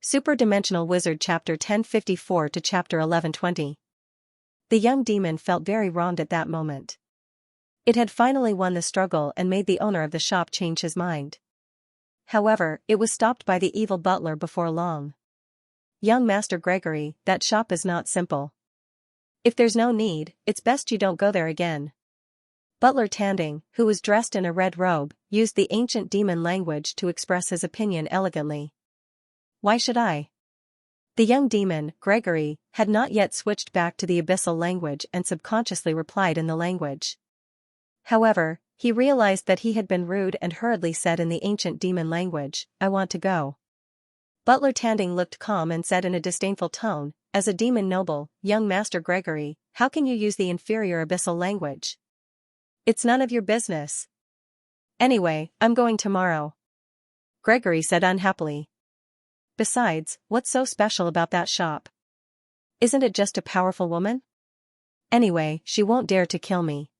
Super-Dimensional Wizard Chapter 1054 to Chapter 1120. The young demon felt very wronged at that moment. It had finally won the struggle and made the owner of the shop change his mind. However, it was stopped by the evil butler before long. "Young Master Gregory, that shop is not simple. If there's no need, it's best you don't go there again." Butler Tanding, who was dressed in a red robe, used the ancient demon language to express his opinion elegantly. "Why should I?" The young demon, Gregory, had not yet switched back to the abyssal language and subconsciously replied in the language. However, he realized that he had been rude and hurriedly said in the ancient demon language, "I want to go." Butler Tanding looked calm and said in a disdainful tone, "As a demon noble, young Master Gregory, how can you use the inferior abyssal language? It's none of your business." "Anyway, I'm going tomorrow," Gregory said unhappily. "Besides, what's so special about that shop? Isn't it just a powerful woman? Anyway, she won't dare to kill me."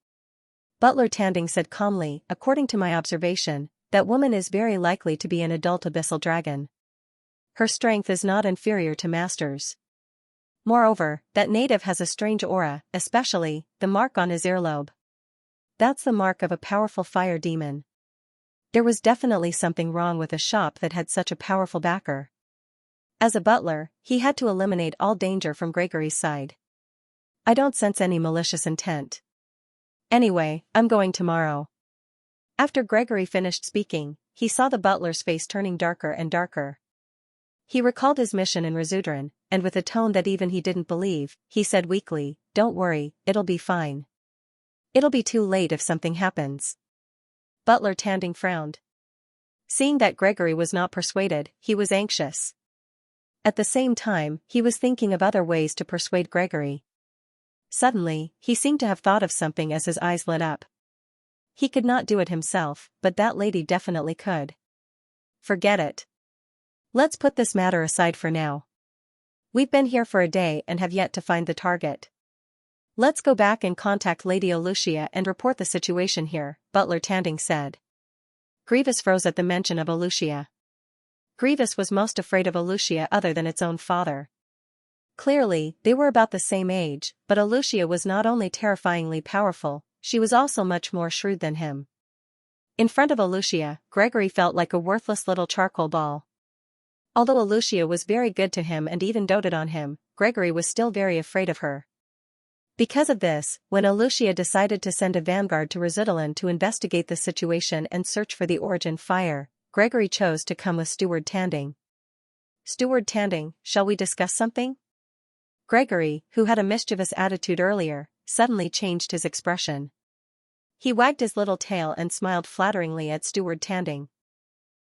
Butler Tanding said calmly, "According to my observation, that woman is very likely to be an adult abyssal dragon. Her strength is not inferior to Master's. Moreover, that native has a strange aura, especially the mark on his earlobe. That's the mark of a powerful fire demon." There was definitely something wrong with a shop that had such a powerful backer. As a butler, he had to eliminate all danger from Gregory's side. "I don't sense any malicious intent. Anyway, I'm going tomorrow." After Gregory finished speaking, he saw the butler's face turning darker and darker. He recalled his mission in Razudran, and with a tone that even he didn't believe, he said weakly, "Don't worry, it'll be fine. It'll be too late if something happens." Butler Tanding frowned. Seeing that Gregory was not persuaded, he was anxious. At the same time, he was thinking of other ways to persuade Gregory. Suddenly, he seemed to have thought of something as his eyes lit up. He could not do it himself, but that lady definitely could. "Forget it. Let's put this matter aside for now. We've been here for a day and have yet to find the target. Let's go back and contact Lady Olucia and report the situation here," Butler Tanding said. Grievous froze at the mention of Olucia. Grievous was most afraid of Olucia other than its own father. Clearly, they were about the same age, but Olucia was not only terrifyingly powerful, she was also much more shrewd than him. In front of Olucia, Gregory felt like a worthless little charcoal ball. Although Olucia was very good to him and even doted on him, Gregory was still very afraid of her. Because of this, when Olucia decided to send a vanguard to Razudran to investigate the situation and search for the origin fire, Gregory chose to come with Steward Tanding. "Steward Tanding, shall we discuss something?" Gregory, who had a mischievous attitude earlier, suddenly changed his expression. He wagged his little tail and smiled flatteringly at Steward Tanding.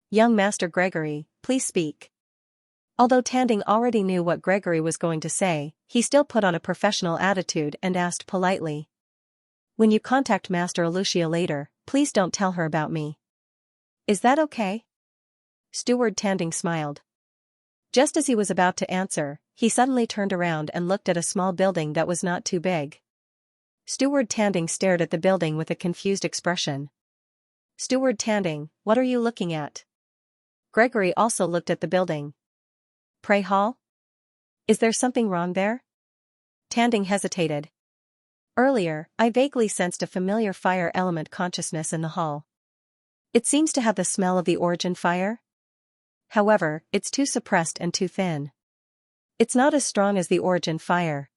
"Young Master Gregory, please speak." Although Tanding already knew what Gregory was going to say, he still put on a professional attitude and asked politely. "When you contact Master Olucia later, please don't tell her about me. Is that okay?" Steward Tanding smiled. Just as he was about to answer, he suddenly turned around and looked at a small building that was not too big. Steward Tanding stared at the building with a confused expression. "Steward Tanding, what are you looking at?" Gregory also looked at the building. "Pray hall? Is there something wrong there?" Tanding hesitated. "Earlier, I vaguely sensed a familiar fire element consciousness in the hall. It seems to have the smell of the origin fire. However, it's too suppressed and too thin. It's not as strong as the origin fire.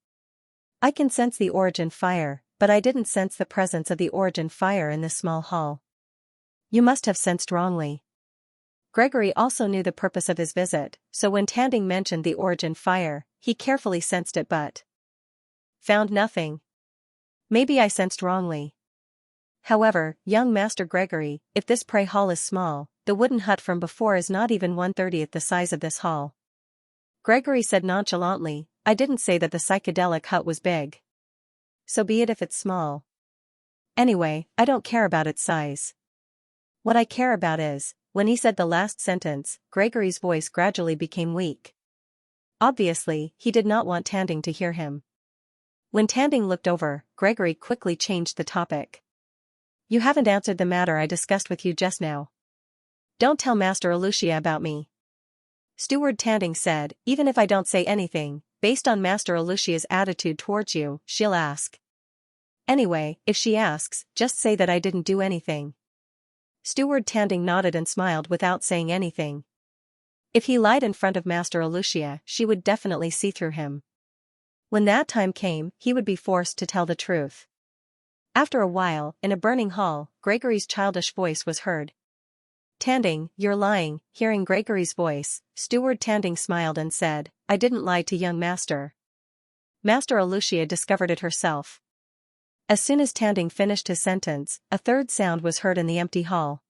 I can sense the origin fire, but I didn't sense the presence of the origin fire in this small hall." "You must have sensed wrongly." Gregory also knew the purpose of his visit, so when Tanding mentioned the origin fire, he carefully sensed it but found nothing. "Maybe I sensed wrongly. However, young Master Gregory, if this pray hall is small, the wooden hut from before is not even 1/30th the size of this hall." Gregory said nonchalantly, "I didn't say that the psychedelic hut was big. So be it if it's small. Anyway, I don't care about its size. What I care about is," when he said the last sentence, Gregory's voice gradually became weak. Obviously, he did not want Tanding to hear him. When Tanding looked over, Gregory quickly changed the topic. "You haven't answered the matter I discussed with you just now. Don't tell Master Olucia about me." Steward Tanding said, even if I don't say anything, based on Master Alucia's attitude towards you, she'll ask. Anyway, if she asks, just say that I didn't do anything. Steward Tanding nodded and smiled without saying anything. If he lied in front of Master Alucia, she would definitely see through him. When that time came, he would be forced to tell the truth. After a while, in a burning hall, Gregory's childish voice was heard. Tanding, you're lying. Hearing Gregory's voice, Steward Tanding smiled and said, I didn't lie to young master. Master Alucia discovered it herself. As soon as Tanding finished his sentence, a third sound was heard in the empty hall.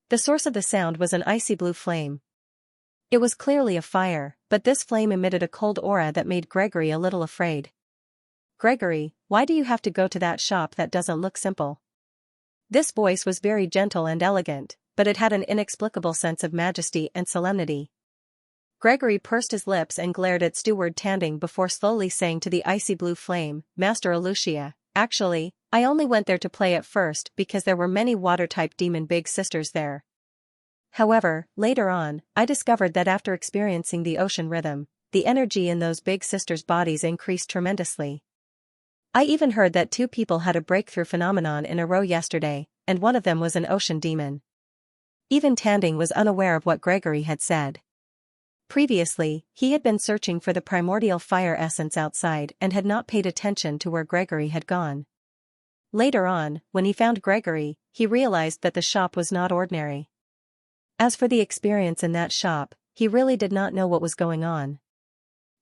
The source of the sound was an icy blue flame. It was clearly a fire, but this flame emitted a cold aura that made Gregory a little afraid. Gregory, why do you have to go to that shop that doesn't look simple? This voice was very gentle and elegant, but it had an inexplicable sense of majesty and solemnity. Gregory pursed his lips and glared at Steward Tanding before slowly saying to the icy blue flame, Master Alucia, actually, I only went there to play at first because there were many water-type demon big sisters there. However, later on, I discovered that after experiencing the ocean rhythm, the energy in those big sisters' bodies increased tremendously. I even heard that 2 people had a breakthrough phenomenon in a row yesterday, and one of them was an ocean demon. Even Tanding was unaware of what Gregory had said. Previously, he had been searching for the primordial fire essence outside and had not paid attention to where Gregory had gone. Later on, when he found Gregory, he realized that the shop was not ordinary. As for the experience in that shop, he really did not know what was going on.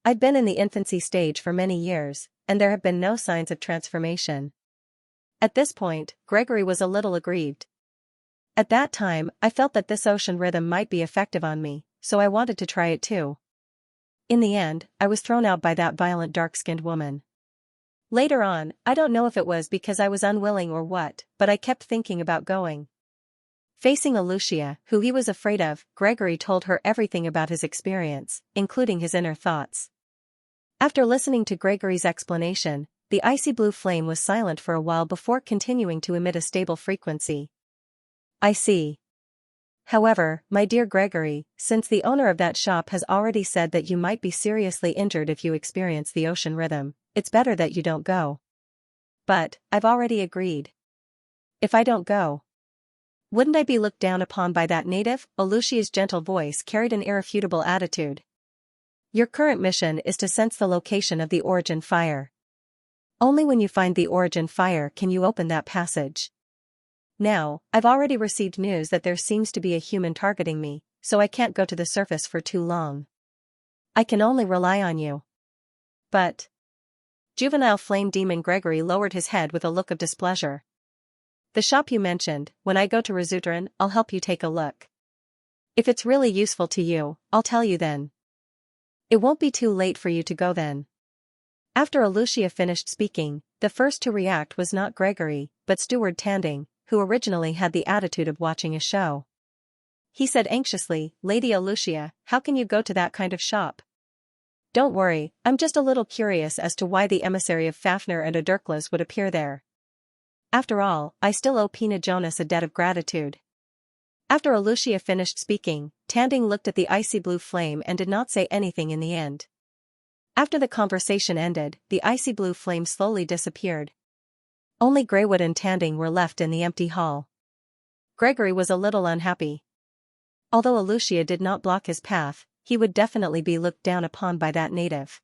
I'd been in the infancy stage for many years, and there have been no signs of transformation. At this point, Gregory was a little aggrieved. At that time, I felt that this ocean rhythm might be effective on me, so I wanted to try it too. In the end, I was thrown out by that violent dark-skinned woman. Later on, I don't know if it was because I was unwilling or what, but I kept thinking about going. Facing Alucia, who he was afraid of, Gregory told her everything about his experience, including his inner thoughts. After listening to Gregory's explanation, the icy blue flame was silent for a while before continuing to emit a stable frequency. I see. However, my dear Gregory, since the owner of that shop has already said that you might be seriously injured if you experience the ocean rhythm, it's better that you don't go. But, I've already agreed. If I don't go, wouldn't I be looked down upon by that native? Alucia's gentle voice carried an irrefutable attitude. Your current mission is to sense the location of the origin fire. Only when you find the origin fire can you open that passage. Now, I've already received news that there seems to be a human targeting me, so I can't go to the surface for too long. I can only rely on you. But... Juvenile flame demon Gregory lowered his head with a look of displeasure. The shop you mentioned, when I go to Rizutran, I'll help you take a look. If it's really useful to you, I'll tell you then. It won't be too late for you to go then. After Alucia finished speaking, the first to react was not Gregory, but Steward Tanding, who originally had the attitude of watching a show. He said anxiously, Lady Alucia, how can you go to that kind of shop? Don't worry, I'm just a little curious as to why the emissary of Fafnir and Adurklas would appear there. After all, I still owe Pina Jonas a debt of gratitude. After Alucia finished speaking, Tanding looked at the icy blue flame and did not say anything in the end. After the conversation ended, the icy blue flame slowly disappeared. Only Greywood and Tanding were left in the empty hall. Gregory was a little unhappy. Although Alucia did not block his path, he would definitely be looked down upon by that native.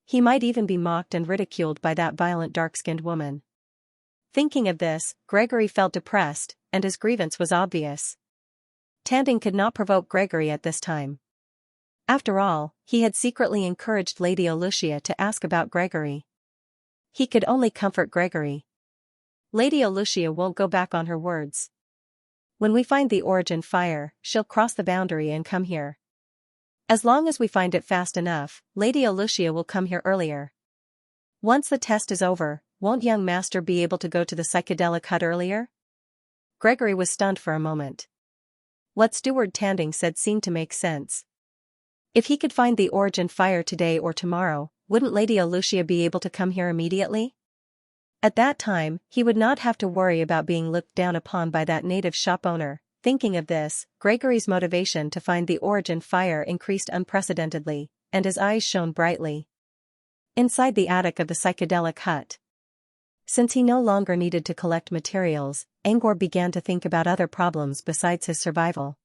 He might even be mocked and ridiculed by that violent dark-skinned woman. Thinking of this, Gregory felt depressed, and his grievance was obvious. Tanding could not provoke Gregory at this time. After all, he had secretly encouraged Lady Alucia to ask about Gregory. He could only comfort Gregory. Lady Alucia won't go back on her words. When we find the origin fire, she'll cross the boundary and come here. As long as we find it fast enough, Lady Alucia will come here earlier. Once the test is over, won't young master be able to go to the psychedelic hut earlier? Gregory was stunned for a moment. What Steward Tanding said seemed to make sense. If he could find the origin fire today or tomorrow, wouldn't Lady Alucia be able to come here immediately? At that time, he would not have to worry about being looked down upon by that native shop owner, Thinking of this, Gregory's motivation to find the origin fire increased unprecedentedly, and his eyes shone brightly. Inside the attic of the psychedelic hut. Since he no longer needed to collect materials, Angor began to think about other problems besides his survival.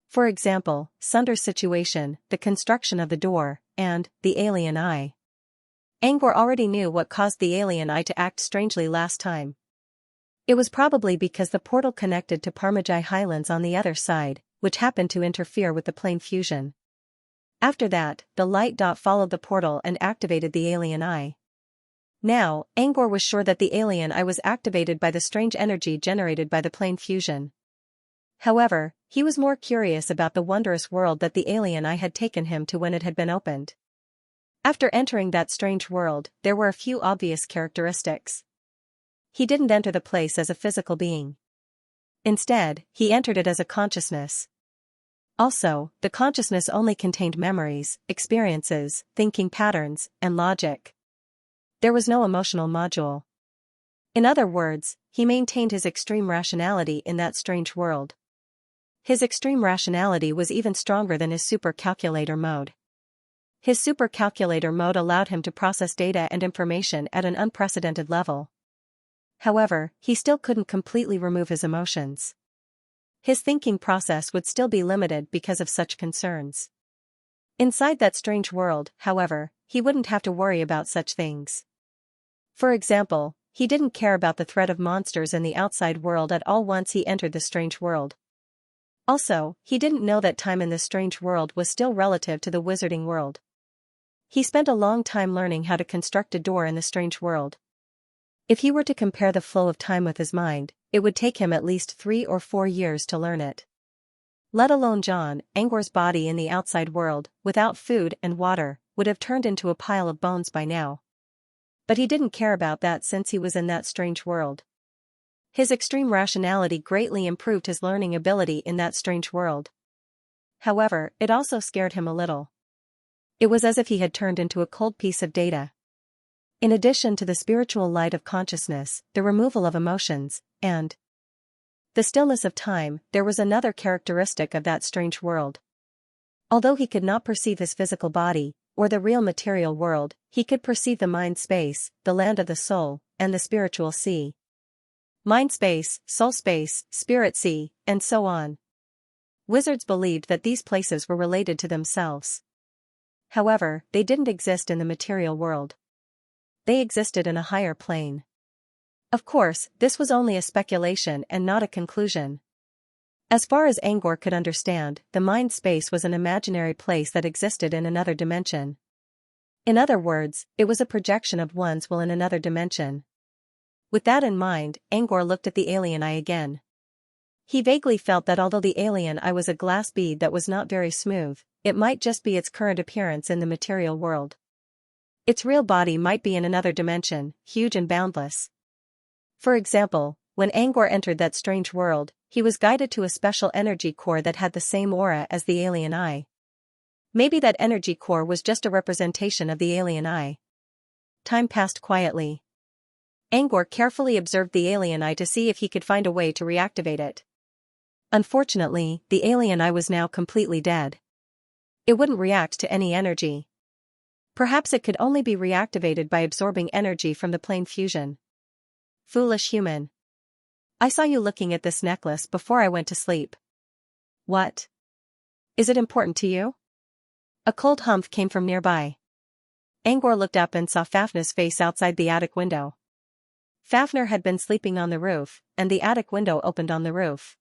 For example, Sunder's situation, the construction of the door, and the alien eye. Angor already knew what caused the alien eye to act strangely last time. It was probably because the portal connected to Parmajai Highlands on the other side, which happened to interfere with the plane fusion. After that, the light dot followed the portal and activated the alien eye. Now, Angor was sure that the alien eye was activated by the strange energy generated by the plane fusion. However, he was more curious about the wondrous world that the alien eye had taken him to when it had been opened. After entering that strange world, there were a few obvious characteristics. He didn't enter the place as a physical being. Instead, he entered it as a consciousness. Also, the consciousness only contained memories, experiences, thinking patterns, and logic. There was no emotional module. In other words, he maintained his extreme rationality in that strange world. His extreme rationality was even stronger than his super calculator mode. His super calculator mode allowed him to process data and information at an unprecedented level. However, he still couldn't completely remove his emotions. His thinking process would still be limited because of such concerns. Inside that strange world, however, he wouldn't have to worry about such things. For example, he didn't care about the threat of monsters in the outside world at all once he entered the strange world. Also, he didn't know that time in this strange world was still relative to the wizarding world. He spent a long time learning how to construct a door in the strange world. If he were to compare the flow of time with his mind, it would take him at least 3 or 4 years to learn it. Let alone John, Angor's body in the outside world, without food and water, would have turned into a pile of bones by now. But he didn't care about that since he was in that strange world. His extreme rationality greatly improved his learning ability in that strange world. However, it also scared him a little. It was as if he had turned into a cold piece of data. In addition to the spiritual light of consciousness, the removal of emotions, and the stillness of time, there was another characteristic of that strange world. Although he could not perceive his physical body, or the real material world, he could perceive the mind space, the land of the soul, and the spiritual sea. Mind space, soul space, spirit sea, and so on. Wizards believed that these places were related to themselves. However, they didn't exist in the material world. They existed in a higher plane. Of course, this was only a speculation and not a conclusion. As far as Angor could understand, the mind space was an imaginary place that existed in another dimension. In other words, it was a projection of one's will in another dimension. With that in mind, Angor looked at the alien eye again. He vaguely felt that although the alien eye was a glass bead that was not very smooth, it might just be its current appearance in the material world. Its real body might be in another dimension, huge and boundless. For example, when Angor entered that strange world, he was guided to a special energy core that had the same aura as the alien eye. Maybe that energy core was just a representation of the alien eye. Time passed quietly. Angor carefully observed the alien eye to see if he could find a way to reactivate it. Unfortunately, the alien eye was now completely dead. It wouldn't react to any energy. Perhaps it could only be reactivated by absorbing energy from the plane fusion. Foolish human. I saw you looking at this necklace before I went to sleep. What? Is it important to you? A cold humph came from nearby. Angor looked up and saw Fafnir's face outside the attic window. Fafnir had been sleeping on the roof, and the attic window opened on the roof.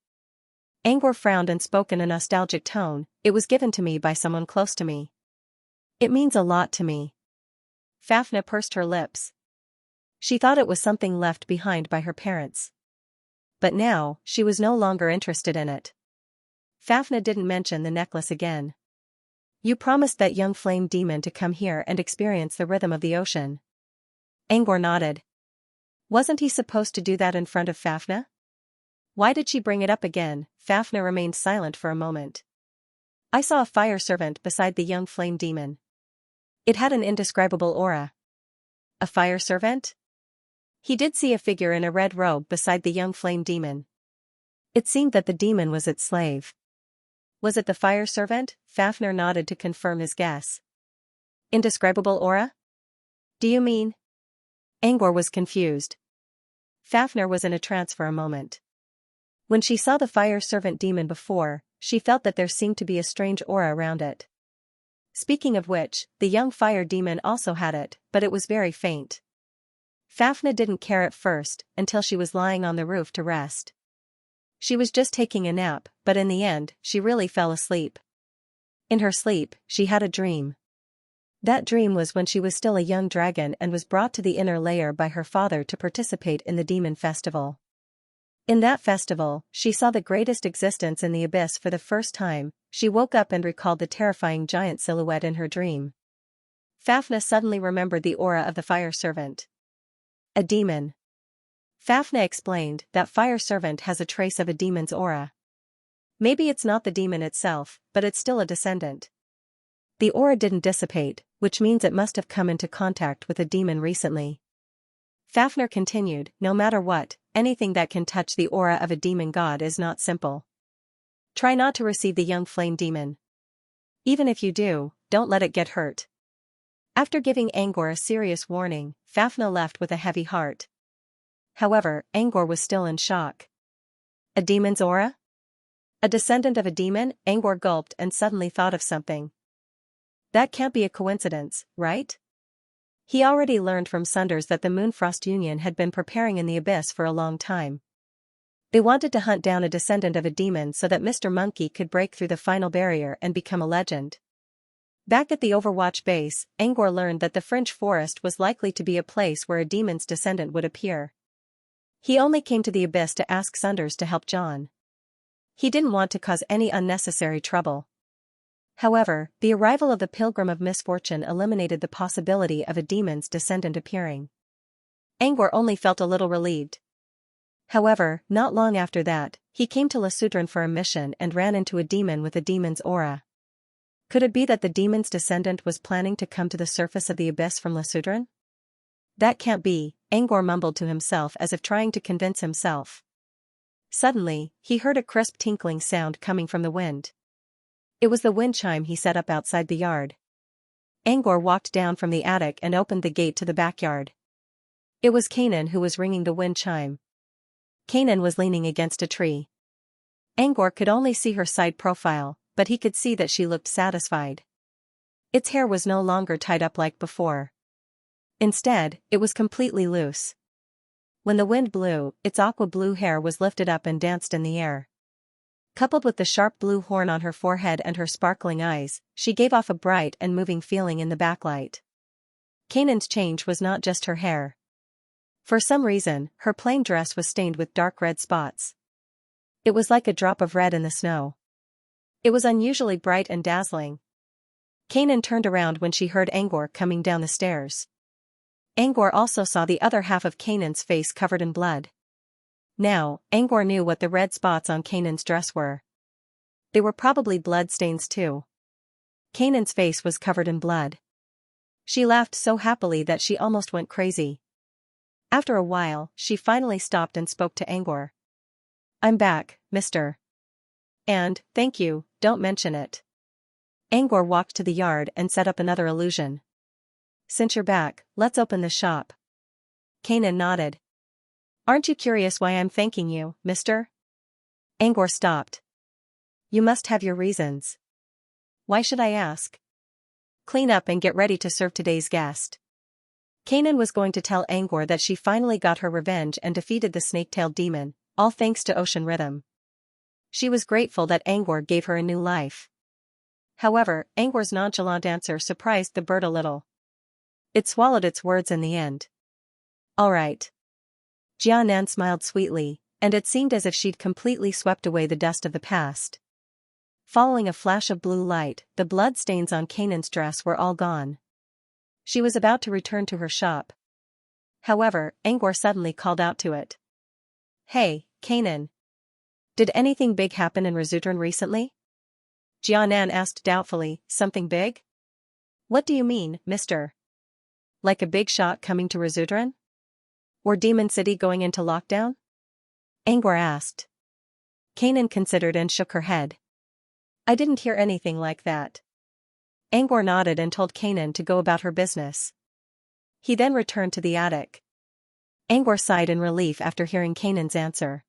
Angor frowned and spoke in a nostalgic tone. It was given to me by someone close to me. It means a lot to me. Fafnir pursed her lips. She thought it was something left behind by her parents. But now, she was no longer interested in it. Fafnir didn't mention the necklace again. You promised that young flame demon to come here and experience the rhythm of the ocean. Angor nodded. Wasn't he supposed to do that in front of Fafnir? Why did she bring it up again? Fafnir remained silent for a moment. I saw a fire servant beside the young flame demon. It had an indescribable aura. A fire servant? He did see a figure in a red robe beside the young flame demon. It seemed that the demon was its slave. Was it the fire servant? Fafnir nodded to confirm his guess. Indescribable aura? Do you mean? Angor was confused. Fafnir was in a trance for a moment. When she saw the fire servant demon before, she felt that there seemed to be a strange aura around it. Speaking of which, the young fire demon also had it, but it was very faint. Fafnir didn't care at first, until she was lying on the roof to rest. She was just taking a nap, but in the end, she really fell asleep. In her sleep, she had a dream. That dream was when she was still a young dragon and was brought to the inner layer by her father to participate in the demon festival. In that festival, she saw the greatest existence in the abyss for the first time. She woke up and recalled the terrifying giant silhouette in her dream. Fafnir suddenly remembered the aura of the fire servant. A demon. Fafnir explained that fire servant has a trace of a demon's aura. Maybe it's not the demon itself, but it's still a descendant. The aura didn't dissipate, which means it must have come into contact with a demon recently. Fafnir continued, no matter what, anything that can touch the aura of a demon god is not simple. Try not to receive the young flame demon. Even if you do, don't let it get hurt. After giving Angor a serious warning, Fafnir left with a heavy heart. However, Angor was still in shock. A demon's aura? A descendant of a demon? Angor gulped and suddenly thought of something. That can't be a coincidence, right? He already learned from Sunders that the Moonfrost Union had been preparing in the abyss for a long time. They wanted to hunt down a descendant of a demon so that Mr. Monkey could break through the final barrier and become a legend. Back at the Overwatch base, Angor learned that the Fringe Forest was likely to be a place where a demon's descendant would appear. He only came to the abyss to ask Sunders to help John. He didn't want to cause any unnecessary trouble. However, the arrival of the Pilgrim of Misfortune eliminated the possibility of a demon's descendant appearing. Angor only felt a little relieved. However, not long after that, he came to Lesudran for a mission and ran into a demon with a demon's aura. Could it be that the demon's descendant was planning to come to the surface of the abyss from Lesudran? That can't be, Angor mumbled to himself as if trying to convince himself. Suddenly, he heard a crisp tinkling sound coming from the wind. It was the wind chime he set up outside the yard. Angor walked down from the attic and opened the gate to the backyard. It was Kanan who was ringing the wind chime. Kanan was leaning against a tree. Angor could only see her side profile, but he could see that she looked satisfied. Its hair was no longer tied up like before. Instead, it was completely loose. When the wind blew, its aqua blue hair was lifted up and danced in the air. Coupled with the sharp blue horn on her forehead and her sparkling eyes, she gave off a bright and moving feeling in the backlight. Kanan's change was not just her hair. For some reason, her plain dress was stained with dark red spots. It was like a drop of red in the snow. It was unusually bright and dazzling. Kanan turned around when she heard Angor coming down the stairs. Angor also saw the other half of Kanan's face covered in blood. Now, Angor knew what the red spots on Kanan's dress were. They were probably blood stains too. Kanan's face was covered in blood. She laughed so happily that she almost went crazy. After a while, she finally stopped and spoke to Angor. "I'm back, mister. And, thank you, don't mention it." Angor walked to the yard and set up another illusion. "Since you're back, let's open the shop." Kanan nodded. "Aren't you curious why I'm thanking you, mister?" Angor stopped. "You must have your reasons." "Why should I ask?" "Clean up and get ready to serve today's guest." Kanan was going to tell Angor that she finally got her revenge and defeated the snake-tailed demon, all thanks to Ocean Rhythm. She was grateful that Angor gave her a new life. However, Angor's nonchalant answer surprised the bird a little. It swallowed its words in the end. "All right." Jianan smiled sweetly, and it seemed as if she'd completely swept away the dust of the past. Following a flash of blue light, the blood stains on Kanan's dress were all gone. She was about to return to her shop. However, Angor suddenly called out to it. "Hey, Kanan. Did anything big happen in Resudran recently?" Jianan asked doubtfully. "Something big? What do you mean, mister? Like a big shot coming to Resudran? Or Demon City going into lockdown?" Angor asked. Kanan considered and shook her head. I didn't hear anything like that. Angor nodded and told Kanan to go about her business. He then returned to the attic. Angor sighed in relief after hearing Kanan's answer.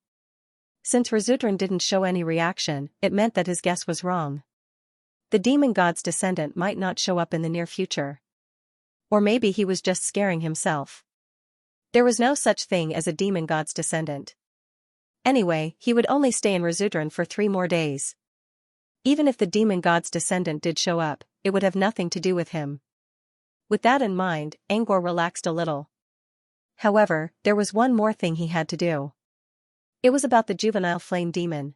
Since Razudran didn't show any reaction, it meant that his guess was wrong. The demon god's descendant might not show up in the near future. Or maybe he was just scaring himself. There was no such thing as a demon god's descendant. Anyway, he would only stay in Razudran for 3 more days. Even if the demon god's descendant did show up, it would have nothing to do with him. With that in mind, Angor relaxed a little. However, there was one more thing he had to do. It was about the juvenile flame demon.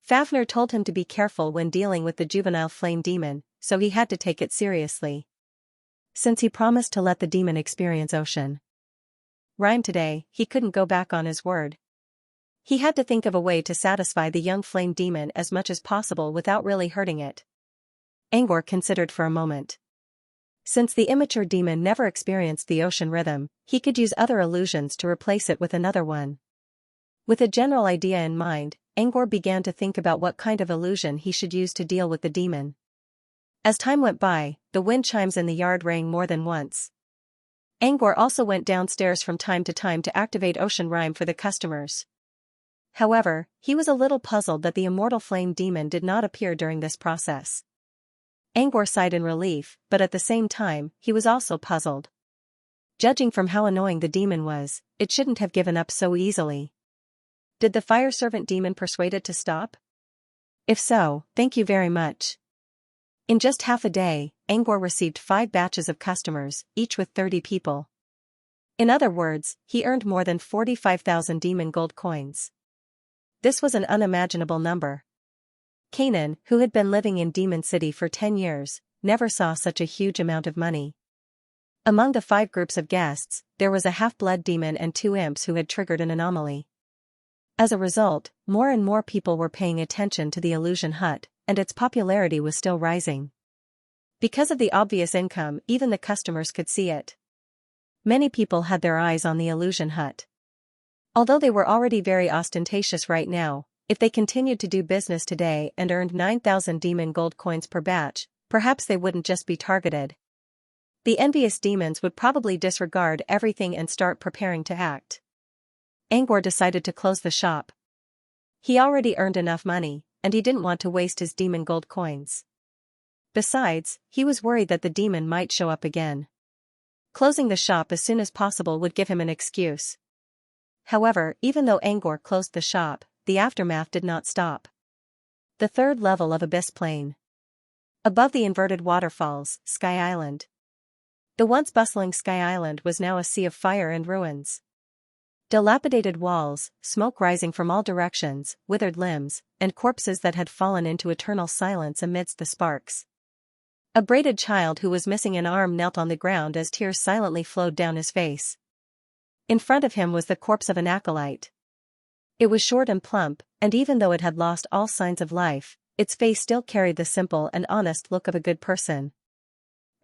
Fafnir told him to be careful when dealing with the juvenile flame demon, so he had to take it seriously. Since he promised to let the demon experience ocean rhyme today, he couldn't go back on his word. He had to think of a way to satisfy the young flame demon as much as possible without really hurting it. Angor considered for a moment. Since the immature demon never experienced the ocean rhythm, he could use other illusions to replace it with another one. With a general idea in mind, Angor began to think about what kind of illusion he should use to deal with the demon. As time went by, the wind chimes in the yard rang more than once. Angor also went downstairs from time to activate ocean rhyme for the customers. However, he was a little puzzled that the immortal flame demon did not appear during this process. Angor sighed in relief, but at the same time, he was also puzzled. Judging from how annoying the demon was, it shouldn't have given up so easily. Did the fire servant demon persuade it to stop? If so, thank you very much. In just half a day, Angor received 5 batches of customers, each with 30 people. In other words, he earned more than 45,000 demon gold coins. This was an unimaginable number. Kanan, who had been living in Demon City for 10 years, never saw such a huge amount of money. Among the 5 groups of guests, there was a half-blood demon and 2 imps who had triggered an anomaly. As a result, more and more people were paying attention to the illusion hut, and its popularity was still rising. Because of the obvious income, even the customers could see it. Many people had their eyes on the illusion hut. Although they were already very ostentatious right now, if they continued to do business today and earned 9,000 demon gold coins per batch, perhaps they wouldn't just be targeted. The envious demons would probably disregard everything and start preparing to act. Angor decided to close the shop. He already earned enough money, and he didn't want to waste his demon gold coins. Besides, he was worried that the demon might show up again. Closing the shop as soon as possible would give him an excuse. However, even though Angor closed the shop, the aftermath did not stop. The 3rd level of Abyss Plain. Above the inverted waterfalls, Sky Island. The once bustling Sky Island was now a sea of fire and ruins. Dilapidated walls, smoke rising from all directions, withered limbs, and corpses that had fallen into eternal silence amidst the sparks. A braided child who was missing an arm knelt on the ground as tears silently flowed down his face. In front of him was the corpse of an acolyte. It was short and plump, and even though it had lost all signs of life, its face still carried the simple and honest look of a good person.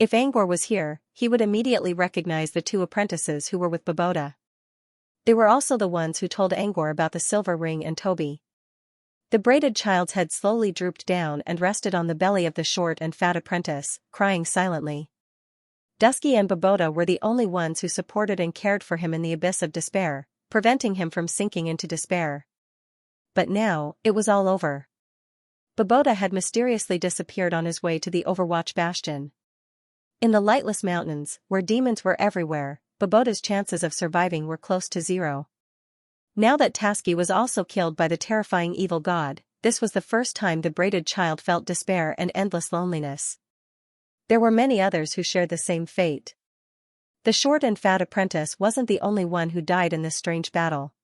If Angor was here, he would immediately recognize the 2 apprentices who were with Baboda. They were also the ones who told Angor about the silver ring and Toby. The braided child's head slowly drooped down and rested on the belly of the short and fat apprentice, crying silently. Dusky and Baboda were the only ones who supported and cared for him in the abyss of despair, preventing him from sinking into despair. But now, it was all over. Baboda had mysteriously disappeared on his way to the Overwatch Bastion. In the lightless mountains, where demons were everywhere, Baboda's chances of surviving were close to 0. Now that Tasky was also killed by the terrifying evil god, this was the first time the braided child felt despair and endless loneliness. There were many others who shared the same fate. The short and fat apprentice wasn't the only one who died in this strange battle.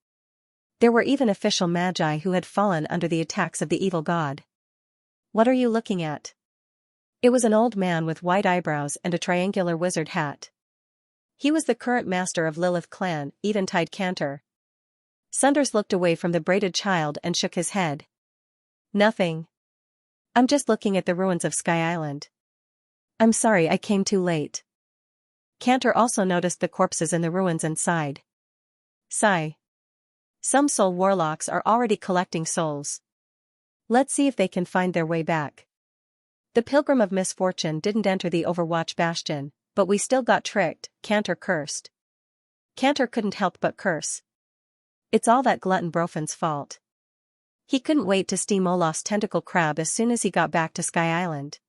There were even official magi who had fallen under the attacks of the evil god. What are you looking at? It was an old man with white eyebrows and a triangular wizard hat. He was the current master of Lilith clan, Eventide Cantor. Sunders looked away from the braided child and shook his head. Nothing. I'm just looking at the ruins of Sky Island. I'm sorry I came too late. Cantor also noticed the corpses in the ruins and sighed. Sigh. Some soul warlocks are already collecting souls. Let's see if they can find their way back. The Pilgrim of Misfortune didn't enter the Overwatch Bastion, but we still got tricked, Cantor cursed. Cantor couldn't help but curse. It's all that glutton Brofin's fault. He couldn't wait to steam Olaf's tentacle crab as soon as he got back to Sky Island.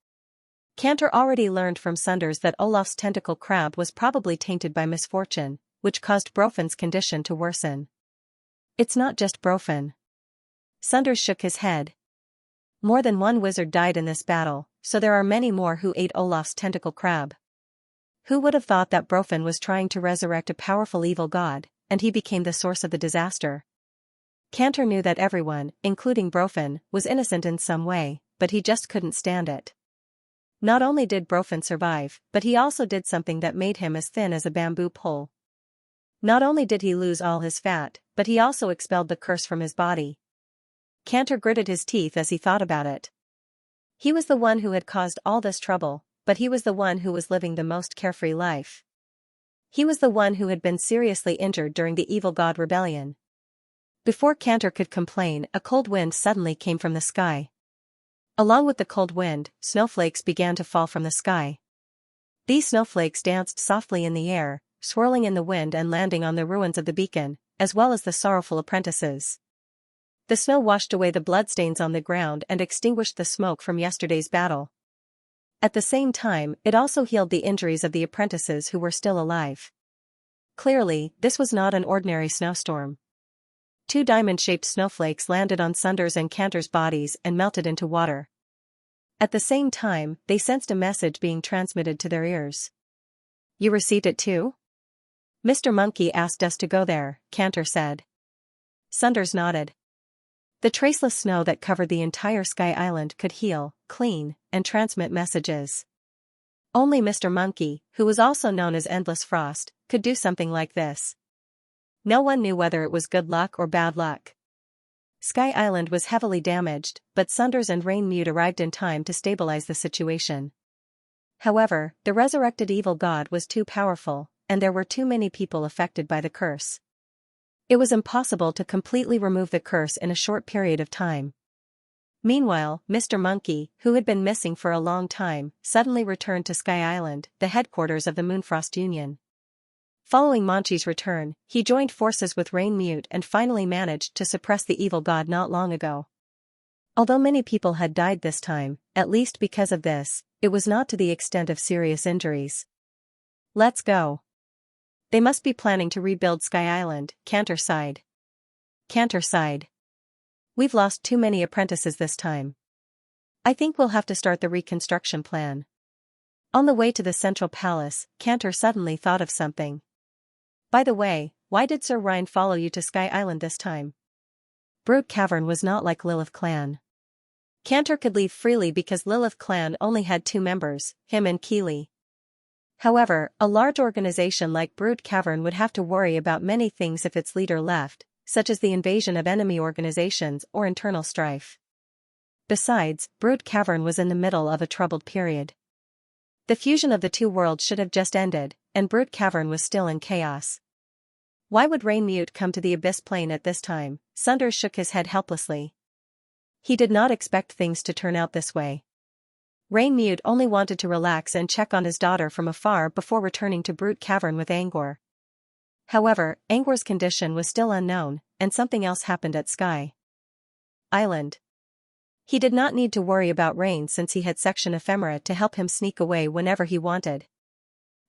Cantor already learned from Sunders that Olaf's tentacle crab was probably tainted by misfortune, which caused Brofin's condition to worsen. It's not just Brofin. Sunders shook his head. More than one wizard died in this battle, so there are many more who ate Olaf's tentacle crab. Who would have thought that Brofin was trying to resurrect a powerful evil god, and he became the source of the disaster? Cantor knew that everyone, including Brofin, was innocent in some way, but he just couldn't stand it. Not only did Brofin survive, but he also did something that made him as thin as a bamboo pole. Not only did he lose all his fat, but he also expelled the curse from his body. Cantor gritted his teeth as he thought about it. He was the one who had caused all this trouble, but he was the one who was living the most carefree life. He was the one who had been seriously injured during the Evil God Rebellion. Before Cantor could complain, a cold wind suddenly came from the sky. Along with the cold wind, snowflakes began to fall from the sky. These snowflakes danced softly in the air, swirling in the wind and landing on the ruins of the beacon, as well as the sorrowful apprentices. The snow washed away the bloodstains on the ground and extinguished the smoke from yesterday's battle. At the same time, it also healed the injuries of the apprentices who were still alive. Clearly, this was not an ordinary snowstorm. 2 diamond-shaped snowflakes landed on Sunders and Cantor's bodies and melted into water. At the same time, they sensed a message being transmitted to their ears. "You received it too?" "Mr. Monkey asked us to go there," Cantor said. Sunders nodded. The traceless snow that covered the entire Sky Island could heal, clean, and transmit messages. Only Mr. Monkey, who was also known as Endless Frost, could do something like this. No one knew whether it was good luck or bad luck. Sky Island was heavily damaged, but Sunders and Rain Mute arrived in time to stabilize the situation. However, the resurrected evil god was too powerful, and there were too many people affected by the curse. It was impossible to completely remove the curse in a short period of time. Meanwhile, Mr. Monkey, who had been missing for a long time, suddenly returned to Sky Island, the headquarters of the Moonfrost Union. Following Monchi's return, he joined forces with Rain Mute and finally managed to suppress the evil god not long ago. Although many people had died this time, at least because of this, it was not to the extent of serious injuries. "Let's go." "They must be planning to rebuild Sky Island," Cantor sighed. Cantor sighed. "We've lost too many apprentices this time. I think we'll have to start the reconstruction plan." On the way to the Central Palace, Cantor suddenly thought of something. "By the way, why did Sir Rhine follow you to Sky Island this time?" Brood Cavern was not like Lilith Clan. Cantor could leave freely because Lilith Clan only had 2 members, him and Keeley. However, a large organization like Brood Cavern would have to worry about many things if its leader left, such as the invasion of enemy organizations or internal strife. Besides, Brood Cavern was in the middle of a troubled period. The fusion of the 2 worlds should have just ended, and Brood Cavern was still in chaos. Why would Rain Mute come to the Abyss Plane at this time? Sunders shook his head helplessly. He did not expect things to turn out this way. Rain Mute only wanted to relax and check on his daughter from afar before returning to Brood Cavern with Angor. However, Angor's condition was still unknown, and something else happened at Sky Island. He did not need to worry about Rain since he had Section Ephemera to help him sneak away whenever he wanted.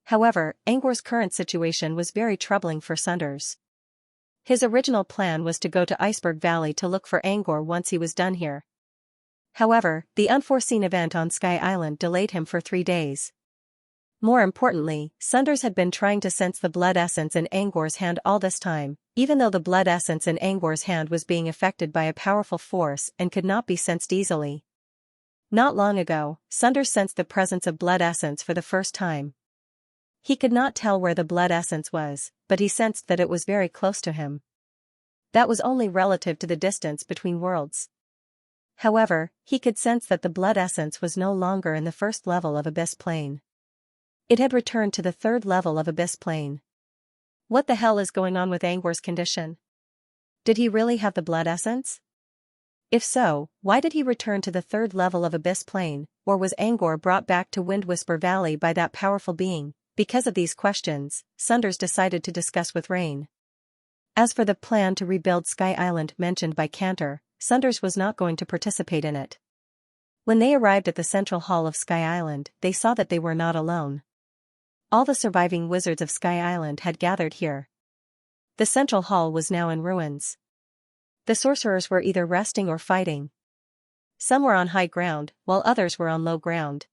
However, Angor's current situation was very troubling for Sunders. His original plan was to go to Iceberg Valley to look for Angor once he was done here. However, the unforeseen event on Sky Island delayed him for 3 days. More importantly, Sunders had been trying to sense the blood essence in Angor's hand all this time, even though the blood essence in Angor's hand was being affected by a powerful force and could not be sensed easily. Not long ago, Sunders sensed the presence of blood essence for the first time. He could not tell where the blood essence was, but he sensed that it was very close to him. That was only relative to the distance between worlds. However, he could sense that the blood essence was no longer in the 1st level of Abyss Plane. It had returned to the 3rd level of Abyss Plane. What the hell is going on with Angor's condition? Did he really have the blood essence? If so, why did he return to the third level of Abyss Plane, or was Angor brought back to Windwhisper Valley by that powerful being? Because of these questions, Sunders decided to discuss with Rain. As for the plan to rebuild Sky Island mentioned by Cantor, Sunders was not going to participate in it. When they arrived at the central hall of Sky Island, they saw that they were not alone. All the surviving wizards of Sky Island had gathered here. The central hall was now in ruins. The sorcerers were either resting or fighting. Some were on high ground, while others were on low ground.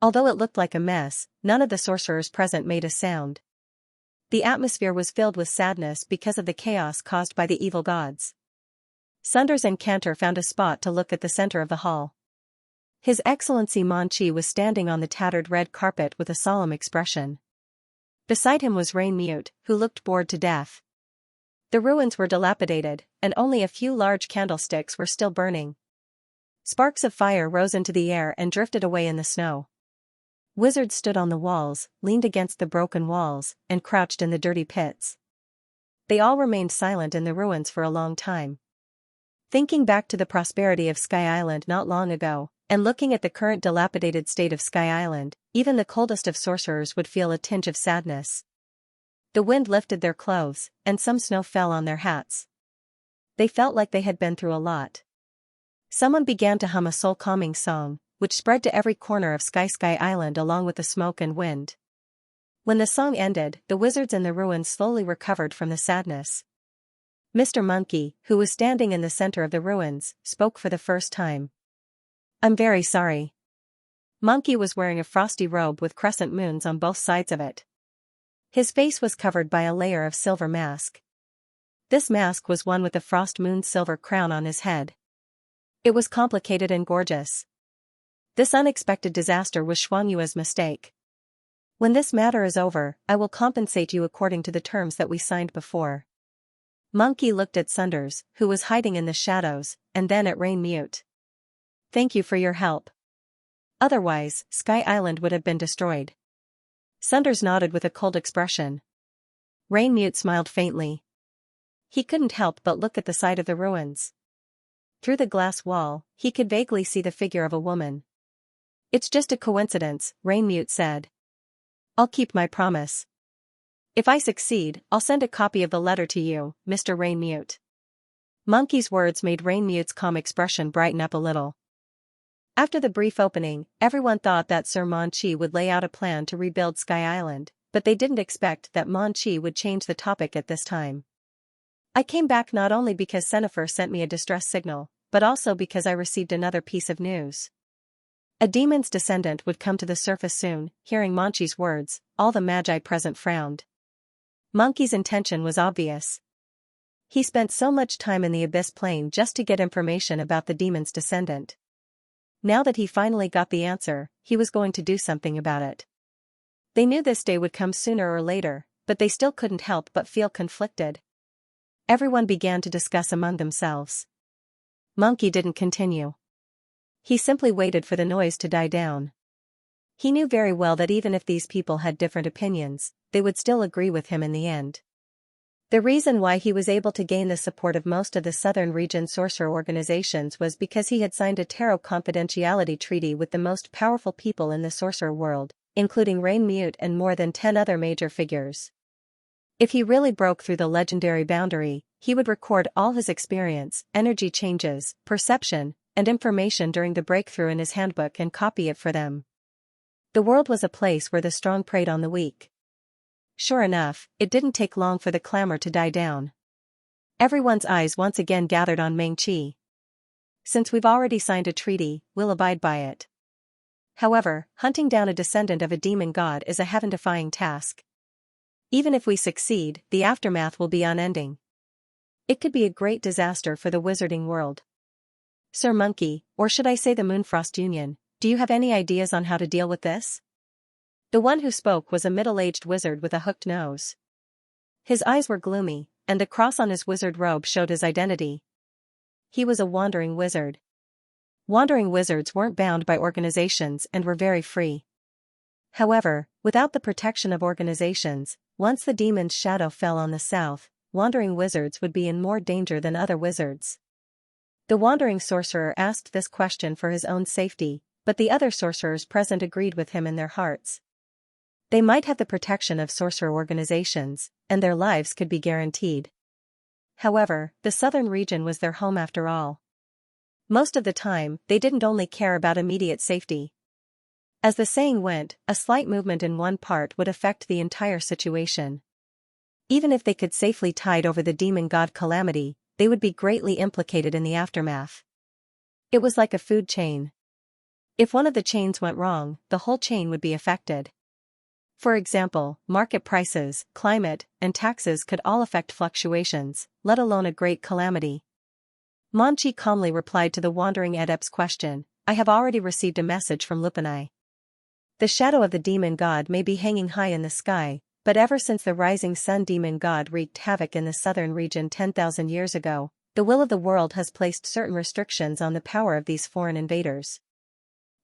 Although it looked like a mess, none of the sorcerers present made a sound. The atmosphere was filled with sadness because of the chaos caused by the evil gods. Sunders and Cantor found a spot to look at the center of the hall. His Excellency Mon Chi was standing on the tattered red carpet with a solemn expression. Beside him was Rain Mute, who looked bored to death. The ruins were dilapidated, and only a few large candlesticks were still burning. Sparks of fire rose into the air and drifted away in the snow. Wizards stood on the walls, leaned against the broken walls, and crouched in the dirty pits. They all remained silent in the ruins for a long time. Thinking back to the prosperity of Sky Island not long ago, and looking at the current dilapidated state of Sky Island, even the coldest of sorcerers would feel a tinge of sadness. The wind lifted their clothes, and some snow fell on their hats. They felt like they had been through a lot. Someone began to hum a soul-calming song, which spread to every corner of Sky Island along with the smoke and wind. When the song ended, the wizards in the ruins slowly recovered from the sadness. Mr. Monkey, who was standing in the center of the ruins, spoke for the first time. "I'm very sorry." Monkey was wearing a frosty robe with crescent moons on both sides of it. His face was covered by a layer of silver mask. This mask was one with the frost moon's silver crown on his head. It was complicated and gorgeous. This unexpected disaster was Xianxia's mistake. "When this matter is over, I will compensate you according to the terms that we signed before." Monkey looked at Sunders, who was hiding in the shadows, and then at Rain Mute. "Thank you for your help. Otherwise, Sky Island would have been destroyed." Sunders nodded with a cold expression. Rain Mute smiled faintly. He couldn't help but look at the side of the ruins. Through the glass wall, he could vaguely see the figure of a woman. "It's just a coincidence," Rain Mute said. "I'll keep my promise. If I succeed, I'll send a copy of the letter to you, Mr. Rain Mute." Monkey's words made Rain Mute's calm expression brighten up a little. After the brief opening, everyone thought that Sir Mon Chi would lay out a plan to rebuild Sky Island, but they didn't expect that Mon Chi would change the topic at this time. "I came back not only because Senifer sent me a distress signal, but also because I received another piece of news. A demon's descendant would come to the surface soon." Hearing Mon Chi's words, all the magi present frowned. Monkey's intention was obvious. He spent so much time in the Abyss Plane just to get information about the demon's descendant. Now that he finally got the answer, he was going to do something about it. They knew this day would come sooner or later, but they still couldn't help but feel conflicted. Everyone began to discuss among themselves. Monkey didn't continue. He simply waited for the noise to die down. He knew very well that even if these people had different opinions, they would still agree with him in the end. The reason why he was able to gain the support of most of the Southern Region sorcerer organizations was because he had signed a tarot confidentiality treaty with the most powerful people in the sorcerer world, including Rain Mute and more than 10 other major figures. If he really broke through the legendary boundary, he would record all his experience, energy changes, perception, and information during the breakthrough in his handbook and copy it for them. The world was a place where the strong preyed on the weak. Sure enough, it didn't take long for the clamor to die down. Everyone's eyes once again gathered on Meng Qi. "Since we've already signed a treaty, we'll abide by it. However, hunting down a descendant of a demon god is a heaven-defying task. Even if we succeed, the aftermath will be unending. It could be a great disaster for the wizarding world. Sir Monkey, or should I say the Moonfrost Union, do you have any ideas on how to deal with this?" The one who spoke was a middle-aged wizard with a hooked nose. His eyes were gloomy, and the cross on his wizard robe showed his identity. He was a wandering wizard. Wandering wizards weren't bound by organizations and were very free. However, without the protection of organizations, once the demon's shadow fell on the south, wandering wizards would be in more danger than other wizards. The wandering sorcerer asked this question for his own safety, but the other sorcerers present agreed with him in their hearts. They might have the protection of sorcerer organizations, and their lives could be guaranteed. However, the southern region was their home after all. Most of the time, they didn't only care about immediate safety. As the saying went, a slight movement in one part would affect the entire situation. Even if they could safely tide over the demon god calamity, they would be greatly implicated in the aftermath. It was like a food chain. If one of the chains went wrong, the whole chain would be affected. For example, market prices, climate, and taxes could all affect fluctuations, let alone a great calamity. Manchi calmly replied to the wandering adept's question, I have already received a message from Lupanai. The shadow of the demon god may be hanging high in the sky, but ever since the rising sun demon god wreaked havoc in the southern region 10,000 years ago, the will of the world has placed certain restrictions on the power of these foreign invaders.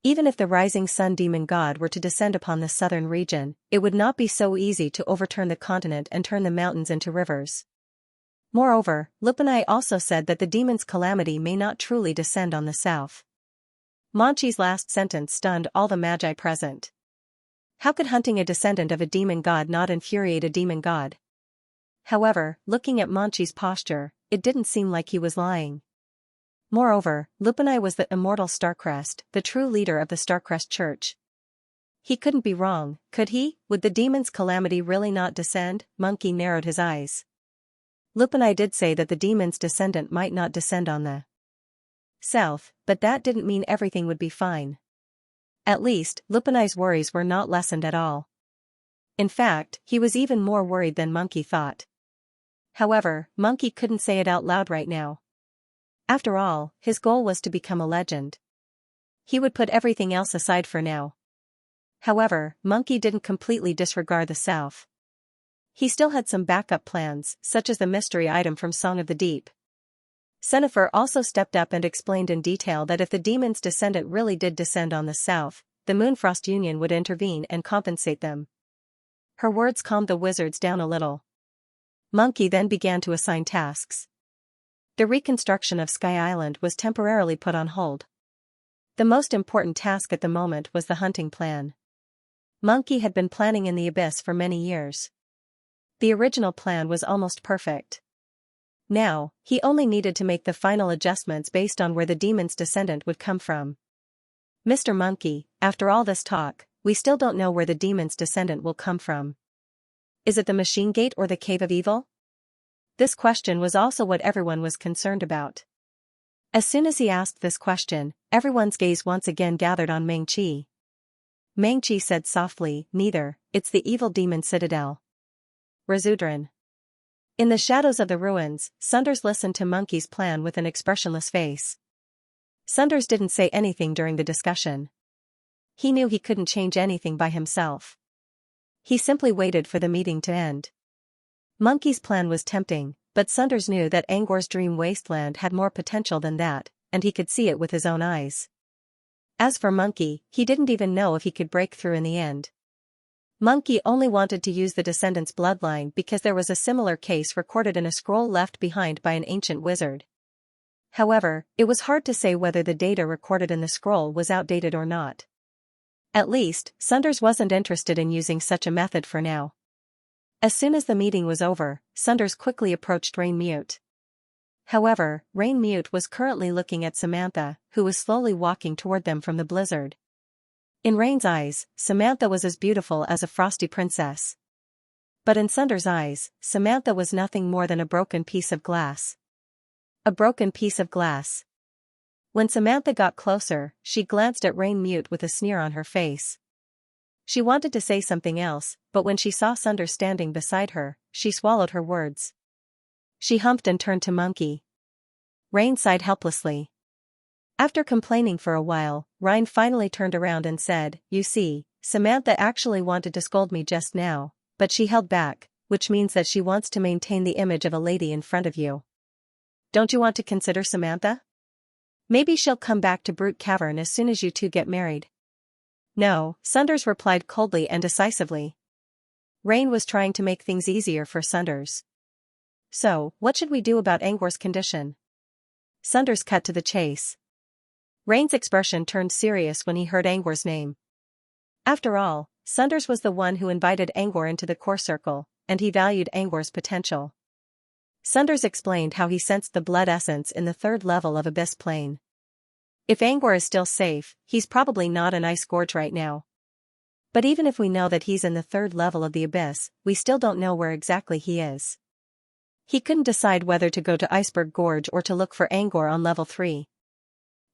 Even if the rising sun demon god were to descend upon the southern region, it would not be so easy to overturn the continent and turn the mountains into rivers. Moreover, Lupanai also said that the demon's calamity may not truly descend on the south. Manchi's last sentence stunned all the magi present. How could hunting a descendant of a demon god not infuriate a demon god? However, looking at Manchi's posture, it didn't seem like he was lying. Moreover, Lupanai was the immortal Starcrest, the true leader of the Starcrest Church. He couldn't be wrong, could he? Would the demon's calamity really not descend? Monkey narrowed his eyes. Lupanai did say that the demon's descendant might not descend on the south, but that didn't mean everything would be fine. At least, Lupanai's worries were not lessened at all. In fact, he was even more worried than Monkey thought. However, Monkey couldn't say it out loud right now. After all, his goal was to become a legend. He would put everything else aside for now. However, Monkey didn't completely disregard the south. He still had some backup plans, such as the mystery item from Song of the Deep. Senifer also stepped up and explained in detail that if the demon's descendant really did descend on the south, the Moonfrost Union would intervene and compensate them. Her words calmed the wizards down a little. Monkey then began to assign tasks. The reconstruction of Sky Island was temporarily put on hold. The most important task at the moment was the hunting plan. Monkey had been planning in the abyss for many years. The original plan was almost perfect. Now, he only needed to make the final adjustments based on where the demon's descendant would come from. Mr. Monkey, after all this talk, we still don't know where the demon's descendant will come from. Is it the Machine Gate or the Cave of Evil? This question was also what everyone was concerned about. As soon as he asked this question, everyone's gaze once again gathered on Meng-Chi. Meng-Chi said softly, neither, it's the evil demon citadel. Razudran. In the shadows of the ruins, Sunders listened to Monkey's plan with an expressionless face. Sunders didn't say anything during the discussion. He knew he couldn't change anything by himself. He simply waited for the meeting to end. Monkey's plan was tempting, but Sunders knew that Angor's dream wasteland had more potential than that, and he could see it with his own eyes. As for Monkey, he didn't even know if he could break through in the end. Monkey only wanted to use the descendant's bloodline because there was a similar case recorded in a scroll left behind by an ancient wizard. However, it was hard to say whether the data recorded in the scroll was outdated or not. At least, Sunders wasn't interested in using such a method for now. As soon as the meeting was over, Sunders quickly approached Rain Mute. However, Rain Mute was currently looking at Samantha, who was slowly walking toward them from the blizzard. In Rain's eyes, Samantha was as beautiful as a frosty princess. But in Sunders' eyes, Samantha was nothing more than a broken piece of glass. A broken piece of glass. When Samantha got closer, she glanced at Rain Mute with a sneer on her face. She wanted to say something else, but when she saw Sunders standing beside her, she swallowed her words. She humped and turned to Monkey. Rain sighed helplessly. After complaining for a while, Rain finally turned around and said, you see, Samantha actually wanted to scold me just now, but she held back, which means that she wants to maintain the image of a lady in front of you. Don't you want to consider Samantha? Maybe she'll come back to Brute Cavern as soon as you two get married. No, Sunders replied coldly and decisively. Rain was trying to make things easier for Sunders. So, what should we do about Angor's condition? Sunders cut to the chase. Rain's expression turned serious when he heard Angor's name. After all, Sunders was the one who invited Angor into the core circle, and he valued Angor's potential. Sunders explained how he sensed the blood essence in the third level of Abyss Plane. If Angor is still safe, he's probably not in Ice Gorge right now. But even if we know that he's in the third level of the Abyss, we still don't know where exactly he is. He couldn't decide whether to go to Iceberg Gorge or to look for Angor on level 3.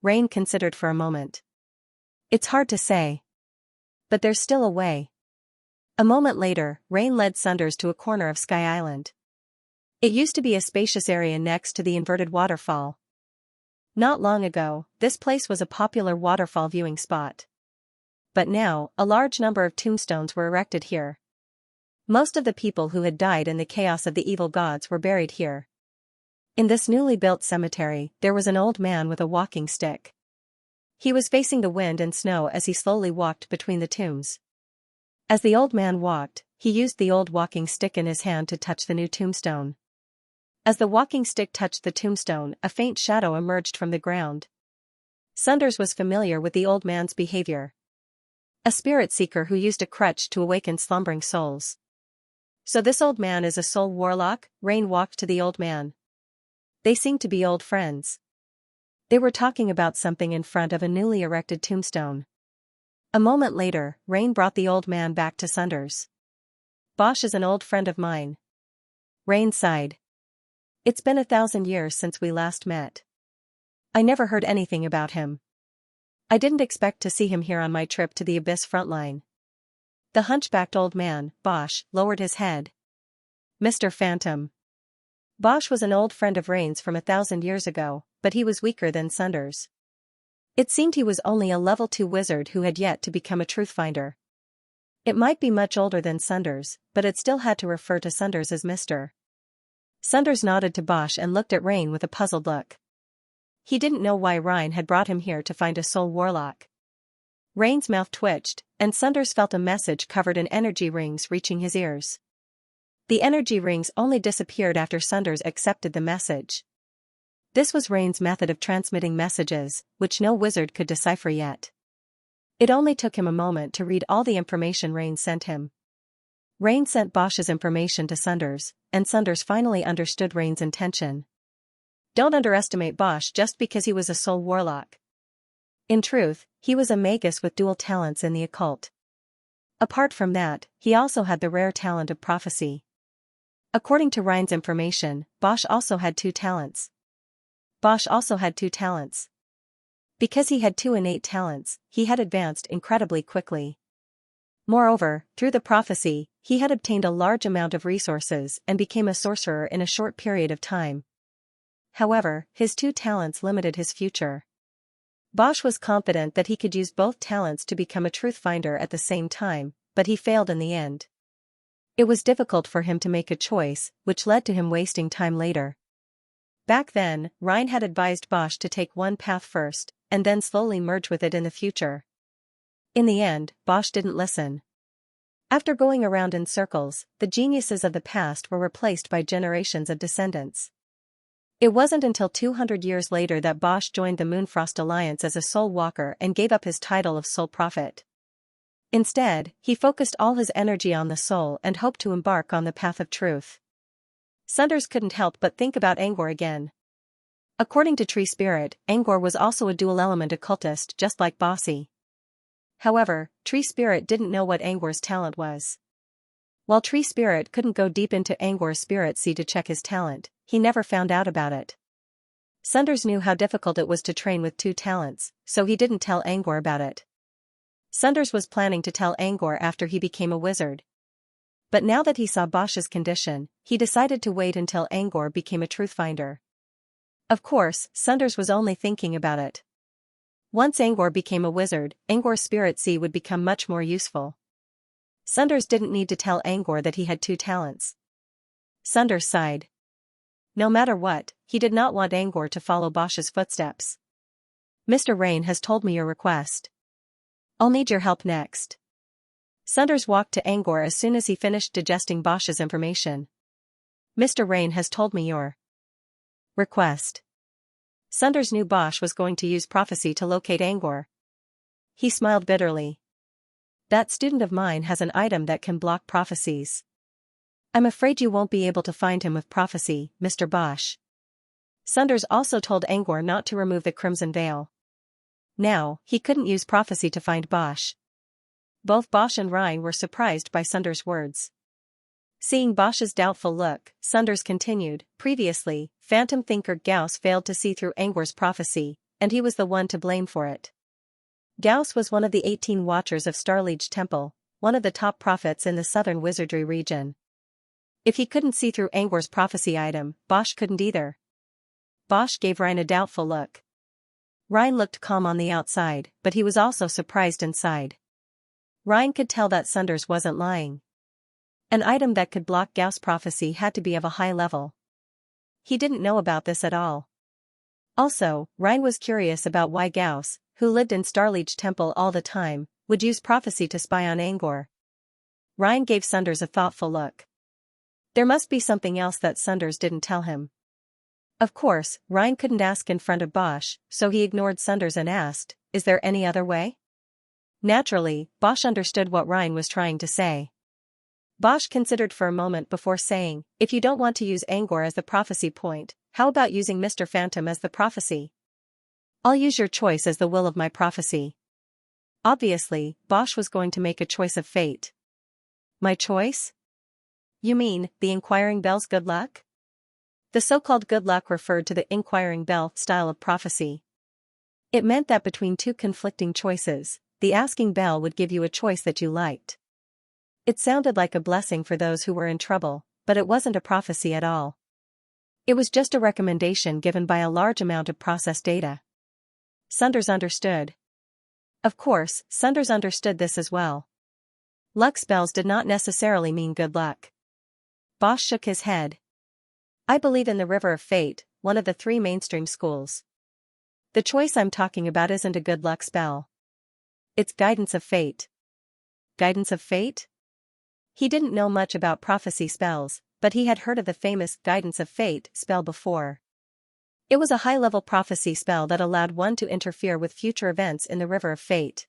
Rain considered for a moment. It's hard to say. But there's still a way. A moment later, Rain led Sunders to a corner of Sky Island. It used to be a spacious area next to the inverted waterfall. Not long ago, this place was a popular waterfall viewing spot. But now, a large number of tombstones were erected here. Most of the people who had died in the chaos of the evil gods were buried here. In this newly built cemetery, there was an old man with a walking stick. He was facing the wind and snow as he slowly walked between the tombs. As the old man walked, he used the old walking stick in his hand to touch the new tombstone. As the walking stick touched the tombstone, a faint shadow emerged from the ground. Sunders was familiar with the old man's behavior. A spirit seeker who used a crutch to awaken slumbering souls. So this old man is a soul warlock? Rain walked to the old man. They seemed to be old friends. They were talking about something in front of a newly erected tombstone. A moment later, Rain brought the old man back to Sunders. Bosch is an old friend of mine. Rain sighed. It's been 1,000 years since we last met. I never heard anything about him. I didn't expect to see him here on my trip to the Abyss frontline. The hunchbacked old man, Bosch, lowered his head. Mr. Phantom. Bosch was an old friend of Rain's from 1,000 years ago, but he was weaker than Sunders. It seemed he was only a level 2 wizard who had yet to become a truthfinder. It might be much older than Sunders, but it still had to refer to Sunders as Mr. Sunders nodded to Bosch and looked at Rain with a puzzled look. He didn't know why Rain had brought him here to find a soul warlock. Rain's mouth twitched, and Sunders felt a message covered in energy rings reaching his ears. The energy rings only disappeared after Sunders accepted the message. This was Rain's method of transmitting messages, which no wizard could decipher yet. It only took him a moment to read all the information Rain sent him. Rain sent Bosch's information to Sunders, and Sunders finally understood Rain's intention. Don't underestimate Bosch just because he was a soul warlock. In truth, he was a magus with dual talents in the occult. Apart from that, he also had the rare talent of prophecy. According to Rain's information, Bosch also had 2 talents. Bosch also had 2 talents. Because he had 2 innate talents, he had advanced incredibly quickly. Moreover, through the prophecy, he had obtained a large amount of resources and became a sorcerer in a short period of time. However, his 2 talents limited his future. Bosch was confident that he could use both talents to become a truthfinder at the same time, but he failed in the end. It was difficult for him to make a choice, which led to him wasting time later. Back then, Rain had advised Bosch to take one path first, and then slowly merge with it in the future. In the end, Bosch didn't listen. After going around in circles, the geniuses of the past were replaced by generations of descendants. It wasn't until 200 years later that Bosch joined the Moonfrost Alliance as a soul walker and gave up his title of soul prophet. Instead, he focused all his energy on the soul and hoped to embark on the path of truth. Sunders couldn't help but think about Angor again. According to Tree Spirit, Angor was also a dual-element occultist just like Bossy. However, Tree Spirit didn't know what Angor's talent was. While Tree Spirit couldn't go deep into Angor's spirit sea to check his talent, he never found out about it. Sunders knew how difficult it was to train with 2 talents, so he didn't tell Angor about it. Sunders was planning to tell Angor after he became a wizard. But now that he saw Bosch's condition, he decided to wait until Angor became a truthfinder. Of course, Sunders was only thinking about it. Once Angor became a wizard, Angor's spirit sea would become much more useful. Sunders didn't need to tell Angor that he had 2 talents. Sunders sighed. No matter what, he did not want Angor to follow Bosch's footsteps. Mr. Rain has told me your request. I'll need your help next. Sunders walked to Angor as soon as he finished digesting Bosch's information. Mr. Rain has told me your request. Sunders knew Bosch was going to use prophecy to locate Angor. He smiled bitterly. That student of mine has an item that can block prophecies. I'm afraid you won't be able to find him with prophecy, Mr. Bosch. Sunders also told Angor not to remove the crimson veil. Now, he couldn't use prophecy to find Bosch. Both Bosch and Rhine were surprised by Sunders' words. Seeing Bosch's doubtful look, Sunders continued, previously, phantom thinker Gauss failed to see through Angor's prophecy, and he was the one to blame for it. Gauss was one of the 18 Watchers of Starliege Temple, one of the top prophets in the southern wizardry region. If he couldn't see through Angor's prophecy item, Bosch couldn't either. Bosch gave Rhine a doubtful look. Rhine looked calm on the outside, but he was also surprised inside. Rhine could tell that Sunders wasn't lying. An item that could block Gauss' prophecy had to be of a high level. He didn't know about this at all. Also, Rhine was curious about why Gauss, who lived in Starliege Temple all the time, would use prophecy to spy on Angor. Rhine gave Sunders a thoughtful look. There must be something else that Sunders didn't tell him. Of course, Rhine couldn't ask in front of Bosch, so he ignored Sunders and asked, "Is there any other way?" Naturally, Bosch understood what Rhine was trying to say. Bosch considered for a moment before saying, "If you don't want to use Angor as the prophecy point, how about using Mr. Phantom as the prophecy? I'll use your choice as the will of my prophecy." Obviously, Bosch was going to make a choice of fate. My choice? You mean, the inquiring bell's good luck? The so-called good luck referred to the inquiring bell style of prophecy. It meant that between two conflicting choices, the asking bell would give you a choice that you liked. It sounded like a blessing for those who were in trouble, but it wasn't a prophecy at all. It was just a recommendation given by a large amount of processed data. Sunders understood. Of course, Sunders understood this as well. Luck spells did not necessarily mean good luck. Bosch shook his head. I believe in the River of Fate, one of the 3 mainstream schools. The choice I'm talking about isn't a good luck spell. It's guidance of fate. Guidance of fate? He didn't know much about prophecy spells, but he had heard of the famous guidance of fate spell before. It was a high-level prophecy spell that allowed one to interfere with future events in the River of Fate.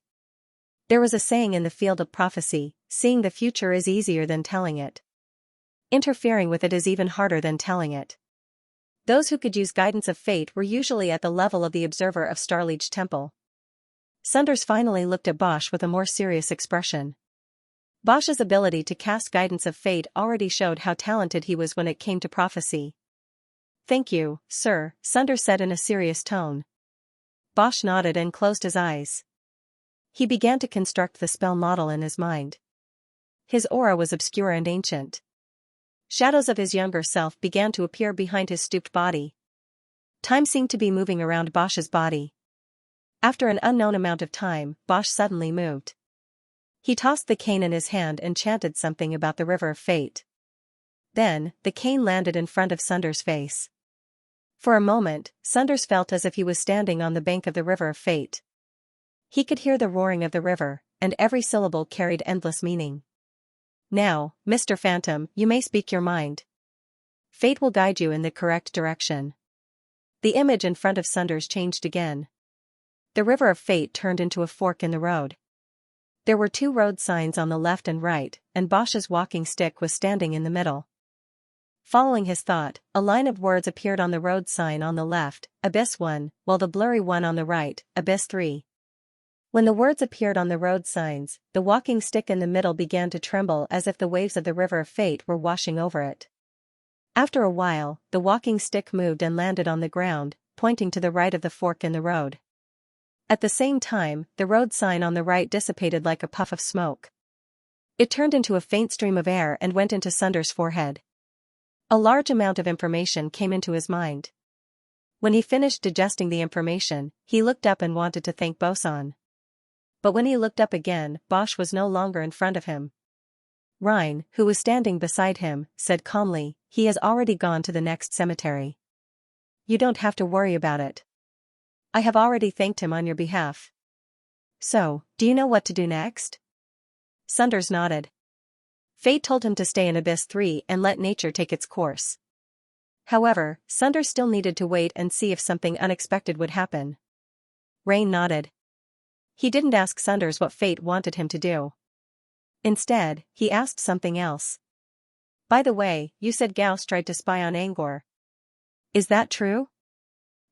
There was a saying in the field of prophecy, seeing the future is easier than telling it. Interfering with it is even harder than telling it. Those who could use guidance of fate were usually at the level of the observer of Starliege Temple. Sunders finally looked at Bosch with a more serious expression. Bosch's ability to cast guidance of fate already showed how talented he was when it came to prophecy. Thank you, sir, Sunders said in a serious tone. Bosch nodded and closed his eyes. He began to construct the spell model in his mind. His aura was obscure and ancient. Shadows of his younger self began to appear behind his stooped body. Time seemed to be moving around Bosch's body. After an unknown amount of time, Bosch suddenly moved. He tossed the cane in his hand and chanted something about the River of Fate. Then, the cane landed in front of Sunders' face. For a moment, Sunders felt as if he was standing on the bank of the River of Fate. He could hear the roaring of the river, and every syllable carried endless meaning. Now, Mr. Phantom, you may speak your mind. Fate will guide you in the correct direction. The image in front of Sunders changed again. The River of Fate turned into a fork in the road. There were 2 road signs on the left and right, and Bosch's walking stick was standing in the middle. Following his thought, a line of words appeared on the road sign on the left, Abyss 1, while the blurry one on the right, Abyss 3. When the words appeared on the road signs, the walking stick in the middle began to tremble as if the waves of the River of Fate were washing over it. After a while, the walking stick moved and landed on the ground, pointing to the right of the fork in the road. At the same time, the road sign on the right dissipated like a puff of smoke. It turned into a faint stream of air and went into Sunders' forehead. A large amount of information came into his mind. When he finished digesting the information, he looked up and wanted to thank Boson. But when he looked up again, Bosch was no longer in front of him. Rhine, who was standing beside him, said calmly, "He has already gone to the next cemetery. You don't have to worry about it. I have already thanked him on your behalf." So, do you know what to do next? Sunders nodded. Fate told him to stay in Abyss 3 and let nature take its course. However, Sunder still needed to wait and see if something unexpected would happen. Rain nodded. He didn't ask Sunders what fate wanted him to do. Instead, he asked something else. By the way, you said Gauss tried to spy on Angor. Is that true?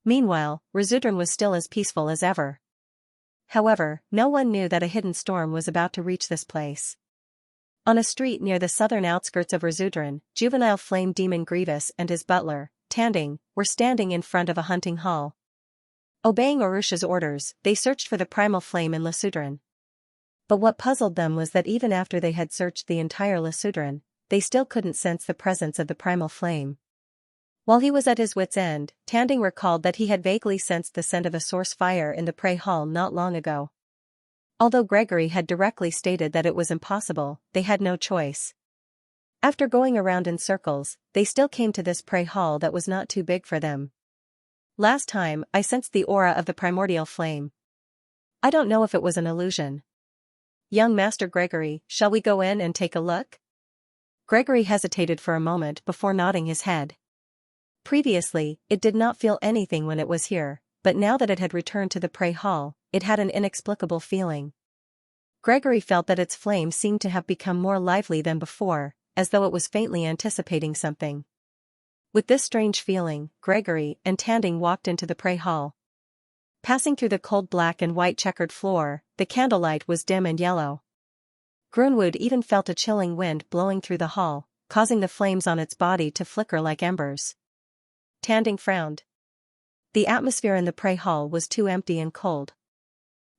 Meanwhile, Razudran was still as peaceful as ever. However, no one knew that a hidden storm was about to reach this place. On a street near the southern outskirts of Razudran, juvenile flame demon Grievous and his butler, Tanding, were standing in front of a hunting hall. Obeying Urusha's orders, they searched for the primal flame in Lasudran. But what puzzled them was that even after they had searched the entire Lasudran, they still couldn't sense the presence of the primal flame. While he was at his wit's end, Tanding recalled that he had vaguely sensed the scent of a source fire in the prey hall not long ago. Although Gregory had directly stated that it was impossible, they had no choice. After going around in circles, they still came to this prey hall that was not too big for them. Last time, I sensed the aura of the primordial flame. I don't know if it was an illusion. Young Master Gregory, shall we go in and take a look? Gregory hesitated for a moment before nodding his head. Previously, it did not feel anything when it was here, but now that it had returned to the prey hall, it had an inexplicable feeling. Gregory felt that its flame seemed to have become more lively than before, as though it was faintly anticipating something. With this strange feeling, Gregory and Tanding walked into the prey hall. Passing through the cold black and white checkered floor, the candlelight was dim and yellow. Grunwood even felt a chilling wind blowing through the hall, causing the flames on its body to flicker like embers. Tanding frowned. The atmosphere in the prey hall was too empty and cold.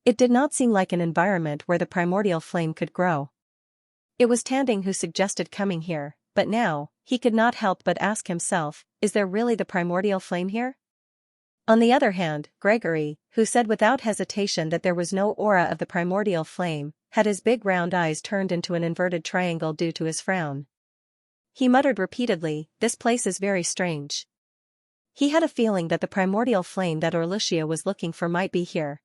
It did not seem like an environment where the primordial flame could grow. It was Tanding who suggested coming here, but now, he could not help but ask himself, is there really the primordial flame here? On the other hand, Gregory, who said without hesitation that there was no aura of the primordial flame, had his big round eyes turned into an inverted triangle due to his frown. He muttered repeatedly, this place is very strange. He had a feeling that the primordial flame that Orlucia was looking for might be here.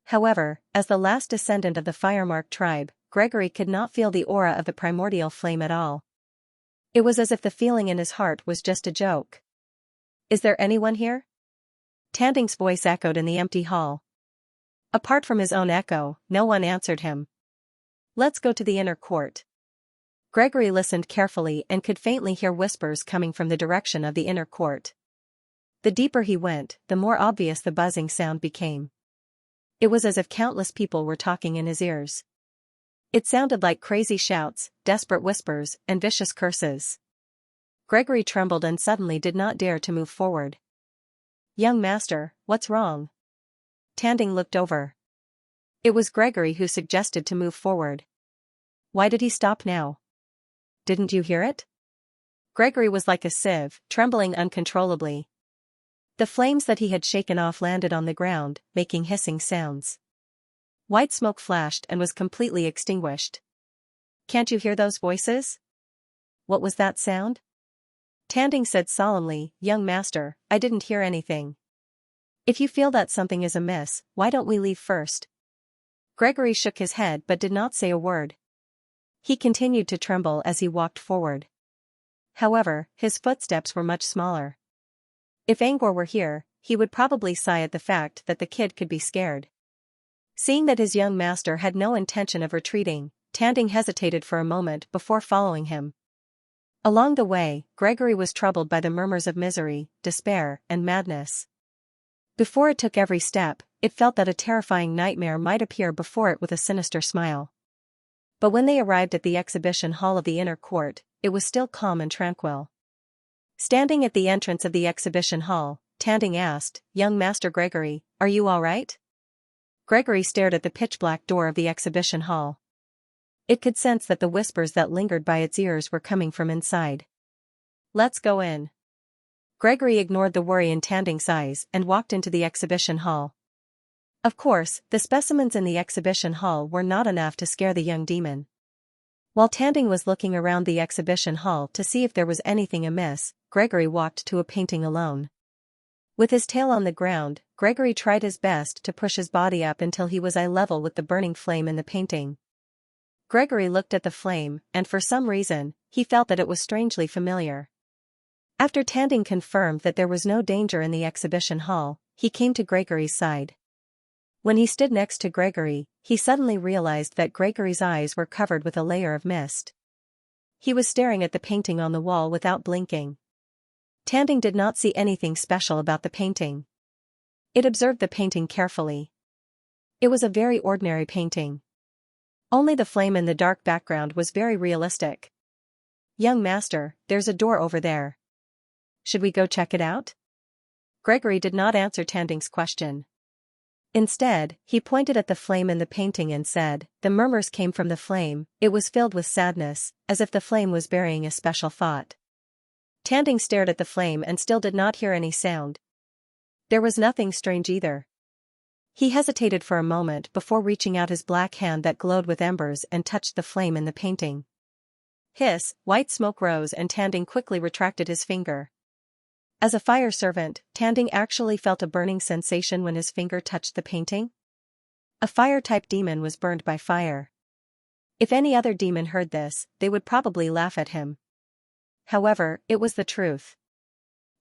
However, as the last descendant of the Firemark tribe, Gregory could not feel the aura of the primordial flame at all. It was as if the feeling in his heart was just a joke. Is there anyone here? Tanding's voice echoed in the empty hall. Apart from his own echo, no one answered him. Let's go to the inner court. Gregory listened carefully and could faintly hear whispers coming from the direction of the inner court. The deeper he went, the more obvious the buzzing sound became. It was as if countless people were talking in his ears. It sounded like crazy shouts, desperate whispers, and vicious curses. Gregory trembled and suddenly did not dare to move forward. Young Master, what's wrong? Tanding looked over. It was Gregory who suggested to move forward. Why did he stop now? Didn't you hear it? Gregory was like a sieve, trembling uncontrollably. The flames that he had shaken off landed on the ground, making hissing sounds. White smoke flashed and was completely extinguished. Can't you hear those voices? What was that sound? Tanding said solemnly, Young Master, I didn't hear anything. If you feel that something is amiss, why don't we leave first? Gregory shook his head but did not say a word. He continued to tremble as he walked forward. However, his footsteps were much smaller. If Angor were here, he would probably sigh at the fact that the kid could be scared. Seeing that his young master had no intention of retreating, Tanding hesitated for a moment before following him. Along the way, Gregory was troubled by the murmurs of misery, despair, and madness. Before it took every step, it felt that a terrifying nightmare might appear before it with a sinister smile. But when they arrived at the exhibition hall of the inner court, it was still calm and tranquil. Standing at the entrance of the exhibition hall, Tanding asked, Young Master Gregory, are you all right? Gregory stared at the pitch-black door of the exhibition hall. It could sense that the whispers that lingered by its ears were coming from inside. Let's go in. Gregory ignored the worry in Tanding's eyes and walked into the exhibition hall. Of course, the specimens in the exhibition hall were not enough to scare the young demon. While Tanding was looking around the exhibition hall to see if there was anything amiss, Gregory walked to a painting alone. With his tail on the ground, Gregory tried his best to push his body up until he was eye level with the burning flame in the painting. Gregory looked at the flame, and for some reason, he felt that it was strangely familiar. After Tanding confirmed that there was no danger in the exhibition hall, he came to Gregory's side. When he stood next to Gregory, he suddenly realized that Gregory's eyes were covered with a layer of mist. He was staring at the painting on the wall without blinking. Tanding did not see anything special about the painting. It observed the painting carefully. It was a very ordinary painting. Only the flame in the dark background was very realistic. "Young master, there's a door over there. Should we go check it out?" Gregory did not answer Tanding's question. Instead, he pointed at the flame in the painting and said, "The murmurs came from the flame, it was filled with sadness, as if the flame was burying a special thought." Tanding stared at the flame and still did not hear any sound. There was nothing strange either. He hesitated for a moment before reaching out his black hand that glowed with embers and touched the flame in the painting. Hiss, white smoke rose and Tanding quickly retracted his finger. As a fire servant, Tanding actually felt a burning sensation when his finger touched the painting. A fire-type demon was burned by fire. If any other demon heard this, they would probably laugh at him. However, it was the truth.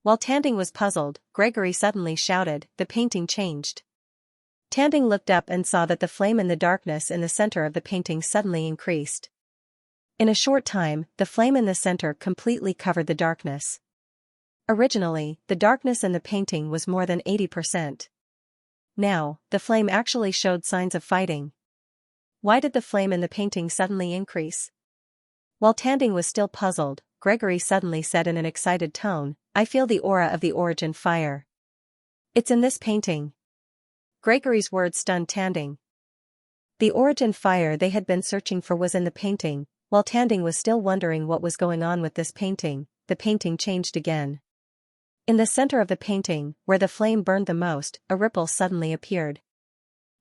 While Tanding was puzzled, Gregory suddenly shouted, "The painting changed." Tanding looked up and saw that the flame in the darkness in the center of the painting suddenly increased. In a short time, the flame in the center completely covered the darkness. Originally, the darkness in the painting was more than 80%. Now, the flame actually showed signs of fighting. Why did the flame in the painting suddenly increase? While Tanding was still puzzled, Gregory suddenly said in an excited tone, "I feel the aura of the origin fire. It's in this painting." Gregory's words stunned Tanding. The origin fire they had been searching for was in the painting. While Tanding was still wondering what was going on with this painting, the painting changed again. In the center of the painting, where the flame burned the most, a ripple suddenly appeared.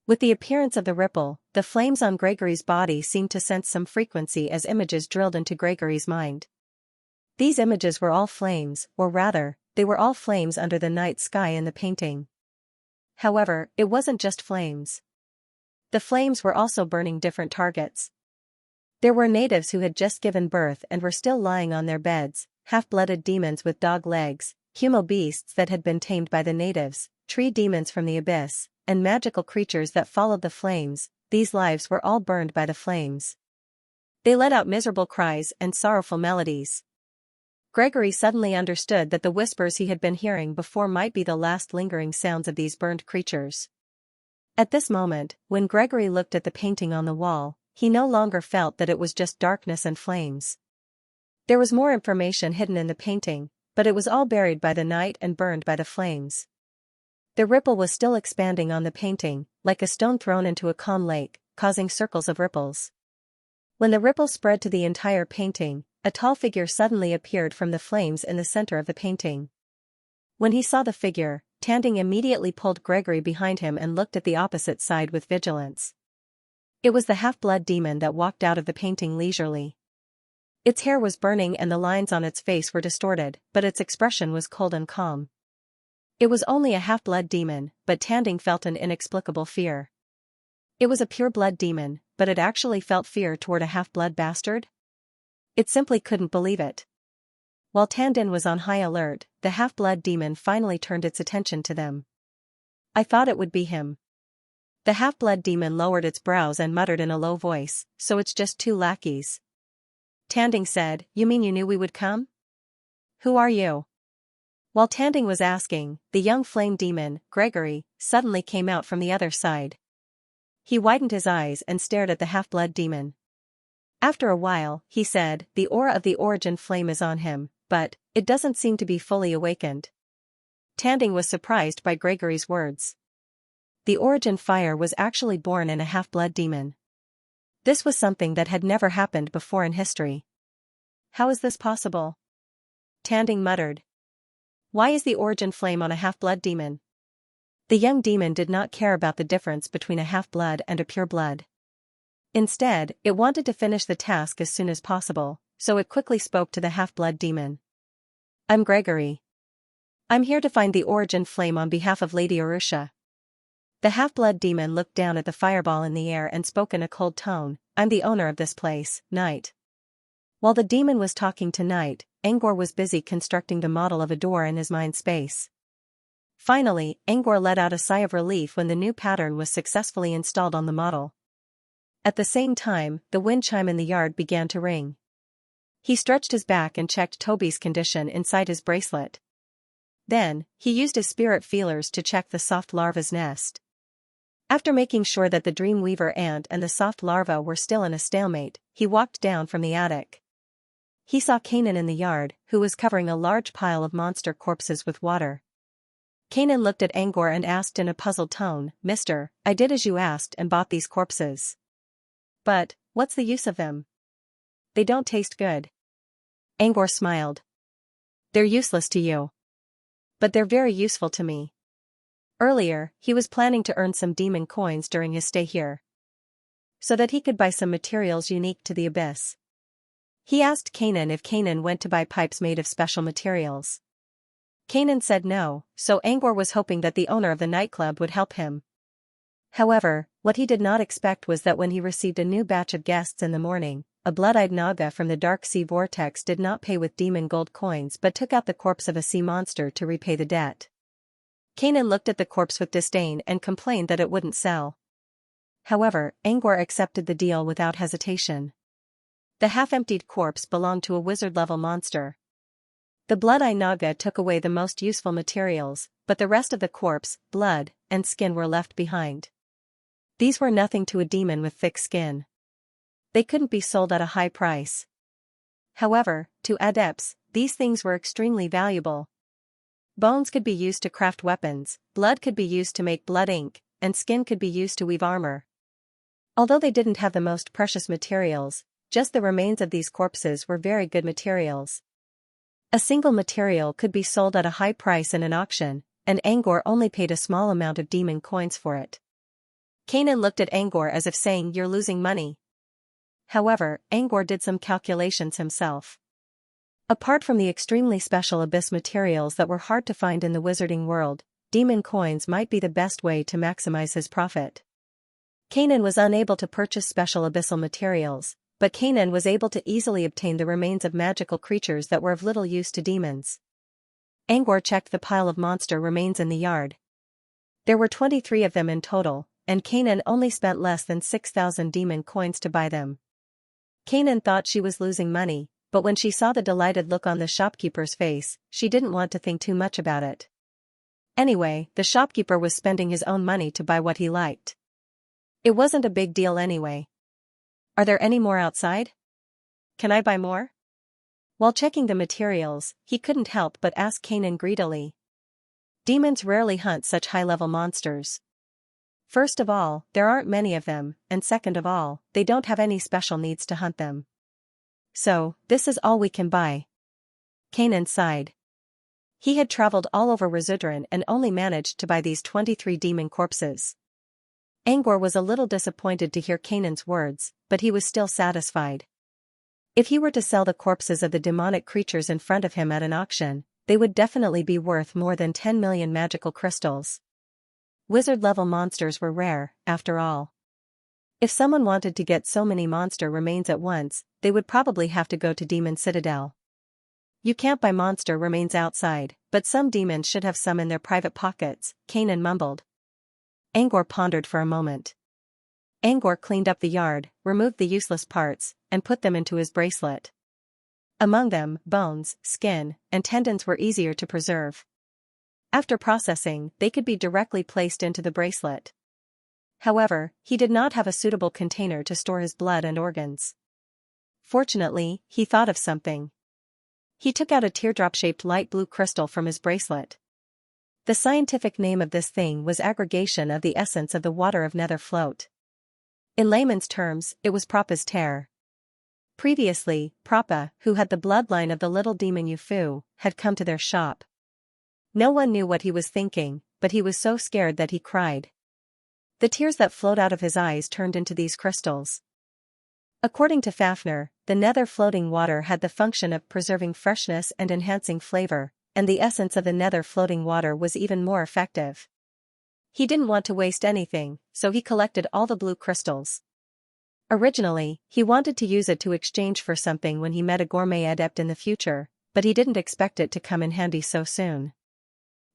With the appearance of the ripple, the flames on Gregory's body seemed to sense some frequency as images drilled into Gregory's mind. These images were all flames, or rather, they were all flames under the night sky in the painting. However, it wasn't just flames. The flames were also burning different targets. There were natives who had just given birth and were still lying on their beds, half-blooded demons with dog legs, humo beasts that had been tamed by the natives, tree demons from the abyss, and magical creatures that followed the flames. These lives were all burned by the flames. They let out miserable cries and sorrowful melodies. Gregory suddenly understood that the whispers he had been hearing before might be the last lingering sounds of these burned creatures. At this moment, when Gregory looked at the painting on the wall, he no longer felt that it was just darkness and flames. There was more information hidden in the painting, but it was all buried by the night and burned by the flames. The ripple was still expanding on the painting, like a stone thrown into a calm lake, causing circles of ripples. When the ripple spread to the entire painting, a tall figure suddenly appeared from the flames in the center of the painting. When he saw the figure, Tanding immediately pulled Gregory behind him and looked at the opposite side with vigilance. It was the half-blood demon that walked out of the painting leisurely. Its hair was burning and the lines on its face were distorted, but its expression was cold and calm. It was only a half-blood demon, but Tanding felt an inexplicable fear. It was a pure-blood demon, but it actually felt fear toward a half-blood bastard? It simply couldn't believe it. While Tanding was on high alert, the half-blood demon finally turned its attention to them. "I thought it would be him." The half-blood demon lowered its brows and muttered in a low voice, "So it's just two lackeys." Tanding said, "You mean you knew we would come? Who are you?" While Tanding was asking, the young flame demon, Gregory, suddenly came out from the other side. He widened his eyes and stared at the half-blood demon. After a while, he said, "The aura of the origin flame is on him, but it doesn't seem to be fully awakened." Tanding was surprised by Gregory's words. The origin fire was actually born in a half-blood demon. This was something that had never happened before in history. "How is this possible?" Tanding muttered. "Why is the origin flame on a half-blood demon?" The young demon did not care about the difference between a half-blood and a pure-blood. Instead, it wanted to finish the task as soon as possible, so it quickly spoke to the half-blood demon. "I'm Gregory. I'm here to find the origin flame on behalf of Lady Arusha." The half-blood demon looked down at the fireball in the air and spoke in a cold tone, I'm the owner of this place, Night." While the demon was talking to Night, Angor was busy constructing the model of a door in his mind space. Finally, Angor let out a sigh of relief when the new pattern was successfully installed on the model. At the same time, the wind chime in the yard began to ring. He stretched his back and checked Toby's condition inside his bracelet. Then, he used his spirit feelers to check the soft larva's nest. After making sure that the Dreamweaver ant and the soft larva were still in a stalemate, he walked down from the attic. He saw Kanan in the yard, who was covering a large pile of monster corpses with water. Kanan looked at Angor and asked in a puzzled tone, "Mister, I did as you asked and bought these corpses. But, what's the use of them? They don't taste good." Angor smiled. "They're useless to you. But they're very useful to me." Earlier, he was planning to earn some demon coins during his stay here, so that he could buy some materials unique to the abyss. He asked Kanan if Kanan went to buy pipes made of special materials. Kanan said no, so Angor was hoping that the owner of the nightclub would help him. However, what he did not expect was that when he received a new batch of guests in the morning, a blood-eyed Naga from the Dark Sea Vortex did not pay with demon gold coins but took out the corpse of a sea monster to repay the debt. Kanan looked at the corpse with disdain and complained that it wouldn't sell. However, Angor accepted the deal without hesitation. The half-emptied corpse belonged to a wizard-level monster. The Blood-Eye Naga took away the most useful materials, but the rest of the corpse, blood, and skin were left behind. These were nothing to a demon with thick skin. They couldn't be sold at a high price. However, to adepts, these things were extremely valuable. Bones could be used to craft weapons, blood could be used to make blood ink, and skin could be used to weave armor. Although they didn't have the most precious materials, just the remains of these corpses were very good materials. A single material could be sold at a high price in an auction, and Angor only paid a small amount of demon coins for it. Kanan looked at Angor as if saying, "You're losing money." However, Angor did some calculations himself. Apart from the extremely special abyss materials that were hard to find in the wizarding world, demon coins might be the best way to maximize his profit. Kanan was unable to purchase special abyssal materials, but Kanan was able to easily obtain the remains of magical creatures that were of little use to demons. Angor checked the pile of monster remains in the yard. There were 23 of them in total, and Kanan only spent less than 6,000 demon coins to buy them. Kanan thought she was losing money, but when she saw the delighted look on the shopkeeper's face, she didn't want to think too much about it. Anyway, the shopkeeper was spending his own money to buy what he liked. It wasn't a big deal anyway. "Are there any more outside? Can I buy more?" While checking the materials, he couldn't help but ask Kanan greedily. Demons rarely hunt such high-level monsters. First of all, there aren't many of them, and second of all, they don't have any special needs to hunt them. So, this is all we can buy. Kanan sighed. He had traveled all over Resudran and only managed to buy these 23 demon corpses. Angor was a little disappointed to hear Kanan's words, but he was still satisfied. If he were to sell the corpses of the demonic creatures in front of him at an auction, they would definitely be worth more than 10 million magical crystals. Wizard-level monsters were rare, after all. If someone wanted to get so many monster remains at once, they would probably have to go to Demon Citadel. You can't buy monster remains outside, but some demons should have some in their private pockets, Kanan mumbled. Angor pondered for a moment. Angor cleaned up the yard, removed the useless parts, and put them into his bracelet. Among them, bones, skin, and tendons were easier to preserve. After processing, they could be directly placed into the bracelet. However, he did not have a suitable container to store his blood and organs. Fortunately, he thought of something. He took out a teardrop-shaped light blue crystal from his bracelet. The scientific name of this thing was aggregation of the essence of the water of nether float. In layman's terms, it was Propa's tear. Previously, Propa, who had the bloodline of the little demon Yufu, had come to their shop. No one knew what he was thinking, but he was so scared that he cried. The tears that flowed out of his eyes turned into these crystals. According to Fafnir, the nether floating water had the function of preserving freshness and enhancing flavor, and the essence of the nether floating water was even more effective. He didn't want to waste anything, so he collected all the blue crystals. Originally, he wanted to use it to exchange for something when he met a gourmet adept in the future, but he didn't expect it to come in handy so soon.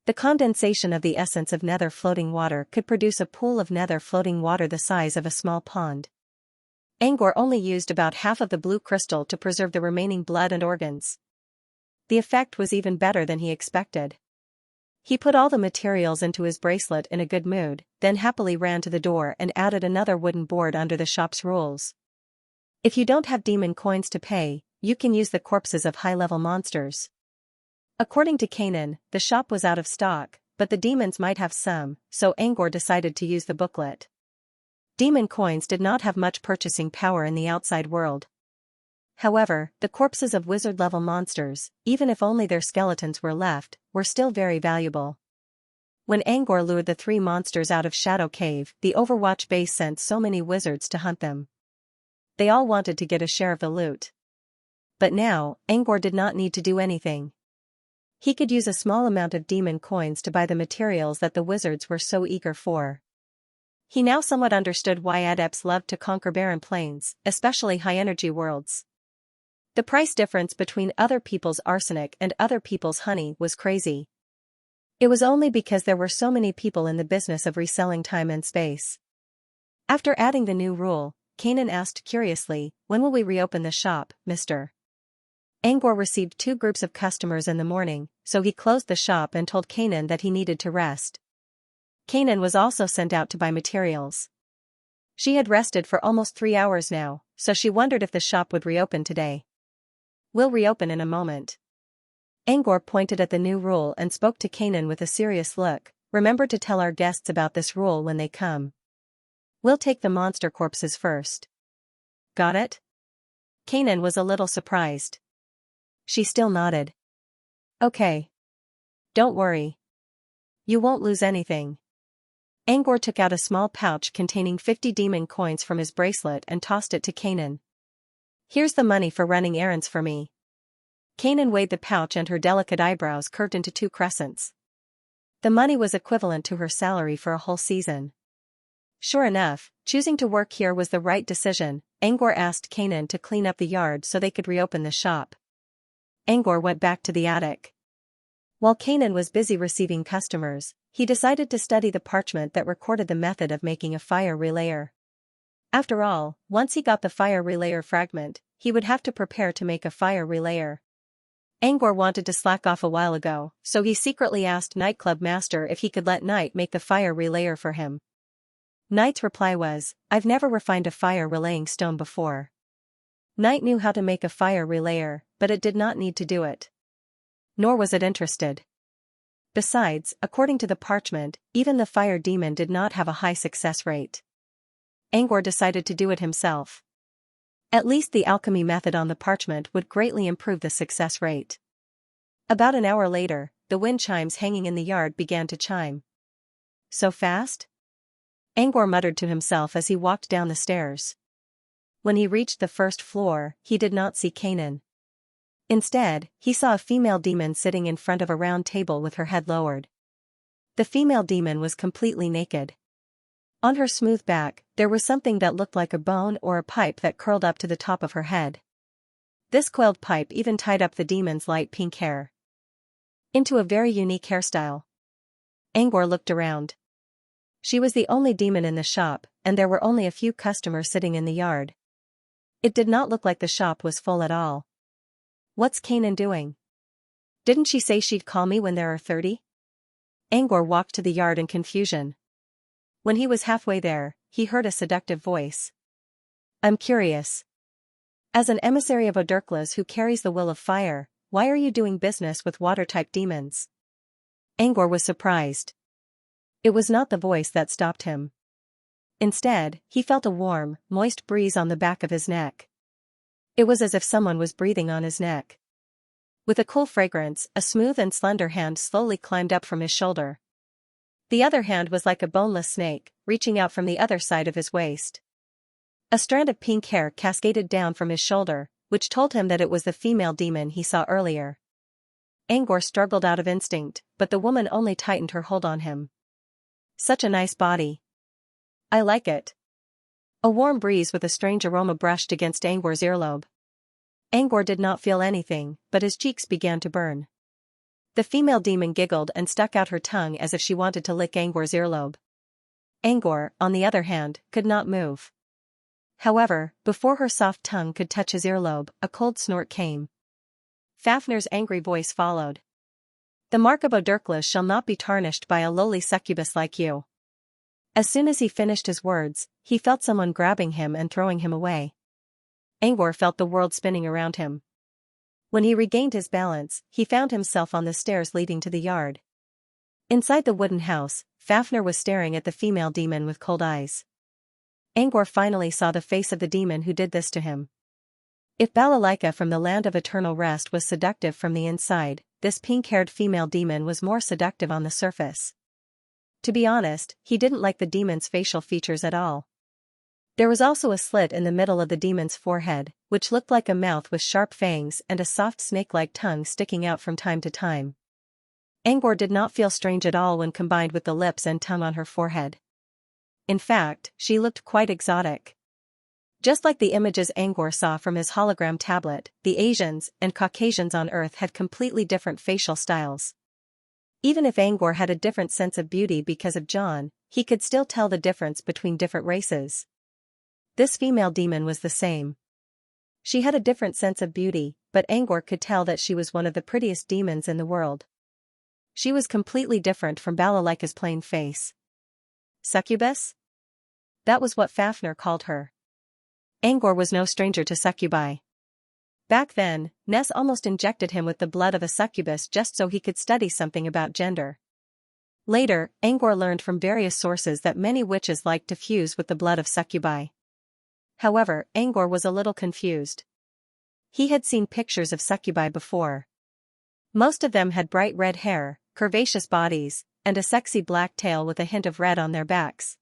The condensation of the essence of nether floating water could produce a pool of nether floating water the size of a small pond. Angor only used about half of the blue crystal to preserve the remaining blood and organs. The effect was even better than he expected. He put all the materials into his bracelet in a good mood, then happily ran to the door and added another wooden board under the shop's rules. If you don't have demon coins to pay, you can use the corpses of high-level monsters. According to Kanan, the shop was out of stock, but the demons might have some, so Angor decided to use the booklet. Demon coins did not have much purchasing power in the outside world. However, the corpses of wizard-level monsters, even if only their skeletons were left, were still very valuable. When Angor lured the 3 monsters out of Shadow Cave, the Overwatch base sent so many wizards to hunt them. They all wanted to get a share of the loot. But now, Angor did not need to do anything. He could use a small amount of demon coins to buy the materials that the wizards were so eager for. He now somewhat understood why adepts loved to conquer barren plains, especially high-energy worlds. The price difference between other people's arsenic and other people's honey was crazy. It was only because there were so many people in the business of reselling time and space. After adding the new rule, Kanan asked curiously, "When will we reopen the shop, Mr.?" Angor received 2 groups of customers in the morning, so he closed the shop and told Kanan that he needed to rest. Kanan was also sent out to buy materials. She had rested for almost 3 hours now, so she wondered if the shop would reopen today. "We'll reopen in a moment." Angor pointed at the new rule and spoke to Kanan with a serious look. "Remember to tell our guests about this rule when they come. We'll take the monster corpses first." "Got it?" Kanan was a little surprised. She still nodded. "Okay. Don't worry. You won't lose anything." Angor took out a small pouch containing 50 demon coins from his bracelet and tossed it to Kanan. "Here's the money for running errands for me." Kanan weighed the pouch and her delicate eyebrows curved into 2 crescents. The money was equivalent to her salary for a whole season. Sure enough, choosing to work here was the right decision. Angor asked Kanan to clean up the yard so they could reopen the shop. Angor went back to the attic. While Kanan was busy receiving customers, he decided to study the parchment that recorded the method of making a fire relayer. After all, once he got the fire relayer fragment, he would have to prepare to make a fire relayer. Angor wanted to slack off a while ago, so he secretly asked Nightclub Master if he could let Knight make the fire relayer for him. Knight's reply was, "I've never refined a fire relaying stone before." Knight knew how to make a fire relayer, but it did not need to do it. Nor was it interested. Besides, according to the parchment, even the fire demon did not have a high success rate. Angor decided to do it himself. At least the alchemy method on the parchment would greatly improve the success rate. About an hour later, the wind chimes hanging in the yard began to chime. "So fast?" Angor muttered to himself as he walked down the stairs. When he reached the first floor, he did not see Kanan. Instead, he saw a female demon sitting in front of a round table with her head lowered. The female demon was completely naked. On her smooth back, there was something that looked like a bone or a pipe that curled up to the top of her head. This coiled pipe even tied up the demon's light pink hair into a very unique hairstyle. Angor looked around. She was the only demon in the shop, and there were only a few customers sitting in the yard. It did not look like the shop was full at all. "What's Kanan doing? Didn't she say she'd call me when there are 30? Angor walked to the yard in confusion. When he was halfway there, he heard a seductive voice. "I'm curious. As an emissary of Odurkla's who carries the will of fire, why are you doing business with water-type demons?" Angor was surprised. It was not the voice that stopped him. Instead, he felt a warm, moist breeze on the back of his neck. It was as if someone was breathing on his neck. With a cool fragrance, a smooth and slender hand slowly climbed up from his shoulder. The other hand was like a boneless snake, reaching out from the other side of his waist. A strand of pink hair cascaded down from his shoulder, which told him that it was the female demon he saw earlier. Angor struggled out of instinct, but the woman only tightened her hold on him. "Such a nice body. I like it." A warm breeze with a strange aroma brushed against Angor's earlobe. Angor did not feel anything, but his cheeks began to burn. The female demon giggled and stuck out her tongue as if she wanted to lick Angor's earlobe. Angor, on the other hand, could not move. However, before her soft tongue could touch his earlobe, a cold snort came. Fafnir's angry voice followed. The mark of Odurklas shall not be tarnished by a lowly succubus like you. As soon as he finished his words, he felt someone grabbing him and throwing him away. Angor felt the world spinning around him. When he regained his balance, he found himself on the stairs leading to the yard. Inside the wooden house, Fafnir was staring at the female demon with cold eyes. Angor finally saw the face of the demon who did this to him. If Balalaika from the land of eternal rest was seductive from the inside, this pink-haired female demon was more seductive on the surface. To be honest, he didn't like the demon's facial features at all. There was also a slit in the middle of the demon's forehead, which looked like a mouth with sharp fangs and a soft snake-like tongue sticking out from time to time. Angor did not feel strange at all when combined with the lips and tongue on her forehead. In fact, she looked quite exotic. Just like the images Angor saw from his hologram tablet, the Asians and Caucasians on Earth had completely different facial styles. Even if Angor had a different sense of beauty because of John, he could still tell the difference between different races. This female demon was the same. She had a different sense of beauty, but Angor could tell that she was one of the prettiest demons in the world. She was completely different from Balalaika's plain face. Succubus? That was what Fafnir called her. Angor was no stranger to succubi. Back then, Ness almost injected him with the blood of a succubus just so he could study something about gender. Later, Angor learned from various sources that many witches liked to fuse with the blood of succubi. However, Angor was a little confused. He had seen pictures of succubi before. Most of them had bright red hair, curvaceous bodies, and a sexy black tail with a hint of red on their backs.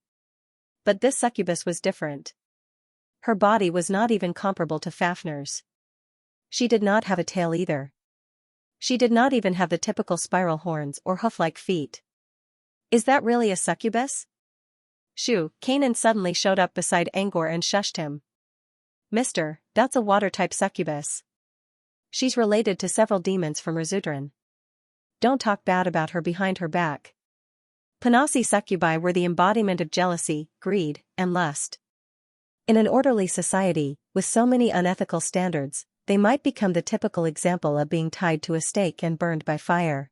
But this succubus was different. Her body was not even comparable to Fafnir's. She did not have a tail either. She did not even have the typical spiral horns or hoof-like feet. Is that really a succubus? Shoo, Kanan suddenly showed up beside Angor and shushed him. Mister, that's a water-type succubus. She's related to several demons from Razudran. Don't talk bad about her behind her back. Panasi succubi were the embodiment of jealousy, greed, and lust. In an orderly society, with so many unethical standards, they might become the typical example of being tied to a stake and burned by fire.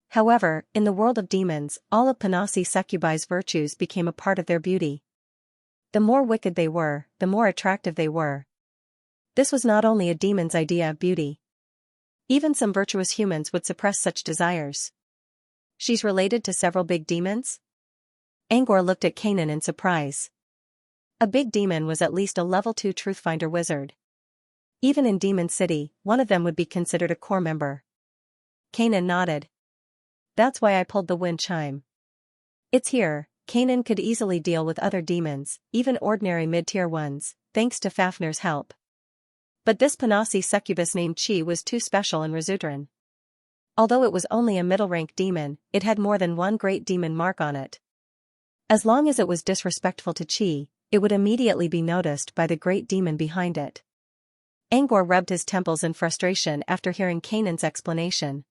However, in the world of demons, all of Panasi succubi's virtues became a part of their beauty. The more wicked they were, the more attractive they were. This was not only a demon's idea of beauty. Even some virtuous humans would suppress such desires. She's related to several big demons? Angor looked at Kanan in surprise. A big demon was at least a level 2 Truthfinder wizard. Even in Demon City, one of them would be considered a core member. Kanan nodded. That's why I pulled the wind chime. It's here. Kanan could easily deal with other demons, even ordinary mid-tier ones, thanks to Fafnir's help. But this Panasi succubus named Chi was too special in Razudran. Although it was only a middle-rank demon, it had more than one great demon mark on it. As long as it was disrespectful to Chi, it would immediately be noticed by the great demon behind it. Angor rubbed his temples in frustration after hearing Kanan's explanation.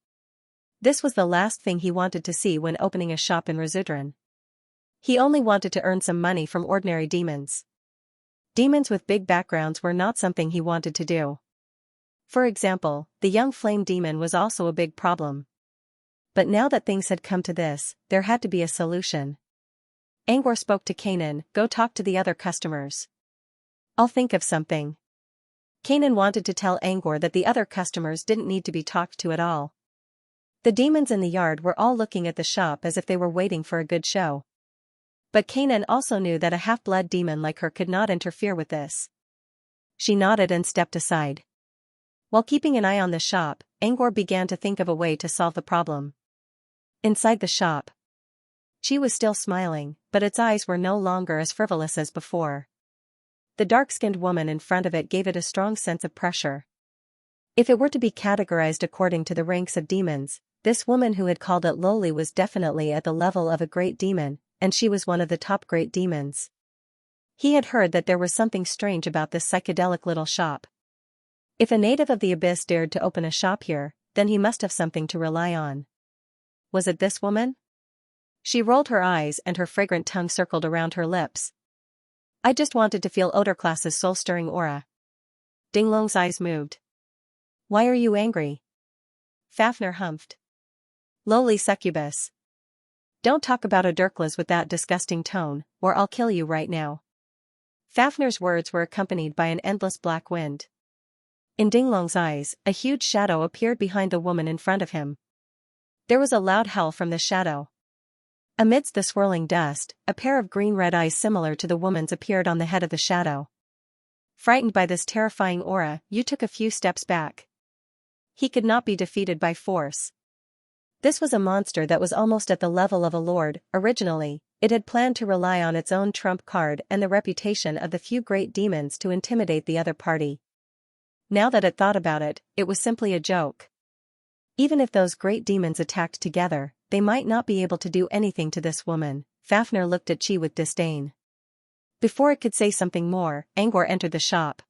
This was the last thing he wanted to see when opening a shop in Razudran. He only wanted to earn some money from ordinary demons. Demons with big backgrounds were not something he wanted to do. For example, the young flame demon was also a big problem. But now that things had come to this, there had to be a solution. Angor spoke to Kanan, go talk to the other customers. I'll think of something. Kanan wanted to tell Angor that the other customers didn't need to be talked to at all. The demons in the yard were all looking at the shop as if they were waiting for a good show. But Kanan also knew that a half-blood demon like her could not interfere with this. She nodded and stepped aside. While keeping an eye on the shop, Angor began to think of a way to solve the problem. Inside the shop, Chi was still smiling, but its eyes were no longer as frivolous as before. The dark-skinned woman in front of it gave it a strong sense of pressure. If it were to be categorized according to the ranks of demons, this woman who had called it lowly was definitely at the level of a great demon, and she was one of the top great demons. He had heard that there was something strange about this psychedelic little shop. If a native of the abyss dared to open a shop here, then he must have something to rely on. Was it this woman? She rolled her eyes and her fragrant tongue circled around her lips. I just wanted to feel Odorclass's soul-stirring aura. Dinglong's eyes moved. Why are you angry? Fafnir humphed. Lowly succubus. Don't talk about Odorclass with that disgusting tone, or I'll kill you right now. Fafnir's words were accompanied by an endless black wind. In Dinglong's eyes, a huge shadow appeared behind the woman in front of him. There was a loud howl from the shadow. Amidst the swirling dust, a pair of green-red eyes similar to the woman's appeared on the head of the shadow. Frightened by this terrifying aura, Yu took a few steps back. He could not be defeated by force. This was a monster that was almost at the level of a lord. Originally, it had planned to rely on its own trump card and the reputation of the few great demons to intimidate the other party. Now that it thought about it, it was simply a joke. Even if those great demons attacked together, they might not be able to do anything to this woman. Fafnir looked at Chi with disdain. Before it could say something more, Angor entered the shop.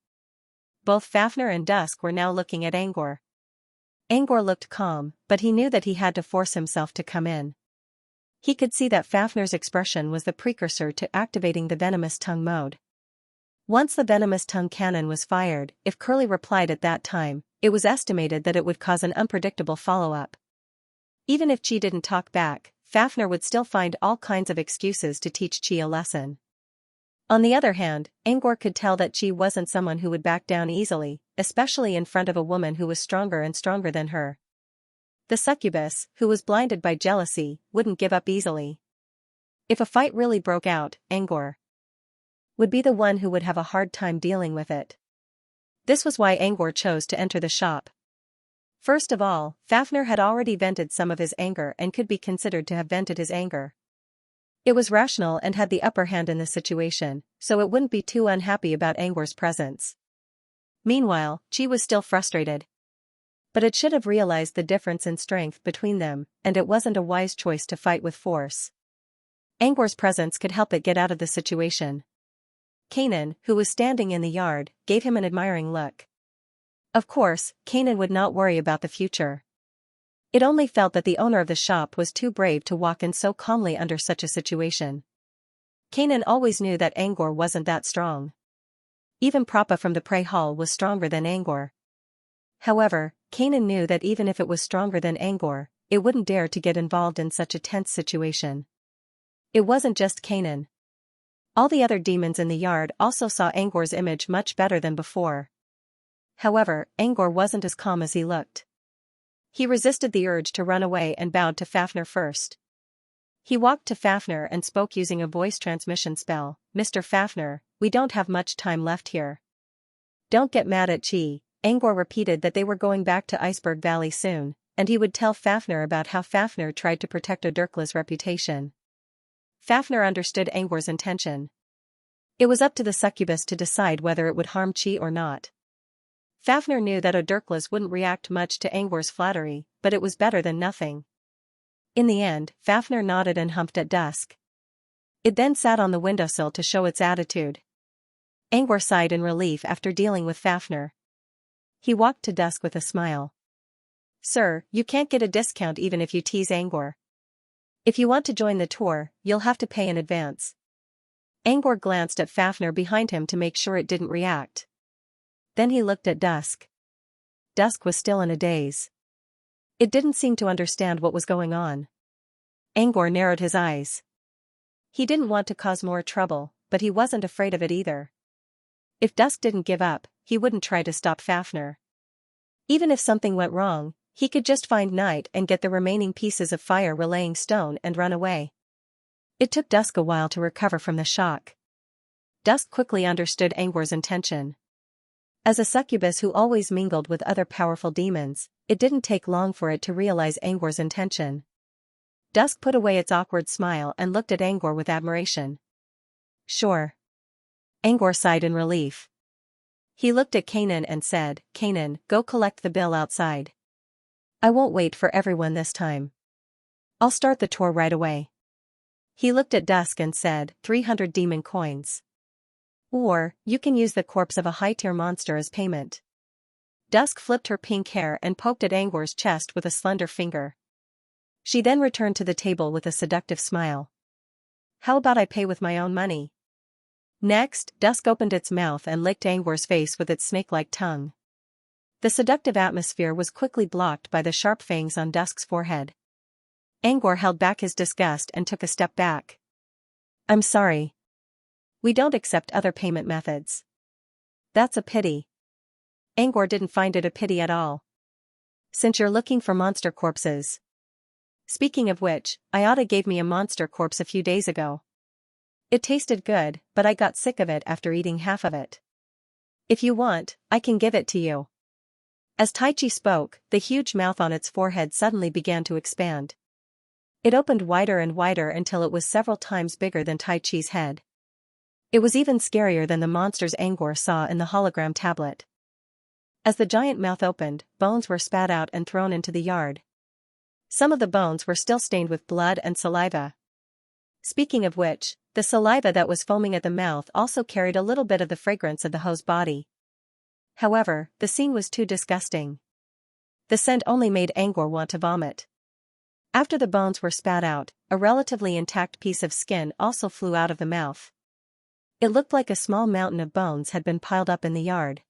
Both Fafnir and Dusk were now looking at Angor. Angor looked calm, but he knew that he had to force himself to come in. He could see that Fafnir's expression was the precursor to activating the venomous tongue mode. Once the venomous tongue cannon was fired, if Curly replied at that time, it was estimated that it would cause an unpredictable follow-up. Even if Chi didn't talk back, Fafnir would still find all kinds of excuses to teach Chi a lesson. On the other hand, Angor could tell that Chi wasn't someone who would back down easily, especially in front of a woman who was stronger and stronger than her. The succubus, who was blinded by jealousy, wouldn't give up easily. If a fight really broke out, Angor would be the one who would have a hard time dealing with it. This was why Angor chose to enter the shop. First of all, Fafnir had already vented some of his anger and could be considered to have vented his anger. It was rational and had the upper hand in the situation, so it wouldn't be too unhappy about Angor's presence. Meanwhile, Chi was still frustrated. But it should have realized the difference in strength between them, and it wasn't a wise choice to fight with force. Angor's presence could help it get out of the situation. Kanan, who was standing in the yard, gave him an admiring look. Of course, Kanan would not worry about the future. It only felt that the owner of the shop was too brave to walk in so calmly under such a situation. Kanan always knew that Angor wasn't that strong. Even Prappa from the Prey Hall was stronger than Angor. However, Kanan knew that even if it was stronger than Angor, it wouldn't dare to get involved in such a tense situation. It wasn't just Kanan. All the other demons in the yard also saw Angor's image much better than before. However, Angor wasn't as calm as he looked. He resisted the urge to run away and bowed to Fafnir first. He walked to Fafnir and spoke using a voice transmission spell. Mr. Fafnir, we don't have much time left here. Don't get mad at Chi. Angor repeated that they were going back to Iceberg Valley soon, and he would tell Fafnir about how Fafnir tried to protect Odurkla's reputation. Fafnir understood Angor's intention. It was up to the succubus to decide whether it would harm Chi or not. Fafnir knew that Odurkla's wouldn't react much to Angor's flattery, but it was better than nothing. In the end, Fafnir nodded and humped at Dusk. It then sat on the windowsill to show its attitude. Angor sighed in relief after dealing with Fafnir. He walked to Dusk with a smile. Sir, you can't get a discount even if you tease Angor. If you want to join the tour, you'll have to pay in advance. Angor glanced at Fafnir behind him to make sure it didn't react. Then he looked at Dusk. Dusk was still in a daze. It didn't seem to understand what was going on. Angor narrowed his eyes. He didn't want to cause more trouble, but he wasn't afraid of it either. If Dusk didn't give up, he wouldn't try to stop Fafnir. Even if something went wrong, he could just find Night and get the remaining pieces of fire relaying stone and run away. It took Dusk a while to recover from the shock. Dusk quickly understood Angor's intention. As a succubus who always mingled with other powerful demons, it didn't take long for it to realize Angor's intention. Dusk put away its awkward smile and looked at Angor with admiration. Sure. Angor sighed in relief. He looked at Kanan and said, Kanan, go collect the bill outside. I won't wait for everyone this time. I'll start the tour right away. He looked at Dusk and said, 300 demon coins. Or, you can use the corpse of a high-tier monster as payment. Dusk flipped her pink hair and poked at Angor's chest with a slender finger. She then returned to the table with a seductive smile. How about I pay with my own money? Next, Dusk opened its mouth and licked Angor's face with its snake-like tongue. The seductive atmosphere was quickly blocked by the sharp fangs on Dusk's forehead. Angor held back his disgust and took a step back. I'm sorry. We don't accept other payment methods. That's a pity. Angor didn't find it a pity at all. Since you're looking for monster corpses. Speaking of which, Ayada gave me a monster corpse a few days ago. It tasted good, but I got sick of it after eating half of it. If you want, I can give it to you. As Taichi spoke, the huge mouth on its forehead suddenly began to expand. It opened wider and wider until it was several times bigger than Taichi's head. It was even scarier than the monsters Angor saw in the hologram tablet. As the giant mouth opened, bones were spat out and thrown into the yard. Some of the bones were still stained with blood and saliva. Speaking of which, the saliva that was foaming at the mouth also carried a little bit of the fragrance of the hoe's body. However, the scene was too disgusting. The scent only made Angor want to vomit. After the bones were spat out, a relatively intact piece of skin also flew out of the mouth. It looked like a small mountain of bones had been piled up in the yard.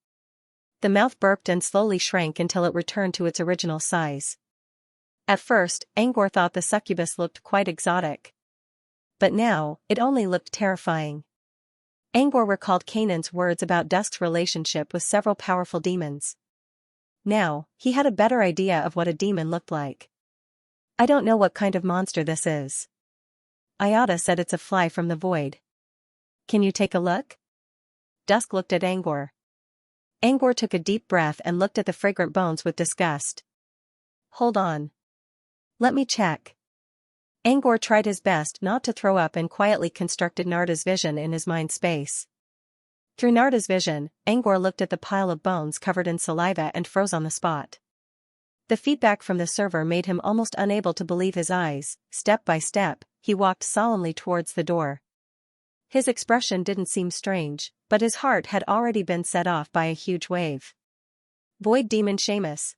The mouth burped and slowly shrank until it returned to its original size. At first, Angor thought the succubus looked quite exotic. But now, it only looked terrifying. Angor recalled Kanan's words about Dusk's relationship with several powerful demons. Now, he had a better idea of what a demon looked like. I don't know what kind of monster this is. Ayada said it's a fly from the void. Can you take a look? Dusk looked at Angor. Angor took a deep breath and looked at the fragrant bones with disgust. Hold on. Let me check. Angor tried his best not to throw up and quietly constructed Narda's vision in his mind space. Through Narda's vision, Angor looked at the pile of bones covered in saliva and froze on the spot. The feedback from the server made him almost unable to believe his eyes. Step by step, he walked solemnly towards the door. His expression didn't seem strange, but his heart had already been set off by a huge wave. Void Demon Seamus.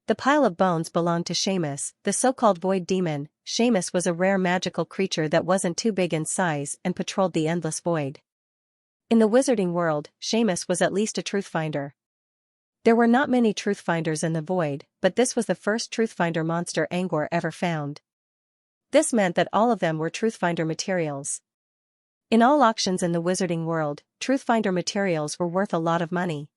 The pile of bones belonged to Seamus, the so-called Void Demon. Seamus was a rare magical creature that wasn't too big in size and patrolled the endless void. In the wizarding world, Seamus was at least a truth-finder. There were not many truth-finders in the void, but this was the first truth-finder monster Angor ever found. This meant that all of them were truth-finder materials. In all auctions in the wizarding world, truth-finder materials were worth a lot of money.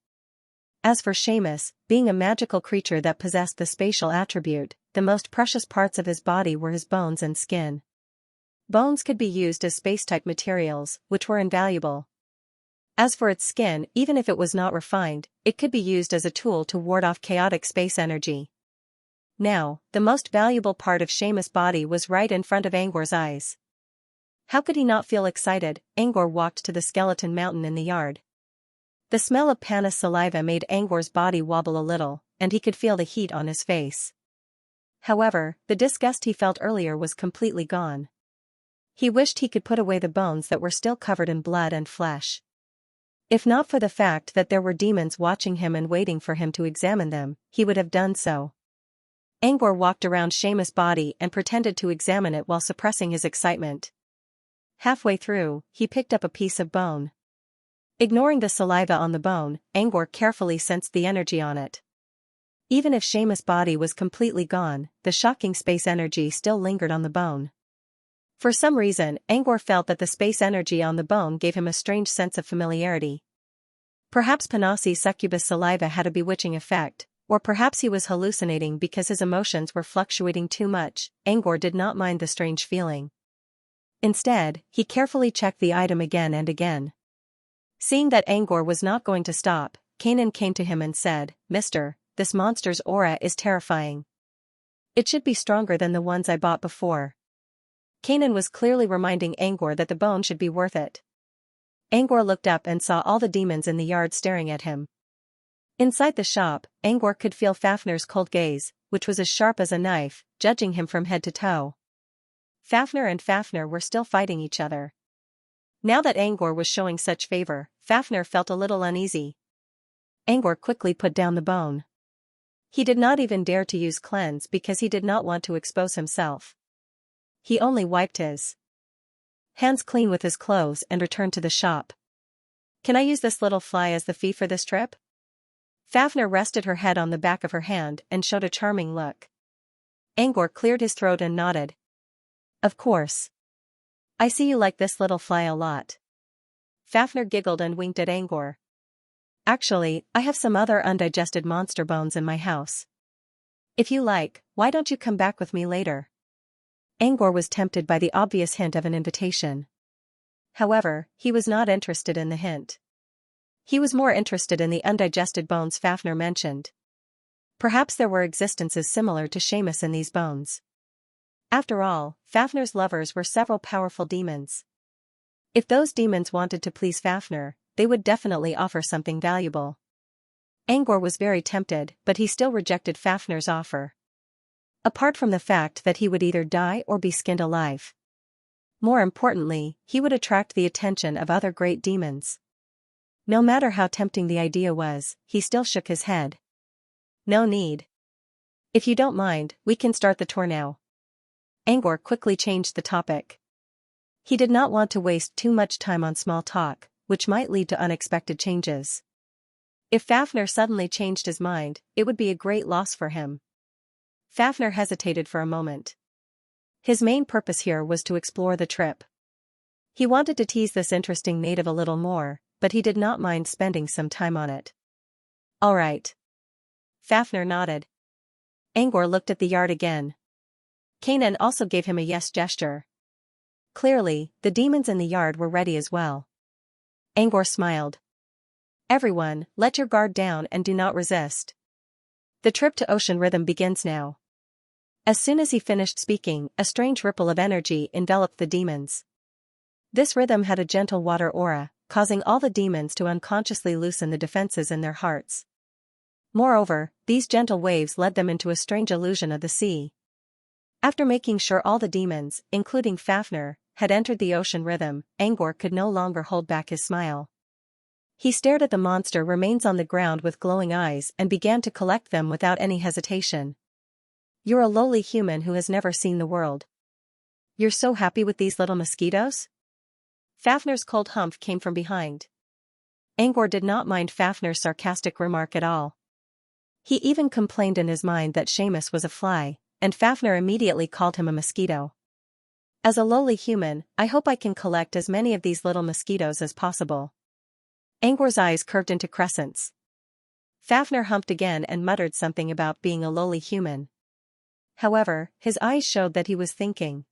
As for Seamus, being a magical creature that possessed the spatial attribute, the most precious parts of his body were his bones and skin. Bones could be used as space-type materials, which were invaluable. As for its skin, even if it was not refined, it could be used as a tool to ward off chaotic space energy. Now, the most valuable part of Seamus' body was right in front of Angor's eyes. How could he not feel excited? Angor walked to the skeleton mountain in the yard. The smell of Panis saliva made Angor's body wobble a little, and he could feel the heat on his face. However, the disgust he felt earlier was completely gone. He wished he could put away the bones that were still covered in blood and flesh. If not for the fact that there were demons watching him and waiting for him to examine them, he would have done so. Angor walked around Seamus' body and pretended to examine it while suppressing his excitement. Halfway through, he picked up a piece of bone. Ignoring the saliva on the bone, Angor carefully sensed the energy on it. Even if Seamus' body was completely gone, the shocking space energy still lingered on the bone. For some reason, Angor felt that the space energy on the bone gave him a strange sense of familiarity. Perhaps Panasi's succubus saliva had a bewitching effect, or perhaps he was hallucinating because his emotions were fluctuating too much. Angor did not mind the strange feeling. Instead, he carefully checked the item again and again. Seeing that Angor was not going to stop, Kanan came to him and said, "Mister, this monster's aura is terrifying. It should be stronger than the ones I bought before." Kanan was clearly reminding Angor that the bone should be worth it. Angor looked up and saw all the demons in the yard staring at him. Inside the shop, Angor could feel Fafnir's cold gaze, which was as sharp as a knife, judging him from head to toe. Fafnir and Fafnir were still fighting each other. Now that Angor was showing such favor, Fafnir felt a little uneasy. Angor quickly put down the bone. He did not even dare to use cleanse because he did not want to expose himself. He only wiped his hands clean with his clothes and returned to the shop. "Can I use this little fly as the fee for this trip?" Fafnir rested her head on the back of her hand and showed a charming look. Angor cleared his throat and nodded. "Of course. I see you like this little fly a lot." Fafnir giggled and winked at Angor. "Actually, I have some other undigested monster bones in my house. If you like, why don't you come back with me later?" Angor was tempted by the obvious hint of an invitation. However, he was not interested in the hint. He was more interested in the undigested bones Fafnir mentioned. Perhaps there were existences similar to Xianxia in these bones. After all, Fafnir's lovers were several powerful demons. If those demons wanted to please Fafnir, they would definitely offer something valuable. Angor was very tempted, but he still rejected Fafnir's offer. Apart from the fact that he would either die or be skinned alive. More importantly, he would attract the attention of other great demons. No matter how tempting the idea was, he still shook his head. "No need. If you don't mind, we can start the tour now." Angor quickly changed the topic. He did not want to waste too much time on small talk, which might lead to unexpected changes. If Fafnir suddenly changed his mind, it would be a great loss for him. Fafnir hesitated for a moment. His main purpose here was to explore the trip. He wanted to tease this interesting native a little more, but he did not mind spending some time on it. "All right." Fafnir nodded. Angor looked at the yard again. Kanan also gave him a yes gesture. Clearly, the demons in the yard were ready as well. Angor smiled. "Everyone, let your guard down and do not resist. The trip to Ocean Rhythm begins now." As soon as he finished speaking, a strange ripple of energy enveloped the demons. This rhythm had a gentle water aura, causing all the demons to unconsciously loosen the defenses in their hearts. Moreover, these gentle waves led them into a strange illusion of the sea. After making sure all the demons, including Fafnir, had entered the ocean rhythm, Angor could no longer hold back his smile. He stared at the monster remains on the ground with glowing eyes and began to collect them without any hesitation. "You're a lowly human who has never seen the world. You're so happy with these little mosquitoes?" Fafnir's cold humph came from behind. Angor did not mind Fafnir's sarcastic remark at all. He even complained in his mind that Xianxia was a fly, and Fafnir immediately called him a mosquito. "As a lowly human, I hope I can collect as many of these little mosquitoes as possible." Angor's eyes curved into crescents. Fafnir humped again and muttered something about being a lowly human. However, his eyes showed that he was thinking.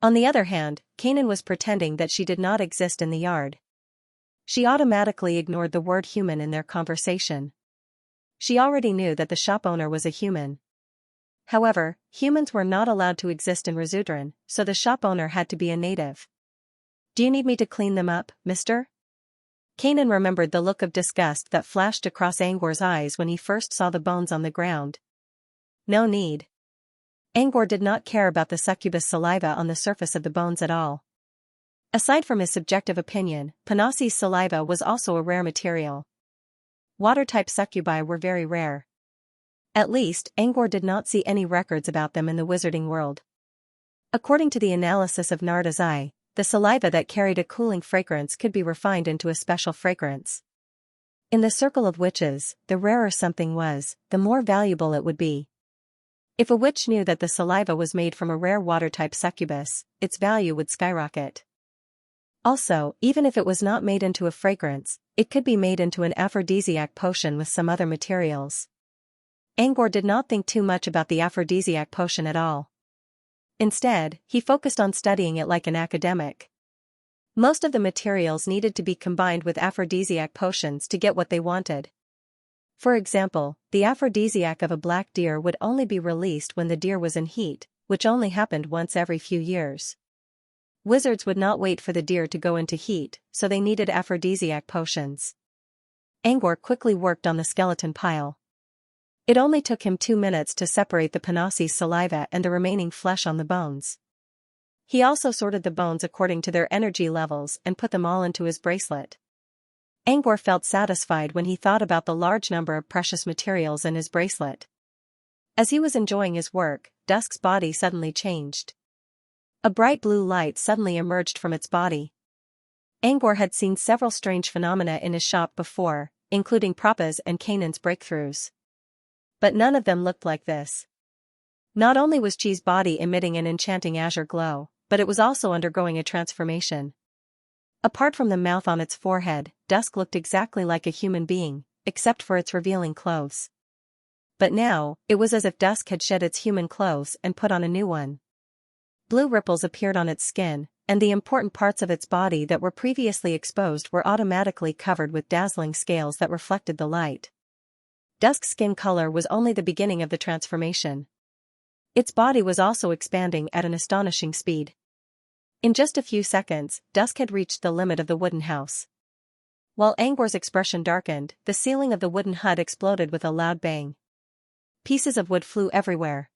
On the other hand, Kanan was pretending that she did not exist in the yard. She automatically ignored the word human in their conversation. She already knew that the shop owner was a human. However, humans were not allowed to exist in Razudran, so the shop owner had to be a native. "Do you need me to clean them up, mister?" Kanan remembered the look of disgust that flashed across Angor's eyes when he first saw the bones on the ground. "No need." Angor did not care about the succubus saliva on the surface of the bones at all. Aside from his subjective opinion, Panassi's saliva was also a rare material. Water-type succubi were very rare. At least, Angor did not see any records about them in the wizarding world. According to the analysis of Narda's eye, the saliva that carried a cooling fragrance could be refined into a special fragrance. In the circle of witches, the rarer something was, the more valuable it would be. If a witch knew that the saliva was made from a rare water-type succubus, its value would skyrocket. Also, even if it was not made into a fragrance, it could be made into an aphrodisiac potion with some other materials. Angor did not think too much about the aphrodisiac potion at all. Instead, he focused on studying it like an academic. Most of the materials needed to be combined with aphrodisiac potions to get what they wanted. For example, the aphrodisiac of a black deer would only be released when the deer was in heat, which only happened once every few years. Wizards would not wait for the deer to go into heat, so they needed aphrodisiac potions. Angor quickly worked on the skeleton pile. It only took him 2 minutes to separate the Panassi's saliva and the remaining flesh on the bones. He also sorted the bones according to their energy levels and put them all into his bracelet. Angor felt satisfied when he thought about the large number of precious materials in his bracelet. As he was enjoying his work, Dusk's body suddenly changed. A bright blue light suddenly emerged from its body. Angor had seen several strange phenomena in his shop before, including Prappa's and Kanan's breakthroughs. But none of them looked like this. Not only was Chi's body emitting an enchanting azure glow, but it was also undergoing a transformation. Apart from the mouth on its forehead, Dusk looked exactly like a human being, except for its revealing clothes. But now, it was as if Dusk had shed its human clothes and put on a new one. Blue ripples appeared on its skin, and the important parts of its body that were previously exposed were automatically covered with dazzling scales that reflected the light. Dusk's skin color was only the beginning of the transformation. Its body was also expanding at an astonishing speed. In just a few seconds, Dusk had reached the limit of the wooden house. While Angor's expression darkened, the ceiling of the wooden hut exploded with a loud bang. Pieces of wood flew everywhere.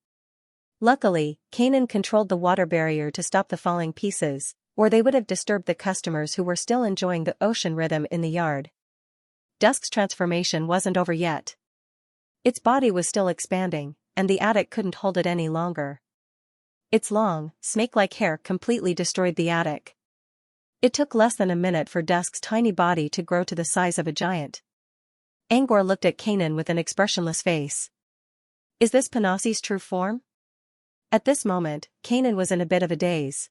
Luckily, Kanan controlled the water barrier to stop the falling pieces, or they would have disturbed the customers who were still enjoying the ocean rhythm in the yard. Dusk's transformation wasn't over yet. Its body was still expanding, and the attic couldn't hold it any longer. Its long, snake-like hair completely destroyed the attic. It took less than a minute for Dusk's tiny body to grow to the size of a giant. Angor looked at Kanan with an expressionless face. Is this Panassi's true form? At this moment, Kanan was in a bit of a daze.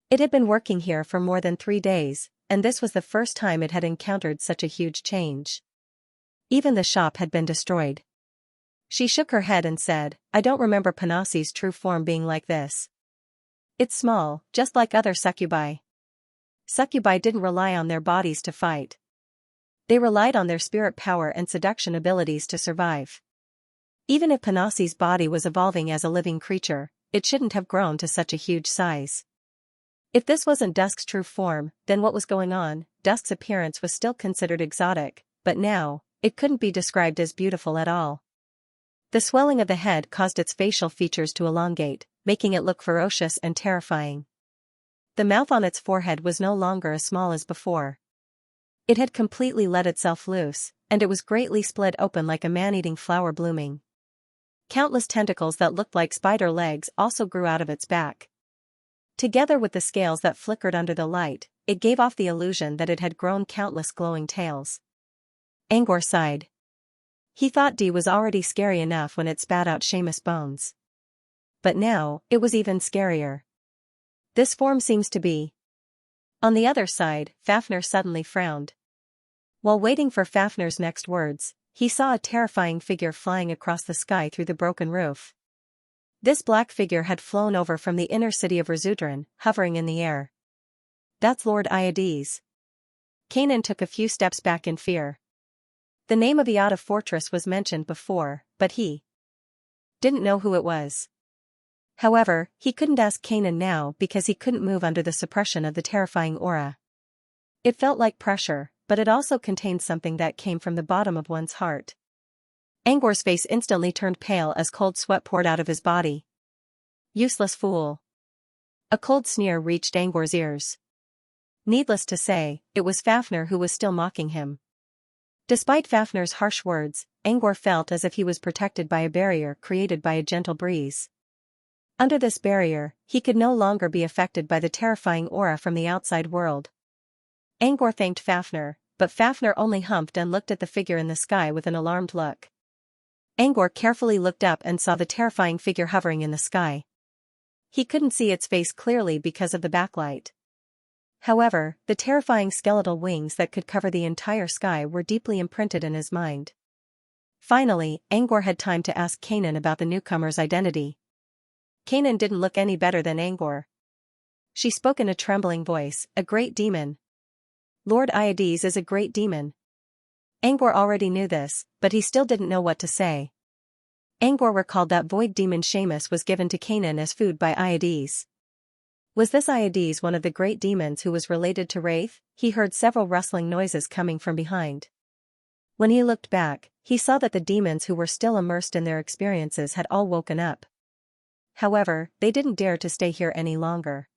It had been working here for more than 3 days, and this was the first time it had encountered such a huge change. Even the shop had been destroyed. She shook her head and said, I don't remember Panassi's true form being like this. It's small, just like other succubi. Succubi didn't rely on their bodies to fight. They relied on their spirit power and seduction abilities to survive. Even if Panassi's body was evolving as a living creature, it shouldn't have grown to such a huge size. If this wasn't Dusk's true form, then what was going on? Dusk's appearance was still considered exotic, but now, it couldn't be described as beautiful at all. The swelling of the head caused its facial features to elongate, making it look ferocious and terrifying. The mouth on its forehead was no longer as small as before. It had completely let itself loose, and it was greatly split open like a man-eating flower blooming. Countless tentacles that looked like spider legs also grew out of its back. Together with the scales that flickered under the light, it gave off the illusion that it had grown countless glowing tails. Angor sighed. He thought D was already scary enough when it spat out Seamus bones. But now, it was even scarier. This form seems to be. On the other side, Fafnir suddenly frowned. While waiting for Fafnir's next words, he saw a terrifying figure flying across the sky through the broken roof. This black figure had flown over from the inner city of Razudran, hovering in the air. That's Lord Iades. Kanan took a few steps back in fear. The name of Iada Fortress was mentioned before, but he didn't know who it was. However, he couldn't ask Kanan now because he couldn't move under the suppression of the terrifying aura. It felt like pressure, but it also contained something that came from the bottom of one's heart. Angor's face instantly turned pale as cold sweat poured out of his body. Useless fool. A cold sneer reached Angor's ears. Needless to say, it was Fafnir who was still mocking him. Despite Fafnir's harsh words, Angor felt as if he was protected by a barrier created by a gentle breeze. Under this barrier, he could no longer be affected by the terrifying aura from the outside world. Angor thanked Fafnir, but Fafnir only humped and looked at the figure in the sky with an alarmed look. Angor carefully looked up and saw the terrifying figure hovering in the sky. He couldn't see its face clearly because of the backlight. However, the terrifying skeletal wings that could cover the entire sky were deeply imprinted in his mind. Finally, Angor had time to ask Kanan about the newcomer's identity. Kanan didn't look any better than Angor. She spoke in a trembling voice, a great demon. Lord Iades is a great demon. Angor already knew this, but he still didn't know what to say. Angor recalled that void demon Seamus was given to Kanan as food by Iades. Was this Iades one of the great demons who was related to Wraith? He heard several rustling noises coming from behind. When he looked back, he saw that the demons who were still immersed in their experiences had all woken up. However, they didn't dare to stay here any longer.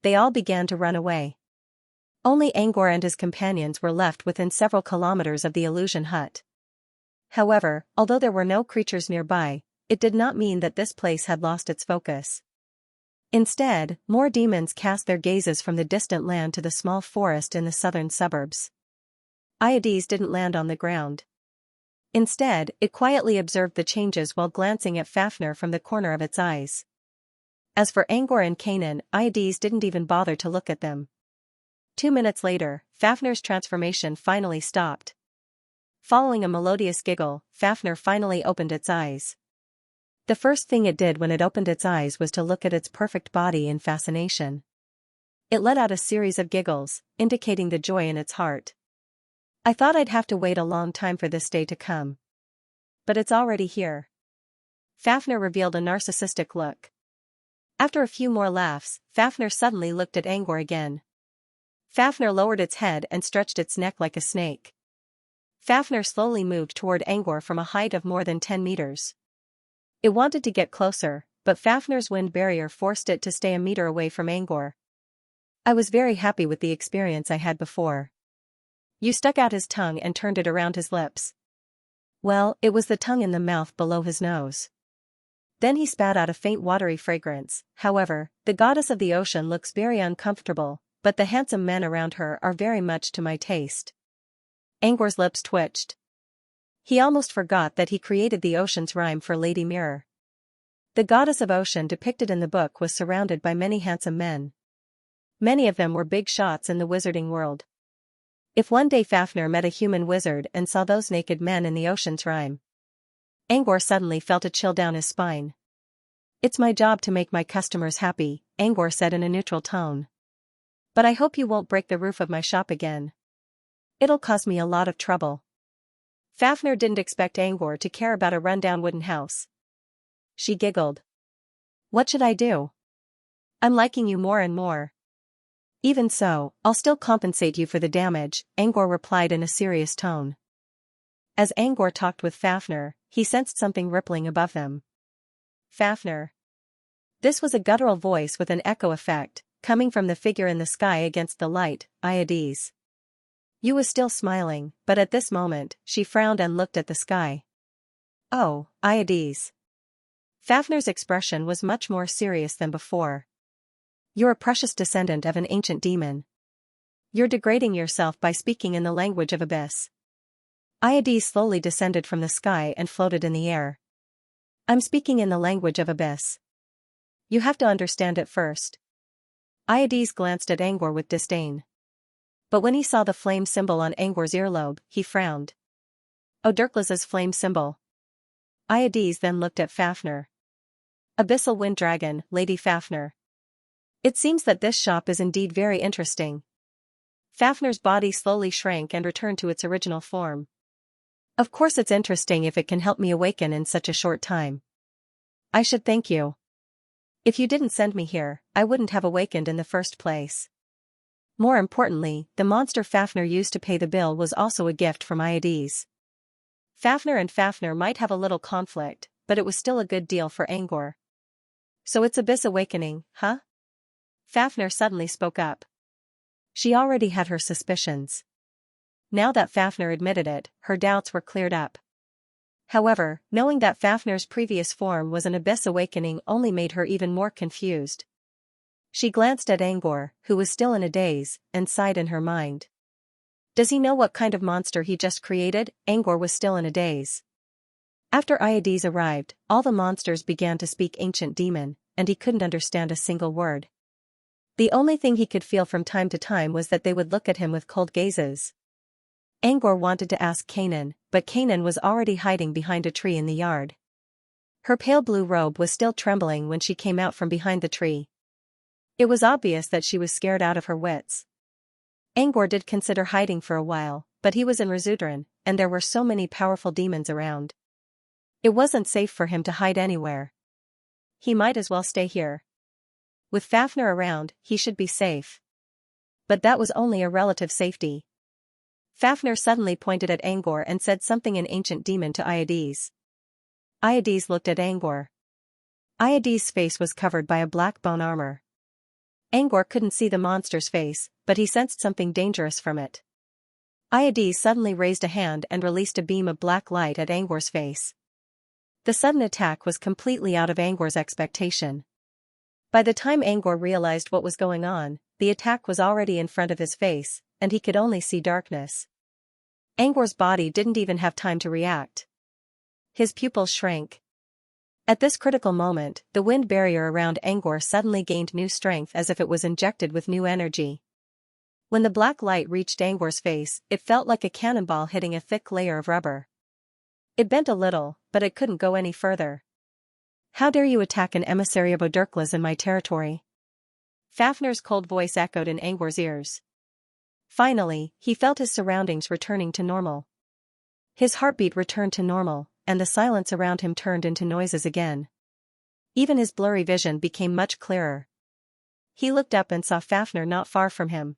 they all began to run away. Only Angor and his companions were left within several kilometers of the illusion hut. However, although there were no creatures nearby, it did not mean that this place had lost its focus. Instead, more demons cast their gazes from the distant land to the small forest in the southern suburbs. Iades didn't land on the ground. Instead, it quietly observed the changes while glancing at Fafnir from the corner of its eyes. As for Angor and Kanan, Iades didn't even bother to look at them. 2 minutes later, Fafnir's transformation finally stopped. Following a melodious giggle, Fafnir finally opened its eyes. The first thing it did when it opened its eyes was to look at its perfect body in fascination. It let out a series of giggles, indicating the joy in its heart. I thought I'd have to wait a long time for this day to come. But it's already here. Fafnir revealed a narcissistic look. After a few more laughs, Fafnir suddenly looked at Angor again. Fafnir lowered its head and stretched its neck like a snake. Fafnir slowly moved toward Angor from a height of more than 10 meters. It wanted to get closer, but Fafnir's wind barrier forced it to stay a meter away from Angor. I was very happy with the experience I had before. You stuck out his tongue and turned it around his lips. Well, it was the tongue in the mouth below his nose. Then he spat out a faint watery fragrance. However, the goddess of the ocean looks very uncomfortable, but the handsome men around her are very much to my taste. Angor's lips twitched. He almost forgot that he created the ocean's rhyme for Lady Mirror. The goddess of ocean depicted in the book was surrounded by many handsome men. Many of them were big shots in the wizarding world. If one day Fafnir met a human wizard and saw those naked men in the ocean's rhyme, Angor suddenly felt a chill down his spine. It's my job to make my customers happy, Angor said in a neutral tone. But I hope you won't break the roof of my shop again. It'll cause me a lot of trouble. Fafnir didn't expect Angor to care about a rundown wooden house. She giggled. What should I do? I'm liking you more and more. Even so, I'll still compensate you for the damage, Angor replied in a serious tone. As Angor talked with Fafnir, he sensed something rippling above them. Fafnir. This was a guttural voice with an echo effect, coming from the figure in the sky against the light, Iades. Yu was still smiling, but at this moment, she frowned and looked at the sky. Oh, Iades. Fafnir's expression was much more serious than before. You're a precious descendant of an ancient demon. You're degrading yourself by speaking in the language of abyss. Iades slowly descended from the sky and floated in the air. I'm speaking in the language of abyss. You have to understand it first. Iades glanced at Angor with disdain. But when he saw the flame symbol on Angor's earlobe, he frowned. Odurkla's flame symbol. Iades then looked at Fafnir. Abyssal Wind Dragon, Lady Fafnir. It seems that this shop is indeed very interesting. Fafnir's body slowly shrank and returned to its original form. Of course it's interesting if it can help me awaken in such a short time. I should thank you. If you didn't send me here, I wouldn't have awakened in the first place. More importantly, the monster Fafnir used to pay the bill was also a gift from Iades. Fafnir and Fafnir might have a little conflict, but it was still a good deal for Angor. So it's Abyss awakening, huh? Fafnir suddenly spoke up. She already had her suspicions. Now that Fafnir admitted it, her doubts were cleared up. However, knowing that Fafnir's previous form was an Abyss awakening only made her even more confused. She glanced at Angor, who was still in a daze, and sighed in her mind. Does he know what kind of monster he just created? Angor was still in a daze. After Iades arrived, all the monsters began to speak ancient demon, and he couldn't understand a single word. The only thing he could feel from time to time was that they would look at him with cold gazes. Angor wanted to ask Kanan, but Kanan was already hiding behind a tree in the yard. Her pale blue robe was still trembling when she came out from behind the tree. It was obvious that she was scared out of her wits. Angor did consider hiding for a while, but he was in Razudran, and there were so many powerful demons around. It wasn't safe for him to hide anywhere. He might as well stay here. With Fafnir around, he should be safe. But that was only a relative safety. Fafnir suddenly pointed at Angor and said something in ancient demon to Iades. Iades looked at Angor. Iades' face was covered by a black bone armor. Angor couldn't see the monster's face, but he sensed something dangerous from it. Iades suddenly raised a hand and released a beam of black light at Angor's face. The sudden attack was completely out of Angor's expectation. By the time Angor realized what was going on, the attack was already in front of his face, and he could only see darkness. Angor's body didn't even have time to react. His pupils shrank. At this critical moment, the wind barrier around Angor suddenly gained new strength as if it was injected with new energy. When the black light reached Angor's face, it felt like a cannonball hitting a thick layer of rubber. It bent a little, but it couldn't go any further. "How dare you attack an emissary of Odurkla's in my territory?" Fafnir's cold voice echoed in Angor's ears. Finally, he felt his surroundings returning to normal. His heartbeat returned to normal, and the silence around him turned into noises again. Even his blurry vision became much clearer. He looked up and saw Fafnir not far from him.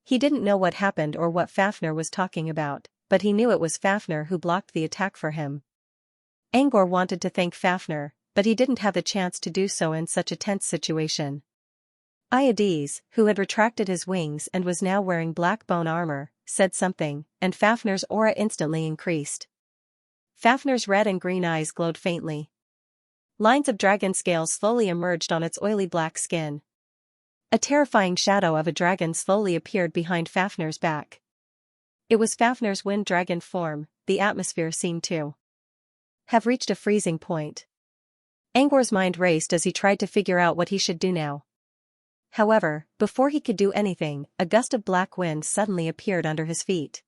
He didn't know what happened or what Fafnir was talking about, but he knew it was Fafnir who blocked the attack for him. Angor wanted to thank Fafnir, but he didn't have the chance to do so in such a tense situation. Iades, who had retracted his wings and was now wearing black bone armor, said something, and Fafnir's aura instantly increased. Fafnir's red and green eyes glowed faintly. Lines of dragon scales slowly emerged on its oily black skin. A terrifying shadow of a dragon slowly appeared behind Fafnir's back. It was Fafnir's wind dragon form. The atmosphere seemed to have reached a freezing point. Angor's mind raced as he tried to figure out what he should do now. However, before he could do anything, a gust of black wind suddenly appeared under his feet.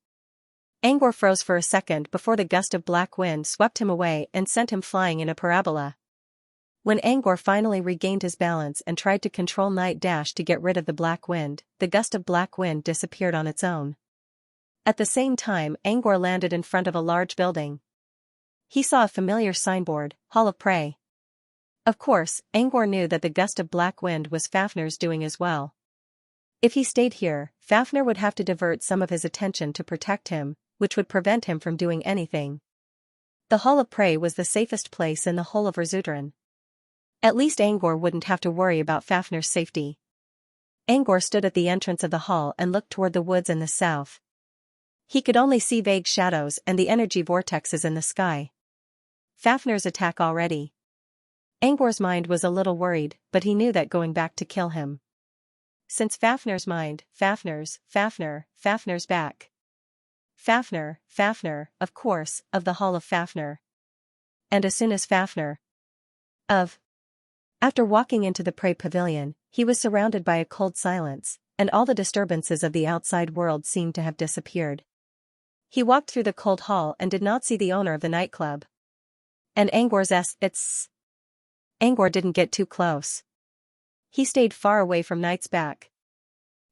Angor froze for a second before the gust of black wind swept him away and sent him flying in a parabola. When Angor finally regained his balance and tried to control Night Dash to get rid of the black wind, the gust of black wind disappeared on its own. At the same time, Angor landed in front of a large building. He saw a familiar signboard, Hall of Prey. Of course, Angor knew that the gust of black wind was Fafnir's doing as well. If he stayed here, Fafnir would have to divert some of his attention to protect him, which would prevent him from doing anything. The Hall of Prey was the safest place in the whole of Rizoutran. At least Angor wouldn't have to worry about Fafnir's safety. Angor stood at the entrance of the hall and looked toward the woods in the south. He could only see vague shadows and the energy vortexes in the sky. Fafnir's attack already. Angor's mind was a little worried, but he knew that going back to kill him. Since Fafnir's mind, Fafnir's back. Fafnir, of course, of the Hall of Fafnir. And as soon as Fafnir After walking into the Prey Pavilion, he was surrounded by a cold silence, and all the disturbances of the outside world seemed to have disappeared. He walked through the cold hall and did not see the owner of the nightclub. And Angor didn't get too close. He stayed far away from Night's back.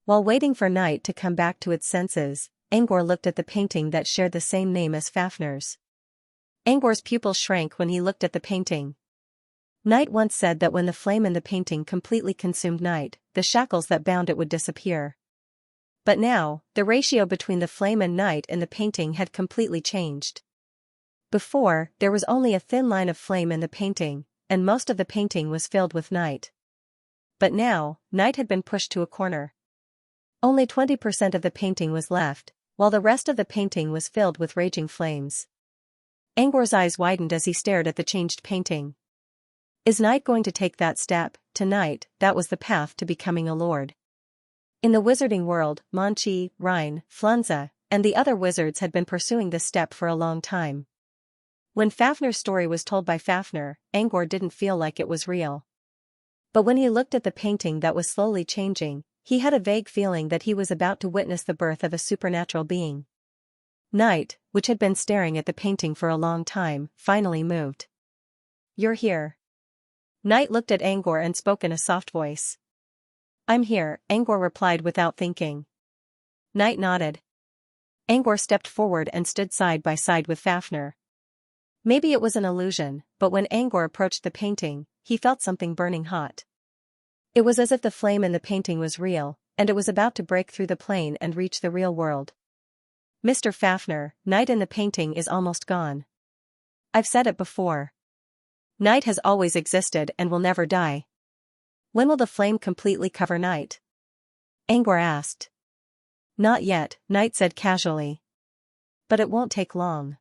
While waiting for Night to come back to its senses, Angor looked at the painting that shared the same name as Fafnir's. Angor's pupils shrank when he looked at the painting. Night once said that when the flame in the painting completely consumed Night, the shackles that bound it would disappear. But now, the ratio between the flame and Night in the painting had completely changed. Before, there was only a thin line of flame in the painting, and most of the painting was filled with Night. But now, Night had been pushed to a corner. Only 20% of the painting was left, while the rest of the painting was filled with raging flames. Angor's eyes widened as he stared at the changed painting. Is Night going to take that step? To Night, that was the path to becoming a lord. In the wizarding world, Monchi, Rhine, Flunza, and the other wizards had been pursuing this step for a long time. When Fafnir's story was told by Fafnir, Angor didn't feel like it was real. But when he looked at the painting that was slowly changing, he had a vague feeling that he was about to witness the birth of a supernatural being. Night, which had been staring at the painting for a long time, finally moved. You're here. Night looked at Angor and spoke in a soft voice. I'm here, Angor replied without thinking. Night nodded. Angor stepped forward and stood side by side with Fafnir. Maybe it was an illusion, but when Angor approached the painting, he felt something burning hot. It was as if the flame in the painting was real, and it was about to break through the plane and reach the real world. Mr. Fafnir, Night in the painting is almost gone. I've said it before. Night has always existed and will never die. When will the flame completely cover night? Angor asked. Not yet, Night said casually. But it won't take long.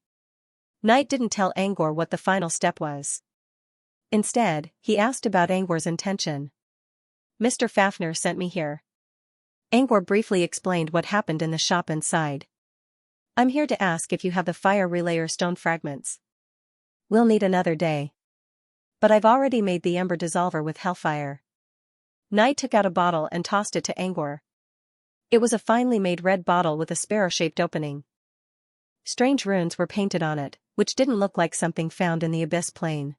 Night didn't tell Angor what the final step was. Instead, he asked about Angor's intention. Mr. Fafner sent me here. Angor briefly explained what happened in the shop inside. I'm here to ask if you have the fire relayer stone fragments. We'll need another day. But I've already made the ember dissolver with hellfire. Night took out a bottle and tossed it to Angor. It was a finely made red bottle with a sparrow-shaped opening. Strange runes were painted on it, which didn't look like something found in the abyss plane.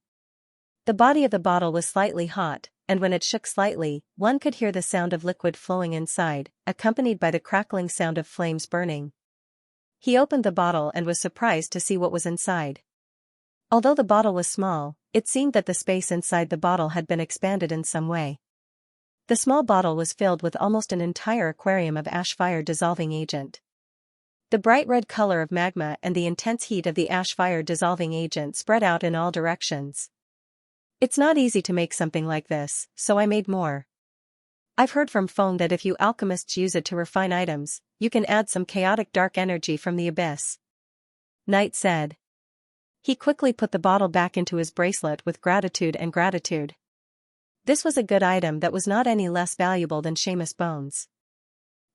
The body of the bottle was slightly hot, and when it shook slightly, one could hear the sound of liquid flowing inside, accompanied by the crackling sound of flames burning. He opened the bottle and was surprised to see what was inside. Although the bottle was small, it seemed that the space inside the bottle had been expanded in some way. The small bottle was filled with almost an entire aquarium of ash fire dissolving agent. The bright red color of magma and the intense heat of the ash fire dissolving agent spread out in all directions. It's not easy to make something like this, so I made more. I've heard from Feng that if you alchemists use it to refine items, you can add some chaotic dark energy from the abyss. Night said. He quickly put the bottle back into his bracelet with gratitude. This was a good item that was not any less valuable than Seamus Bones.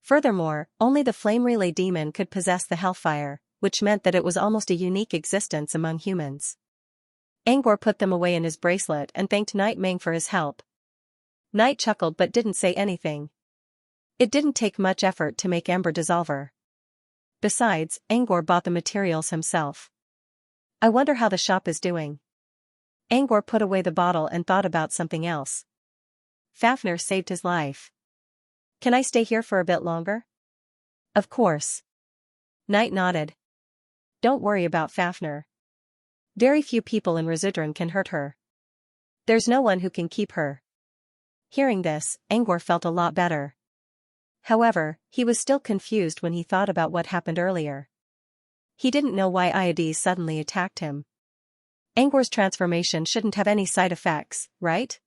Furthermore, only the flame relay demon could possess the hellfire, which meant that it was almost a unique existence among humans. Angor put them away in his bracelet and thanked Night Meng for his help. Night chuckled but didn't say anything. It didn't take much effort to make ember dissolver. Besides, Angor bought the materials himself. I wonder how the shop is doing. Angor put away the bottle and thought about something else. Fafner saved his life. Can I stay here for a bit longer? Of course. Night nodded. Don't worry about Fafner. Very few people in Resudran can hurt her. There's no one who can keep her. Hearing this, Angor felt a lot better. However, he was still confused when he thought about what happened earlier. He didn't know why Iades suddenly attacked him. Angor's transformation shouldn't have any side effects, right?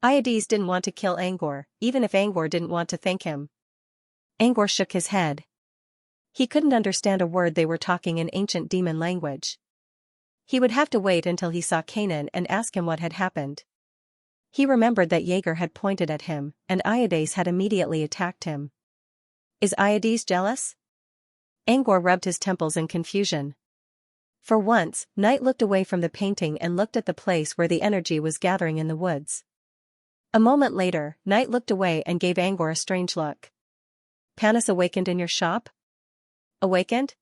Iades didn't want to kill Angor, even if Angor didn't want to thank him. Angor shook his head. He couldn't understand a word they were talking in ancient demon language. He would have to wait until he saw Kanan and ask him what had happened. He remembered that Jaeger had pointed at him, and Iades had immediately attacked him. Is Iades jealous? Angor rubbed his temples in confusion. For once, Night looked away from the painting and looked at the place where the energy was gathering in the woods. A moment later, Night looked away and gave Angor a strange look. Panis awakened in your shop? Awakened?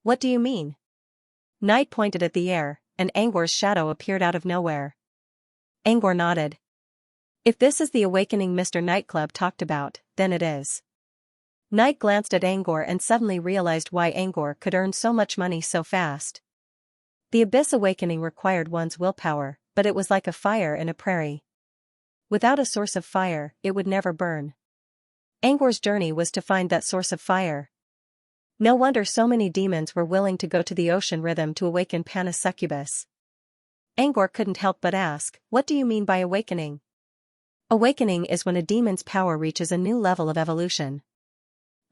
What do you mean? Night pointed at the air, and Angor's shadow appeared out of nowhere. Angor nodded. If this is the awakening Mr. Nightclub talked about, then it is. Night glanced at Angor and suddenly realized why Angor could earn so much money so fast. The Abyss awakening required one's willpower, but it was like a fire in a prairie. Without a source of fire, it would never burn. Angor's journey was to find that source of fire. No wonder so many demons were willing to go to the ocean rhythm to awaken Panis Succubus. Angor couldn't help but ask, what do you mean by awakening? Awakening is when a demon's power reaches a new level of evolution.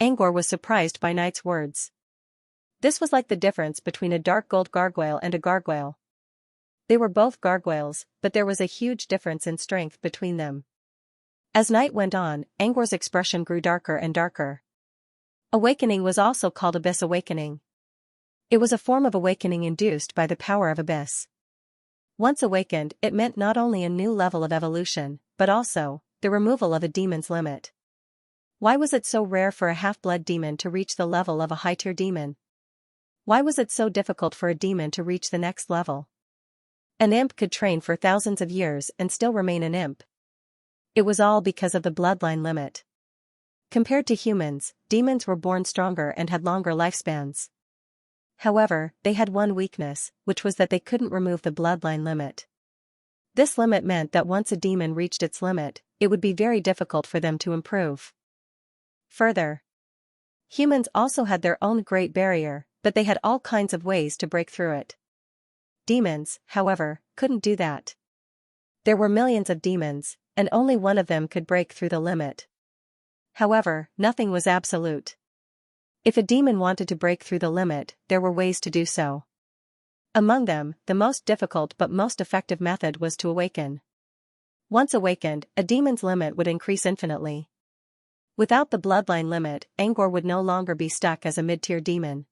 Angor was surprised by Night's words. This was like the difference between a dark gold gargoyle and a gargoyle. They were both gargoyles, but there was a huge difference in strength between them. As Night went on, Angor's expression grew darker and darker. Awakening was also called Abyss Awakening. It was a form of awakening induced by the power of Abyss. Once awakened, it meant not only a new level of evolution, but also the removal of a demon's limit. Why was it so rare for a half-blood demon to reach the level of a high-tier demon? Why was it so difficult for a demon to reach the next level? An imp could train for thousands of years and still remain an imp. It was all because of the bloodline limit. Compared to humans, demons were born stronger and had longer lifespans. However, they had one weakness, which was that they couldn't remove the bloodline limit. This limit meant that once a demon reached its limit, it would be very difficult for them to improve. Further, humans also had their own great barrier, but they had all kinds of ways to break through it. Demons, however, couldn't do that. There were millions of demons, and only one of them could break through the limit. However, nothing was absolute. If a demon wanted to break through the limit, there were ways to do so. Among them, the most difficult but most effective method was to awaken. Once awakened, a demon's limit would increase infinitely. Without the bloodline limit, Angor would no longer be stuck as a mid-tier demon.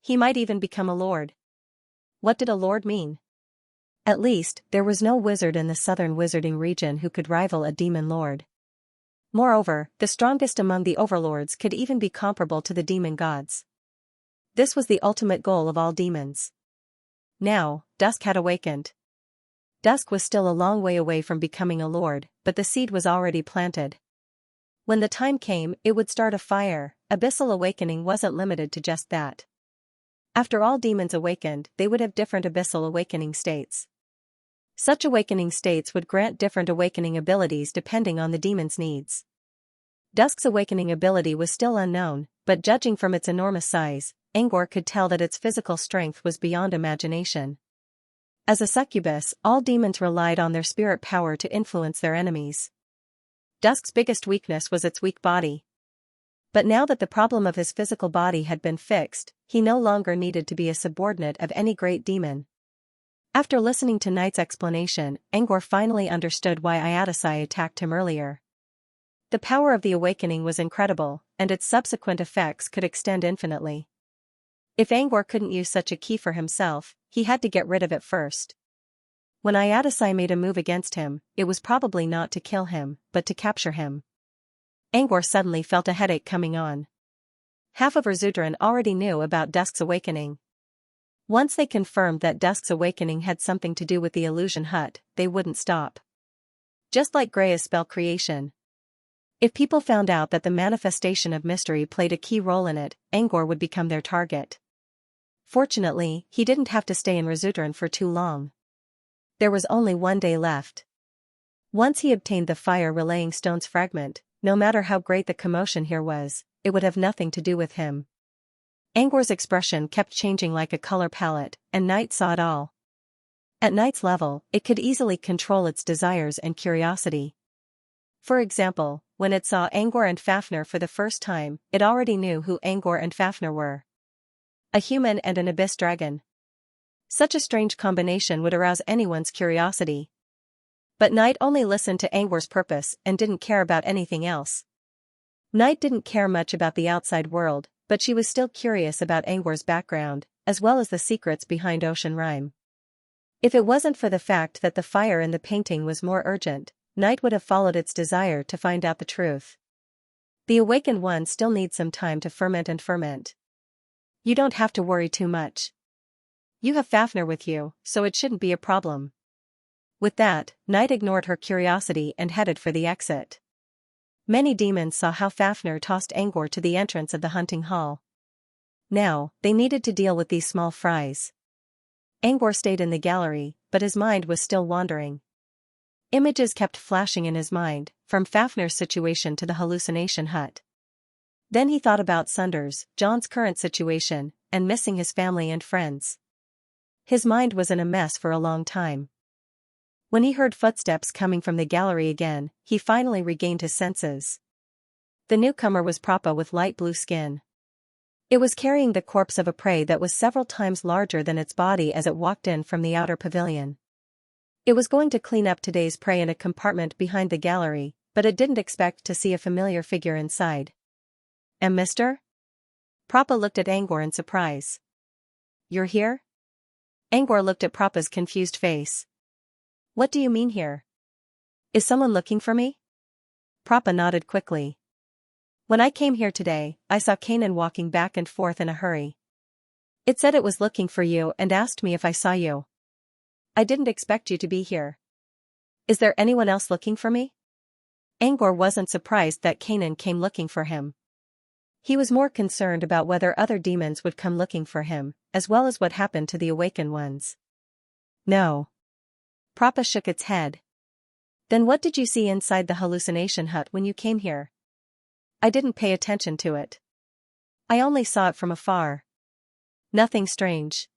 He might even become a lord. What did a lord mean? At least, there was no wizard in the southern wizarding region who could rival a demon lord. Moreover, the strongest among the overlords could even be comparable to the demon gods. This was the ultimate goal of all demons. Now, Dusk had awakened. Dusk was still a long way away from becoming a lord, but the seed was already planted. When the time came, it would start a fire. Abyssal awakening wasn't limited to just that. After all demons awakened, they would have different abyssal awakening states. Such awakening states would grant different awakening abilities depending on the demon's needs. Dusk's awakening ability was still unknown, but judging from its enormous size, Angor could tell that its physical strength was beyond imagination. As a succubus, all demons relied on their spirit power to influence their enemies. Dusk's biggest weakness was its weak body. But now that the problem of his physical body had been fixed, he no longer needed to be a subordinate of any great demon. After listening to Knight's explanation, Angor finally understood why Iadasai attacked him earlier. The power of the awakening was incredible, and its subsequent effects could extend infinitely. If Angor couldn't use such a key for himself, he had to get rid of it first. When Iadasai made a move against him, it was probably not to kill him, but to capture him. Angor suddenly felt a headache coming on. Half of Rizudaran already knew about Dusk's awakening. Once they confirmed that Dusk's awakening had something to do with the illusion hut, they wouldn't stop. Just like Greya's spell creation. If people found out that the manifestation of mystery played a key role in it, Angor would become their target. Fortunately, he didn't have to stay in Rizudaran for too long. There was only 1 day left. Once he obtained the fire-relaying stone's fragment, no matter how great the commotion here was, it would have nothing to do with him. Angor's expression kept changing like a color palette, and Night saw it all. At Night's level, it could easily control its desires and curiosity. For example, when it saw Angor and Fafnir for the first time, it already knew who Angor and Fafnir were. A human and an abyss dragon. Such a strange combination would arouse anyone's curiosity. But Night only listened to Angor's purpose and didn't care about anything else. Night didn't care much about the outside world, but she was still curious about Angor's background, as well as the secrets behind Ocean Rime. If it wasn't for the fact that the fire in the painting was more urgent, Night would have followed its desire to find out the truth. The awakened one still needs some time to ferment and ferment. You don't have to worry too much. You have Fafnir with you, so it shouldn't be a problem. With that, Night ignored her curiosity and headed for the exit. Many demons saw how Fafnir tossed Angor to the entrance of the hunting hall. Now, they needed to deal with these small fries. Angor stayed in the gallery, but his mind was still wandering. Images kept flashing in his mind, from Fafnir's situation to the hallucination hut. Then he thought about Sunders, John's current situation, and missing his family and friends. His mind was in a mess for a long time. When he heard footsteps coming from the gallery again, he finally regained his senses. The newcomer was Prappa with light blue skin. It was carrying the corpse of a prey that was several times larger than its body as it walked in from the outer pavilion. It was going to clean up today's prey in a compartment behind the gallery, but it didn't expect to see a familiar figure inside. Mister? Prappa looked at Angor in surprise. You're here? Angor looked at Prappa's confused face. What do you mean here? Is someone looking for me? Prappa nodded quickly. When I came here today, I saw Kanan walking back and forth in a hurry. It said it was looking for you and asked me if I saw you. I didn't expect you to be here. Is there anyone else looking for me? Angor wasn't surprised that Kanan came looking for him. He was more concerned about whether other demons would come looking for him, as well as what happened to the awakened ones. No. Prappa shook its head. Then what did you see inside the hallucination hut when you came here? I didn't pay attention to it. I only saw it from afar. Nothing strange.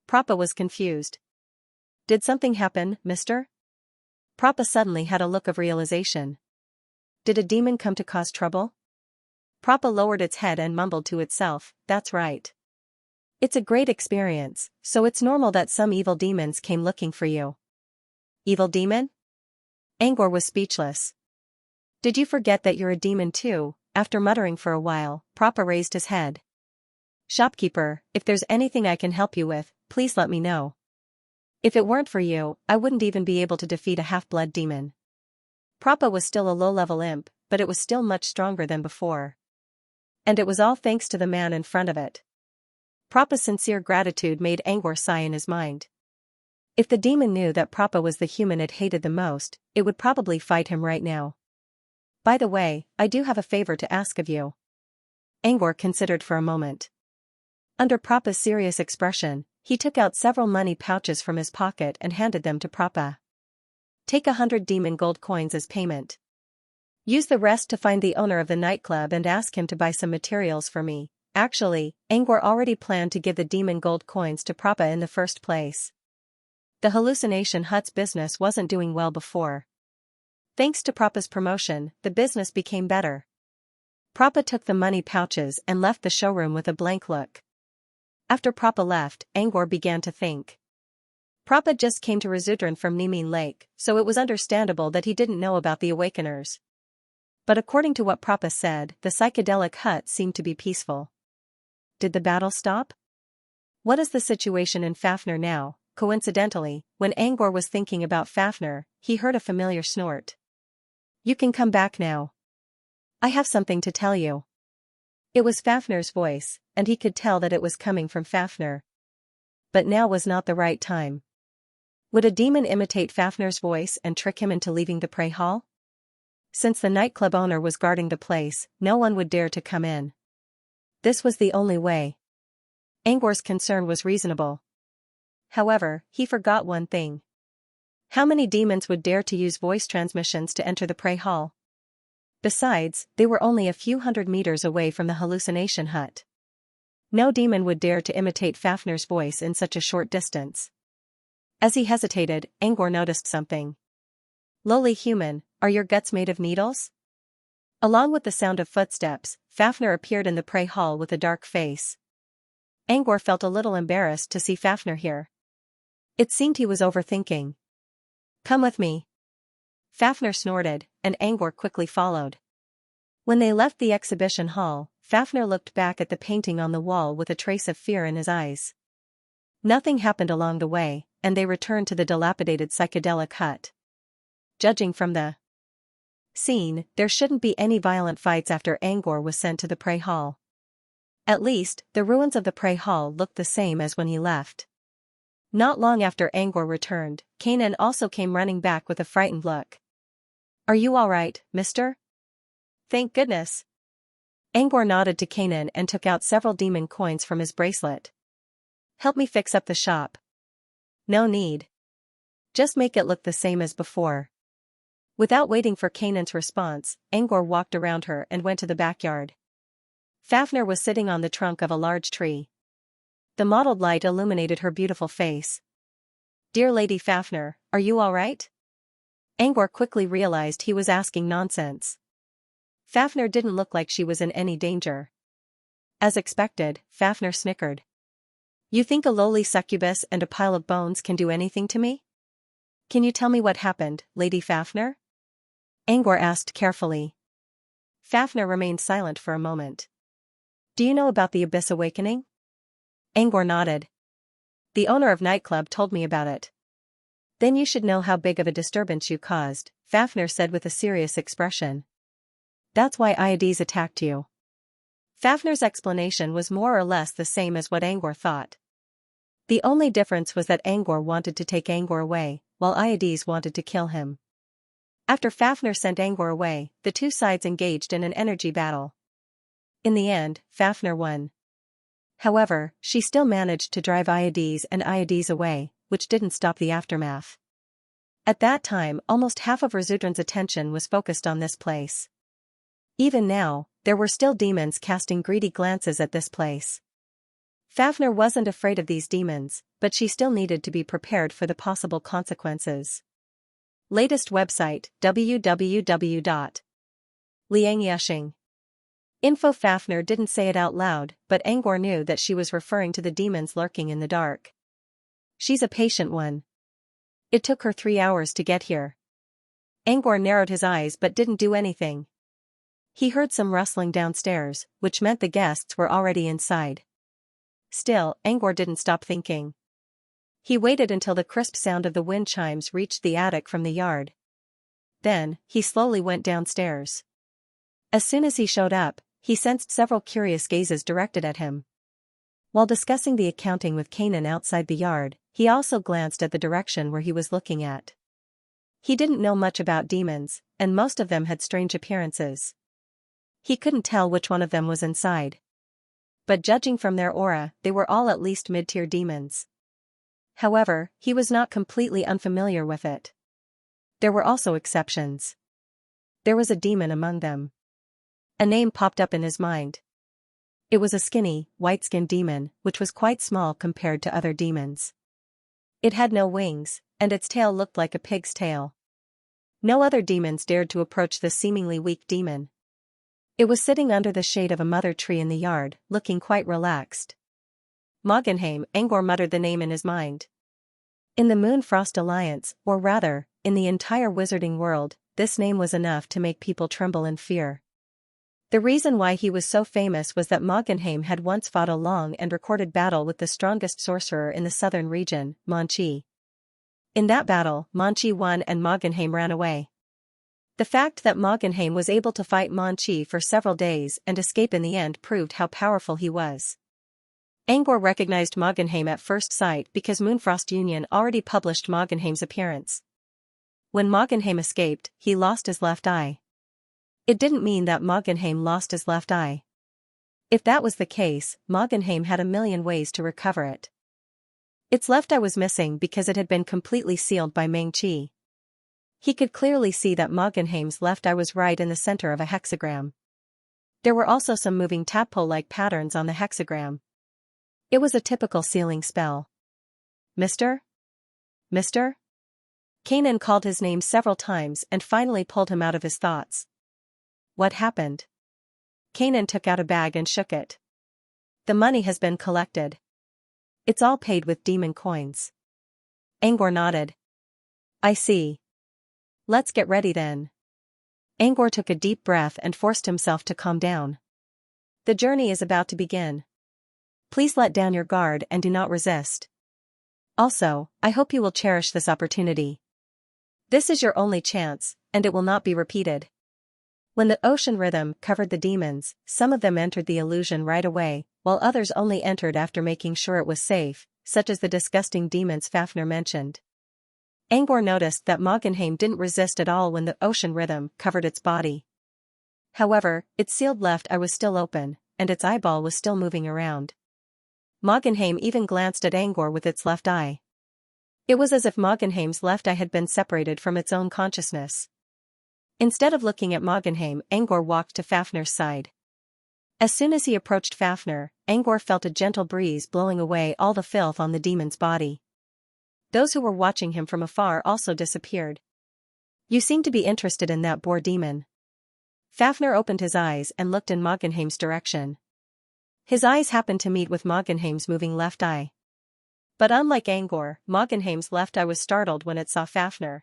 Prappa was confused. Did something happen, mister? Prappa suddenly had a look of realization. Did a demon come to cause trouble? Prappa lowered its head and mumbled to itself, that's right. It's a great experience, so it's normal that some evil demons came looking for you. Evil demon? Angor was speechless. Did you forget that you're a demon too? After muttering for a while, Prappa raised his head. Shopkeeper, if there's anything I can help you with, please let me know. If it weren't for you, I wouldn't even be able to defeat a half-blood demon. Prappa was still a low-level imp, but it was still much stronger than before. And it was all thanks to the man in front of it. Prappa's sincere gratitude made Angor sigh in his mind. If the demon knew that Prappa was the human it hated the most, it would probably fight him right now. By the way, I do have a favor to ask of you. Angor considered for a moment. Under Prappa's serious expression, he took out several money pouches from his pocket and handed them to Prappa. Take 100 demon gold coins as payment. Use the rest to find the owner of the nightclub and ask him to buy some materials for me. Actually, Angor already planned to give the demon gold coins to Prappa in the first place. The hallucination hut's business wasn't doing well before. Thanks to Prappa's promotion, the business became better. Prappa took the money pouches and left the showroom with a blank look. After Prappa left, Angor began to think. Prappa just came to Razudran from Nimin Lake, so it was understandable that he didn't know about the Awakeners. But according to what Prappa said, the psychedelic hut seemed to be peaceful. Did the battle stop? What is the situation in Fafnir now? Coincidentally, when Angor was thinking about Fafnir, he heard a familiar snort. You can come back now. I have something to tell you. It was Fafnir's voice, and he could tell that it was coming from Fafnir. But now was not the right time. Would a demon imitate Fafnir's voice and trick him into leaving the prey hall? Since the nightclub owner was guarding the place, no one would dare to come in. This was the only way. Angor's concern was reasonable. However, he forgot one thing. How many demons would dare to use voice transmissions to enter the prey hall? Besides, they were only a few hundred meters away from the hallucination hut. No demon would dare to imitate Fafnir's voice in such a short distance. As he hesitated, Angor noticed something. Lowly human, are your guts made of needles? Along with the sound of footsteps, Fafnir appeared in the prey hall with a dark face. Angor felt a little embarrassed to see Fafnir here. It seemed he was overthinking. Come with me. Fafnir snorted, and Angor quickly followed. When they left the exhibition hall, Fafnir looked back at the painting on the wall with a trace of fear in his eyes. Nothing happened along the way, and they returned to the dilapidated psychedelic hut. Judging from the scene, there shouldn't be any violent fights after Angor was sent to the prey hall. At least, the ruins of the prey hall looked the same as when he left. Not long after Angor returned, Kanan also came running back with a frightened look. Are you all right, mister? Thank goodness. Angor nodded to Kanan and took out several demon coins from his bracelet. Help me fix up the shop. No need. Just make it look the same as before. Without waiting for Kanan's response, Angor walked around her and went to the backyard. Fafnir was sitting on the trunk of a large tree. The mottled light illuminated her beautiful face. Dear Lady Fafnir, are you all right? Angor quickly realized he was asking nonsense. Fafnir didn't look like she was in any danger. As expected, Fafnir snickered. You think a lowly succubus and a pile of bones can do anything to me? Can you tell me what happened, Lady Fafnir? Angor asked carefully. Fafnir remained silent for a moment. Do you know about the Abyss Awakening? Angor nodded. The owner of nightclub told me about it. Then you should know how big of a disturbance you caused, Fafnir said with a serious expression. That's why Iades attacked you. Fafnir's explanation was more or less the same as what Angor thought. The only difference was that Angor wanted to take Angor away, while Iades wanted to kill him. After Fafnir sent Angor away, the two sides engaged in an energy battle. In the end, Fafnir won. However, she still managed to drive Iades away, which didn't stop the aftermath. At that time, almost half of Razudran's attention was focused on this place. Even now, there were still demons casting greedy glances at this place. Fafnir wasn't afraid of these demons, but she still needed to be prepared for the possible consequences. Latest website, www.Xianxia. Info. Fafnir didn't say it out loud, but Angor knew that she was referring to the demons lurking in the dark. She's a patient one. It took her 3 hours to get here. Angor narrowed his eyes but didn't do anything. He heard some rustling downstairs, which meant the guests were already inside. Still, Angor didn't stop thinking. He waited until the crisp sound of the wind chimes reached the attic from the yard. Then, he slowly went downstairs. As soon as he showed up, he sensed several curious gazes directed at him. While discussing the accounting with Kanan outside the yard, he also glanced at the direction where he was looking at. He didn't know much about demons, and most of them had strange appearances. He couldn't tell which one of them was inside. But judging from their aura, they were all at least mid-tier demons. However, he was not completely unfamiliar with it. There were also exceptions. There was a demon among them. A name popped up in his mind. It was a skinny, white-skinned demon, which was quite small compared to other demons. It had no wings, and its tail looked like a pig's tail. No other demons dared to approach this seemingly weak demon. It was sitting under the shade of a mother tree in the yard, looking quite relaxed. Moggenheim. Angor muttered the name in his mind. In the Moonfrost Alliance, or rather, in the entire wizarding world, this name was enough to make people tremble in fear. The reason why he was so famous was that Moggenheim had once fought a long and recorded battle with the strongest sorcerer in the southern region, Monchi. In that battle, Monchi won and Moggenheim ran away. The fact that Moggenheim was able to fight Monchi for several days and escape in the end proved how powerful he was. Angor recognized Moggenheim at first sight because Moonfrost Union already published Moggenheim's appearance. When Moggenheim escaped, he lost his left eye. It didn't mean that Moggenheim lost his left eye. If that was the case, Moggenheim had a million ways to recover it. Its left eye was missing because it had been completely sealed by Meng-Chi. He could clearly see that Moggenheim's left eye was right in the center of a hexagram. There were also some moving tadpole-like patterns on the hexagram. It was a typical sealing spell. Mister? Mister? Kanan called his name several times and finally pulled him out of his thoughts. What happened? Kanan took out a bag and shook it. The money has been collected. It's all paid with demon coins. Angor nodded. I see. Let's get ready then. Angor took a deep breath and forced himself to calm down. The journey is about to begin. Please let down your guard and do not resist. Also, I hope you will cherish this opportunity. This is your only chance, and it will not be repeated. When the ocean rhythm covered the demons, some of them entered the illusion right away, while others only entered after making sure it was safe, such as the disgusting demons Fafnir mentioned. Angor noticed that Moggenheim didn't resist at all when the ocean rhythm covered its body. However, its sealed left eye was still open, and its eyeball was still moving around. Moggenheim even glanced at Angor with its left eye. It was as if Moggenheim's left eye had been separated from its own consciousness. Instead of looking at Moggenheim, Angor walked to Fafnir's side. As soon as he approached Fafnir, Angor felt a gentle breeze blowing away all the filth on the demon's body. Those who were watching him from afar also disappeared. You seem to be interested in that boar demon. Fafnir opened his eyes and looked in Moggenheim's direction. His eyes happened to meet with Moggenheim's moving left eye. But unlike Angor, Moggenheim's left eye was startled when it saw Fafnir.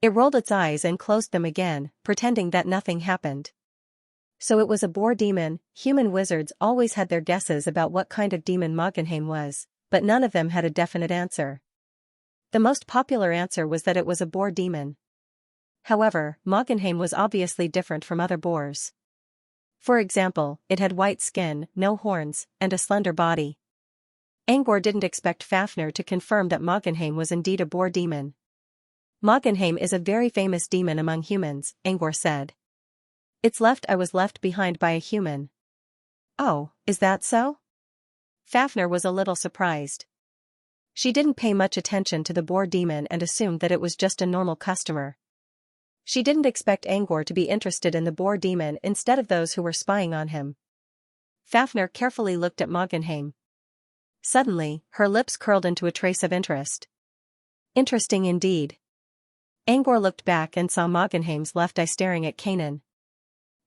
It rolled its eyes and closed them again, pretending that nothing happened. So it was a boar demon. Human wizards always had their guesses about what kind of demon Moggenheim was, but none of them had a definite answer. The most popular answer was that it was a boar demon. However, Moggenheim was obviously different from other boars. For example, it had white skin, no horns, and a slender body. Angor didn't expect Fafnir to confirm that Moggenheim was indeed a boar demon. Moggenheim is a very famous demon among humans, Angor said. Its left eye was left behind by a human. Oh, is that so? Fafnir was a little surprised. She didn't pay much attention to the boar demon and assumed that it was just a normal customer. She didn't expect Angor to be interested in the boar demon instead of those who were spying on him. Fafnir carefully looked at Moggenheim. Suddenly, her lips curled into a trace of interest. Interesting indeed. Angor looked back and saw Moggenheim's left eye staring at Kanan.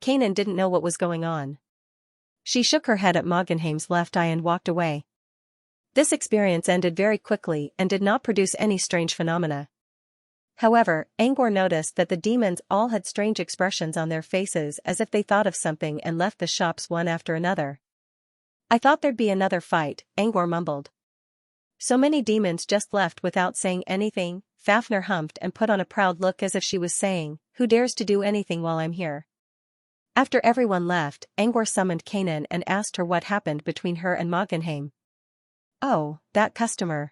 Kanan didn't know what was going on. She shook her head at Moggenheim's left eye and walked away. This experience ended very quickly and did not produce any strange phenomena. However, Angor noticed that the demons all had strange expressions on their faces as if they thought of something and left the shops one after another. I thought there'd be another fight, Angor mumbled. So many demons just left without saying anything. Fafnir humphed and put on a proud look as if she was saying, "Who dares to do anything while I'm here?" After everyone left, Angor summoned Kanan and asked her what happened between her and Moggenheim. "Oh, that customer."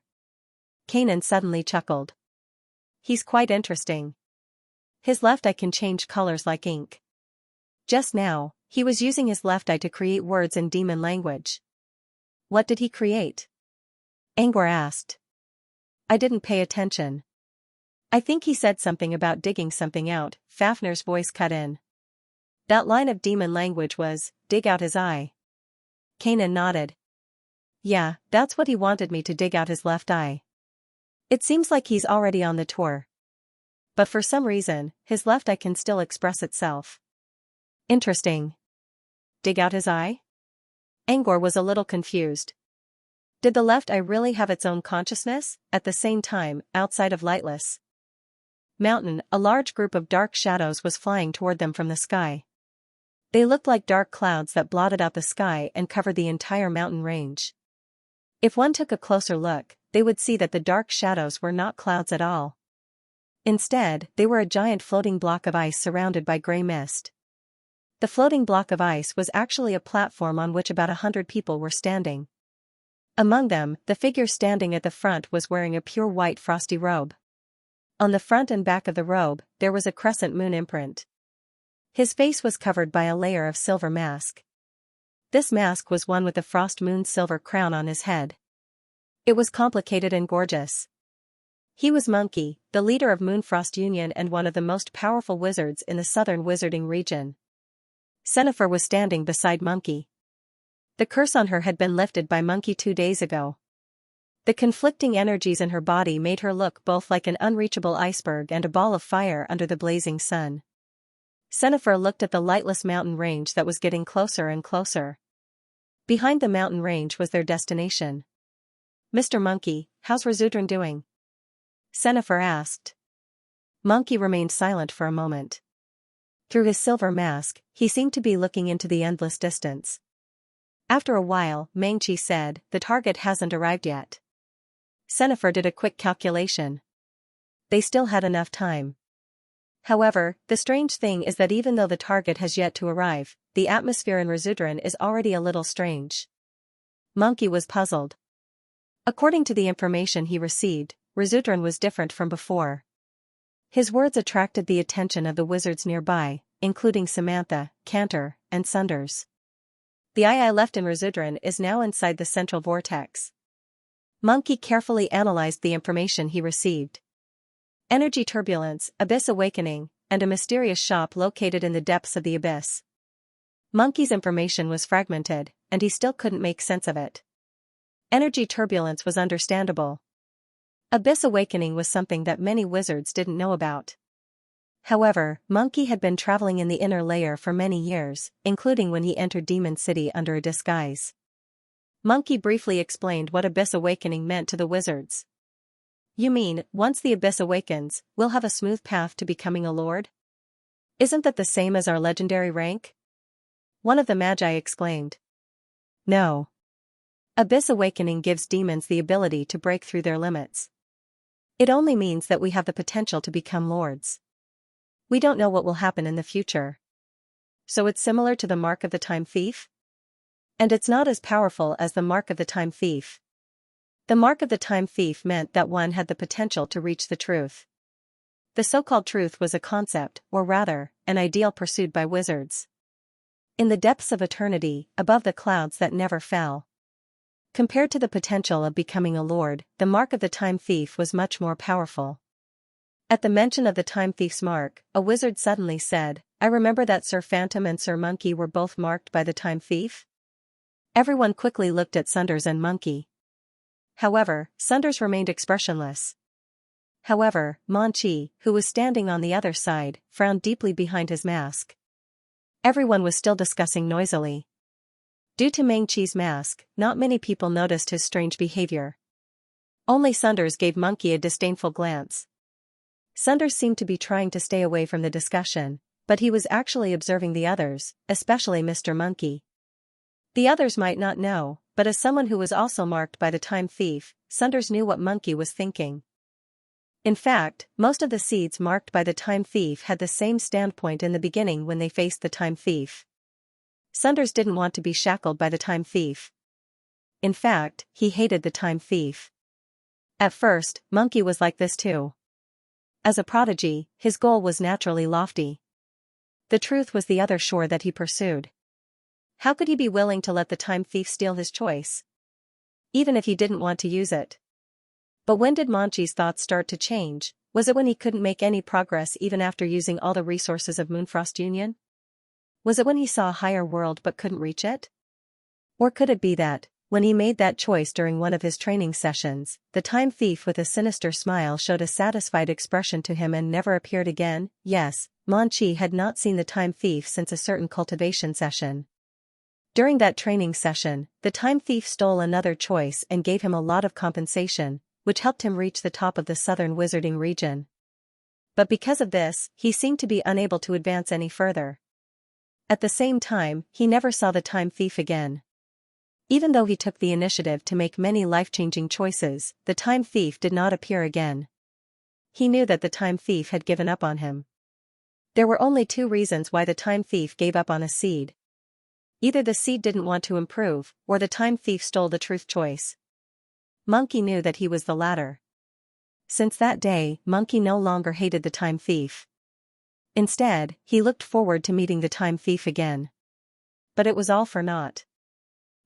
Kanan suddenly chuckled. "He's quite interesting. His left eye can change colors like ink. Just now, he was using his left eye to create words in demon language." "What did he create?" Angor asked. "I didn't pay attention. I think he said something about digging something out," Fafnir's voice cut in. "That line of demon language was, 'dig out his eye.'" Kanan nodded. "Yeah, that's what he wanted me to dig out his left eye. It seems like he's already on the tour. But for some reason, his left eye can still express itself." "Interesting. Dig out his eye?" Angor was a little confused. Did the left eye really have its own consciousness? At the same time, outside of Lightless Mountain, a large group of dark shadows was flying toward them from the sky. They looked like dark clouds that blotted out the sky and covered the entire mountain range. If one took a closer look, they would see that the dark shadows were not clouds at all. Instead, they were a giant floating block of ice surrounded by gray mist. The floating block of ice was actually a platform on which about 100 people were standing. Among them, the figure standing at the front was wearing a pure white frosty robe. On the front and back of the robe, there was a crescent moon imprint. His face was covered by a layer of silver mask. This mask was one with the frost moon's silver crown on his head. It was complicated and gorgeous. He was Monkey, the leader of Moonfrost Union and one of the most powerful wizards in the southern wizarding region. Sennifer was standing beside Monkey. The curse on her had been lifted by Monkey 2 days ago. The conflicting energies in her body made her look both like an unreachable iceberg and a ball of fire under the blazing sun. Sennifer looked at the lightless mountain range that was getting closer and closer. Behind the mountain range was their destination. "Mr. Monkey, how's Razudran doing?" Sennifer asked. Monkey remained silent for a moment. Through his silver mask, he seemed to be looking into the endless distance. After a while, Mangchi said, "The target hasn't arrived yet." Sennifer did a quick calculation. They still had enough time. However, the strange thing is that even though the target has yet to arrive, the atmosphere in Razudran is already a little strange. Monkey was puzzled. According to the information he received, Razudran was different from before. His words attracted the attention of the wizards nearby, including Samantha, Cantor, and Sunders. "The eye I left in Razudran is now inside the central vortex." Monkey carefully analyzed the information he received. Energy turbulence, abyss awakening, and a mysterious shop located in the depths of the abyss. Monkey's information was fragmented, and he still couldn't make sense of it. Energy turbulence was understandable. Abyss awakening was something that many wizards didn't know about. However, Monkey had been traveling in the inner layer for many years, including when he entered Demon City under a disguise. Monkey briefly explained what Abyss Awakening meant to the wizards. "You mean, once the Abyss awakens, we'll have a smooth path to becoming a lord? Isn't that the same as our legendary rank?" One of the Magi exclaimed. "No. Abyss Awakening gives demons the ability to break through their limits. It only means that we have the potential to become lords. We don't know what will happen in the future. So it's similar to the Mark of the Time Thief? And it's not as powerful as the Mark of the Time Thief. The Mark of the Time Thief meant that one had the potential to reach the truth. The so-called truth was a concept, or rather, an ideal pursued by wizards. In the depths of eternity, above the clouds that never fell. Compared to the potential of becoming a lord, the Mark of the Time Thief was much more powerful. At the mention of the Time Thief's mark, a wizard suddenly said, "I remember that Sir Phantom and Sir Monkey were both marked by the Time Thief." Everyone quickly looked at Sunders and Monkey. However, Sunders remained expressionless. However, Manqi, who was standing on the other side, frowned deeply behind his mask. Everyone was still discussing noisily. Due to Mengqi's mask, not many people noticed his strange behavior. Only Sunders gave Monkey a disdainful glance. Sunders seemed to be trying to stay away from the discussion, but he was actually observing the others, especially Mr. Monkey. The others might not know, but as someone who was also marked by the time thief, Sunders knew what Monkey was thinking. In fact, most of the seeds marked by the time thief had the same standpoint in the beginning when they faced the time thief. Sunders didn't want to be shackled by the time thief. In fact, he hated the time thief. At first, Monkey was like this too. As a prodigy, his goal was naturally lofty. The truth was the other shore that he pursued. How could he be willing to let the time thief steal his choice? Even if he didn't want to use it. But when did Manqi's thoughts start to change? Was it when he couldn't make any progress even after using all the resources of Moonfrost Union? Was it when he saw a higher world but couldn't reach it? Or could it be that, when he made that choice during one of his training sessions, the time thief with a sinister smile showed a satisfied expression to him and never appeared again? Yes, Manqi had not seen the time thief since a certain cultivation session. During that training session, the time thief stole another choice and gave him a lot of compensation, which helped him reach the top of the southern wizarding region. But because of this, he seemed to be unable to advance any further. At the same time, he never saw the time thief again. Even though he took the initiative to make many life-changing choices, the time thief did not appear again. He knew that the time thief had given up on him. There were only two reasons why the time thief gave up on a seed. Either the seed didn't want to improve, or the time thief stole the truth choice. Monkey knew that he was the latter. Since that day, Monkey no longer hated the time thief. Instead, he looked forward to meeting the time thief again. But it was all for naught.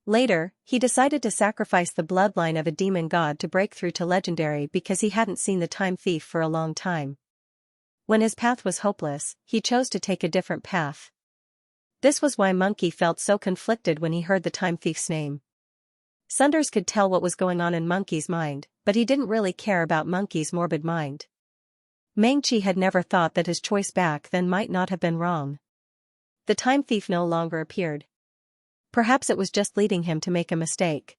Later, he decided to sacrifice the bloodline of a demon god to break through to legendary because he hadn't seen the time thief for a long time. When his path was hopeless, he chose to take a different path. This was why Monkey felt so conflicted when he heard the time thief's name. Sunders could tell what was going on in Monkey's mind, but he didn't really care about Monkey's morbid mind. Mengqi had never thought that his choice back then might not have been wrong. The time thief no longer appeared. Perhaps it was just leading him to make a mistake.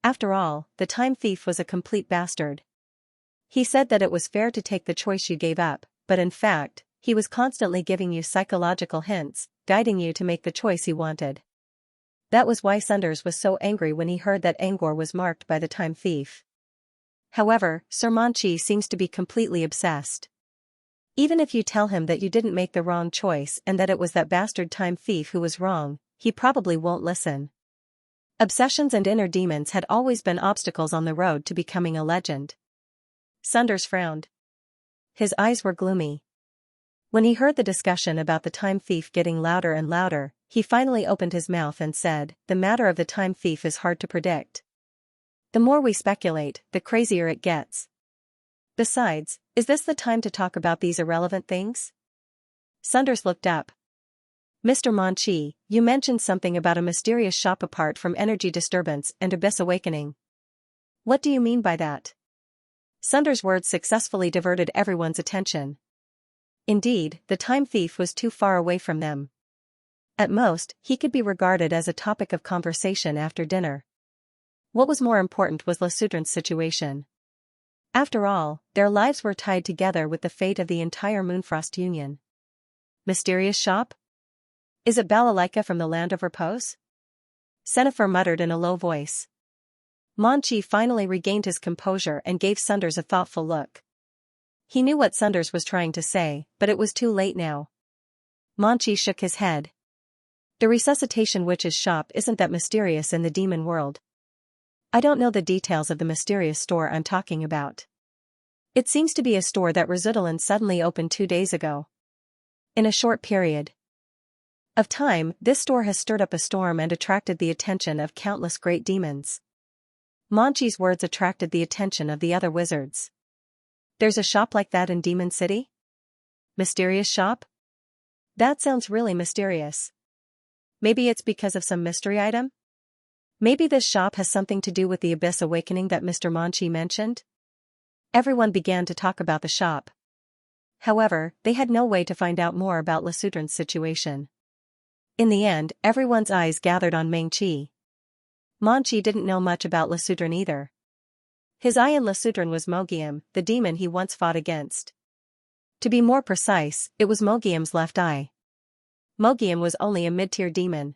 After all, the time thief was a complete bastard. He said that it was fair to take the choice you gave up, but in fact, he was constantly giving you psychological hints, guiding you to make the choice you wanted. That was why Sunders was so angry when he heard that Angor was marked by the time thief. However, Sir Manqi seems to be completely obsessed. Even if you tell him that you didn't make the wrong choice and that it was that bastard time thief who was wrong, he probably won't listen. Obsessions and inner demons had always been obstacles on the road to becoming a legend. Sunders frowned. His eyes were gloomy. When he heard the discussion about the time thief getting louder and louder, he finally opened his mouth and said, "The matter of the time thief is hard to predict. The more we speculate, the crazier it gets. Besides, is this the time to talk about these irrelevant things?" Sunders looked up. "Mr. Manqi, you mentioned something about a mysterious shop apart from energy disturbance and abyss awakening. What do you mean by that?" Sunders' words successfully diverted everyone's attention. Indeed, the time thief was too far away from them. At most, he could be regarded as a topic of conversation after dinner. What was more important was Le Soudrin's situation. After all, their lives were tied together with the fate of the entire Moonfrost Union. Mysterious shop? Is it Balalaika from the Land of Repose? Senifer muttered in a low voice. Manqi finally regained his composure and gave Sunders a thoughtful look. He knew what Sunders was trying to say, but it was too late now. Manqi shook his head. The resuscitation witch's shop isn't that mysterious in the demon world. I don't know the details of the mysterious store I'm talking about. It seems to be a store that Resudolin suddenly opened 2 days ago. In a short period of time, this store has stirred up a storm and attracted the attention of countless great demons. Manqi's words attracted the attention of the other wizards. There's a shop like that in Demon City? Mysterious shop? That sounds really mysterious. Maybe it's because of some mystery item? Maybe this shop has something to do with the abyss awakening that Mr. Manqi mentioned? Everyone began to talk about the shop. However, they had no way to find out more about Lesutren's situation. In the end, everyone's eyes gathered on Mengqi. Manqi didn't know much about Lesutren either. His eye in Lesutren was Mogiam, the demon he once fought against. To be more precise, it was Mogiam's left eye. Mogiam was only a mid-tier demon.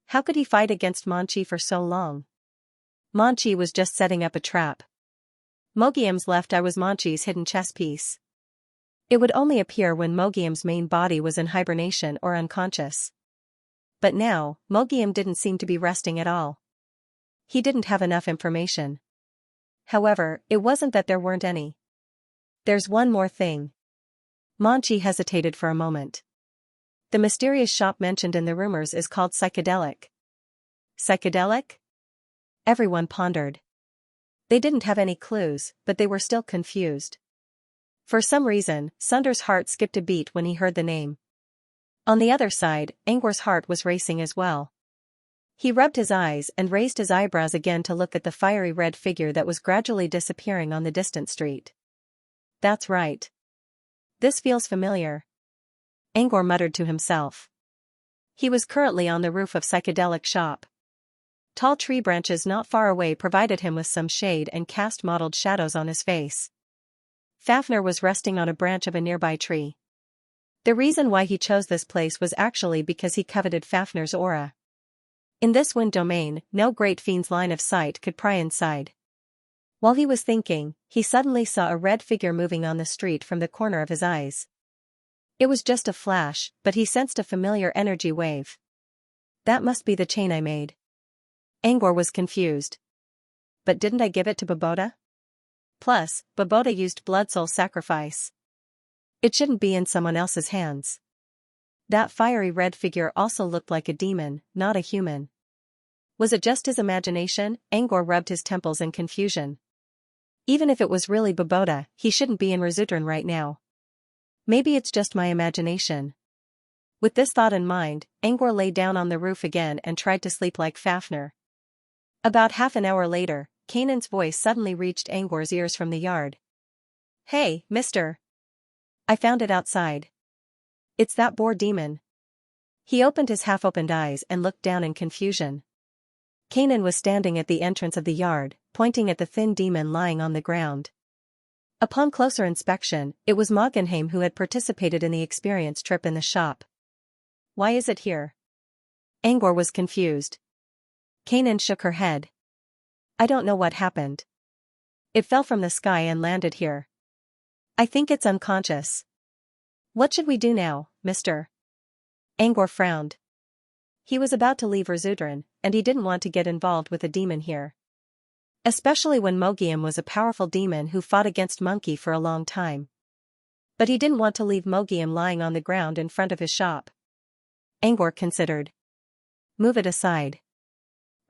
How could he fight against Manqi for so long? Manqi was just setting up a trap. Mogiam's left eye was Manqi's hidden chess piece. It would only appear when Mogiam's main body was in hibernation or unconscious. But now, Mogiam didn't seem to be resting at all. He didn't have enough information. However, it wasn't that there weren't any. There's one more thing. Manqi hesitated for a moment. The mysterious shop mentioned in the rumors is called Psychedelic. Psychedelic? Everyone pondered. They didn't have any clues, but they were still confused. For some reason, Sunder's heart skipped a beat when he heard the name. On the other side, Angwar's heart was racing as well. He rubbed his eyes and raised his eyebrows again to look at the fiery red figure that was gradually disappearing on the distant street. That's right. This feels familiar. Angwar muttered to himself. He was currently on the roof of Psychedelic shop. Tall tree branches not far away provided him with some shade and cast mottled shadows on his face. Fafnir was resting on a branch of a nearby tree. The reason why he chose this place was actually because he coveted Fafnir's aura. In this wind domain, no great fiend's line of sight could pry inside. While he was thinking, he suddenly saw a red figure moving on the street from the corner of his eyes. It was just a flash, but he sensed a familiar energy wave. That must be the chain I made. Angwar was confused. But didn't I give it to Baboda? Plus, Baboda used blood soul sacrifice. It shouldn't be in someone else's hands. That fiery red figure also looked like a demon, not a human. Was it just his imagination? Angwar rubbed his temples in confusion. Even if it was really Baboda, he shouldn't be in Resutern right now. Maybe it's just my imagination. With this thought in mind, Angwar lay down on the roof again and tried to sleep like Fafnir. About half an hour later, Kanan's voice suddenly reached Angwar's ears from the yard. Hey, mister. I found it outside. It's that boar demon. He opened his half-opened eyes and looked down in confusion. Kanan was standing at the entrance of the yard, pointing at the thin demon lying on the ground. Upon closer inspection, it was Moggenheim who had participated in the experience trip in the shop. Why is it here? Angwar was confused. Kanan shook her head. I don't know what happened. It fell from the sky and landed here. I think it's unconscious. What should we do now, mister? Angwar frowned. He was about to leave Resutern, and he didn't want to get involved with a demon here. Especially when Mogiam was a powerful demon who fought against Monkey for a long time. But he didn't want to leave Mogiam lying on the ground in front of his shop. Angwar considered. Move it aside.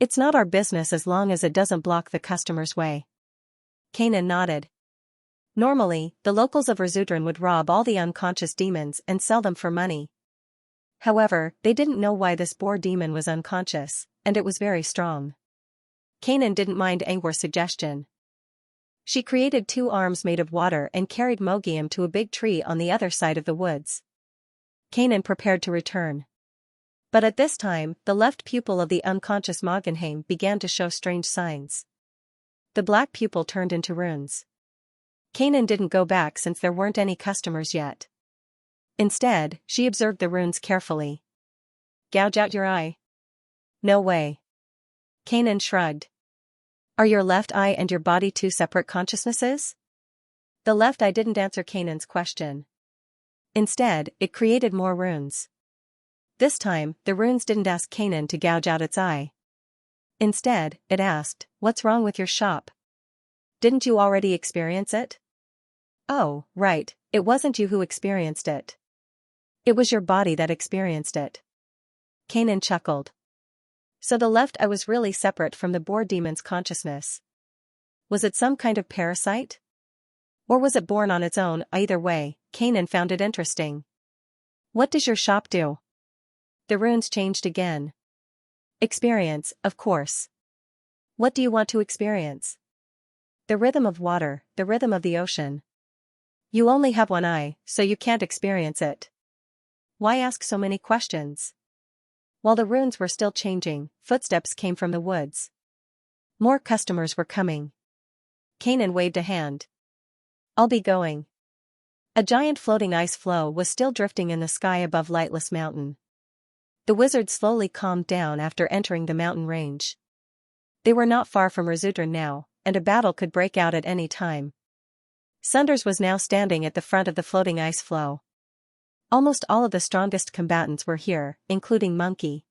It's not our business as long as it doesn't block the customer's way. Kanan nodded. Normally, the locals of Resutern would rob all the unconscious demons and sell them for money. However, they didn't know why this boar demon was unconscious, and it was very strong. Kanan didn't mind Angwar's suggestion. She created 2 arms made of water and carried Mogiam to a big tree on the other side of the woods. Kanan prepared to return. But at this time, the left pupil of the unconscious Moggenheim began to show strange signs. The black pupil turned into runes. Kanan didn't go back since there weren't any customers yet. Instead, she observed the runes carefully. Gouge out your eye. No way. Kanan shrugged. Are your left eye and your body 2 separate consciousnesses? The left eye didn't answer Kanan's question. Instead, it created more runes. This time, the runes didn't ask Kanan to gouge out its eye. Instead, it asked, what's wrong with your shop? Didn't you already experience it? Oh, right, it wasn't you who experienced it. It was your body that experienced it. Kanan chuckled. So the left eye was really separate from the boar demon's consciousness. Was it some kind of parasite? Or was it born on its own? Either way, Kanan found it interesting. What does your shop do? The runes changed again. Experience, of course. What do you want to experience? The rhythm of water, the rhythm of the ocean. You only have one eye, so you can't experience it. Why ask so many questions? While the runes were still changing, footsteps came from the woods. More customers were coming. Kanan waved a hand. I'll be going. A giant floating ice floe was still drifting in the sky above Lightless Mountain. The wizard slowly calmed down after entering the mountain range. They were not far from Razudran now, and a battle could break out at any time. Sunders was now standing at the front of the floating ice floe. Almost all of the strongest combatants were here, including Monkey.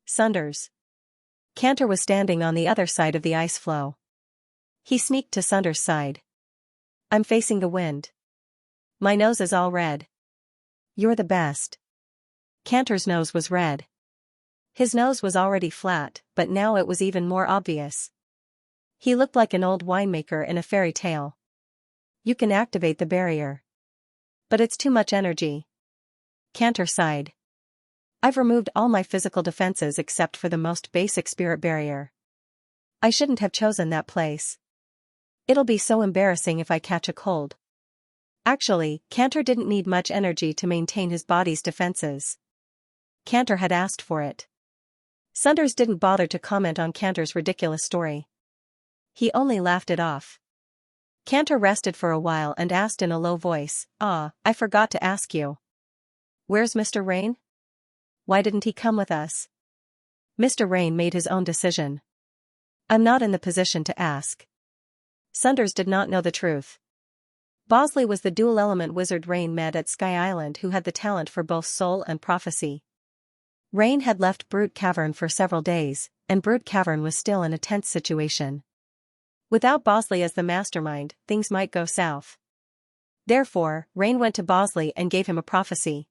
Sunders. Cantor was standing on the other side of the ice floe. He sneaked to Sunders' side. I'm facing the wind. My nose is all red. You're the best. Cantor's nose was red. His nose was already flat, but now it was even more obvious. He looked like an old winemaker in a fairy tale. You can activate the barrier. But it's too much energy. Cantor sighed. I've removed all my physical defenses except for the most basic spirit barrier. I shouldn't have chosen that place. It'll be so embarrassing if I catch a cold. Actually, Cantor didn't need much energy to maintain his body's defenses. Cantor had asked for it. Sunders didn't bother to comment on Cantor's ridiculous story. He only laughed it off. Cantor rested for a while and asked in a low voice, I forgot to ask you. Where's Mr. Rain? Why didn't he come with us? Mr. Rain made his own decision. I'm not in the position to ask. Sunders did not know the truth. Bosley was the dual-element wizard Rain met at Sky Island who had the talent for both soul and prophecy. Rain had left Brute Cavern for several days, and Brute Cavern was still in a tense situation. Without Bosley as the mastermind, things might go south. Therefore, Rain went to Bosley and gave him a prophecy.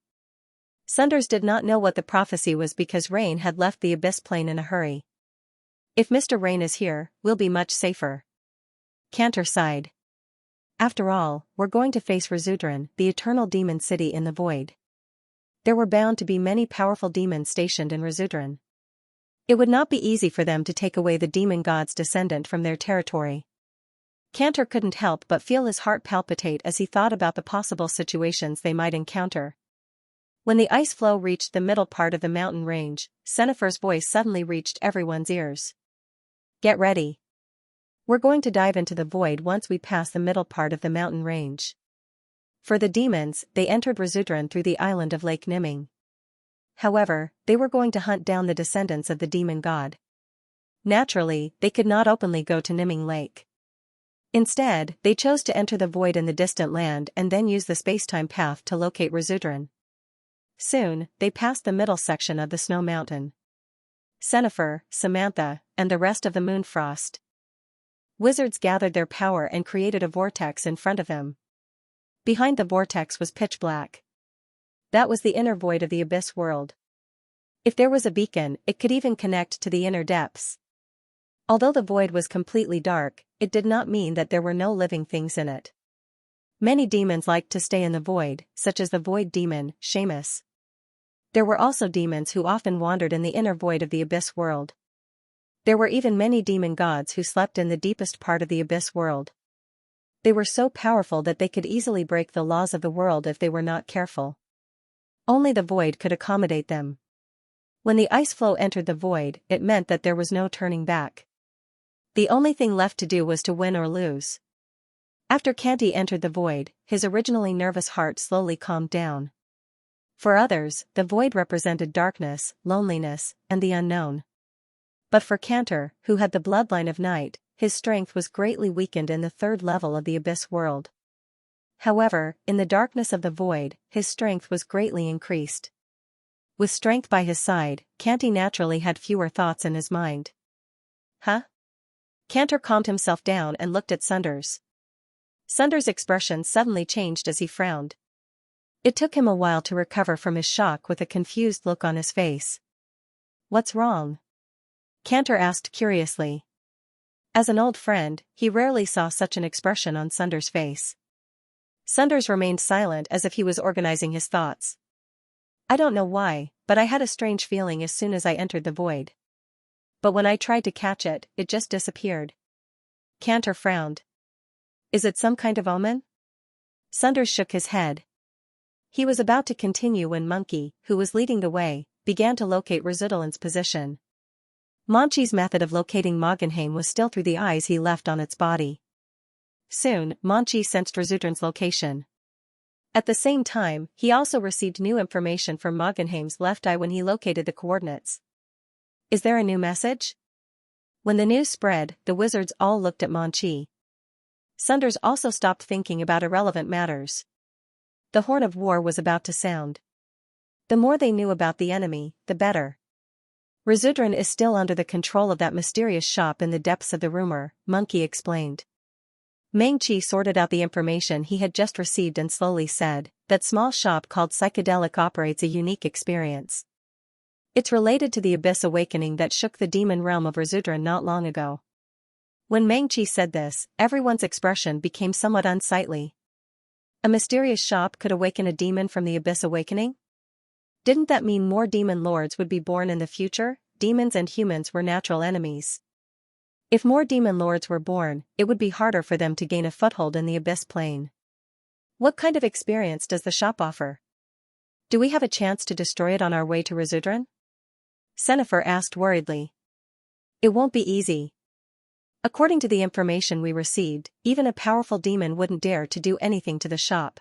Sunders did not know what the prophecy was because Rain had left the Abyss Plane in a hurry. If Mr. Rain is here, we'll be much safer. Cantor sighed. After all, we're going to face Razudran, the eternal demon city in the void. There were bound to be many powerful demons stationed in Razudran. It would not be easy for them to take away the demon god's descendant from their territory. Cantor couldn't help but feel his heart palpitate as he thought about the possible situations they might encounter. When the ice floe reached the middle part of the mountain range, Senifer's voice suddenly reached everyone's ears. Get ready. We're going to dive into the void once we pass the middle part of the mountain range. For the demons, they entered Razudran through the island of Lake Niming. However, they were going to hunt down the descendants of the demon god. Naturally, they could not openly go to Niming Lake. Instead, they chose to enter the void in the distant land and then use the spacetime path to locate Razudran. Soon, they passed the middle section of the snow mountain. Senifer, Samantha, and the rest of the Moonfrost wizards gathered their power and created a vortex in front of them. Behind the vortex was pitch black. That was the inner void of the Abyss world. If there was a beacon, it could even connect to the inner depths. Although the void was completely dark, it did not mean that there were no living things in it. Many demons liked to stay in the void, such as the void demon, Seamus. There were also demons who often wandered in the inner void of the Abyss world. There were even many demon gods who slept in the deepest part of the Abyss world. They were so powerful that they could easily break the laws of the world if they were not careful. Only the void could accommodate them. When the ice floe entered the void, it meant that there was no turning back. The only thing left to do was to win or lose. After Canty entered the void, his originally nervous heart slowly calmed down. For others, the void represented darkness, loneliness, and the unknown. But for Cantor, who had the bloodline of night, his strength was greatly weakened in the third level of the Abyss world. However, in the darkness of the void, his strength was greatly increased. With strength by his side, Canty naturally had fewer thoughts in his mind. Huh? Cantor calmed himself down and looked at Sunders. Sunders' expression suddenly changed as he frowned. It took him a while to recover from his shock with a confused look on his face. What's wrong? Cantor asked curiously. As an old friend, he rarely saw such an expression on Sunders' face. Sunders remained silent as if he was organizing his thoughts. I don't know why, but I had a strange feeling as soon as I entered the void. But when I tried to catch it, it just disappeared. Cantor frowned. Is it some kind of omen? Sunders shook his head. He was about to continue when Monkey, who was leading the way, began to locate Resudlin's position. Monchi's method of locating Moggenheim was still through the eyes he left on its body. Soon, Monchi sensed Resudlin's location. At the same time, he also received new information from Moggenheim's left eye when he located the coordinates. Is there a new message? When the news spread, the wizards all looked at Monchi. Sunders also stopped thinking about irrelevant matters. The horn of war was about to sound. The more they knew about the enemy, the better. Resudlin is still under the control of that mysterious shop in the depths of the rumor, Monkey explained. Meng-Chi sorted out the information he had just received and slowly said, that small shop called Psychedelic operates a unique experience. It's related to the Abyss Awakening that shook the demon realm of Resudlin not long ago. When Meng-Chi said this, everyone's expression became somewhat unsightly. A mysterious shop could awaken a demon from the Abyss Awakening? Didn't that mean more demon lords would be born in the future? Demons and humans were natural enemies. If more demon lords were born, it would be harder for them to gain a foothold in the Abyss plane. What kind of experience does the shop offer? Do we have a chance to destroy it on our way to Resudlin? Sennefer asked worriedly. It won't be easy. According to the information we received, even a powerful demon wouldn't dare to do anything to the shop.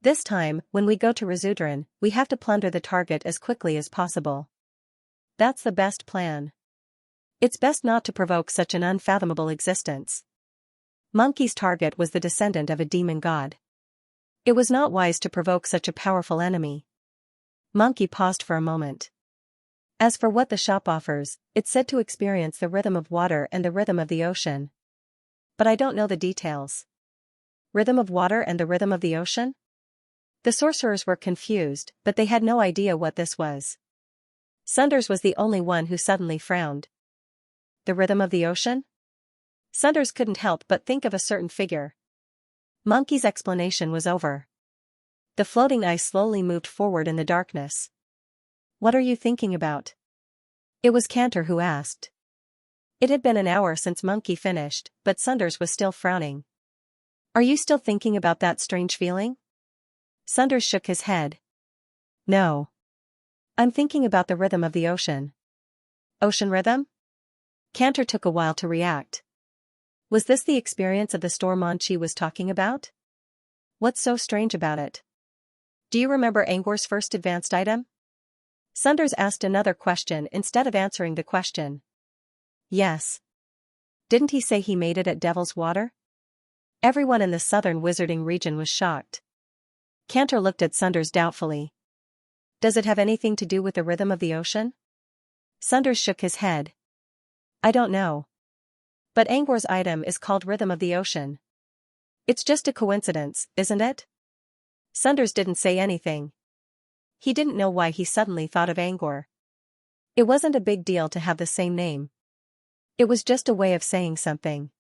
This time, when we go to Resudlin, we have to plunder the target as quickly as possible. That's the best plan. It's best not to provoke such an unfathomable existence. Monkey's target was the descendant of a demon god. It was not wise to provoke such a powerful enemy. Monkey paused for a moment. As for what the shop offers, it's said to experience the rhythm of water and the rhythm of the ocean. But I don't know the details. Rhythm of water and the rhythm of the ocean? The sorcerers were confused, but they had no idea what this was. Sunders was the only one who suddenly frowned. The rhythm of the ocean? Sunders couldn't help but think of a certain figure. Monkey's explanation was over. The floating ice slowly moved forward in the darkness. What are you thinking about? It was Cantor who asked. It had been an hour since Monkey finished, but Sunders was still frowning. Are you still thinking about that strange feeling? Sunders shook his head. No. I'm thinking about the rhythm of the ocean. Ocean rhythm? Cantor took a while to react. Was this the experience of the storm Monchi was talking about? What's so strange about it? Do you remember Angor's first advanced item? Sunders asked another question instead of answering the question. Yes. Didn't he say he made it at Devil's Water? Everyone in the southern wizarding region was shocked. Cantor looked at Sunders doubtfully. Does it have anything to do with the rhythm of the ocean? Sunders shook his head. I don't know. But Angor's item is called Rhythm of the Ocean. It's just a coincidence, isn't it? Sunders didn't say anything. He didn't know why he suddenly thought of Angor. It wasn't a big deal to have the same name. It was just a way of saying something.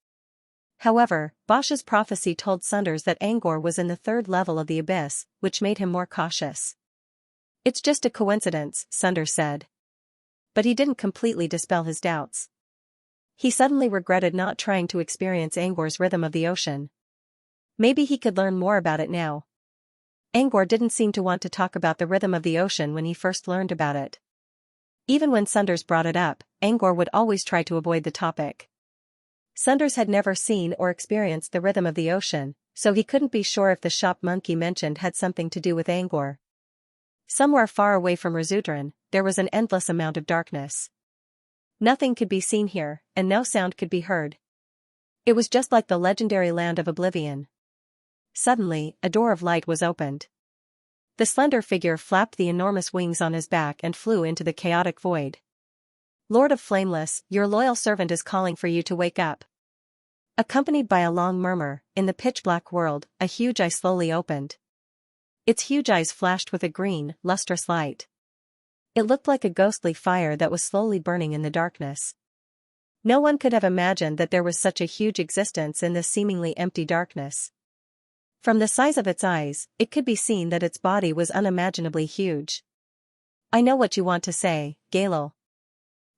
However, Bosch's prophecy told Sunders that Angor was in the third level of the abyss, which made him more cautious. It's just a coincidence, Sunders said. But he didn't completely dispel his doubts. He suddenly regretted not trying to experience Angor's rhythm of the ocean. Maybe he could learn more about it now. Angor didn't seem to want to talk about the rhythm of the ocean when he first learned about it. Even when Sunders brought it up, Angor would always try to avoid the topic. Sunders had never seen or experienced the rhythm of the ocean, so he couldn't be sure if the shop Monkey mentioned had something to do with Angor. Somewhere far away from Resudlin, there was an endless amount of darkness. Nothing could be seen here, and no sound could be heard. It was just like the legendary land of oblivion. Suddenly, a door of light was opened. The slender figure flapped the enormous wings on his back and flew into the chaotic void. Lord of Flameless, your loyal servant is calling for you to wake up. Accompanied by a long murmur, in the pitch-black world, a huge eye slowly opened. Its huge eyes flashed with a green, lustrous light. It looked like a ghostly fire that was slowly burning in the darkness. No one could have imagined that there was such a huge existence in this seemingly empty darkness. From the size of its eyes, it could be seen that its body was unimaginably huge. I know what you want to say, Galil.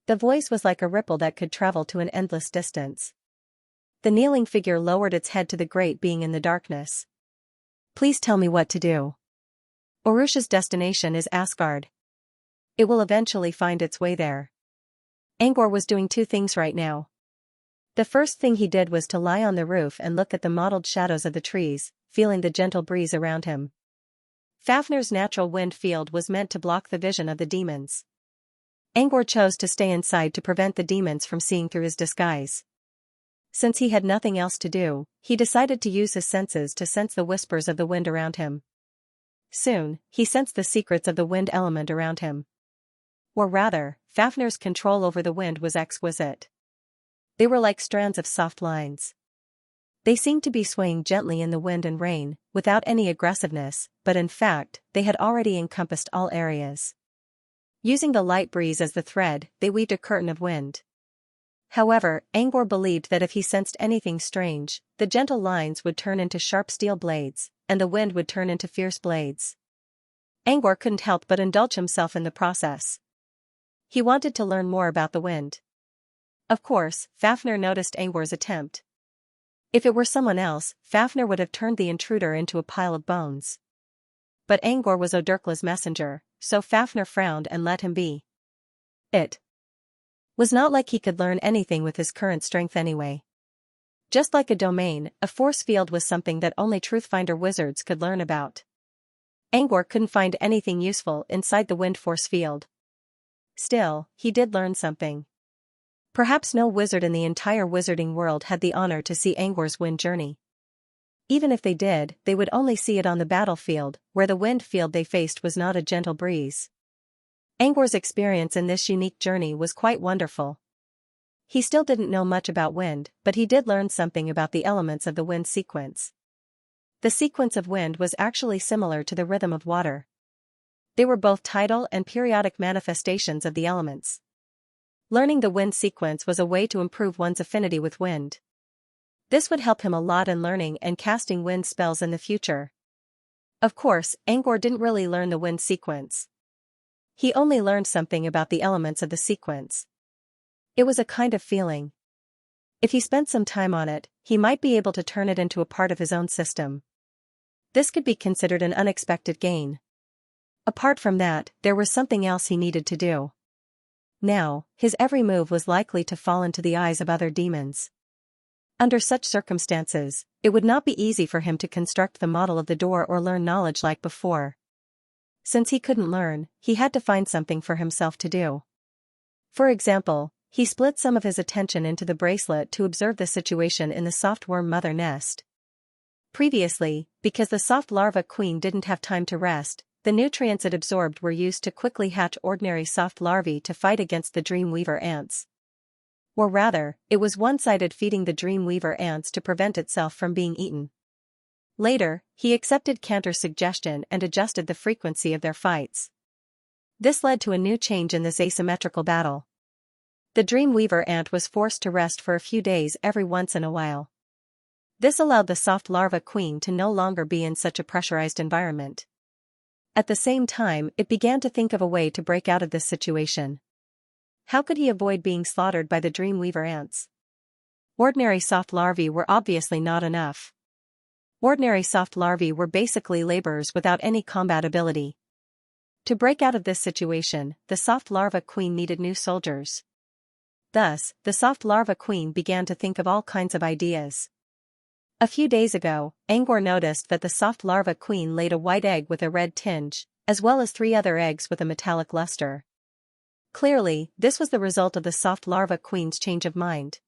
The voice was like a ripple that could travel to an endless distance. The kneeling figure lowered its head to the great being in the darkness. Please tell me what to do. Urusha's destination is Asgard. It will eventually find its way there. Angor was doing two things right now. The first thing he did was to lie on the roof and look at the mottled shadows of the trees, feeling the gentle breeze around him. Fafnir's natural wind field was meant to block the vision of the demons. Angor chose to stay inside to prevent the demons from seeing through his disguise. Since he had nothing else to do, he decided to use his senses to sense the whispers of the wind around him. Soon, he sensed the secrets of the wind element around him. Or rather, Fafnir's control over the wind was exquisite. They were like strands of soft lines. They seemed to be swaying gently in the wind and rain, without any aggressiveness, but in fact, they had already encompassed all areas. Using the light breeze as the thread, they weaved a curtain of wind. However, Angor believed that if he sensed anything strange, the gentle lines would turn into sharp steel blades, and the wind would turn into fierce blades. Angor couldn't help but indulge himself in the process. He wanted to learn more about the wind. Of course, Fafnir noticed Angor's attempt. If it were someone else, Fafnir would have turned the intruder into a pile of bones. But Angor was Odurkla's messenger, so Fafnir frowned and let him be. It was not like he could learn anything with his current strength anyway. Just like a domain, a force field was something that only Truthfinder wizards could learn about. Angor couldn't find anything useful inside the wind force field. Still, he did learn something. Perhaps no wizard in the entire wizarding world had the honor to see Angor's wind journey. Even if they did, they would only see it on the battlefield, where the wind field they faced was not a gentle breeze. Angor's experience in this unique journey was quite wonderful. He still didn't know much about wind, but he did learn something about the elements of the wind sequence. The sequence of wind was actually similar to the rhythm of water. They were both tidal and periodic manifestations of the elements. Learning the wind sequence was a way to improve one's affinity with wind. This would help him a lot in learning and casting wind spells in the future. Of course, Angor didn't really learn the wind sequence. He only learned something about the elements of the sequence. It was a kind of feeling. If he spent some time on it, he might be able to turn it into a part of his own system. This could be considered an unexpected gain. Apart from that, there was something else he needed to do. Now, his every move was likely to fall into the eyes of other demons. Under such circumstances, it would not be easy for him to construct the model of the door or learn knowledge like before. Since he couldn't learn, he had to find something for himself to do. For example, he split some of his attention into the bracelet to observe the situation in the soft worm mother nest. Previously, because the soft larva queen didn't have time to rest, the nutrients it absorbed were used to quickly hatch ordinary soft larvae to fight against the dreamweaver ants. Or rather, it was one-sided feeding the dreamweaver ants to prevent itself from being eaten. Later, he accepted Cantor's suggestion and adjusted the frequency of their fights. This led to a new change in this asymmetrical battle. The dreamweaver ant was forced to rest for a few days every once in a while. This allowed the soft larva queen to no longer be in such a pressurized environment. At the same time, it began to think of a way to break out of this situation. How could he avoid being slaughtered by the dreamweaver ants? Ordinary soft larvae were obviously not enough. Ordinary soft larvae were basically laborers without any combat ability. To break out of this situation, the soft larva queen needed new soldiers. Thus, the soft larva queen began to think of all kinds of ideas. A few days ago, Angor noticed that the soft larva queen laid a white egg with a red tinge, as well as 3 other eggs with a metallic luster. Clearly, this was the result of the soft larva queen's change of mind.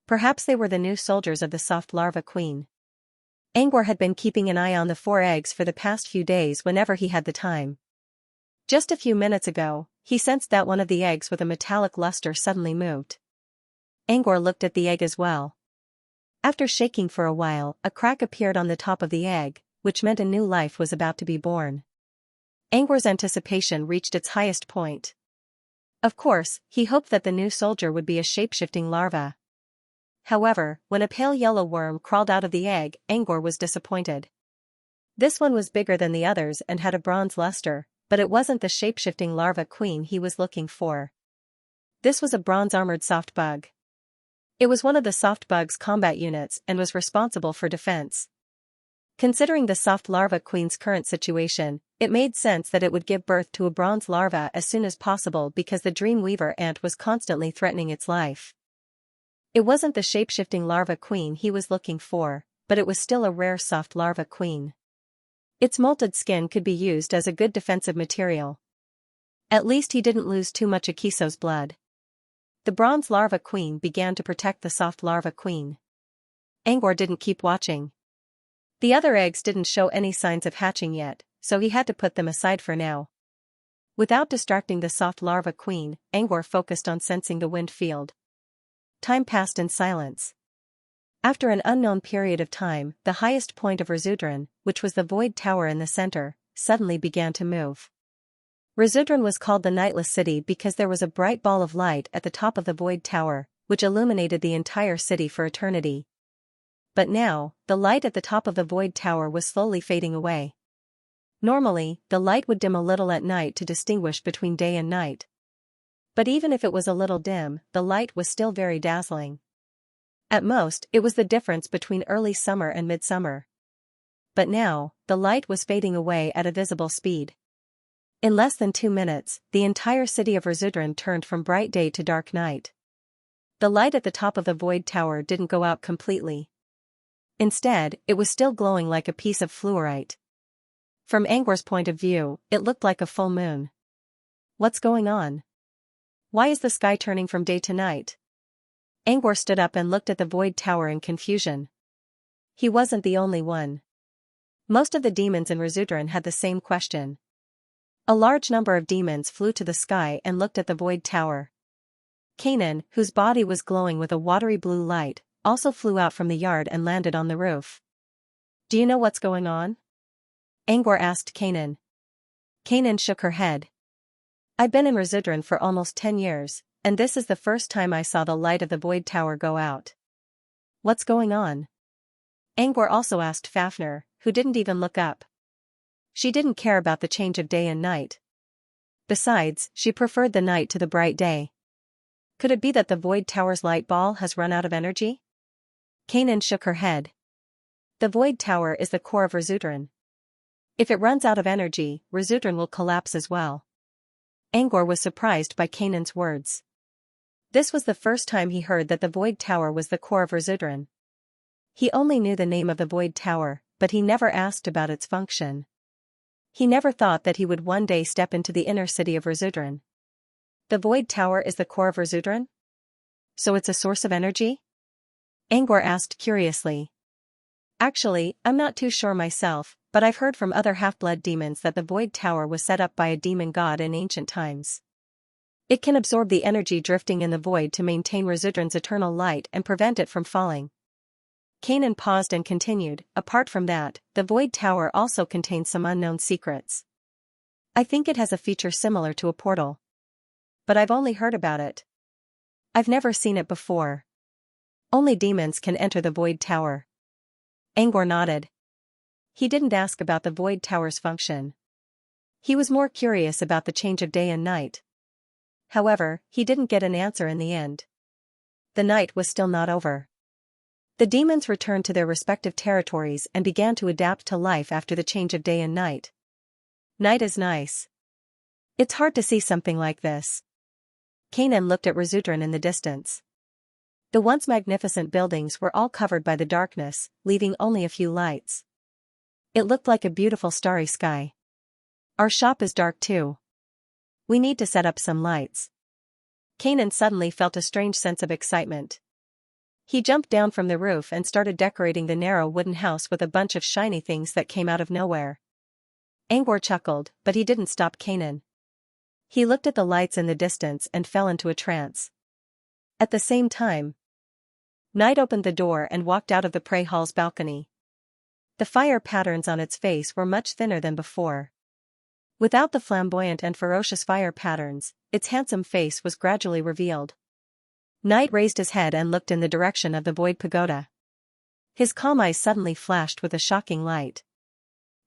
Perhaps they were the new soldiers of the soft larva queen. Angor had been keeping an eye on the 4 eggs for the past few days whenever he had the time. Just a few minutes ago, he sensed that one of the eggs with a metallic luster suddenly moved. Angor looked at the egg as well. After shaking for a while, a crack appeared on the top of the egg, which meant a new life was about to be born. Angor's anticipation reached its highest point. Of course, he hoped that the new soldier would be a shape-shifting larva. However, when a pale yellow worm crawled out of the egg, Angor was disappointed. This one was bigger than the others and had a bronze luster, but it wasn't the shape-shifting larva queen he was looking for. This was a bronze-armored soft bug. It was one of the soft bug's combat units and was responsible for defense. Considering the soft larva queen's current situation, it made sense that it would give birth to a bronze larva as soon as possible because the dreamweaver ant was constantly threatening its life. It wasn't the shape-shifting larva queen he was looking for, but it was still a rare soft larva queen. Its molted skin could be used as a good defensive material. At least he didn't lose too much Akiso's blood. The bronze larva queen began to protect the soft larva queen. Angor didn't keep watching. The other eggs didn't show any signs of hatching yet, so he had to put them aside for now. Without distracting the soft larva queen, Angor focused on sensing the wind field. Time passed in silence. After an unknown period of time, the highest point of Rizudran, which was the void tower in the center, suddenly began to move. Rizudran was called the Nightless City because there was a bright ball of light at the top of the void tower, which illuminated the entire city for eternity. But now, the light at the top of the void tower was slowly fading away. Normally, the light would dim a little at night to distinguish between day and night. But even if it was a little dim, the light was still very dazzling. At most, it was the difference between early summer and midsummer. But now, the light was fading away at a visible speed. In less than 2 minutes, the entire city of Rizudran turned from bright day to dark night. The light at the top of the void tower didn't go out completely. Instead, it was still glowing like a piece of fluorite. From Angor's point of view, it looked like a full moon. What's going on? Why is the sky turning from day to night? Angor stood up and looked at the void tower in confusion. He wasn't the only one. Most of the demons in Rizudran had the same question. A large number of demons flew to the sky and looked at the void tower. Kanan, whose body was glowing with a watery blue light, also flew out from the yard and landed on the roof. Do you know what's going on? Angor asked Kanan. Kanan shook her head. I've been in Rizudran for almost 10 years, and this is the first time I saw the light of the void tower go out. What's going on? Angor also asked Fafnir, who didn't even look up. She didn't care about the change of day and night. Besides, she preferred the night to the bright day. Could it be that the void tower's light ball has run out of energy? Kanan shook her head. The void tower is the core of Rizudran. If it runs out of energy, Rizudran will collapse as well. Angor was surprised by Kanan's words. This was the first time he heard that the void tower was the core of Rizudran. He only knew the name of the void tower, but he never asked about its function. He never thought that he would one day step into the inner city of Rizudran. The void tower is the core of Rizudran? So it's a source of energy? Angor asked curiously. Actually, I'm not too sure myself, but I've heard from other half-blood demons that the void tower was set up by a demon god in ancient times. It can absorb the energy drifting in the void to maintain Rizudran's eternal light and prevent it from falling. Kanan paused and continued, apart from that, the void tower also contains some unknown secrets. I think it has a feature similar to a portal. But I've only heard about it. I've never seen it before. Only demons can enter the void tower. Angor nodded. He didn't ask about the void tower's function. He was more curious about the change of day and night. However, he didn't get an answer in the end. The night was still not over. The demons returned to their respective territories and began to adapt to life after the change of day and night. Night is nice. It's hard to see something like this. Kanan looked at Rizudran in the distance. The once magnificent buildings were all covered by the darkness, leaving only a few lights. It looked like a beautiful starry sky. Our shop is dark too. We need to set up some lights. Kanan suddenly felt a strange sense of excitement. He jumped down from the roof and started decorating the narrow wooden house with a bunch of shiny things that came out of nowhere. Angor chuckled, but he didn't stop Kanan. He looked at the lights in the distance and fell into a trance. At the same time, Night opened the door and walked out of the prey hall's balcony. The fire patterns on its face were much thinner than before. Without the flamboyant and ferocious fire patterns, its handsome face was gradually revealed. Night raised his head and looked in the direction of the void pagoda. His calm eyes suddenly flashed with a shocking light.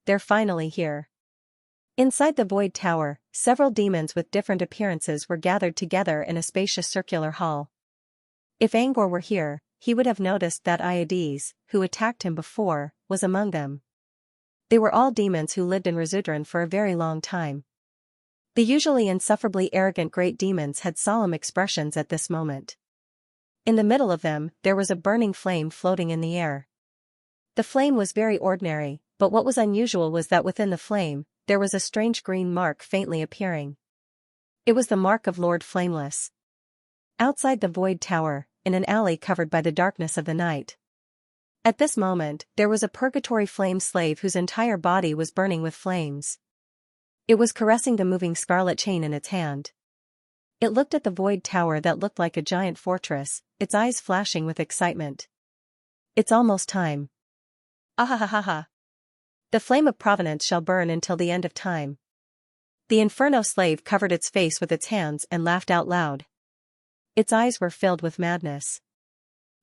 They're finally here. Inside the void tower, several demons with different appearances were gathered together in a spacious circular hall. If Angor were here, he would have noticed that Iades, who attacked him before, was among them. They were all demons who lived in Razudran for a very long time. The usually insufferably arrogant great demons had solemn expressions at this moment. In the middle of them, there was a burning flame floating in the air. The flame was very ordinary, but what was unusual was that within the flame, there was a strange green mark faintly appearing. It was the mark of Lord Flameless. Outside the Void Tower, in an alley covered by the darkness of the night. At this moment, there was a purgatory flame slave whose entire body was burning with flames. It was caressing the moving scarlet chain in its hand. It looked at the Void Tower that looked like a giant fortress, its eyes flashing with excitement. It's almost time. Ahahaha. The flame of provenance shall burn until the end of time. The Inferno slave covered its face with its hands and laughed out loud. Its eyes were filled with madness.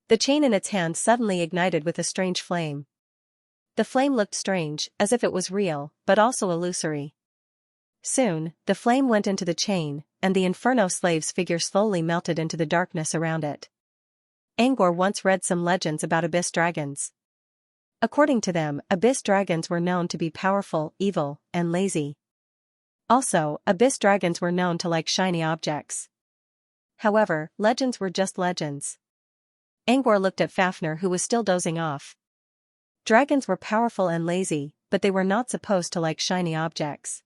The chain in its hand suddenly ignited with a strange flame. The flame looked strange, as if it was real, but also illusory. Soon, the flame went into the chain, and the Inferno slave's figure slowly melted into the darkness around it. Angor once read some legends about abyss dragons. According to them, abyss dragons were known to be powerful, evil, and lazy. Also, abyss dragons were known to like shiny objects. However, legends were just legends. Angor looked at Fafnir, who was still dozing off. Dragons were powerful and lazy, but they were not supposed to like shiny objects.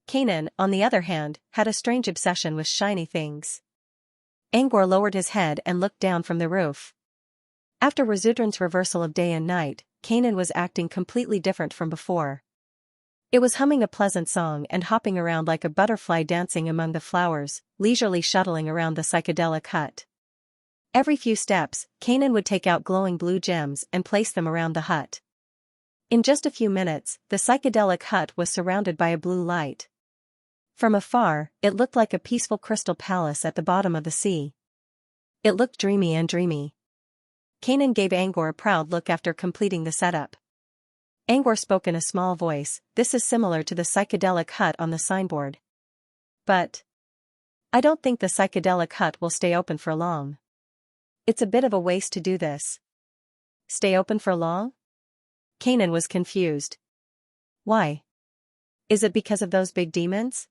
Kanan, on the other hand, had a strange obsession with shiny things. Angor lowered his head and looked down from the roof. After Razudran's reversal of day and night, Kanan was acting completely different from before. It was humming a pleasant song and hopping around like a butterfly dancing among the flowers, leisurely shuttling around the psychedelic hut. Every few steps, Kanan would take out glowing blue gems and place them around the hut. In just a few minutes, the psychedelic hut was surrounded by a blue light. From afar, it looked like a peaceful crystal palace at the bottom of the sea. It looked dreamy and dreamy. Kanan gave Angor a proud look after completing the setup. Angor spoke in a small voice, "This is similar to the psychedelic hut on the signboard. But I don't think the psychedelic hut will stay open for long. It's a bit of a waste to do this." "Stay open for long?" Kanan was confused. "Why? Is it because of those big demons?"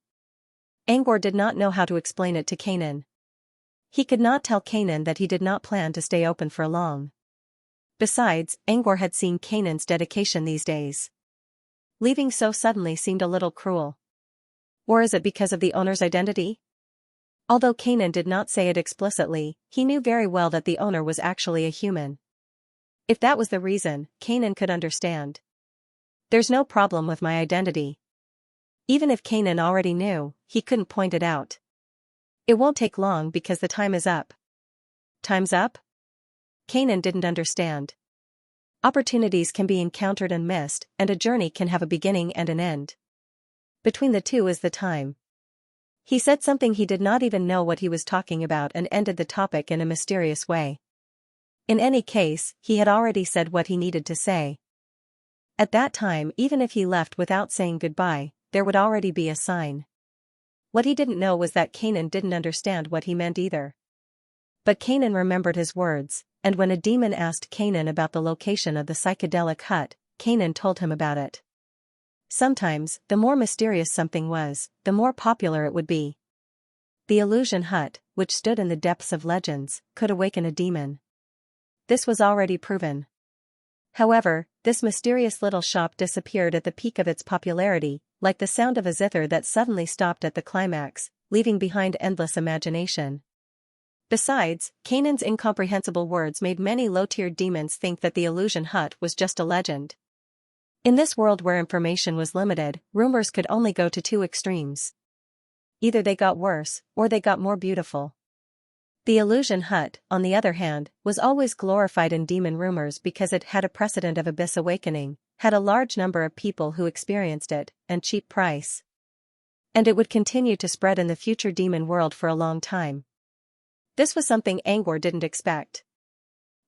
Angor did not know how to explain it to Kanan. He could not tell Kanan that he did not plan to stay open for long. Besides, Angor had seen Kanan's dedication these days. Leaving so suddenly seemed a little cruel. Or is it because of the owner's identity? Although Kanan did not say it explicitly, he knew very well that the owner was actually a human. If that was the reason, Kanan could understand. "There's no problem with my identity." Even if Kanan already knew, he couldn't point it out. "It won't take long because the time is up." "Time's up?" Kanan didn't understand. Opportunities can be encountered and missed, and a journey can have a beginning and an end. Between the two is the time. He said something he did not even know what he was talking about and ended the topic in a mysterious way. In any case, he had already said what he needed to say. At that time, even if he left without saying goodbye, there would already be a sign. What he didn't know was that Kanan didn't understand what he meant either. But Kanan remembered his words, and when a demon asked Kanan about the location of the psychedelic hut, Kanan told him about it. Sometimes, the more mysterious something was, the more popular it would be. The illusion hut, which stood in the depths of legends, could awaken a demon. This was already proven. However, this mysterious little shop disappeared at the peak of its popularity, like the sound of a zither that suddenly stopped at the climax, leaving behind endless imagination. Besides, Kanan's incomprehensible words made many low-tiered demons think that the illusion hut was just a legend. In this world where information was limited, rumors could only go to two extremes. Either they got worse, or they got more beautiful. The illusion hut, on the other hand, was always glorified in demon rumors because it had a precedent of abyss awakening, had a large number of people who experienced it, and cheap price. And it would continue to spread in the future demon world for a long time. This was something Angor didn't expect.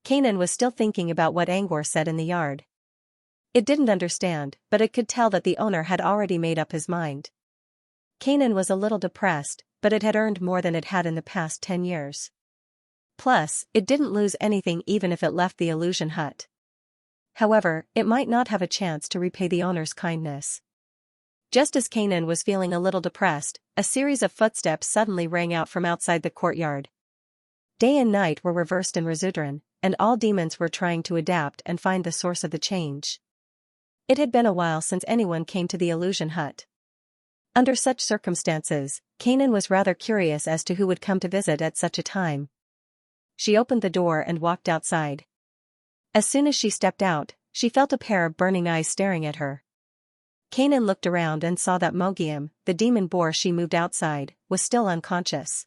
Kanan was still thinking about what Angor said in the yard. It didn't understand, but it could tell that the owner had already made up his mind. Kanan was a little depressed, but it had earned more than it had in the past 10 years. Plus, it didn't lose anything even if it left the illusion hut. However, it might not have a chance to repay the owner's kindness. Just as Kanan was feeling a little depressed, a series of footsteps suddenly rang out from outside the courtyard. Day and night were reversed in Resudran, and all demons were trying to adapt and find the source of the change. It had been a while since anyone came to the illusion hut. Under such circumstances, Kanan was rather curious as to who would come to visit at such a time. She opened the door and walked outside. As soon as she stepped out, she felt a pair of burning eyes staring at her. Kanan looked around and saw that Mogiam, the demon boar she moved outside, was still unconscious.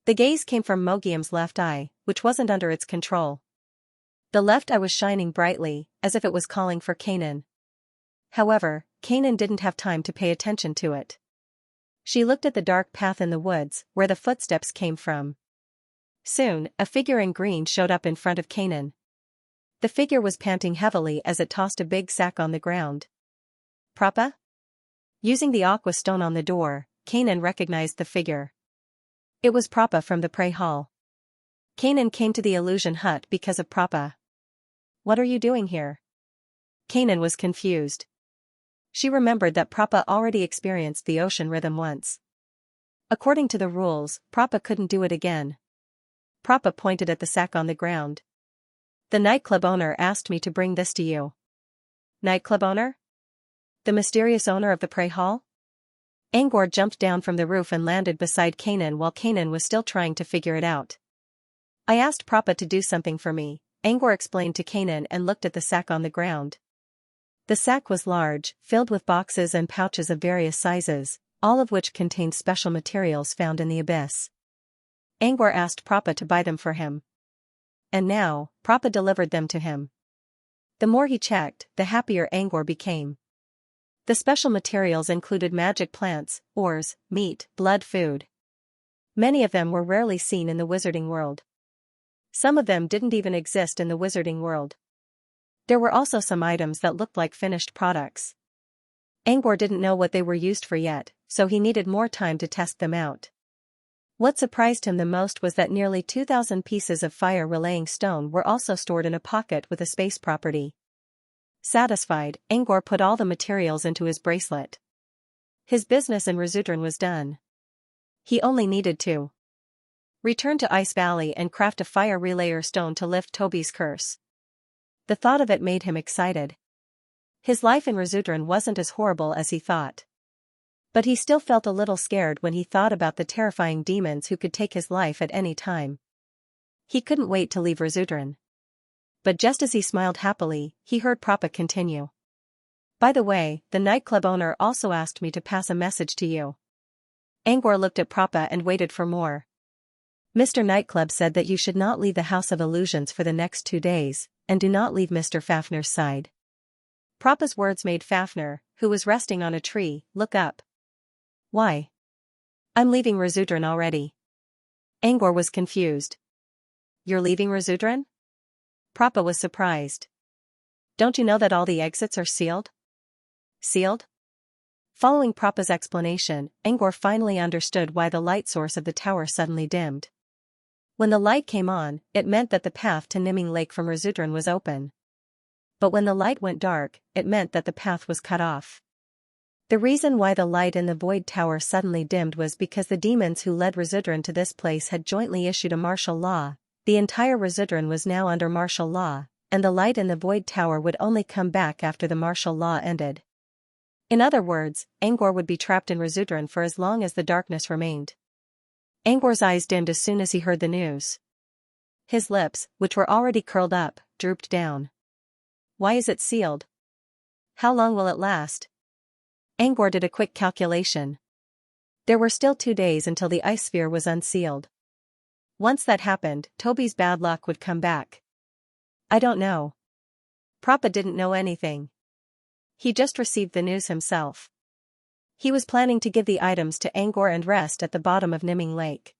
The gaze came from Mogiam's left eye, which wasn't under its control. The left eye was shining brightly, as if it was calling for Kanan. However, Kanan didn't have time to pay attention to it. She looked at the dark path in the woods, where the footsteps came from. Soon, a figure in green showed up in front of Kanan. The figure was panting heavily as it tossed a big sack on the ground. Prapa? Using the aqua stone on the door, Kanan recognized the figure. It was Prapa from the Prey Hall. Kanan came to the illusion hut because of Prapa. What are you doing here? Kanan was confused. She remembered that Prapa already experienced the ocean rhythm once. According to the rules, Prapa couldn't do it again. Prapa pointed at the sack on the ground. The nightclub owner asked me to bring this to you. Nightclub owner? The mysterious owner of the Prey Hall? Angor jumped down from the roof and landed beside Kanan while Kanan was still trying to figure it out. I asked Prapa to do something for me, Angor explained to Kanan and looked at the sack on the ground. The sack was large, filled with boxes and pouches of various sizes, all of which contained special materials found in the abyss. Angor asked Prapa to buy them for him. And now, Prapa delivered them to him. The more he checked, the happier Angor became. The special materials included magic plants, ores, meat, blood food. Many of them were rarely seen in the wizarding world. Some of them didn't even exist in the wizarding world. There were also some items that looked like finished products. Angor didn't know what they were used for yet, so he needed more time to test them out. What surprised him the most was that nearly 2,000 pieces of fire-relaying stone were also stored in a pocket with a space property. Satisfied, Angor put all the materials into his bracelet. His business in Resudran was done. He only needed to return to Ice Valley and craft a fire relayer stone to lift Toby's curse. The thought of it made him excited. His life in Resudran wasn't as horrible as he thought. But he still felt a little scared when he thought about the terrifying demons who could take his life at any time. He couldn't wait to leave Resudran. But just as he smiled happily, he heard Prapa continue. By the way, the nightclub owner also asked me to pass a message to you. Angor looked at Prapa and waited for more. Mr. Nightclub said that you should not leave the House of Illusions for the next 2 days, and do not leave Mr. Fafner's side. Prapa's words made Fafner, who was resting on a tree, look up. Why? I'm leaving Resudran already. Angor was confused. You're leaving Resudran? Prapa was surprised. Don't you know that all the exits are sealed? Sealed? Following Prapa's explanation, Angor finally understood why the light source of the tower suddenly dimmed. When the light came on, it meant that the path to Nimming Lake from Resudran was open. But when the light went dark, it meant that the path was cut off. The reason why the light in the Void Tower suddenly dimmed was because the demons who led Resudran to this place had jointly issued a martial law. The entire Resudran was now under martial law, and the light in the Void Tower would only come back after the martial law ended. In other words, Angor would be trapped in Resudran for as long as the darkness remained. Angor's eyes dimmed as soon as he heard the news. His lips, which were already curled up, drooped down. Why is it sealed? How long will it last? Angor did a quick calculation. There were still 2 days until the ice sphere was unsealed. Once that happened, Toby's bad luck would come back. I don't know. Prapa didn't know anything. He just received the news himself. He was planning to give the items to Angor and rest at the bottom of Nimming Lake.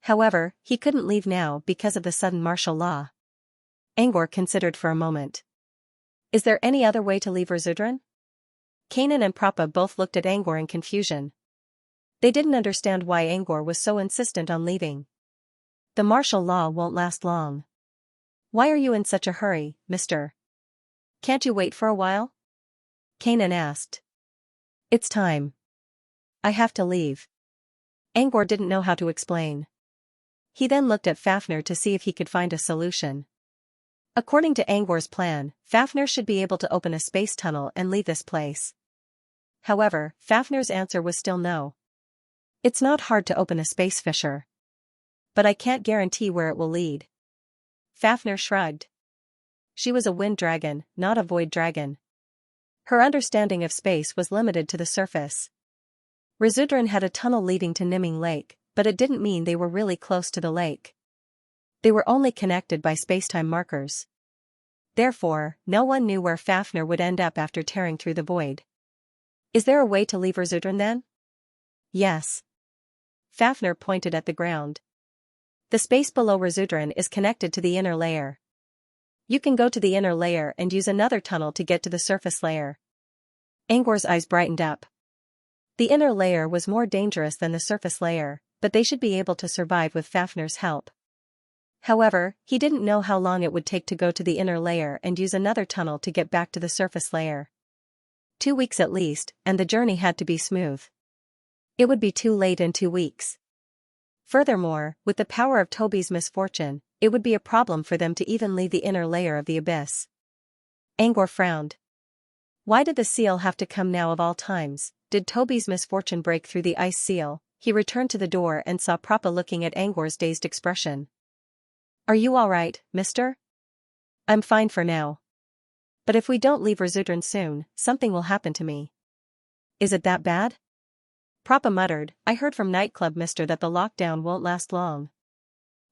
However, he couldn't leave now because of the sudden martial law. Angor considered for a moment. Is there any other way to leave Resudran? Kanan and Prapa both looked at Angor in confusion. They didn't understand why Angor was so insistent on leaving. The martial law won't last long. Why are you in such a hurry, mister? Can't you wait for a while? Kanan asked. It's time. I have to leave. Angor didn't know how to explain. He then looked at Fafnir to see if he could find a solution. According to Angor's plan, Fafnir should be able to open a space tunnel and leave this place. However, Fafnir's answer was still no. It's not hard to open a space fissure. But I can't guarantee where it will lead. Fafnir shrugged. She was a wind dragon, not a void dragon. Her understanding of space was limited to the surface. Rizudran had a tunnel leading to Niming Lake, but it didn't mean they were really close to the lake. They were only connected by spacetime markers. Therefore, no one knew where Fafnir would end up after tearing through the void. Is there a way to leave Rizudran then? Yes. Fafnir pointed at the ground. The space below Rizudran is connected to the inner layer. You can go to the inner layer and use another tunnel to get to the surface layer. Angor's eyes brightened up. The inner layer was more dangerous than the surface layer, but they should be able to survive with Fafnir's help. However, he didn't know how long it would take to go to the inner layer and use another tunnel to get back to the surface layer. 2 weeks at least, and the journey had to be smooth. It would be too late in 2 weeks. Furthermore, with the power of Toby's misfortune, it would be a problem for them to even leave the inner layer of the abyss. Angor frowned. Why did the seal have to come now of all times? Did Toby's misfortune break through the ice seal? He returned to the door and saw Prappa looking at Angor's dazed expression. Are you all right, mister? I'm fine for now. But if we don't leave Rizudran soon, something will happen to me. Is it that bad? Prappa muttered, I heard from nightclub mister that the lockdown won't last long.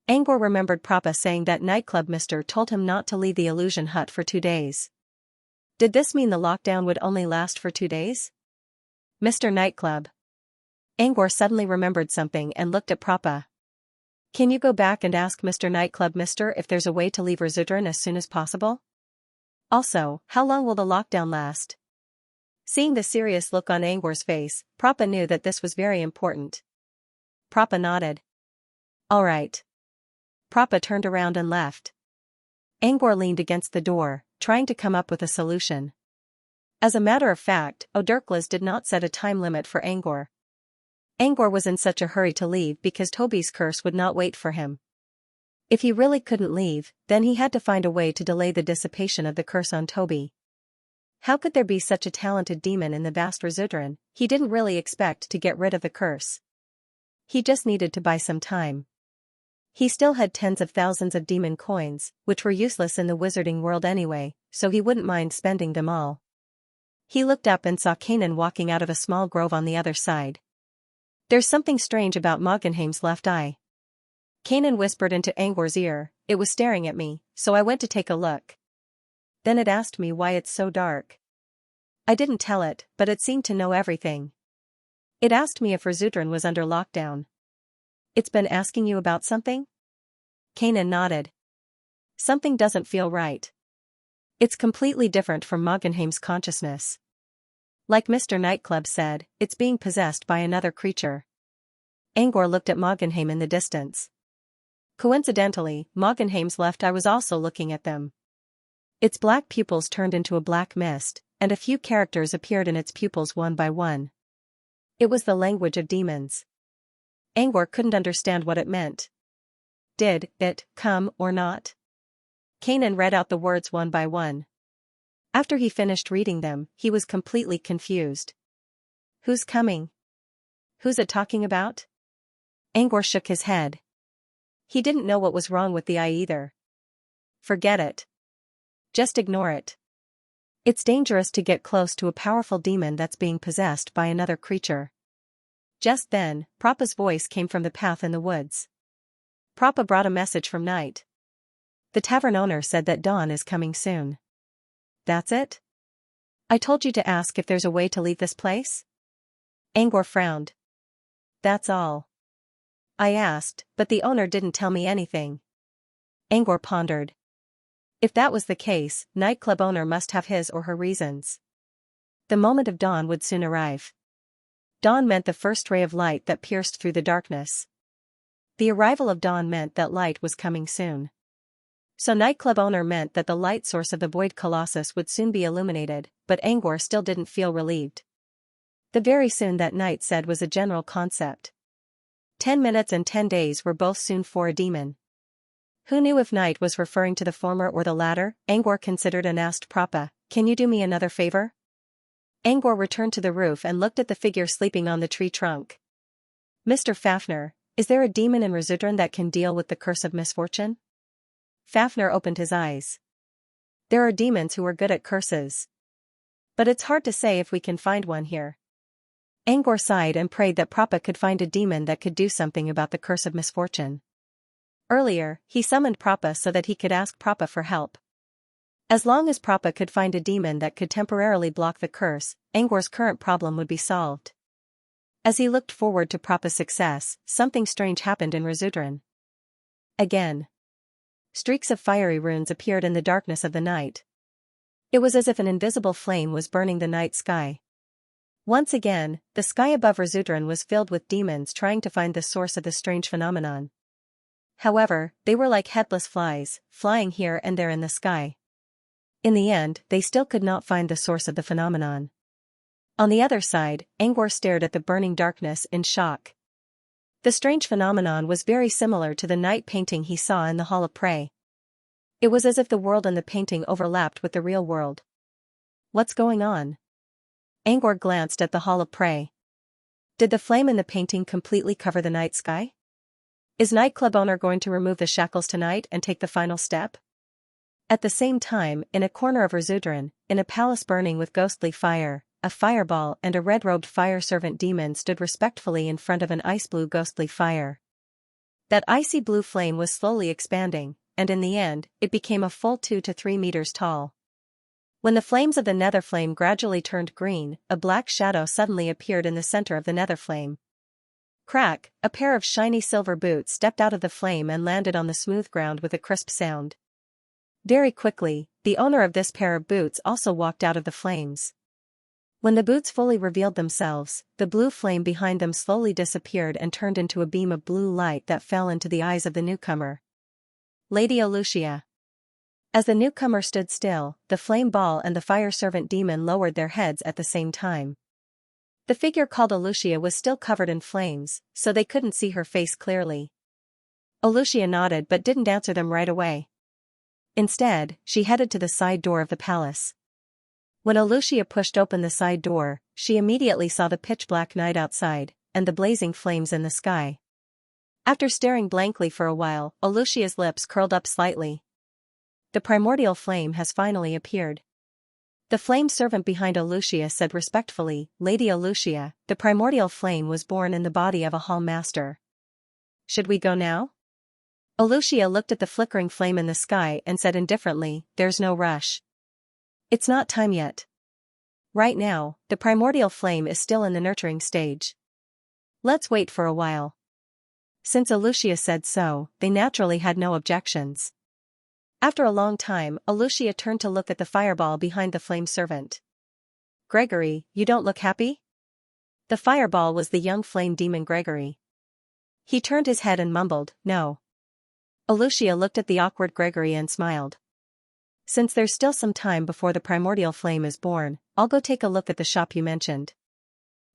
Angor remembered Prappa saying that nightclub mister told him not to leave the illusion hut for 2 days. Did this mean the lockdown would only last for 2 days? Mr. Nightclub. Angor suddenly remembered something and looked at Prappa. Can you go back and ask Mr. Nightclub mister if there's a way to leave Rizudran as soon as possible? Also, how long will the lockdown last? Seeing the serious look on Angor's face, Prappa knew that this was very important. Prappa nodded. All right. Prappa turned around and left. Angor leaned against the door, trying to come up with a solution. As a matter of fact, Odurklas did not set a time limit for Angor. Angor was in such a hurry to leave because Toby's curse would not wait for him. If he really couldn't leave, then he had to find a way to delay the dissipation of the curse on Toby. How could there be such a talented demon in the vast Rizudran? He didn't really expect to get rid of the curse. He just needed to buy some time. He still had tens of thousands of demon coins, which were useless in the wizarding world anyway, so he wouldn't mind spending them all. He looked up and saw Kanan walking out of a small grove on the other side. There's something strange about Moggenheim's left eye. Kanan whispered into Angor's ear, it was staring at me, so I went to take a look. Then it asked me why it's so dark. I didn't tell it, but it seemed to know everything. It asked me if Rizudran was under lockdown. It's been asking you about something? Kanan nodded. Something doesn't feel right. It's completely different from Moggenheim's consciousness. Like Mr. Nightclub said, it's being possessed by another creature. Angor looked at Moggenheim in the distance. Coincidentally, Moggenheim's left eye was also looking at them. Its black pupils turned into a black mist, and a few characters appeared in its pupils one by one. It was the language of demons. Angor couldn't understand what it meant. Did it come or not? Kanan read out the words one by one. After he finished reading them, he was completely confused. Who's coming? Who's it talking about? Angor shook his head. He didn't know what was wrong with the eye either. Forget it. Just ignore it. It's dangerous to get close to a powerful demon that's being possessed by another creature. Just then, Prappa's voice came from the path in the woods. Prappa brought a message from Night. The tavern owner said that dawn is coming soon. That's it? I told you to ask if there's a way to leave this place? Angor frowned. That's all. I asked, but the owner didn't tell me anything. Angor pondered. If that was the case, nightclub owner must have his or her reasons. The moment of dawn would soon arrive. Dawn meant the first ray of light that pierced through the darkness. The arrival of dawn meant that light was coming soon. So nightclub owner meant that the light source of the void colossus would soon be illuminated, but Angor still didn't feel relieved. The very soon that night said was a general concept. 10 minutes and 10 days were both soon for a demon. Who knew if night was referring to the former or the latter? Angor considered and asked Prappa, "Can you do me another favor?" Angor returned to the roof and looked at the figure sleeping on the tree trunk. "Mr. Fafnir, is there a demon in Resudran that can deal with the curse of misfortune?" Fafnir opened his eyes. "There are demons who are good at curses. But it's hard to say if we can find one here." Angor sighed and prayed that Prappa could find a demon that could do something about the curse of misfortune. Earlier, he summoned Prappa so that he could ask Prappa for help. As long as Prappa could find a demon that could temporarily block the curse, Angor's current problem would be solved. As he looked forward to Prappa's success, something strange happened in Resudran. Again. Streaks of fiery runes appeared in the darkness of the night. It was as if an invisible flame was burning the night sky. Once again, the sky above Resudran was filled with demons trying to find the source of the strange phenomenon. However, they were like headless flies, flying here and there in the sky. In the end, they still could not find the source of the phenomenon. On the other side, Angor stared at the burning darkness in shock. The strange phenomenon was very similar to the night painting he saw in the Hall of Prey. It was as if the world in the painting overlapped with the real world. What's going on? Angor glanced at the Hall of Prey. Did the flame in the painting completely cover the night sky? Is nightclub owner going to remove the shackles tonight and take the final step? At the same time, in a corner of Resudran, in a palace burning with ghostly fire, a fireball and a red-robed fire servant demon stood respectfully in front of an ice-blue ghostly fire. That icy blue flame was slowly expanding, and in the end, it became a full 2 to 3 meters tall. When the flames of the nether flame gradually turned green, a black shadow suddenly appeared in the center of the nether flame. Crack, a pair of shiny silver boots stepped out of the flame and landed on the smooth ground with a crisp sound. Very quickly, the owner of this pair of boots also walked out of the flames. When the boots fully revealed themselves, the blue flame behind them slowly disappeared and turned into a beam of blue light that fell into the eyes of the newcomer. Lady Olucia. As the newcomer stood still, the flame ball and the fire servant demon lowered their heads at the same time. The figure called Olucia was still covered in flames, so they couldn't see her face clearly. Olucia nodded but didn't answer them right away. Instead, she headed to the side door of the palace. When Olucia pushed open the side door, she immediately saw the pitch-black night outside, and the blazing flames in the sky. After staring blankly for a while, Olucia's lips curled up slightly. The primordial flame has finally appeared. The flame servant behind Olucia said respectfully, "Lady Olucia, the primordial flame was born in the body of a hall master. Should we go now?" Olucia looked at the flickering flame in the sky and said indifferently, "There's no rush. It's not time yet. Right now, the primordial flame is still in the nurturing stage. Let's wait for a while." Since Olucia said so, they naturally had no objections. After a long time, Olucia turned to look at the fireball behind the flame servant. "Gregory, you don't look happy?" The fireball was the young flame demon Gregory. He turned his head and mumbled, "No." Olucia looked at the awkward Gregory and smiled. "Since there's still some time before the primordial flame is born, I'll go take a look at the shop you mentioned."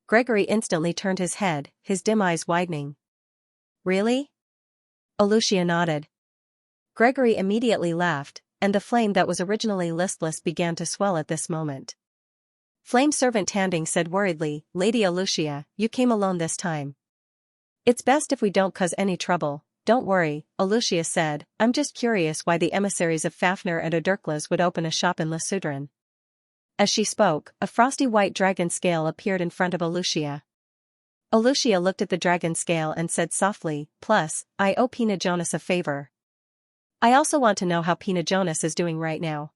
Gregory instantly turned his head, his dim eyes widening. "Really?" Olucia nodded. Gregory immediately laughed, and the flame that was originally listless began to swell at this moment. Flame servant Tanding said worriedly, "Lady Olucia, you came alone this time. It's best if we don't cause any trouble." "Don't worry," Olucia said, "I'm just curious why the emissaries of Fafnir and Oderklas would open a shop in Lesudran." As she spoke, a frosty white dragon scale appeared in front of Olucia. Olucia looked at the dragon scale and said softly, "Plus, I owe Pina Jonas a favor. I also want to know how Pina Jonas is doing right now."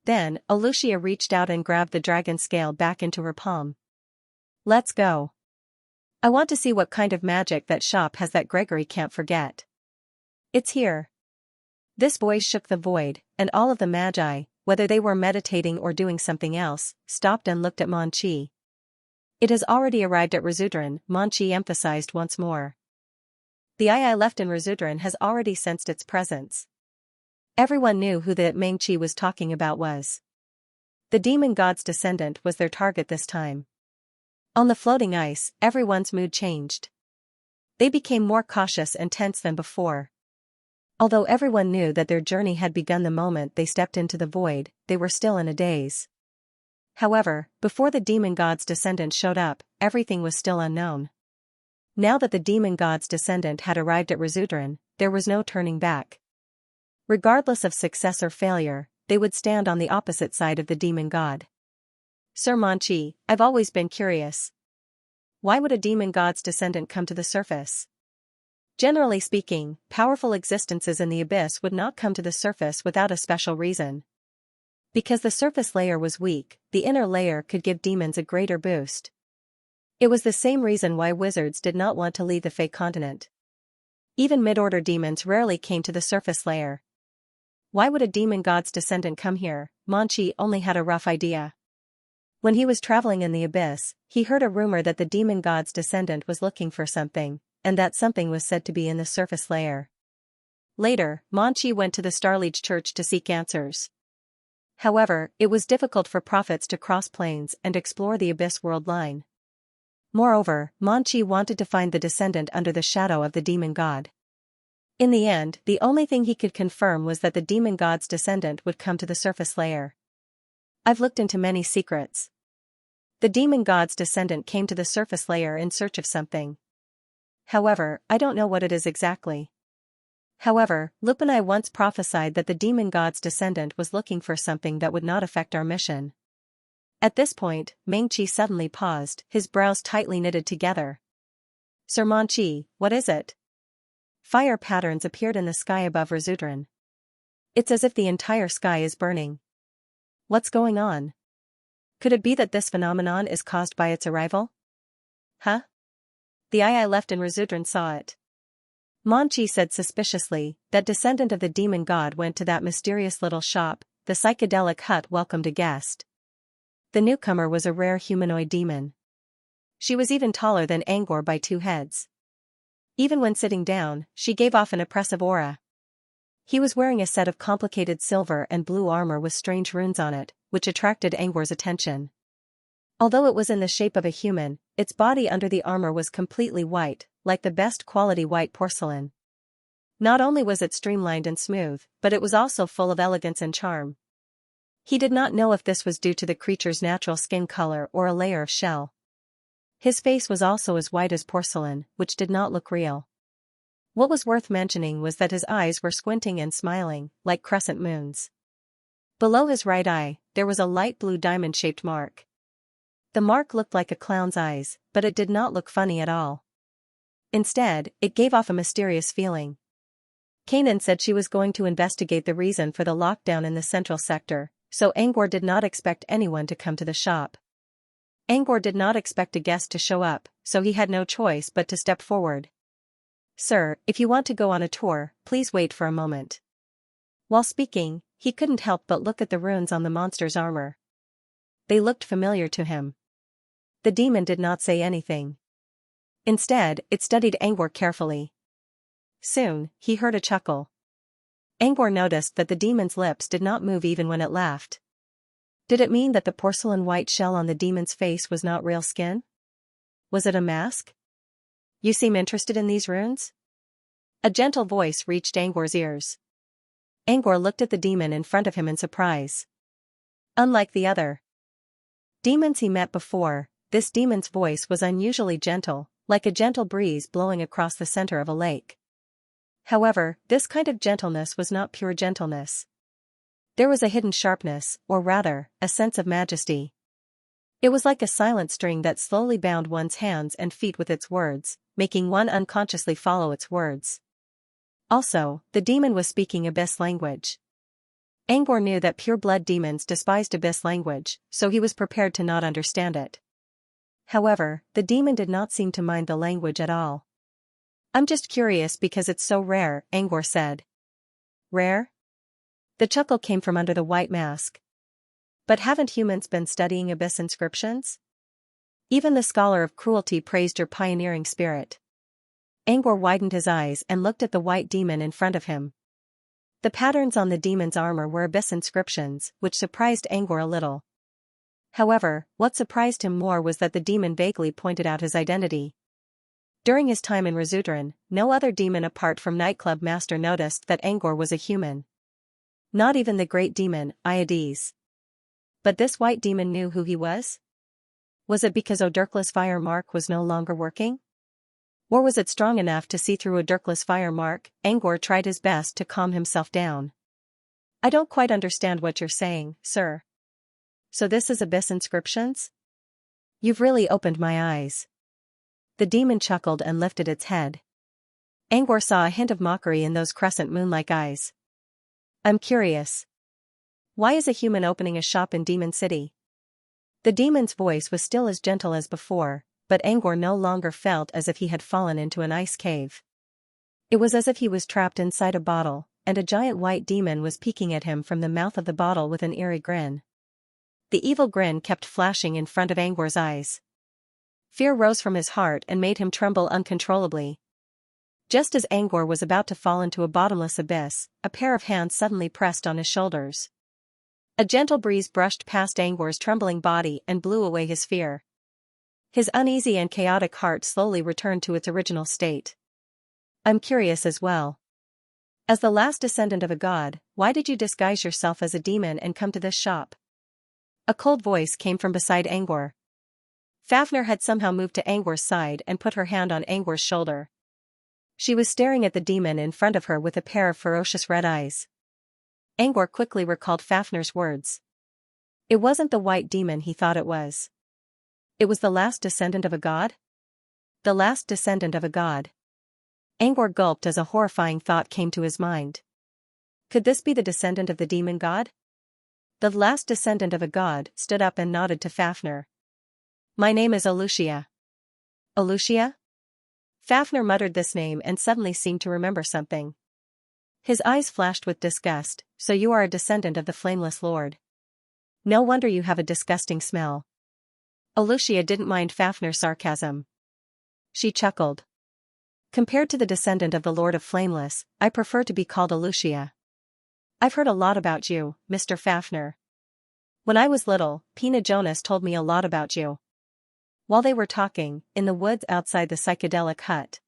Then, Olucia reached out and grabbed the dragon scale back into her palm. "Let's go. I want to see what kind of magic that shop has that Gregory can't forget. It's here." This voice shook the void, and all of the magi, whether they were meditating or doing something else, stopped and looked at Monchi. "It has already arrived at Resudran," Monchi emphasized once more. The eye left in Razudran has already sensed its presence. Everyone knew who the Mengqi was talking about was. The demon god's descendant was their target this time. On the floating ice, everyone's mood changed. They became more cautious and tense than before. Although everyone knew that their journey had begun the moment they stepped into the void, they were still in a daze. However, before the demon god's descendant showed up, everything was still unknown. Now that the demon god's descendant had arrived at Razudran, there was no turning back. Regardless of success or failure, they would stand on the opposite side of the demon god. Sir Manchi, I've always been curious. Why would a demon god's descendant come to the surface? Generally speaking, powerful existences in the abyss would not come to the surface without a special reason. Because the surface layer was weak, the inner layer could give demons a greater boost. It was the same reason why wizards did not want to leave the Fey continent. Even mid-order demons rarely came to the surface layer. Why would a demon god's descendant come here? Manchi only had a rough idea. When he was traveling in the abyss, he heard a rumor that the demon god's descendant was looking for something, and that something was said to be in the surface layer. Later, Manchi went to the Starliege Church to seek answers. However, it was difficult for prophets to cross planes and explore the abyss world line. Moreover, Manchi wanted to find the descendant under the shadow of the demon god. In the end, the only thing he could confirm was that the demon god's descendant would come to the surface layer. I've looked into many secrets. The demon god's descendant came to the surface layer in search of something. However, I don't know what it is exactly. However, Lupanai once prophesied that the demon god's descendant was looking for something that would not affect our mission. At this point, Mengqi suddenly paused, his brows tightly knitted together. Sir Manchi, what is it? Fire patterns appeared in the sky above Razudran. It's as if the entire sky is burning. What's going on? Could it be that this phenomenon is caused by its arrival? Huh? The eye left in Razudran saw it. Manchi said suspiciously, that descendant of the demon god went to that mysterious little shop, the psychedelic hut welcomed a guest. The newcomer was a rare humanoid demon. She was even taller than Angor by 2 heads. Even when sitting down, she gave off an oppressive aura. He was wearing a set of complicated silver and blue armor with strange runes on it, which attracted Angor's attention. Although it was in the shape of a human, its body under the armor was completely white, like the best quality white porcelain. Not only was it streamlined and smooth, but it was also full of elegance and charm. He did not know if this was due to the creature's natural skin color or a layer of shell. His face was also as white as porcelain, which did not look real. What was worth mentioning was that his eyes were squinting and smiling, like crescent moons. Below his right eye, there was a light blue diamond-shaped mark. The mark looked like a clown's eyes, but it did not look funny at all. Instead, it gave off a mysterious feeling. Kanan said she was going to investigate the reason for the lockdown in the central sector, so Angor did not expect anyone to come to the shop. Angor did not expect a guest to show up, so he had no choice but to step forward. Sir, if you want to go on a tour, please wait for a moment. While speaking, he couldn't help but look at the runes on the monster's armor. They looked familiar to him. The demon did not say anything. Instead, it studied Angor carefully. Soon, he heard a chuckle. Angor noticed that the demon's lips did not move even when it laughed. Did it mean that the porcelain white shell on the demon's face was not real skin? Was it a mask? You seem interested in these runes? A gentle voice reached Angor's ears. Angor looked at the demon in front of him in surprise. Unlike the other demons he met before, this demon's voice was unusually gentle, like a gentle breeze blowing across the center of a lake. However, this kind of gentleness was not pure gentleness. There was a hidden sharpness, or rather, a sense of majesty. It was like a silent string that slowly bound one's hands and feet with its words, making one unconsciously follow its words. Also, the demon was speaking Abyss language. Angor knew that pure-blood demons despised Abyss language, so he was prepared to not understand it. However, the demon did not seem to mind the language at all. I'm just curious because it's so rare, Angor said. Rare? The chuckle came from under the white mask. But haven't humans been studying Abyss inscriptions? Even the scholar of cruelty praised your pioneering spirit. Angor widened his eyes and looked at the white demon in front of him. The patterns on the demon's armor were abyss inscriptions, which surprised Angor a little. However, what surprised him more was that the demon vaguely pointed out his identity. During his time in Razudran, no other demon apart from nightclub master noticed that Angor was a human. Not even the great demon, Iades. But this white demon knew who he was? Was it because Odurkla's fire mark was no longer working? Or was it strong enough to see through Odurkla's fire mark? Angor tried his best to calm himself down. I don't quite understand what you're saying, sir. So this is abyss inscriptions? You've really opened my eyes. The demon chuckled and lifted its head. Angor saw a hint of mockery in those crescent moon-like eyes. I'm curious. Why is a human opening a shop in Demon City? The demon's voice was still as gentle as before, but Angor no longer felt as if he had fallen into an ice cave. It was as if he was trapped inside a bottle, and a giant white demon was peeking at him from the mouth of the bottle with an eerie grin. The evil grin kept flashing in front of Angor's eyes. Fear rose from his heart and made him tremble uncontrollably. Just as Angor was about to fall into a bottomless abyss, a pair of hands suddenly pressed on his shoulders. A gentle breeze brushed past Angor's trembling body and blew away his fear. His uneasy and chaotic heart slowly returned to its original state. I'm curious as well. As the last descendant of a god, why did you disguise yourself as a demon and come to this shop? A cold voice came from beside Angor. Fafnir had somehow moved to Angor's side and put her hand on Angor's shoulder. She was staring at the demon in front of her with a pair of ferocious red eyes. Angor quickly recalled Fafnir's words. It wasn't the white demon he thought it was. It was the last descendant of a god? The last descendant of a god. Angor gulped as a horrifying thought came to his mind. Could this be the descendant of the demon god? The last descendant of a god stood up and nodded to Fafnir. My name is Xianxia. Xianxia? Fafnir muttered this name and suddenly seemed to remember something. His eyes flashed with disgust. So you are a descendant of the Flameless Lord. No wonder you have a disgusting smell. Xianxia didn't mind Fafnir's sarcasm. She chuckled. Compared to the descendant of the Lord of Flameless, I prefer to be called Xianxia. I've heard a lot about you, Mr. Fafnir. When I was little, Pina Jonas told me a lot about you. While they were talking, in the woods outside the psychedelic hut,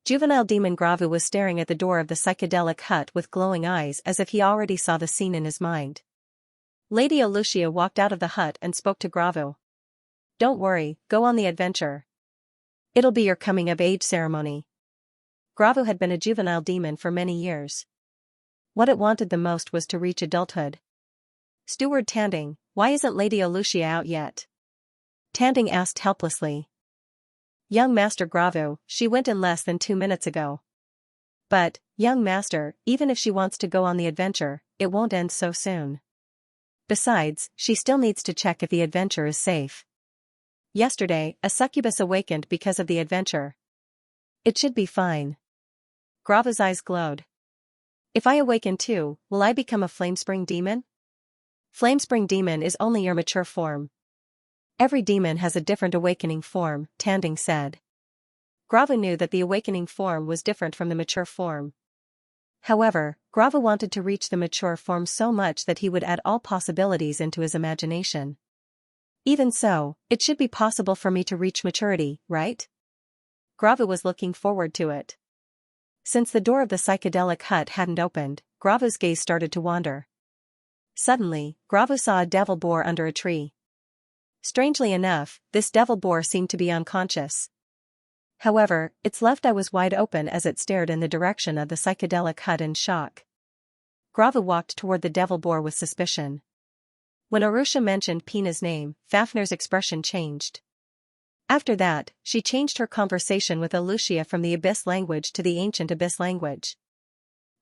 juvenile demon Gravu was staring at the door of the psychedelic hut with glowing eyes as if he already saw the scene in his mind. Lady Xianxia walked out of the hut and spoke to Gravu. Don't worry, go on the adventure. It'll be your coming-of-age ceremony. Gravu had been a juvenile demon for many years. What it wanted the most was to reach adulthood. Steward Tanding, why isn't Lady Xianxia out yet? Tanding asked helplessly. Young Master Gravu, she went in less than 2 minutes ago. But, young master, even if she wants to go on the adventure, it won't end so soon. Besides, she still needs to check if the adventure is safe. Yesterday, a succubus awakened because of the adventure. It should be fine. Gravu's eyes glowed. If I awaken too, will I become a Flamespring demon? Flamespring demon is only your mature form. Every demon has a different awakening form, Tanding said. Gravu knew that the awakening form was different from the mature form. However, Gravu wanted to reach the mature form so much that he would add all possibilities into his imagination. Even so, it should be possible for me to reach maturity, right? Gravu was looking forward to it. Since the door of the psychedelic hut hadn't opened, Gravu's gaze started to wander. Suddenly, Gravu saw a devil boar under a tree. Strangely enough, this devil boar seemed to be unconscious. However, its left eye was wide open as it stared in the direction of the psychedelic hut in shock. Gravu walked toward the devil boar with suspicion. When Arusha mentioned Pina's name, Fafnir's expression changed. After that, she changed her conversation with Xianxia from the Abyss language to the ancient Abyss language.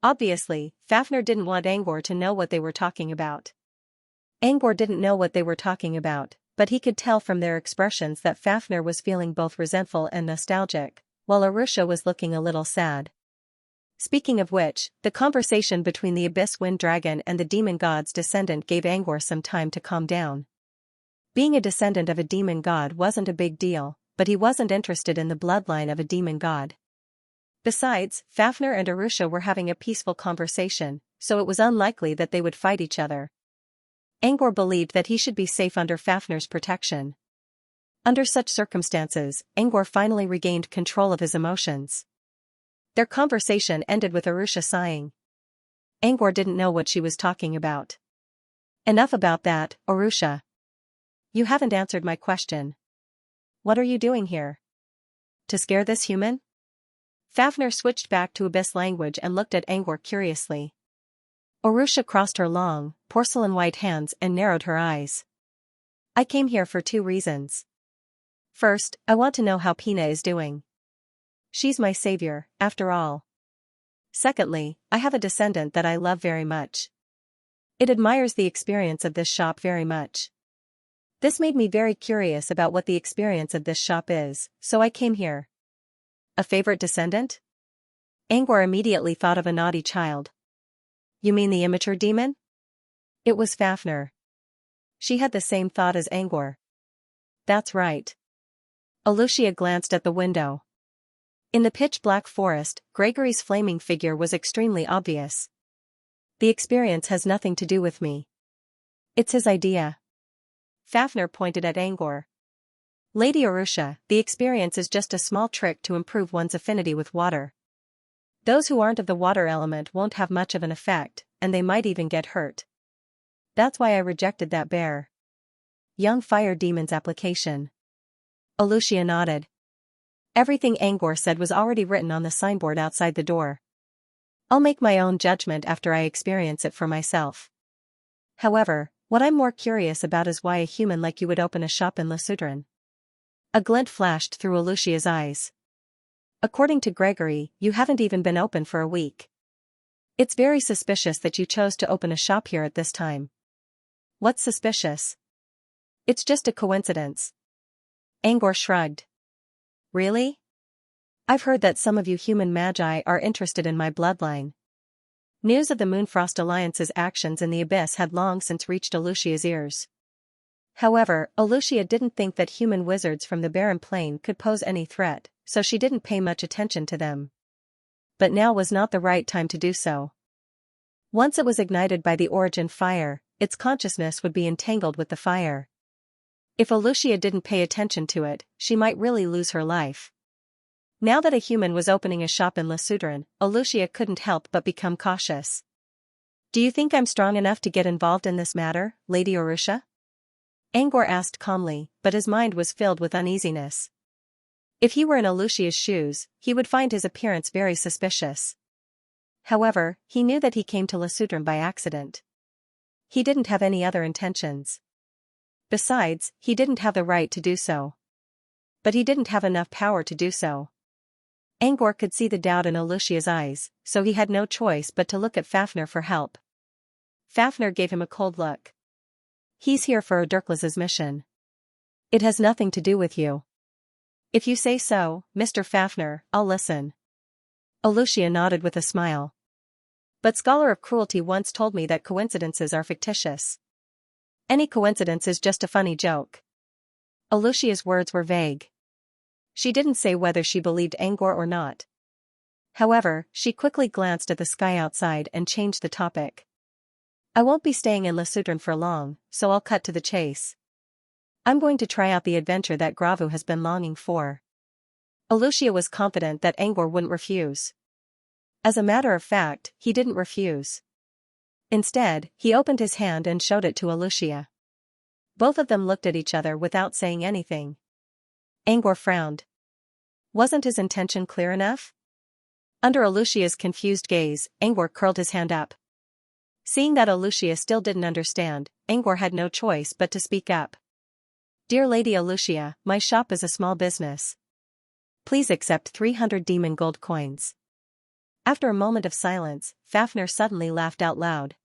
Obviously, Fafnir didn't want Angor to know what they were talking about. Angor didn't know what they were talking about, but he could tell from their expressions that Fafnir was feeling both resentful and nostalgic, while Arusha was looking a little sad. Speaking of which, the conversation between the Abyss Wind Dragon and the demon god's descendant gave Angor some time to calm down. Being a descendant of a demon god wasn't a big deal, but he wasn't interested in the bloodline of a demon god. Besides, Fafnir and Arusha were having a peaceful conversation, so it was unlikely that they would fight each other. Angor believed that he should be safe under Fafnir's protection. Under such circumstances, Angor finally regained control of his emotions. Their conversation ended with Arusha sighing. Angor didn't know what she was talking about. Enough about that, Arusha. You haven't answered my question. What are you doing here? To scare this human? Fafnir switched back to Abyss language and looked at Angor curiously. Arusha crossed her long, porcelain-white hands and narrowed her eyes. I came here for 2 reasons. First, I want to know how Pina is doing. She's my savior, after all. Secondly, I have a descendant that I love very much. It admires the experience of this shop very much. This made me very curious about what the experience of this shop is, so I came here. A favorite descendant? Angor immediately thought of a naughty child. You mean the immature demon? It was Fafnir. She had the same thought as Angor. That's right. Alucia glanced at the window. In the pitch-black forest, Gregory's flaming figure was extremely obvious. The experience has nothing to do with me. It's his idea. Fafnir pointed at Angor. Lady Arusha, the experience is just a small trick to improve one's affinity with water. Those who aren't of the water element won't have much of an effect, and they might even get hurt. That's why I rejected that bear. Young fire demon's application. Alucia nodded. Everything Angor said was already written on the signboard outside the door. I'll make my own judgment after I experience it for myself. However, what I'm more curious about is why a human like you would open a shop in Lesudran. A glint flashed through Alucia's eyes. According to Gregory, you haven't even been open for a week. It's very suspicious that you chose to open a shop here at this time. What's suspicious? It's just a coincidence. Angor shrugged. Really? I've heard that some of you human magi are interested in my bloodline. News of the Moonfrost Alliance's actions in the Abyss had long since reached Alucia's ears. However, Alucia didn't think that human wizards from the Barren Plain could pose any threat, so she didn't pay much attention to them. But now was not the right time to do so. Once it was ignited by the origin fire, its consciousness would be entangled with the fire. If Alucia didn't pay attention to it, she might really lose her life. Now that a human was opening a shop in Lesudran, Alucia couldn't help but become cautious. Do you think I'm strong enough to get involved in this matter, Lady Arusha? Angor asked calmly, but his mind was filled with uneasiness. If he were in Alucia's shoes, he would find his appearance very suspicious. However, he knew that he came to Lesudran by accident. He didn't have any other intentions. Besides, he didn't have the right to do so. But he didn't have enough power to do so. Angor could see the doubt in Alucia's eyes, so he had no choice but to look at Fafnir for help. Fafnir gave him a cold look. He's here for Odirklas's mission. It has nothing to do with you. If you say so, Mr. Fafnir, I'll listen. Alucia nodded with a smile. But Scholar of Cruelty once told me that coincidences are fictitious. Any coincidence is just a funny joke. Alucia's words were vague. She didn't say whether she believed Angor or not. However, she quickly glanced at the sky outside and changed the topic. I won't be staying in Lesudran for long, so I'll cut to the chase. I'm going to try out the adventure that Gravu has been longing for. Alucia was confident that Angor wouldn't refuse. As a matter of fact, he didn't refuse. Instead, he opened his hand and showed it to Alucia. Both of them looked at each other without saying anything. Angor frowned. Wasn't his intention clear enough? Under Alucia's confused gaze, Angor curled his hand up. Seeing that Alucia still didn't understand, Angor had no choice but to speak up. Dear Lady Alucia, my shop is a small business. Please accept 300 demon gold coins. After a moment of silence, Fafnir suddenly laughed out loud.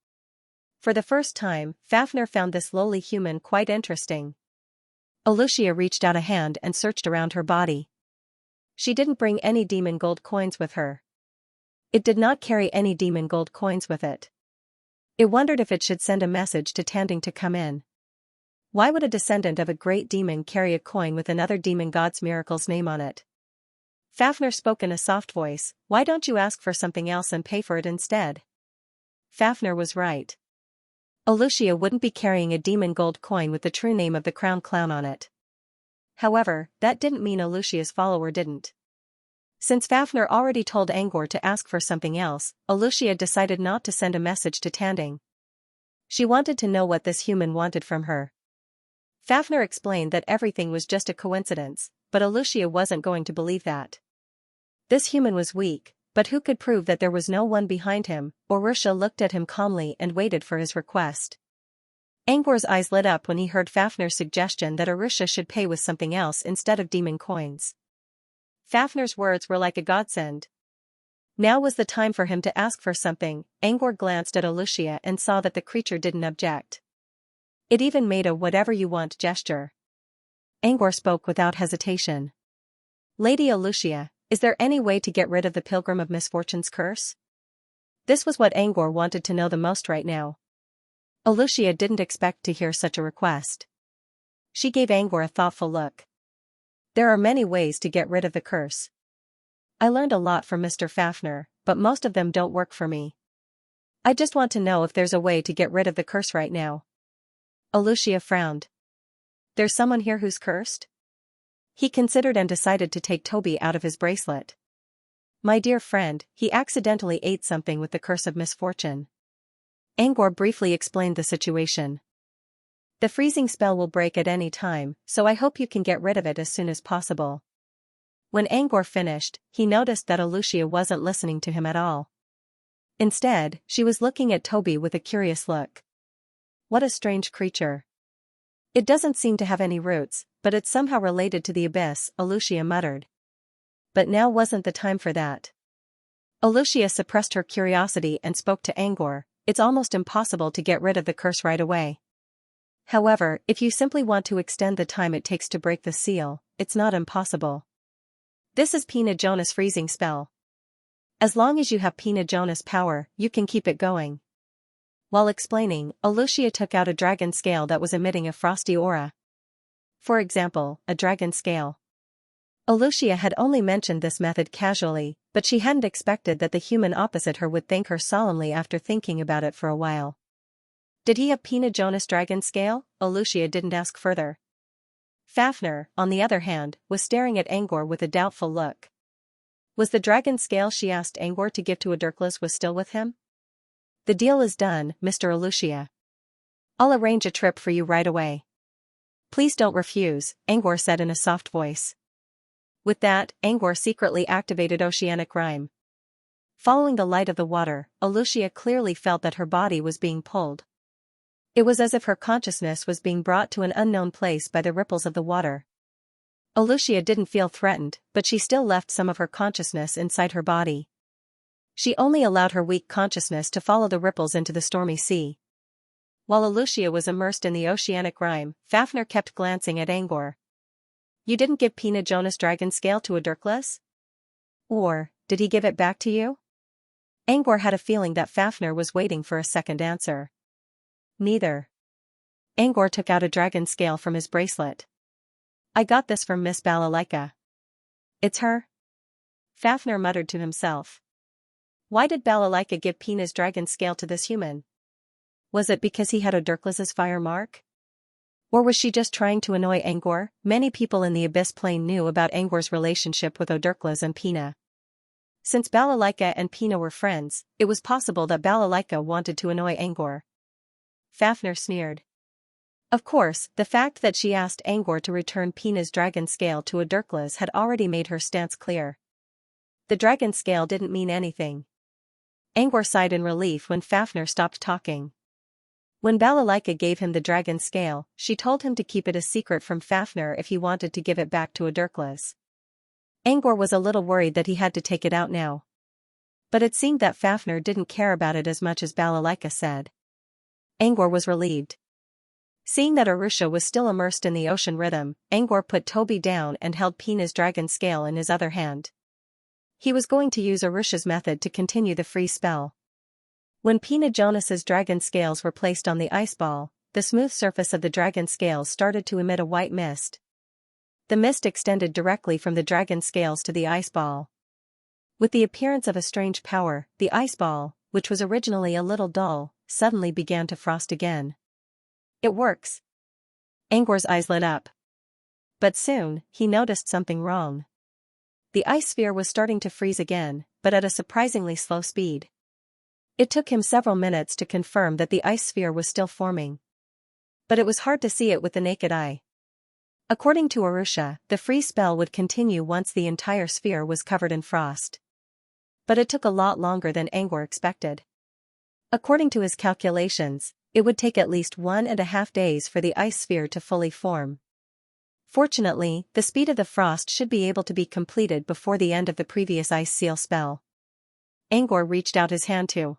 For the first time, Fafnir found this lowly human quite interesting. Alucia reached out a hand and searched around her body. She didn't bring any demon gold coins with her. It did not carry any demon gold coins with it. It wondered if it should send a message to Tanding to come in. Why would a descendant of a great demon carry a coin with another demon god's miracle's name on it? Fafnir spoke in a soft voice, "Why don't you ask for something else and pay for it instead?" Fafnir was right. Olucia wouldn't be carrying a demon gold coin with the true name of the crown clown on it. However, that didn't mean Olucia's follower didn't. Since Fafnir already told Angor to ask for something else, Olucia decided not to send a message to Tanding. She wanted to know what this human wanted from her. Fafnir explained that everything was just a coincidence, but Olucia wasn't going to believe that. This human was weak, but who could prove that there was no one behind him? Olucia looked at him calmly and waited for his request. Angor's eyes lit up when he heard Fafnir's suggestion that Olucia should pay with something else instead of demon coins. Fafnir's words were like a godsend. Now was the time for him to ask for something. Angor glanced at Olucia and saw that the creature didn't object. It even made a "whatever you want" gesture. Angor spoke without hesitation. "Lady Olucia, is there any way to get rid of the Pilgrim of Misfortune's curse?" This was what Angor wanted to know the most right now. Olucia didn't expect to hear such a request. She gave Angor a thoughtful look. "There are many ways to get rid of the curse. I learned a lot from Mr. Fafnir, but most of them don't work for me. I just want to know if there's a way to get rid of the curse right now." Olucia frowned. "There's someone here who's cursed?" He considered and decided to take Toby out of his bracelet. "My dear friend, he accidentally ate something with the curse of misfortune." Angor briefly explained the situation. "The freezing spell will break at any time, so I hope you can get rid of it as soon as possible." When Angor finished, he noticed that Olucia wasn't listening to him at all. Instead, she was looking at Toby with a curious look. "What a strange creature. It doesn't seem to have any roots, but it's somehow related to the abyss," Olucia muttered. But now wasn't the time for that. Olucia suppressed her curiosity and spoke to Angor. "It's almost impossible to get rid of the curse right away. However, if you simply want to extend the time it takes to break the seal, it's not impossible. This is Pina Jonas' freezing spell. As long as you have Pina Jonas power, you can keep it going." While explaining, Olucia took out a dragon scale that was emitting a frosty aura. For example, a dragon scale. Olucia had only mentioned this method casually, but she hadn't expected that the human opposite her would thank her solemnly after thinking about it for a while. Did he have Pina Jonas' dragon scale? Olucia didn't ask further. Fafnir, on the other hand, was staring at Angor with a doubtful look. Was the dragon scale she asked Angor to give to Adurklas was still with him? "The deal is done, Mr. Olucia. I'll arrange a trip for you right away." "Please don't refuse," Angor said in a soft voice. With that, Angor secretly activated Oceanic Rhyme. Following the light of the water, Olucia clearly felt that her body was being pulled. It was as if her consciousness was being brought to an unknown place by the ripples of the water. Olucia didn't feel threatened, but she still left some of her consciousness inside her body. She only allowed her weak consciousness to follow the ripples into the stormy sea. While Olucia was immersed in the Oceanic Rhyme, Fafnir kept glancing at Angor. "You didn't give Pina Jonas' dragon scale to Adurklas? Or, did he give it back to you?" Angor had a feeling that Fafnir was waiting for a second answer. "Neither." Angor took out a dragon scale from his bracelet. "I got this from Miss Balalaika." "It's her?" Fafnir muttered to himself. Why did Balalaika give Pina's dragon scale to this human? Was it because he had Adurklas's fire mark? Or was she just trying to annoy Angor? Many people in the Abyss Plane knew about Angor's relationship with Adurklas and Pina. Since Balalaika and Pina were friends, it was possible that Balalaika wanted to annoy Angor. Fafnir sneered. Of course, the fact that she asked Angor to return Pina's dragon scale to Adurklas had already made her stance clear. The dragon scale didn't mean anything. Angor sighed in relief when Fafnir stopped talking. When Balalaika gave him the dragon scale, she told him to keep it a secret from Fafnir if he wanted to give it back to Adurklas. Angor was a little worried that he had to take it out now. But it seemed that Fafnir didn't care about it as much as Balalaika said. Angor was relieved. Seeing that Arusha was still immersed in the ocean rhythm, Angor put Toby down and held Pina's dragon scale in his other hand. He was going to use Arusha's method to continue the free spell. When Pina Jonas's dragon scales were placed on the ice ball, the smooth surface of the dragon scales started to emit a white mist. The mist extended directly from the dragon's scales to the ice ball. With the appearance of a strange power, the ice ball, which was originally a little dull, suddenly began to frost again. It works. Angor's eyes lit up. But soon, he noticed something wrong. The ice sphere was starting to freeze again, but at a surprisingly slow speed. It took him several minutes to confirm that the ice sphere was still forming. But it was hard to see it with the naked eye. According to Arusha, the freeze spell would continue once the entire sphere was covered in frost. But it took a lot longer than Angor expected. According to his calculations, it would take at least 1.5 days for the ice sphere to fully form. Fortunately, the speed of the frost should be able to be completed before the end of the previous ice seal spell. Angor reached out his hand to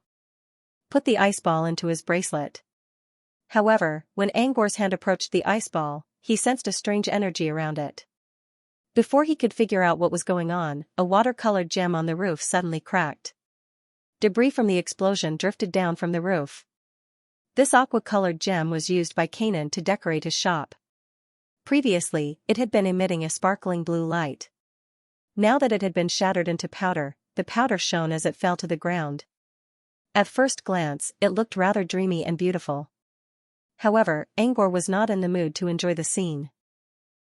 put the ice ball into his bracelet. However, when Angor's hand approached the ice ball, he sensed a strange energy around it. Before he could figure out what was going on, a water-colored gem on the roof suddenly cracked. Debris from the explosion drifted down from the roof. This aqua-colored gem was used by Kanan to decorate his shop. Previously, it had been emitting a sparkling blue light. Now that it had been shattered into powder, the powder shone as it fell to the ground. At first glance, it looked rather dreamy and beautiful. However, Angor was not in the mood to enjoy the scene.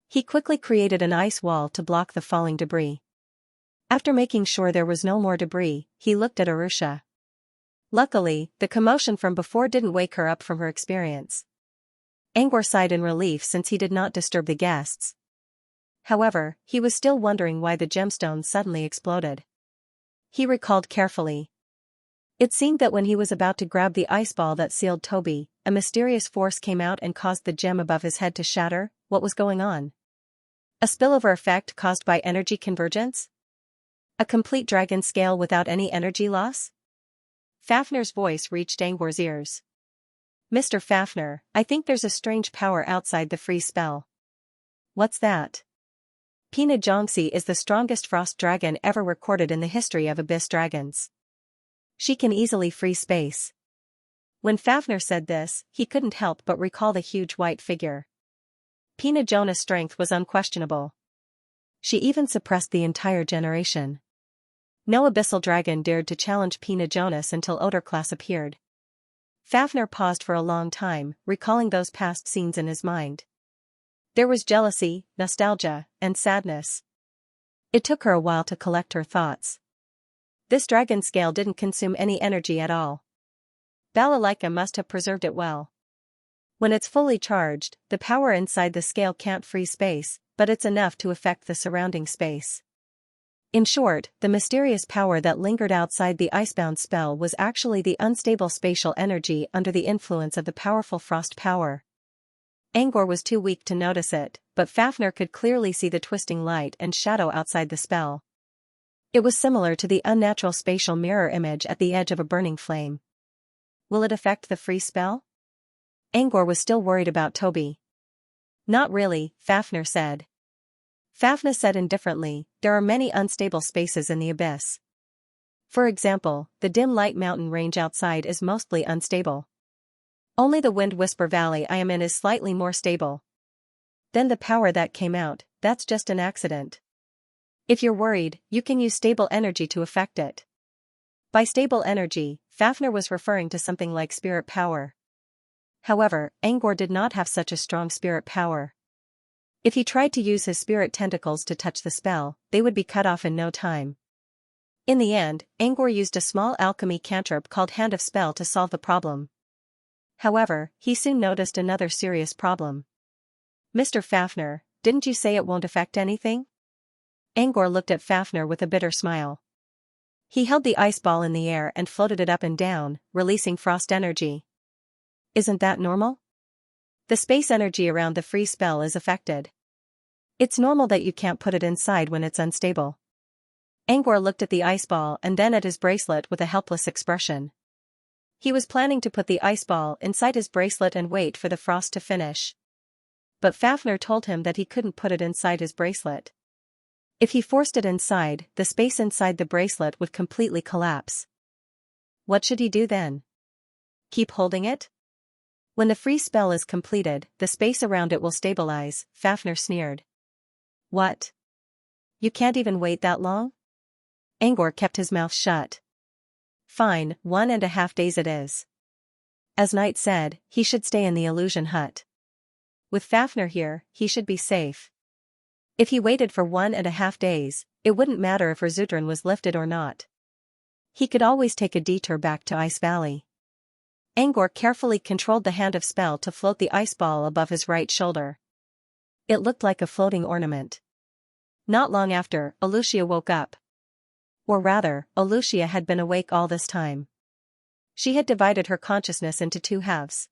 He quickly created an ice wall to block the falling debris. After making sure there was no more debris, he looked at Arusha. Luckily, the commotion from before didn't wake her up from her experience. Angor sighed in relief since he did not disturb the guests. However, he was still wondering why the gemstones suddenly exploded. He recalled carefully. It seemed that when he was about to grab the ice ball that sealed Toby, a mysterious force came out and caused the gem above his head to shatter. What was going on? A spillover effect caused by energy convergence? A complete dragon scale without any energy loss? Fafnir's voice reached Angor's ears. Mr. Fafnir, I think there's a strange power outside the freeze spell. What's that? Xianxia is the strongest frost dragon ever recorded in the history of abyss dragons. She can easily freeze space. When Fafnir said this, he couldn't help but recall the huge white figure. Xianxia's strength was unquestionable. She even suppressed the entire generation. No abyssal dragon dared to challenge Xianxia until Odorclass appeared. Fafnir paused for a long time, recalling those past scenes in his mind. There was jealousy, nostalgia, and sadness. It took her a while to collect her thoughts. This dragon scale didn't consume any energy at all. Balalaika must have preserved it well. When it's fully charged, the power inside the scale can't freeze space, but it's enough to affect the surrounding space. In short, the mysterious power that lingered outside the icebound spell was actually the unstable spatial energy under the influence of the powerful frost power. Angor was too weak to notice it, but Fafnir could clearly see the twisting light and shadow outside the spell. It was similar to the unnatural spatial mirror image at the edge of a burning flame. Will it affect the freeze spell? Angor was still worried about Toby. Not really, Fafnir said. Fafnir said indifferently, there are many unstable spaces in the abyss. For example, the dim light mountain range outside is mostly unstable. Only the Wind Whisper Valley I am in is slightly more stable. Then the power that came out, that's just an accident. If you're worried, you can use stable energy to affect it. By stable energy, Fafnir was referring to something like spirit power. However, Angor did not have such a strong spirit power. If he tried to use his spirit tentacles to touch the spell, they would be cut off in no time. In the end, Angor used a small alchemy cantrip called Hand of Spell to solve the problem. However, he soon noticed another serious problem. Mr. Fafnir, didn't you say it won't affect anything? Angor looked at Fafnir with a bitter smile. He held the ice ball in the air and floated it up and down, releasing frost energy. Isn't that normal? The space energy around the freeze spell is affected. It's normal that you can't put it inside when it's unstable. Angor looked at the ice ball and then at his bracelet with a helpless expression. He was planning to put the ice ball inside his bracelet and wait for the frost to finish. But Fafnir told him that he couldn't put it inside his bracelet. If he forced it inside, the space inside the bracelet would completely collapse. What should he do then? Keep holding it? When the freeze spell is completed, the space around it will stabilize, Fafnir sneered. What? You can't even wait that long? Angor kept his mouth shut. Fine, 1.5 days it is. As Knight said, he should stay in the illusion hut. With Fafnir here, he should be safe. If he waited for 1.5 days, it wouldn't matter if Razutran was lifted or not. He could always take a detour back to Ice Valley. Angor carefully controlled the hand of spell to float the ice ball above his right shoulder. It looked like a floating ornament. Not long after, Alucia woke up. Or rather, Alucia had been awake all this time. She had divided her consciousness into 2 halves.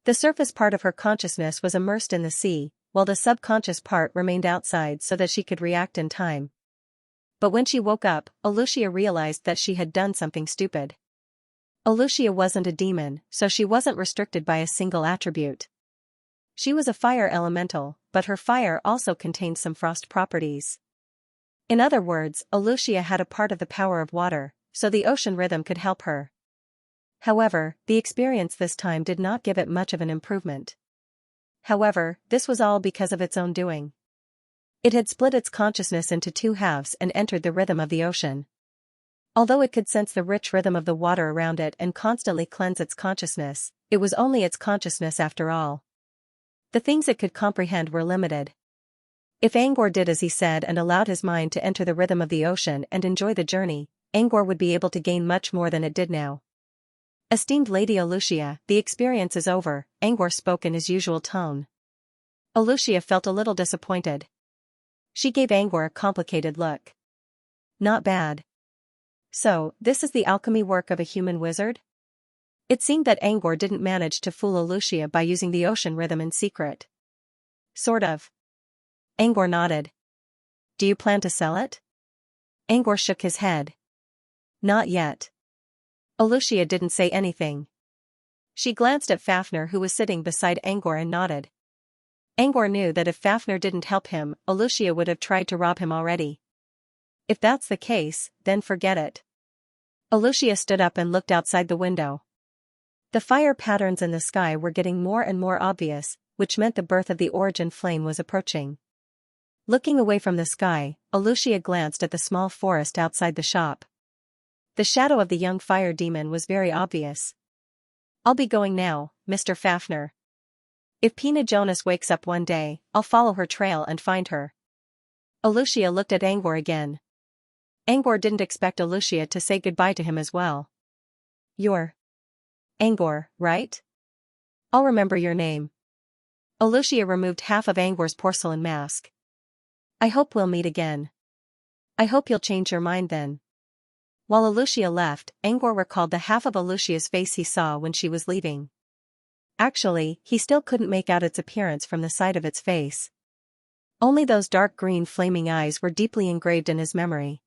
The surface part of her consciousness was immersed in the sea, while the subconscious part remained outside so that she could react in time. But when she woke up, Alucia realized that she had done something stupid. Alucia wasn't a demon, so she wasn't restricted by a single attribute. She was a fire elemental, but her fire also contained some frost properties. In other words, Alucia had a part of the power of water, so the ocean rhythm could help her. However, the experience this time did not give it much of an improvement. However, this was all because of its own doing. It had split its consciousness into 2 halves and entered the rhythm of the ocean. Although it could sense the rich rhythm of the water around it and constantly cleanse its consciousness, it was only its consciousness after all. The things it could comprehend were limited. If Angor did as he said and allowed his mind to enter the rhythm of the ocean and enjoy the journey, Angor would be able to gain much more than it did now. Esteemed Lady Alucia, the experience is over, Angor spoke in his usual tone. Alucia felt a little disappointed. She gave Angor a complicated look. Not bad. So, this is the alchemy work of a human wizard? It seemed that Angor didn't manage to fool Alucia by using the ocean rhythm in secret. Sort of. Angor nodded. Do you plan to sell it? Angor shook his head. Not yet. Alucia didn't say anything. She glanced at Fafnir who was sitting beside Angor and nodded. Angor knew that if Fafnir didn't help him, Alucia would have tried to rob him already. If that's the case, then forget it. Alucia stood up and looked outside the window. The fire patterns in the sky were getting more and more obvious, which meant the birth of the origin flame was approaching. Looking away from the sky, Alucia glanced at the small forest outside the shop. The shadow of the young fire demon was very obvious. I'll be going now, Mr. Fafnir. If Pina Jonas wakes up one day, I'll follow her trail and find her. Alucia looked at Angor again. Angor didn't expect Alucia to say goodbye to him as well. You're Angor, right? I'll remember your name. Alucia removed half of Angor's porcelain mask. I hope we'll meet again. I hope you'll change your mind then. While Alucia left, Angor recalled the half of Alucia's face he saw when she was leaving. Actually, he still couldn't make out its appearance from the side of its face. Only those dark green flaming eyes were deeply engraved in his memory.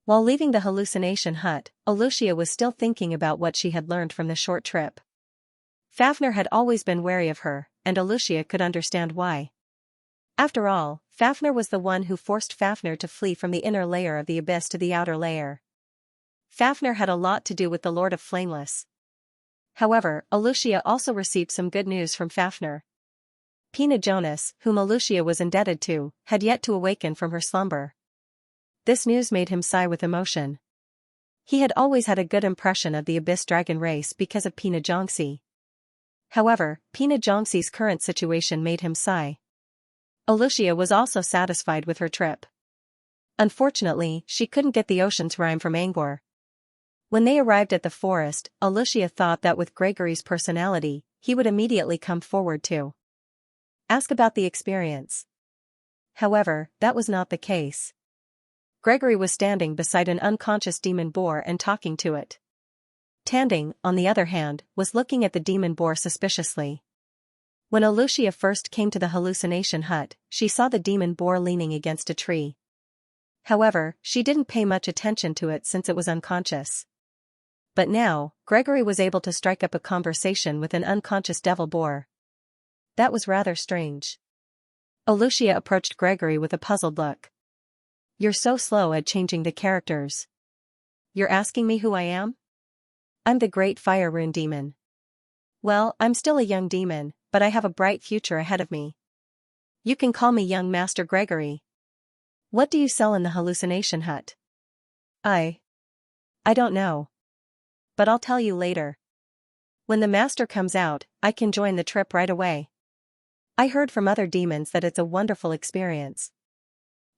While leaving the hallucination hut, Alucia was still thinking about what she had learned from the short trip. Fafnir had always been wary of her, and Alucia could understand why. After all, Fafnir was the one who forced Fafnir to flee from the inner layer of the abyss to the outer layer. Fafnir had a lot to do with the Lord of Flameless. However, Alucia also received some good news from Fafnir. Pina Jonas, whom Alucia was indebted to, had yet to awaken from her slumber. This news made him sigh with emotion. He had always had a good impression of the Abyss Dragon race because of Pina Xianxia. However, Pina Xianxia's current situation made him sigh. Alucia was also satisfied with her trip. Unfortunately, she couldn't get the ocean's rhyme from Angor. When they arrived at the forest, Alucia thought that with Gregory's personality, he would immediately come forward to ask about the experience. However, that was not the case. Gregory was standing beside an unconscious demon boar and talking to it. Tanding, on the other hand, was looking at the demon boar suspiciously. When Alucia first came to the hallucination hut, she saw the demon boar leaning against a tree. However, she didn't pay much attention to it since it was unconscious. But now, Gregory was able to strike up a conversation with an unconscious devil boar. That was rather strange. Alucia approached Gregory with a puzzled look. You're so slow at changing the characters. You're asking me who I am? I'm the great fire rune demon. Well, I'm still a young demon, but I have a bright future ahead of me. You can call me young Master Gregory. What do you sell in the hallucination hut? I don't know. But I'll tell you later. When the master comes out, I can join the trip right away. I heard from other demons that it's a wonderful experience.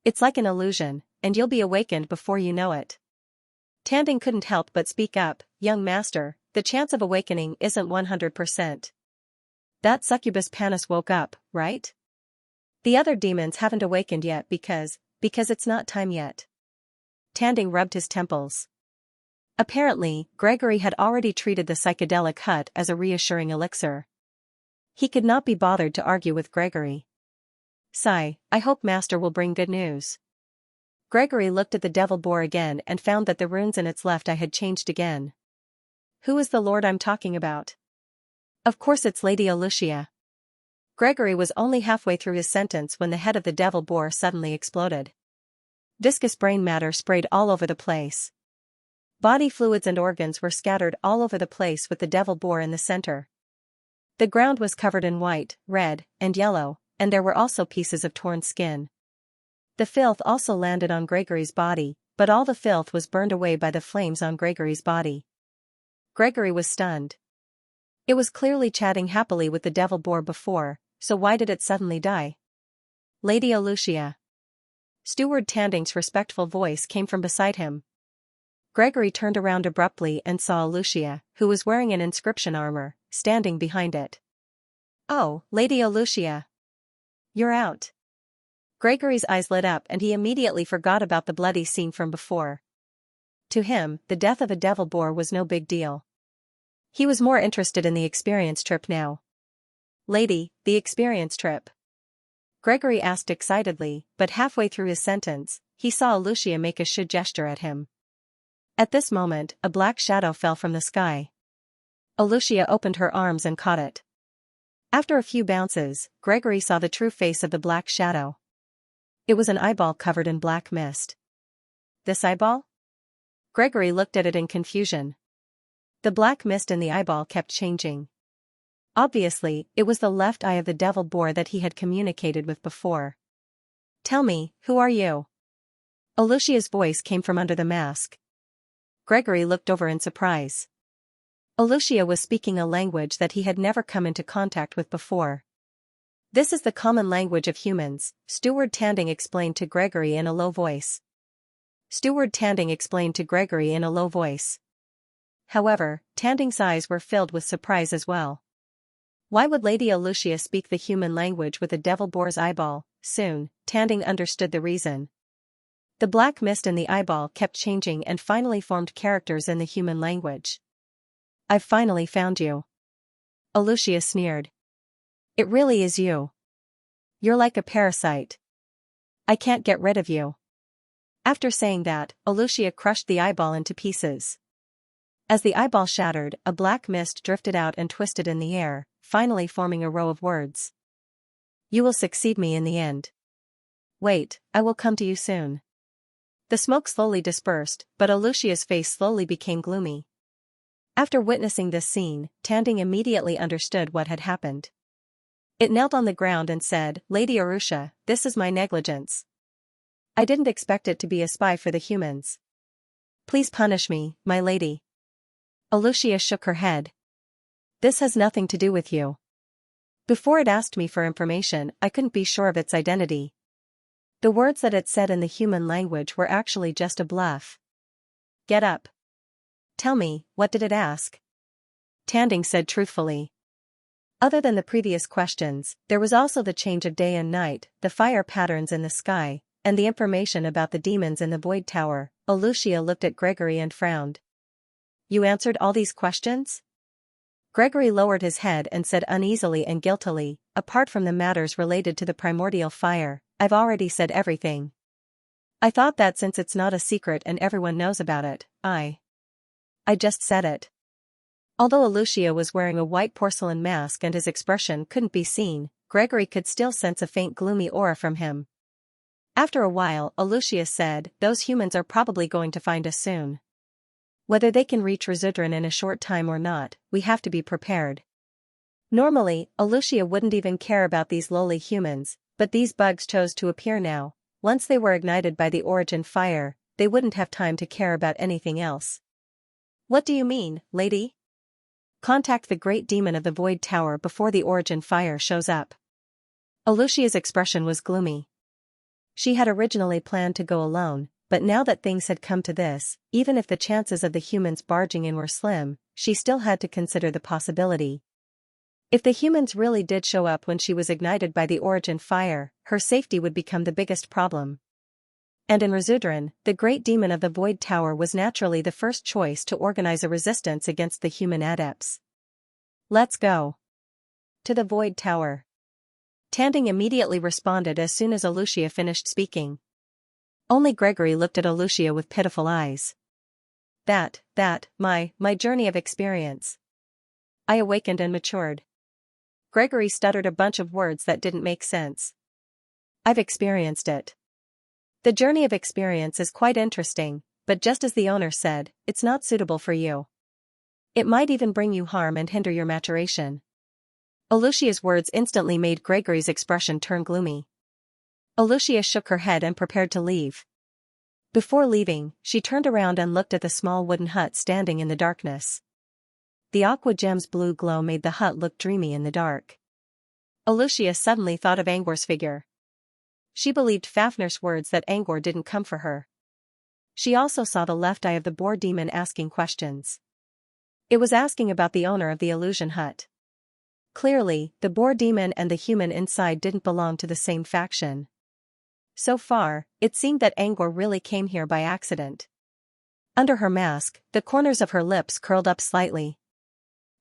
It's like an illusion, and you'll be awakened before you know it. Tanding couldn't help but speak up, young master, the chance of awakening isn't 100%. That succubus Panis woke up, right? The other demons haven't awakened yet because it's not time yet. Tanding rubbed his temples. Apparently, Gregory had already treated the psychedelic hut as a reassuring elixir. He could not be bothered to argue with Gregory. Sigh, I hope Master will bring good news. Gregory looked at the devil boar again and found that the runes in its left eye had changed again. Who is the lord I'm talking about? Of course it's Lady Xianxia. Gregory was only halfway through his sentence when the head of the devil boar suddenly exploded. Viscous brain matter sprayed all over the place. Body fluids and organs were scattered all over the place with the devil boar in the center. The ground was covered in white, red, and yellow, and there were also pieces of torn skin. The filth also landed on Gregory's body, but all the filth was burned away by the flames on Gregory's body. Gregory was stunned. It was clearly chatting happily with the devil boar before, so why did it suddenly die? Lady Xianxia. Steward Tanding's respectful voice came from beside him. Gregory turned around abruptly and saw Xianxia, who was wearing an inscription armor, standing behind it. Oh, Lady Xianxia. You're out. Gregory's eyes lit up and he immediately forgot about the bloody scene from before. To him, the death of a devil boar was no big deal. He was more interested in the experience trip now. Lady, the experience trip? Gregory asked excitedly, but halfway through his sentence, he saw Xianxia make a should gesture at him. At this moment, a black shadow fell from the sky. Xianxia opened her arms and caught it. After a few bounces, Gregory saw the true face of the black shadow. It was an eyeball covered in black mist. This eyeball? Gregory looked at it in confusion. The black mist in the eyeball kept changing. Obviously, it was the left eye of the devil boar that he had communicated with before. Tell me, who are you? Xianxia's voice came from under the mask. Gregory looked over in surprise. Xianxia was speaking a language that he had never come into contact with before. This is the common language of humans, Steward Tanding explained to Gregory in a low voice. However, Tanding's eyes were filled with surprise as well. Why would Lady Xianxia speak the human language with a devil boar's eyeball? Soon, Tanding understood the reason. The black mist in the eyeball kept changing and finally formed characters in the human language. I've finally found you. Xianxia sneered. It really is you. You're like a parasite. I can't get rid of you. After saying that, Xianxia crushed the eyeball into pieces. As the eyeball shattered, a black mist drifted out and twisted in the air, finally forming a row of words. You will succeed me in the end. Wait, I will come to you soon. The smoke slowly dispersed, but Xianxia's face slowly became gloomy. After witnessing this scene, Tanding immediately understood what had happened. It knelt on the ground and said, Lady Xianxia, this is my negligence. I didn't expect it to be a spy for the humans. Please punish me, my lady. Xianxia shook her head. This has nothing to do with you. Before it asked me for information, I couldn't be sure of its identity. The words that it said in the human language were actually just a bluff. Get up. Tell me, what did it ask? Tanding said truthfully. Other than the previous questions, there was also the change of day and night, the fire patterns in the sky, and the information about the demons in the Void Tower. Xianxia looked at Gregory and frowned. You answered all these questions? Gregory lowered his head and said uneasily and guiltily, apart from the matters related to the primordial fire, I've already said everything. I thought that since it's not a secret and everyone knows about it, I just said it. Although Xianxia was wearing a white porcelain mask and his expression couldn't be seen, Gregory could still sense a faint gloomy aura from him. After a while, Xianxia said, those humans are probably going to find us soon. Whether they can reach Rizudran in a short time or not, we have to be prepared. Normally, Xianxia wouldn't even care about these lowly humans, But these bugs chose to appear now. Once they were ignited by the origin fire, they wouldn't have time to care about anything else. What do you mean, lady? Contact the great demon of the Void Tower before the origin fire shows up. Alucia's expression was gloomy. She had originally planned to go alone, but now that things had come to this, even if the chances of the humans barging in were slim, she still had to consider the possibility. If the humans really did show up when she was ignited by the origin fire, her safety would become the biggest problem. And in Resudran, the great demon of the Void Tower was naturally the first choice to organize a resistance against the human adepts. Let's go. To the Void Tower. Tanding immediately responded as soon as Alucia finished speaking. Only Gregory looked at Alucia with pitiful eyes. My journey of experience. I awakened and matured. Gregory stuttered a bunch of words that didn't make sense. I've experienced it. The journey of experience is quite interesting, but just as the owner said, it's not suitable for you. It might even bring you harm and hinder your maturation. Alucia's words instantly made Gregory's expression turn gloomy. Alucia shook her head and prepared to leave. Before leaving, she turned around and looked at the small wooden hut standing in the darkness. The aqua gem's blue glow made the hut look dreamy in the dark. Alucia suddenly thought of Angor's figure. She believed Fafnir's words that Angor didn't come for her. She also saw the left eye of the boar demon asking questions. It was asking about the owner of the illusion hut. Clearly, the boar demon and the human inside didn't belong to the same faction. So far, it seemed that Angor really came here by accident. Under her mask, the corners of her lips curled up slightly.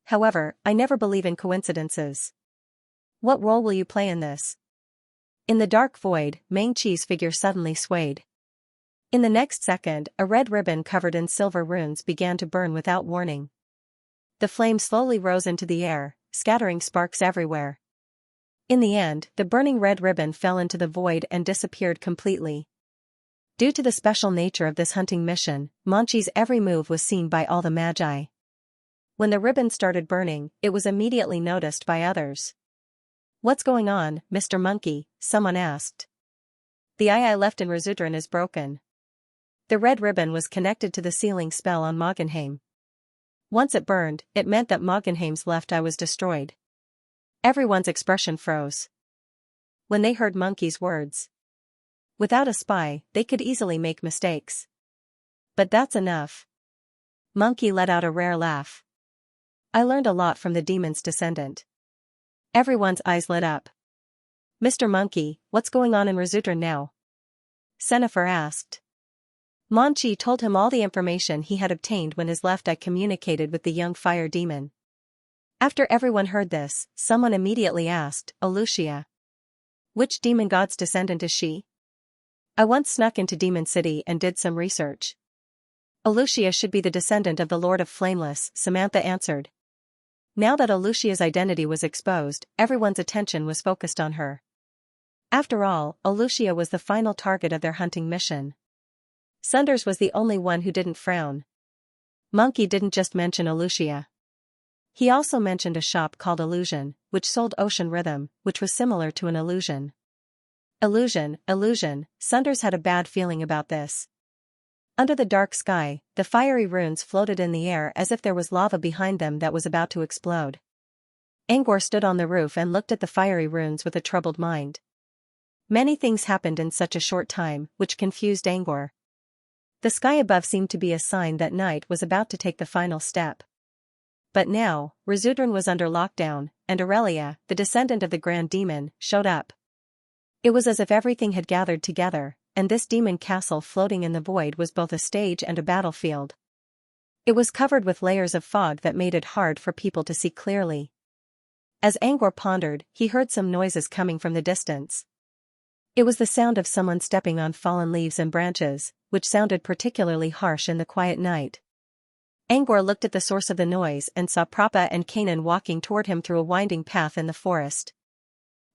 However, I never believe in coincidences. What role will you play in this? In the dark void, Meng Qi's figure suddenly swayed. In the next second, a red ribbon covered in silver runes began to burn without warning. The flame slowly rose into the air, scattering sparks everywhere. In the end, the burning red ribbon fell into the void and disappeared completely. Due to the special nature of this hunting mission, Monchi's every move was seen by all the magi. When the ribbon started burning, it was immediately noticed by others. What's going on, Mr. Monkey? Someone asked. The eye I left in Resudran is broken. The red ribbon was connected to the sealing spell on Moggenheim. Once it burned, it meant that Moggenheim's left eye was destroyed. Everyone's expression froze when they heard Monkey's words. Without a spy, they could easily make mistakes. But that's enough. Monkey let out a rare laugh. I learned a lot from the demon's descendant. Everyone's eyes lit up. Mr. Monkey, what's going on in Resudran now? Senifer asked. Monchi told him all the information he had obtained when his left eye communicated with the young fire demon. After everyone heard this, someone immediately asked, Alucia. Which demon god's descendant is she? I once snuck into Demon City and did some research. Alucia should be the descendant of the Lord of Flameless, Samantha answered. Now that Alucia's identity was exposed, everyone's attention was focused on her. After all, Alucia was the final target of their hunting mission. Sunders was the only one who didn't frown. Monkey didn't just mention Alucia. He also mentioned a shop called Illusion, which sold Ocean Rhythm, which was similar to an illusion. Illusion. Sunders had a bad feeling about this. Under the dark sky, the fiery runes floated in the air as if there was lava behind them that was about to explode. Angor stood on the roof and looked at the fiery runes with a troubled mind. Many things happened in such a short time, which confused Angor. The sky above seemed to be a sign that night was about to take the final step. But now, Resudran was under lockdown, and Aurelia, the descendant of the Grand Demon, showed up. It was as if everything had gathered together, and this demon castle floating in the void was both a stage and a battlefield. It was covered with layers of fog that made it hard for people to see clearly. As Angor pondered, he heard some noises coming from the distance. It was the sound of someone stepping on fallen leaves and branches, which sounded particularly harsh in the quiet night. Angor looked at the source of the noise and saw Prappa and Kanan walking toward him through a winding path in the forest.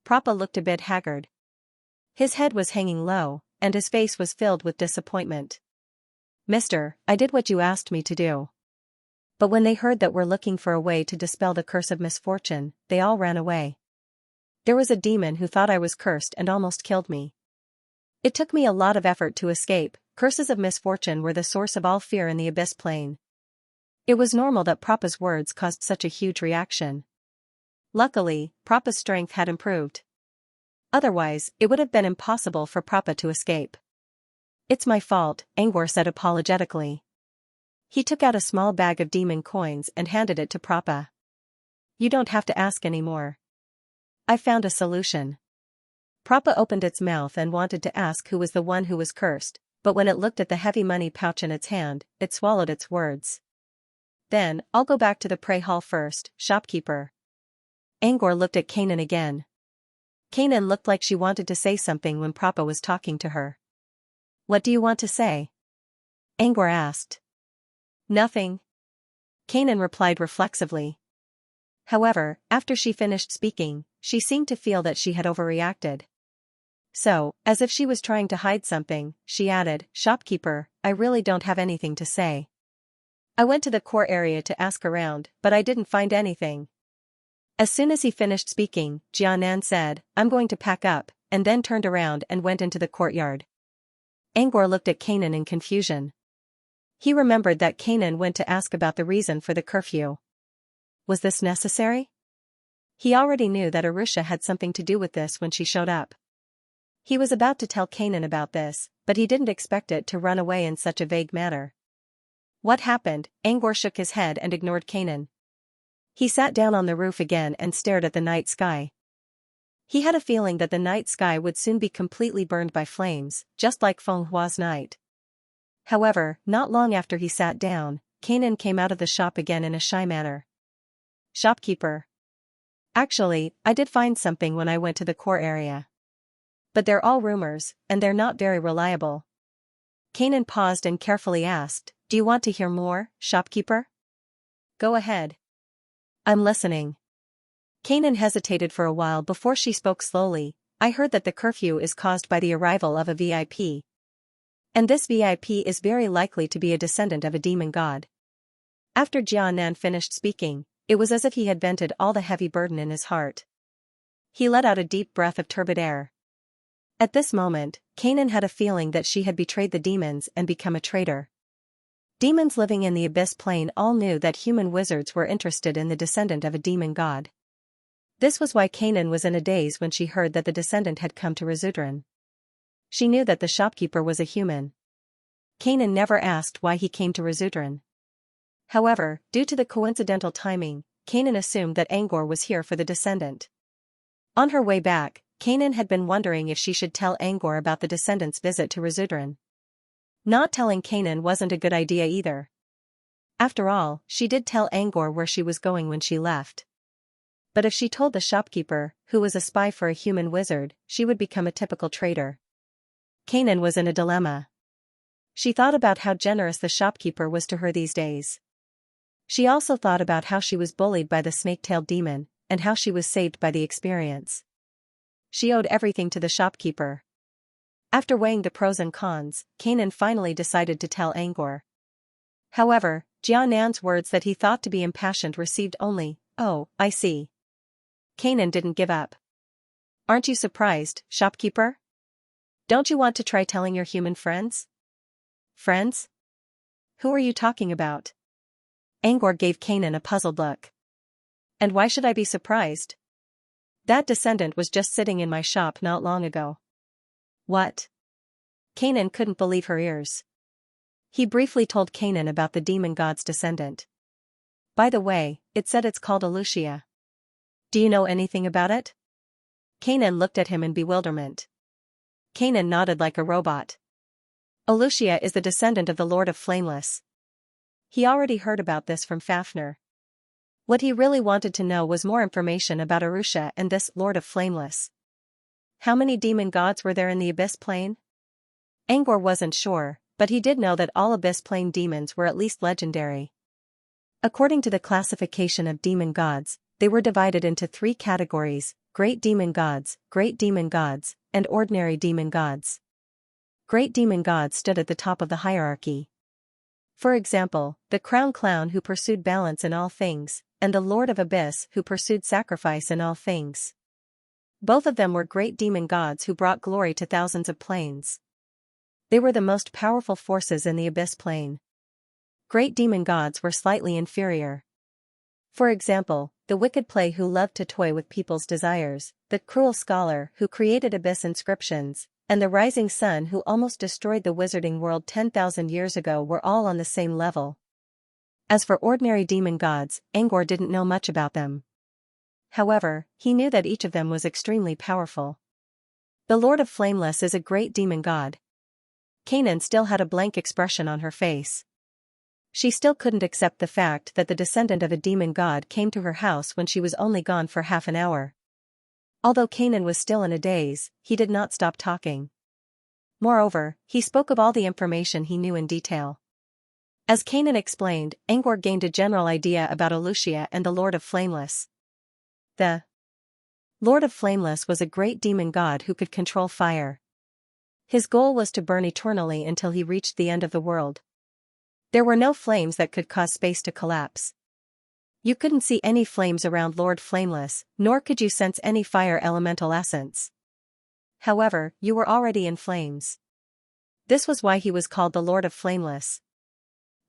Prappa looked a bit haggard. His head was hanging low, and his face was filled with disappointment. Mister, I did what you asked me to do. But when they heard that we're looking for a way to dispel the curse of misfortune, they all ran away. There was a demon who thought I was cursed and almost killed me. It took me a lot of effort to escape. Curses of misfortune were the source of all fear in the abyss plane. It was normal that Prapa's words caused such a huge reaction. Luckily, Prapa's strength had improved. Otherwise, it would have been impossible for Prapa to escape. It's my fault, Angor said apologetically. He took out a small bag of demon coins and handed it to Prapa. You don't have to ask anymore. I found a solution. Prapa opened its mouth and wanted to ask who was the one who was cursed, but when it looked at the heavy money pouch in its hand, it swallowed its words. Then, I'll go back to the pray hall first, shopkeeper. Angor looked at Kanan again. Kanan looked like she wanted to say something when Prapa was talking to her. What do you want to say? Angor asked. Nothing. Kanan replied reflexively. However, after she finished speaking, she seemed to feel that she had overreacted. So, as if she was trying to hide something, she added, Shopkeeper, I really don't have anything to say. I went to the core area to ask around, but I didn't find anything. As soon as he finished speaking, Jianan said, I'm going to pack up, and then turned around and went into the courtyard. Angor looked at Kanan in confusion. He remembered that Kanan went to ask about the reason for the curfew. Was this necessary? He already knew that Arusha had something to do with this when she showed up. He was about to tell Kanan about this, but he didn't expect it to run away in such a vague manner. What happened? Angor shook his head and ignored Kanan. He sat down on the roof again and stared at the night sky. He had a feeling that the night sky would soon be completely burned by flames, just like Fenghua's night. However, not long after he sat down, Kanan came out of the shop again in a shy manner. Shopkeeper. Actually, I did find something when I went to the core area. But they're all rumors, and they're not very reliable. Kanan paused and carefully asked, Do you want to hear more, shopkeeper? Go ahead. I'm listening. Kanan hesitated for a while before she spoke slowly. I heard that the curfew is caused by the arrival of a VIP. And this VIP is very likely to be a descendant of a demon god. After Jianan finished speaking, it was as if he had vented all the heavy burden in his heart. He let out a deep breath of turbid air. At this moment, Kanan had a feeling that she had betrayed the demons and become a traitor. Demons living in the abyss plane all knew that human wizards were interested in the descendant of a demon god. This was why Kanan was in a daze when she heard that the descendant had come to Razudran. She knew that the shopkeeper was a human. Kanan never asked why he came to Razudran. However, due to the coincidental timing, Kanan assumed that Angor was here for the descendant. On her way back, Kanan had been wondering if she should tell Angor about the descendant's visit to Razudran. Not telling Kanan wasn't a good idea either. After all, she did tell Angor where she was going when she left. But if she told the shopkeeper, who was a spy for a human wizard, she would become a typical traitor. Kanan was in a dilemma. She thought about how generous the shopkeeper was to her these days. She also thought about how she was bullied by the snake-tailed demon, and how she was saved by the experience. She owed everything to the shopkeeper. After weighing the pros and cons, Kanan finally decided to tell Angor. However, Jianan's words that he thought to be impassioned received only, "Oh, I see." Kanan didn't give up. "Aren't you surprised, shopkeeper? Don't you want to try telling your human friends?" "Friends? Who are you talking about?" Angor gave Kanan a puzzled look. "And why should I be surprised? That descendant was just sitting in my shop not long ago." "What?" Kanan couldn't believe her ears. He briefly told Kanan about the demon god's descendant. "By the way, it said it's called Xianxia. Do you know anything about it?" Kanan looked at him in bewilderment. Kanan nodded like a robot. Xianxia is the descendant of the Lord of Flameless. He already heard about this from Fafnir. What he really wanted to know was more information about Arusha and this Lord of Flameless. How many demon gods were there in the Abyss Plane? Angor wasn't sure, but he did know that all Abyss Plane demons were at least legendary. According to the classification of demon gods, they were divided into 3 categories: Great Demon Gods, and Ordinary Demon Gods. Great Demon Gods stood at the top of the hierarchy. For example, the Crown Clown who pursued balance in all things, and the Lord of Abyss who pursued sacrifice in all things. Both of them were great demon gods who brought glory to thousands of planes. They were the most powerful forces in the abyss plane. Great demon gods were slightly inferior. For example, the wicked play who loved to toy with people's desires, the cruel scholar who created abyss inscriptions, and the rising sun who almost destroyed the wizarding world 10,000 years ago were all on the same level. As for ordinary demon gods, Angor didn't know much about them. However, he knew that each of them was extremely powerful. The Lord of Flameless is a great demon god. Kanan still had a blank expression on her face. She still couldn't accept the fact that the descendant of a demon god came to her house when she was only gone for half an hour. Although Kanan was still in a daze, he did not stop talking. Moreover, he spoke of all the information he knew in detail. As Kanan explained, Angor gained a general idea about Xianxia and the Lord of Flameless. The Lord of Flameless was a great demon god who could control fire. His goal was to burn eternally until he reached the end of the world. There were no flames that could cause space to collapse. You couldn't see any flames around Lord Flameless, nor could you sense any fire elemental essence. However, you were already in flames. This was why he was called the Lord of Flameless.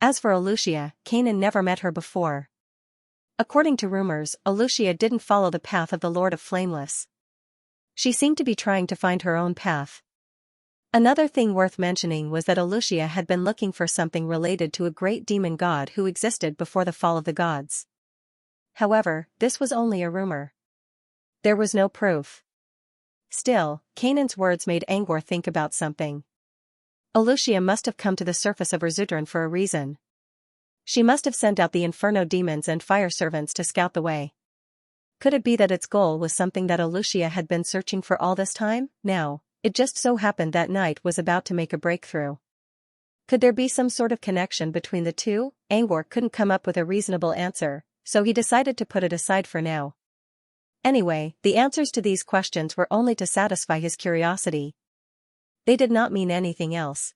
As for Xianxia, Kanan never met her before. According to rumors, Xianxia didn't follow the path of the Lord of Flameless. She seemed to be trying to find her own path. Another thing worth mentioning was that Xianxia had been looking for something related to a great demon god who existed before the fall of the gods. However, this was only a rumor. There was no proof. Still, Kanan's words made Angor think about something. Xianxia must have come to the surface of Rzutran for a reason. She must have sent out the Inferno demons and fire servants to scout the way. Could it be that its goal was something that Xianxia had been searching for all this time? Now, it just so happened that night was about to make a breakthrough. Could there be some sort of connection between the two? Angor couldn't come up with a reasonable answer, so he decided to put it aside for now. Anyway, the answers to these questions were only to satisfy his curiosity. They did not mean anything else.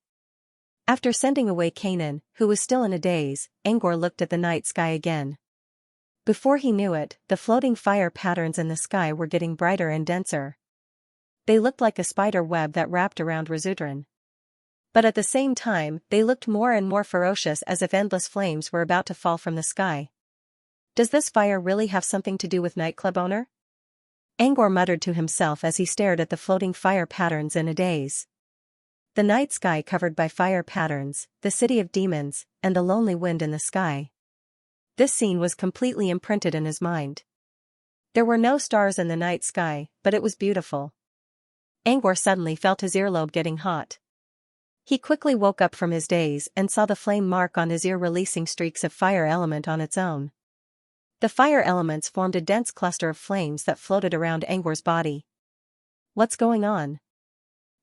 After sending away Kanan, who was still in a daze, Angor looked at the night sky again. Before he knew it, the floating fire patterns in the sky were getting brighter and denser. They looked like a spider web that wrapped around Rzutran. But at the same time, they looked more and more ferocious, as if endless flames were about to fall from the sky. Does this fire really have something to do with nightclub owner? Angor muttered to himself as he stared at the floating fire patterns in a daze. The night sky covered by fire patterns, the city of demons, and the lonely wind in the sky. This scene was completely imprinted in his mind. There were no stars in the night sky, but it was beautiful. Angor suddenly felt his earlobe getting hot. He quickly woke up from his daze and saw the flame mark on his ear, releasing streaks of fire element on its own. The fire elements formed a dense cluster of flames that floated around Angor's body. What's going on?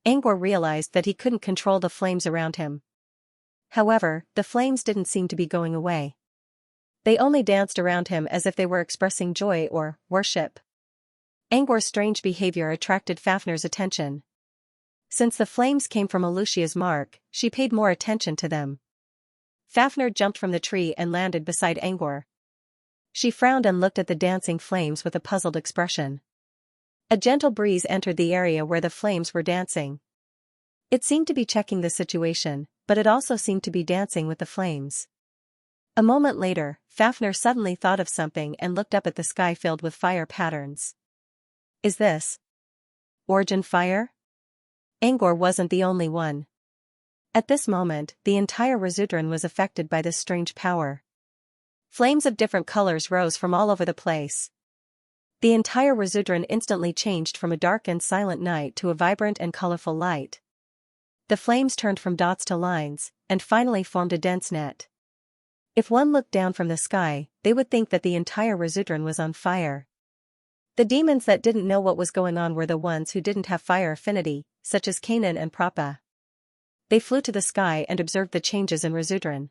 Angor realized that he couldn't control the flames around him. However, the flames didn't seem to be going away. They only danced around him as if they were expressing joy or worship. Angor's strange behavior attracted Fafnir's attention. Since the flames came from Xianxia's mark, she paid more attention to them. Fafnir jumped from the tree and landed beside Angor. She frowned and looked at the dancing flames with a puzzled expression. A gentle breeze entered the area where the flames were dancing. It seemed to be checking the situation, but it also seemed to be dancing with the flames. A moment later, Fafnir suddenly thought of something and looked up at the sky filled with fire patterns. Is this origin fire? Angor wasn't the only one. At this moment, the entire Rzutran was affected by this strange power. Flames of different colors rose from all over the place. The entire Rzutran instantly changed from a dark and silent night to a vibrant and colorful light. The flames turned from dots to lines, and finally formed a dense net. If one looked down from the sky, they would think that the entire Rzutran was on fire. The demons that didn't know what was going on were the ones who didn't have fire affinity, such as Kanan and Prappa. They flew to the sky and observed the changes in Rzutran.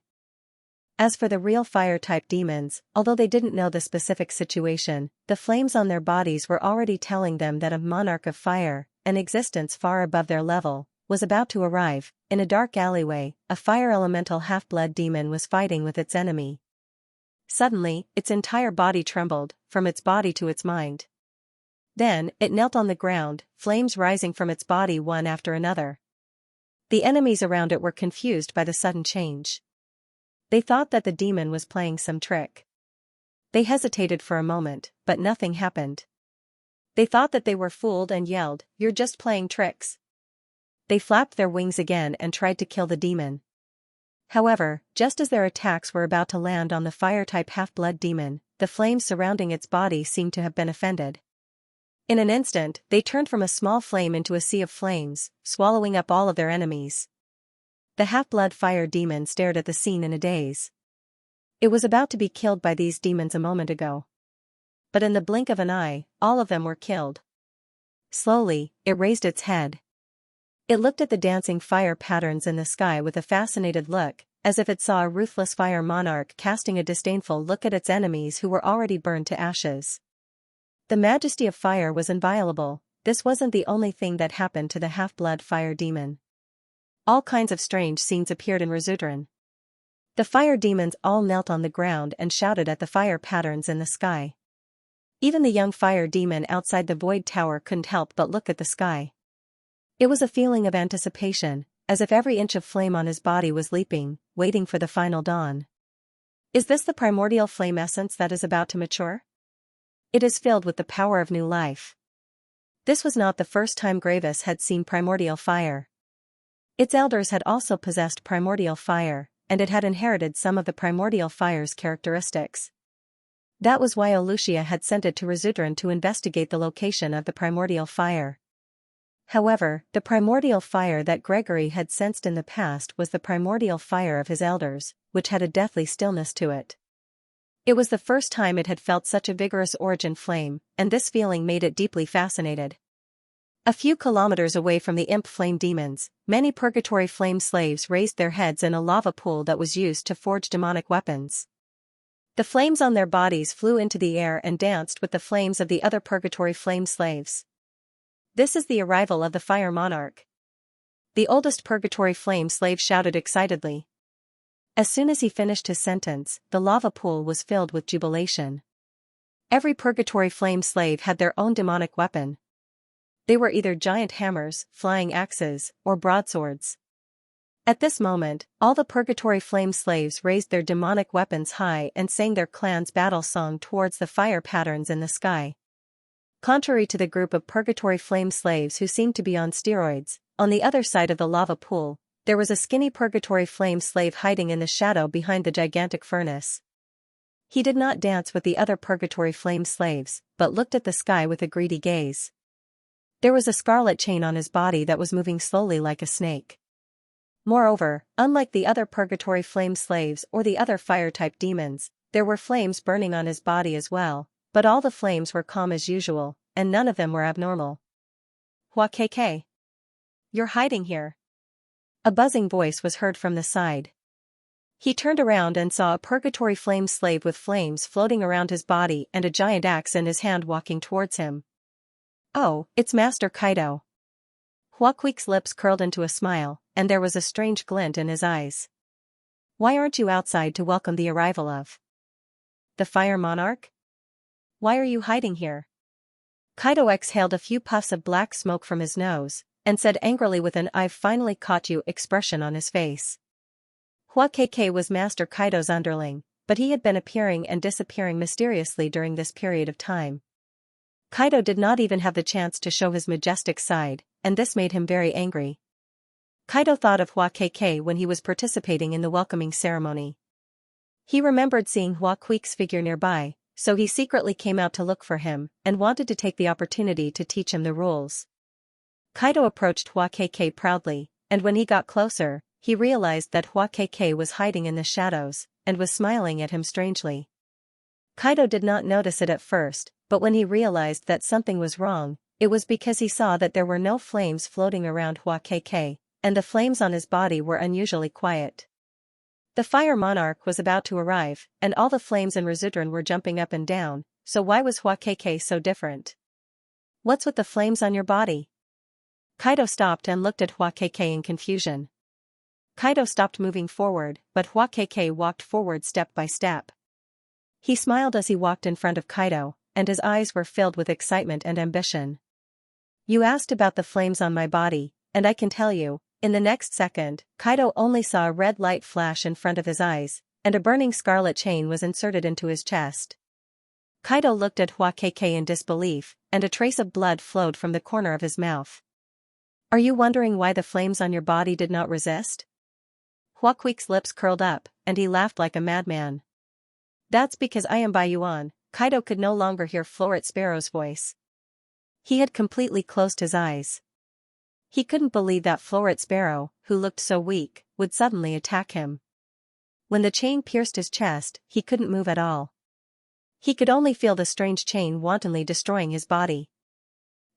As for the real fire-type demons, although they didn't know the specific situation, the flames on their bodies were already telling them that a monarch of fire, an existence far above their level, was about to arrive. In a dark alleyway, a fire elemental half-blood demon was fighting with its enemy. Suddenly, its entire body trembled, from its body to its mind. Then, it knelt on the ground, flames rising from its body one after another. The enemies around it were confused by the sudden change. They thought that the demon was playing some trick. They hesitated for a moment, but nothing happened. They thought that they were fooled and yelled, "You're just playing tricks." They flapped their wings again and tried to kill the demon. However, just as their attacks were about to land on the fire-type half-blood demon, the flames surrounding its body seemed to have been offended. In an instant, they turned from a small flame into a sea of flames, swallowing up all of their enemies. The half-blood fire demon stared at the scene in a daze. It was about to be killed by these demons a moment ago. But in the blink of an eye, all of them were killed. Slowly, it raised its head. It looked at the dancing fire patterns in the sky with a fascinated look, as if it saw a ruthless fire monarch casting a disdainful look at its enemies who were already burned to ashes. The majesty of fire was inviolable. This wasn't the only thing that happened to the half-blood fire demon. All kinds of strange scenes appeared in Rizutran. The fire demons all knelt on the ground and shouted at the fire patterns in the sky. Even the young fire demon outside the void tower couldn't help but look at the sky. It was a feeling of anticipation, as if every inch of flame on his body was leaping, waiting for the final dawn. Is this the primordial flame essence that is about to mature? It is filled with the power of new life. This was not the first time Gravis had seen primordial fire. Its elders had also possessed primordial fire, and it had inherited some of the primordial fire's characteristics. That was why Olucia had sent it to Rizutran to investigate the location of the primordial fire. However, the primordial fire that Gregory had sensed in the past was the primordial fire of his elders, which had a deathly stillness to it. It was the first time it had felt such a vigorous origin flame, and this feeling made it deeply fascinated. A few kilometers away from the imp flame demons, many purgatory flame slaves raised their heads in a lava pool that was used to forge demonic weapons. The flames on their bodies flew into the air and danced with the flames of the other purgatory flame slaves. This is the arrival of the fire monarch. The oldest purgatory flame slave shouted excitedly. As soon as he finished his sentence, the lava pool was filled with jubilation. Every purgatory flame slave had their own demonic weapon. They were either giant hammers, flying axes, or broadswords. At this moment, all the purgatory flame slaves raised their demonic weapons high and sang their clan's battle song towards the fire patterns in the sky. Contrary to the group of purgatory flame slaves who seemed to be on steroids, on the other side of the lava pool, there was a skinny purgatory flame slave hiding in the shadow behind the gigantic furnace. He did not dance with the other purgatory flame slaves, but looked at the sky with a greedy gaze. There was a scarlet chain on his body that was moving slowly like a snake. Moreover, unlike the other purgatory flame slaves or the other fire-type demons, there were flames burning on his body as well, but all the flames were calm as usual, and none of them were abnormal. "Hua KK. You're hiding here." A buzzing voice was heard from the side. He turned around and saw a purgatory flame slave with flames floating around his body and a giant axe in his hand walking towards him. "Oh, it's Master Kaido." Huaquic's lips curled into a smile, and there was a strange glint in his eyes. "Why aren't you outside to welcome the arrival of the Fire Monarch? Why are you hiding here?" Kaido exhaled a few puffs of black smoke from his nose, and said angrily with an "I've finally caught you" expression on his face. Hua KK was Master Kaido's underling, but he had been appearing and disappearing mysteriously during this period of time. Kaido did not even have the chance to show his majestic side, and this made him very angry. Kaido thought of Hua KK when he was participating in the welcoming ceremony. He remembered seeing Huaquic's figure nearby, so he secretly came out to look for him, and wanted to take the opportunity to teach him the rules. Kaido approached Hua KK proudly, and when he got closer, he realized that Hua KK was hiding in the shadows, and was smiling at him strangely. Kaido did not notice it at first, but when he realized that something was wrong, it was because he saw that there were no flames floating around Hua KK, and the flames on his body were unusually quiet. The Fire Monarch was about to arrive, and all the flames in Rizutran were jumping up and down, so why was Hua KK so different? "What's with the flames on your body?" Kaido stopped and looked at Hua KK in confusion. Kaido stopped moving forward, but Hua KK walked forward step by step. He smiled as he walked in front of Kaido, and his eyes were filled with excitement and ambition. You asked about the flames on my body, and I can tell you, in the next second, Kaido only saw a red light flash in front of his eyes, and a burning scarlet chain was inserted into his chest. Kaido looked at Huakeke in disbelief, and a trace of blood flowed from the corner of his mouth. Are you wondering why the flames on your body did not resist? Huaqueque's lips curled up, and he laughed like a madman. That's because I am Baiyuan. Kaido could no longer hear Floret Sparrow's voice. He had completely closed his eyes. He couldn't believe that Floret Sparrow, who looked so weak, would suddenly attack him. When the chain pierced his chest, he couldn't move at all. He could only feel the strange chain wantonly destroying his body.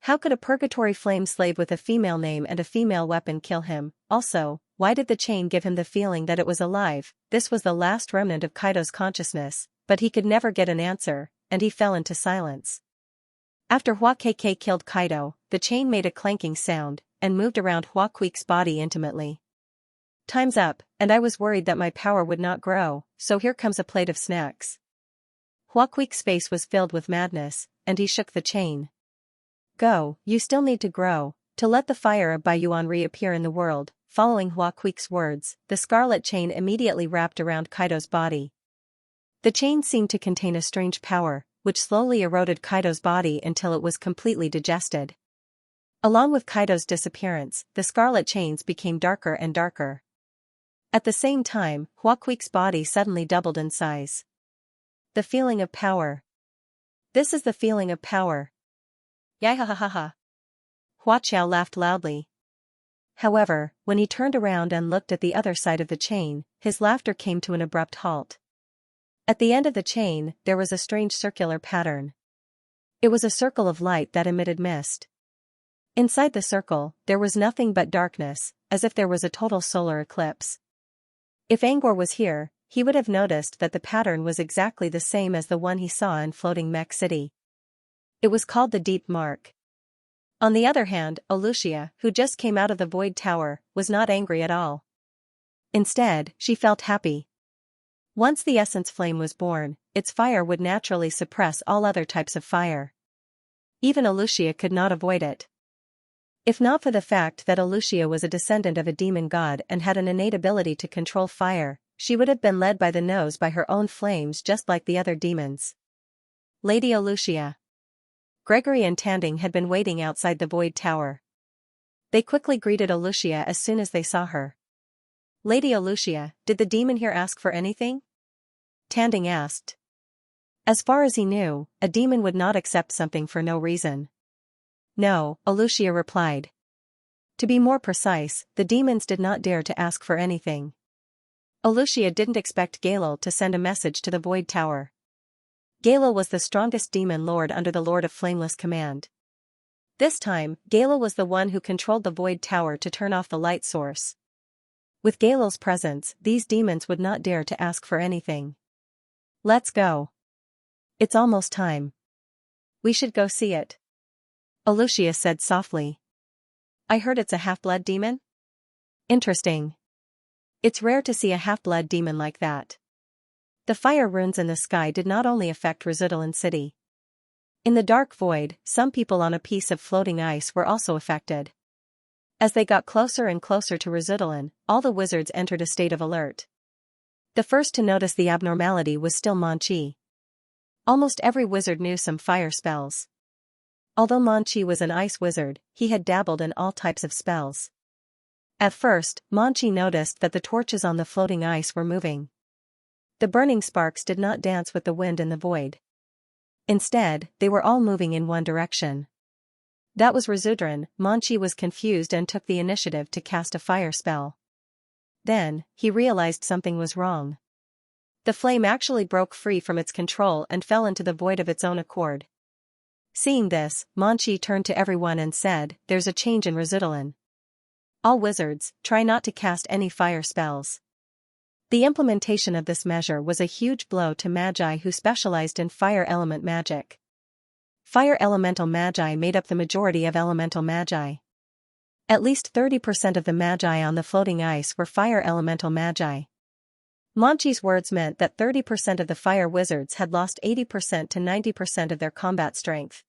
How could a purgatory flame slave with a female name and a female weapon kill him? Also, why did the chain give him the feeling that it was alive? This was the last remnant of Kaido's consciousness, but he could never get an answer, and he fell into silence. After Huakeke killed Kaido, the chain made a clanking sound, and moved around Huaqueque's body intimately. Time's up, and I was worried that my power would not grow, so here comes a plate of snacks. Huaqueque's face was filled with madness, and he shook the chain. Go, you still need to grow, to let the fire of Baiyuan reappear in the world. Following Huaqueque's words, the scarlet chain immediately wrapped around Kaido's body. The chain seemed to contain a strange power, which slowly eroded Kaido's body until it was completely digested. Along with Kaido's disappearance, the scarlet chains became darker and darker. At the same time, Huaqueque's body suddenly doubled in size. The feeling of power. This is the feeling of power. Yahahaha. Hua Qiao laughed loudly. However, when he turned around and looked at the other side of the chain, his laughter came to an abrupt halt. At the end of the chain, there was a strange circular pattern. It was a circle of light that emitted mist. Inside the circle, there was nothing but darkness, as if there was a total solar eclipse. If Angor was here, he would have noticed that the pattern was exactly the same as the one he saw in Floating Mech City. It was called the Deep Mark. On the other hand, Olucia, who just came out of the Void Tower, was not angry at all. Instead, she felt happy. Once the essence flame was born, its fire would naturally suppress all other types of fire. Even Olucia could not avoid it. If not for the fact that Olucia was a descendant of a demon god and had an innate ability to control fire, she would have been led by the nose by her own flames just like the other demons. Lady Olucia. Gregory and Tanding had been waiting outside the Void Tower. They quickly greeted Olucia as soon as they saw her. Lady Olucia, did the demon here ask for anything? Tanding asked. As far as he knew, a demon would not accept something for no reason. No, Olucia replied. To be more precise, the demons did not dare to ask for anything. Olucia didn't expect Galil to send a message to the Void Tower. Galil was the strongest demon lord under the Lord of Flameless command. This time, Galil was the one who controlled the Void Tower to turn off the light source. With Galil's presence, these demons would not dare to ask for anything. Let's go. It's almost time. We should go see it. Olucia said softly. I heard it's a half-blood demon? Interesting. It's rare to see a half-blood demon like that. The fire runes in the sky did not only affect Residulan City. In the dark void, some people on a piece of floating ice were also affected. As they got closer and closer to Residulan, all the wizards entered a state of alert. The first to notice the abnormality was still Manchi. Almost every wizard knew some fire spells. Although Manchi was an ice wizard, he had dabbled in all types of spells. At first, Manchi noticed that the torches on the floating ice were moving. The burning sparks did not dance with the wind in the void. Instead, they were all moving in one direction. That was Resudran. Manchi was confused and took the initiative to cast a fire spell. Then, he realized something was wrong. The flame actually broke free from its control and fell into the void of its own accord. Seeing this, Manchi turned to everyone and said, "There's a change in Residulan. All wizards, try not to cast any fire spells." The implementation of this measure was a huge blow to magi who specialized in fire element magic. Fire elemental magi made up the majority of elemental magi. At least 30% of the magi on the floating ice were fire elemental magi. Monchi's words meant that 30% of the fire wizards had lost 80% to 90% of their combat strength.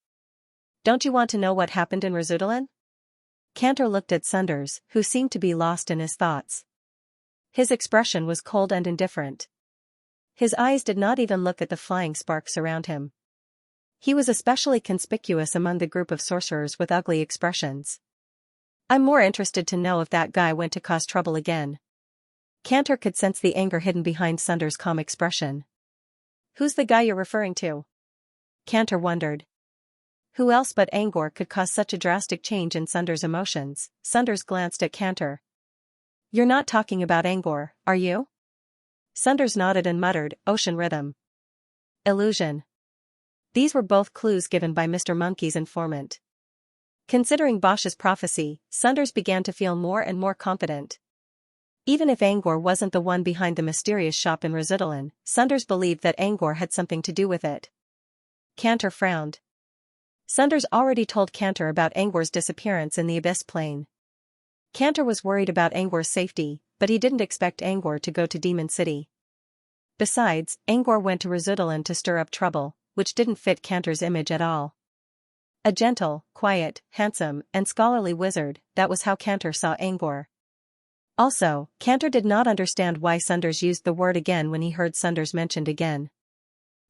Don't you want to know what happened in Rizudalan? Cantor looked at Sunders, who seemed to be lost in his thoughts. His expression was cold and indifferent. His eyes did not even look at the flying sparks around him. He was especially conspicuous among the group of sorcerers with ugly expressions. I'm more interested to know if that guy went to cause trouble again. Cantor could sense the anger hidden behind Sunders' calm expression. Who's the guy you're referring to? Cantor wondered. Who else but Angor could cause such a drastic change in Sunders' emotions? Sunders glanced at Cantor. You're not talking about Angor, are you? Sunders nodded and muttered, Ocean rhythm. Illusion. These were both clues given by Mr. Monkey's informant. Considering Bosch's prophecy, Sunders began to feel more and more confident. Even if Angor wasn't the one behind the mysterious shop in Rizudalan, Sunders believed that Angor had something to do with it. Cantor frowned. Sunders already told Cantor about Angor's disappearance in the Abyss Plain. Cantor was worried about Angor's safety, but he didn't expect Angor to go to Demon City. Besides, Angor went to Rizudalan to stir up trouble, which didn't fit Cantor's image at all. A gentle, quiet, handsome, and scholarly wizard, that was how Cantor saw Angor. Also, Cantor did not understand why Sunders used the word again when he heard Sunders mentioned again.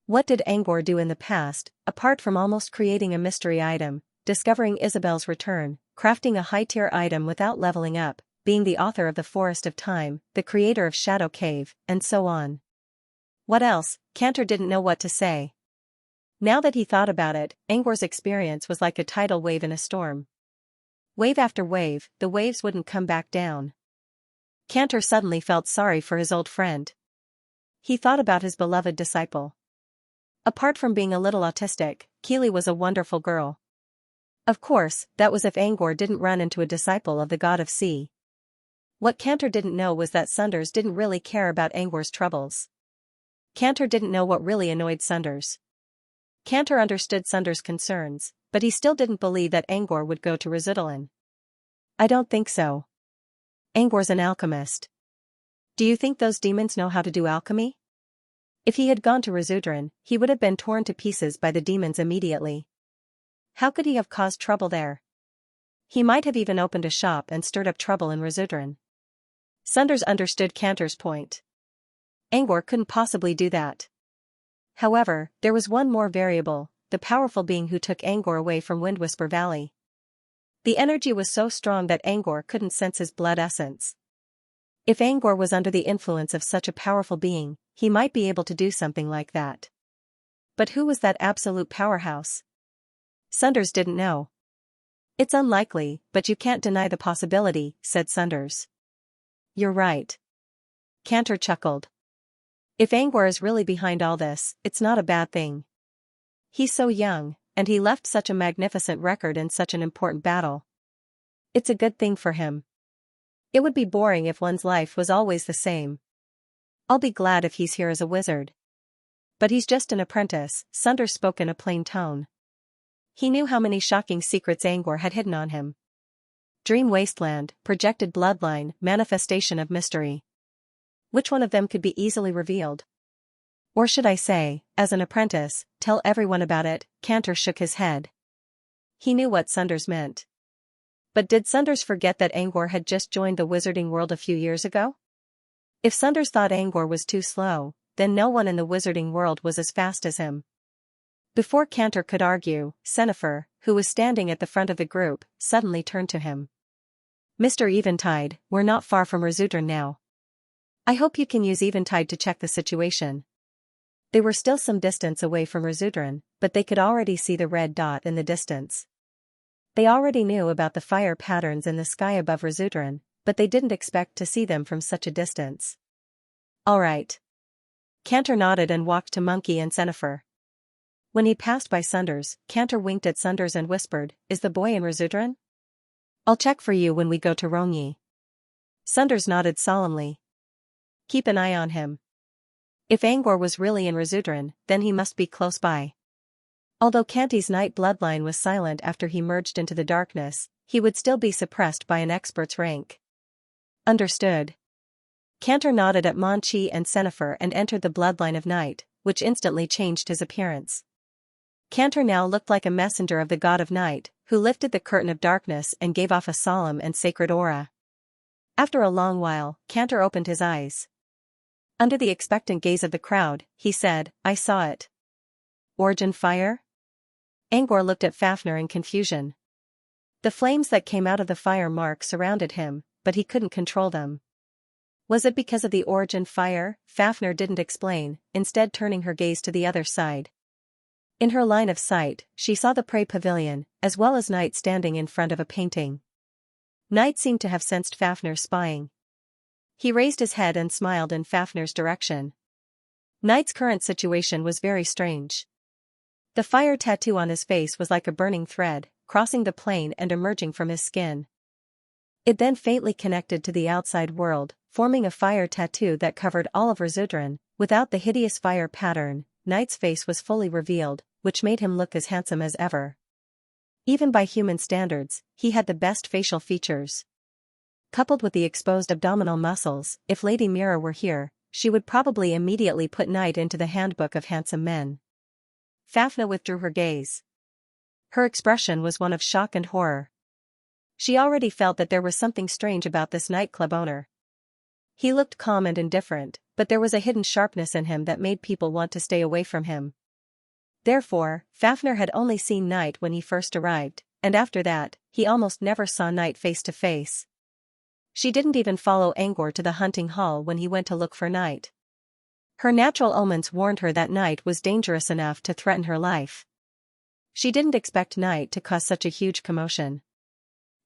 What did Angor do in the past, apart from almost creating a mystery item, discovering Isabel's return, crafting a high-tier item without leveling up, being the author of the Forest of Time, the creator of Shadow Cave, and so on? What else? Cantor didn't know what to say. Now that he thought about it, Angor's experience was like a tidal wave in a storm. Wave after wave, the waves wouldn't come back down. Cantor suddenly felt sorry for his old friend. He thought about his beloved disciple. Apart from being a little autistic, Keely was a wonderful girl. Of course, that was if Angor didn't run into a disciple of the god of sea. What Cantor didn't know was that Sunders didn't really care about Angor's troubles. Cantor didn't know what really annoyed Sunders. Cantor understood Sunders' concerns, but he still didn't believe that Angor would go to Rizudalan. I don't think so. Angor's an alchemist. Do you think those demons know how to do alchemy? If he had gone to Rizudalan, he would have been torn to pieces by the demons immediately. How could he have caused trouble there? He might have even opened a shop and stirred up trouble in Rizudalan. Sunders understood Cantor's point. Angor couldn't possibly do that. However, there was one more variable, the powerful being who took Angor away from Windwhisper Valley. The energy was so strong that Angor couldn't sense his blood essence. If Angor was under the influence of such a powerful being, he might be able to do something like that. But who was that absolute powerhouse? Sunders didn't know. It's unlikely, but you can't deny the possibility, said Sunders. You're right. Cantor chuckled. If Angor is really behind all this, it's not a bad thing. He's so young, and he left such a magnificent record in such an important battle. It's a good thing for him. It would be boring if one's life was always the same. I'll be glad if he's here as a wizard. But he's just an apprentice, Sunders spoke in a plain tone. He knew how many shocking secrets Angor had hidden on him. Dream wasteland, projected bloodline, manifestation of mystery. Which one of them could be easily revealed? Or should I say, as an apprentice, tell everyone about it? Cantor shook his head. He knew what Sunders meant. But did Sunders forget that Angor had just joined the wizarding world a few years ago? If Sunders thought Angor was too slow, then no one in the wizarding world was as fast as him. Before Cantor could argue, Sennefer, who was standing at the front of the group, suddenly turned to him. Mr. Eventide, we're not far from Rizudalan now. I hope you can use Eventide to check the situation. They were still some distance away from Rizudalan, but they could already see the red dot in the distance. They already knew about the fire patterns in the sky above Rizudalan, but they didn't expect to see them from such a distance. All right. Cantor nodded and walked to Monkey and Sennefer. When he passed by Sunders, Cantor winked at Sunders and whispered, Is the boy in Rizudalan? I'll check for you when we go to Ronyi. Sunders nodded solemnly. Keep an eye on him. If Angor was really in Rizudalan, then he must be close by. Although Canty's night bloodline was silent after he merged into the darkness, he would still be suppressed by an expert's rank. Understood. Cantor nodded at Mon Chi and Senifer and entered the bloodline of night, which instantly changed his appearance. Cantor now looked like a messenger of the god of night, who lifted the curtain of darkness and gave off a solemn and sacred aura. After a long while, Cantor opened his eyes. Under the expectant gaze of the crowd, he said, "I saw it." Origin fire? Angor looked at Fafnir in confusion. The flames that came out of the fire mark surrounded him, but he couldn't control them. Was it because of the origin fire? Fafnir didn't explain, instead turning her gaze to the other side. In her line of sight, she saw the prey pavilion, as well as Night standing in front of a painting. Night seemed to have sensed Fafnir's spying. He raised his head and smiled in Fafnir's direction. Night's current situation was very strange. The fire tattoo on his face was like a burning thread, crossing the plane and emerging from his skin. It then faintly connected to the outside world, forming a fire tattoo that covered all of Razudran. Without the hideous fire pattern, Night's face was fully revealed, which made him look as handsome as ever. Even by human standards, he had the best facial features. Coupled with the exposed abdominal muscles, if Lady Mira were here, she would probably immediately put Night into the handbook of handsome men. Fafnir withdrew her gaze. Her expression was one of shock and horror. She already felt that there was something strange about this nightclub owner. He looked calm and indifferent, but there was a hidden sharpness in him that made people want to stay away from him. Therefore, Fafnir had only seen Night when he first arrived, and after that, he almost never saw Night face to face. She didn't even follow Angor to the hunting hall when he went to look for Night. Her natural omens warned her that Night was dangerous enough to threaten her life. She didn't expect Night to cause such a huge commotion.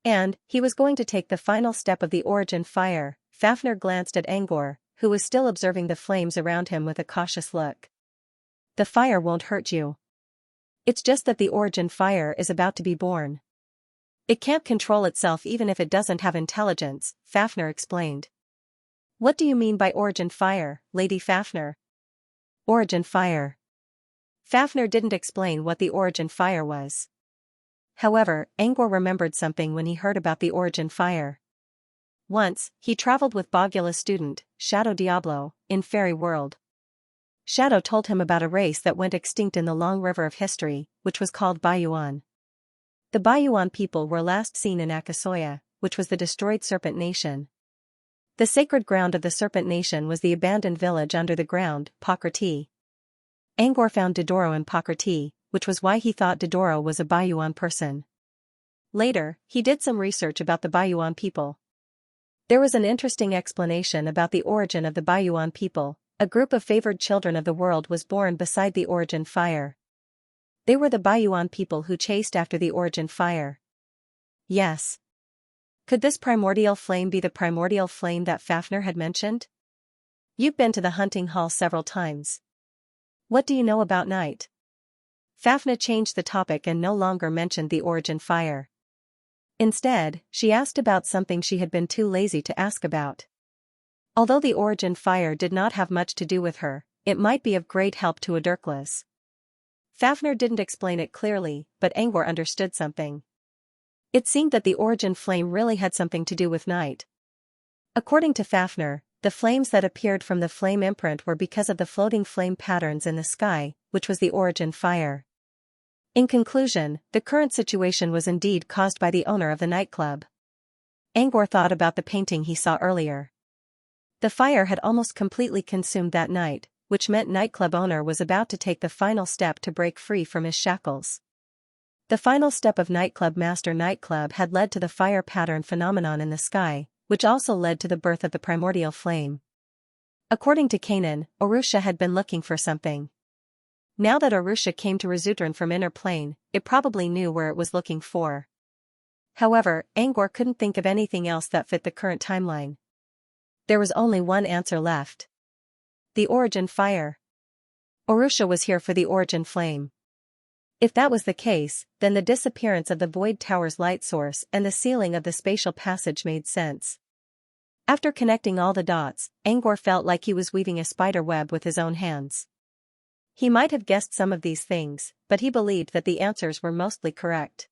And, he was going to take the final step of the origin fire. Fafnir glanced at Angor, who was still observing the flames around him with a cautious look. The fire won't hurt you. It's just that the origin fire is about to be born. It can't control itself even if it doesn't have intelligence, Fafnir explained. What do you mean by origin fire, Lady Fafnir? Origin fire. Fafnir didn't explain what the origin fire was. However, Angor remembered something when he heard about the origin fire. Once, he traveled with Bogula's student, Shadow Diablo, in Fairy World. Shadow told him about a race that went extinct in the long river of history, which was called Bayuan. The Bayuan people were last seen in Akasoya, which was the destroyed Serpent Nation. The sacred ground of the Serpent Nation was the abandoned village under the ground, Pakrti. Angor found Dodoro in Pakrti, which was why he thought Dodoro was a Bayuan person. Later, he did some research about the Bayuan people. There was an interesting explanation about the origin of the Bayuan people. A group of favored children of the world was born beside the origin fire. They were the Bayuan people who chased after the origin fire. Yes. Could this primordial flame be the primordial flame that Fafnir had mentioned? You've been to the hunting hall several times. What do you know about Night? Fafnir changed the topic and no longer mentioned the origin fire. Instead, she asked about something she had been too lazy to ask about. Although the origin fire did not have much to do with her, it might be of great help to Adirklas. Fafnir didn't explain it clearly, but Angor understood something. It seemed that the origin flame really had something to do with Night. According to Fafnir, the flames that appeared from the flame imprint were because of the floating flame patterns in the sky, which was the origin fire. In conclusion, the current situation was indeed caused by the owner of the nightclub. Angor thought about the painting he saw earlier. The fire had almost completely consumed that night, which meant nightclub owner was about to take the final step to break free from his shackles. The final step of nightclub master nightclub had led to the fire pattern phenomenon in the sky, which also led to the birth of the primordial flame. According to Kanan, Arusha had been looking for something. Now that Arusha came to Razudran from Inner Plane, it probably knew where it was looking for. However, Angor couldn't think of anything else that fit the current timeline. There was only one answer left. The origin fire. Arusha was here for the origin flame. If that was the case, then the disappearance of the Void Tower's light source and the sealing of the spatial passage made sense. After connecting all the dots, Angor felt like he was weaving a spider web with his own hands. He might have guessed some of these things, but he believed that the answers were mostly correct.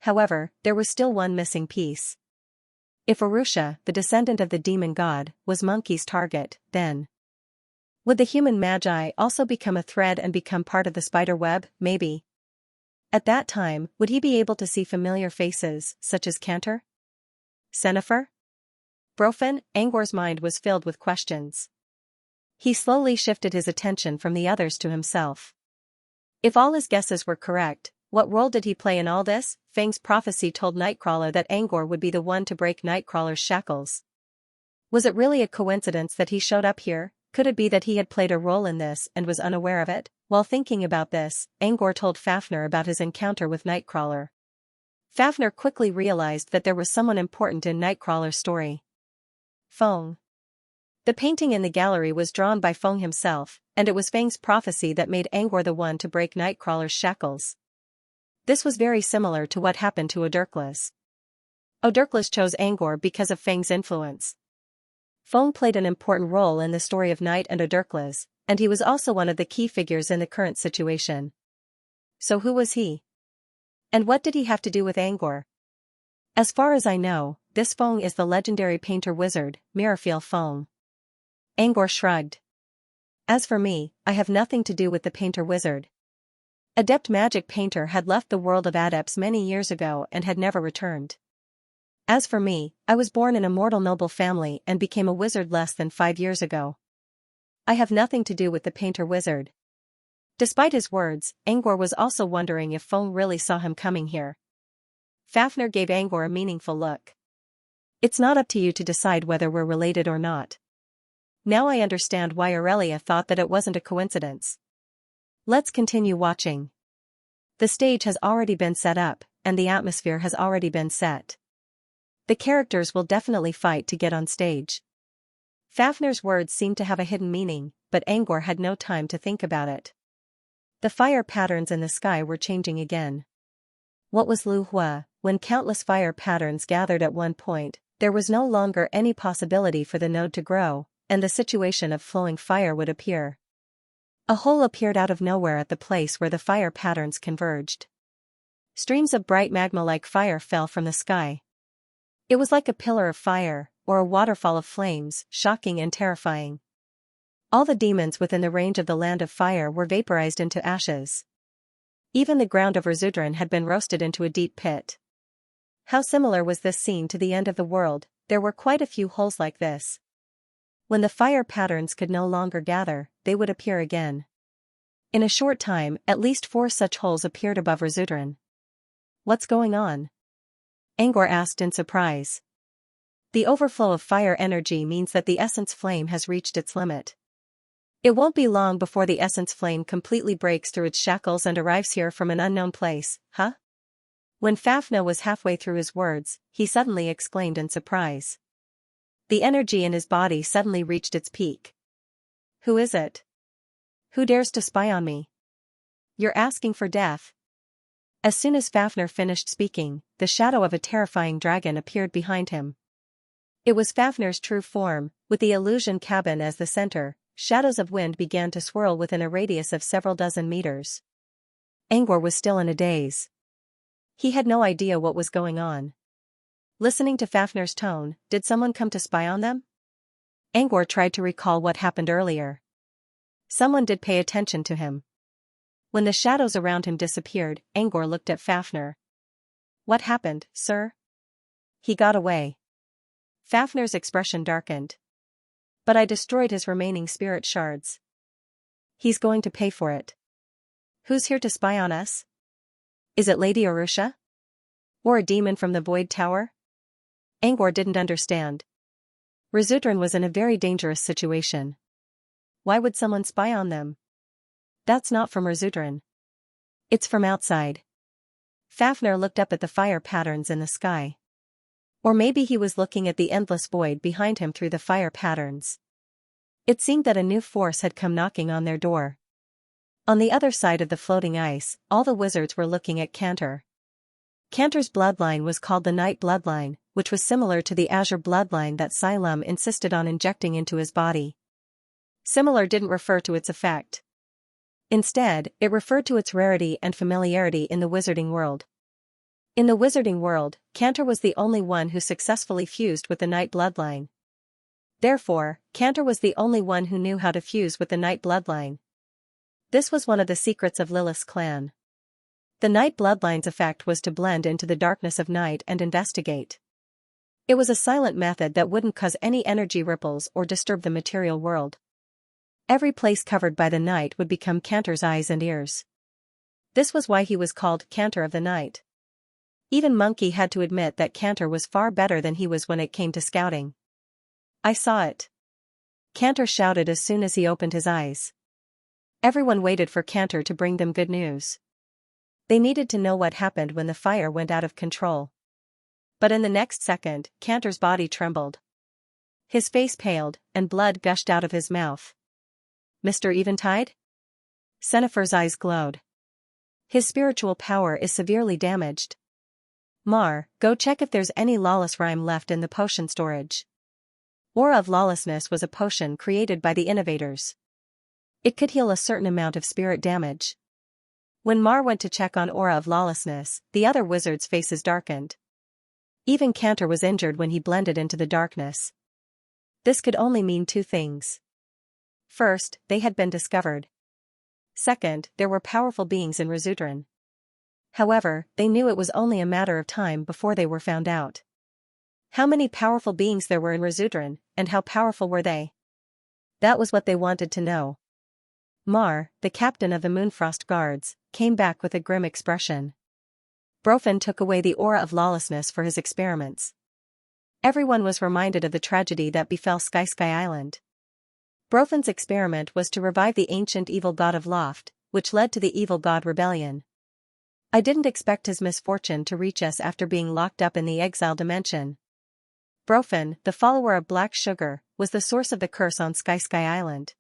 However, there was still one missing piece. If Arusha, the descendant of the demon god, was Monkey's target, then would the human magi also become a thread and become part of the spider web? Maybe. At that time, would he be able to see familiar faces, such as Cantor? Senifer? Brofen? Angor's mind was filled with questions. He slowly shifted his attention from the others to himself. If all his guesses were correct, what role did he play in all this? Fang's prophecy told Nightcrawler that Angor would be the one to break Nightcrawler's shackles. Was it really a coincidence that he showed up here? Could it be that he had played a role in this and was unaware of it? While thinking about this, Angor told Fafnir about his encounter with Nightcrawler. Fafnir quickly realized that there was someone important in Nightcrawler's story. Feng. The painting in the gallery was drawn by Feng himself, and it was Fang's prophecy that made Angor the one to break Nightcrawler's shackles. This was very similar to what happened to Odurklas. Odurklas chose Angor because of Fang's influence. Feng played an important role in the story of Night and Odurklas, and he was also one of the key figures in the current situation. So who was he? And what did he have to do with Angor? As far as I know, this Feng is the legendary painter-wizard, Mirafil Feng. Angor shrugged. As for me, I have nothing to do with the painter-wizard. Adept magic painter had left the world of adepts many years ago and had never returned. As for me, I was born in a mortal noble family and became a wizard less than 5 years ago. I have nothing to do with the painter-wizard. Despite his words, Angor was also wondering if Feng really saw him coming here. Fafnir gave Angor a meaningful look. It's not up to you to decide whether we're related or not. Now I understand why Aurelia thought that it wasn't a coincidence. Let's continue watching. The stage has already been set up, and the atmosphere has already been set. The characters will definitely fight to get on stage. Fafnir's words seemed to have a hidden meaning, but Angor had no time to think about it. The fire patterns in the sky were changing again. What was Lu Hua? When countless fire patterns gathered at one point, there was no longer any possibility for the node to grow, and the situation of flowing fire would appear. A hole appeared out of nowhere at the place where the fire patterns converged. Streams of bright magma-like fire fell from the sky. It was like a pillar of fire, or a waterfall of flames, shocking and terrifying. All the demons within the range of the land of fire were vaporized into ashes. Even the ground of Razudran had been roasted into a deep pit. How similar was this scene to the end of the world? There were quite a few holes like this. When the fire patterns could no longer gather, they would appear again. In a short time, at least 4 such holes appeared above Razudran. What's going on? Angor asked in surprise. The overflow of fire energy means that the essence flame has reached its limit. It won't be long before the essence flame completely breaks through its shackles and arrives here from an unknown place, huh? When Fafnir was halfway through his words, he suddenly exclaimed in surprise. The energy in his body suddenly reached its peak. Who is it? Who dares to spy on me? You're asking for death. As soon as Fafnir finished speaking, the shadow of a terrifying dragon appeared behind him. It was Fafnir's true form, with the illusion cabin as the center. Shadows of wind began to swirl within a radius of several dozen meters. Angor was still in a daze. He had no idea what was going on. Listening to Fafnir's tone, did someone come to spy on them? Angor tried to recall what happened earlier. Someone did pay attention to him. When the shadows around him disappeared, Angor looked at Fafnir. What happened, sir? He got away. Fafnir's expression darkened. But I destroyed his remaining spirit shards. He's going to pay for it. Who's here to spy on us? Is it Lady Arusha? Or a demon from the Void Tower? Angor didn't understand. Razudran was in a very dangerous situation. Why would someone spy on them? That's not from Razudran. It's from outside. Fafnir looked up at the fire patterns in the sky. Or maybe he was looking at the endless void behind him through the fire patterns. It seemed that a new force had come knocking on their door. On the other side of the floating ice, all the wizards were looking at Cantor. Cantor's bloodline was called the Night Bloodline, which was similar to the Azure bloodline that Xylem insisted on injecting into his body. Similar didn't refer to its effect. Instead, it referred to its rarity and familiarity in the wizarding world. In the wizarding world, Cantor was the only one who successfully fused with the Night bloodline. Therefore, Cantor was the only one who knew how to fuse with the Night bloodline. This was one of the secrets of Lilith's clan. The Night bloodline's effect was to blend into the darkness of night and investigate. It was a silent method that wouldn't cause any energy ripples or disturb the material world. Every place covered by the night would become Cantor's eyes and ears. This was why he was called Cantor of the Night. Even Monkey had to admit that Cantor was far better than he was when it came to scouting. I saw it. Cantor shouted as soon as he opened his eyes. Everyone waited for Cantor to bring them good news. They needed to know what happened when the fire went out of control. But in the next second, Cantor's body trembled. His face paled, and blood gushed out of his mouth. Mr. Eventide? Sennefer's eyes glowed. His spiritual power is severely damaged. Mar, go check if there's any lawless rhyme left in the potion storage. Aura of Lawlessness was a potion created by the innovators. It could heal a certain amount of spirit damage. When Mar went to check on Aura of Lawlessness, the other wizards' faces darkened. Even Cantor was injured when he blended into the darkness. This could only mean two things. First, they had been discovered. Second, there were powerful beings in Resudran. However, they knew it was only a matter of time before they were found out. How many powerful beings there were in Resudran, and how powerful were they? That was what they wanted to know. Mar, the captain of the Moonfrost Guards, came back with a grim expression. Brofin took away the Aura of Lawlessness for his experiments. Everyone was reminded of the tragedy that befell Sky Island. Brofin's experiment was to revive the ancient evil god of Loft, which led to the evil god rebellion. I didn't expect his misfortune to reach us after being locked up in the exile dimension. Brofin, the follower of Black Sugar, was the source of the curse on Sky Island.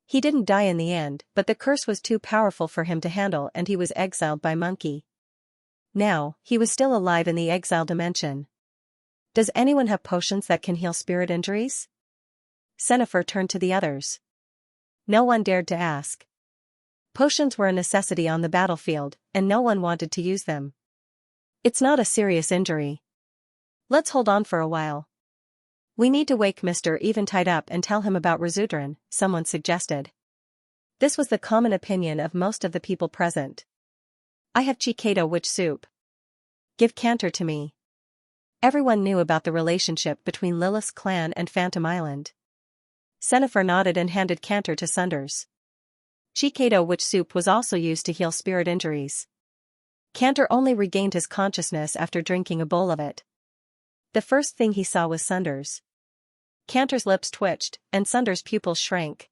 He didn't die in the end, but the curse was too powerful for him to handle and he was exiled by Monkey. Now, he was still alive in the exile dimension. Does anyone have potions that can heal spirit injuries? Sennefer turned to the others. No one dared to ask. Potions were a necessity on the battlefield, and no one wanted to use them. It's not a serious injury. Let's hold on for a while. We need to wake Mr. Eventide up and tell him about Resudran, someone suggested. This was the common opinion of most of the people present. I have Chikado witch soup. Give Cantor to me. Everyone knew about the relationship between Lilith's clan and Phantom Island. Sennefer nodded and handed Cantor to Sunders. Chikado witch soup was also used to heal spirit injuries. Cantor only regained his consciousness after drinking a bowl of it. The first thing he saw was Sunders. Cantor's lips twitched, and Sunders' pupils shrank.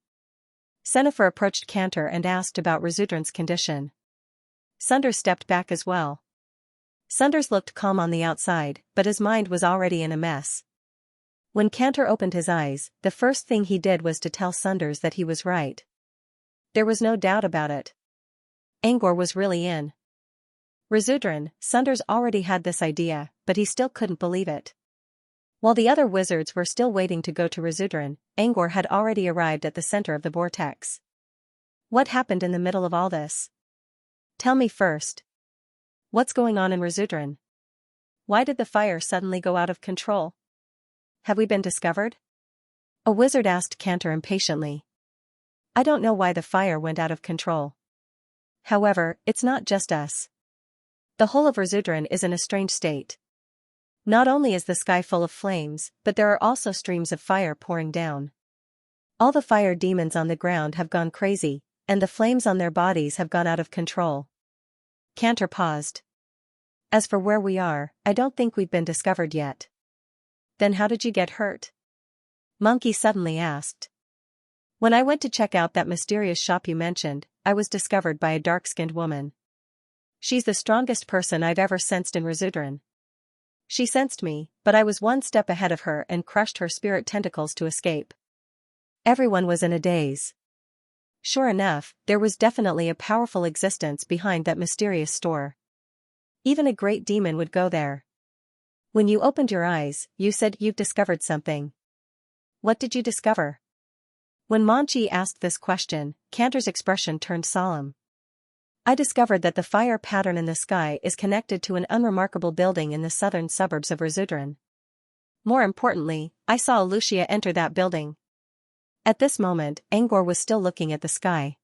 Sennefer approached Cantor and asked about Resudran's condition. Sunders stepped back as well. Sunders looked calm on the outside, but his mind was already in a mess. When Cantor opened his eyes, the first thing he did was to tell Sunders that he was right. There was no doubt about it. Angor was really in Resudran. Sunders already had this idea, but he still couldn't believe it. While the other wizards were still waiting to go to Resudran, Angor had already arrived at the center of the vortex. What happened in the middle of all this? Tell me first. What's going on in Resudran? Why did the fire suddenly go out of control? Have we been discovered? A wizard asked Cantor impatiently. I don't know why the fire went out of control. However, it's not just us. The whole of Resudran is in a strange state. Not only is the sky full of flames, but there are also streams of fire pouring down. All the fire demons on the ground have gone crazy, and the flames on their bodies have gone out of control. Cantor paused. As for where we are, I don't think we've been discovered yet. Then how did you get hurt? Monkey suddenly asked. When I went to check out that mysterious shop you mentioned, I was discovered by a dark-skinned woman. She's the strongest person I've ever sensed in Resudran. She sensed me, but I was one step ahead of her and crushed her spirit tentacles to escape. Everyone was in a daze. Sure enough, there was definitely a powerful existence behind that mysterious store. Even a great demon would go there. When you opened your eyes, you said you've discovered something. What did you discover? When Monchi asked this question, Cantor's expression turned solemn. I discovered that the fire pattern in the sky is connected to an unremarkable building in the southern suburbs of Rizudran. More importantly, I saw Lucia enter that building. At this moment, Angor was still looking at the sky.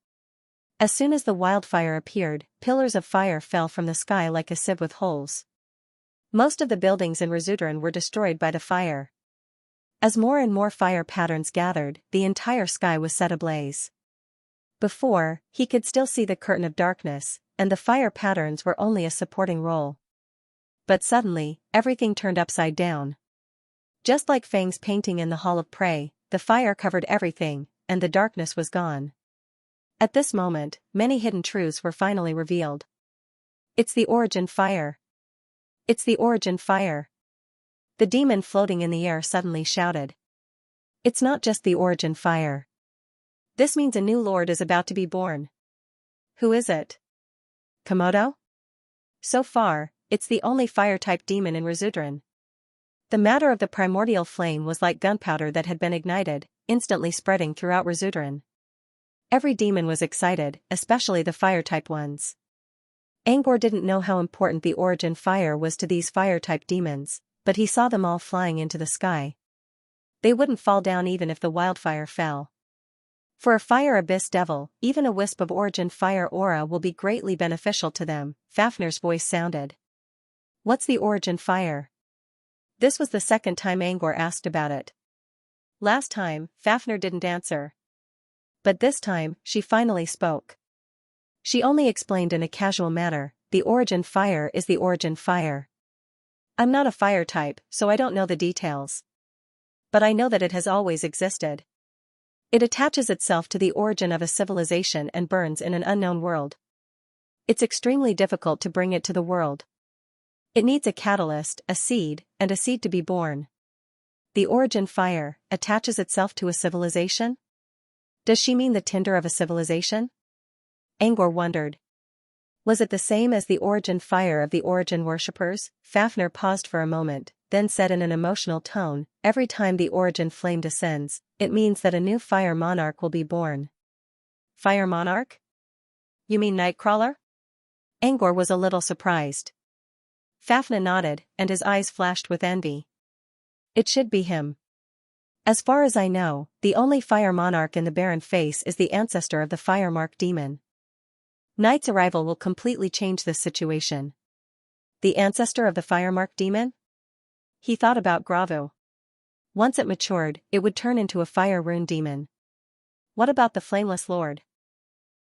As soon as the wildfire appeared, pillars of fire fell from the sky like a sieve with holes. Most of the buildings in Rizudran were destroyed by the fire. As more and more fire patterns gathered, the entire sky was set ablaze. Before, he could still see the curtain of darkness, and the fire patterns were only a supporting role. But suddenly, everything turned upside down. Just like Fang's painting in the Hall of Prey, the fire covered everything, and the darkness was gone. At this moment, many hidden truths were finally revealed. It's the origin fire. It's the origin fire. The demon floating in the air suddenly shouted. It's not just the origin fire. This means a new lord is about to be born. Who is it? Komodo? So far, it's the only fire-type demon in Rizudran. The matter of the primordial flame was like gunpowder that had been ignited, instantly spreading throughout Rizudran. Every demon was excited, especially the fire-type ones. Angor didn't know how important the origin fire was to these fire-type demons, but he saw them all flying into the sky. They wouldn't fall down even if the wildfire fell. For a fire abyss devil, even a wisp of origin fire aura will be greatly beneficial to them, Fafnir's voice sounded. What's the origin fire? This was the second time Angor asked about it. Last time, Fafnir didn't answer. But this time, she finally spoke. She only explained in a casual manner, the origin fire is the origin fire. I'm not a fire type, so I don't know the details. But I know that it has always existed. It attaches itself to the origin of a civilization and burns in an unknown world. It's extremely difficult to bring it to the world. It needs a catalyst, a seed, and a seed to be born. The origin fire attaches itself to a civilization? Does she mean the tinder of a civilization? Angor wondered. Was it the same as the origin fire of the origin worshippers? Fafnir paused for a moment, then said in an emotional tone, every time the origin flame descends, it means that a new fire monarch will be born. Fire monarch? You mean Nightcrawler? Angor was a little surprised. Fafnir nodded, and his eyes flashed with envy. It should be him. As far as I know, the only fire monarch in the barren face is the ancestor of the fire mark demon. Night's arrival will completely change this situation. The ancestor of the fire mark demon? He thought about Gravu. Once it matured, it would turn into a fire rune demon. What about the flameless lord?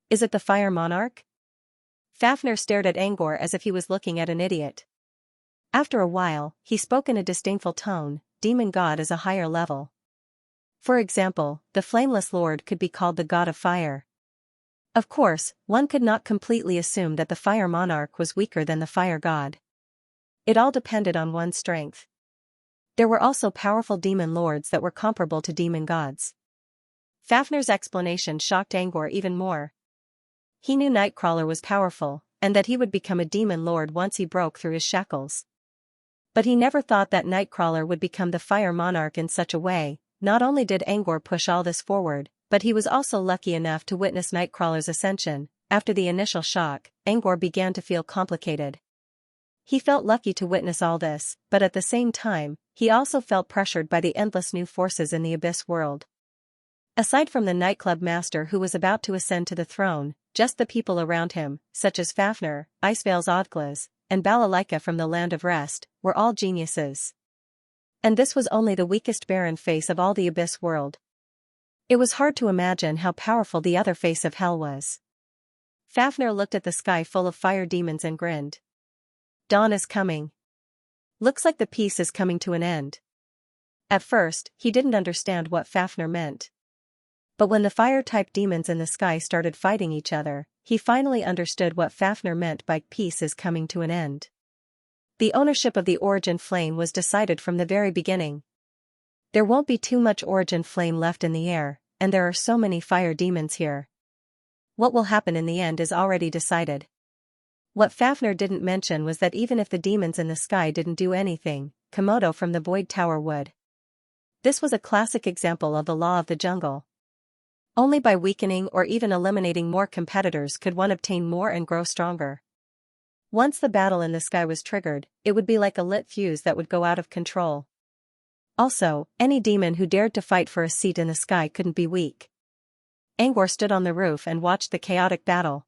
Is it the fire monarch? Fafnir stared at Angor as if he was looking at an idiot. After a while, he spoke in a disdainful tone, demon god is a higher level. For example, the flameless lord could be called the god of fire. Of course, one could not completely assume that the fire monarch was weaker than the fire god. It all depended on one's strength. There were also powerful demon lords that were comparable to demon gods. Fafnir's explanation shocked Angor even more. He knew Nightcrawler was powerful, and that he would become a demon lord once he broke through his shackles. But he never thought that Nightcrawler would become the fire monarch in such a way. Not only did Angor push all this forward, but he was also lucky enough to witness Nightcrawler's ascension. After the initial shock, Angor began to feel complicated. He felt lucky to witness all this, but at the same time, he also felt pressured by the endless new forces in the Abyss world. Aside from the nightclub master who was about to ascend to the throne, just the people around him, such as Fafnir, Icevale's Odglas, and Balalaika from the Land of Rest, were all geniuses. And this was only the weakest barren face of all the Abyss world. It was hard to imagine how powerful the other face of hell was. Fafnir looked at the sky full of fire demons and grinned. Dawn is coming. Looks like the peace is coming to an end. At first, he didn't understand what Fafnir meant. But when the fire-type demons in the sky started fighting each other, he finally understood what Fafnir meant by peace is coming to an end. The ownership of the origin flame was decided from the very beginning. There won't be too much origin flame left in the air, and there are so many fire demons here. What will happen in the end is already decided. What Fafnir didn't mention was that even if the demons in the sky didn't do anything, Komodo from the Void Tower would. This was a classic example of the law of the jungle. Only by weakening or even eliminating more competitors could one obtain more and grow stronger. Once the battle in the sky was triggered, it would be like a lit fuse that would go out of control. Also, any demon who dared to fight for a seat in the sky couldn't be weak. Angor stood on the roof and watched the chaotic battle.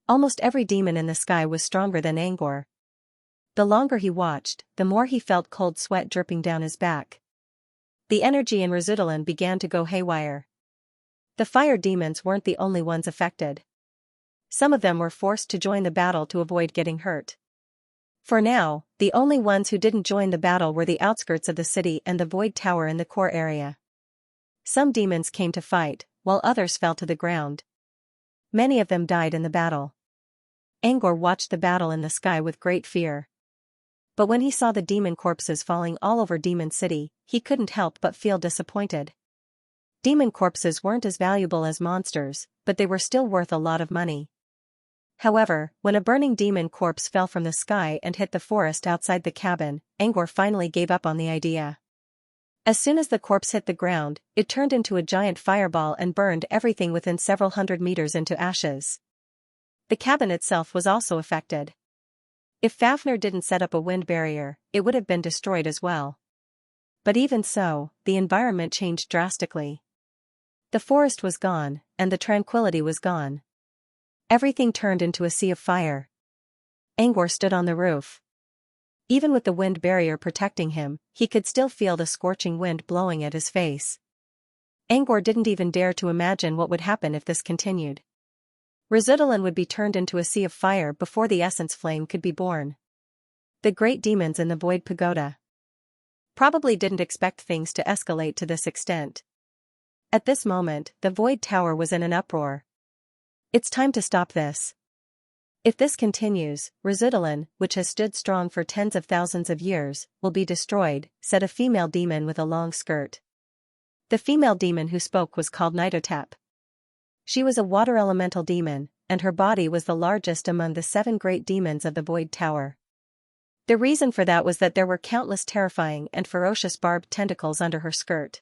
Almost every demon in the sky was stronger than Angor. The longer he watched, the more he felt cold sweat dripping down his back. The energy in Resudolin began to go haywire. The fire demons weren't the only ones affected. Some of them were forced to join the battle to avoid getting hurt. For now, the only ones who didn't join the battle were the outskirts of the city and the Void Tower in the core area. Some demons came to fight, while others fell to the ground. Many of them died in the battle. Angor watched the battle in the sky with great fear. But when he saw the demon corpses falling all over Demon City, he couldn't help but feel disappointed. Demon corpses weren't as valuable as monsters, but they were still worth a lot of money. However, when a burning demon corpse fell from the sky and hit the forest outside the cabin, Angor finally gave up on the idea. As soon as the corpse hit the ground, it turned into a giant fireball and burned everything within several hundred meters into ashes. The cabin itself was also affected. If Fafnir didn't set up a wind barrier, it would have been destroyed as well. But even so, the environment changed drastically. The forest was gone, and the tranquility was gone. Everything turned into a sea of fire. Angor stood on the roof. Even with the wind barrier protecting him, he could still feel the scorching wind blowing at his face. Angor didn't even dare to imagine what would happen if this continued. Resudolin would be turned into a sea of fire before the essence flame could be born. The great demons in the Void Pagoda probably didn't expect things to escalate to this extent. At this moment, the Void Tower was in an uproar. It's time to stop this. If this continues, Resudolin, which has stood strong for tens of thousands of years, will be destroyed, said a female demon with a long skirt. The female demon who spoke was called Nitotep. She was a water elemental demon, and her body was the largest among the 7 great demons of the Void Tower. The reason for that was that there were countless terrifying and ferocious barbed tentacles under her skirt.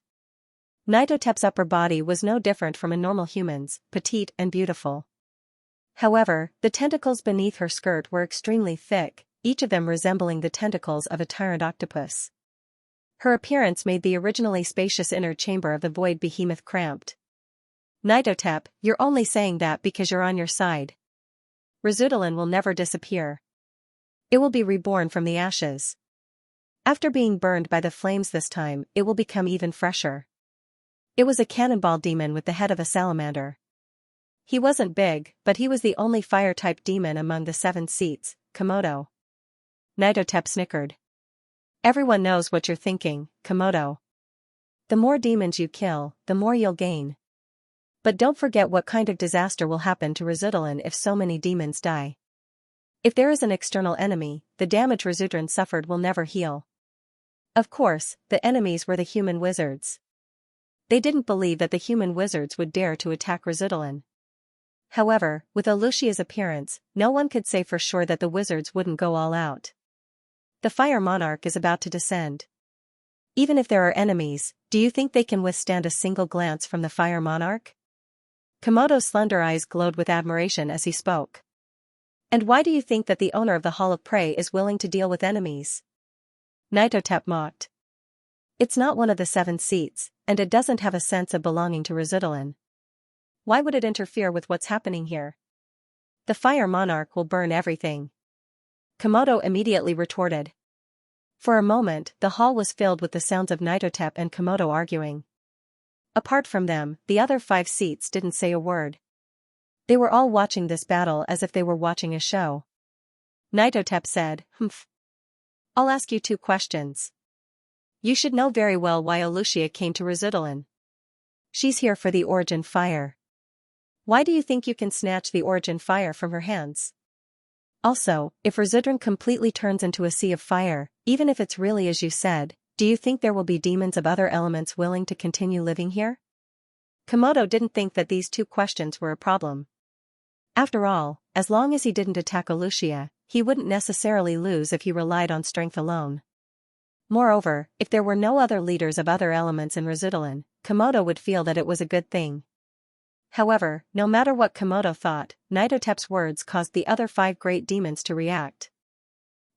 Nitotep's upper body was no different from a normal human's, petite and beautiful. However, the tentacles beneath her skirt were extremely thick, each of them resembling the tentacles of a tyrant octopus. Her appearance made the originally spacious inner chamber of the void behemoth cramped. Nitotep, you're only saying that because you're on your side. Resudolin will never disappear. It will be reborn from the ashes. After being burned by the flames this time, it will become even fresher. It was a cannonball demon with the head of a salamander. He wasn't big, but he was the only fire-type demon among the 7 seats, Komodo. Nitotep snickered. Everyone knows what you're thinking, Komodo. The more demons you kill, the more you'll gain. But don't forget what kind of disaster will happen to Resudolin if so many demons die. If there is an external enemy, the damage Resudolin suffered will never heal. Of course, the enemies were the human wizards. They didn't believe that the human wizards would dare to attack Resudolin. However, with Alucia's appearance, no one could say for sure that the wizards wouldn't go all out. The Fire Monarch is about to descend. Even if there are enemies, do you think they can withstand a single glance from the Fire Monarch? Komodo's slender eyes glowed with admiration as he spoke. And why do you think that the owner of the Hall of Prey is willing to deal with enemies? Nitotep mocked. It's not one of the 7 seats, and it doesn't have a sense of belonging to Resudolin. Why would it interfere with what's happening here? The Fire Monarch will burn everything. Komodo immediately retorted. For a moment, the hall was filled with the sounds of Nitotep and Komodo arguing. Apart from them, the other 5 seats didn't say a word. They were all watching this battle as if they were watching a show. Nitotep said, "Humph. I'll ask you 2 questions. You should know very well why Alucia came to Resudolin. She's here for the Origin Fire. Why do you think you can snatch the Origin Fire from her hands? Also, if Resudolin completely turns into a sea of fire, even if it's really as you said, do you think there will be demons of other elements willing to continue living here?" Komodo didn't think that these 2 questions were a problem. After all, as long as he didn't attack Alucia, he wouldn't necessarily lose if he relied on strength alone. Moreover, if there were no other leaders of other elements in Resudolin, Komodo would feel that it was a good thing. However, no matter what Komodo thought, Nitotep's words caused the other 5 great demons to react.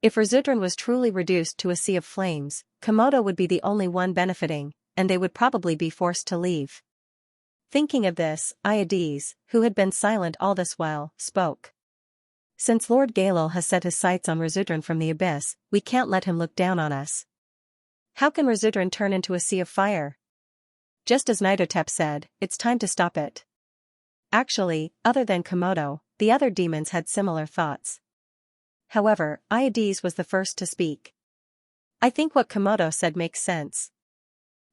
If Razudran was truly reduced to a sea of flames, Komodo would be the only one benefiting, and they would probably be forced to leave. Thinking of this, Iades, who had been silent all this while, spoke. Since Lord Galil has set his sights on Razudran from the abyss, we can't let him look down on us. How can Razudran turn into a sea of fire? Just as Nitotep said, it's time to stop it. Actually, other than Komodo, the other demons had similar thoughts. However, Iades was the first to speak. I think what Komodo said makes sense.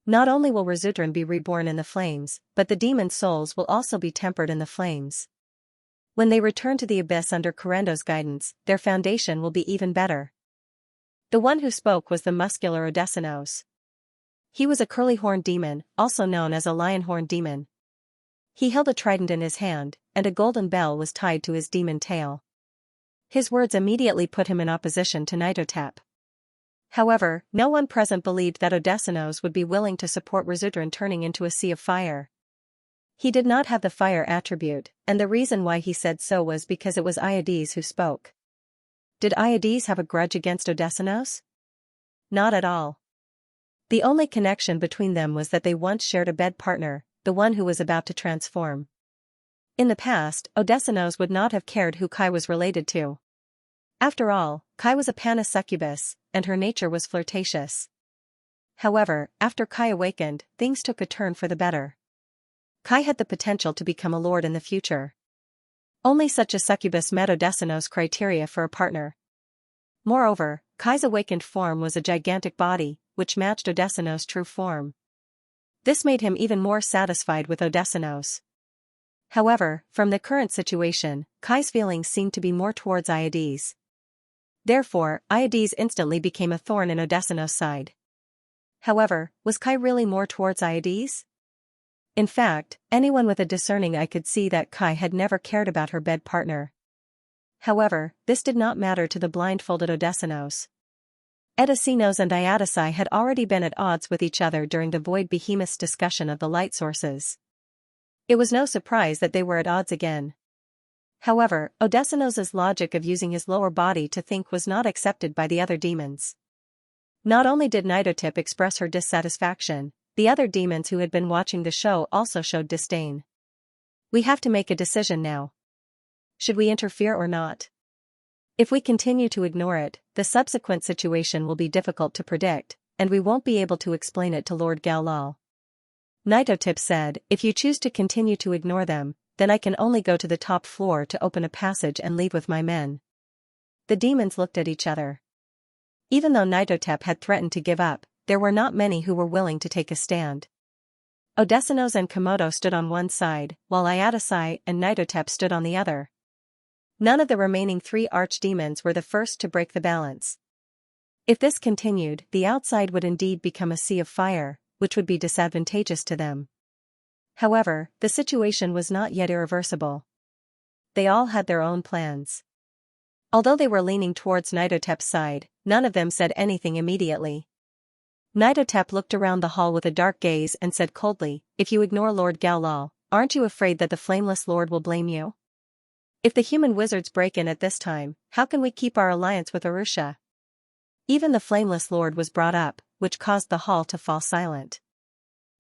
Not only will Razudran be reborn in the flames, but the demon souls will also be tempered in the flames. When they return to the abyss under Korendo's guidance, their foundation will be even better. The one who spoke was the muscular Odessinos. He was a curly-horned demon, also known as a lion-horned demon. He held a trident in his hand, and a golden bell was tied to his demon tail. His words immediately put him in opposition to Nitotep. However, no one present believed that Odessinos would be willing to support Razudran turning into a sea of fire. He did not have the fire attribute, and the reason why he said so was because it was Iades who spoke. Did Iades have a grudge against Odessinos? Not at all. The only connection between them was that they once shared a bed partner, the one who was about to transform. In the past, Odessinos would not have cared who Kai was related to. After all, Kai was a Panis succubus, and her nature was flirtatious. However, after Kai awakened, things took a turn for the better. Kai had the potential to become a lord in the future. Only such a succubus met Odessinos' criteria for a partner. Moreover, Kai's awakened form was a gigantic body, which matched Odessinos' true form. This made him even more satisfied with Odessinos. However, from the current situation, Kai's feelings seemed to be more towards Iades. Therefore, Iades instantly became a thorn in Odessinos' side. However, was Kai really more towards Iades? In fact, anyone with a discerning eye could see that Kai had never cared about her bed partner. However, this did not matter to the blindfolded Odessinos. Edesinos and Iadesai had already been at odds with each other during the Void Behemoth's discussion of the light sources. It was no surprise that they were at odds again. However, Odessinos' logic of using his lower body to think was not accepted by the other demons. Not only did Nitotep express her dissatisfaction, the other demons who had been watching the show also showed disdain. We have to make a decision now. Should we interfere or not? If we continue to ignore it, the subsequent situation will be difficult to predict, and we won't be able to explain it to Lord Galal. Nitotep said, if you choose to continue to ignore them, then I can only go to the top floor to open a passage and leave with my men. The demons looked at each other. Even though Nitotep had threatened to give up, there were not many who were willing to take a stand. Odessinos and Komodo stood on one side, while Iadesai and Nitotep stood on the other. None of the remaining 3 archdemons were the first to break the balance. If this continued, the outside would indeed become a sea of fire, which would be disadvantageous to them. However, the situation was not yet irreversible. They all had their own plans. Although they were leaning towards Nitotep's side, none of them said anything immediately. Nitotep looked around the hall with a dark gaze and said coldly, if you ignore Lord Galal, aren't you afraid that the Flameless Lord will blame you? If the human wizards break in at this time, how can we keep our alliance with Arusha? Even the Flameless Lord was brought up, which caused the hall to fall silent.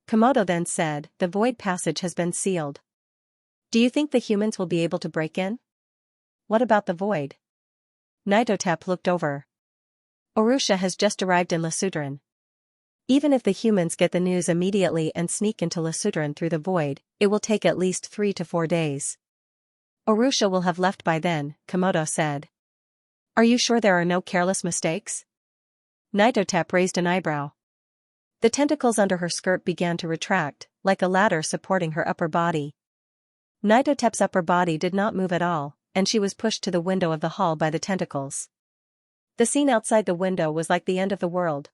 Komodo then said, the void passage has been sealed. Do you think the humans will be able to break in? What about the void? Nitotep looked over. Arusha has just arrived in Lasudran. Even if the humans get the news immediately and sneak into Lasudran through the void, it will take at least 3 to 4 days. Arusha will have left by then, Komodo said. Are you sure there are no careless mistakes? Nitotep raised an eyebrow. The tentacles under her skirt began to retract, like a ladder supporting her upper body. Nitotep's upper body did not move at all, and she was pushed to the window of the hall by the tentacles. The scene outside the window was like the end of the world.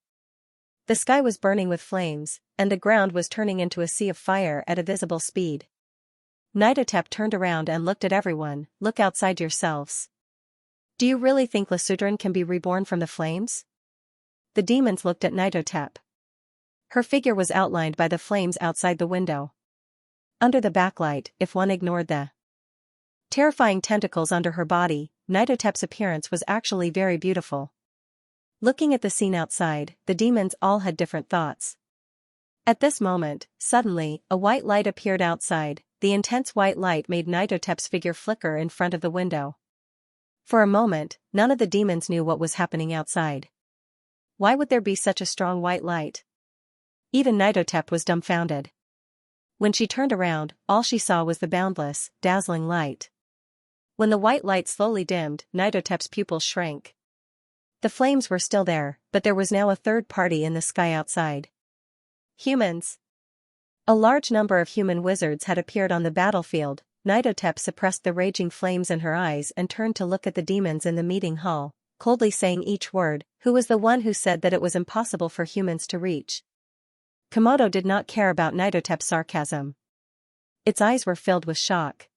The sky was burning with flames, and the ground was turning into a sea of fire at a visible speed. Nitotep turned around and looked at everyone, look outside yourselves. Do you really think Lasudran can be reborn from the flames? The demons looked at Nitotep. Her figure was outlined by the flames outside the window. Under the backlight, if one ignored the terrifying tentacles under her body, Nitotep's appearance was actually very beautiful. Looking at the scene outside, the demons all had different thoughts. At this moment, suddenly, a white light appeared outside. The intense white light made Nitotep's figure flicker in front of the window. For a moment, none of the demons knew what was happening outside. Why would there be such a strong white light? Even Nitotep was dumbfounded. When she turned around, all she saw was the boundless, dazzling light. When the white light slowly dimmed, Nitotep's pupils shrank. The flames were still there, but there was now a third party in the sky outside. Humans. A large number of human wizards had appeared on the battlefield. Nitotep suppressed the raging flames in her eyes and turned to look at the demons in the meeting hall, coldly saying each word. Who was the one who said that it was impossible for humans to reach? Komodo did not care about Nitotep's sarcasm. Its eyes were filled with shock.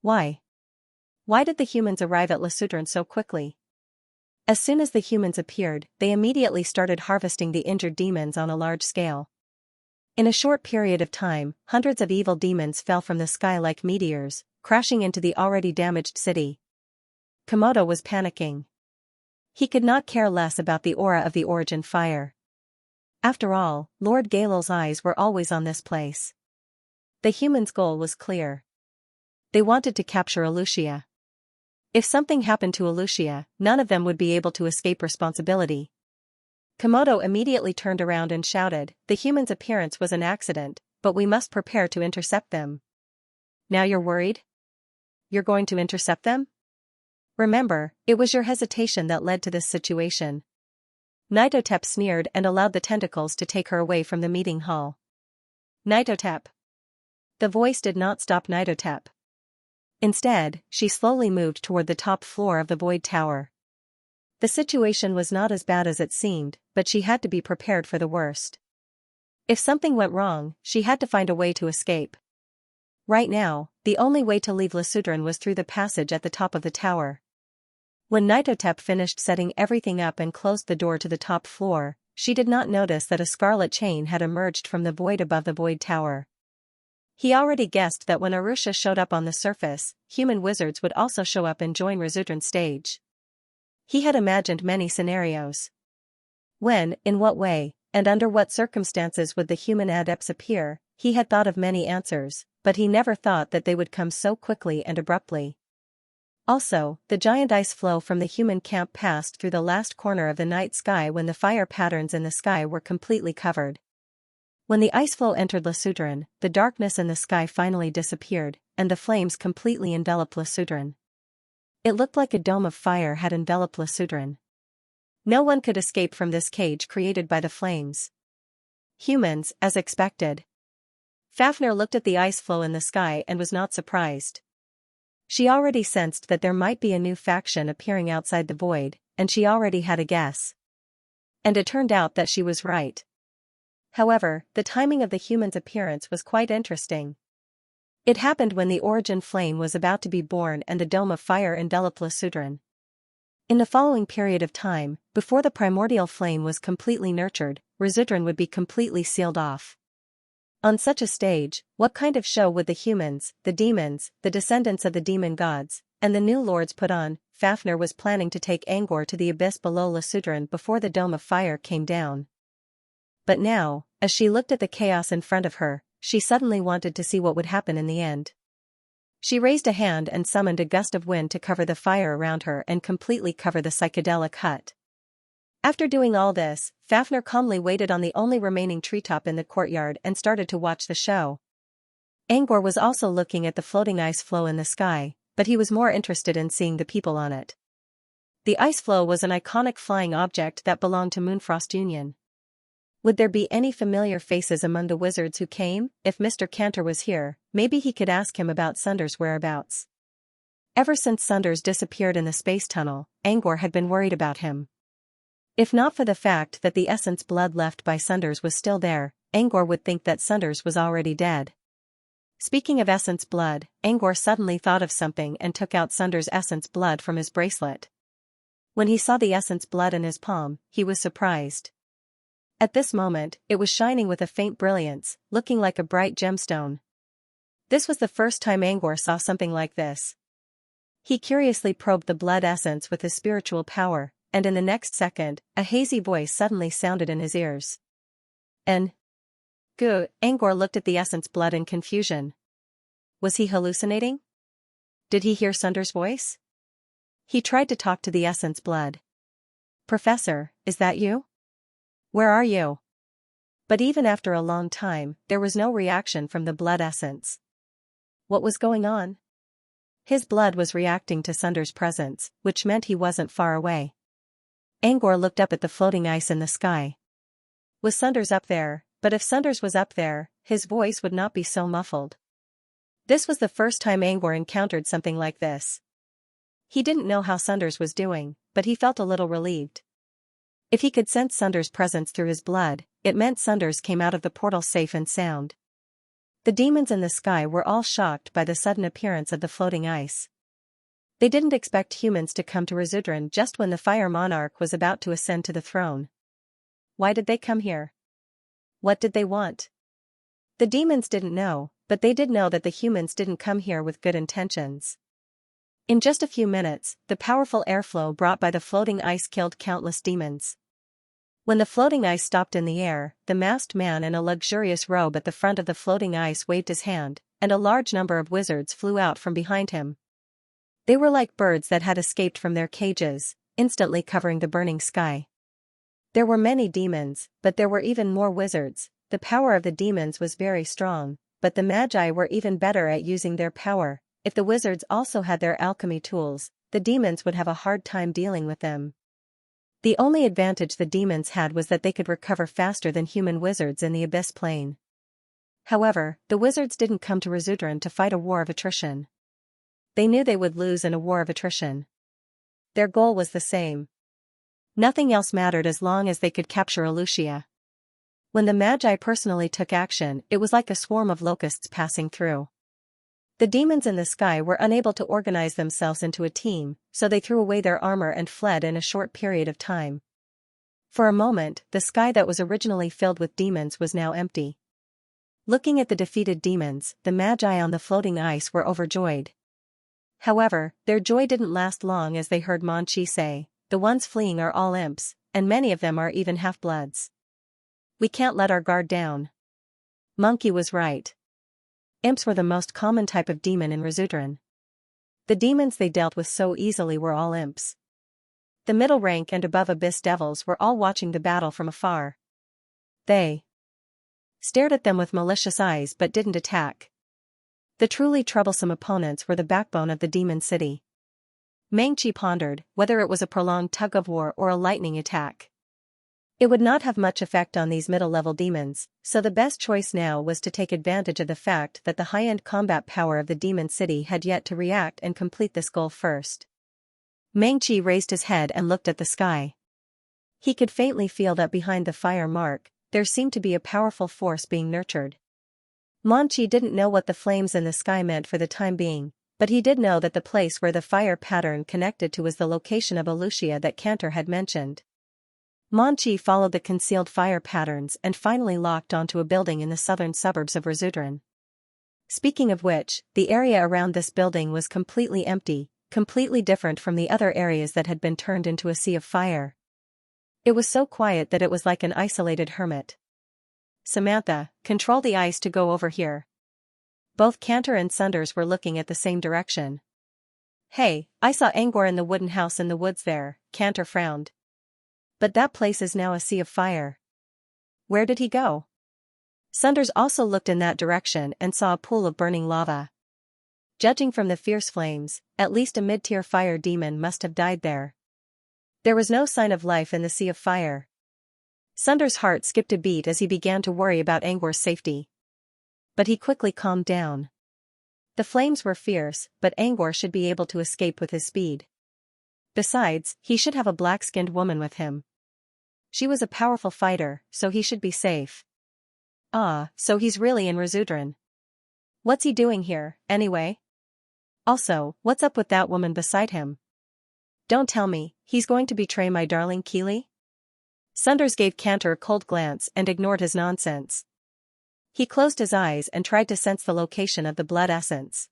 Why? Why did the humans arrive at Lasutran so quickly? As soon as the humans appeared, they immediately started harvesting the injured demons on a large scale. In a short period of time, hundreds of evil demons fell from the sky like meteors, crashing into the already damaged city. Komodo was panicking. He could not care less about the aura of the origin fire. After all, Lord Galil's eyes were always on this place. The humans' goal was clear. They wanted to capture Xianxia. If something happened to Xianxia, none of them would be able to escape responsibility. Komodo immediately turned around and shouted, "The humans' appearance was an accident, but we must prepare to intercept them." Now you're worried? You're going to intercept them? Remember, it was your hesitation that led to this situation. Nitotep sneered and allowed the tentacles to take her away from the meeting hall. Nitotep. The voice did not stop Nitotep. Instead, she slowly moved toward the top floor of the Void Tower. The situation was not as bad as it seemed, but she had to be prepared for the worst. If something went wrong, she had to find a way to escape. Right now, the only way to leave Lasutran was through the passage at the top of the tower. When Nitotep finished setting everything up and closed the door to the top floor, she did not notice that a scarlet chain had emerged from the void above the Void Tower. He already guessed that when Arusha showed up on the surface, human wizards would also show up and join Lasutran's stage. He had imagined many scenarios. When, in what way, and under what circumstances would the human adepts appear? He had thought of many answers, but he never thought that they would come so quickly and abruptly. Also, the giant ice flow from the human camp passed through the last corner of the night sky when the fire patterns in the sky were completely covered. When the ice flow entered Lasutran, the darkness in the sky finally disappeared, and the flames completely enveloped Lasutran. It looked like a dome of fire had enveloped Lasutran. No one could escape from this cage created by the flames. Humans, as expected. Fafnir looked at the ice flow in the sky and was not surprised. She already sensed that there might be a new faction appearing outside the void, and she already had a guess. And it turned out that she was right. However, the timing of the humans' appearance was quite interesting. It happened when the origin flame was about to be born and the dome of fire enveloped Lasutran. In the following period of time, before the primordial flame was completely nurtured, Lasutran would be completely sealed off. On such a stage, what kind of show would the humans, the demons, the descendants of the demon gods, and the new lords put on? Fafnir was planning to take Angor to the abyss below Lasutran before the dome of fire came down. But now, as she looked at the chaos in front of her, she suddenly wanted to see what would happen in the end. She raised a hand and summoned a gust of wind to cover the fire around her and completely cover the psychedelic hut. After doing all this, Fafnir calmly waited on the only remaining treetop in the courtyard and started to watch the show. Angor was also looking at the floating ice flow in the sky, but he was more interested in seeing the people on it. The ice flow was an iconic flying object that belonged to Moonfrost Union. Would there be any familiar faces among the wizards who came? If Mr. Cantor was here, maybe he could ask him about Sunder's whereabouts. Ever since Sunders disappeared in the space tunnel, Angor had been worried about him. If not for the fact that the essence blood left by Sunders was still there, Angor would think that Sunders was already dead. Speaking of essence blood, Angor suddenly thought of something and took out Sunders' essence blood from his bracelet. When he saw the essence blood in his palm, he was surprised. At this moment, it was shining with a faint brilliance, looking like a bright gemstone. This was the first time Angor saw something like this. He curiously probed the blood essence with his spiritual power, and in the next second, a hazy voice suddenly sounded in his ears. Goo, Angor looked at the essence blood in confusion. Was he hallucinating? Did he hear Sunder's voice? He tried to talk to the essence blood. Professor, is that you? Where are you? But even after a long time, there was no reaction from the blood essence. What was going on? His blood was reacting to Sunder's presence, which meant he wasn't far away. Angor looked up at the floating ice in the sky. Was Sunder's up there? But if Sunder's was up there, his voice would not be so muffled. This was the first time Angor encountered something like this. He didn't know how Sunder's was doing, but he felt a little relieved. If he could sense Sunder's presence through his blood, it meant Sunder's came out of the portal safe and sound. The demons in the sky were all shocked by the sudden appearance of the floating ice. They didn't expect humans to come to Resudran just when the Fire Monarch was about to ascend to the throne. Why did they come here? What did they want? The demons didn't know, but they did know that the humans didn't come here with good intentions. In just a few minutes, the powerful airflow brought by the floating ice killed countless demons. When the floating ice stopped in the air, the masked man in a luxurious robe at the front of the floating ice waved his hand, and a large number of wizards flew out from behind him. They were like birds that had escaped from their cages, instantly covering the burning sky. There were many demons, but there were even more wizards. The power of the demons was very strong, but the magi were even better at using their power. If the wizards also had their alchemy tools, the demons would have a hard time dealing with them. The only advantage the demons had was that they could recover faster than human wizards in the Abyss Plane. However, the wizards didn't come to Resudran to fight a war of attrition. They knew they would lose in a war of attrition. Their goal was the same. Nothing else mattered as long as they could capture Xianxia. When the Magi personally took action, it was like a swarm of locusts passing through. The demons in the sky were unable to organize themselves into a team, so they threw away their armor and fled in a short period of time. For a moment, the sky that was originally filled with demons was now empty. Looking at the defeated demons, the Magi on the floating ice were overjoyed. However, their joy didn't last long as they heard Manchi say, "The ones fleeing are all imps, and many of them are even half-bloods. We can't let our guard down." Monkey was right. Imps were the most common type of demon in Resudran. The demons they dealt with so easily were all imps. The middle rank and above abyss devils were all watching the battle from afar. They stared at them with malicious eyes but didn't attack. The truly troublesome opponents were the backbone of the demon city. Mangchi pondered whether it was a prolonged tug-of-war or a lightning attack. It would not have much effect on these middle-level demons, so the best choice now was to take advantage of the fact that the high-end combat power of the demon city had yet to react and complete this goal first. Mangchi raised his head and looked at the sky. He could faintly feel that behind the fire mark, there seemed to be a powerful force being nurtured. Manchi didn't know what the flames in the sky meant for the time being, but he did know that the place where the fire pattern connected to was the location of Xianxia that Cantor had mentioned. Manchi followed the concealed fire patterns and finally locked onto a building in the southern suburbs of Resudran. Speaking of which, the area around this building was completely empty, completely different from the other areas that had been turned into a sea of fire. It was so quiet that it was like an isolated hermit. "Samantha, control the ice to go over here." Both Cantor and Sunders were looking at the same direction. "Hey, I saw Angor in the wooden house in the woods there," Cantor frowned. "But that place is now a sea of fire. Where did he go?" Sunders also looked in that direction and saw a pool of burning lava. Judging from the fierce flames, at least a mid-tier fire demon must have died there. There was no sign of life in the sea of fire. Sunders' heart skipped a beat as he began to worry about Angor's safety. But he quickly calmed down. The flames were fierce, but Angor should be able to escape with his speed. Besides, he should have a black-skinned woman with him. She was a powerful fighter, so he should be safe. Ah, so he's really in Resudran. What's he doing here, anyway? Also, what's up with that woman beside him? Don't tell me, he's going to betray my darling Keely? Sunders gave Cantor a cold glance and ignored his nonsense. He closed his eyes and tried to sense the location of the blood essence.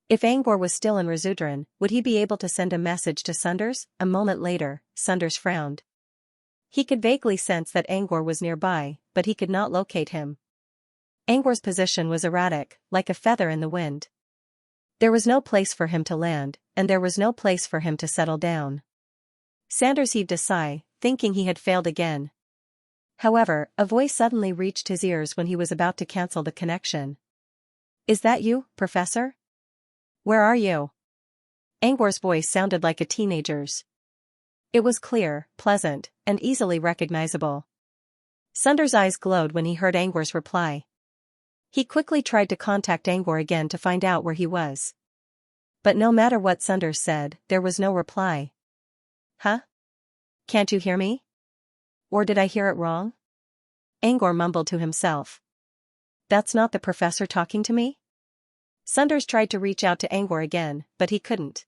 If Angor was still in Razudran, would he be able to send a message to Sunders? A moment later, Sunders frowned. He could vaguely sense that Angor was nearby, but he could not locate him. Angor's position was erratic, like a feather in the wind. There was no place for him to land, and there was no place for him to settle down. Sanders heaved a sigh, thinking he had failed again. However, a voice suddenly reached his ears when he was about to cancel the connection. "Is that you, Professor? Where are you?" Angor's voice sounded like a teenager's. It was clear, pleasant, and easily recognizable. Sunders' eyes glowed when he heard Angor's reply. He quickly tried to contact Angor again to find out where he was. But no matter what Sunders said, there was no reply. "Huh? Can't you hear me? Or did I hear it wrong?" Angor mumbled to himself. "That's not the professor talking to me?" Sunders tried to reach out to Angor again, but he couldn't.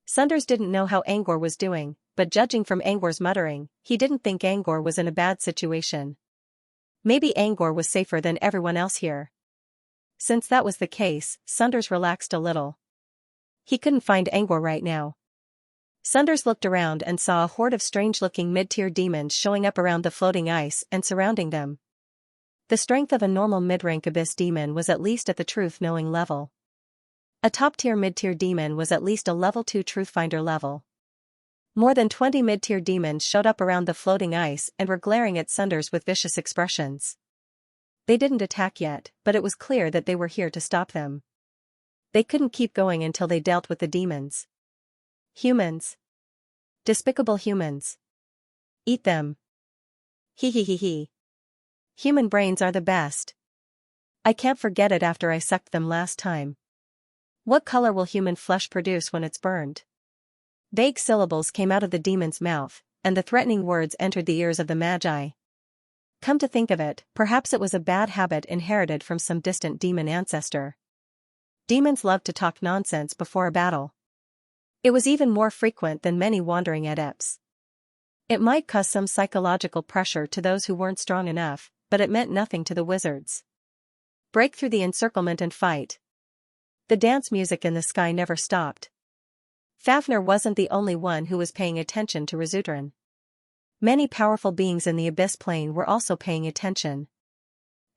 Sunders didn't know how Angor was doing, but judging from Angor's muttering, he didn't think Angor was in a bad situation. Maybe Angor was safer than everyone else here. Since that was the case, Sunders relaxed a little. He couldn't find Angor right now. Sunders looked around and saw a horde of strange-looking mid-tier demons showing up around the floating ice and surrounding them. The strength of a normal mid-rank abyss demon was at least at the truth-knowing level. A top-tier mid-tier demon was at least a level 2 truth-finder level. More than 20 mid-tier demons showed up around the floating ice and were glaring at Sunders with vicious expressions. They didn't attack yet, but it was clear that they were here to stop them. They couldn't keep going until they dealt with the demons. Humans. Despicable humans. Eat them. Hee hee hee hee. Human brains are the best. I can't forget it after I sucked them last time. What color will human flesh produce when it's burned? Vague syllables came out of the demon's mouth, and the threatening words entered the ears of the Magi. Come to think of it, perhaps it was a bad habit inherited from some distant demon ancestor. Demons love to talk nonsense before a battle. It was even more frequent than many wandering adepts. It might cause some psychological pressure to those who weren't strong enough, but it meant nothing to the wizards. Break through the encirclement and fight. The dance music in the sky never stopped. Fafnir wasn't the only one who was paying attention to Razudran. Many powerful beings in the Abyss Plane were also paying attention.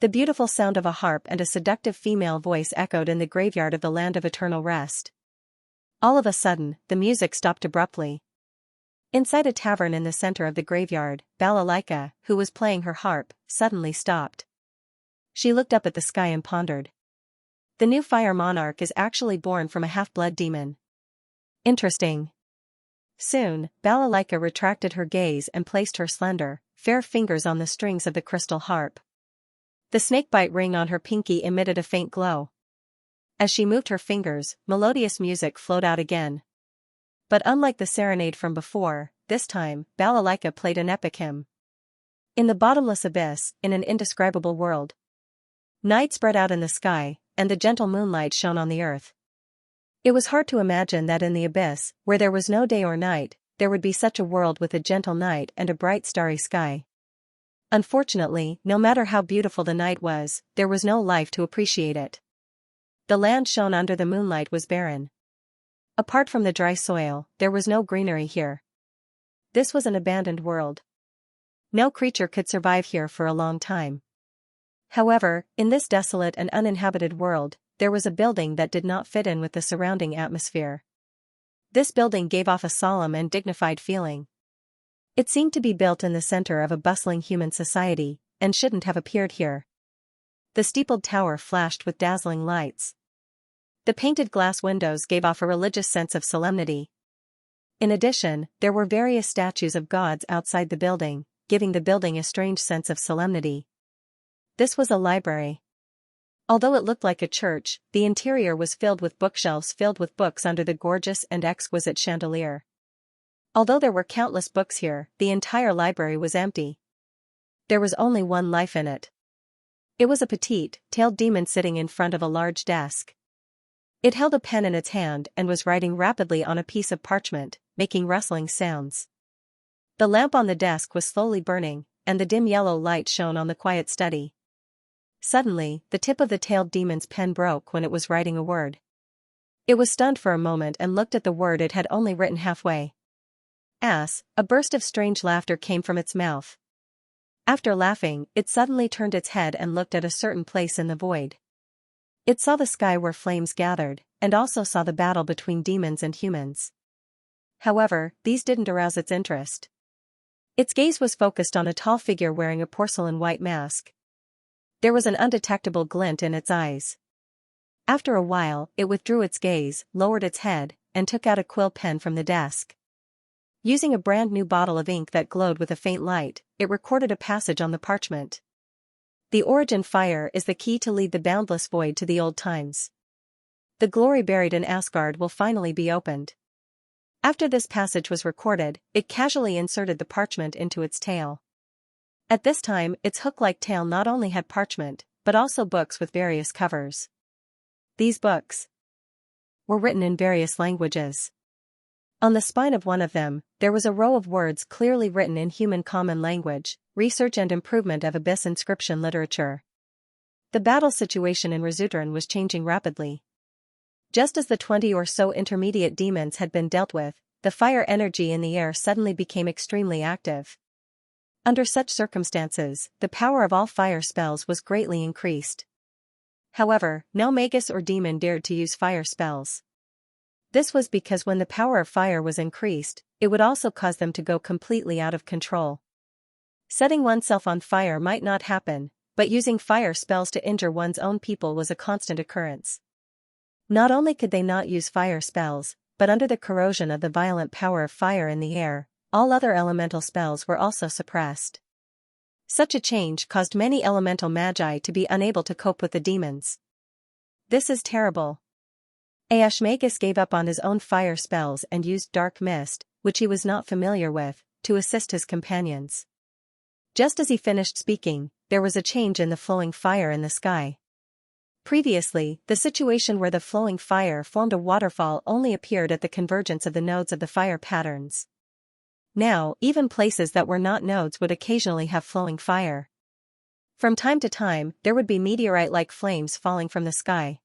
The beautiful sound of a harp and a seductive female voice echoed in the graveyard of the Land of Eternal Rest. All of a sudden, the music stopped abruptly. Inside a tavern in the center of the graveyard, Balalaika, who was playing her harp, suddenly stopped. She looked up at the sky and pondered. The new fire monarch is actually born from a half-blood demon. Interesting. Soon, Balalaika retracted her gaze and placed her slender, fair fingers on the strings of the crystal harp. The snakebite ring on her pinky emitted a faint glow. As she moved her fingers, melodious music flowed out again. But unlike the serenade from before, this time, Balalaika played an epic hymn. In the bottomless abyss, in an indescribable world. Night spread out in the sky, and the gentle moonlight shone on the earth. It was hard to imagine that in the abyss, where there was no day or night, there would be such a world with a gentle night and a bright starry sky. Unfortunately, no matter how beautiful the night was, there was no life to appreciate it. The land shown under the moonlight was barren. Apart from the dry soil, there was no greenery here. This was an abandoned world. No creature could survive here for a long time. However, in this desolate and uninhabited world, there was a building that did not fit in with the surrounding atmosphere. This building gave off a solemn and dignified feeling. It seemed to be built in the center of a bustling human society, and shouldn't have appeared here. The steepled tower flashed with dazzling lights. The painted glass windows gave off a religious sense of solemnity. In addition, there were various statues of gods outside the building, giving the building a strange sense of solemnity. This was a library. Although it looked like a church, the interior was filled with bookshelves filled with books under the gorgeous and exquisite chandelier. Although there were countless books here, the entire library was empty. There was only one life in it. It was a petite-tailed demon sitting in front of a large desk. It held a pen in its hand and was writing rapidly on a piece of parchment, making rustling sounds. The lamp on the desk was slowly burning, and the dim yellow light shone on the quiet study. Suddenly, the tip of the tailed demon's pen broke when it was writing a word. It was stunned for a moment and looked at the word it had only written halfway. Ass. A burst of strange laughter came from its mouth. After laughing, it suddenly turned its head and looked at a certain place in the void. It saw the sky where flames gathered, and also saw the battle between demons and humans. However, these didn't arouse its interest. Its gaze was focused on a tall figure wearing a porcelain white mask. There was an undetectable glint in its eyes. After a while, it withdrew its gaze, lowered its head, and took out a quill pen from the desk. Using a brand new bottle of ink that glowed with a faint light, it recorded a passage on the parchment. The origin fire is the key to lead the boundless void to the old times. The glory buried in Asgard will finally be opened. After this passage was recorded, it casually inserted the parchment into its tail. At this time, its hook-like tail not only had parchment, but also books with various covers. These books were written in various languages. On the spine of one of them, there was a row of words clearly written in human common language: research and improvement of abyss inscription literature. The battle situation in Resutern was changing rapidly. Just as the 20 or so intermediate demons had been dealt with, the fire energy in the air suddenly became extremely active. Under such circumstances, the power of all fire spells was greatly increased. However, no magus or demon dared to use fire spells. This was because when the power of fire was increased, it would also cause them to go completely out of control. Setting oneself on fire might not happen, but using fire spells to injure one's own people was a constant occurrence. Not only could they not use fire spells, but under the corrosion of the violent power of fire in the air, all other elemental spells were also suppressed. Such a change caused many elemental magi to be unable to cope with the demons. This is terrible. Ashmagus gave up on his own fire spells and used dark mist, which he was not familiar with, to assist his companions. Just as he finished speaking, there was a change in the flowing fire in the sky. Previously, the situation where the flowing fire formed a waterfall only appeared at the convergence of the nodes of the fire patterns. Now, even places that were not nodes would occasionally have flowing fire. From time to time, there would be meteorite-like flames falling from the sky.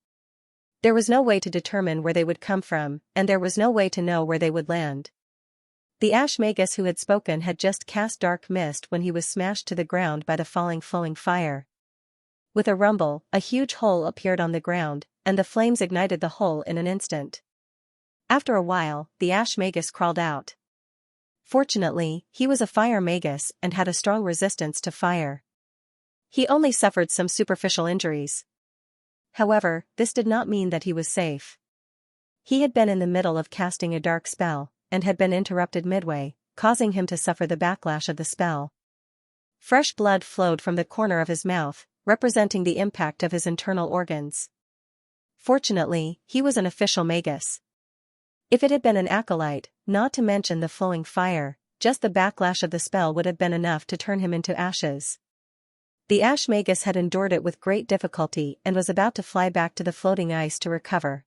There was no way to determine where they would come from, and there was no way to know where they would land. The Ashmagus who had spoken had just cast dark mist when he was smashed to the ground by the falling flowing fire. With a rumble, a huge hole appeared on the ground, and the flames ignited the hole in an instant. After a while, the Ashmagus crawled out. Fortunately, he was a fire magus and had a strong resistance to fire. He only suffered some superficial injuries. However, this did not mean that he was safe. He had been in the middle of casting a dark spell, and had been interrupted midway, causing him to suffer the backlash of the spell. Fresh blood flowed from the corner of his mouth, representing the impact of his internal organs. Fortunately, he was an official magus. If it had been an acolyte, not to mention the flowing fire, just the backlash of the spell would have been enough to turn him into ashes. The Ashmagus had endured it with great difficulty and was about to fly back to the floating ice to recover.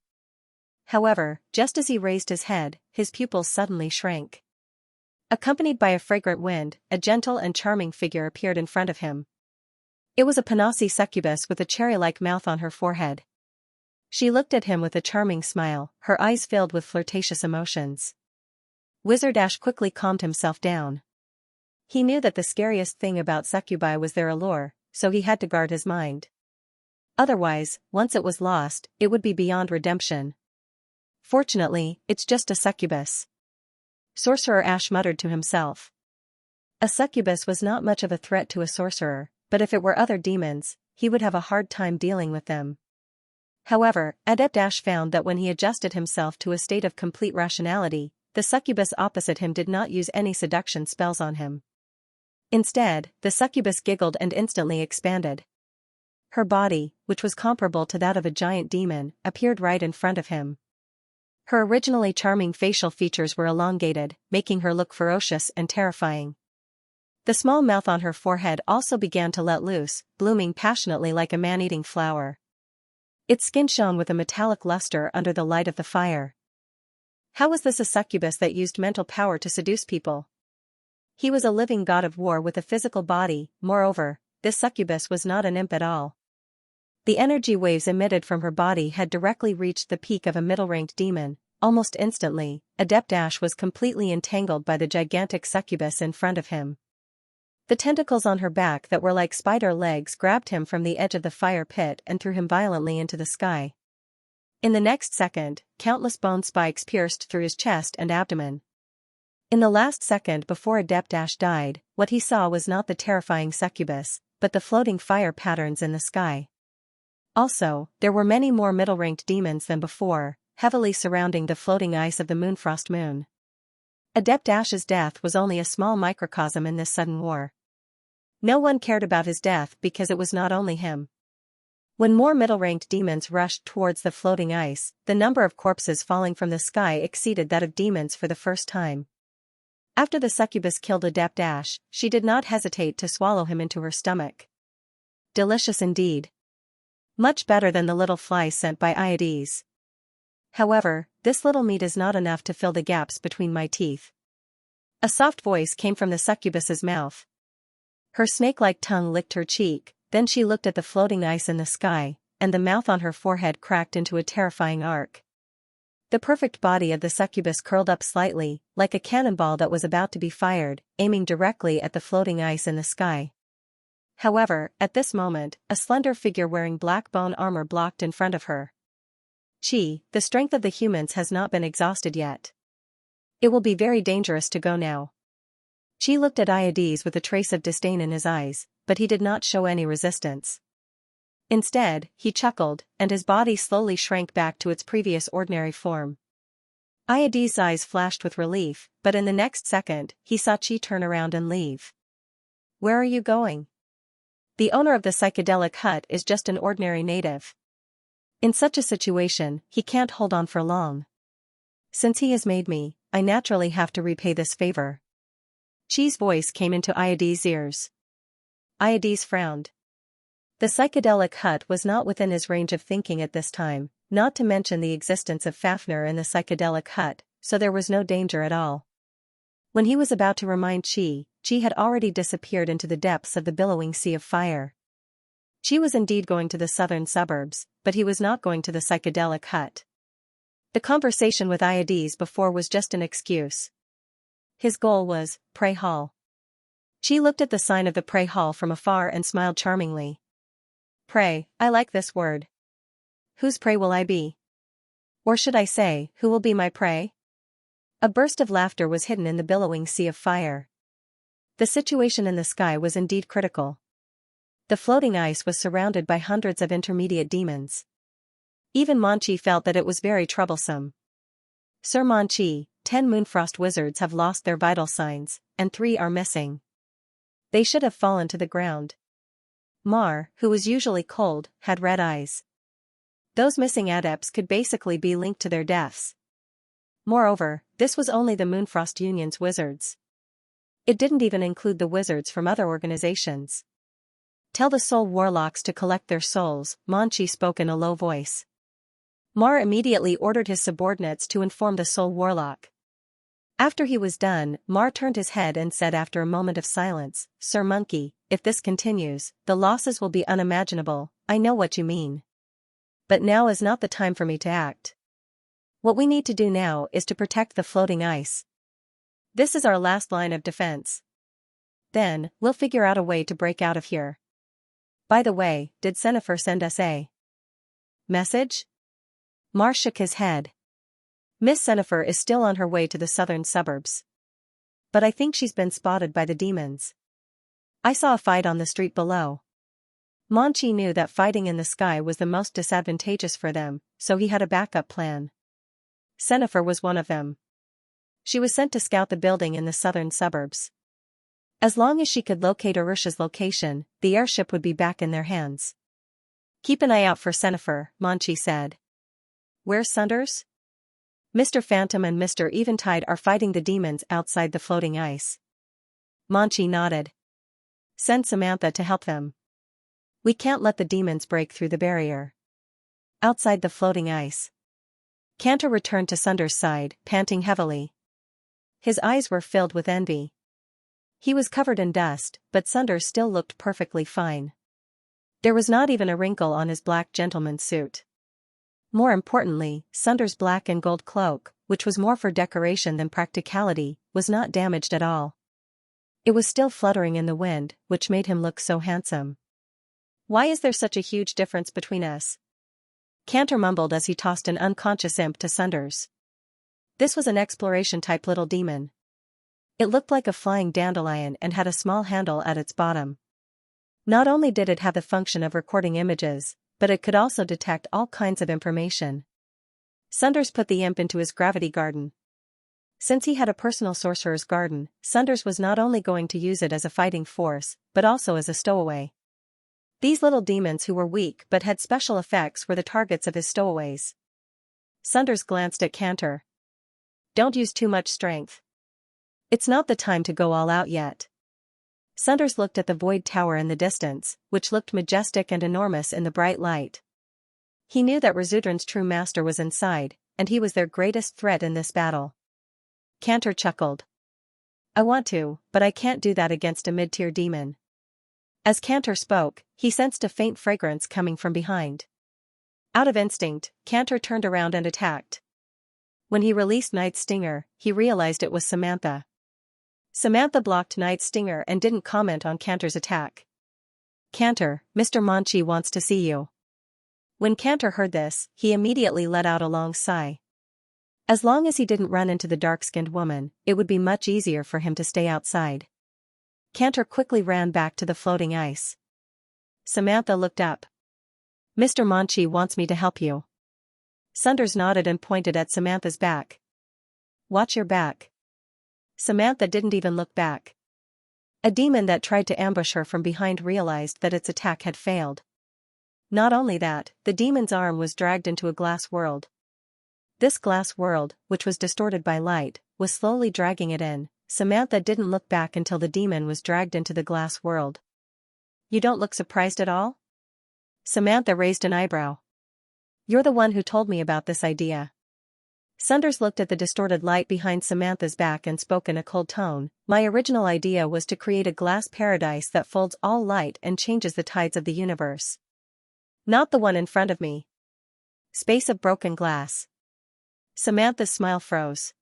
However, just as he raised his head, his pupils suddenly shrank. Accompanied by a fragrant wind, a gentle and charming figure appeared in front of him. It was a Panasi succubus with a cherry-like mouth on her forehead. She looked at him with a charming smile, her eyes filled with flirtatious emotions. Wizard Ash quickly calmed himself down. He knew that the scariest thing about succubi was their allure, so he had to guard his mind. Otherwise, once it was lost, it would be beyond redemption. Fortunately, it's just a succubus. Sorcerer Ash muttered to himself. A succubus was not much of a threat to a sorcerer, but if it were other demons, he would have a hard time dealing with them. However, Adept Ash found that when he adjusted himself to a state of complete rationality, the succubus opposite him did not use any seduction spells on him. Instead, the succubus giggled and instantly expanded. Her body, which was comparable to that of a giant demon, appeared right in front of him. Her originally charming facial features were elongated, making her look ferocious and terrifying. The small mouth on her forehead also began to let loose, blooming passionately like a man-eating flower. Its skin shone with a metallic luster under the light of the fire. How was this a succubus that used mental power to seduce people? He was a living god of war with a physical body. Moreover, this succubus was not an imp at all. The energy waves emitted from her body had directly reached the peak of a middle-ranked demon. Almost instantly, Adept Ash was completely entangled by the gigantic succubus in front of him. The tentacles on her back that were like spider legs grabbed him from the edge of the fire pit and threw him violently into the sky. In the next second, countless bone spikes pierced through his chest and abdomen. In the last second before Adept Ash died, what he saw was not the terrifying succubus, but the floating fire patterns in the sky. Also, there were many more middle-ranked demons than before, heavily surrounding the floating ice of the Moonfrost Moon. Adept Ash's death was only a small microcosm in this sudden war. No one cared about his death because it was not only him. When more middle-ranked demons rushed towards the floating ice, the number of corpses falling from the sky exceeded that of demons for the first time. After the succubus killed Adept Ash, she did not hesitate to swallow him into her stomach. Delicious indeed. Much better than the little flies sent by Iades. However, this little meat is not enough to fill the gaps between my teeth. A soft voice came from the succubus's mouth. Her snake-like tongue licked her cheek, then she looked at the floating ice in the sky, and the mouth on her forehead cracked into a terrifying arc. The perfect body of the succubus curled up slightly, like a cannonball that was about to be fired, aiming directly at the floating ice in the sky. However, at this moment, a slender figure wearing black bone armor blocked in front of her. Chi, the strength of the humans has not been exhausted yet. It will be very dangerous to go now. Chi looked at Iades with a trace of disdain in his eyes, but he did not show any resistance. Instead, he chuckled, and his body slowly shrank back to its previous ordinary form. Iades' eyes flashed with relief, but in the next second, he saw Chi turn around and leave. Where are you going? The owner of the psychedelic hut is just an ordinary native. In such a situation, he can't hold on for long. Since he has made me, I naturally have to repay this favor. Chi's voice came into Iades' ears. Iades frowned. The psychedelic hut was not within his range of thinking at this time, not to mention the existence of Fafnir in the psychedelic hut, so there was no danger at all. When he was about to remind Chi had already disappeared into the depths of the billowing sea of fire. Chi was indeed going to the southern suburbs, but he was not going to the psychedelic hut. The conversation with Iades before was just an excuse. His goal was Prey Hall. Chi looked at the sign of the Prey Hall from afar and smiled charmingly. Prey, I like this word. Whose prey will I be? Or should I say, who will be my prey? A burst of laughter was hidden in the billowing sea of fire. The situation in the sky was indeed critical. The floating ice was surrounded by hundreds of intermediate demons. Even Manchi felt that it was very troublesome. Sir Manchi, 10 Moonfrost wizards have lost their vital signs, and 3 are missing. They should have fallen to the ground. Mar, who was usually cold, had red eyes. Those missing adepts could basically be linked to their deaths. Moreover, this was only the Moonfrost Union's wizards. It didn't even include the wizards from other organizations. Tell the soul warlocks to collect their souls, Manchi spoke in a low voice. Mar immediately ordered his subordinates to inform the soul warlock. After he was done, Mar turned his head and said after a moment of silence, Sir Monkey, if this continues, the losses will be unimaginable, I know what you mean. But now is not the time for me to act. What we need to do now is to protect the floating ice. This is our last line of defense. Then, we'll figure out a way to break out of here. By the way, did Sennefer send us a message? Mar shook his head. Miss Sennefer is still on her way to the southern suburbs. But I think she's been spotted by the demons. I saw a fight on the street below. Manchi knew that fighting in the sky was the most disadvantageous for them, so he had a backup plan. Sennefer was one of them. She was sent to scout the building in the southern suburbs. As long as she could locate Arusha's location, the airship would be back in their hands. Keep an eye out for Sennefer, Manchi said. Where's Sunders? Mr. Phantom and Mr. Eventide are fighting the demons outside the floating ice. Manchi nodded. Send Samantha to help them. We can't let the demons break through the barrier. Outside the floating ice. Cantor returned to Sunders' side, panting heavily. His eyes were filled with envy. He was covered in dust, but Sunders still looked perfectly fine. There was not even a wrinkle on his black gentleman's suit. More importantly, Sunder's black and gold cloak, which was more for decoration than practicality, was not damaged at all. It was still fluttering in the wind, which made him look so handsome. "Why is there such a huge difference between us?" Cantor mumbled as he tossed an unconscious imp to Sunders. This was an exploration-type little demon. It looked like a flying dandelion and had a small handle at its bottom. Not only did it have the function of recording images, but it could also detect all kinds of information. Sunders put the imp into his gravity garden. Since he had a personal sorcerer's garden, Sunders was not only going to use it as a fighting force, but also as a stowaway. These little demons who were weak but had special effects were the targets of his stowaways. Sunders glanced at Cantor. "Don't use too much strength. It's not the time to go all out yet." Sunders looked at the void tower in the distance, which looked majestic and enormous in the bright light. He knew that Razudran's true master was inside, and he was their greatest threat in this battle. Cantor chuckled. "I want to, but I can't do that against a mid-tier demon." As Cantor spoke, he sensed a faint fragrance coming from behind. Out of instinct, Cantor turned around and attacked. When he released Knight's stinger, he realized it was Samantha. Samantha blocked Knight's stinger and didn't comment on Cantor's attack. "Cantor, Mr. Monchi wants to see you." When Cantor heard this, he immediately let out a long sigh. As long as he didn't run into the dark-skinned woman, it would be much easier for him to stay outside. Cantor quickly ran back to the floating ice. Samantha looked up. "Mr. Monchi wants me to help you." Sunders nodded and pointed at Samantha's back. "Watch your back." Samantha didn't even look back. A demon that tried to ambush her from behind realized that its attack had failed. Not only that, the demon's arm was dragged into a glass world. This glass world, which was distorted by light, was slowly dragging it in. Samantha didn't look back until the demon was dragged into the glass world. "You don't look surprised at all?" Samantha raised an eyebrow. "You're the one who told me about this idea." Sunders looked at the distorted light behind Samantha's back and spoke in a cold tone. "My original idea was to create a glass paradise that folds all light and changes the tides of the universe. Not the one in front of me. Space of broken glass." Samantha's smile froze.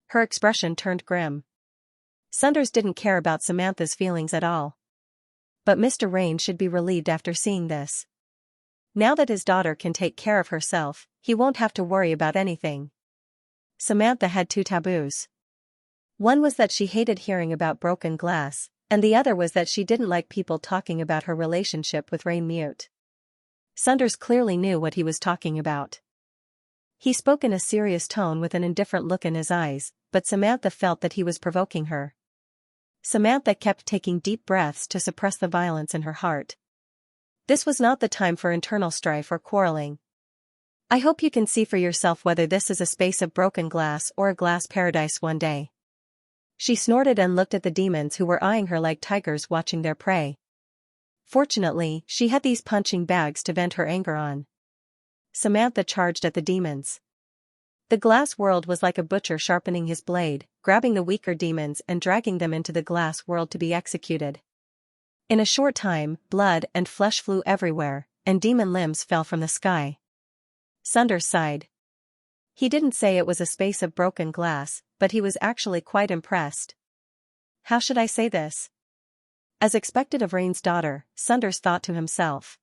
Her expression turned grim. Sunders didn't care about Samantha's feelings at all. But Mr. Rain should be relieved after seeing this. Now that his daughter can take care of herself, he won't have to worry about anything. Samantha had two taboos. One was that she hated hearing about broken glass, and the other was that she didn't like people talking about her relationship with Rain Mute. Sunders clearly knew what he was talking about. He spoke in a serious tone with an indifferent look in his eyes, but Samantha felt that he was provoking her. Samantha kept taking deep breaths to suppress the violence in her heart. This was not the time for internal strife or quarreling. "I hope you can see for yourself whether this is a space of broken glass or a glass paradise one day." She snorted and looked at the demons who were eyeing her like tigers watching their prey. Fortunately, she had these punching bags to vent her anger on. Samantha charged at the demons. The glass world was like a butcher sharpening his blade, grabbing the weaker demons and dragging them into the glass world to be executed. In a short time, blood and flesh flew everywhere, and demon limbs fell from the sky. Sunders sighed. He didn't say it was a space of broken glass, but he was actually quite impressed. How should I say this? As expected of Rain's daughter, Sunders thought to himself.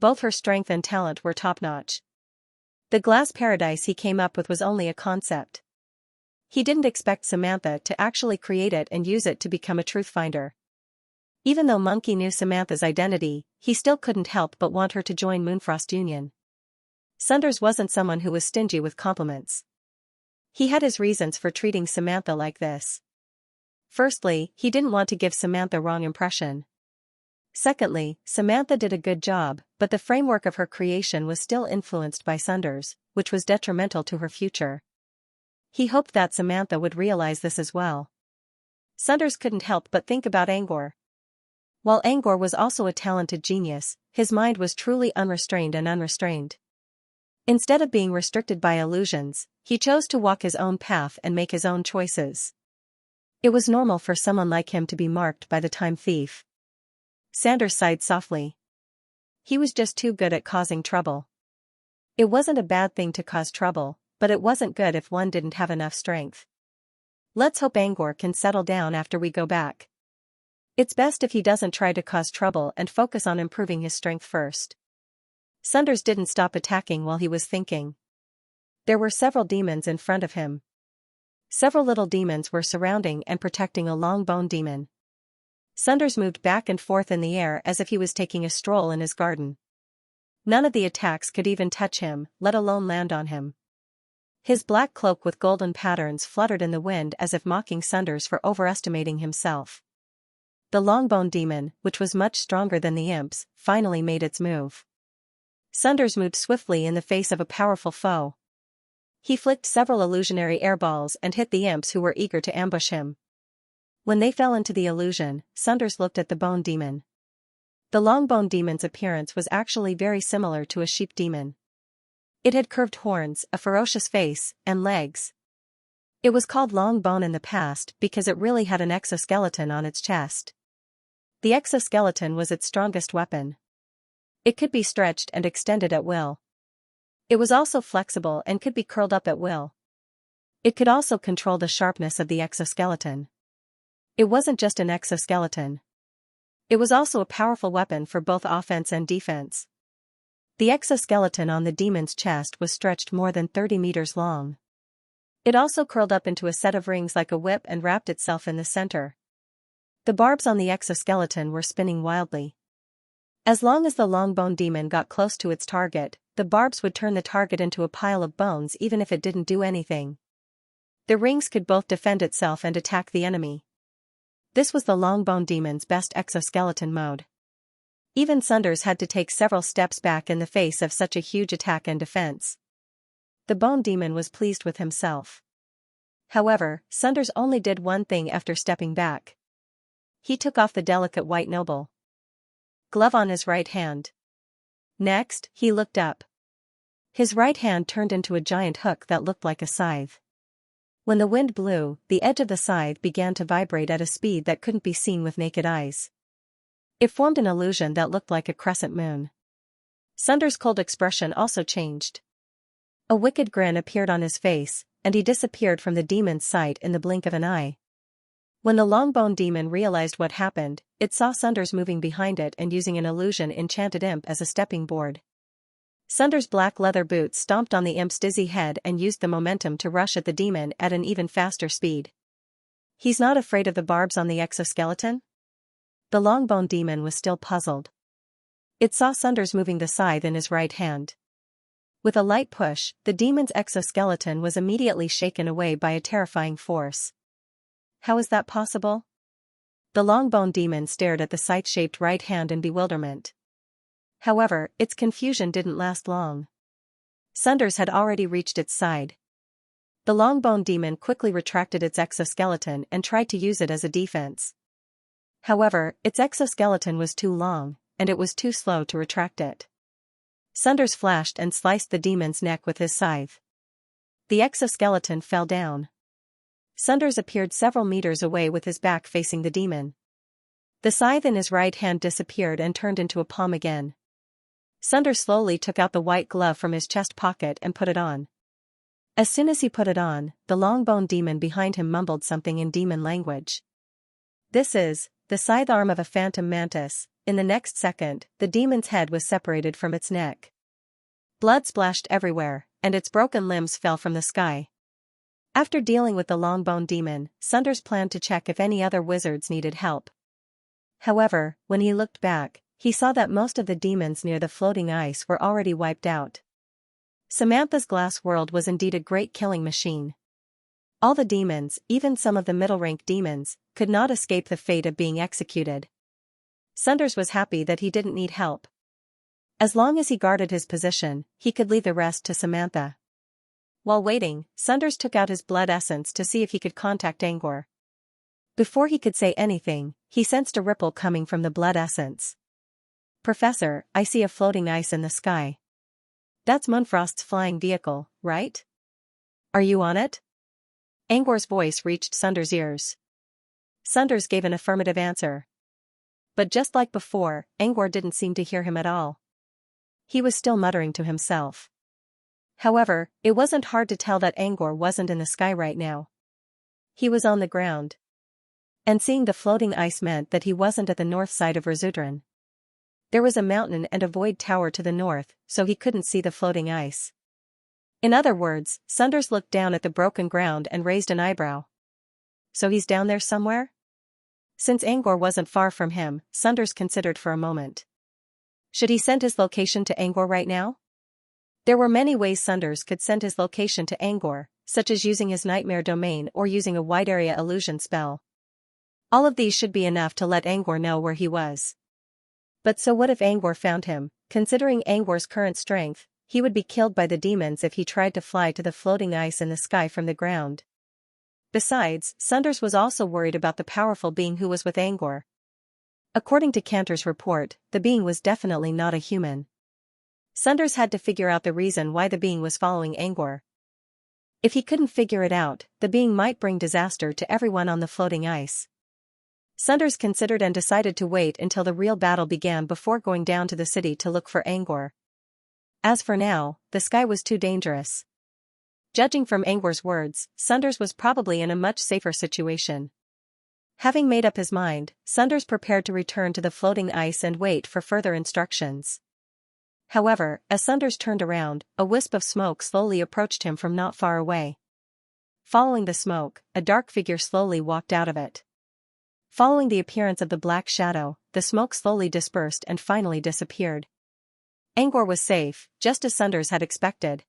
Both her strength and talent were top-notch. The glass paradise he came up with was only a concept. He didn't expect Samantha to actually create it and use it to become a truth finder. Even though Monkey knew Samantha's identity, he still couldn't help but want her to join Moonfrost Union. Sunders wasn't someone who was stingy with compliments. He had his reasons for treating Samantha like this. Firstly, he didn't want to give Samantha wrong impression. Secondly, Samantha did a good job, but the framework of her creation was still influenced by Sunders, which was detrimental to her future. He hoped that Samantha would realize this as well. Sunders couldn't help but think about Angor. While Angor was also a talented genius, his mind was truly unrestrained and unrestrained. Instead of being restricted by illusions, he chose to walk his own path and make his own choices. It was normal for someone like him to be marked by the time thief. Sanders sighed softly. He was just too good at causing trouble. It wasn't a bad thing to cause trouble, but it wasn't good if one didn't have enough strength. Let's hope Angor can settle down after we go back. It's best if he doesn't try to cause trouble and focus on improving his strength first. Sunders didn't stop attacking while he was thinking. There were several demons in front of him. Several little demons were surrounding and protecting a long-boned demon. Sunders moved back and forth in the air as if he was taking a stroll in his garden. None of the attacks could even touch him, let alone land on him. His black cloak with golden patterns fluttered in the wind as if mocking Sunders for overestimating himself. The long-boned demon, which was much stronger than the imps, finally made its move. Sunders moved swiftly in the face of a powerful foe. He flicked several illusionary airballs and hit the imps who were eager to ambush him. When they fell into the illusion, Sunders looked at the bone demon. The long-boned demon's appearance was actually very similar to a sheep demon. It had curved horns, a ferocious face, and legs. It was called long bone in the past because it really had an exoskeleton on its chest. The exoskeleton was its strongest weapon. It could be stretched and extended at will. It was also flexible and could be curled up at will. It could also control the sharpness of the exoskeleton. It wasn't just an exoskeleton. It was also a powerful weapon for both offense and defense. The exoskeleton on the demon's chest was stretched more than 30 meters long. It also curled up into a set of rings like a whip and wrapped itself in the center. The barbs on the exoskeleton were spinning wildly. As long as the long-boned demon got close to its target, the barbs would turn the target into a pile of bones even if it didn't do anything. The rings could both defend itself and attack the enemy. This was the long-boned demon's best exoskeleton mode. Even Sunders had to take several steps back in the face of such a huge attack and defense. The bone demon was pleased with himself. However, Sunders only did one thing after stepping back. He took off the delicate white noble glove on his right hand. Next, he looked up. His right hand turned into a giant hook that looked like a scythe. When the wind blew, the edge of the scythe began to vibrate at a speed that couldn't be seen with naked eyes. It formed an illusion that looked like a crescent moon. Sunders' cold expression also changed. A wicked grin appeared on his face, and he disappeared from the demon's sight in the blink of an eye. When the long-boned demon realized what happened, it saw Sunders moving behind it and using an illusion-enchanted imp as a stepping board. Sunders' black leather boots stomped on the imp's dizzy head and used the momentum to rush at the demon at an even faster speed. He's not afraid of the barbs on the exoskeleton? The long-boned demon was still puzzled. It saw Sunders moving the scythe in his right hand. With a light push, the demon's exoskeleton was immediately shaken away by a terrifying force. How is that possible? The long-boned demon stared at the scythe-shaped right hand in bewilderment. However, its confusion didn't last long. Sunders had already reached its side. The long-boned demon quickly retracted its exoskeleton and tried to use it as a defense. However, its exoskeleton was too long, and it was too slow to retract it. Sunders flashed and sliced the demon's neck with his scythe. The exoskeleton fell down. Sunders appeared several meters away with his back facing the demon. The scythe in his right hand disappeared and turned into a palm again. Sunders slowly took out the white glove from his chest pocket and put it on. As soon as he put it on, the long-boned demon behind him mumbled something in demon language. This is the scythe arm of a phantom mantis. In the next second, the demon's head was separated from its neck. Blood splashed everywhere, and its broken limbs fell from the sky. After dealing with the long-boned demon, Sunders planned to check if any other wizards needed help. However, when he looked back, he saw that most of the demons near the floating ice were already wiped out. Samantha's glass world was indeed a great killing machine. All the demons, even some of the middle-rank demons, could not escape the fate of being executed. Sunders was happy that he didn't need help. As long as he guarded his position, he could leave the rest to Samantha. While waiting, Sunders took out his blood essence to see if he could contact Angor. Before he could say anything, he sensed a ripple coming from the blood essence. "Professor, I see a floating ice in the sky. That's Moonfrost's flying vehicle, right? Are you on it?" Angor's voice reached Sunders' ears. Sunders gave an affirmative answer. But just like before, Angor didn't seem to hear him at all. he was still muttering to himself. However, it wasn't hard to tell that Angor wasn't in the sky right now. He was on the ground. And seeing the floating ice meant that he wasn't at the north side of Razudran. There was a mountain and a void tower to the north, so he couldn't see the floating ice. In other words, Sunders looked down at the broken ground and raised an eyebrow. So he's down there somewhere? Since Angor wasn't far from him, Sunders considered for a moment. Should he send his location to Angor right now? There were many ways Sunders could send his location to Angor, such as using his nightmare domain or using a wide area illusion spell. All of these should be enough to let Angor know where he was. But so what if Angor found him? Considering Angor's current strength, he would be killed by the demons if he tried to fly to the floating ice in the sky from the ground. Besides, Sunders was also worried about the powerful being who was with Angor. According to Cantor's report, the being was definitely not a human. Sunders had to figure out the reason why the being was following Angor. If he couldn't figure it out, the being might bring disaster to everyone on the floating ice. Sunders considered and decided to wait until the real battle began before going down to the city to look for Angor. As for now, the sky was too dangerous. Judging from Angor's words, Sunders was probably in a much safer situation. Having made up his mind, Sunders prepared to return to the floating ice and wait for further instructions. However, as Sunders turned around, a wisp of smoke slowly approached him from not far away. Following the smoke, a dark figure slowly walked out of it. Following the appearance of the black shadow, the smoke slowly dispersed and finally disappeared. Angor was safe, just as Sunders had expected.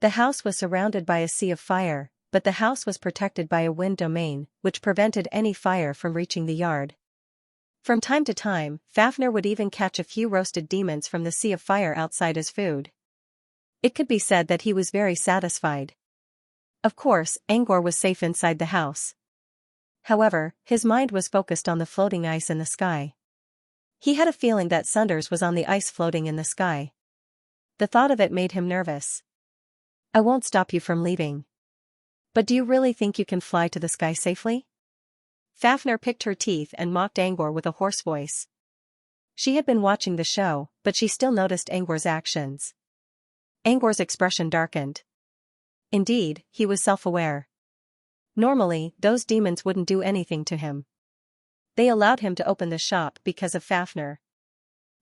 The house was surrounded by a sea of fire, but the house was protected by a wind domain, which prevented any fire from reaching the yard. From time to time, Fafnir would even catch a few roasted demons from the sea of fire outside as food. It could be said that he was very satisfied. Of course, Angor was safe inside the house. However, his mind was focused on the floating ice in the sky. He had a feeling that Sunders was on the ice floating in the sky. The thought of it made him nervous. I won't stop you from leaving. But do you really think you can fly to the sky safely? Fafnir picked her teeth and mocked Angor with a hoarse voice. She had been watching the show, but she still noticed Angor's actions. Angor's expression darkened. Indeed, he was self-aware. Normally, those demons wouldn't do anything to him. They allowed him to open the shop because of Fafnir.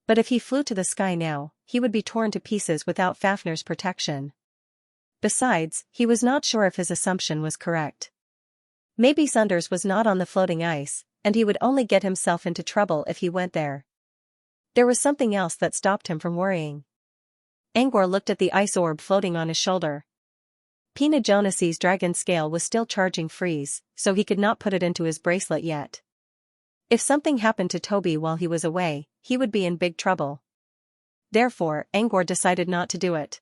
But if he flew to the sky now, he would be torn to pieces without Fafnir's protection. Besides, he was not sure if his assumption was correct. Maybe Sunders was not on the floating ice, and he would only get himself into trouble if he went there. There was something else that stopped him from worrying. Angor looked at the ice orb floating on his shoulder. Pina Jonas's dragon scale was still charging freeze, so he could not put it into his bracelet yet. If something happened to Toby while he was away, he would be in big trouble. Therefore, Angor decided not to do it.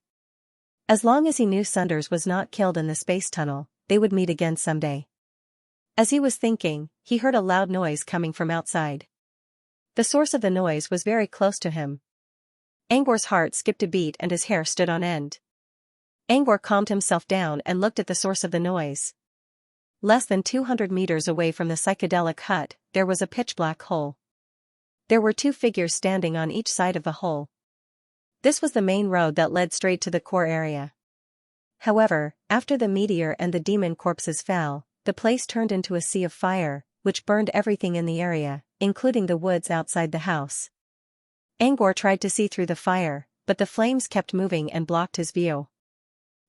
As long as he knew Sunders was not killed in the space tunnel, they would meet again someday. As he was thinking, he heard a loud noise coming from outside. The source of the noise was very close to him. Angor's heart skipped a beat and his hair stood on end. Angor calmed himself down and looked at the source of the noise. Less than 200 meters away from the psychedelic hut, there was a pitch-black hole. There were two figures standing on each side of the hole. This was the main road that led straight to the core area. However, after the meteor and the demon corpses fell, the place turned into a sea of fire, which burned everything in the area, including the woods outside the house. Angor tried to see through the fire, but the flames kept moving and blocked his view.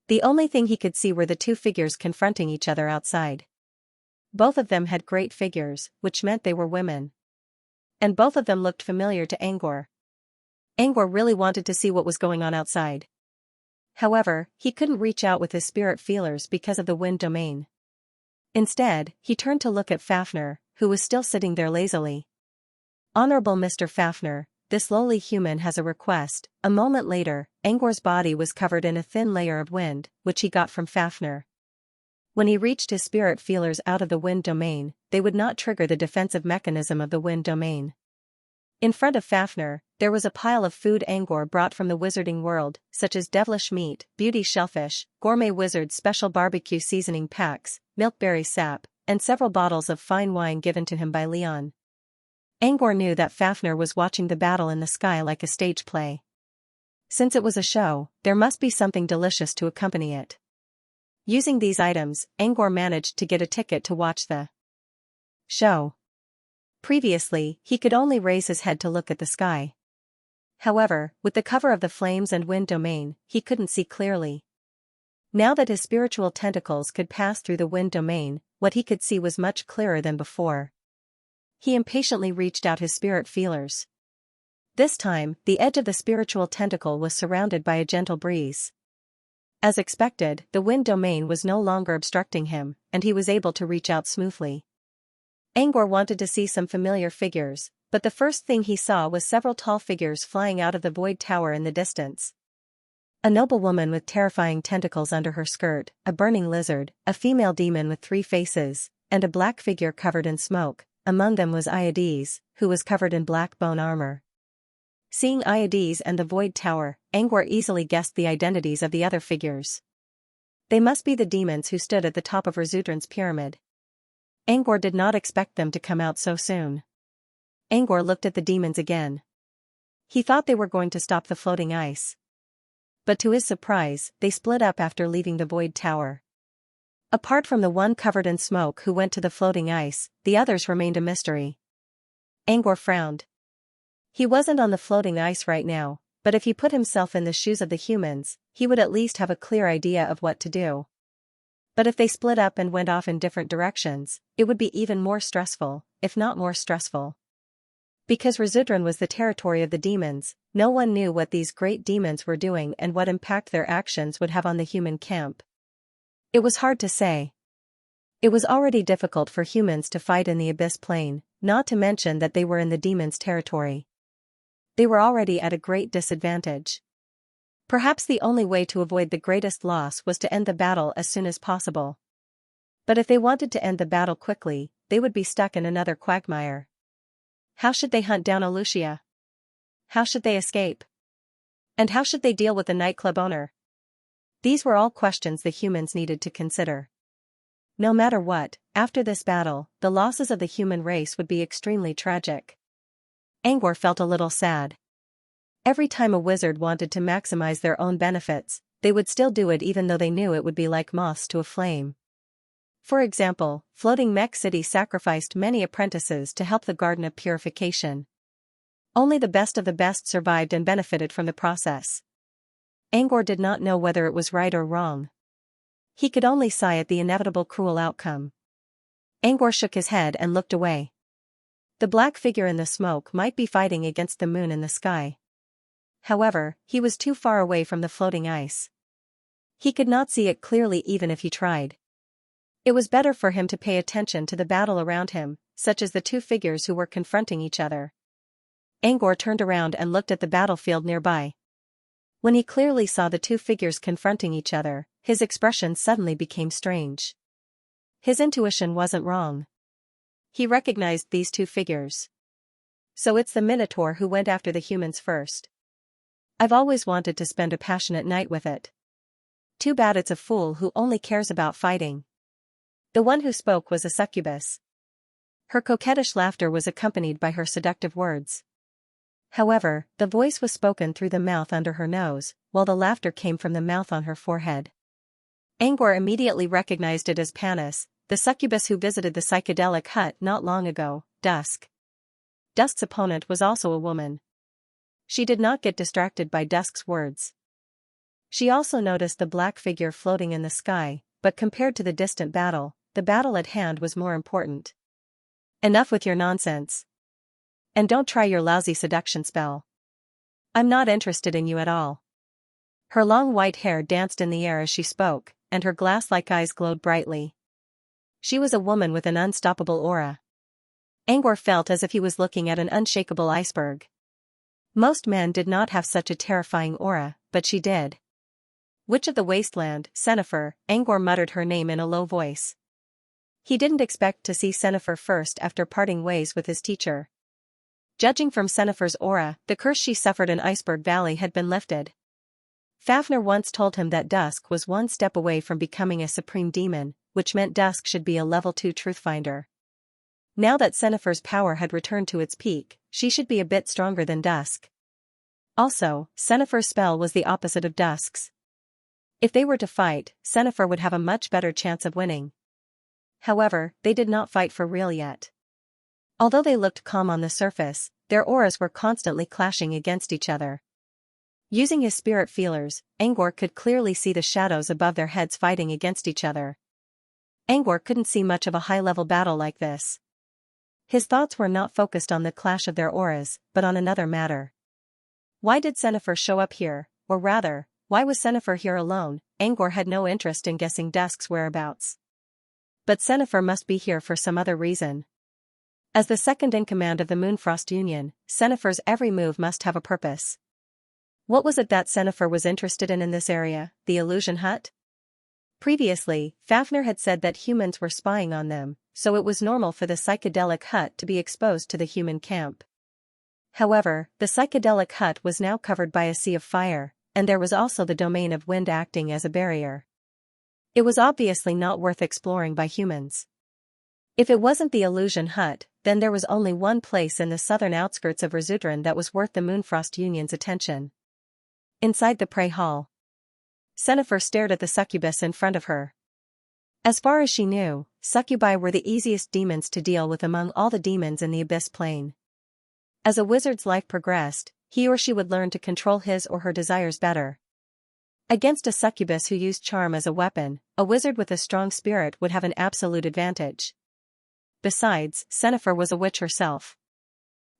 The only thing he could see were the two figures confronting each other outside. Both of them had great figures, which meant they were women. And both of them looked familiar to Angor. Angor really wanted to see what was going on outside. However, he couldn't reach out with his spirit feelers because of the wind domain. Instead, he turned to look at Fafnir, who was still sitting there lazily. Honorable Mr. Fafnir, this lowly human has a request. A moment later, Angor's body was covered in a thin layer of wind, which he got from Fafnir. When he reached his spirit feelers out of the wind domain, they would not trigger the defensive mechanism of the wind domain. In front of Fafnir, there was a pile of food Angor brought from the wizarding world, such as devilish meat, beauty shellfish, gourmet wizard's special barbecue seasoning packs, milkberry sap, and several bottles of fine wine given to him by Leon. Angor knew that Fafnir was watching the battle in the sky like a stage play. Since it was a show, there must be something delicious to accompany it. Using these items, Angor managed to get a ticket to watch the show. Previously, he could only raise his head to look at the sky. However, with the cover of the flames and wind domain, he couldn't see clearly. Now that his spiritual tentacles could pass through the wind domain, what he could see was much clearer than before. He impatiently reached out his spirit feelers. This time, the edge of the spiritual tentacle was surrounded by a gentle breeze. As expected, the wind domain was no longer obstructing him, and he was able to reach out smoothly. Angor wanted to see some familiar figures, but the first thing he saw was several tall figures flying out of the void tower in the distance. A noble woman with terrifying tentacles under her skirt, a burning lizard, a female demon with 3 faces, and a black figure covered in smoke. Among them was Iades, who was covered in black bone armor. Seeing Iades and the void tower, Angor easily guessed the identities of the other figures. They must be the demons who stood at the top of Razudran's pyramid. Angor did not expect them to come out so soon. Angor looked at the demons again. He thought they were going to stop the floating ice. But to his surprise, they split up after leaving the void tower. Apart from the one covered in smoke who went to the floating ice, the others remained a mystery. Angor frowned. He wasn't on the floating ice right now, but if he put himself in the shoes of the humans, he would at least have a clear idea of what to do. But if they split up and went off in different directions, it would be even more stressful, if not more stressful. Because Razudran was the territory of the demons, no one knew what these great demons were doing and what impact their actions would have on the human camp. It was hard to say. It was already difficult for humans to fight in the Abyss Plane, not to mention that they were in the demons' territory. They were already at a great disadvantage. Perhaps the only way to avoid the greatest loss was to end the battle as soon as possible. But if they wanted to end the battle quickly, they would be stuck in another quagmire. How should they hunt down Xianxia? How should they escape? And how should they deal with the nightclub owner? These were all questions the humans needed to consider. No matter what, after this battle, the losses of the human race would be extremely tragic. Angor felt a little sad. Every time a wizard wanted to maximize their own benefits, they would still do it even though they knew it would be like moths to a flame. For example, Floating Mech City sacrificed many apprentices to help the Garden of Purification. Only the best of the best survived and benefited from the process. Angor did not know whether it was right or wrong. He could only sigh at the inevitable cruel outcome. Angor shook his head and looked away. The black figure in the smoke might be fighting against the moon in the sky. However, he was too far away from the floating ice. He could not see it clearly even if he tried. It was better for him to pay attention to the battle around him, such as the 2 figures who were confronting each other. Angor turned around and looked at the battlefield nearby. When he clearly saw the 2 figures confronting each other, his expression suddenly became strange. His intuition wasn't wrong. He recognized these 2 figures. So it's the Minotaur who went after the humans first. I've always wanted to spend a passionate night with it. Too bad it's a fool who only cares about fighting. The one who spoke was a succubus. Her coquettish laughter was accompanied by her seductive words. However, the voice was spoken through the mouth under her nose, while the laughter came from the mouth on her forehead. Angor immediately recognized it as Panis, the succubus who visited the psychedelic hut not long ago, Dusk. Dusk's opponent was also a woman. She did not get distracted by Dusk's words. She also noticed the black figure floating in the sky, but compared to the distant battle, the battle at hand was more important. Enough with your nonsense. And don't try your lousy seduction spell. I'm not interested in you at all. Her long white hair danced in the air as she spoke, and her glass-like eyes glowed brightly. She was a woman with an unstoppable aura. Angor felt as if he was looking at an unshakable iceberg. Most men did not have such a terrifying aura, but she did. Witch of the Wasteland, Sennefer, Angor muttered her name in a low voice. He didn't expect to see Sennefer first after parting ways with his teacher. Judging from Sennefer's aura, the curse she suffered in Iceberg Valley had been lifted. Fafnir once told him that Dusk was one step away from becoming a supreme demon, which meant Dusk should be a level 2 truthfinder. Now that Sennefer's power had returned to its peak, she should be a bit stronger than Dusk. Also, Sennefer's spell was the opposite of Dusk's. If they were to fight, Sennefer would have a much better chance of winning. However, they did not fight for real yet. Although they looked calm on the surface, their auras were constantly clashing against each other. Using his spirit feelers, Angor could clearly see the shadows above their heads fighting against each other. Angor couldn't see much of a high-level battle like this. His thoughts were not focused on the clash of their auras, but on another matter. Why did Sennefer show up here, or rather, why was Sennefer here alone? Angor had no interest in guessing Dusk's whereabouts. But Sennefer must be here for some other reason. As the second in command of the Moonfrost Union, Sennefer's every move must have a purpose. What was it that Sennefer was interested in this area, the illusion hut? Previously, Fafnir had said that humans were spying on them, so it was normal for the psychedelic hut to be exposed to the human camp. However, the psychedelic hut was now covered by a sea of fire, and there was also the domain of wind acting as a barrier. It was obviously not worth exploring by humans. If it wasn't the illusion hut, then there was only one place in the southern outskirts of Razutran that was worth the Moonfrost Union's attention. Inside the prey hall, Sennefer stared at the succubus in front of her. As far as she knew, succubi were the easiest demons to deal with among all the demons in the Abyss Plane. As a wizard's life progressed, he or she would learn to control his or her desires better. Against a succubus who used charm as a weapon, a wizard with a strong spirit would have an absolute advantage. Besides, Sennefer was a witch herself.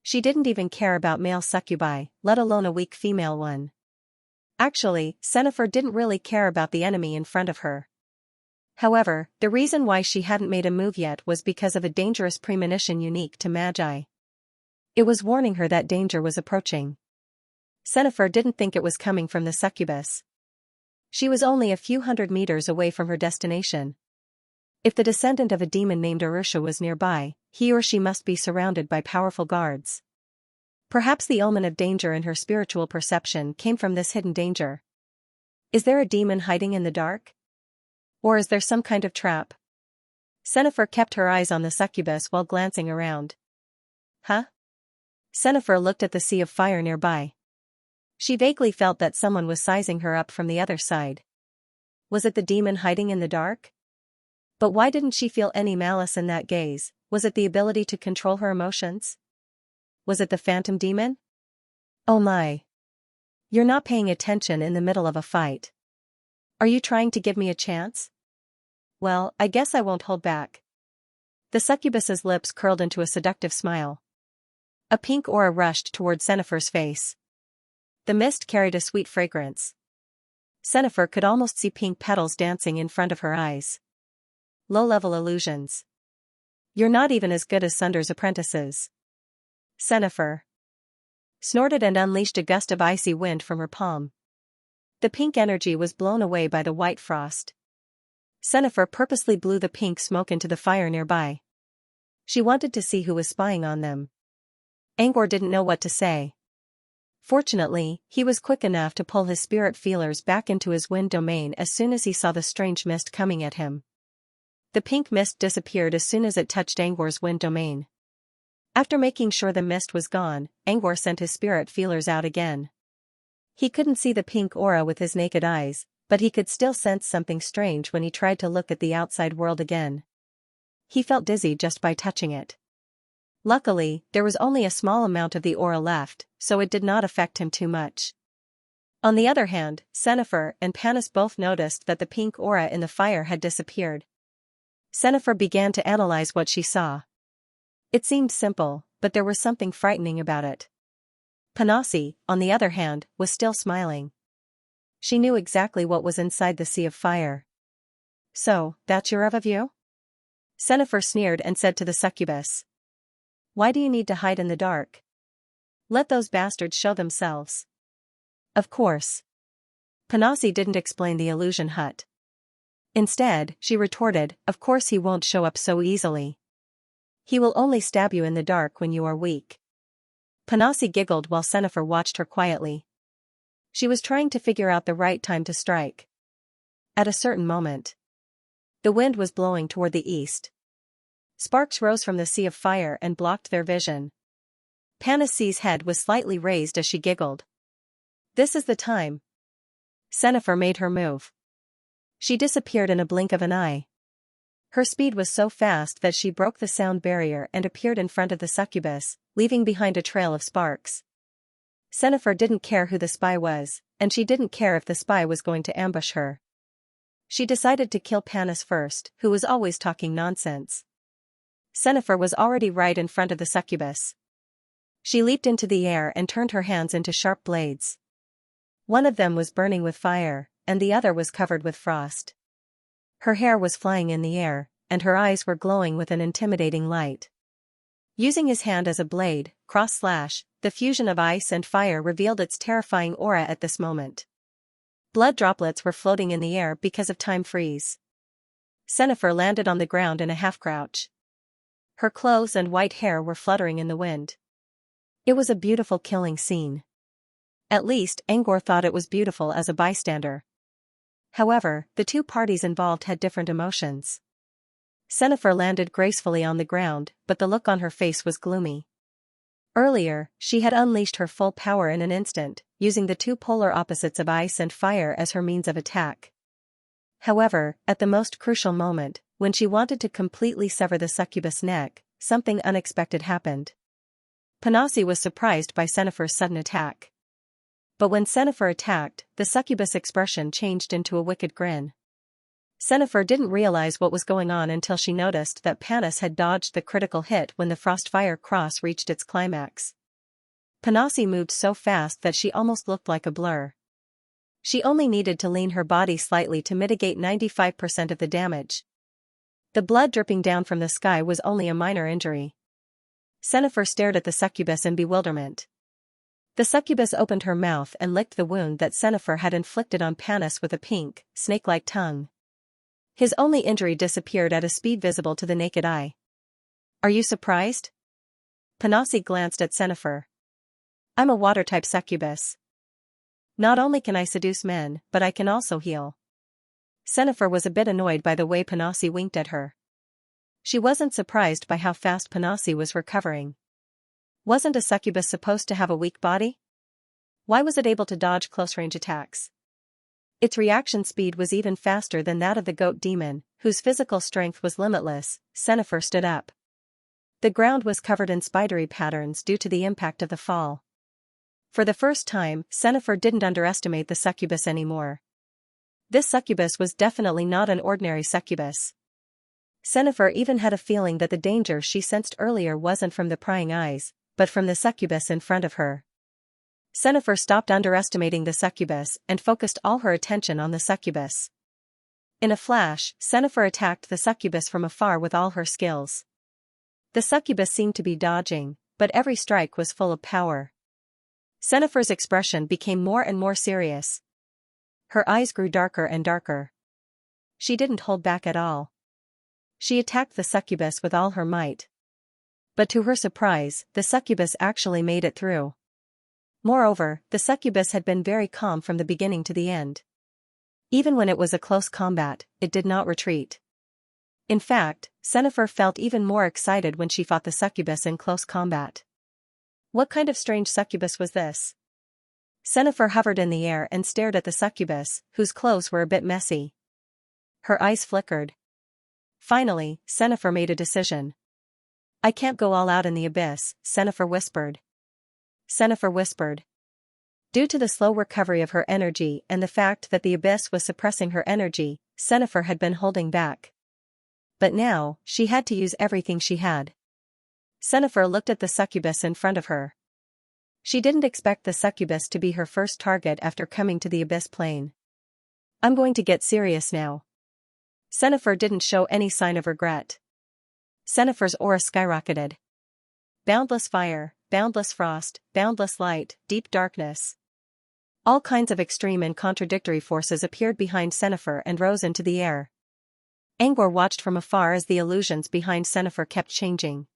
She didn't even care about male succubi, let alone a weak female one. Actually, Sennefer didn't really care about the enemy in front of her. However, the reason why she hadn't made a move yet was because of a dangerous premonition unique to Magi. It was warning her that danger was approaching. Sennefer didn't think it was coming from the succubus. She was only a few hundred meters away from her destination. If the descendant of a demon named Arusha was nearby, he or she must be surrounded by powerful guards. Perhaps the omen of danger in her spiritual perception came from this hidden danger. Is there a demon hiding in the dark? Or is there some kind of trap? Sennefer kept her eyes on the succubus while glancing around. Huh? Sennefer looked at the sea of fire nearby. She vaguely felt that someone was sizing her up from the other side. Was it the demon hiding in the dark? But why didn't she feel any malice in that gaze? Was it the ability to control her emotions? Was it the phantom demon? Oh my. You're not paying attention in the middle of a fight. Are you trying to give me a chance? Well, I guess I won't hold back. The succubus's lips curled into a seductive smile. A pink aura rushed toward Sennefer's face. The mist carried a sweet fragrance. Sennefer could almost see pink petals dancing in front of her eyes. Low-level illusions. You're not even as good as Sunder's apprentices. Sennefer snorted and unleashed a gust of icy wind from her palm. The pink energy was blown away by the white frost. Sennefer purposely blew the pink smoke into the fire nearby. She wanted to see who was spying on them. Angor didn't know what to say. Fortunately, he was quick enough to pull his spirit feelers back into his wind domain as soon as he saw the strange mist coming at him. The pink mist disappeared as soon as it touched Angor's wind domain. After making sure the mist was gone, Angor sent his spirit feelers out again. He couldn't see the pink aura with his naked eyes, but he could still sense something strange when he tried to look at the outside world again. He felt dizzy just by touching it. Luckily, there was only a small amount of the aura left, so it did not affect him too much. On the other hand, Sennefer and Panis both noticed that the pink aura in the fire had disappeared. Sennefer began to analyze what she saw. It seemed simple, but there was something frightening about it. Panasi, on the other hand, was still smiling. She knew exactly what was inside the sea of fire. So, that's your overview? Sennefer sneered and said to the succubus. Why do you need to hide in the dark? Let those bastards show themselves. Of course. Panasi didn't explain the illusion hut. Instead, she retorted, of course he won't show up so easily. He will only stab you in the dark when you are weak. Panasi giggled while Sennefer watched her quietly. She was trying to figure out the right time to strike. At a certain moment, the wind was blowing toward the east. Sparks rose from the sea of fire and blocked their vision. Panasi's head was slightly raised as she giggled. This is the time. Xianxia made her move. She disappeared in a blink of an eye. Her speed was so fast that she broke the sound barrier and appeared in front of the succubus, leaving behind a trail of sparks. Xianxia didn't care who the spy was, and she didn't care if the spy was going to ambush her. She decided to kill Panis first, who was always talking nonsense. Xianxia was already right in front of the succubus. She leaped into the air and turned her hands into sharp blades. One of them was burning with fire, and the other was covered with frost. Her hair was flying in the air, and her eyes were glowing with an intimidating light. Using his hand as a blade, cross-slash, the fusion of ice and fire revealed its terrifying aura at this moment. Blood droplets were floating in the air because of time freeze. Xianxia landed on the ground in a half-crouch. Her clothes and white hair were fluttering in the wind. It was a beautiful killing scene. At least, Angor thought it was beautiful as a bystander. However, the two parties involved had different emotions. Xianxia landed gracefully on the ground, but the look on her face was gloomy. Earlier, she had unleashed her full power in an instant, using the two polar opposites of ice and fire as her means of attack. However, at the most crucial moment, when she wanted to completely sever the succubus' neck, something unexpected happened. Panasi was surprised by Xianxia's sudden attack. But when Xianxia attacked, the succubus' expression changed into a wicked grin. Xianxia didn't realize what was going on until she noticed that Panis had dodged the critical hit when the Frostfire Cross reached its climax. Panasi moved so fast that she almost looked like a blur. She only needed to lean her body slightly to mitigate 95% of the damage. The blood dripping down from the sky was only a minor injury. Xianxia stared at the succubus in bewilderment. The succubus opened her mouth and licked the wound that Xianxia had inflicted on Panis with a pink, snake-like tongue. His only injury disappeared at a speed visible to the naked eye. Are you surprised? Panasi glanced at Xianxia. I'm a water-type succubus. Not only can I seduce men, but I can also heal. Xianxia was a bit annoyed by the way Panasi winked at her. She wasn't surprised by how fast Panasi was recovering. Wasn't a succubus supposed to have a weak body? Why was it able to dodge close-range attacks? Its reaction speed was even faster than that of the goat demon, whose physical strength was limitless. Xianxia stood up. The ground was covered in spidery patterns due to the impact of the fall. For the first time, Xianxia didn't underestimate the succubus anymore. This succubus was definitely not an ordinary succubus. Xianxia even had a feeling that the danger she sensed earlier wasn't from the prying eyes, but from the succubus in front of her. Xianxia stopped underestimating the succubus and focused all her attention on the succubus. In a flash, Xianxia attacked the succubus from afar with all her skills. The succubus seemed to be dodging, but every strike was full of power. Xianxia's expression became more and more serious. Her eyes grew darker and darker. She didn't hold back at all. She attacked the succubus with all her might. But to her surprise, the succubus actually made it through. Moreover, the succubus had been very calm from the beginning to the end. Even when it was a close combat, it did not retreat. In fact, Xianxia felt even more excited when she fought the succubus in close combat. What kind of strange succubus was this? Xianxia hovered in the air and stared at the succubus, whose clothes were a bit messy. Her eyes flickered. Finally, Xianxia made a decision. I can't go all out in the abyss, Xianxia whispered. Xianxia whispered. Due to the slow recovery of her energy and the fact that the abyss was suppressing her energy, Xianxia had been holding back. But now, she had to use everything she had. Xianxia looked at the succubus in front of her. She didn't expect the succubus to be her first target after coming to the abyss plane. I'm going to get serious now. Xianxia didn't show any sign of regret. Xianxia's aura skyrocketed. Boundless fire, boundless frost, boundless light, deep darkness. All kinds of extreme and contradictory forces appeared behind Xianxia and rose into the air. Angor watched from afar as the illusions behind Xianxia kept changing.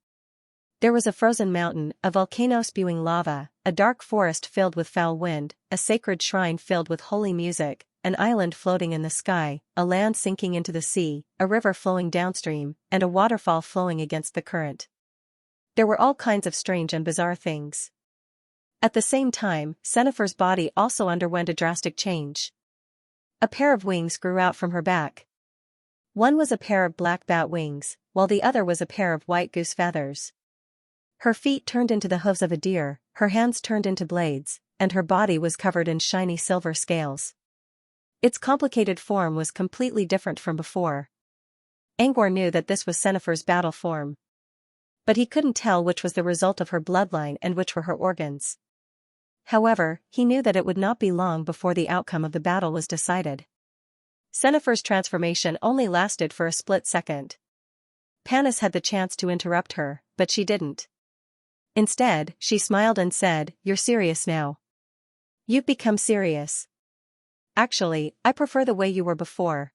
There was a frozen mountain, a volcano spewing lava, a dark forest filled with foul wind, a sacred shrine filled with holy music, an island floating in the sky, a land sinking into the sea, a river flowing downstream, and a waterfall flowing against the current. There were all kinds of strange and bizarre things. At the same time, Xenifer's body also underwent a drastic change. A pair of wings grew out from her back. One was a pair of black bat wings, while the other was a pair of white goose feathers. Her feet turned into the hooves of a deer, her hands turned into blades, and her body was covered in shiny silver scales. Its complicated form was completely different from before. Angor knew that this was Xenifer's battle form. But he couldn't tell which was the result of her bloodline and which were her organs. However, he knew that it would not be long before the outcome of the battle was decided. Xenifer's transformation only lasted for a split second. Panis had the chance to interrupt her, but she didn't. Instead, she smiled and said, "You're serious now. You've become serious. Actually, I prefer the way you were before.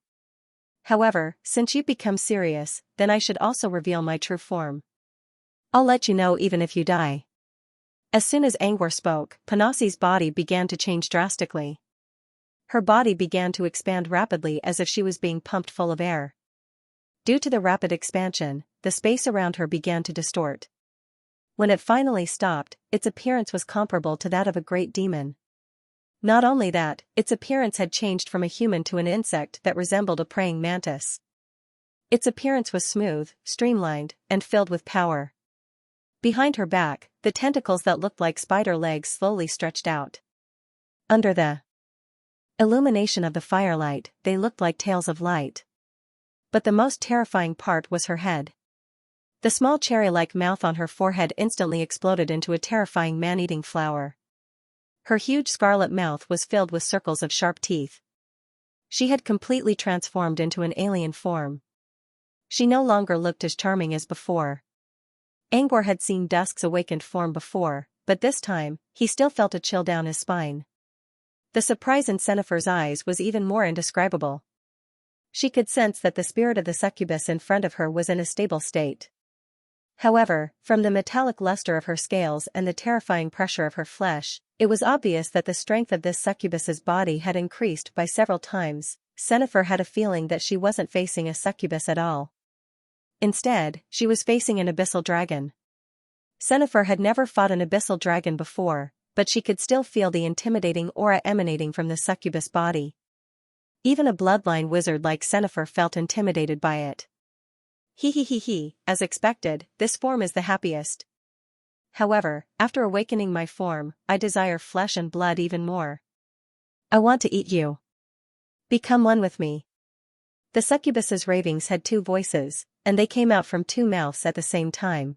However, since you've become serious, then I should also reveal my true form. I'll let you know even if you die." As soon as Angor spoke, Panasi's body began to change drastically. Her body began to expand rapidly as if she was being pumped full of air. Due to the rapid expansion, the space around her began to distort. When it finally stopped, its appearance was comparable to that of a great demon. Not only that, its appearance had changed from a human to an insect that resembled a praying mantis. Its appearance was smooth, streamlined, and filled with power. Behind her back, the tentacles that looked like spider legs slowly stretched out. Under the illumination of the firelight, they looked like tails of light. But the most terrifying part was her head. The small cherry-like mouth on her forehead instantly exploded into a terrifying man-eating flower. Her huge scarlet mouth was filled with circles of sharp teeth. She had completely transformed into an alien form. She no longer looked as charming as before. Angor had seen Dusk's awakened form before, but this time, he still felt a chill down his spine. The surprise in Xenifer's eyes was even more indescribable. She could sense that the spirit of the succubus in front of her was in a stable state. However, from the metallic luster of her scales and the terrifying pressure of her flesh, it was obvious that the strength of this succubus's body had increased by several times. Xenifer had a feeling that she wasn't facing a succubus at all. Instead, she was facing an abyssal dragon. Xenifer had never fought an abyssal dragon before, but she could still feel the intimidating aura emanating from the succubus body. Even a bloodline wizard like Xenifer felt intimidated by it. As expected, this form is the happiest. However, after awakening my form, I desire flesh and blood even more. I want to eat you. Become one with me. The succubus's ravings had two voices, and they came out from two mouths at the same time.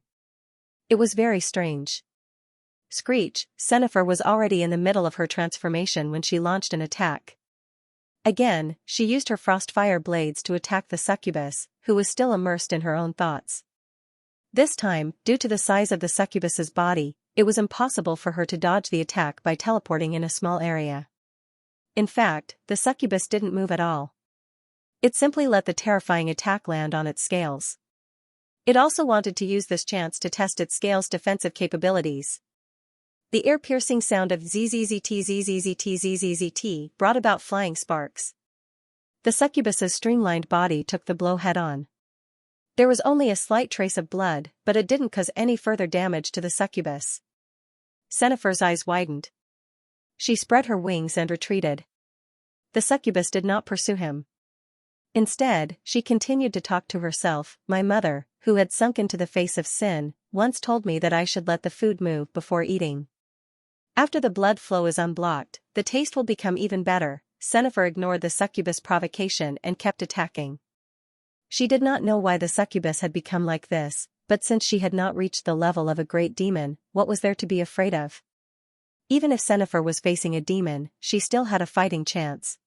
It was very strange. Screech, Xenifer was already in the middle of her transformation when she launched an attack. Again, she used her frostfire blades to attack the succubus, who was still immersed in her own thoughts. This time, due to the size of the succubus's body, it was impossible for her to dodge the attack by teleporting in a small area. In fact, the succubus didn't move at all. It simply let the terrifying attack land on its scales. It also wanted to use this chance to test its scales' defensive capabilities. The ear-piercing sound of zzzt brought about flying sparks. The succubus's streamlined body took the blow head-on. There was only a slight trace of blood, but it didn't cause any further damage to the succubus. Xenifer's eyes widened. She spread her wings and retreated. The succubus did not pursue him. Instead, she continued to talk to herself. My mother, who had sunk into the face of sin, once told me that I should let the food move before eating. After the blood flow is unblocked, the taste will become even better. Xenifer ignored the succubus' provocation and kept attacking. She did not know why the succubus had become like this, but since she had not reached the level of a great demon, what was there to be afraid of? Even if Xenifer was facing a demon, she still had a fighting chance.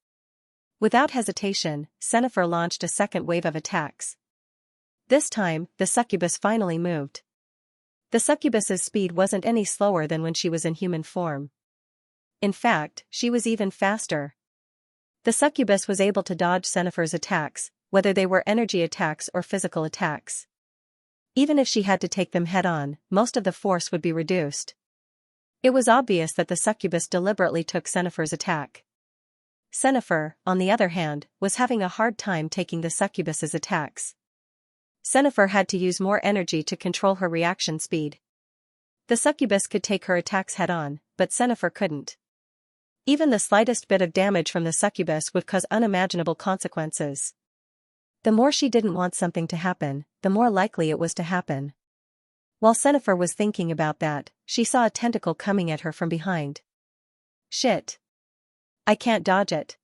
Without hesitation, Xenifer launched a second wave of attacks. This time, the succubus finally moved. The succubus's speed wasn't any slower than when she was in human form. In fact, she was even faster. The succubus was able to dodge Xenifer's attacks, whether they were energy attacks or physical attacks. Even if she had to take them head-on, most of the force would be reduced. It was obvious that the succubus deliberately took Xenifer's attack. Xenifer, on the other hand, was having a hard time taking the succubus's attacks. Xenifer had to use more energy to control her reaction speed. The succubus could take her attacks head-on, but Sennefer couldn't. Even the slightest bit of damage from the succubus would cause unimaginable consequences. The more she didn't want something to happen, the more likely it was to happen. While Sennefer was thinking about that, she saw a tentacle coming at her from behind. Shit. I can't dodge it.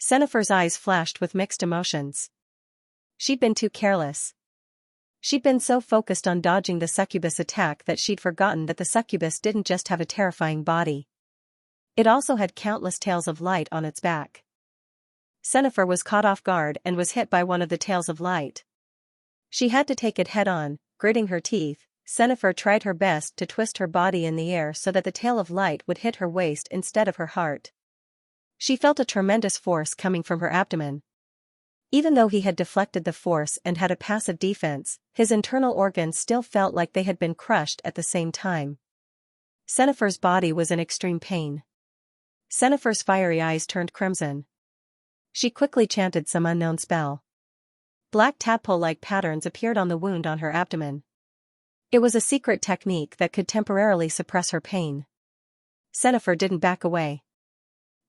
Sennefer's eyes flashed with mixed emotions. She'd been too careless. She'd been so focused on dodging the succubus attack that she'd forgotten that the succubus didn't just have a terrifying body. It also had countless tails of light on its back. Sennefer was caught off guard and was hit by one of the tails of light. She had to take it head-on. Gritting her teeth, Sennefer tried her best to twist her body in the air so that the tail of light would hit her waist instead of her heart. She felt a tremendous force coming from her abdomen. Even though he had deflected the force and had a passive defense, his internal organs still felt like they had been crushed at the same time. Sennefer's body was in extreme pain. Sennefer's fiery eyes turned crimson. She quickly chanted some unknown spell. Black tadpole-like patterns appeared on the wound on her abdomen. It was a secret technique that could temporarily suppress her pain. Sennefer didn't back away.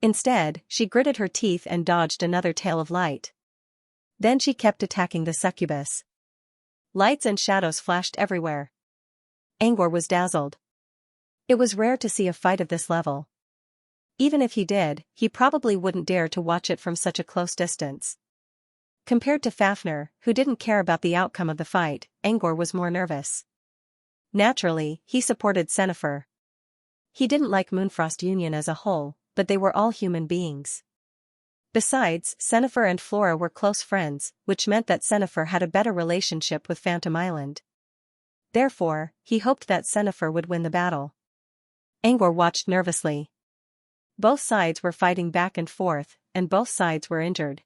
Instead, she gritted her teeth and dodged another tail of light. Then she kept attacking the succubus. Lights and shadows flashed everywhere. Angor was dazzled. It was rare to see a fight of this level. Even if he did, he probably wouldn't dare to watch it from such a close distance. Compared to Fafnir, who didn't care about the outcome of the fight, Angor was more nervous. Naturally, he supported Sennefer. He didn't like Moonfrost Union as a whole, but they were all human beings. Besides, Sennefer and Flora were close friends, which meant that Sennefer had a better relationship with Phantom Island. Therefore, he hoped that Sennefer would win the battle. Angor watched nervously. Both sides were fighting back and forth, and both sides were injured.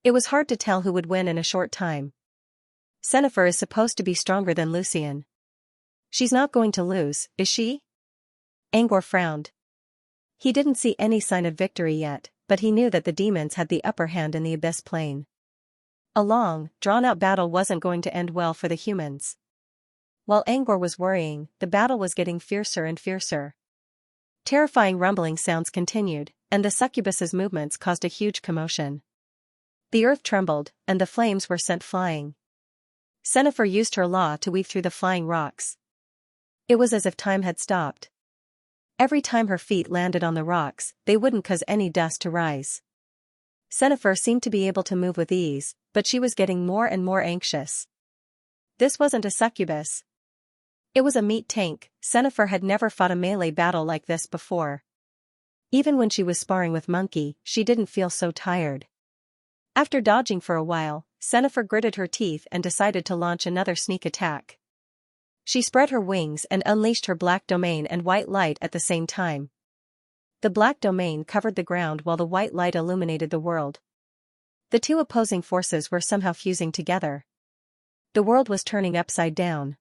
It was hard to tell who would win in a short time. Sennefer is supposed to be stronger than Lucian. She's not going to lose, is she? Angor frowned. He didn't see any sign of victory yet, but he knew that the demons had the upper hand in the Abyss Plane. A long, drawn-out battle wasn't going to end well for the humans. While Angor was worrying, the battle was getting fiercer and fiercer. Terrifying rumbling sounds continued, and the succubus's movements caused a huge commotion. The earth trembled, and the flames were sent flying. Sennefer used her law to weave through the flying rocks. It was as if time had stopped. Every time her feet landed on the rocks, they wouldn't cause any dust to rise. Sennefer seemed to be able to move with ease, but she was getting more and more anxious. This wasn't a succubus. It was a meat tank. Sennefer had never fought a melee battle like this before. Even when she was sparring with Monkey, she didn't feel so tired. After dodging for a while, Sennefer gritted her teeth and decided to launch another sneak attack. She spread her wings and unleashed her black domain and white light at the same time. The black domain covered the ground while the white light illuminated the world. The two opposing forces were somehow fusing together. The world was turning upside down.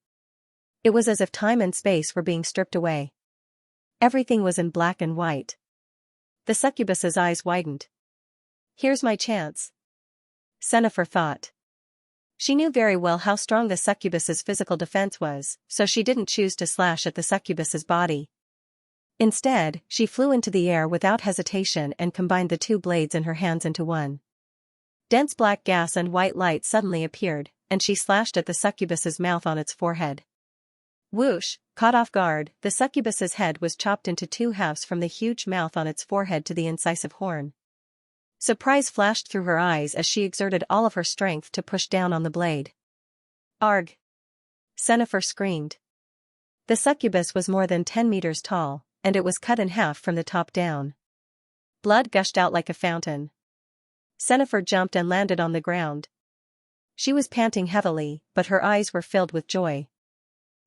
It was as if time and space were being stripped away. Everything was in black and white. The succubus's eyes widened. Here's my chance. Sennefer thought. She knew very well how strong the succubus's physical defense was, so she didn't choose to slash at the succubus's body. Instead, she flew into the air without hesitation and combined the two blades in her hands into one. Dense black gas and white light suddenly appeared, and she slashed at the succubus's mouth on its forehead. Whoosh! Caught off guard, the succubus's head was chopped into two halves from the huge mouth on its forehead to the incisive horn. Surprise flashed through her eyes as she exerted all of her strength to push down on the blade. Arg! Sennefer screamed. The succubus was more than 10 meters tall, and it was cut in half from the top down. Blood gushed out like a fountain. Sennefer jumped and landed on the ground. She was panting heavily, but her eyes were filled with joy.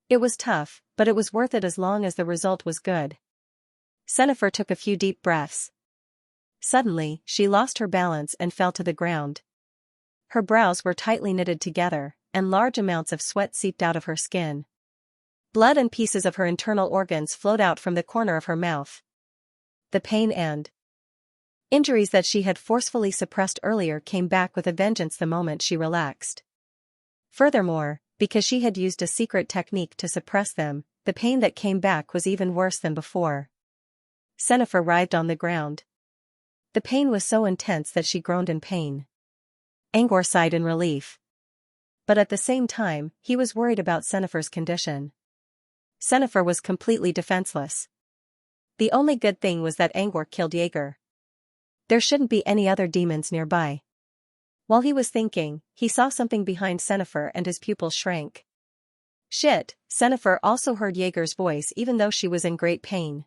It was tough, but it was worth it as long as the result was good. Sennefer took a few deep breaths. Suddenly, she lost her balance and fell to the ground. Her brows were tightly knitted together, and large amounts of sweat seeped out of her skin. Blood and pieces of her internal organs flowed out from the corner of her mouth. The pain and injuries that she had forcefully suppressed earlier came back with a vengeance the moment she relaxed. Furthermore, because she had used a secret technique to suppress them, the pain that came back was even worse than before. Xianxia writhed on the ground. The pain was so intense that she groaned in pain. Angor sighed in relief. But at the same time, he was worried about Xianxia's condition. Xianxia was completely defenseless. The only good thing was that Angor killed Jaeger. There shouldn't be any other demons nearby. While he was thinking, he saw something behind Xianxia and his pupils shrank. Shit, Xianxia also heard Jaeger's voice even though she was in great pain.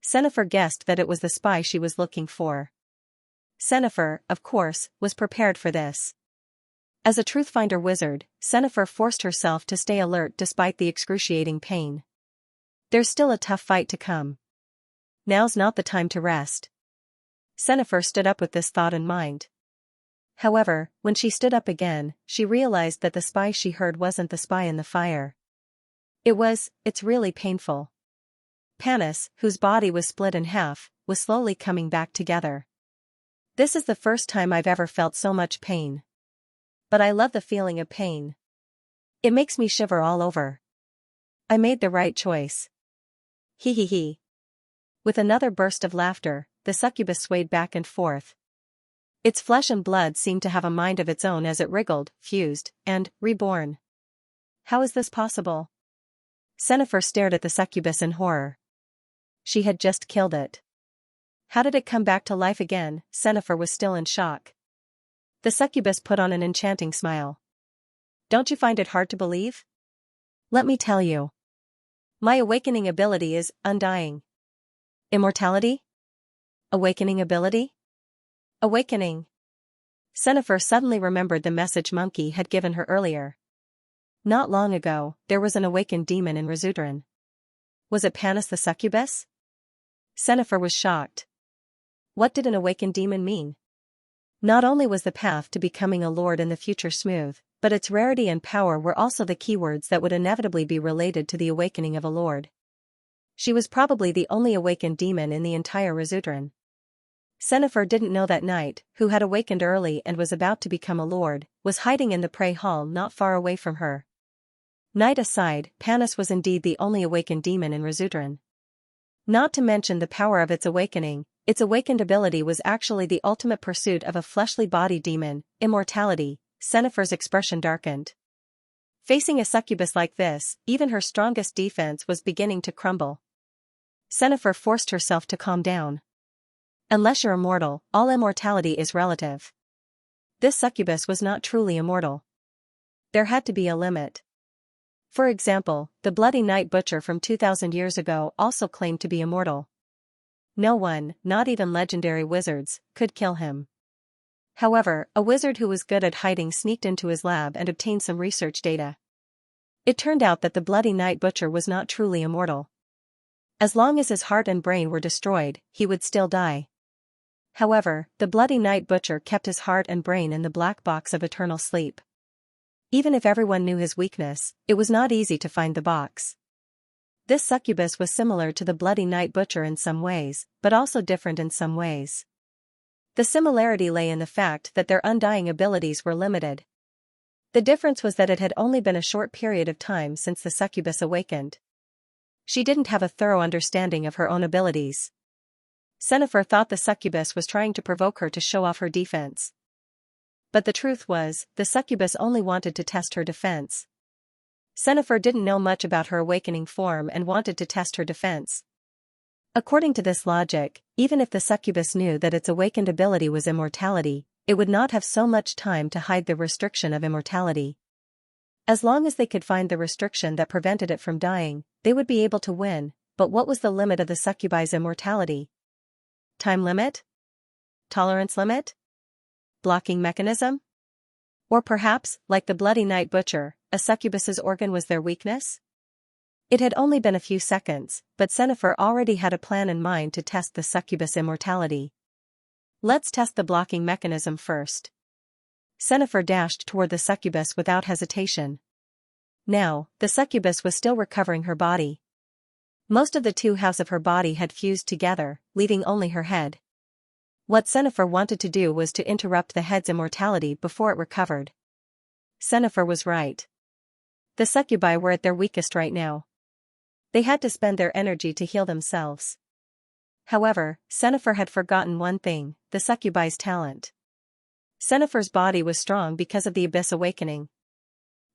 Xianxia guessed that it was the spy she was looking for. Xianxia, of course, was prepared for this. As a truth-finder wizard, Xianxia forced herself to stay alert despite the excruciating pain. There's still a tough fight to come. Now's not the time to rest. Xianxia stood up with this thought in mind. However, when she stood up again, she realized that the spy she heard wasn't the spy in the fire. It's really painful. Panis, whose body was split in half, was slowly coming back together. This is the first time I've ever felt so much pain. But I love the feeling of pain. It makes me shiver all over. I made the right choice. Hee hee hee. With another burst of laughter, the succubus swayed back and forth. Its flesh and blood seemed to have a mind of its own as it wriggled, fused, and reborn. How is this possible? Xianxia stared at the succubus in horror. She had just killed it. How did it come back to life again? Xianxia was still in shock. The succubus put on an enchanting smile. Don't you find it hard to believe? Let me tell you. My awakening ability is undying. Immortality? Awakening ability? Awakening. Xianxia suddenly remembered the message Monkey had given her earlier. Not long ago, there was an awakened demon in Rizutran. Was it Panis the succubus? Xianxia was shocked. What did an awakened demon mean? Not only was the path to becoming a lord in the future smooth, but its rarity and power were also the keywords that would inevitably be related to the awakening of a lord. She was probably the only awakened demon in the entire Rizutran. Xianxia didn't know that Knight, who had awakened early and was about to become a lord, was hiding in the prey hall not far away from her. Knight aside, Panis was indeed the only awakened demon in Rizutran. Not to mention the power of its awakening, its awakened ability was actually the ultimate pursuit of a fleshly body demon, immortality. Xianxia's expression darkened. Facing a succubus like this, even her strongest defense was beginning to crumble. Xianxia forced herself to calm down. Unless you're immortal, all immortality is relative. This succubus was not truly immortal. There had to be a limit. For example, the Bloody Night Butcher from 2,000 years ago also claimed to be immortal. No one, not even legendary wizards, could kill him. However, a wizard who was good at hiding sneaked into his lab and obtained some research data. It turned out that the Bloody Night Butcher was not truly immortal. As long as his heart and brain were destroyed, he would still die. However, the Bloody Night Butcher kept his heart and brain in the black box of eternal sleep. Even if everyone knew his weakness, it was not easy to find the box. This succubus was similar to the Bloody Night Butcher in some ways, but also different in some ways. The similarity lay in the fact that their undying abilities were limited. The difference was that it had only been a short period of time since the succubus awakened. She didn't have a thorough understanding of her own abilities. Xianxia thought the succubus was trying to provoke her to show off her defense. But the truth was, the succubus only wanted to test her defense. Xianxia didn't know much about her awakening form and wanted to test her defense. According to this logic, even if the succubus knew that its awakened ability was immortality, it would not have so much time to hide the restriction of immortality. As long as they could find the restriction that prevented it from dying, they would be able to win, but what was the limit of the succubi's immortality? Time limit? Tolerance limit? Blocking mechanism? Or perhaps, like the Bloody Night Butcher, a succubus's organ was their weakness? It had only been a few seconds, but Xianxia already had a plan in mind to test the succubus immortality. Let's test the blocking mechanism first. Xianxia dashed toward the succubus without hesitation. Now, the succubus was still recovering her body. Most of the two halves of her body had fused together, leaving only her head. What Xianxia wanted to do was to interrupt the head's immortality before it recovered. Xianxia was right. The succubi were at their weakest right now. They had to spend their energy to heal themselves. However, Xianxia had forgotten one thing, the succubi's talent. Xianxia's body was strong because of the Abyss Awakening.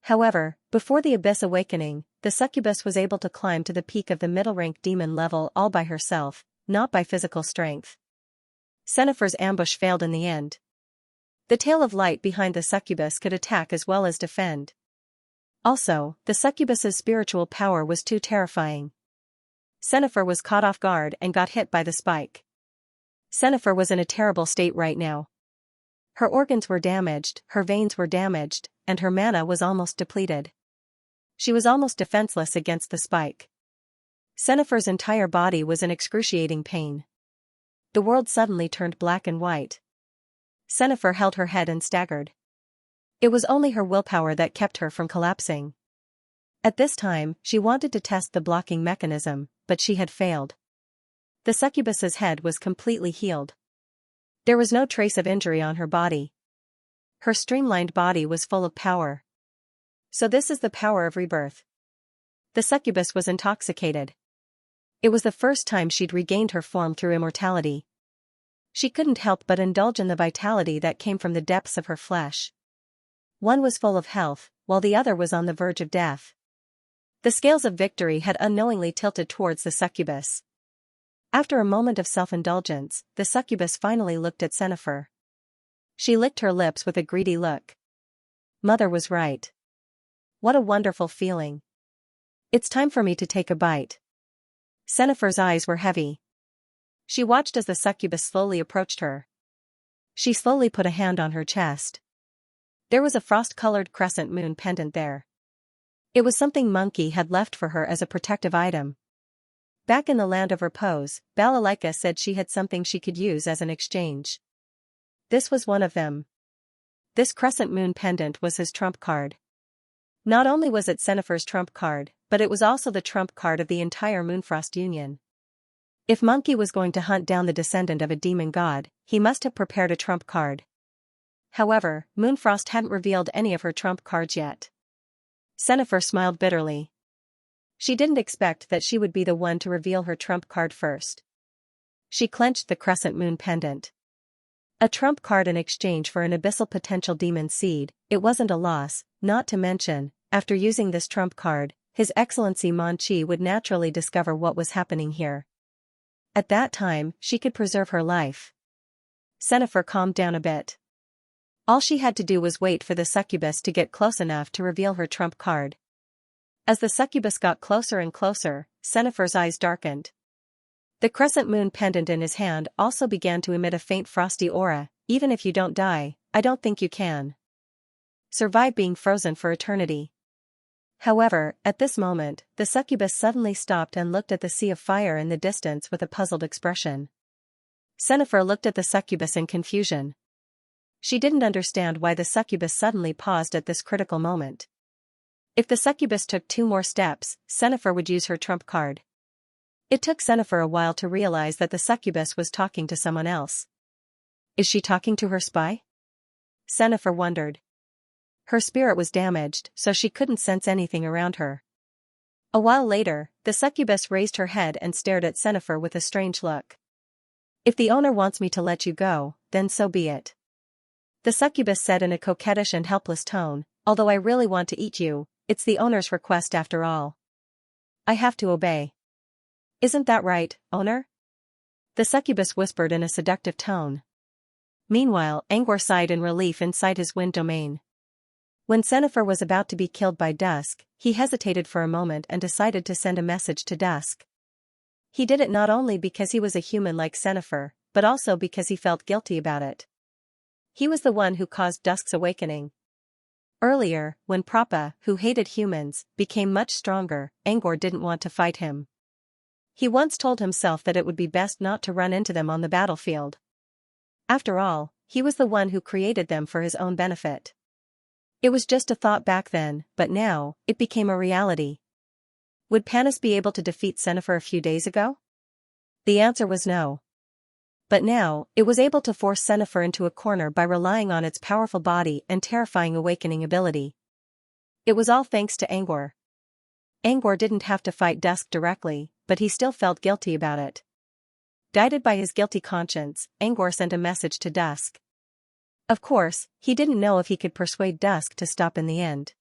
However, before the Abyss Awakening, the succubus was able to climb to the peak of the middle-rank demon level all by herself, not by physical strength. Xianxia's ambush failed in the end. The tail of light behind the succubus could attack as well as defend. Also, the succubus's spiritual power was too terrifying. Xianxia was caught off guard and got hit by the spike. Xianxia was in a terrible state right now. Her organs were damaged, her veins were damaged, and her mana was almost depleted. She was almost defenseless against the spike. Xianxia's entire body was in excruciating pain. The world suddenly turned black and white. Xianxia held her head and staggered. It was only her willpower that kept her from collapsing. At this time, she wanted to test the blocking mechanism, but she had failed. The succubus's head was completely healed. There was no trace of injury on her body. Her streamlined body was full of power. So this is the power of rebirth. The succubus was intoxicated. It was the first time she'd regained her form through immortality. She couldn't help but indulge in the vitality that came from the depths of her flesh. One was full of health, while the other was on the verge of death. The scales of victory had unknowingly tilted towards the succubus. After a moment of self-indulgence, the succubus finally looked at Xianxia. She licked her lips with a greedy look. Mother was right. What a wonderful feeling. It's time for me to take a bite. Xianxia's eyes were heavy. She watched as the succubus slowly approached her. She slowly put a hand on her chest. There was a frost-colored crescent moon pendant there. It was something Monkey had left for her as a protective item. Back in the land of repose, Balalaika said she had something she could use as an exchange. This was one of them. This crescent moon pendant was his trump card. Not only was it Xianxia's trump card, but it was also the trump card of the entire Moonfrost Union. If Monkey was going to hunt down the descendant of a demon god, he must have prepared a trump card. However, Moonfrost hadn't revealed any of her trump cards yet. Xianxia smiled bitterly. She didn't expect that she would be the one to reveal her trump card first. She clenched the crescent moon pendant. A trump card in exchange for an abyssal potential demon seed, it wasn't a loss, not to mention, after using this trump card, His Excellency Mon Chi would naturally discover what was happening here. At that time, she could preserve her life. Xianxia calmed down a bit. All she had to do was wait for the succubus to get close enough to reveal her trump card. As the succubus got closer and closer, Xianxia's eyes darkened. The crescent moon pendant in his hand also began to emit a faint frosty aura. Even if you don't die, I don't think you can survive being frozen for eternity. However, at this moment, the succubus suddenly stopped and looked at the sea of fire in the distance with a puzzled expression. Xianxia looked at the succubus in confusion. She didn't understand why the succubus suddenly paused at this critical moment. If the succubus took 2 more steps, Xianxia would use her trump card. It took Xianxia a while to realize that the succubus was talking to someone else. Is she talking to her spy? Xianxia wondered. Her spirit was damaged, so she couldn't sense anything around her. A while later, the succubus raised her head and stared at Xianxia with a strange look. If the owner wants me to let you go, then so be it. The succubus said in a coquettish and helpless tone, although I really want to eat you, it's the owner's request after all. I have to obey. Isn't that right, owner? The succubus whispered in a seductive tone. Meanwhile, Angor sighed in relief inside his wind domain. When Xianxia was about to be killed by Dusk, he hesitated for a moment and decided to send a message to Dusk. He did it not only because he was a human like Xianxia, but also because he felt guilty about it. He was the one who caused Dusk's awakening. Earlier, when Prappa, who hated humans, became much stronger, Angor didn't want to fight him. He once told himself that it would be best not to run into them on the battlefield. After all, he was the one who created them for his own benefit. It was just a thought back then, but now, it became a reality. Would Panis be able to defeat Xianxia a few days ago? The answer was no. But now, it was able to force Xianxia into a corner by relying on its powerful body and terrifying awakening ability. It was all thanks to Angor. Angor didn't have to fight Dusk directly, but he still felt guilty about it. Guided by his guilty conscience, Angor sent a message to Dusk. Of course, he didn't know if he could persuade Dusk to stop in the end.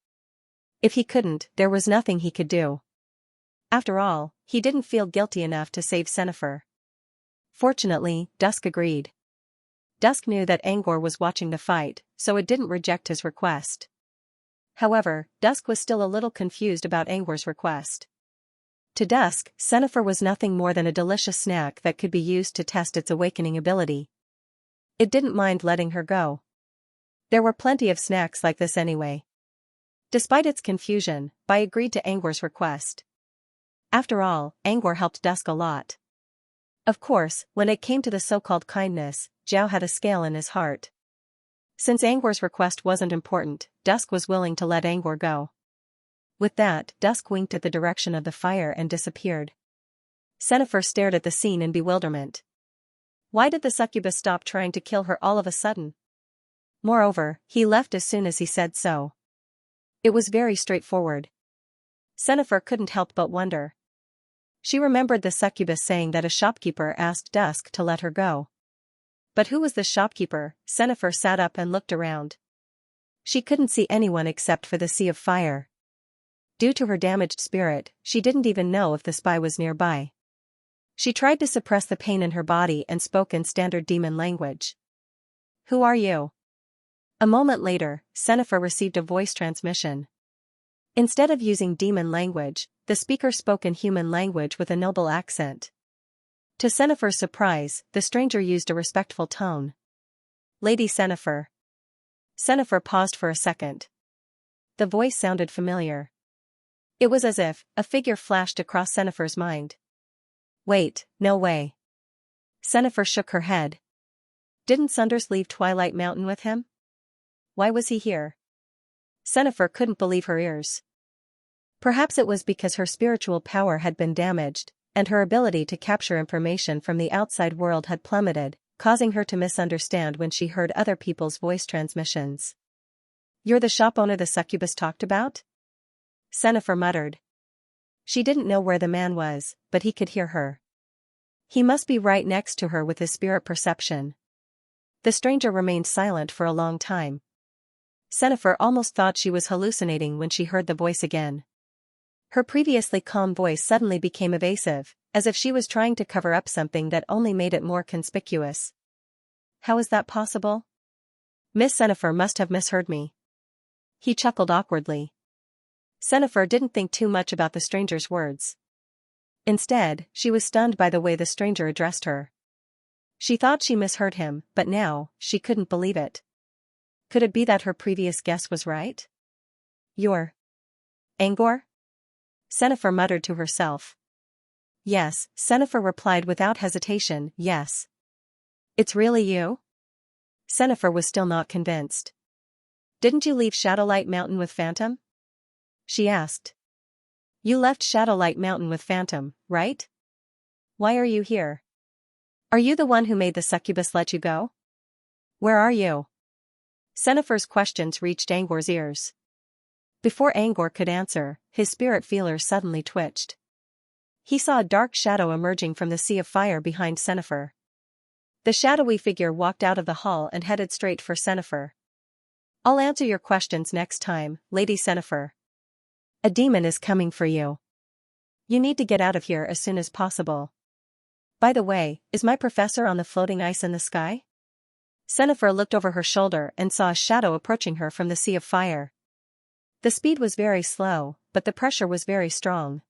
If he couldn't, there was nothing he could do. After all, he didn't feel guilty enough to save Xianxia. Fortunately, Dusk agreed. Dusk knew that Angor was watching the fight, so it didn't reject his request. However, Dusk was still a little confused about Angor's request. To Dusk, Xianxia was nothing more than a delicious snack that could be used to test its awakening ability. It didn't mind letting her go. There were plenty of snacks like this anyway. Despite its confusion, Bai agreed to Angor's request. After all, Angor helped Dusk a lot. Of course, when it came to the so-called kindness, Zhao had a scale in his heart. Since Angor's request wasn't important, Dusk was willing to let Angor go. With that, Dusk winked at the direction of the fire and disappeared. Xianxia stared at the scene in bewilderment. Why did the succubus stop trying to kill her all of a sudden? Moreover, he left as soon as he said so. It was very straightforward. Xianxia couldn't help but wonder. She remembered the succubus saying that a shopkeeper asked Dusk to let her go. But who was the shopkeeper? Xianxia sat up and looked around. She couldn't see anyone except for the sea of fire. Due to her damaged spirit, she didn't even know if the spy was nearby. She tried to suppress the pain in her body and spoke in standard demon language. Who are you? A moment later, Xianxia received a voice transmission. Instead of using demon language, the speaker spoke in human language with a noble accent. To Xianxia's surprise, the stranger used a respectful tone. Lady Xianxia. Xianxia paused for a second. The voice sounded familiar. It was as if a figure flashed across Xianxia's mind. Wait, no way. Xianxia shook her head. Didn't Sunders leave Twilight Mountain with him? Why was he here? Xianxia couldn't believe her ears. Perhaps it was because her spiritual power had been damaged, and her ability to capture information from the outside world had plummeted, causing her to misunderstand when she heard other people's voice transmissions. You're the shop owner the succubus talked about? Xianxia muttered. She didn't know where the man was, but he could hear her. He must be right next to her with his spirit perception. The stranger remained silent for a long time. Xianxia almost thought she was hallucinating when she heard the voice again. Her previously calm voice suddenly became evasive, as if she was trying to cover up something that only made it more conspicuous. How is that possible? Miss Xianxia must have misheard me. He chuckled awkwardly. Xianxia didn't think too much about the stranger's words. Instead, she was stunned by the way the stranger addressed her. She thought she misheard him, but now, she couldn't believe it. Could it be that her previous guess was right? You're Angor? Xianxia muttered to herself. Yes, Xianxia replied without hesitation, yes. It's really you? Xianxia was still not convinced. Didn't you leave Shadowlight Mountain with Phantom? She asked. You left Shadowlight Mountain with Phantom, right? Why are you here? Are you the one who made the succubus let you go? Where are you? Xianxia's questions reached Angor's ears. Before Angor could answer, his spirit feelers suddenly twitched. He saw a dark shadow emerging from the sea of fire behind Xianxia. The shadowy figure walked out of the hall and headed straight for Xianxia. I'll answer your questions next time, Lady Xianxia. A demon is coming for you. You need to get out of here as soon as possible. By the way, is my professor on the floating ice in the sky? Xianxia looked over her shoulder and saw a shadow approaching her from the sea of fire. The speed was very slow, but the pressure was very strong.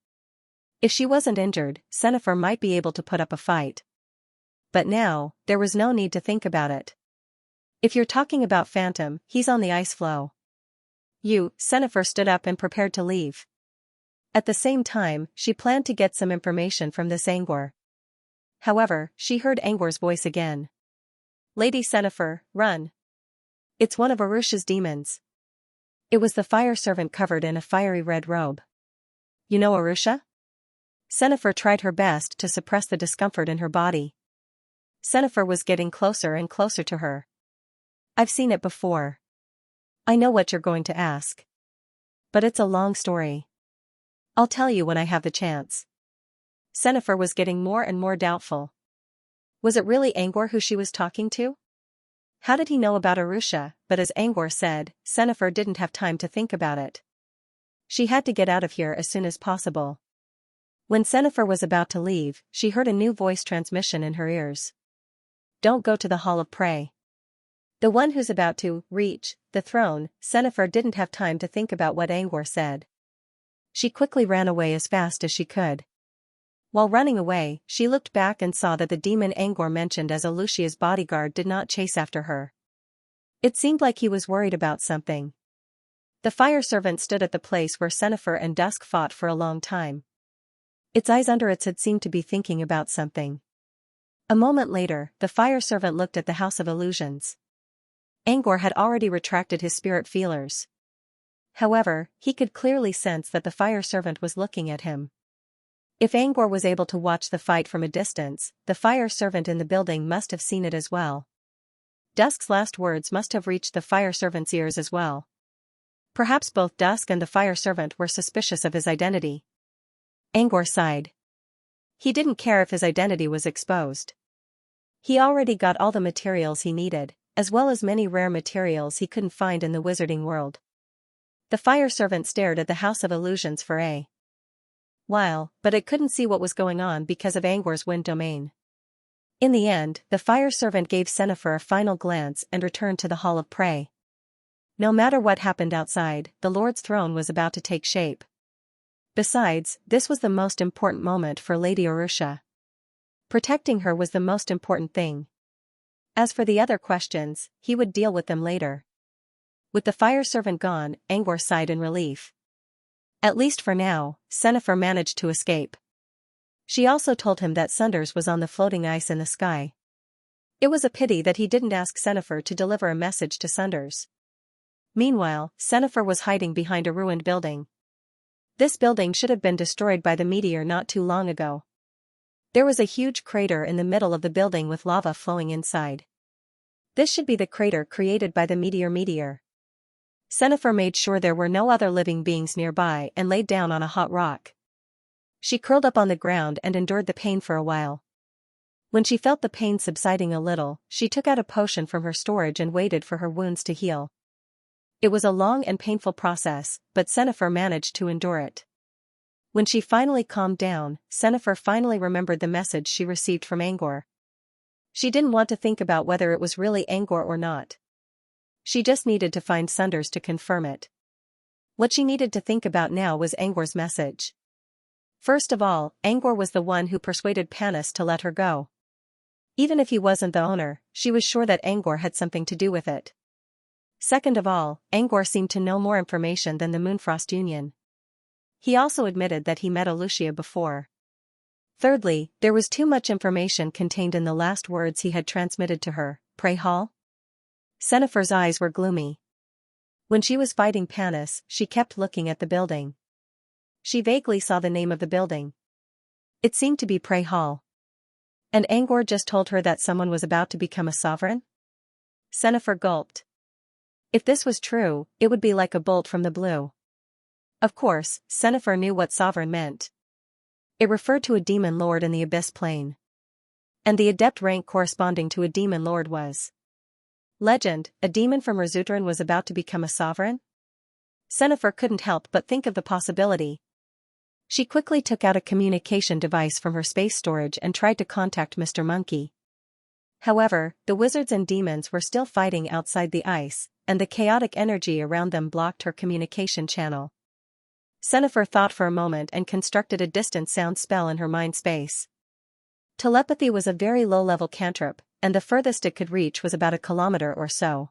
If she wasn't injured, Xianxia might be able to put up a fight. But now, there was no need to think about it. If you're talking about Phantom, he's on the ice floe. Xianxia stood up and prepared to leave. At the same time, she planned to get some information from this Angor. However, she heard Angor's voice again. Lady Xianxia, run. It's one of Arusha's demons. It was the fire servant covered in a fiery red robe. You know Arusha? Xianxia tried her best to suppress the discomfort in her body. Xianxia was getting closer and closer to her. I've seen it before. I know what you're going to ask. But it's a long story. I'll tell you when I have the chance. Sennefer was getting more and more doubtful. Was it really Angor who she was talking to? How did he know about Arusha? But as Angor said, Sennefer didn't have time to think about it. She had to get out of here as soon as possible. When Sennefer was about to leave, she heard a new voice transmission in her ears. Don't go to the Hall of Prey. The one who's about to reach the throne. Sennefer didn't have time to think about what Angor said. She quickly ran away as fast as she could. While running away, she looked back and saw that the demon Angor mentioned as Alushia's bodyguard did not chase after her. It seemed like he was worried about something. The fire servant stood at the place where Sennefer and Dusk fought for a long time. Its eyes under its head seemed to be thinking about something. A moment later, the fire servant looked at the House of Illusions. Angor had already retracted his spirit feelers. However, he could clearly sense that the fire servant was looking at him. If Angor was able to watch the fight from a distance, the fire servant in the building must have seen it as well. Dusk's last words must have reached the fire servant's ears as well. Perhaps both Dusk and the fire servant were suspicious of his identity. Angor sighed. He didn't care if his identity was exposed. He already got all the materials he needed, as well as many rare materials he couldn't find in the wizarding world. The fire servant stared at the House of Illusions for a while, but it couldn't see what was going on because of Angor's wind domain. In the end, the fire servant gave Sennefer a final glance and returned to the Hall of Prey. No matter what happened outside, the Lord's throne was about to take shape. Besides, this was the most important moment for Lady Arusha. Protecting her was the most important thing. As for the other questions, he would deal with them later. With the fire servant gone, Angor sighed in relief. At least for now, Sennefer managed to escape. She also told him that Sunders was on the floating ice in the sky. It was a pity that he didn't ask Sennefer to deliver a message to Sunders. Meanwhile, Sennefer was hiding behind a ruined building. This building should have been destroyed by the meteor not too long ago. There was a huge crater in the middle of the building with lava flowing inside. This should be the crater created by the meteor. Sennefer made sure there were no other living beings nearby and laid down on a hot rock. She curled up on the ground and endured the pain for a while. When she felt the pain subsiding a little, she took out a potion from her storage and waited for her wounds to heal. It was a long and painful process, but Sennefer managed to endure it. When she finally calmed down, Sennefer finally remembered the message she received from Angor. She didn't want to think about whether it was really Angor or not. She just needed to find Sunders to confirm it. What she needed to think about now was Angor's message. First of all, Angor was the one who persuaded Panis to let her go. Even if he wasn't the owner, she was sure that Angor had something to do with it. Second of all, Angor seemed to know more information than the Moonfrost Union. He also admitted that he met Alushia before. Thirdly, there was too much information contained in the last words he had transmitted to her. Prey Hall? Sennefer's eyes were gloomy. When she was fighting Panis, she kept looking at the building. She vaguely saw the name of the building. It seemed to be Prey Hall. And Angor just told her that someone was about to become a sovereign? Sennefer gulped. If this was true, it would be like a bolt from the blue. Of course, Sennefer knew what sovereign meant. It referred to a demon lord in the abyss plane. And the adept rank corresponding to a demon lord was legend. A demon from Razutran was about to become a sovereign? Sennefer couldn't help but think of the possibility. She quickly took out a communication device from her space storage and tried to contact Mr. Monkey. However, the wizards and demons were still fighting outside the ice, and the chaotic energy around them blocked her communication channel. Sennefer thought for a moment and constructed a distance sound spell in her mind space. Telepathy was a very low-level cantrip, and the furthest it could reach was about 1 kilometer or so.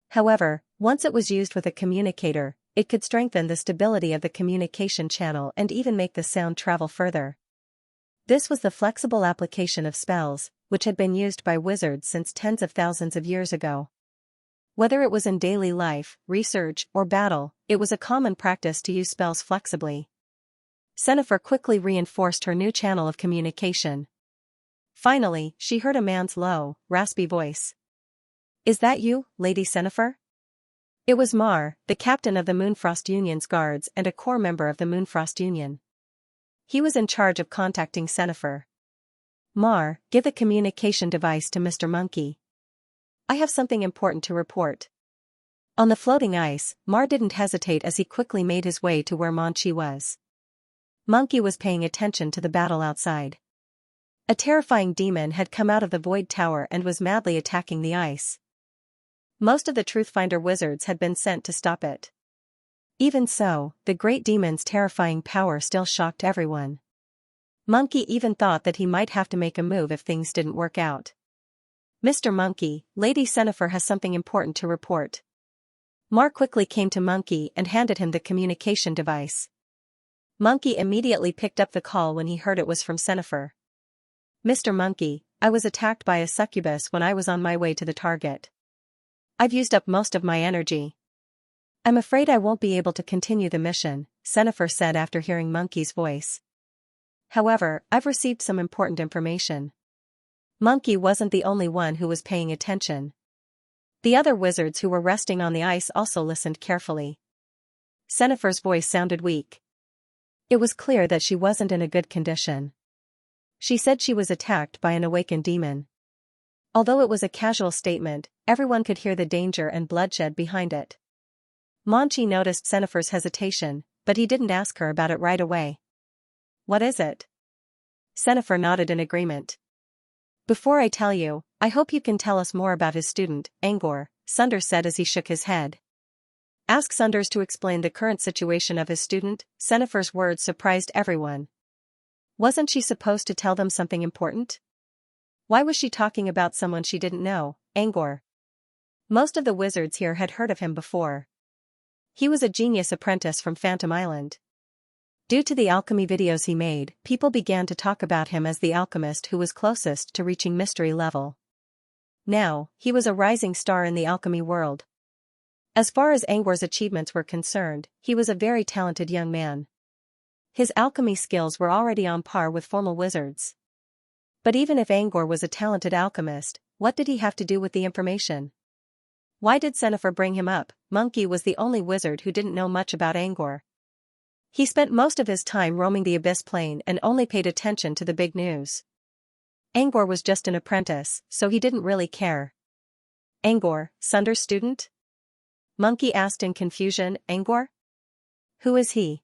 However, once it was used with a communicator, it could strengthen the stability of the communication channel and even make the sound travel further. This was the flexible application of spells, which had been used by wizards since tens of thousands of years ago. Whether it was in daily life, research, or battle, it was a common practice to use spells flexibly. Sennefer quickly reinforced her new channel of communication. Finally, she heard a man's low, raspy voice. "Is that you, Lady Sennefer?" It was Mar, the captain of the Moonfrost Union's guards and a core member of the Moonfrost Union. He was in charge of contacting Cenifer. Mar, give the communication device to Mr. Monkey. I have something important to report. On the floating ice, Mar didn't hesitate as he quickly made his way to where Monchi was. Monkey was paying attention to the battle outside. A terrifying demon had come out of the Void Tower and was madly attacking the ice. Most of the Truthfinder wizards had been sent to stop it. Even so, the great demon's terrifying power still shocked everyone. Monkey even thought that he might have to make a move if things didn't work out. Mr. Monkey, Lady Cenifer has something important to report. Mar quickly came to Monkey and handed him the communication device. Monkey immediately picked up the call when he heard it was from Cenifer. Mr. Monkey, I was attacked by a succubus when I was on my way to the target. I've used up most of my energy. I'm afraid I won't be able to continue the mission, Cenifer said after hearing Monkey's voice. However, I've received some important information. Monkey wasn't the only one who was paying attention. The other wizards who were resting on the ice also listened carefully. Cenifer's voice sounded weak. It was clear that she wasn't in a good condition. She said she was attacked by an awakened demon. Although it was a casual statement, everyone could hear the danger and bloodshed behind it. Monchi noticed Cenifer's hesitation, but he didn't ask her about it right away. What is it? Cenifer nodded in agreement. Before I tell you, I hope you can tell us more about his student, Angor, Sunders said as he shook his head. Ask Sunders to explain the current situation of his student. Cenifer's words surprised everyone. Wasn't she supposed to tell them something important? Why was she talking about someone she didn't know, Angor? Most of the wizards here had heard of him before. He was a genius apprentice from Phantom Island. Due to the alchemy videos he made, people began to talk about him as the alchemist who was closest to reaching mystery level. Now, he was a rising star in the alchemy world. As far as Angor's achievements were concerned, he was a very talented young man. His alchemy skills were already on par with formal wizards. But even if Angor was a talented alchemist, what did he have to do with the information? Why did Cenifer bring him up? Monkey was the only wizard who didn't know much about Angor. He spent most of his time roaming the Abyss Plane and only paid attention to the big news. Angor was just an apprentice, so he didn't really care. Angor, Sunders' student? Monkey asked in confusion. Angor? Who is he?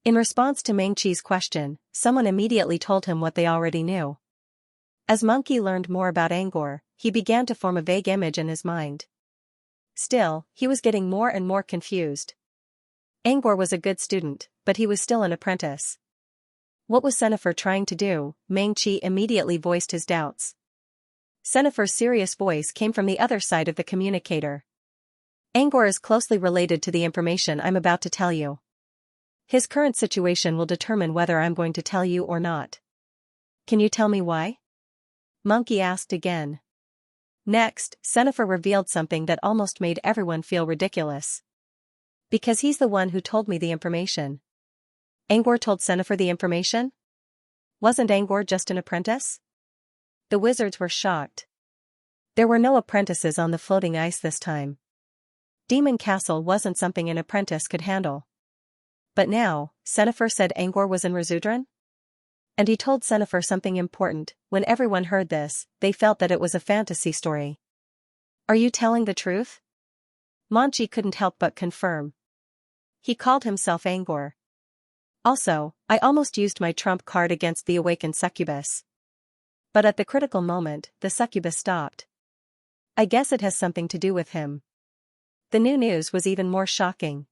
In response to Mengqi's question, someone immediately told him what they already knew. As Monkey learned more about Angor, he began to form a vague image in his mind. Still, he was getting more and more confused. Angor was a good student, but he was still an apprentice. What was Cenifer trying to do? Mengqi immediately voiced his doubts. Cenifer's serious voice came from the other side of the communicator. Angor is closely related to the information I'm about to tell you. His current situation will determine whether I'm going to tell you or not. Can you tell me why? Monkey asked again. Next, Cenifer revealed something that almost made everyone feel ridiculous. Because he's the one who told me the information. Angor told Cenifer the information? Wasn't Angor just an apprentice? The wizards were shocked. There were no apprentices on the floating ice this time. Demon Castle wasn't something an apprentice could handle. But now, Cenifer said Angor was in Razudran? And he told Cenifer something important. When everyone heard this, they felt that it was a fantasy story. Are you telling the truth? Monchi couldn't help but confirm. He called himself Angor. Also, I almost used my trump card against the awakened succubus. But at the critical moment, the succubus stopped. I guess it has something to do with him. The new news was even more shocking.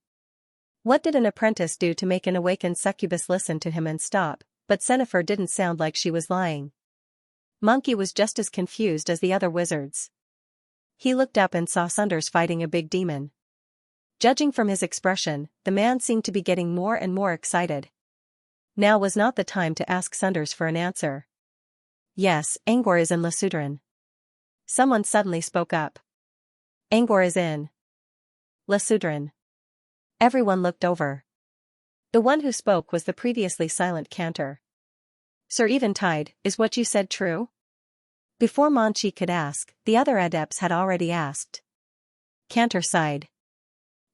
What did an apprentice do to make an awakened succubus listen to him and stop? But Cenifer didn't sound like she was lying. Monkey was just as confused as the other wizards. He looked up and saw Sunders fighting a big demon. Judging from his expression, the man seemed to be getting more and more excited. Now was not the time to ask Sunders for an answer. Yes, Angor is in Lasudran. Someone suddenly spoke up. Angor is in Lasudran. Everyone looked over. The one who spoke was the previously silent Cantor. Sir Eventide, is what you said true? Before Monchi could ask, the other adepts had already asked. Cantor sighed.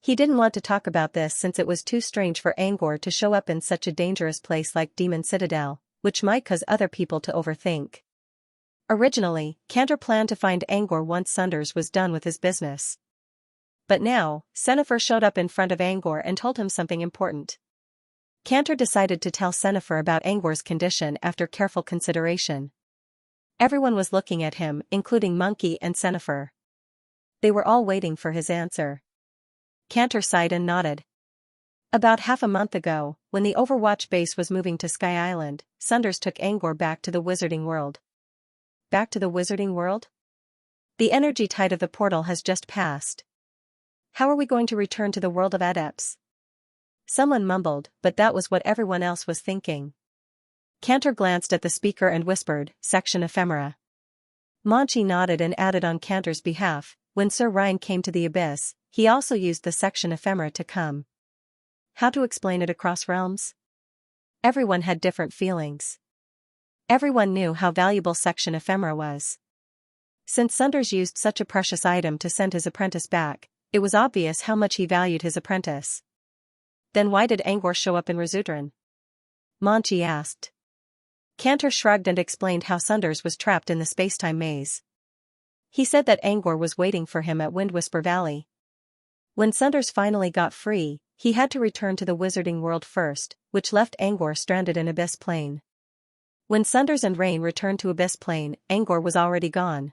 He didn't want to talk about this since it was too strange for Angor to show up in such a dangerous place like Demon Citadel, which might cause other people to overthink. Originally, Cantor planned to find Angor once Sunders was done with his business. But now, Senifer showed up in front of Angor and told him something important. Cantor decided to tell Senifer about Angor's condition after careful consideration. Everyone was looking at him, including Monkey and Senifer. They were all waiting for his answer. Cantor sighed and nodded. About half a month ago, when the Overwatch base was moving to Sky Island, Sunders took Angor back to the Wizarding World. Back to the Wizarding World? The energy tide of the portal has just passed. How are we going to return to the world of adepts? Someone mumbled, but that was what everyone else was thinking. Cantor glanced at the speaker and whispered, "Section Ephemera." Monchi nodded and added on Cantor's behalf, "When Sir Ryan came to the Abyss, he also used the Section Ephemera to come." How to explain it across realms? Everyone had different feelings. Everyone knew how valuable Section Ephemera was. Since Sunders used such a precious item to send his apprentice back, it was obvious how much he valued his apprentice. Then why did Angor show up in Razudran? Monchi asked. Cantor shrugged and explained how Sunders was trapped in the spacetime maze. He said that Angor was waiting for him at Windwhisper Valley. When Sunders finally got free, he had to return to the Wizarding World first, which left Angor stranded in Abyss Plane. When Sunders and Rain returned to Abyss Plane, Angor was already gone.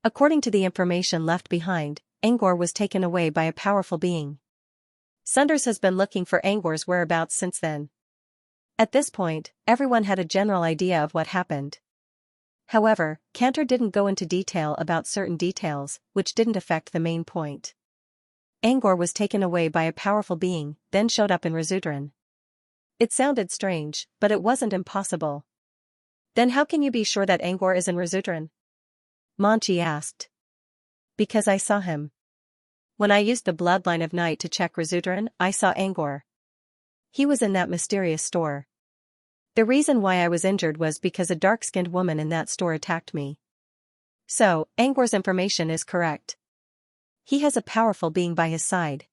According to the information left behind, Angor was taken away by a powerful being. Sunders has been looking for Angor's whereabouts since then. At this point, everyone had a general idea of what happened. However, Cantor didn't go into detail about certain details, which didn't affect the main point. Angor was taken away by a powerful being, then showed up in Razudran. It sounded strange, but it wasn't impossible. Then how can you be sure that Angor is in Razudran? Monchi asked. Because I saw him. When I used the Bloodline of Night to check Razudran, I saw Angor. He was in that mysterious store. The reason why I was injured was because a dark-skinned woman in that store attacked me. So, Angor's information is correct. He has a powerful being by his side.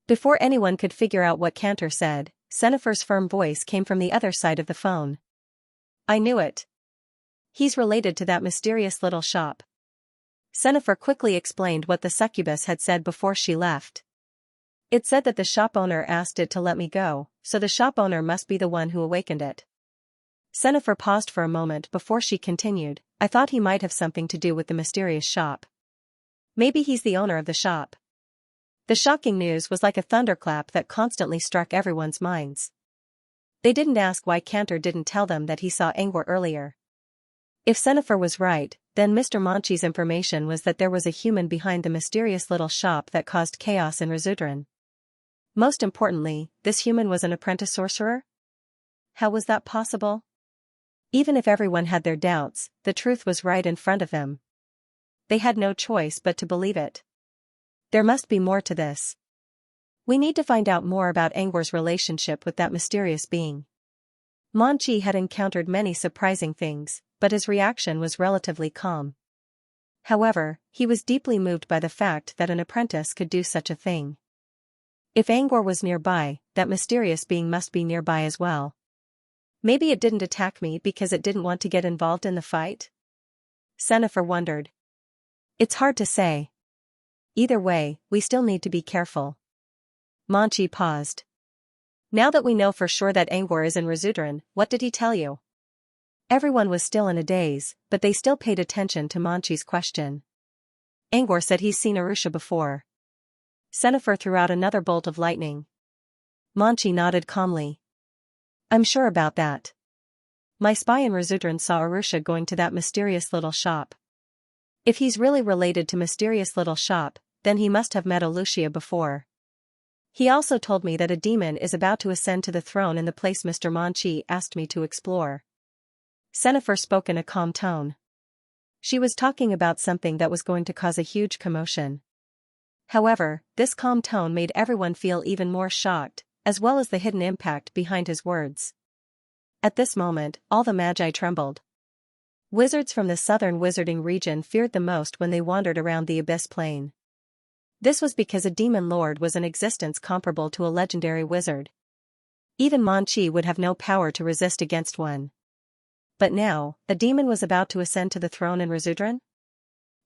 Before anyone could figure out what Cantor said, Senifer's firm voice came from the other side of the phone. I knew it. He's related to that mysterious little shop. Senifer quickly explained what the succubus had said before she left. It said that the shop owner asked it to let me go, so the shop owner must be the one who awakened it. Senifer paused for a moment before she continued, I thought he might have something to do with the mysterious shop. Maybe he's the owner of the shop. The shocking news was like a thunderclap that constantly struck everyone's minds. They didn't ask why Cantor didn't tell them that he saw Angor earlier. If Senifer was right, then Mr. Monchi's information was that there was a human behind the mysterious little shop that caused chaos in Razudran. Most importantly, this human was an apprentice sorcerer? How was that possible? Even if everyone had their doubts, the truth was right in front of them. They had no choice but to believe it. There must be more to this. We need to find out more about Angor's relationship with that mysterious being. Monchi had encountered many surprising things, but his reaction was relatively calm. However, he was deeply moved by the fact that an apprentice could do such a thing. If Angor was nearby, that mysterious being must be nearby as well. Maybe it didn't attack me because it didn't want to get involved in the fight? Senifer wondered. It's hard to say. Either way, we still need to be careful. Monchi paused. Now that we know for sure that Angor is in Razudran, what did he tell you? Everyone was still in a daze, but they still paid attention to Monchi's question. Angor said he's seen Arusha before. Senifer threw out another bolt of lightning. Monchi nodded calmly. I'm sure about that. My spy in Razudran saw Arusha going to that mysterious little shop. If he's really related to mysterious little shop, then he must have met Alucia before. He also told me that a demon is about to ascend to the throne in the place Mr. Monchi asked me to explore. Senifer spoke in a calm tone. She was talking about something that was going to cause a huge commotion. However, this calm tone made everyone feel even more shocked, as well as the hidden impact behind his words. At this moment, all the magi trembled. Wizards from the southern wizarding region feared the most when they wandered around the Abyss Plane. This was because a demon lord was in existence comparable to a legendary wizard. Even Manchi would have no power to resist against one. But now, a demon was about to ascend to the throne in Razudran?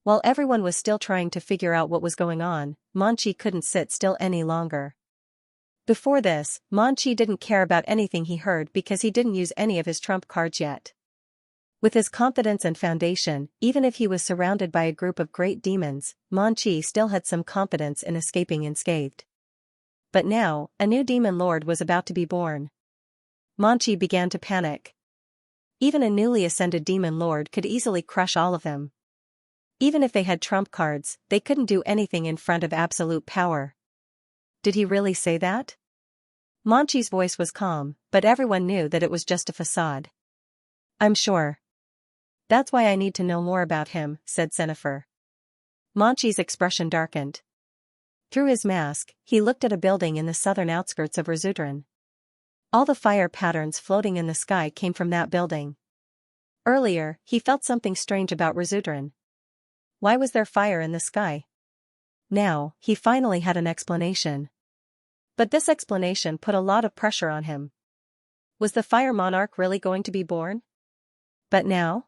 While everyone was still trying to figure out what was going on, Manchi couldn't sit still any longer. Before this, Manchi didn't care about anything he heard because he didn't use any of his trump cards yet. With his confidence and foundation, even if he was surrounded by a group of great demons, Manchi still had some confidence in escaping unscathed. But now, a new demon lord was about to be born. Manchi began to panic. Even a newly ascended demon lord could easily crush all of them. Even if they had trump cards, they couldn't do anything in front of absolute power. Did he really say that? Manchi's voice was calm, but everyone knew that it was just a facade. I'm sure. That's why I need to know more about him, said Xianxia. Manchi's expression darkened. Through his mask, he looked at a building in the southern outskirts of Razudran. All the fire patterns floating in the sky came from that building. Earlier, he felt something strange about Razudran. Why was there fire in the sky? Now, he finally had an explanation. But this explanation put a lot of pressure on him. Was the fire monarch really going to be born? But now?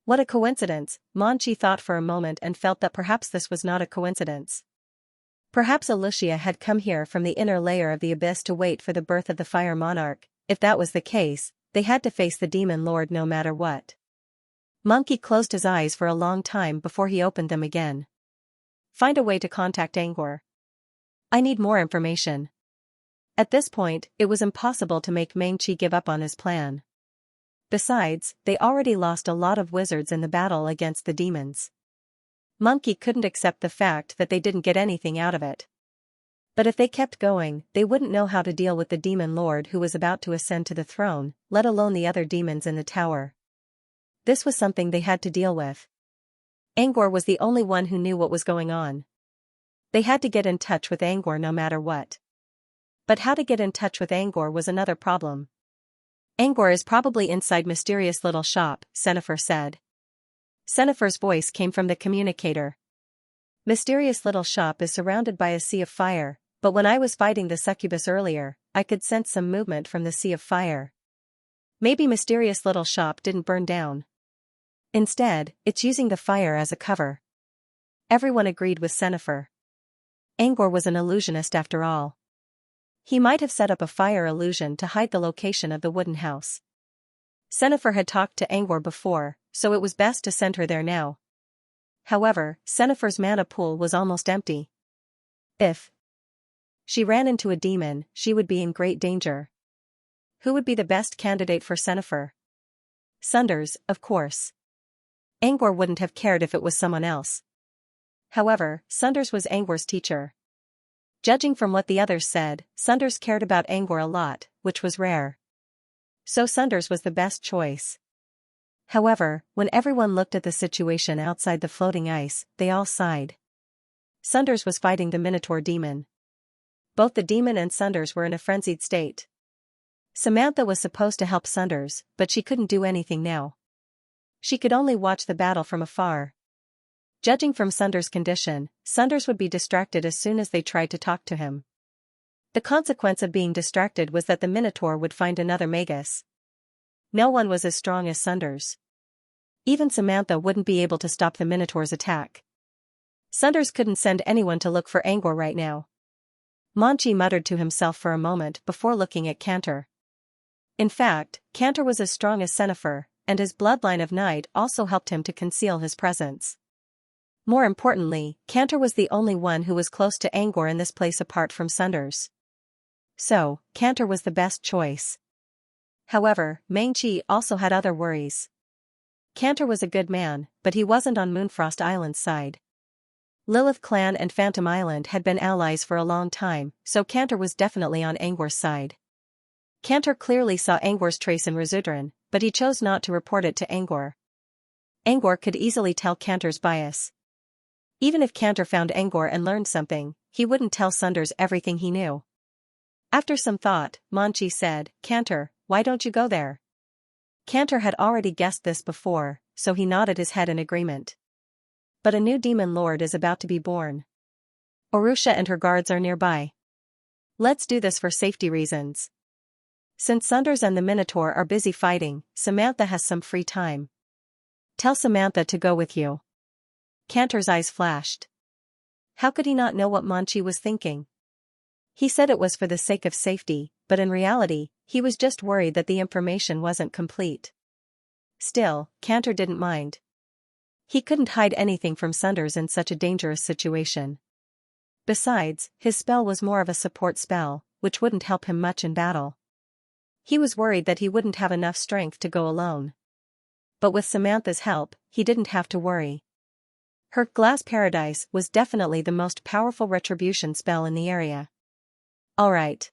What a coincidence, Manchi thought for a moment and felt that perhaps this was not a coincidence. Perhaps Xianxia had come here from the inner layer of the abyss to wait for the birth of the fire monarch. If that was the case, they had to face the demon lord no matter what. Monkey closed his eyes for a long time before he opened them again. Find a way to contact Angor. I need more information. At this point, it was impossible to make Mangchi give up on his plan. Besides, they already lost a lot of wizards in the battle against the demons. Monkey couldn't accept the fact that they didn't get anything out of it. But if they kept going, they wouldn't know how to deal with the demon lord who was about to ascend to the throne, let alone the other demons in the tower. This was something they had to deal with. Angor was the only one who knew what was going on. They had to get in touch with Angor no matter what. But how to get in touch with Angor was another problem. Angor is probably inside mysterious little shop, Xianxia said. Xianxia's voice came from the communicator. Mysterious little shop is surrounded by a sea of fire, but when I was fighting the succubus earlier, I could sense some movement from the sea of fire. Maybe mysterious little shop didn't burn down. Instead, it's using the fire as a cover. Everyone agreed with Xianxia. Angor was an illusionist after all. He might have set up a fire illusion to hide the location of the wooden house. Xianxia had talked to Angor before, so it was best to send her there now. However, Xianxia's mana pool was almost empty. If she ran into a demon, she would be in great danger. Who would be the best candidate for Xianxia? Sunders, of course. Angor wouldn't have cared if it was someone else. However, Sunders was Angor's teacher. Judging from what the others said, Sunders cared about Angor a lot, which was rare. So Sunders was the best choice. However, when everyone looked at the situation outside the floating ice, they all sighed. Sunders was fighting the Minotaur demon. Both the demon and Sunders were in a frenzied state. Samantha was supposed to help Sunders, but she couldn't do anything now. She could only watch the battle from afar. Judging from Sunders' condition, Sunders would be distracted as soon as they tried to talk to him. The consequence of being distracted was that the Minotaur would find another Magus. No one was as strong as Sunders. Even Samantha wouldn't be able to stop the Minotaur's attack. Sunders couldn't send anyone to look for Angor right now. Manchi muttered to himself for a moment before looking at Cantor. In fact, Cantor was as strong as Xianxia, and his bloodline of night also helped him to conceal his presence. More importantly, Cantor was the only one who was close to Angor in this place apart from Sunders. So, Cantor was the best choice. However, Mangchi also had other worries. Cantor was a good man, but he wasn't on Moonfrost Island's side. Lilith Clan and Phantom Island had been allies for a long time, so Cantor was definitely on Angor's side. Cantor clearly saw Angor's trace in Razudran, but he chose not to report it to Angor. Angor could easily tell Cantor's bias. Even if Cantor found Angor and learned something, he wouldn't tell Sunders everything he knew. After some thought, Manchi said, "Cantor, why don't you go there?" Cantor had already guessed this before, so he nodded his head in agreement. But a new demon lord is about to be born. Arusha and her guards are nearby. Let's do this for safety reasons. Since Sunders and the Minotaur are busy fighting, Samantha has some free time. Tell Samantha to go with you. Cantor's eyes flashed. How could he not know what Manchi was thinking? He said it was for the sake of safety, but in reality, he was just worried that the information wasn't complete. Still, Cantor didn't mind. He couldn't hide anything from Sunders in such a dangerous situation. Besides, his spell was more of a support spell, which wouldn't help him much in battle. He was worried that he wouldn't have enough strength to go alone. But with Samantha's help, he didn't have to worry. Her Glass Paradise was definitely the most powerful retribution spell in the area. All right.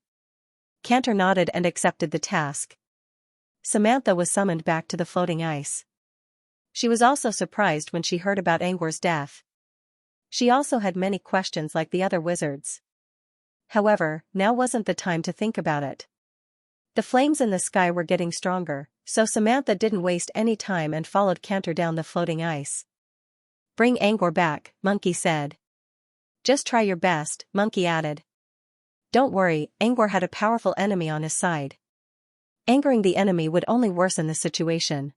Cantor nodded and accepted the task. Samantha was summoned back to the floating ice. She was also surprised when she heard about Angor's death. She also had many questions like the other wizards. However, now wasn't the time to think about it. The flames in the sky were getting stronger, so Samantha didn't waste any time and followed Cantor down the floating ice. Bring Angor back, Monkey said. Just try your best, Monkey added. Don't worry, Angor had a powerful enemy on his side. Angering the enemy would only worsen the situation.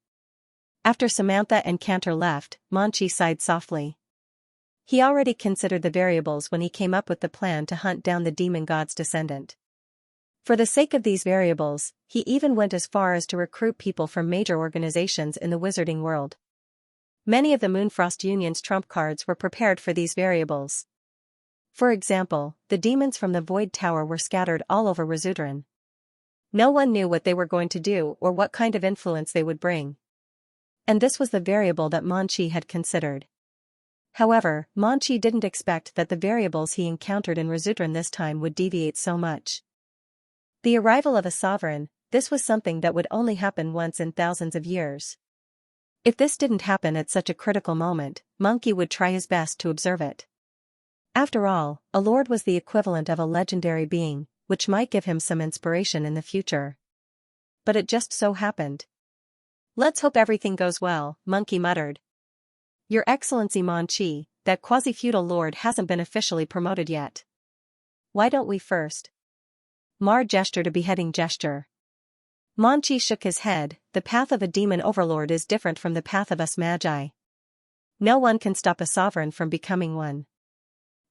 After Samantha and Cantor left, Manchi sighed softly. He already considered the variables when he came up with the plan to hunt down the demon god's descendant. For the sake of these variables, he even went as far as to recruit people from major organizations in the wizarding world. Many of the Moonfrost Union's trump cards were prepared for these variables. For example, the demons from the Void Tower were scattered all over Rizudran. No one knew what they were going to do or what kind of influence they would bring. And this was the variable that Manchi had considered. However, Manchi didn't expect that the variables he encountered in Rizudran this time would deviate so much. The arrival of a sovereign, this was something that would only happen once in thousands of years. If this didn't happen at such a critical moment, Monkey would try his best to observe it. After all, a lord was the equivalent of a legendary being, which might give him some inspiration in the future. But it just so happened. Let's hope everything goes well, Monkey muttered. Your Excellency Manchi, that quasi-feudal lord hasn't been officially promoted yet. Why don't we first? Mar gestured a beheading gesture. Manchi shook his head. The path of a demon overlord is different from the path of us magi. No one can stop a sovereign from becoming one.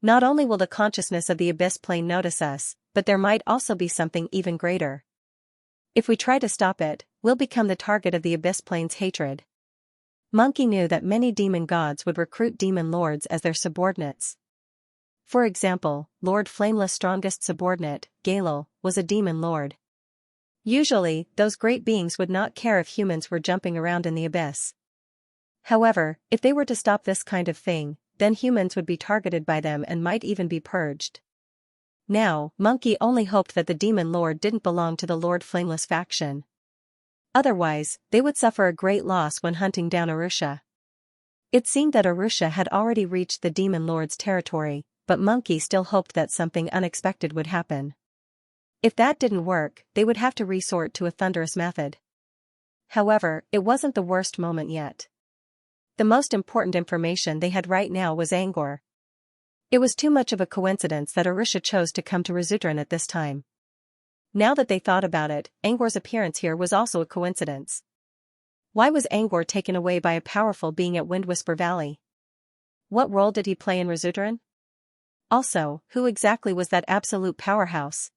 Not only will the consciousness of the abyss plane notice us, but there might also be something even greater. If we try to stop it, we'll become the target of the abyss plane's hatred. Monkey knew that many demon gods would recruit demon lords as their subordinates. For example, Lord Flameless' strongest subordinate, Galil, was a demon lord. Usually, those great beings would not care if humans were jumping around in the abyss. However, if they were to stop this kind of thing, then humans would be targeted by them and might even be purged. Now, Monkey only hoped that the demon lord didn't belong to the Lord Flameless faction. Otherwise, they would suffer a great loss when hunting down Arusha. It seemed that Arusha had already reached the demon lord's territory, but Monkey still hoped that something unexpected would happen. If that didn't work, they would have to resort to a thunderous method. However, it wasn't the worst moment yet. The most important information they had right now was Angor. It was too much of a coincidence that Arusha chose to come to Rizudran at this time. Now that they thought about it, Angor's appearance here was also a coincidence. Why was Angor taken away by a powerful being at Windwhisper Valley? What role did he play in Rizudran? Also, who exactly was that absolute powerhouse?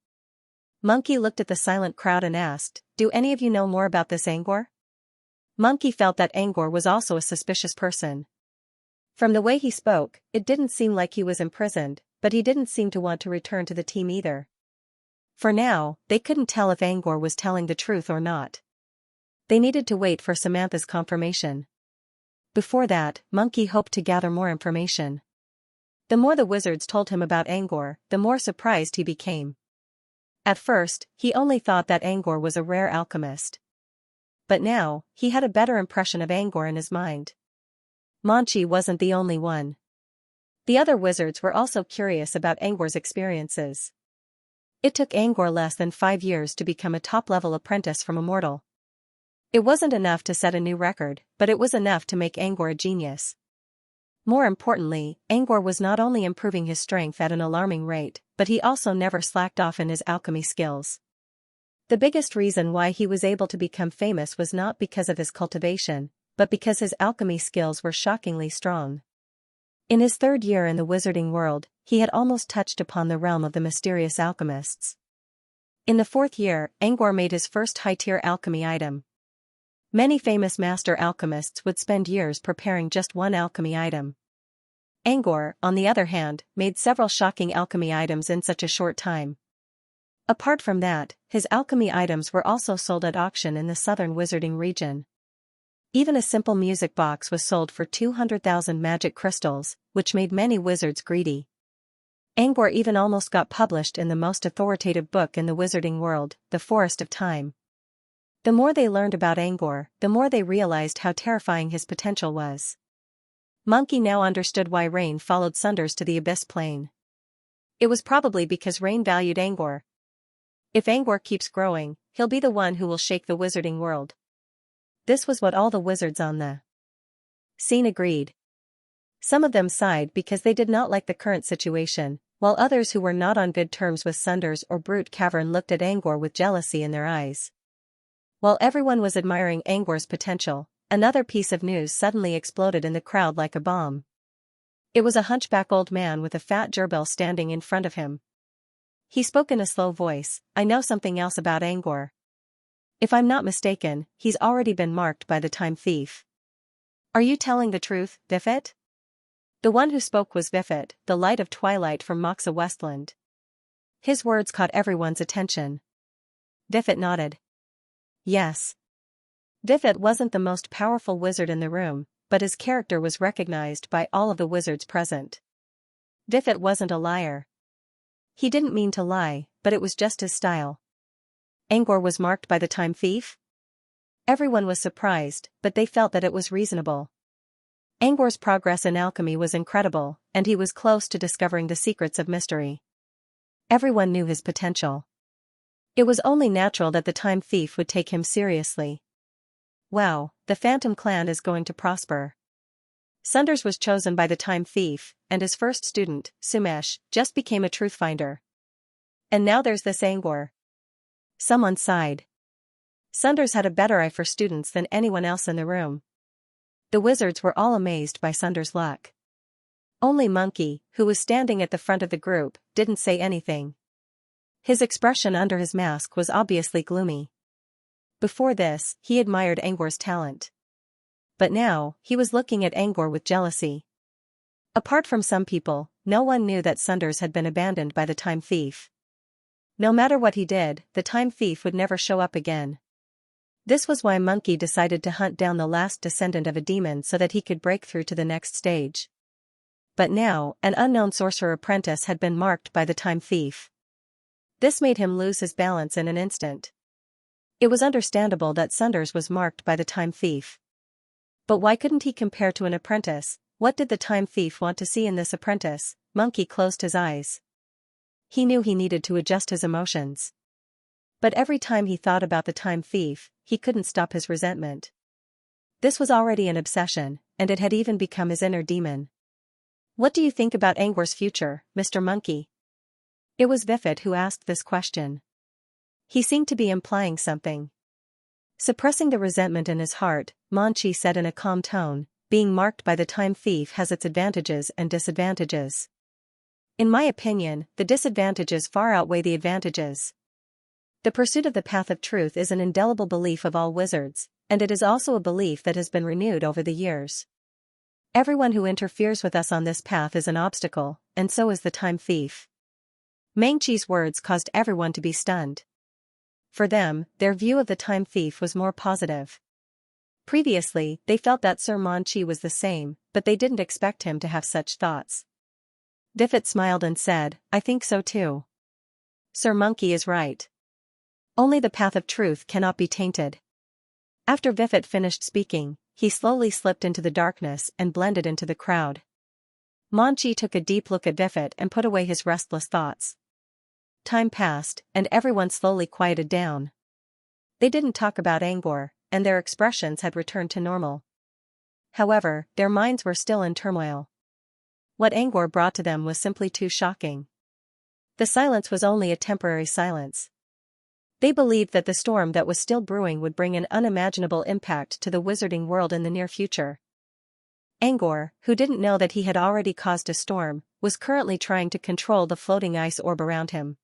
Monkey looked at the silent crowd and asked, "Do any of you know more about this Angor?" Monkey felt that Angor was also a suspicious person. From the way he spoke, it didn't seem like he was imprisoned, but he didn't seem to want to return to the team either. For now, they couldn't tell if Angor was telling the truth or not. They needed to wait for Samantha's confirmation. Before that, Monkey hoped to gather more information. The more the wizards told him about Angor, the more surprised he became. At first, he only thought that Angor was a rare alchemist. But now, he had a better impression of Angor in his mind. Manchi wasn't the only one. The other wizards were also curious about Angor's experiences. It took Angor less than 5 years to become a top-level apprentice from a mortal. It wasn't enough to set a new record, but it was enough to make Angor a genius. More importantly, Angor was not only improving his strength at an alarming rate, but he also never slacked off in his alchemy skills. The biggest reason why he was able to become famous was not because of his cultivation, but because his alchemy skills were shockingly strong. In his third year in the wizarding world, he had almost touched upon the realm of the mysterious alchemists. In the fourth year, Angor made his first high-tier alchemy item. Many famous master alchemists would spend years preparing just one alchemy item. Angor, on the other hand, made several shocking alchemy items in such a short time. Apart from that, his alchemy items were also sold at auction in the southern wizarding region. Even a simple music box was sold for 200,000 magic crystals, which made many wizards greedy. Angor even almost got published in the most authoritative book in the wizarding world, The Forest of Time. The more they learned about Angor, the more they realized how terrifying his potential was. Monkey now understood why Rain followed Sunders to the Abyss Plane. It was probably because Rain valued Angor. If Angor keeps growing, he'll be the one who will shake the wizarding world. This was what all the wizards on the scene agreed. Some of them sighed because they did not like the current situation, while others who were not on good terms with Sunders or Brute Cavern looked at Angor with jealousy in their eyes. While everyone was admiring Angor's potential, another piece of news suddenly exploded in the crowd like a bomb. It was a hunchback old man with a fat gerbil standing in front of him. He spoke in a slow voice, "I know something else about Angor. If I'm not mistaken, he's already been marked by the Time Thief." "Are you telling the truth, Vifit?" The one who spoke was Vifit, the light of twilight from Moxa Westland. His words caught everyone's attention. Vifit nodded. Yes. Vifit wasn't the most powerful wizard in the room, but his character was recognized by all of the wizards present. Vifit wasn't a liar. He didn't mean to lie, but it was just his style. Angor was marked by the Time Thief? Everyone was surprised, but they felt that it was reasonable. Angor's progress in alchemy was incredible, and he was close to discovering the secrets of mystery. Everyone knew his potential. It was only natural that the Time Thief would take him seriously. Wow, the Phantom Clan is going to prosper. Sunders was chosen by the Time Thief, and his first student, Sumesh, just became a truth finder. And now there's this Angor. Someone sighed. Sunders had a better eye for students than anyone else in the room. The wizards were all amazed by Sunders' luck. Only Monkey, who was standing at the front of the group, didn't say anything. His expression under his mask was obviously gloomy. Before this, he admired Angor's talent. But now, he was looking at Angor with jealousy. Apart from some people, no one knew that Sunders had been abandoned by the Time Thief. No matter what he did, the Time Thief would never show up again. This was why Monkey decided to hunt down the last descendant of a demon so that he could break through to the next stage. But now, an unknown sorcerer apprentice had been marked by the Time Thief. This made him lose his balance in an instant. It was understandable that Sunders was marked by the Time Thief. But why couldn't he compare to an apprentice? What did the Time Thief want to see in this apprentice? Monkey closed his eyes. He knew he needed to adjust his emotions. But every time he thought about the Time Thief, he couldn't stop his resentment. This was already an obsession, and it had even become his inner demon. "What do you think about Angor's future, Mr. Monkey?" It was Vifit who asked this question. He seemed to be implying something. Suppressing the resentment in his heart, Manchi said in a calm tone, "Being marked by the Time Thief has its advantages and disadvantages. In my opinion, the disadvantages far outweigh the advantages. The pursuit of the path of truth is an indelible belief of all wizards, and it is also a belief that has been renewed over the years. Everyone who interferes with us on this path is an obstacle, and so is the Time Thief." Mangchi's words caused everyone to be stunned. For them, their view of the Time Thief was more positive. Previously, they felt that Sir Manchi was the same, but they didn't expect him to have such thoughts. Vifit smiled and said, "I think so too. Sir Monkey is right. Only the path of truth cannot be tainted." After Vifit finished speaking, he slowly slipped into the darkness and blended into the crowd. Manchi took a deep look at Vifit and put away his restless thoughts. Time passed, and everyone slowly quieted down. They didn't talk about Angor, and their expressions had returned to normal. However, their minds were still in turmoil. What Angor brought to them was simply too shocking. The silence was only a temporary silence. They believed that the storm that was still brewing would bring an unimaginable impact to the wizarding world in the near future. Angor, who didn't know that he had already caused a storm, was currently trying to control the floating ice orb around him.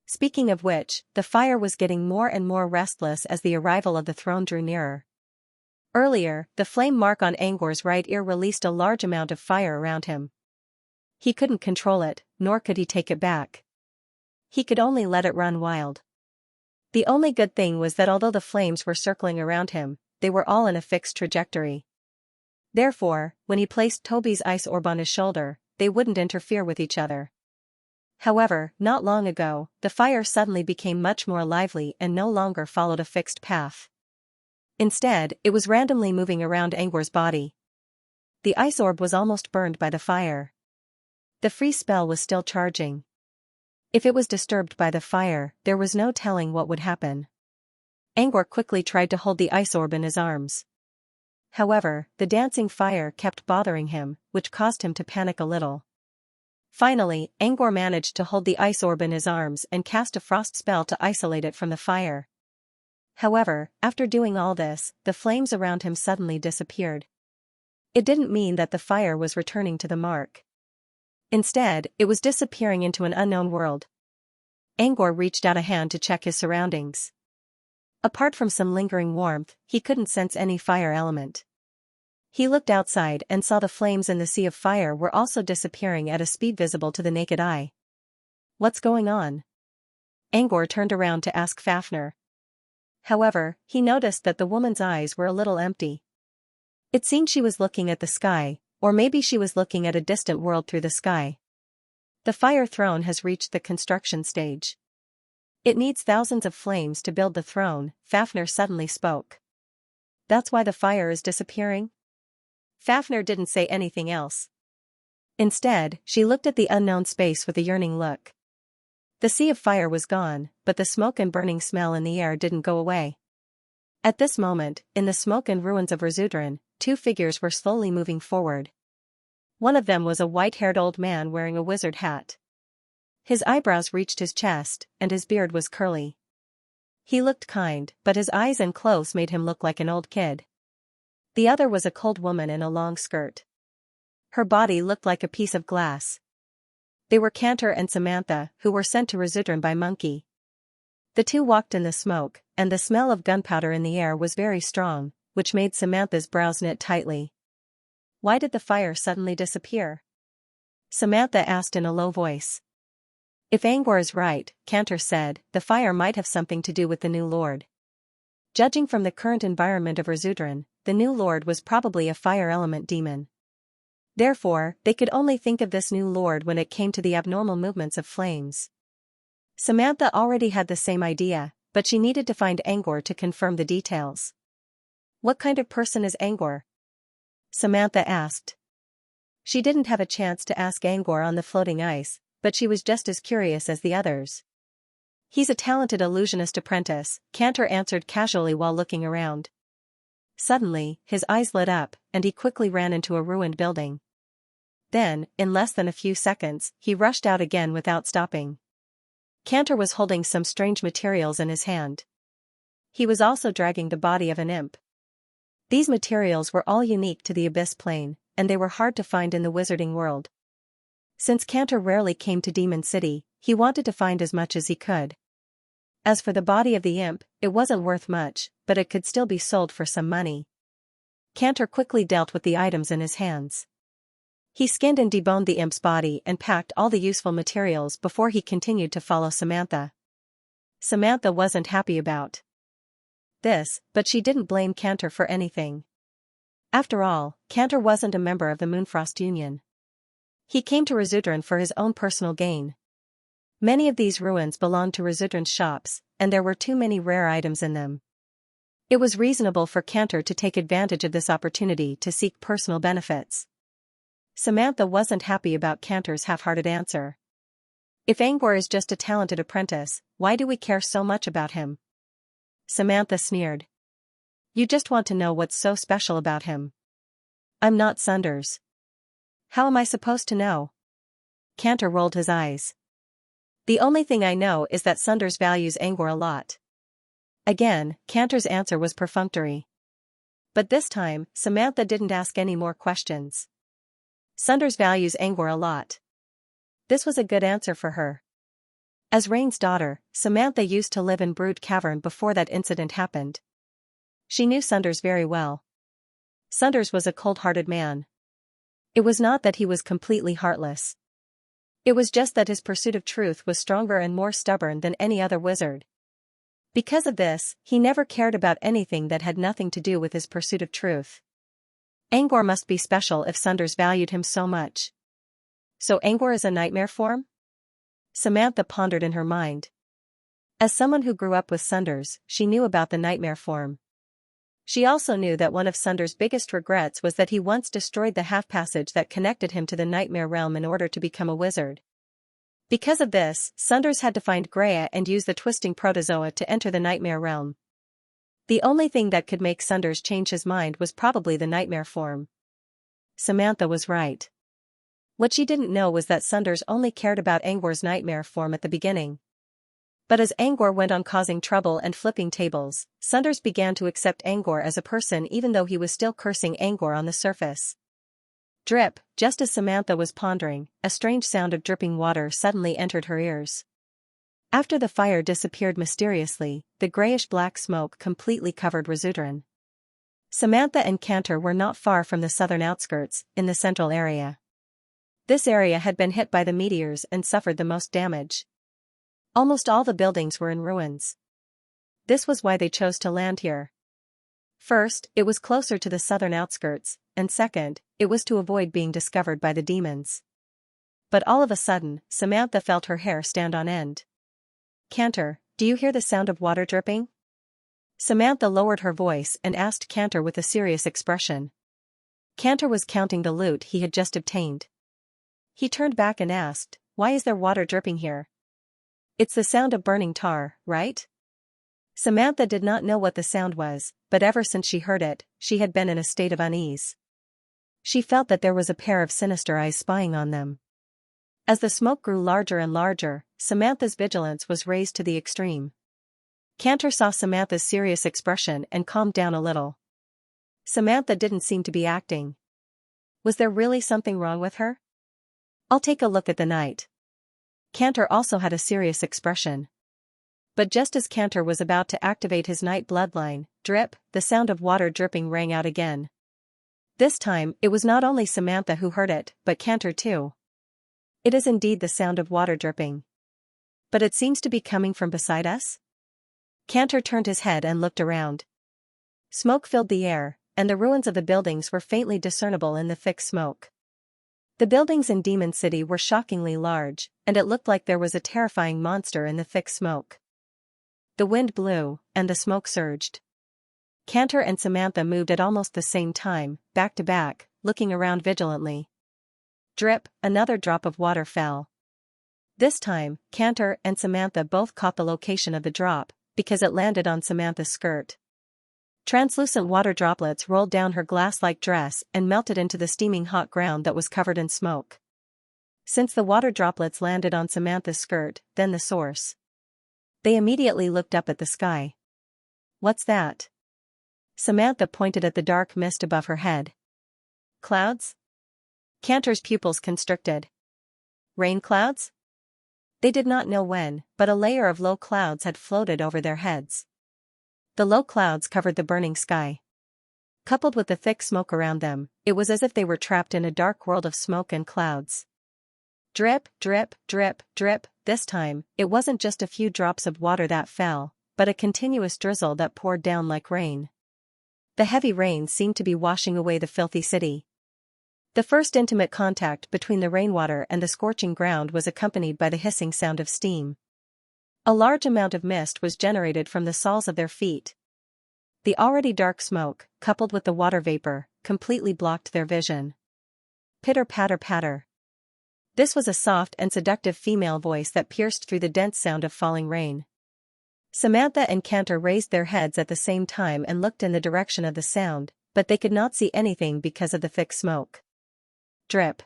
Speaking of which, the fire was getting more and more restless as the arrival of the throne drew nearer. Earlier, the flame mark on Angor's right ear released a large amount of fire around him. He couldn't control it, nor could he take it back. He could only let it run wild. The only good thing was that although the flames were circling around him, they were all in a fixed trajectory. Therefore, when he placed Toby's ice orb on his shoulder, they wouldn't interfere with each other. However, not long ago, the fire suddenly became much more lively and no longer followed a fixed path. Instead, it was randomly moving around Angor's body. The ice orb was almost burned by the fire. The freeze spell was still charging. If it was disturbed by the fire, there was no telling what would happen. Angor quickly tried to hold the ice orb in his arms. However, the dancing fire kept bothering him, which caused him to panic a little. Finally, Angor managed to hold the ice orb in his arms and cast a frost spell to isolate it from the fire. However, after doing all this, the flames around him suddenly disappeared. It didn't mean that the fire was returning to the mark. Instead, it was disappearing into an unknown world. Angor reached out a hand to check his surroundings. Apart from some lingering warmth, he couldn't sense any fire element. He looked outside and saw the flames in the sea of fire were also disappearing at a speed visible to the naked eye. What's going on? Angor turned around to ask Fafnir. However, he noticed that the woman's eyes were a little empty. It seemed she was looking at the sky, or maybe she was looking at a distant world through the sky. The fire throne has reached the construction stage. It needs thousands of flames to build the throne, Fafnir suddenly spoke. That's why the fire is disappearing? Fafnir didn't say anything else. Instead, she looked at the unknown space with a yearning look. The sea of fire was gone, but the smoke and burning smell in the air didn't go away. At this moment, in the smoke and ruins of Resudran, two figures were slowly moving forward. One of them was a white-haired old man wearing a wizard hat. His eyebrows reached his chest, and his beard was curly. He looked kind, but his eyes and clothes made him look like an old kid. The other was a cold woman in a long skirt. Her body looked like a piece of glass. They were Cantor and Samantha, who were sent to Resudran by Monkey. The two walked in the smoke, and the smell of gunpowder in the air was very strong, which made Samantha's brows knit tightly. Why did the fire suddenly disappear? Samantha asked in a low voice. If Angor is right, Cantor said, the fire might have something to do with the new lord. Judging from the current environment of Resudran, the new lord was probably a fire element demon. Therefore, they could only think of this new lord when it came to the abnormal movements of flames. Samantha already had the same idea, but she needed to find Angor to confirm the details. What kind of person is Angor? Samantha asked. She didn't have a chance to ask Angor on the floating ice, but she was just as curious as the others. He's a talented illusionist apprentice, Cantor answered casually while looking around. Suddenly, his eyes lit up, and he quickly ran into a ruined building. Then, in less than a few seconds, he rushed out again without stopping. Cantor was holding some strange materials in his hand. He was also dragging the body of an imp. These materials were all unique to the Abyss Plane, and they were hard to find in the wizarding world. Since Cantor rarely came to Demon City, he wanted to find as much as he could. As for the body of the imp, it wasn't worth much, but it could still be sold for some money. Cantor quickly dealt with the items in his hands. He skinned and deboned the imp's body and packed all the useful materials before he continued to follow Samantha. Samantha wasn't happy about this, but she didn't blame Cantor for anything. After all, Cantor wasn't a member of the Moonfrost Union. He came to Resudran for his own personal gain. Many of these ruins belonged to Resudran's shops, and there were too many rare items in them. It was reasonable for Cantor to take advantage of this opportunity to seek personal benefits. Samantha wasn't happy about Cantor's half-hearted answer. If Angor is just a talented apprentice, why do we care so much about him? Samantha sneered. You just want to know what's so special about him. I'm not Sunders. How am I supposed to know? Cantor rolled his eyes. The only thing I know is that Sunders values Angor a lot. Again, Cantor's answer was perfunctory. But this time, Samantha didn't ask any more questions. Sunders values Angor a lot. This was a good answer for her. As Rain's daughter, Samantha used to live in Brood Cavern before that incident happened. She knew Sunders very well. Sunders was a cold-hearted man. It was not that he was completely heartless. It was just that his pursuit of truth was stronger and more stubborn than any other wizard. Because of this, he never cared about anything that had nothing to do with his pursuit of truth. Angor must be special if Sunders valued him so much. So Angor is a nightmare form? Samantha pondered in her mind. As someone who grew up with Sunders, she knew about the nightmare form. She also knew that one of Sunders' biggest regrets was that he once destroyed the half-passage that connected him to the nightmare realm in order to become a wizard. Because of this, Sunders had to find Greya and use the twisting protozoa to enter the nightmare realm. The only thing that could make Sunders change his mind was probably the nightmare form. Samantha was right. What she didn't know was that Sunders only cared about Angor's nightmare form at the beginning. But as Angor went on causing trouble and flipping tables, Sunders began to accept Angor as a person even though he was still cursing Angor on the surface. Drip, just as Samantha was pondering, a strange sound of dripping water suddenly entered her ears. After the fire disappeared mysteriously, the grayish-black smoke completely covered Rizuteran. Samantha and Cantor were not far from the southern outskirts, in the central area. This area had been hit by the meteors and suffered the most damage. Almost all the buildings were in ruins. This was why they chose to land here. First, it was closer to the southern outskirts, and second, it was to avoid being discovered by the demons. But all of a sudden, Samantha felt her hair stand on end. Cantor, do you hear the sound of water dripping? Samantha lowered her voice and asked Cantor with a serious expression. Cantor was counting the loot he had just obtained. He turned back and asked, "Why is there water dripping here?" "It's the sound of burning tar, right?" Samantha did not know what the sound was, but ever since she heard it, she had been in a state of unease. She felt that there was a pair of sinister eyes spying on them. As the smoke grew larger and larger, Samantha's vigilance was raised to the extreme. Cantor saw Samantha's serious expression and calmed down a little. Samantha didn't seem to be acting. Was there really something wrong with her? "I'll take a look at the night." Cantor also had a serious expression. But just as Cantor was about to activate his night bloodline, drip, the sound of water dripping rang out again. This time, it was not only Samantha who heard it, but Cantor too. It is indeed the sound of water dripping. But it seems to be coming from beside us? Cantor turned his head and looked around. Smoke filled the air, and the ruins of the buildings were faintly discernible in the thick smoke. The buildings in Demon City were shockingly large, and it looked like there was a terrifying monster in the thick smoke. The wind blew, and the smoke surged. Cantor and Samantha moved at almost the same time, back to back, looking around vigilantly. Drip, another drop of water fell. This time, Cantor and Samantha both caught the location of the drop, because it landed on Samantha's skirt. Translucent water droplets rolled down her glass-like dress and melted into the steaming hot ground that was covered in smoke. Since the water droplets landed on Samantha's skirt, then the source. They immediately looked up at the sky. "What's that?" Samantha pointed at the dark mist above her head. "Clouds?" Cantor's pupils constricted. "Rain clouds?" They did not know when, but a layer of low clouds had floated over their heads. The low clouds covered the burning sky. Coupled with the thick smoke around them, it was as if they were trapped in a dark world of smoke and clouds. Drip, drip, drip, drip. This time, it wasn't just a few drops of water that fell, but a continuous drizzle that poured down like rain. The heavy rain seemed to be washing away the filthy city. The first intimate contact between the rainwater and the scorching ground was accompanied by the hissing sound of steam. A large amount of mist was generated from the soles of their feet. The already dark smoke, coupled with the water vapor, completely blocked their vision. Pitter-patter-patter. This was a soft and seductive female voice that pierced through the dense sound of falling rain. Samantha and Cantor raised their heads at the same time and looked in the direction of the sound, but they could not see anything because of the thick smoke. Drip.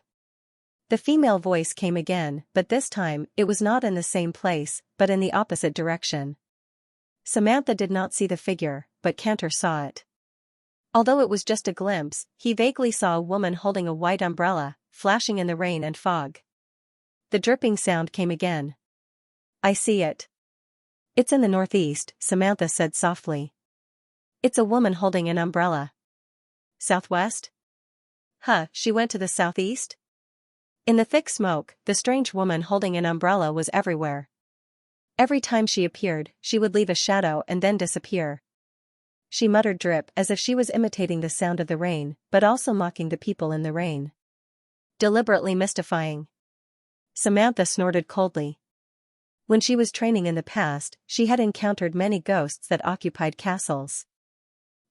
The female voice came again, but this time, it was not in the same place, but in the opposite direction. Samantha did not see the figure, but Cantor saw it. Although it was just a glimpse, he vaguely saw a woman holding a white umbrella, flashing in the rain and fog. The dripping sound came again. I see it. It's in the northeast, Samantha said softly. It's a woman holding an umbrella. Southwest? She went to the southeast? In the thick smoke, the strange woman holding an umbrella was everywhere. Every time she appeared, she would leave a shadow and then disappear. She muttered drip as if she was imitating the sound of the rain, but also mocking the people in the rain. Deliberately mystifying. Samantha snorted coldly. When she was training in the past, she had encountered many ghosts that occupied castles.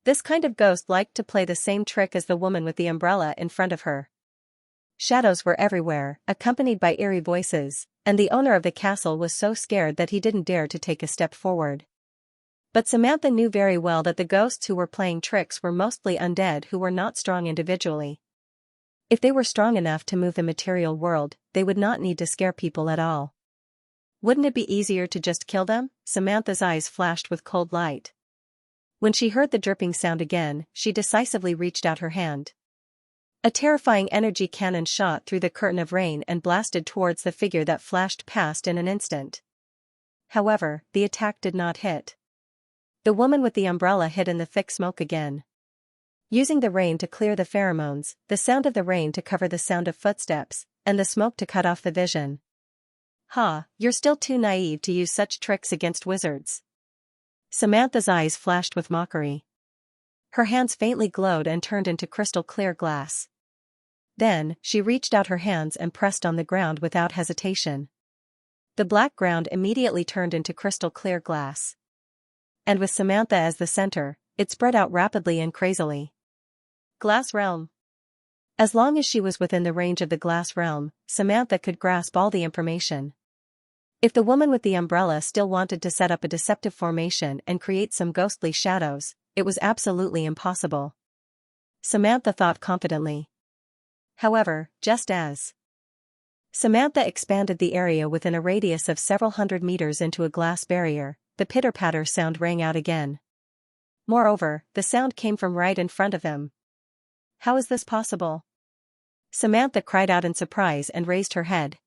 This kind of ghost liked to play the same trick as the woman with the umbrella in front of her. Shadows were everywhere, accompanied by eerie voices, and the owner of the castle was so scared that he didn't dare to take a step forward. But Samantha knew very well that the ghosts who were playing tricks were mostly undead who were not strong individually. If they were strong enough to move the material world, they would not need to scare people at all. Wouldn't it be easier to just kill them? Samantha's eyes flashed with cold light. When she heard the dripping sound again, she decisively reached out her hand. A terrifying energy cannon shot through the curtain of rain and blasted towards the figure that flashed past in an instant. However, the attack did not hit. The woman with the umbrella hid in the thick smoke again. Using the rain to clear the pheromones, the sound of the rain to cover the sound of footsteps, and the smoke to cut off the vision. You're still too naive to use such tricks against wizards. Samantha's eyes flashed with mockery. Her hands faintly glowed and turned into crystal clear glass. Then, she reached out her hands and pressed on the ground without hesitation. The black ground immediately turned into crystal clear glass. And with Samantha as the center, it spread out rapidly and crazily. Glass realm. As long as she was within the range of the glass realm, Samantha could grasp all the information. If the woman with the umbrella still wanted to set up a deceptive formation and create some ghostly shadows, it was absolutely impossible. Samantha thought confidently. However, just as Samantha expanded the area within a radius of several hundred meters into a glass barrier, the pitter-patter sound rang out again. Moreover, the sound came from right in front of them. How is this possible? Samantha cried out in surprise and raised her head.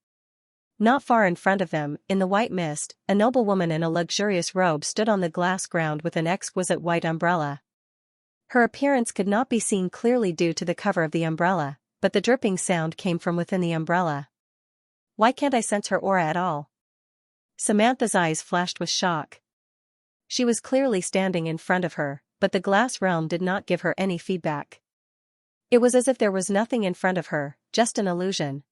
Not far in front of them, in the white mist, a noblewoman in a luxurious robe stood on the glass ground with an exquisite white umbrella. Her appearance could not be seen clearly due to the cover of the umbrella, but the dripping sound came from within the umbrella. Why can't I sense her aura at all? Samantha's eyes flashed with shock. She was clearly standing in front of her, but the glass realm did not give her any feedback. It was as if there was nothing in front of her, just an illusion.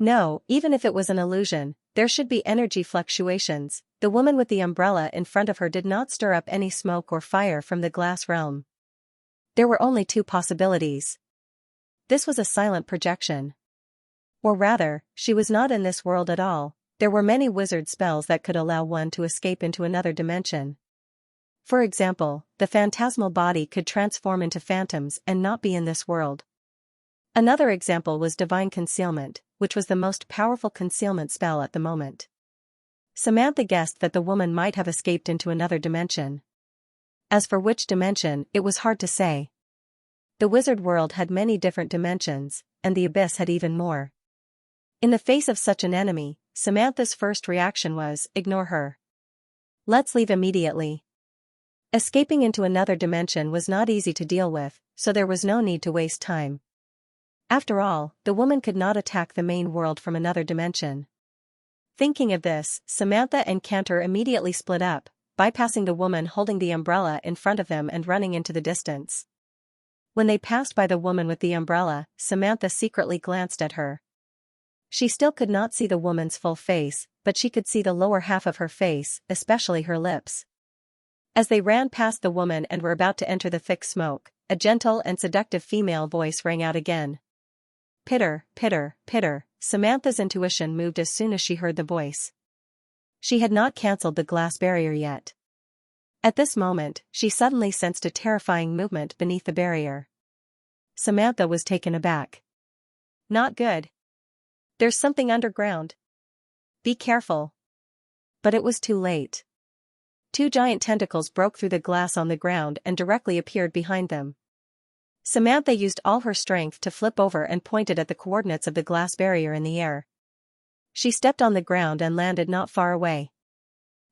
No, even if it was an illusion, there should be energy fluctuations. The woman with the umbrella in front of her did not stir up any smoke or fire from the glass realm. There were only two possibilities. This was a silent projection. Or rather, she was not in this world at all. There were many wizard spells that could allow one to escape into another dimension. For example, the phantasmal body could transform into phantoms and not be in this world. Another example was divine concealment, which was the most powerful concealment spell at the moment. Samantha guessed that the woman might have escaped into another dimension. As for which dimension, it was hard to say. The wizard world had many different dimensions, and the abyss had even more. In the face of such an enemy, Samantha's first reaction was, ignore her. Let's leave immediately. Escaping into another dimension was not easy to deal with, so there was no need to waste time. After all, the woman could not attack the main world from another dimension. Thinking of this, Samantha and Cantor immediately split up, bypassing the woman holding the umbrella in front of them and running into the distance. When they passed by the woman with the umbrella, Samantha secretly glanced at her. She still could not see the woman's full face, but she could see the lower half of her face, especially her lips. As they ran past the woman and were about to enter the thick smoke, a gentle and seductive female voice rang out again. Pitter, pitter, pitter. Samantha's intuition moved as soon as she heard the voice. She had not cancelled the glass barrier yet. At this moment, she suddenly sensed a terrifying movement beneath the barrier. Samantha was taken aback. Not good. There's something underground. Be careful. But it was too late. Two giant tentacles broke through the glass on the ground and directly appeared behind them. Samantha used all her strength to flip over and pointed at the coordinates of the glass barrier in the air. She stepped on the ground and landed not far away.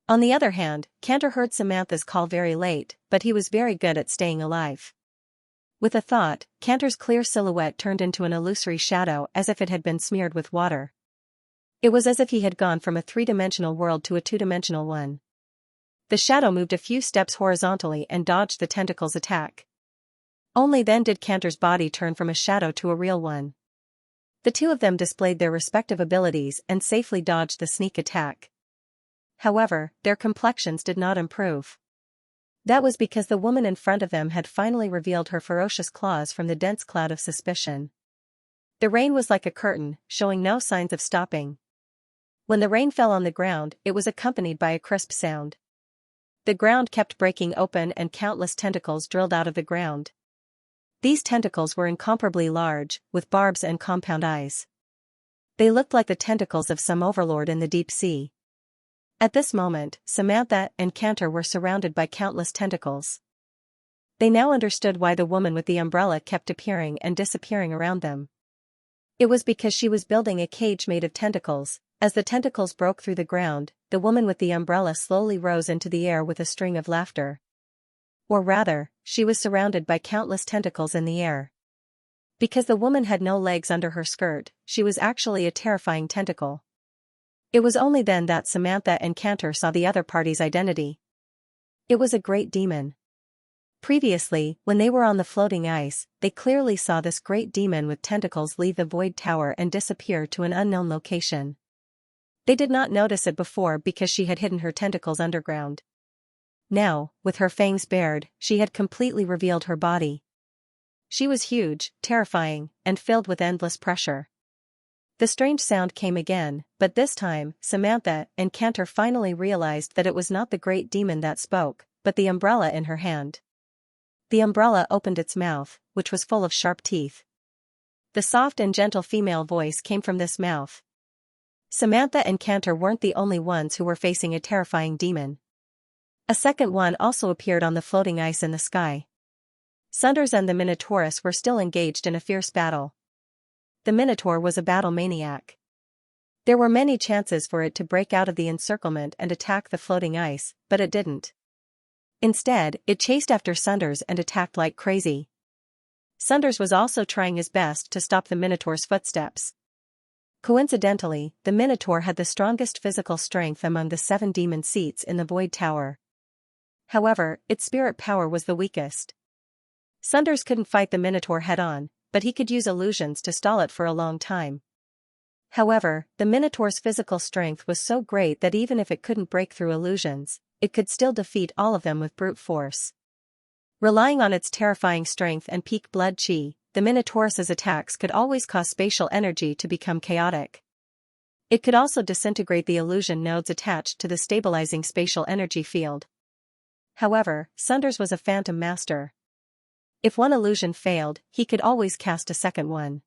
On the other hand, Cantor heard Samantha's call very late, but he was very good at staying alive. With a thought, Cantor's clear silhouette turned into an illusory shadow as if it had been smeared with water. It was as if he had gone from a three-dimensional world to a two-dimensional one. The shadow moved a few steps horizontally and dodged the tentacle's attack. Only then did Cantor's body turn from a shadow to a real one. The two of them displayed their respective abilities and safely dodged the sneak attack. However, their complexions did not improve. That was because the woman in front of them had finally revealed her ferocious claws from the dense cloud of suspicion. The rain was like a curtain, showing no signs of stopping. When the rain fell on the ground, it was accompanied by a crisp sound. The ground kept breaking open and countless tentacles drilled out of the ground. These tentacles were incomparably large, with barbs and compound eyes. They looked like the tentacles of some overlord in the deep sea. At this moment, Samantha and Cantor were surrounded by countless tentacles. They now understood why the woman with the umbrella kept appearing and disappearing around them. It was because she was building a cage made of tentacles. As the tentacles broke through the ground, the woman with the umbrella slowly rose into the air with a string of laughter. Or rather, she was surrounded by countless tentacles in the air. Because the woman had no legs under her skirt, she was actually a terrifying tentacle. It was only then that Samantha and Cantor saw the other party's identity. It was a great demon. Previously, when they were on the floating ice, they clearly saw this great demon with tentacles leave the void tower and disappear to an unknown location. They did not notice it before because she had hidden her tentacles underground. Now, with her fangs bared, she had completely revealed her body. She was huge, terrifying, and filled with endless pressure. The strange sound came again, but this time, Samantha and Cantor finally realized that it was not the great demon that spoke, but the umbrella in her hand. The umbrella opened its mouth, which was full of sharp teeth. The soft and gentle female voice came from this mouth. Samantha and Cantor weren't the only ones who were facing a terrifying demon. A second one also appeared on the floating ice in the sky. Sunders and the Minotaurus were still engaged in a fierce battle. The Minotaur was a battle maniac. There were many chances for it to break out of the encirclement and attack the floating ice, but it didn't. Instead, it chased after Sunders and attacked like crazy. Sunders was also trying his best to stop the Minotaur's footsteps. Coincidentally, the Minotaur had the strongest physical strength among the 7 demon seats in the Void Tower. However, its spirit power was the weakest. Sunders couldn't fight the Minotaur head-on, but he could use illusions to stall it for a long time. However, the Minotaur's physical strength was so great that even if it couldn't break through illusions, it could still defeat all of them with brute force. Relying on its terrifying strength and peak blood chi, the Minotaurus's attacks could always cause spatial energy to become chaotic. It could also disintegrate the illusion nodes attached to the stabilizing spatial energy field. However, Sunders was a phantom master. If one illusion failed, he could always cast a second one.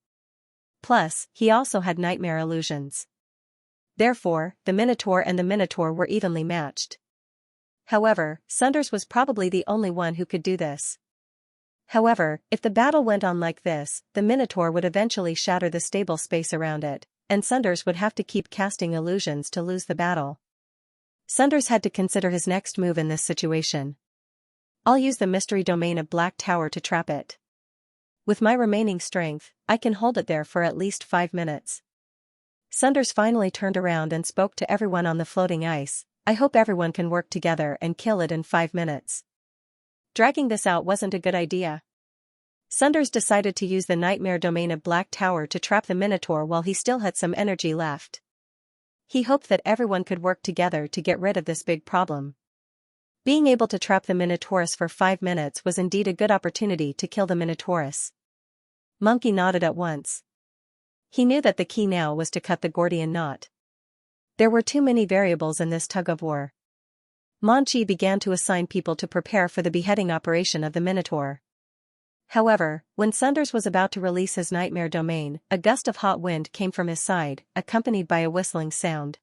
Plus, he also had nightmare illusions. Therefore, the Minotaur and the Minotaur were evenly matched. However, Sunders was probably the only one who could do this. However, if the battle went on like this, the Minotaur would eventually shatter the stable space around it, and Sunders would have to keep casting illusions to lose the battle. Sunders had to consider his next move in this situation. I'll use the mystery domain of Black Tower to trap it. With my remaining strength, I can hold it there for at least 5 minutes. Sunders finally turned around and spoke to everyone on the floating ice. I hope everyone can work together and kill it in 5 minutes. Dragging this out wasn't a good idea. Sunders decided to use the nightmare domain of Black Tower to trap the Minotaur while he still had some energy left. He hoped that everyone could work together to get rid of this big problem. Being able to trap the Minotaurus for 5 minutes was indeed a good opportunity to kill the Minotaurus. Monkey nodded at once. He knew that the key now was to cut the Gordian knot. There were too many variables in this tug-of-war. Mon Chi began to assign people to prepare for the beheading operation of the Minotaur. However, when Sunders was about to release his nightmare domain, a gust of hot wind came from his side, accompanied by a whistling sound.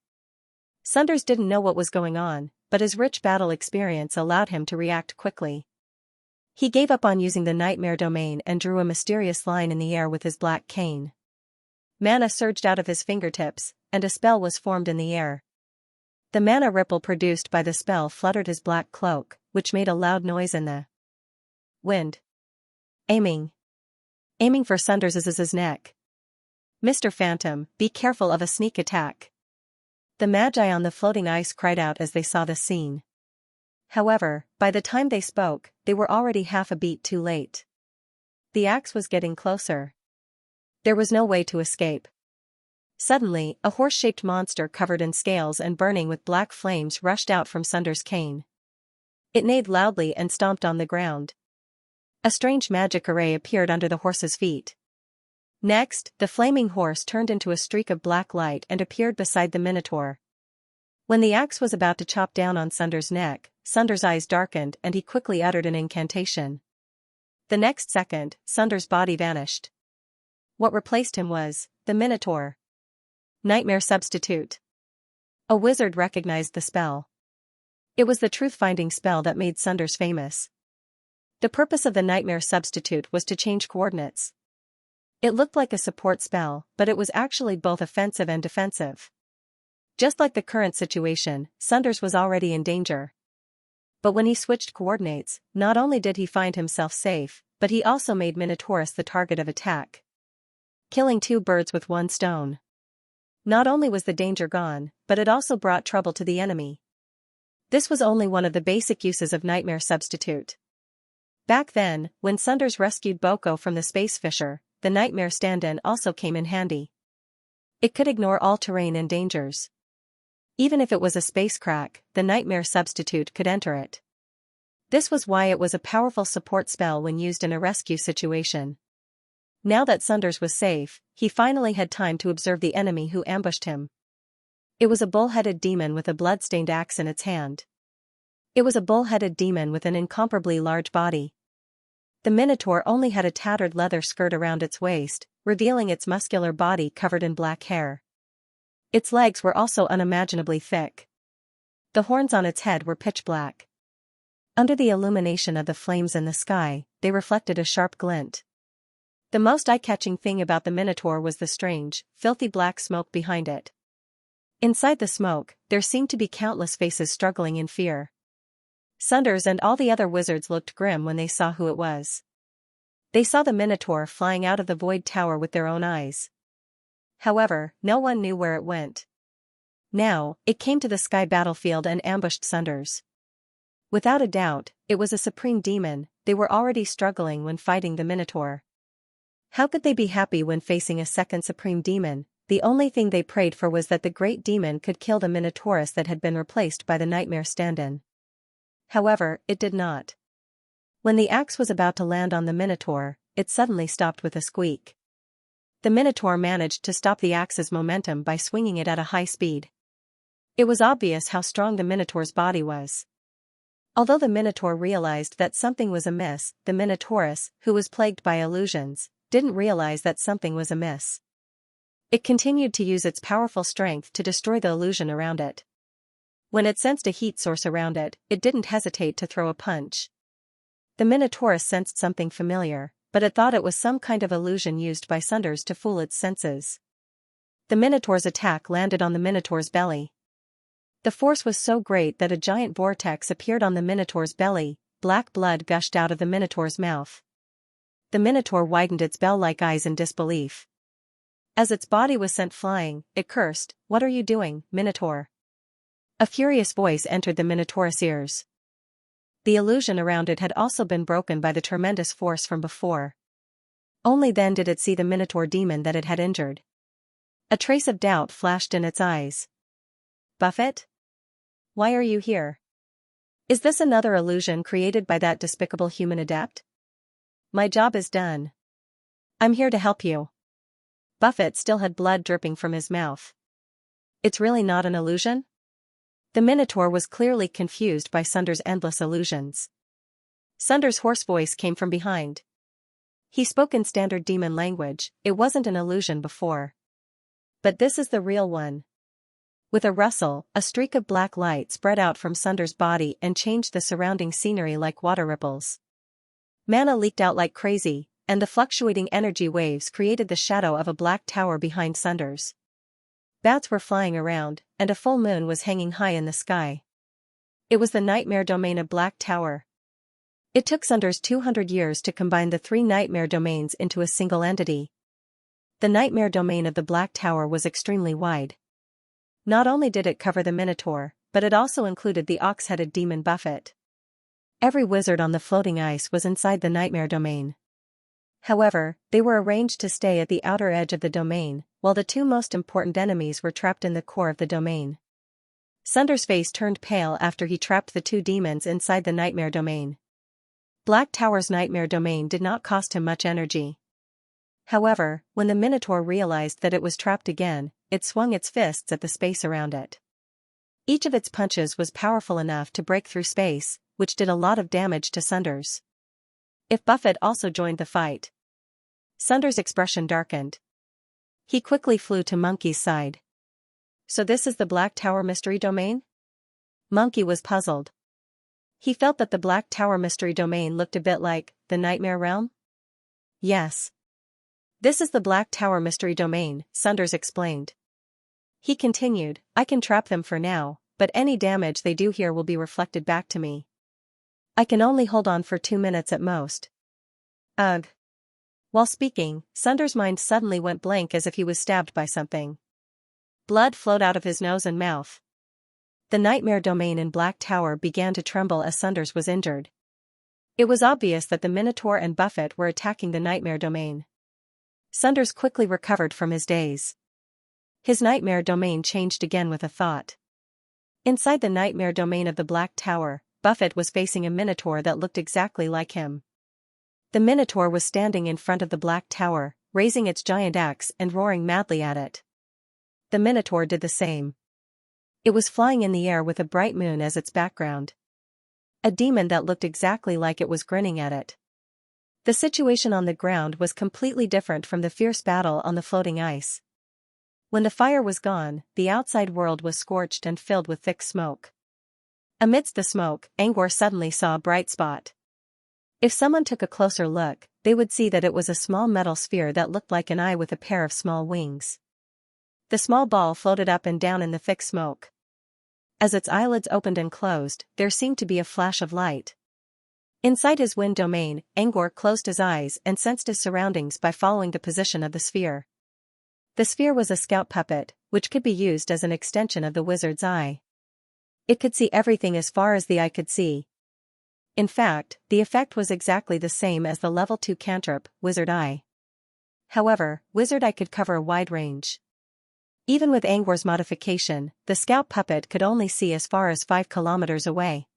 Sunders didn't know what was going on, but his rich battle experience allowed him to react quickly. He gave up on using the nightmare domain and drew a mysterious line in the air with his black cane. Mana surged out of his fingertips, and a spell was formed in the air. The mana ripple produced by the spell fluttered his black cloak, which made a loud noise in the wind. Aiming for Sunders' neck. Mr. Phantom, be careful of a sneak attack. The Magi on the floating ice cried out as they saw the scene. However, by the time they spoke, they were already half a beat too late. The axe was getting closer. There was no way to escape. Suddenly, a horse-shaped monster covered in scales and burning with black flames rushed out from Sunders' cane. It neighed loudly and stomped on the ground. A strange magic array appeared under the horse's feet. Next, the flaming horse turned into a streak of black light and appeared beside the Minotaur. When the axe was about to chop down on Sunders' neck, Sunders' eyes darkened and he quickly uttered an incantation. The next second, Sunders' body vanished. What replaced him was the Minotaur. Nightmare Substitute. A wizard recognized the spell. It was the truth-finding spell that made Sunders famous. The purpose of the Nightmare Substitute was to change coordinates. It looked like a support spell, but it was actually both offensive and defensive. Just like the current situation, Sunders was already in danger. But when he switched coordinates, not only did he find himself safe, but he also made Minotaurus the target of attack. Killing two birds with one stone. Not only was the danger gone, but it also brought trouble to the enemy. This was only one of the basic uses of Nightmare Substitute. Back then, when Sunders rescued Boko from the space fisher, the Nightmare stand-in also came in handy. It could ignore all terrain and dangers. Even if it was a space crack, the Nightmare Substitute could enter it. This was why it was a powerful support spell when used in a rescue situation. Now that Sunders was safe, he finally had time to observe the enemy who ambushed him. It was a bull-headed demon with a blood-stained axe in its hand. It was a bull-headed demon with an incomparably large body. The Minotaur only had a tattered leather skirt around its waist, revealing its muscular body covered in black hair. Its legs were also unimaginably thick. The horns on its head were pitch black. Under the illumination of the flames in the sky, they reflected a sharp glint. The most eye-catching thing about the Minotaur was the strange, filthy black smoke behind it. Inside the smoke, there seemed to be countless faces struggling in fear. Sunders and all the other wizards looked grim when they saw who it was. They saw the Minotaur flying out of the void tower with their own eyes. However, no one knew where it went. Now, it came to the sky battlefield and ambushed Sunders. Without a doubt, it was a supreme demon. They were already struggling when fighting the Minotaur. How could they be happy when facing a second supreme demon? The only thing they prayed for was that the great demon could kill the Minotaurus that had been replaced by the Nightmare stand-in. However, it did not. When the axe was about to land on the Minotaur, it suddenly stopped with a squeak. The Minotaur managed to stop the axe's momentum by swinging it at a high speed. It was obvious how strong the Minotaur's body was. Although the Minotaur realized that something was amiss, the Minotaurus, who was plagued by illusions, didn't realize that something was amiss. It continued to use its powerful strength to destroy the illusion around it. When it sensed a heat source around it, it didn't hesitate to throw a punch. The Minotaurus sensed something familiar, but it thought it was some kind of illusion used by Sunders to fool its senses. The Minotaur's attack landed on the Minotaur's belly. The force was so great that a giant vortex appeared on the Minotaur's belly, black blood gushed out of the Minotaur's mouth. The Minotaur widened its bell-like eyes in disbelief. As its body was sent flying, it cursed, "What are you doing, Minotaur?" A furious voice entered the Minotaurus' ears. The illusion around it had also been broken by the tremendous force from before. Only then did it see the Minotaur demon that it had injured. A trace of doubt flashed in its eyes. "Buffett? Why are you here? Is this another illusion created by that despicable human adept? My job is done. I'm here to help you." Buffett still had blood dripping from his mouth. "It's really not an illusion?" The Minotaur was clearly confused by Sunders' endless illusions. Sunders' hoarse voice came from behind. He spoke in standard demon language, it wasn't an illusion before. But this is the real one. With a rustle, a streak of black light spread out from Sunder's body and changed the surrounding scenery like water ripples. Mana leaked out like crazy, and the fluctuating energy waves created the shadow of a black tower behind Sunder's. Bats were flying around, and a full moon was hanging high in the sky. It was the nightmare domain of Black Tower. It took Sunder's 200 years to combine the 3 nightmare domains into a single entity. The nightmare domain of the Black Tower was extremely wide. Not only did it cover the Minotaur, but it also included the ox-headed demon Buffet. Every wizard on the floating ice was inside the nightmare domain. However, they were arranged to stay at the outer edge of the domain, while the 2 most important enemies were trapped in the core of the domain. Sunder's face turned pale after he trapped the 2 demons inside the nightmare domain. Black Tower's nightmare domain did not cost him much energy. However, when the Minotaur realized that it was trapped again, it swung its fists at the space around it. Each of its punches was powerful enough to break through space, which did a lot of damage to Sunder's. If Buffet also joined the fight. Sunder's expression darkened. He quickly flew to Monkey's side. So this is the Black Tower mystery domain? Monkey was puzzled. He felt that the Black Tower mystery domain looked a bit like the Nightmare Realm? Yes. This is the Black Tower mystery domain, Sunders explained. He continued, I can trap them for now, but any damage they do here will be reflected back to me. I can only hold on for 2 minutes at most. Ugh. While speaking, Sunder's mind suddenly went blank as if he was stabbed by something. Blood flowed out of his nose and mouth. The nightmare domain in Black Tower began to tremble as Sunders was injured. It was obvious that the Minotaur and Buffet were attacking the nightmare domain. Sunders quickly recovered from his daze. His nightmare domain changed again with a thought. Inside the nightmare domain of the Black Tower, Buffet was facing a Minotaur that looked exactly like him. The Minotaur was standing in front of the Black Tower, raising its giant axe and roaring madly at it. The Minotaur did the same. It was flying in the air with a bright moon as its background. A demon that looked exactly like it was grinning at it. The situation on the ground was completely different from the fierce battle on the floating ice. When the fire was gone, the outside world was scorched and filled with thick smoke. Amidst the smoke, Angor suddenly saw a bright spot. If someone took a closer look, they would see that it was a small metal sphere that looked like an eye with a pair of small wings. The small ball floated up and down in the thick smoke. As its eyelids opened and closed, there seemed to be a flash of light. Inside his wind domain, Angor closed his eyes and sensed his surroundings by following the position of the sphere. The sphere was a scout puppet, which could be used as an extension of the wizard's eye. It could see everything as far as the eye could see. In fact, the effect was exactly the same as the level 2 cantrip, Wizard Eye. However, Wizard Eye could cover a wide range. Even with Angor's modification, the scout puppet could only see as far as 5 kilometers away.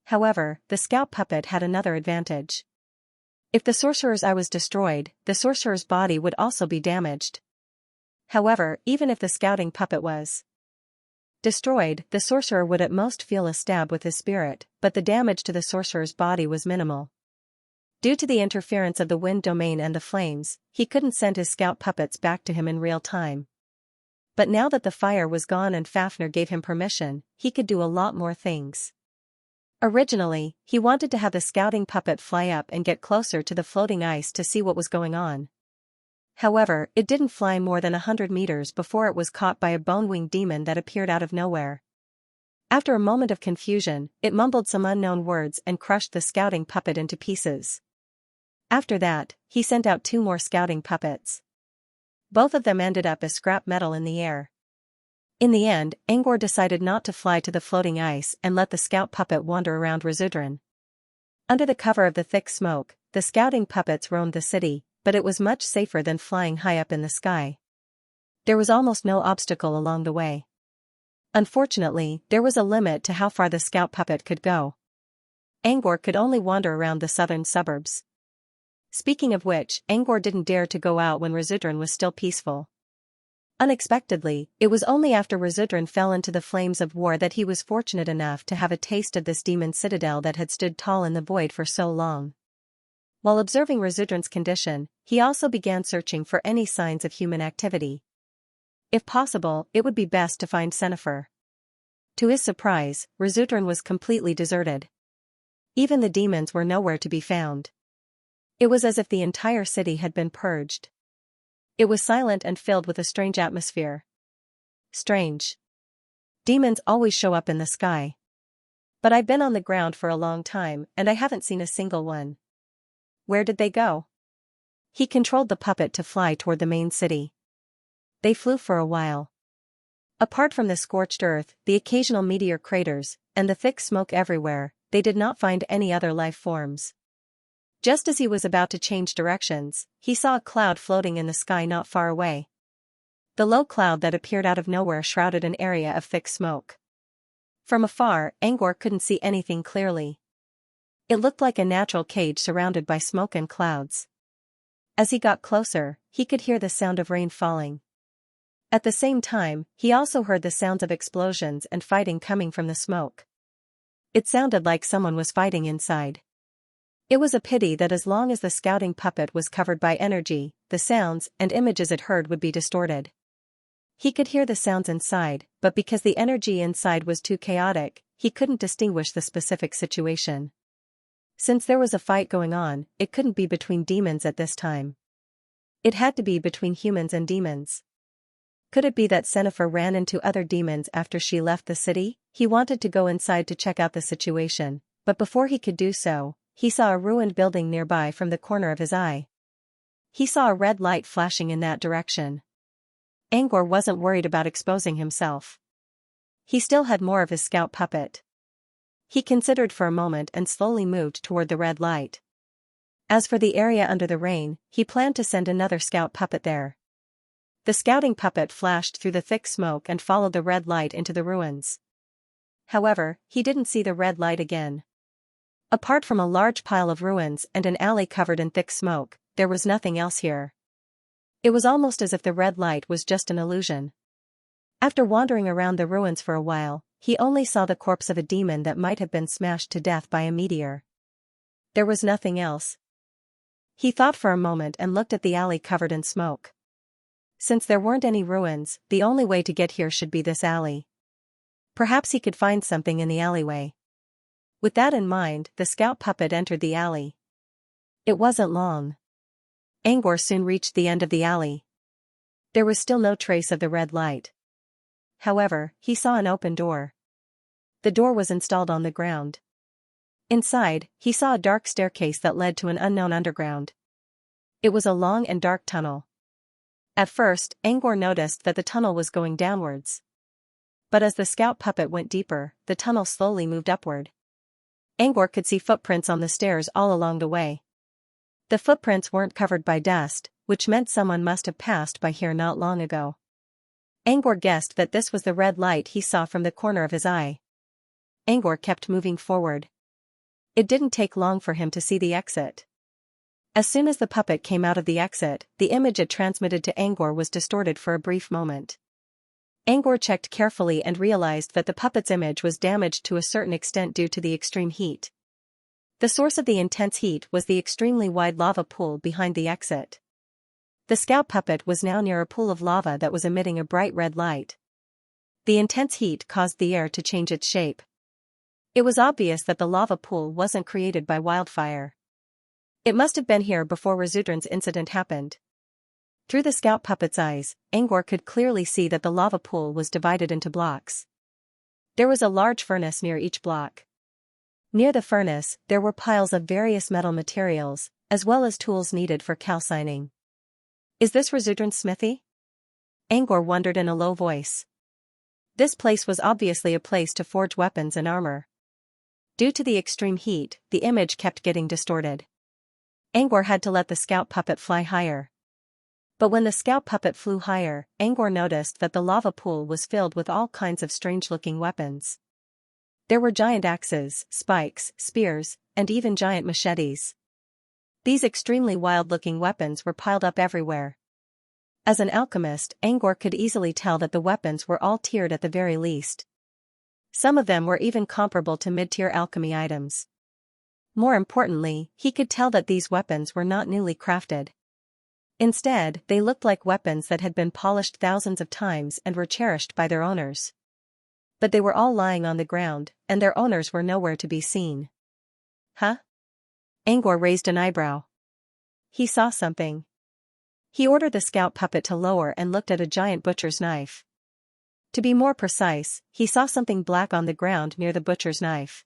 However, the scout puppet had another advantage. If the sorcerer's eye was destroyed, the sorcerer's body would also be damaged. However, even if the scouting puppet was destroyed, the sorcerer would at most feel a stab with his spirit, but the damage to the sorcerer's body was minimal. Due to the interference of the wind domain and the flames, he couldn't send his scout puppets back to him in real time. But now that the fire was gone and Fafnir gave him permission, he could do a lot more things. Originally, he wanted to have the scouting puppet fly up and get closer to the floating ice to see what was going on. However, it didn't fly more than 100 meters before it was caught by a bone-winged demon that appeared out of nowhere. After a moment of confusion, it mumbled some unknown words and crushed the scouting puppet into pieces. After that, he sent out 2 more scouting puppets. Both of them ended up as scrap metal in the air. In the end, Angor decided not to fly to the floating ice and let the scout puppet wander around Razudran. Under the cover of the thick smoke, the scouting puppets roamed the city, but it was much safer than flying high up in the sky. There was almost no obstacle along the way. Unfortunately, there was a limit to how far the scout puppet could go. Angor could only wander around the southern suburbs. Speaking of which, Angor didn't dare to go out when Razudran was still peaceful. Unexpectedly, it was only after Razudran fell into the flames of war that he was fortunate enough to have a taste of this demon citadel that had stood tall in the void for so long. While observing Razudran's condition, he also began searching for any signs of human activity. If possible, it would be best to find Xianxia. To his surprise, Razudran was completely deserted. Even the demons were nowhere to be found. It was as if the entire city had been purged. It was silent and filled with a strange atmosphere. Strange. Demons always show up in the sky. But I've been on the ground for a long time and I haven't seen a single one. Where did they go? He controlled the puppet to fly toward the main city. They flew for a while. Apart from the scorched earth, the occasional meteor craters, and the thick smoke everywhere, they did not find any other life forms. Just as he was about to change directions, he saw a cloud floating in the sky not far away. The low cloud that appeared out of nowhere shrouded an area of thick smoke. From afar, Angor couldn't see anything clearly. It looked like a natural cage surrounded by smoke and clouds. As he got closer, he could hear the sound of rain falling. At the same time, he also heard the sounds of explosions and fighting coming from the smoke. It sounded like someone was fighting inside. It was a pity that as long as the scouting puppet was covered by energy, the sounds and images it heard would be distorted. He could hear the sounds inside, but because the energy inside was too chaotic, he couldn't distinguish the specific situation. Since there was a fight going on, it couldn't be between demons at this time. It had to be between humans and demons. Could it be that Xianxia ran into other demons after she left the city? He wanted to go inside to check out the situation, but before he could do so, he saw a ruined building nearby from the corner of his eye. He saw a red light flashing in that direction. Angor wasn't worried about exposing himself. He still had more of his scout puppet. He considered for a moment and slowly moved toward the red light. As for the area under the rain, he planned to send another scout puppet there. The scouting puppet flashed through the thick smoke and followed the red light into the ruins. However, he didn't see the red light again. Apart from a large pile of ruins and an alley covered in thick smoke, there was nothing else here. It was almost as if the red light was just an illusion. After wandering around the ruins for a while, he only saw the corpse of a demon that might have been smashed to death by a meteor. There was nothing else. He thought for a moment and looked at the alley covered in smoke. Since there weren't any ruins, the only way to get here should be this alley. Perhaps he could find something in the alleyway. With that in mind, the scout puppet entered the alley. It wasn't long. Angor soon reached the end of the alley. There was still no trace of the red light. However, he saw an open door. The door was installed on the ground. Inside, he saw a dark staircase that led to an unknown underground. It was a long and dark tunnel. At first, Angor noticed that the tunnel was going downwards. But as the scout puppet went deeper, the tunnel slowly moved upward. Angor could see footprints on the stairs all along the way. The footprints weren't covered by dust, which meant someone must have passed by here not long ago. Angor guessed that this was the red light he saw from the corner of his eye. Angor kept moving forward. It didn't take long for him to see the exit. As soon as the puppet came out of the exit, the image it transmitted to Angor was distorted for a brief moment. Angor checked carefully and realized that the puppet's image was damaged to a certain extent due to the extreme heat. The source of the intense heat was the extremely wide lava pool behind the exit. The scout puppet was now near a pool of lava that was emitting a bright red light. The intense heat caused the air to change its shape. It was obvious that the lava pool wasn't created by wildfire. It must have been here before Razudran's incident happened. Through the scout puppet's eyes, Angor could clearly see that the lava pool was divided into blocks. There was a large furnace near each block. Near the furnace, there were piles of various metal materials, as well as tools needed for calcining. Is this Razudran's smithy? Angor wondered in a low voice. This place was obviously a place to forge weapons and armor. Due to the extreme heat, the image kept getting distorted. Angor had to let the scout puppet fly higher. But when the scout puppet flew higher, Angor noticed that the lava pool was filled with all kinds of strange-looking weapons. There were giant axes, spikes, spears, and even giant machetes. These extremely wild-looking weapons were piled up everywhere. As an alchemist, Angor could easily tell that the weapons were all tiered at the very least. Some of them were even comparable to mid-tier alchemy items. More importantly, he could tell that these weapons were not newly crafted. Instead, they looked like weapons that had been polished thousands of times and were cherished by their owners. But they were all lying on the ground, and their owners were nowhere to be seen. Huh? Angor raised an eyebrow. He saw something. He ordered the scout puppet to lower and looked at a giant butcher's knife. To be more precise, he saw something black on the ground near the butcher's knife.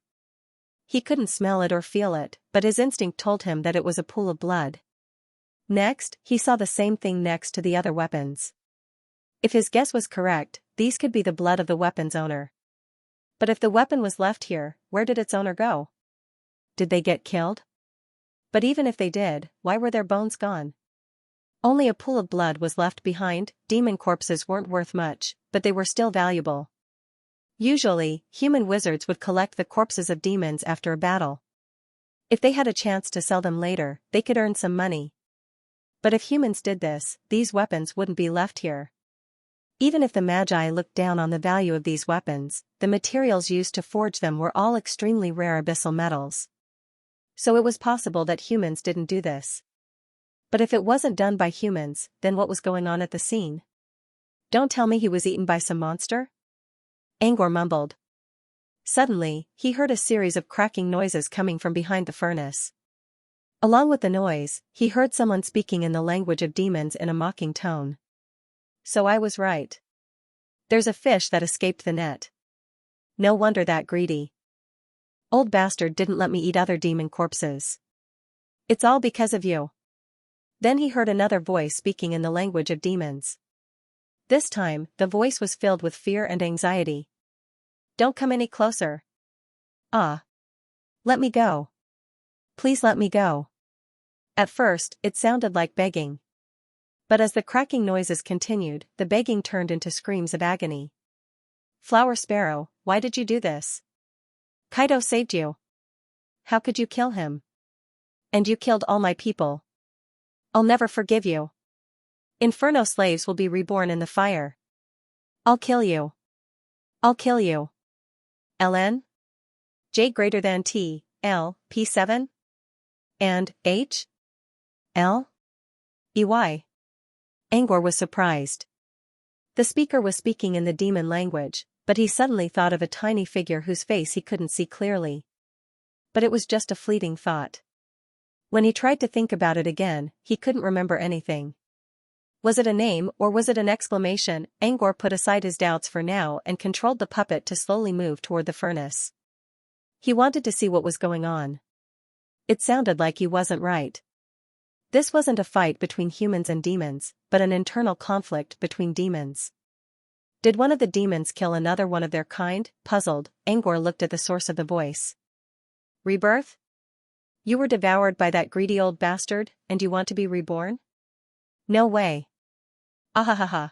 He couldn't smell it or feel it, but his instinct told him that it was a pool of blood. Next, he saw the same thing next to the other weapons. If his guess was correct, these could be the blood of the weapon's owner. But if the weapon was left here, where did its owner go? Did they get killed? But even if they did, why were their bones gone? Only a pool of blood was left behind. Demon corpses weren't worth much, but they were still valuable. Usually, human wizards would collect the corpses of demons after a battle. If they had a chance to sell them later, they could earn some money. But if humans did this, these weapons wouldn't be left here. Even if the Magi looked down on the value of these weapons, the materials used to forge them were all extremely rare abyssal metals. So it was possible that humans didn't do this. But if it wasn't done by humans, then what was going on at the scene? Don't tell me he was eaten by some monster? Angor mumbled. Suddenly, he heard a series of cracking noises coming from behind the furnace. Along with the noise, he heard someone speaking in the language of demons in a mocking tone. So I was right. There's a fish that escaped the net. No wonder that greedy. Old bastard didn't let me eat other demon corpses. It's all because of you. Then he heard another voice speaking in the language of demons. This time, the voice was filled with fear and anxiety. Don't come any closer. Ah. Let me go. Please let me go. At first, it sounded like begging. But as the cracking noises continued, the begging turned into screams of agony. Flower Sparrow, why did you do this? Kaido saved you. How could you kill him? And you killed all my people. I'll never forgive you. Inferno slaves will be reborn in the fire. I'll kill you. I'll kill you. LN? J greater than T, L, P7? And H? L? EY. Angor was surprised. The speaker was speaking in the demon language, but he suddenly thought of a tiny figure whose face he couldn't see clearly. But it was just a fleeting thought. When he tried to think about it again, he couldn't remember anything. Was it a name or was it an exclamation? Angor put aside his doubts for now and controlled the puppet to slowly move toward the furnace. He wanted to see what was going on. It sounded like he wasn't right. This wasn't a fight between humans and demons, but an internal conflict between demons. Did one of the demons kill another one of their kind? Puzzled, Angor looked at the source of the voice. Rebirth? You were devoured by that greedy old bastard, and you want to be reborn? No way. Ahahaha.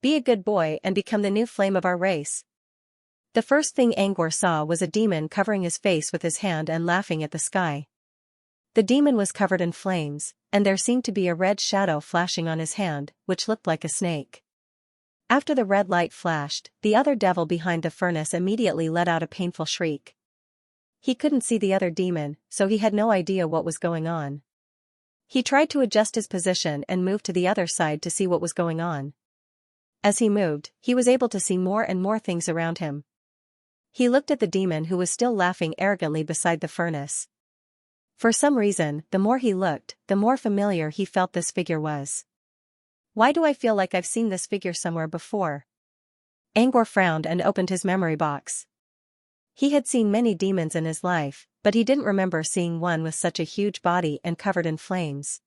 Be a good boy and become the new flame of our race. The first thing Angor saw was a demon covering his face with his hand and laughing at the sky. The demon was covered in flames, and there seemed to be a red shadow flashing on his hand, which looked like a snake. After the red light flashed, the other devil behind the furnace immediately let out a painful shriek. He couldn't see the other demon, so he had no idea what was going on. He tried to adjust his position and move to the other side to see what was going on. As he moved, he was able to see more and more things around him. He looked at the demon who was still laughing arrogantly beside the furnace. For some reason, the more he looked, the more familiar he felt this figure was. Why do I feel like I've seen this figure somewhere before? Angor frowned and opened his memory box. He had seen many demons in his life, but he didn't remember seeing one with such a huge body and covered in flames.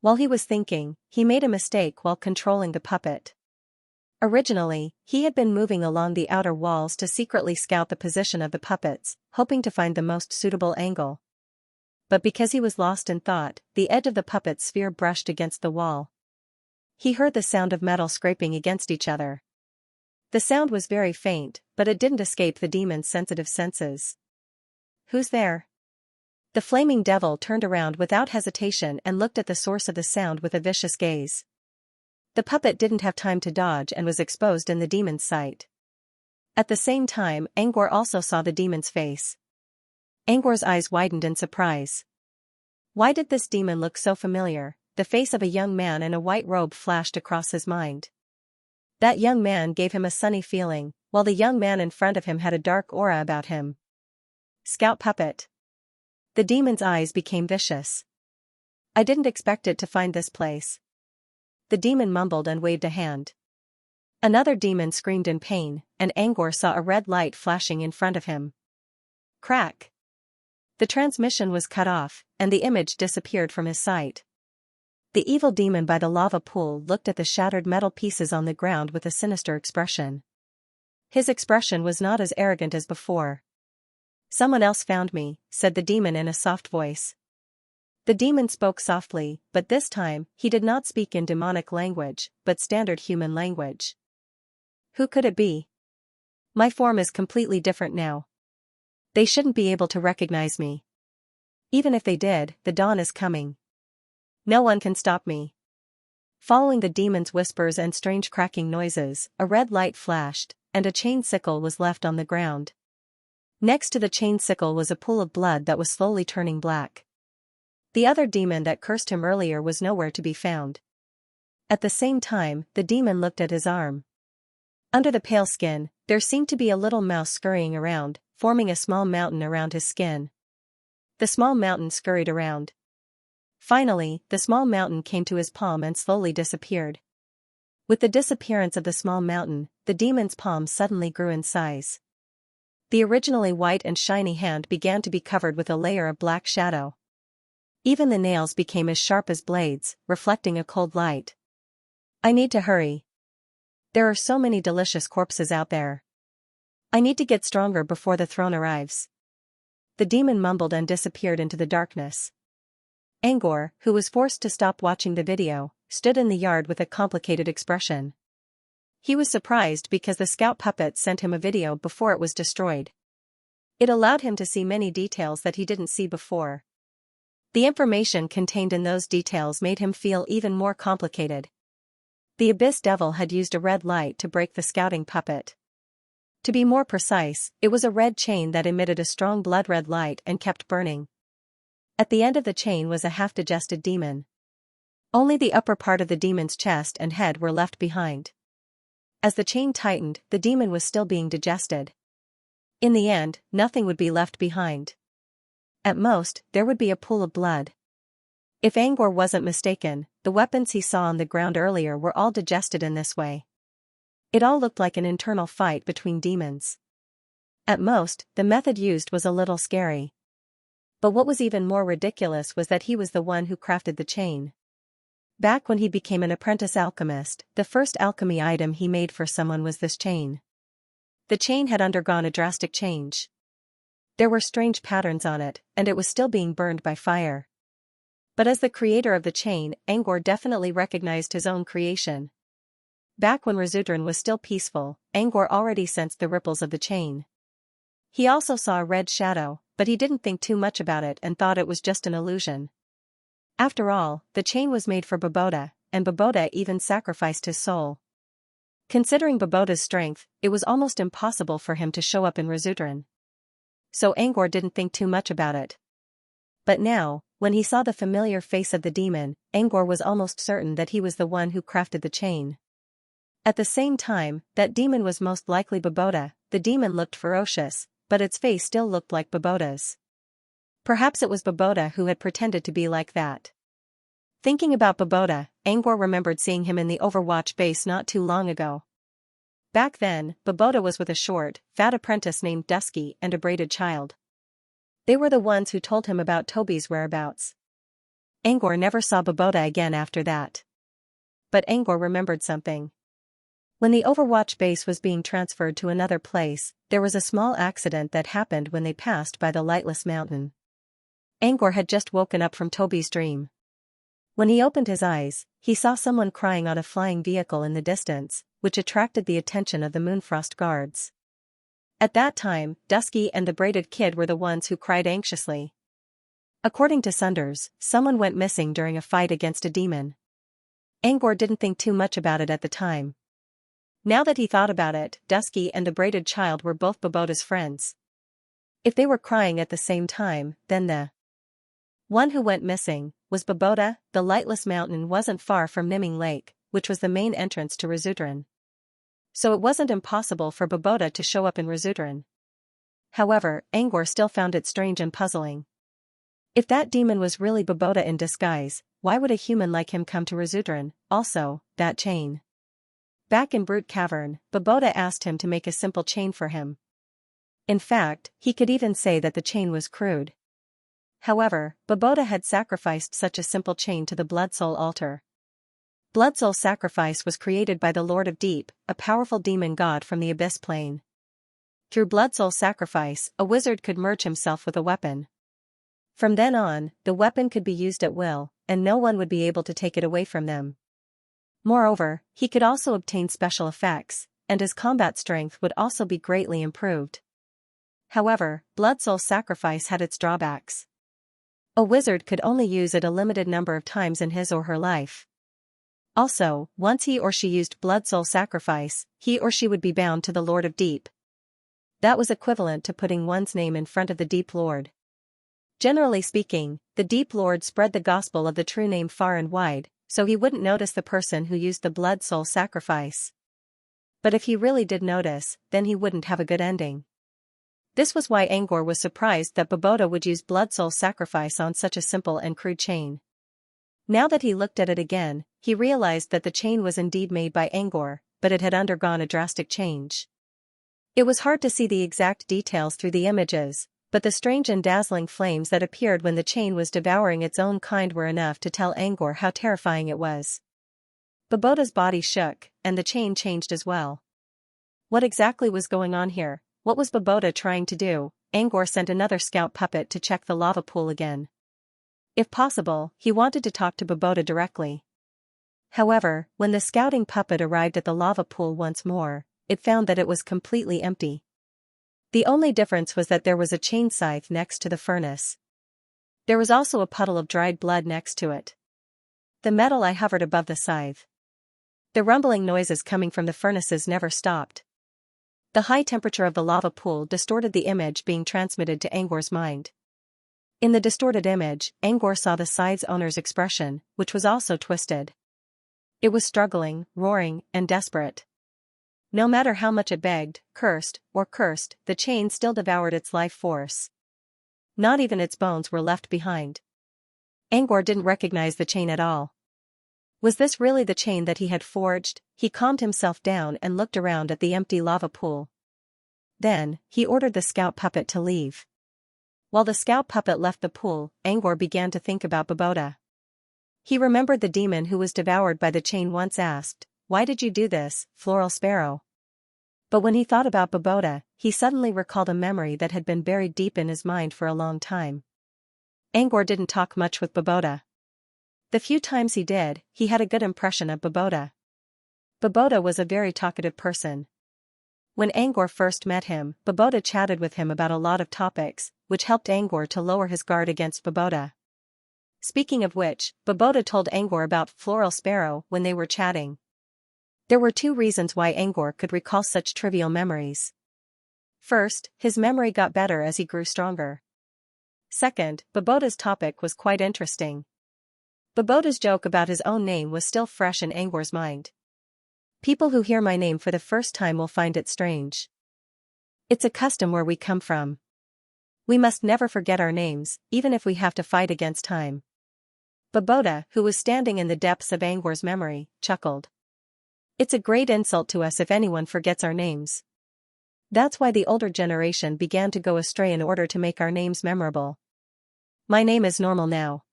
While he was thinking, he made a mistake while controlling the puppet. Originally, he had been moving along the outer walls to secretly scout the position of the puppets, hoping to find the most suitable angle. But because he was lost in thought, the edge of the puppet's sphere brushed against the wall. He heard the sound of metal scraping against each other. The sound was very faint, but it didn't escape the demon's sensitive senses. Who's there? The flaming devil turned around without hesitation and looked at the source of the sound with a vicious gaze. The puppet didn't have time to dodge and was exposed in the demon's sight. At the same time, Angor also saw the demon's face. Angor's eyes widened in surprise. Why did this demon look so familiar? The face of a young man in a white robe flashed across his mind. That young man gave him a sunny feeling, while the young man in front of him had a dark aura about him. Scout puppet. The demon's eyes became vicious. I didn't expect it to find this place. The demon mumbled and waved a hand. Another demon screamed in pain, and Angor saw a red light flashing in front of him. Crack. The transmission was cut off, and the image disappeared from his sight. The evil demon by the lava pool looked at the shattered metal pieces on the ground with a sinister expression. His expression was not as arrogant as before. Someone else found me, said the demon in a soft voice. The demon spoke softly, but this time, he did not speak in demonic language, but standard human language. Who could it be? My form is completely different now. They shouldn't be able to recognize me. Even if they did, the dawn is coming. No one can stop me. Following the demon's whispers and strange cracking noises, a red light flashed, and a chain sickle was left on the ground. Next to the chain sickle was a pool of blood that was slowly turning black. The other demon that cursed him earlier was nowhere to be found. At the same time, the demon looked at his arm. Under the pale skin, there seemed to be a little mouse scurrying around, forming a small mountain around his skin. The small mountain scurried around. Finally, the small mountain came to his palm and slowly disappeared. With the disappearance of the small mountain, the demon's palm suddenly grew in size. The originally white and shiny hand began to be covered with a layer of black shadow. Even the nails became as sharp as blades, reflecting a cold light. I need to hurry. There are so many delicious corpses out there. I need to get stronger before the throne arrives. The demon mumbled and disappeared into the darkness. Angor, who was forced to stop watching the video, stood in the yard with a complicated expression. He was surprised because the scout puppet sent him a video before it was destroyed. It allowed him to see many details that he didn't see before. The information contained in those details made him feel even more complicated. The Abyss Devil had used a red light to break the scouting puppet. To be more precise, it was a red chain that emitted a strong blood-red light and kept burning. At the end of the chain was a half-digested demon. Only the upper part of the demon's chest and head were left behind. As the chain tightened, the demon was still being digested. In the end, nothing would be left behind. At most, there would be a pool of blood. If Angor wasn't mistaken, the weapons he saw on the ground earlier were all digested in this way. It all looked like an internal fight between demons. At most, the method used was a little scary. But what was even more ridiculous was that he was the one who crafted the chain. Back when he became an apprentice alchemist, the first alchemy item he made for someone was this chain. The chain had undergone a drastic change. There were strange patterns on it, and it was still being burned by fire. But as the creator of the chain, Angor definitely recognized his own creation. Back when Resudran was still peaceful, Angor already sensed the ripples of the chain. He also saw a red shadow, but he didn't think too much about it and thought it was just an illusion. After all, the chain was made for Baboda, and Baboda even sacrificed his soul. Considering Baboda's strength, it was almost impossible for him to show up in Resudran. So Angor didn't think too much about it. But now, when he saw the familiar face of the demon, Angor was almost certain that he was the one who crafted the chain. At the same time, that demon was most likely Baboda. The demon looked ferocious, but its face still looked like Baboda's. Perhaps it was Baboda who had pretended to be like that. Thinking about Baboda, Angor remembered seeing him in the Overwatch base not too long ago. Back then, Baboda was with a short, fat apprentice named Dusky and a braided child. They were the ones who told him about Toby's whereabouts. Angor never saw Baboda again after that. But Angor remembered something. When the Overwatch base was being transferred to another place, there was a small accident that happened when they passed by the lightless mountain. Angor had just woken up from Toby's dream. When he opened his eyes, he saw someone crying on a flying vehicle in the distance, which attracted the attention of the Moonfrost guards. At that time, Dusky and the braided kid were the ones who cried anxiously. According to Sunders, someone went missing during a fight against a demon. Angor didn't think too much about it at the time. Now that he thought about it, Dusky and the braided child were both Baboda's friends. If they were crying at the same time, then the one who went missing was Babota. The lightless mountain wasn't far from Niming Lake, which was the main entrance to Rizutran. So it wasn't impossible for Babota to show up in Rizutran. However, Angor still found it strange and puzzling. If that demon was really Babota in disguise, why would a human like him come to Rizutran? Also, that chain. Back in Brute Cavern, Babota asked him to make a simple chain for him. In fact, he could even say that the chain was crude. However, Babota had sacrificed such a simple chain to the Blood Soul altar. Blood Soul sacrifice was created by the Lord of Deep, a powerful demon god from the Abyss Plane. Through Blood Soul sacrifice, a wizard could merge himself with a weapon. From then on, the weapon could be used at will, and no one would be able to take it away from them. Moreover, he could also obtain special effects, and his combat strength would also be greatly improved. However, Blood Soul sacrifice had its drawbacks. A wizard could only use it a limited number of times in his or her life. Also, once he or she used Blood Soul sacrifice, he or she would be bound to the Lord of Deep. That was equivalent to putting one's name in front of the Deep Lord. Generally speaking, the Deep Lord spread the gospel of the true name far and wide, so he wouldn't notice the person who used the Blood Soul sacrifice. But if he really did notice, then he wouldn't have a good ending. This was why Angor was surprised that Babota would use Blood Soul sacrifice on such a simple and crude chain. Now that he looked at it again, he realized that the chain was indeed made by Angor, but it had undergone a drastic change. It was hard to see the exact details through the images, but the strange and dazzling flames that appeared when the chain was devouring its own kind were enough to tell Angor how terrifying it was. Babota's body shook, and the chain changed as well. What exactly was going on here? What was Babota trying to do? Angor sent another scout puppet to check the lava pool again. If possible, he wanted to talk to Babota directly. However, when the scouting puppet arrived at the lava pool once more, it found that it was completely empty. The only difference was that there was a chain scythe next to the furnace. There was also a puddle of dried blood next to it. The metal eye hovered above the scythe. The rumbling noises coming from the furnaces never stopped. The high temperature of the lava pool distorted the image being transmitted to Angor's mind. In the distorted image, Angor saw the scythe's owner's expression, which was also twisted. It was struggling, roaring, and desperate. No matter how much it begged, cursed, the chain still devoured its life force. Not even its bones were left behind. Angor didn't recognize the chain at all. Was this really the chain that he had forged? He calmed himself down and looked around at the empty lava pool. Then, he ordered the scout puppet to leave. While the scout puppet left the pool, Angor began to think about Babota. He remembered the demon who was devoured by the chain once asked, "Why did you do this, Floral Sparrow?" But when he thought about Babota, he suddenly recalled a memory that had been buried deep in his mind for a long time. Angor didn't talk much with Babota. The few times he did, he had a good impression of Babota. Babota was a very talkative person. When Angor first met him, Babota chatted with him about a lot of topics, which helped Angor to lower his guard against Babota. Speaking of which, Babota told Angor about Floral Sparrow when they were chatting. There were two reasons why Angor could recall such trivial memories. First, his memory got better as he grew stronger. Second, Babota's topic was quite interesting. Babota's joke about his own name was still fresh in Angor's mind. People who hear my name for the first time will find it strange. It's a custom where we come from. We must never forget our names, even if we have to fight against time. Babota, who was standing in the depths of Angor's memory, chuckled. It's a great insult to us if anyone forgets our names. That's why the older generation began to go astray in order to make our names memorable. My name is normal now.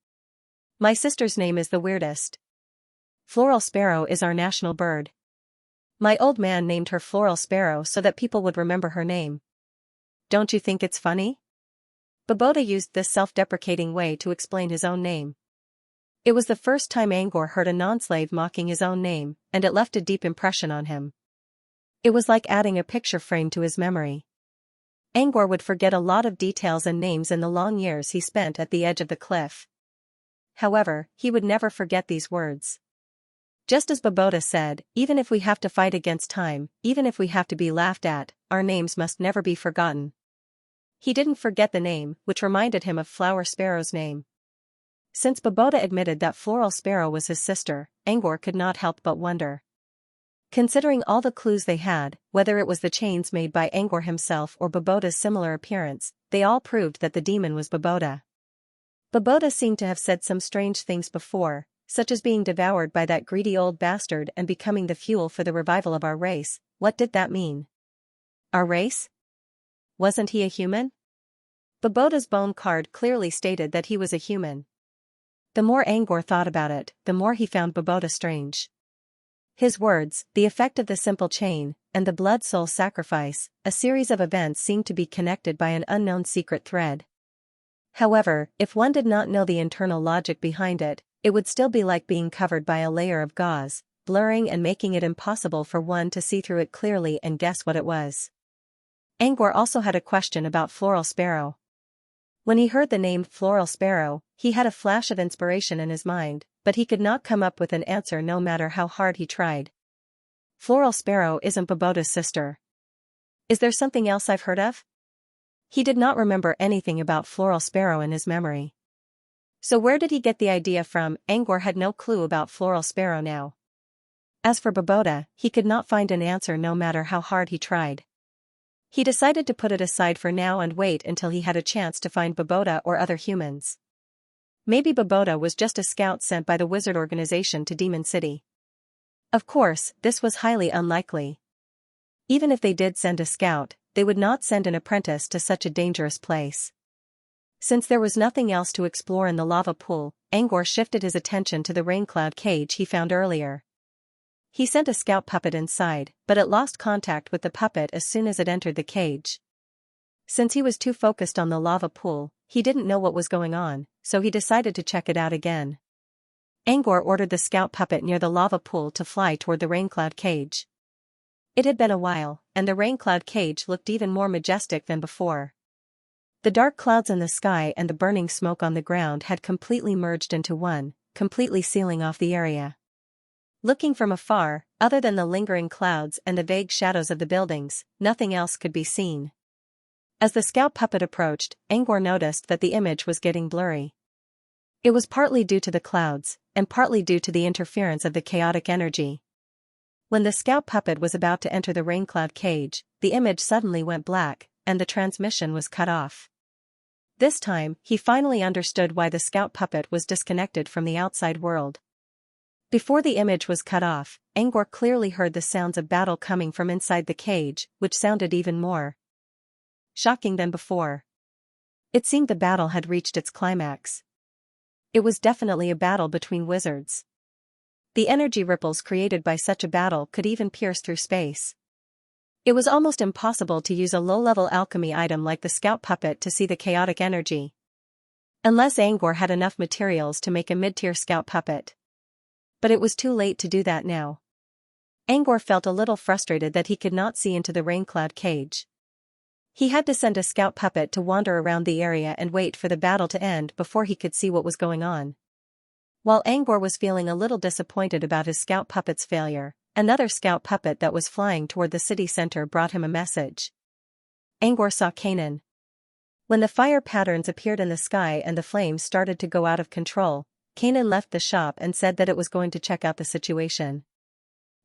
My sister's name is the weirdest. Floral Sparrow is our national bird. My old man named her Floral Sparrow so that people would remember her name. Don't you think it's funny? Babota used this self-deprecating way to explain his own name. It was the first time Angor heard a non-slave mocking his own name, and it left a deep impression on him. It was like adding a picture frame to his memory. Angor would forget a lot of details and names in the long years he spent at the edge of the cliff. However, he would never forget these words. Just as Babota said, even if we have to fight against time, even if we have to be laughed at, our names must never be forgotten. He didn't forget the name, which reminded him of Flower Sparrow's name. Since Baboda admitted that Floral Sparrow was his sister, Angor could not help but wonder. Considering all the clues they had, whether it was the chains made by Angor himself or Baboda's similar appearance, they all proved that the demon was Baboda. Baboda seemed to have said some strange things before, such as being devoured by that greedy old bastard and becoming the fuel for the revival of our race. What did that mean? Our race? Wasn't he a human? Baboda's bone card clearly stated that he was a human. The more Angor thought about it, the more he found Baboda strange. His words, the effect of the simple chain, and the blood-soul sacrifice, a series of events seemed to be connected by an unknown secret thread. However, if one did not know the internal logic behind it, it would still be like being covered by a layer of gauze, blurring and making it impossible for one to see through it clearly and guess what it was. Angor also had a question about Floral Sparrow. When he heard the name Floral Sparrow, he had a flash of inspiration in his mind, but he could not come up with an answer no matter how hard he tried. Floral Sparrow isn't Baboda's sister. Is there something else I've heard of? He did not remember anything about Floral Sparrow in his memory. So where did he get the idea from? Angor had no clue about Floral Sparrow now. As for Baboda, he could not find an answer no matter how hard he tried. He decided to put it aside for now and wait until he had a chance to find Baboda or other humans. Maybe Baboda was just a scout sent by the wizard organization to Demon City. Of course, this was highly unlikely. Even if they did send a scout, they would not send an apprentice to such a dangerous place. Since there was nothing else to explore in the lava pool, Angor shifted his attention to the raincloud cage he found earlier. He sent a scout puppet inside, but it lost contact with the puppet as soon as it entered the cage. Since he was too focused on the lava pool, he didn't know what was going on, so he decided to check it out again. Angor ordered the scout puppet near the lava pool to fly toward the raincloud cage. It had been a while, and the raincloud cage looked even more majestic than before. The dark clouds in the sky and the burning smoke on the ground had completely merged into one, completely sealing off the area. Looking from afar, other than the lingering clouds and the vague shadows of the buildings, nothing else could be seen. As the scout puppet approached, Angor noticed that the image was getting blurry. It was partly due to the clouds, and partly due to the interference of the chaotic energy. When the scout puppet was about to enter the raincloud cage, the image suddenly went black, and the transmission was cut off. This time, he finally understood why the scout puppet was disconnected from the outside world. Before the image was cut off, Angor clearly heard the sounds of battle coming from inside the cage, which sounded even more shocking than before. It seemed the battle had reached its climax. It was definitely a battle between wizards. The energy ripples created by such a battle could even pierce through space. It was almost impossible to use a low-level alchemy item like the scout puppet to see the chaotic energy. Unless Angor had enough materials to make a mid-tier scout puppet. But it was too late to do that now. Angor felt a little frustrated that he could not see into the raincloud cage. He had to send a scout puppet to wander around the area and wait for the battle to end before he could see what was going on. While Angor was feeling a little disappointed about his scout puppet's failure, another scout puppet that was flying toward the city center brought him a message. Angor saw Kanan. When the fire patterns appeared in the sky and the flames started to go out of control, Kanan left the shop and said that it was going to check out the situation.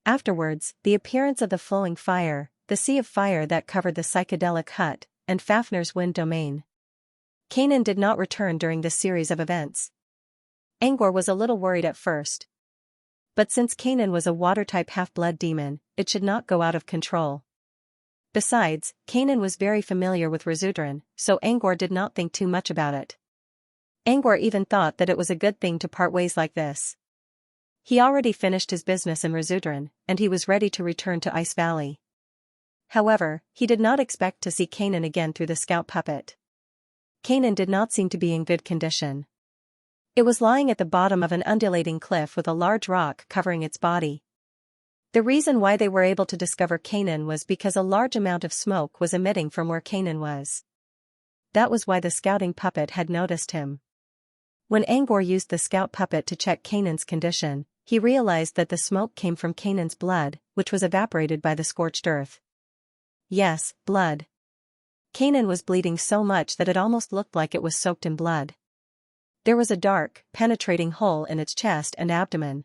Afterwards, the appearance of the flowing fire, the sea of fire that covered the psychedelic hut, and Fafnir's wind domain. Kanan did not return during this series of events. Angor was a little worried at first. But since Kanan was a water-type half-blood demon, it should not go out of control. Besides, Kanan was very familiar with Razudran, so Angor did not think too much about it. Angor even thought that it was a good thing to part ways like this. He already finished his business in Razudran, and he was ready to return to Ice Valley. However, he did not expect to see Kanan again through the scout puppet. Kanan did not seem to be in good condition. It was lying at the bottom of an undulating cliff with a large rock covering its body. The reason why they were able to discover Kanan was because a large amount of smoke was emitting from where Kanan was. That was why the scouting puppet had noticed him. When Angor used the scout puppet to check Kanan's condition, he realized that the smoke came from Kanan's blood, which was evaporated by the scorched earth. Yes, blood. Kanan was bleeding so much that it almost looked like it was soaked in blood. There was a dark, penetrating hole in its chest and abdomen.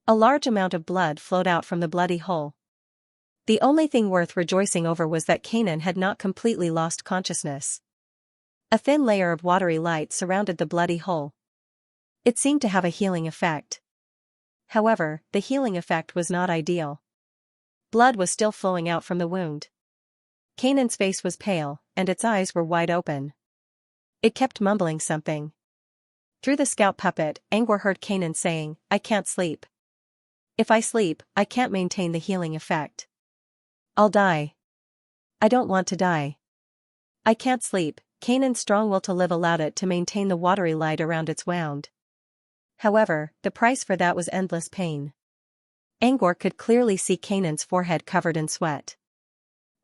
A large amount of blood flowed out from the bloody hole. The only thing worth rejoicing over was that Kanan had not completely lost consciousness. A thin layer of watery light surrounded the bloody hole. It seemed to have a healing effect. However, the healing effect was not ideal. Blood was still flowing out from the wound. Kanan's face was pale, and its eyes were wide open. It kept mumbling something. Through the scout puppet, Angor heard Kanan saying, "I can't sleep. If I sleep, I can't maintain the healing effect. I'll die. I don't want to die. I can't sleep." Kanan's strong will to live allowed it to maintain the watery light around its wound. However, the price for that was endless pain. Angor could clearly see Kanan's forehead covered in sweat.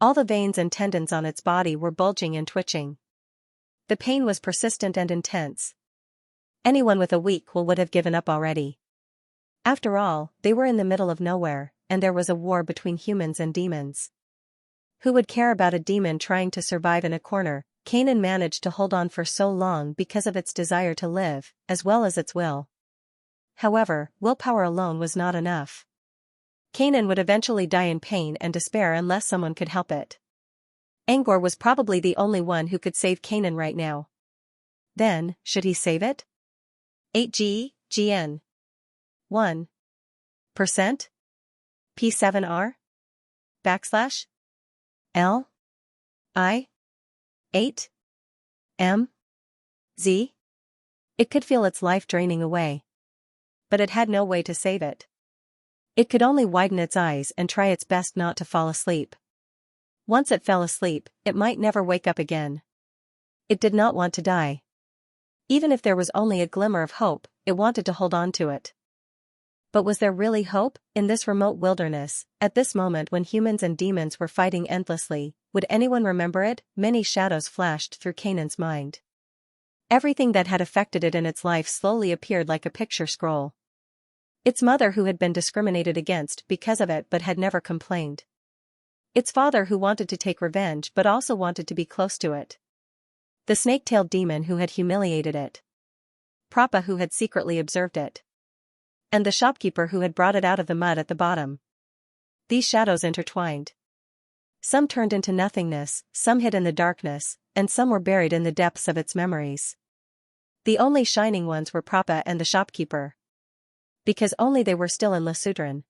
All the veins and tendons on its body were bulging and twitching. The pain was persistent and intense. Anyone with a weak will would have given up already. After all, they were in the middle of nowhere, and there was a war between humans and demons. Who would care about a demon trying to survive in a corner? Kanan managed to hold on for so long because of its desire to live, as well as its will. However, willpower alone was not enough. Kanan would eventually die in pain and despair unless someone could help it. Angor was probably the only one who could save Kanan right now. Then, should he save it? 8G, GN. 1%? P7R? Backslash? L? I? 8? M? Z? It could feel its life draining away. But it had no way to save it. It could only widen its eyes and try its best not to fall asleep. Once it fell asleep, it might never wake up again. It did not want to die. Even if there was only a glimmer of hope, it wanted to hold on to it. But was there really hope, in this remote wilderness, at this moment when humans and demons were fighting endlessly? Would anyone remember it? Many shadows flashed through Kanan's mind. Everything that had affected it in its life slowly appeared like a picture scroll. Its mother who had been discriminated against because of it but had never complained. Its father who wanted to take revenge but also wanted to be close to it. The snake-tailed demon who had humiliated it. Prappa who had secretly observed it. And the shopkeeper who had brought it out of the mud at the bottom. These shadows intertwined. Some turned into nothingness, some hid in the darkness, and some were buried in the depths of its memories. The only shining ones were Prappa and the shopkeeper. Because only they were still in Lesudran.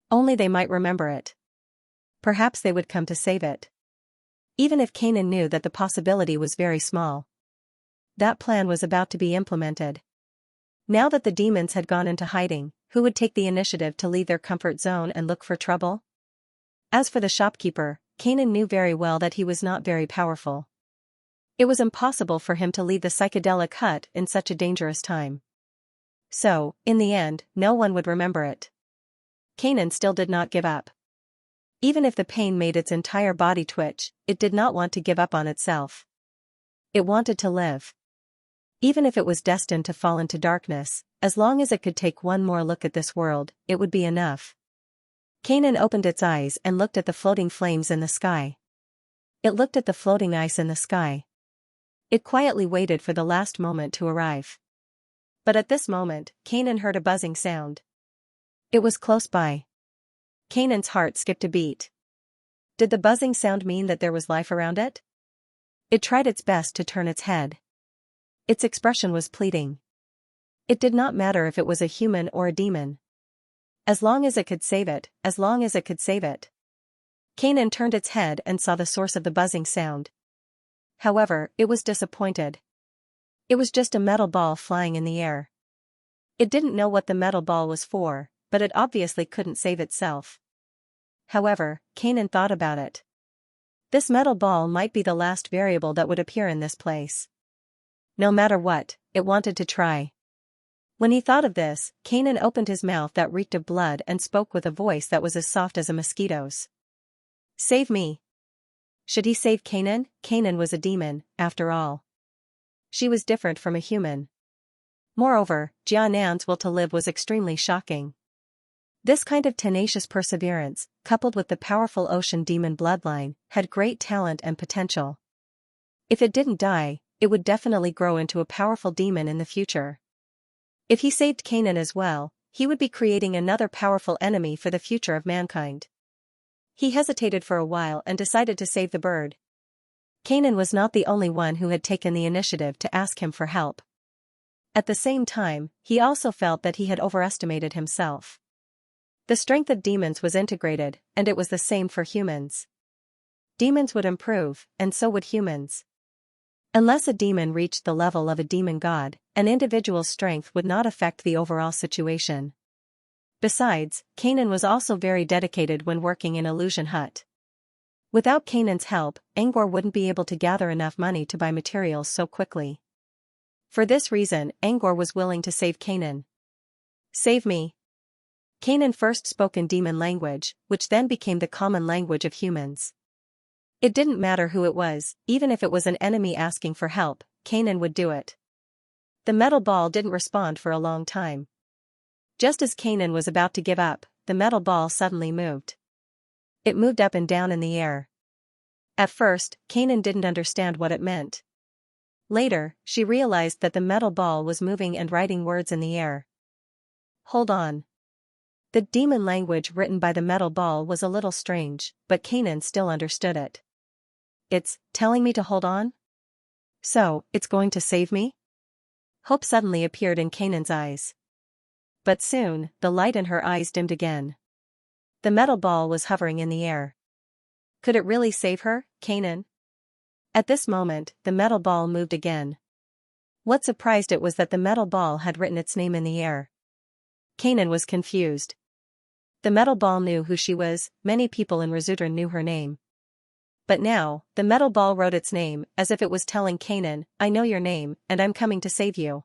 Only they might remember it. Perhaps they would come to save it. Even if Kanan knew that the possibility was very small. That plan was about to be implemented. Now that the demons had gone into hiding, who would take the initiative to leave their comfort zone and look for trouble? As for the shopkeeper, Kanan knew very well that he was not very powerful. It was impossible for him to leave the psychedelic hut in such a dangerous time. So, in the end, no one would remember it. Kanan still did not give up. Even if the pain made its entire body twitch, it did not want to give up on itself. It wanted to live. Even if it was destined to fall into darkness, as long as it could take one more look at this world, it would be enough. Kanan opened its eyes and looked at the floating flames in the sky. It looked at the floating ice in the sky. It quietly waited for the last moment to arrive. But at this moment, Kanan heard a buzzing sound. It was close by. Kanan's heart skipped a beat. Did the buzzing sound mean that there was life around it? It tried its best to turn its head. Its expression was pleading. It did not matter if it was a human or a demon. As long as it could save it, as long as it could save it. Kanan turned its head and saw the source of the buzzing sound. However, it was disappointed. It was just a metal ball flying in the air. It didn't know what the metal ball was for, but it obviously couldn't save itself. However, Kanan thought about it. This metal ball might be the last variable that would appear in this place. No matter what, it wanted to try. When he thought of this, Kanan opened his mouth that reeked of blood and spoke with a voice that was as soft as a mosquito's. Save me. Should he save Kanan? Kanan was a demon, after all. She was different from a human. Moreover, Jianan's will to live was extremely shocking. This kind of tenacious perseverance, coupled with the powerful ocean demon bloodline, had great talent and potential. If it didn't die, it would definitely grow into a powerful demon in the future. If he saved Kanan as well, he would be creating another powerful enemy for the future of mankind. He hesitated for a while and decided to save the bird. Kanan was not the only one who had taken the initiative to ask him for help. At the same time, he also felt that he had overestimated himself. The strength of demons was integrated, and it was the same for humans. Demons would improve, and so would humans. Unless a demon reached the level of a demon god, an individual's strength would not affect the overall situation. Besides, Kanan was also very dedicated when working in Illusion Hut. Without Kanan's help, Angor wouldn't be able to gather enough money to buy materials so quickly. For this reason, Angor was willing to save Kanan. Save me. Kanan first spoke in demon language, which then became the common language of humans. It didn't matter who it was, even if it was an enemy asking for help, Kanan would do it. The metal ball didn't respond for a long time. Just as Kanan was about to give up, the metal ball suddenly moved. It moved up and down in the air. At first, Kanan didn't understand what it meant. Later, she realized that the metal ball was moving and writing words in the air. Hold on. The demon language written by the metal ball was a little strange, but Kanan still understood it. It's telling me to hold on? So, it's going to save me? Hope suddenly appeared in Kanan's eyes. But soon, the light in her eyes dimmed again. The metal ball was hovering in the air. Could it really save her, Kanan? At this moment, the metal ball moved again. What surprised it was that the metal ball had written its name in the air. Kanan was confused. The metal ball knew who she was, many people in Razudran knew her name. But now, the metal ball wrote its name, as if it was telling Kanan, I know your name, and I'm coming to save you.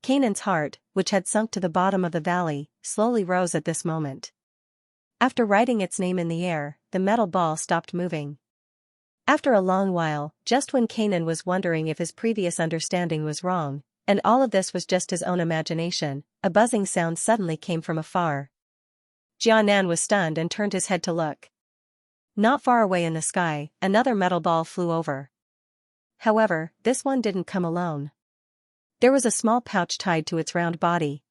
Kanan's heart, which had sunk to the bottom of the valley, slowly rose at this moment. After writing its name in the air, the metal ball stopped moving. After a long while, just when Kanan was wondering if his previous understanding was wrong, and all of this was just his own imagination, a buzzing sound suddenly came from afar. Jianan was stunned and turned his head to look. Not far away in the sky, another metal ball flew over. However, this one didn't come alone. There was a small pouch tied to its round body.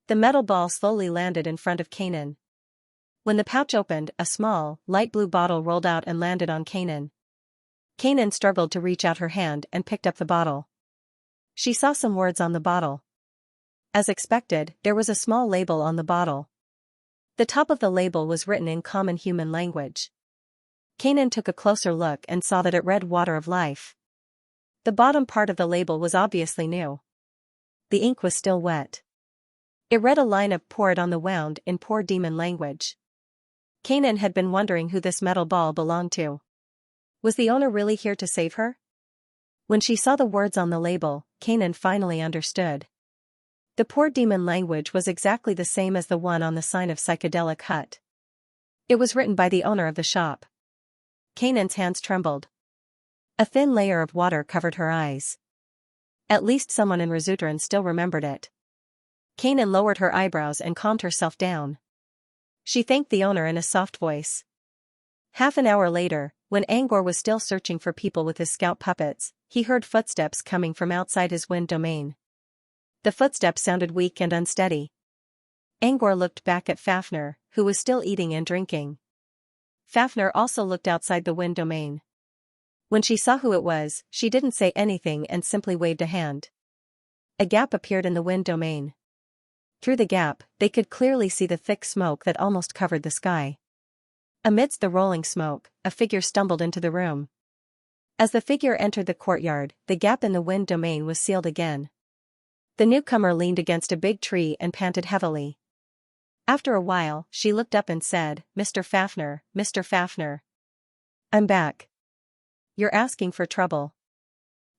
The metal ball slowly landed in front of Kanan. When the pouch opened, a small, light blue bottle rolled out and landed on Kanan. Kanan struggled to reach out her hand and picked up the bottle. She saw some words on the bottle. As expected, there was a small label on the bottle. The top of the label was written in common human language. Kanan took a closer look and saw that it read Water of Life. The bottom part of the label was obviously new. The ink was still wet. It read a line of pour it on the wound in poor demon language. Kanan had been wondering who this metal ball belonged to. Was the owner really here to save her? When she saw the words on the label, Kanan finally understood. The poor demon language was exactly the same as the one on the sign of Psychedelic Hut. It was written by the owner of the shop. Kanan's hands trembled. A thin layer of water covered her eyes. At least someone in Razudran still remembered it. Kanan lowered her eyebrows and calmed herself down. She thanked the owner in a soft voice. Half an hour later, when Angor was still searching for people with his scout puppets, he heard footsteps coming from outside his wind domain. The footsteps sounded weak and unsteady. Angor looked back at Fafnir, who was still eating and drinking. Fafnir also looked outside the wind domain. When she saw who it was, she didn't say anything and simply waved a hand. A gap appeared in the wind domain. Through the gap, they could clearly see the thick smoke that almost covered the sky. Amidst the rolling smoke, a figure stumbled into the room. As the figure entered the courtyard, the gap in the wind domain was sealed again. The newcomer leaned against a big tree and panted heavily. After a while, she looked up and said, Mr. Fafnir, Mr. Fafnir. I'm back. You're asking for trouble.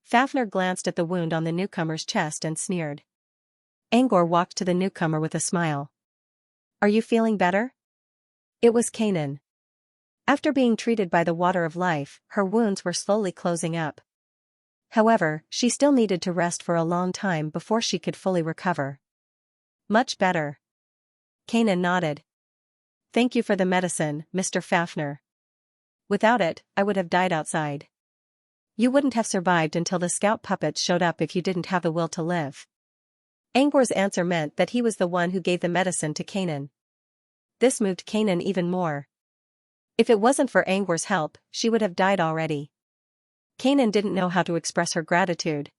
Fafnir glanced at the wound on the newcomer's chest and sneered. Angor walked to the newcomer with a smile. Are you feeling better? It was Kanan. After being treated by the Water of Life, her wounds were slowly closing up. However, she still needed to rest for a long time before she could fully recover. Much better. Kanan nodded. Thank you for the medicine, Mr. Fafner. Without it, I would have died outside. You wouldn't have survived until the scout puppets showed up if you didn't have the will to live. Angor's answer meant that he was the one who gave the medicine to Kanan. This moved Kanan even more. If it wasn't for Angor's help, she would have died already. Kanan didn't know how to express her gratitude.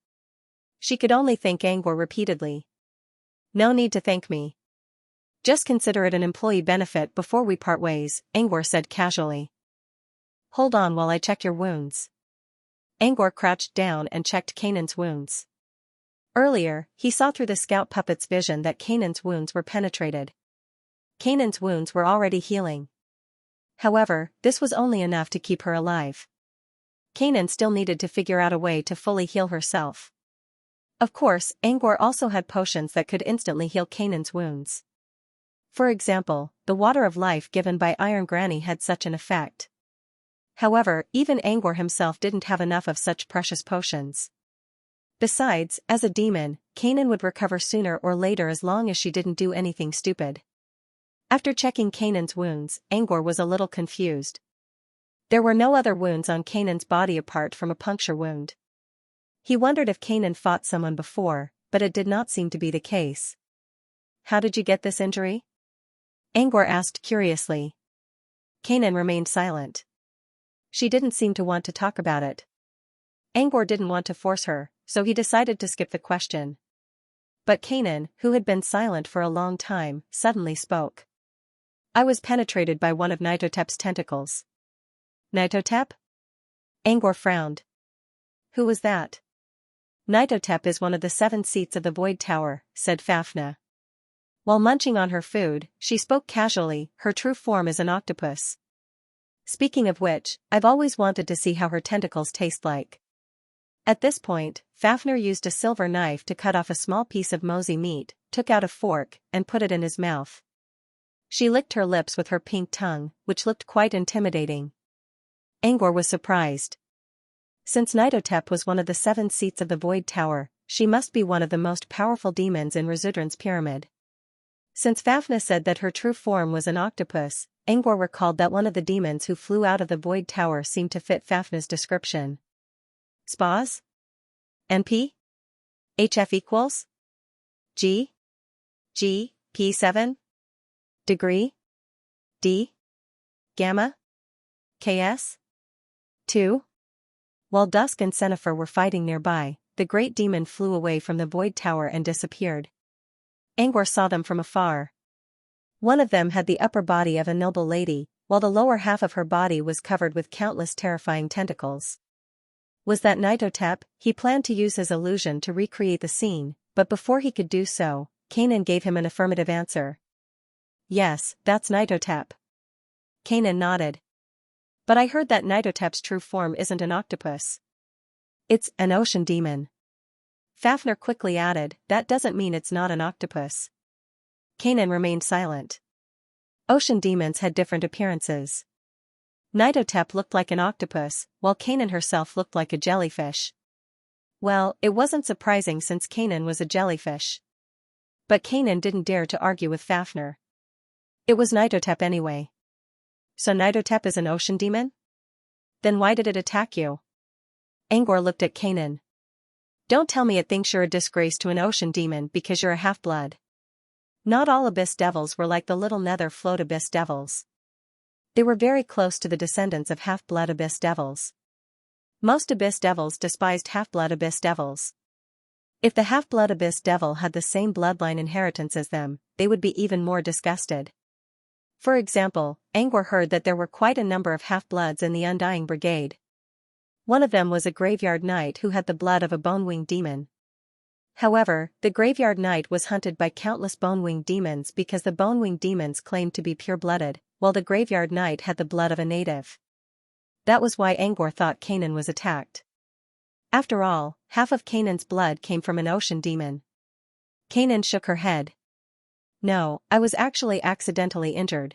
She could only thank Angor repeatedly. No need to thank me. Just consider it an employee benefit before we part ways, Angor said casually. Hold on while I check your wounds. Angor crouched down and checked Kanan's wounds. Earlier, he saw through the scout puppet's vision that Kanan's wounds were penetrated. Kanan's wounds were already healing. However, this was only enough to keep her alive. Kanan still needed to figure out a way to fully heal herself. Of course, Angor also had potions that could instantly heal Kanan's wounds. For example, the water of life given by Iron Granny had such an effect. However, even Angor himself didn't have enough of such precious potions. Besides, as a demon, Kanan would recover sooner or later as long as she didn't do anything stupid. After checking Kanan's wounds, Angor was a little confused. There were no other wounds on Kanan's body apart from a puncture wound. He wondered if Kanan fought someone before, but it did not seem to be the case. How did you get this injury? Angor asked curiously. Kanan remained silent. She didn't seem to want to talk about it. Angor didn't want to force her, so he decided to skip the question. But Kanan, who had been silent for a long time, suddenly spoke. I was penetrated by one of Nitotep's tentacles. Nitotep? Angor frowned. Who was that? Nitotep is one of the 7 seats of the Void Tower, said Fafna. While munching on her food, she spoke casually, her true form is an octopus. Speaking of which, I've always wanted to see how her tentacles taste like. At this point, Fafner used a silver knife to cut off a small piece of mosey meat, took out a fork, and put it in his mouth. She licked her lips with her pink tongue, which looked quite intimidating. Angor was surprised. Since Nitotep was one of the 7 seats of the Void Tower, she must be one of the most powerful demons in Resudran's pyramid. Since Fafna said that her true form was an octopus, Angor recalled that one of the demons who flew out of the Void Tower seemed to fit Fafna's description. Spas? NP? HF equals? G? G, P7? Degree? D? Gamma? KS? 2? While Dusk and Cenifer were fighting nearby, the great demon flew away from the Void Tower and disappeared. Angor saw them from afar. One of them had the upper body of a noble lady, while the lower half of her body was covered with countless terrifying tentacles. Was that Nitotep? He planned to use his illusion to recreate the scene, but before he could do so, Kanan gave him an affirmative answer. Yes, that's Nitotep. Kanan nodded. But I heard that Nitotep's true form isn't an octopus. It's an ocean demon. Fafner quickly added, that doesn't mean it's not an octopus. Kanan remained silent. Ocean demons had different appearances. Nitotep looked like an octopus, while Kanan herself looked like a jellyfish. Well, it wasn't surprising since Kanan was a jellyfish. But Kanan didn't dare to argue with Fafner. It was Nitotep anyway. So Nitotep is an ocean demon? Then why did it attack you? Angor looked at Kanan. Don't tell me it thinks you're a disgrace to an ocean demon because you're a half-blood. Not all abyss devils were like the little nether float abyss devils. They were very close to the descendants of half-blood abyss devils. Most abyss devils despised half-blood abyss devils. If the half-blood abyss devil had the same bloodline inheritance as them, they would be even more disgusted. For example, Angor heard that there were quite a number of half-bloods in the Undying Brigade. One of them was a graveyard knight who had the blood of a bone-winged demon. However, the graveyard knight was hunted by countless bone-winged demons because the bone-winged demons claimed to be pure-blooded, while the graveyard knight had the blood of a native. That was why Angor thought Kanan was attacked. After all, half of Kanan's blood came from an ocean demon. Kanan shook her head. No, I was actually accidentally injured.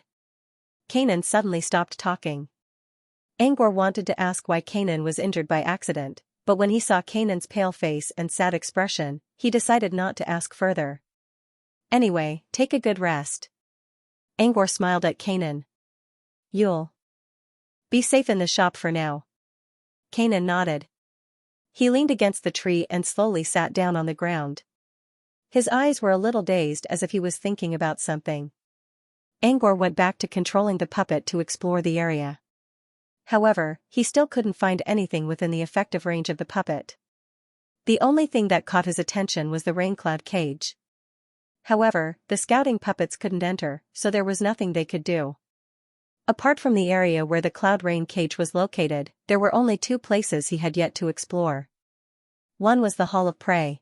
Kanan suddenly stopped talking. Angor wanted to ask why Kanan was injured by accident, but when he saw Kanan's pale face and sad expression, he decided not to ask further. Anyway, take a good rest. Angor smiled at Kanan. You'll be safe in the shop for now. Kanan nodded. He leaned against the tree and slowly sat down on the ground. His eyes were a little dazed as if he was thinking about something. Angor went back to controlling the puppet to explore the area. However, he still couldn't find anything within the effective range of the puppet. The only thing that caught his attention was the raincloud cage. However, the scouting puppets couldn't enter, so there was nothing they could do. Apart from the area where the cloud rain cage was located, there were only two places he had yet to explore. One was the Hall of Prey.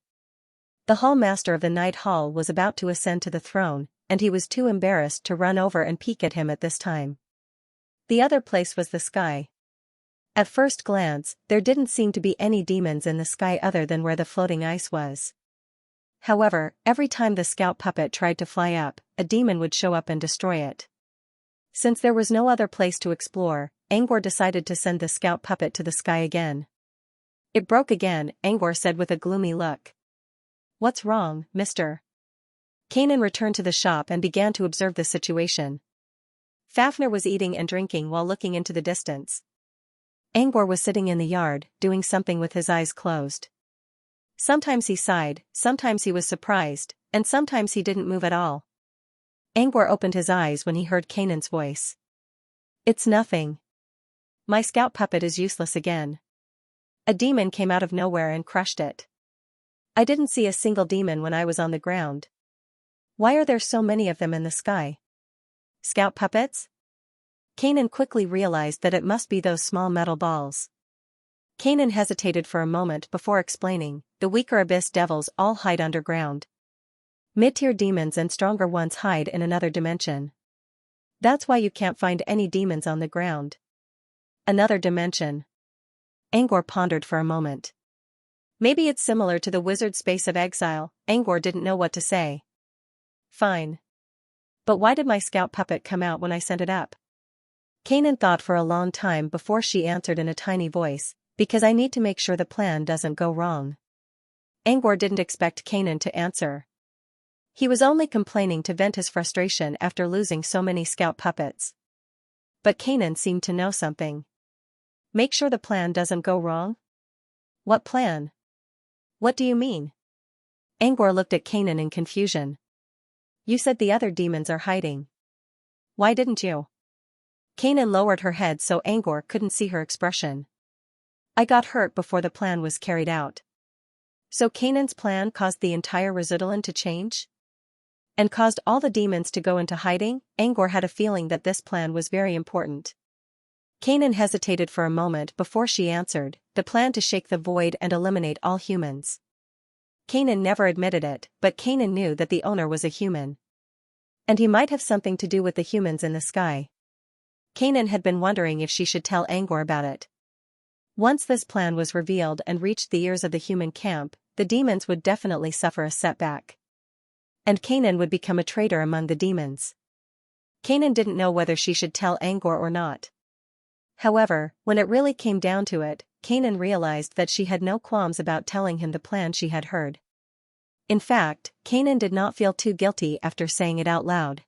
The Hall Master of the Night Hall was about to ascend to the throne, and he was too embarrassed to run over and peek at him at this time. The other place was the sky. At first glance, there didn't seem to be any demons in the sky other than where the floating ice was. However, every time the scout puppet tried to fly up, a demon would show up and destroy it. Since there was no other place to explore, Angor decided to send the scout puppet to the sky again. It broke again, Angor said with a gloomy look. What's wrong, mister? Kanan returned to the shop and began to observe the situation. Fafnir was eating and drinking while looking into the distance. Angor was sitting in the yard, doing something with his eyes closed. Sometimes he sighed, sometimes he was surprised, and sometimes he didn't move at all. Angor opened his eyes when he heard Kanan's voice. It's nothing. My scout puppet is useless again. A demon came out of nowhere and crushed it. I didn't see a single demon when I was on the ground. Why are there so many of them in the sky? Scout puppets? Kanan quickly realized that it must be those small metal balls. Kanan hesitated for a moment before explaining, the weaker abyss devils all hide underground. Mid-tier demons and stronger ones hide in another dimension. That's why you can't find any demons on the ground. Another dimension. Angor pondered for a moment. Maybe it's similar to the wizard space of exile. Angor didn't know what to say. Fine. But why did my scout puppet come out when I sent it up? Kanan thought for a long time before she answered in a tiny voice, because I need to make sure the plan doesn't go wrong. Angor didn't expect Kanan to answer. He was only complaining to vent his frustration after losing so many scout puppets. But Kanan seemed to know something. Make sure the plan doesn't go wrong? What plan? What do you mean? Angor looked at Kanan in confusion. You said the other demons are hiding. Why didn't you? Kanan lowered her head so Angor couldn't see her expression. I got hurt before the plan was carried out. So Kanan's plan caused the entire Residulan to change? And caused all the demons to go into hiding? Angor had a feeling that this plan was very important. Kanan hesitated for a moment before she answered, the plan to shake the void and eliminate all humans. Kanan never admitted it, but Kanan knew that the owner was a human. And he might have something to do with the humans in the sky. Kanan had been wondering if she should tell Angor about it. Once this plan was revealed and reached the ears of the human camp, the demons would definitely suffer a setback. And Kanan would become a traitor among the demons. Kanan didn't know whether she should tell Angor or not. However, when it really came down to it, Kanan realized that she had no qualms about telling him the plan she had heard. In fact, Kanan did not feel too guilty after saying it out loud.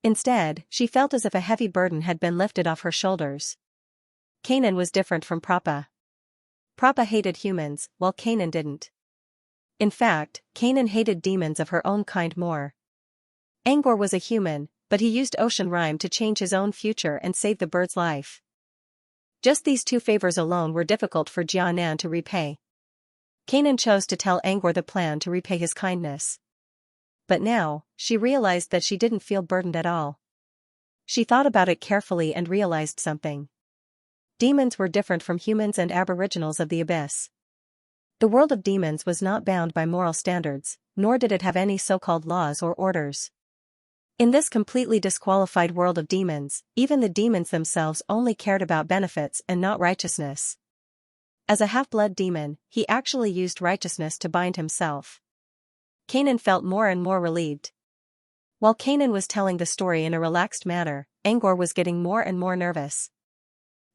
Instead, she felt as if a heavy burden had been lifted off her shoulders. Kanan was different from Prappa. Prappa hated humans, while Kanan didn't. In fact, Kanan hated demons of her own kind more. Angor was a human, but he used ocean rhyme to change his own future and save the bird's life. Just these two favors alone were difficult for Jianan to repay. Kanan chose to tell Angor the plan to repay his kindness. But now, she realized that she didn't feel burdened at all. She thought about it carefully and realized something. Demons were different from humans and aboriginals of the abyss. The world of demons was not bound by moral standards, nor did it have any so-called laws or orders. In this completely disqualified world of demons, even the demons themselves only cared about benefits and not righteousness. As a half-blood demon, he actually used righteousness to bind himself. Kanan felt more and more relieved. While Kanan was telling the story in a relaxed manner, Angor was getting more and more nervous.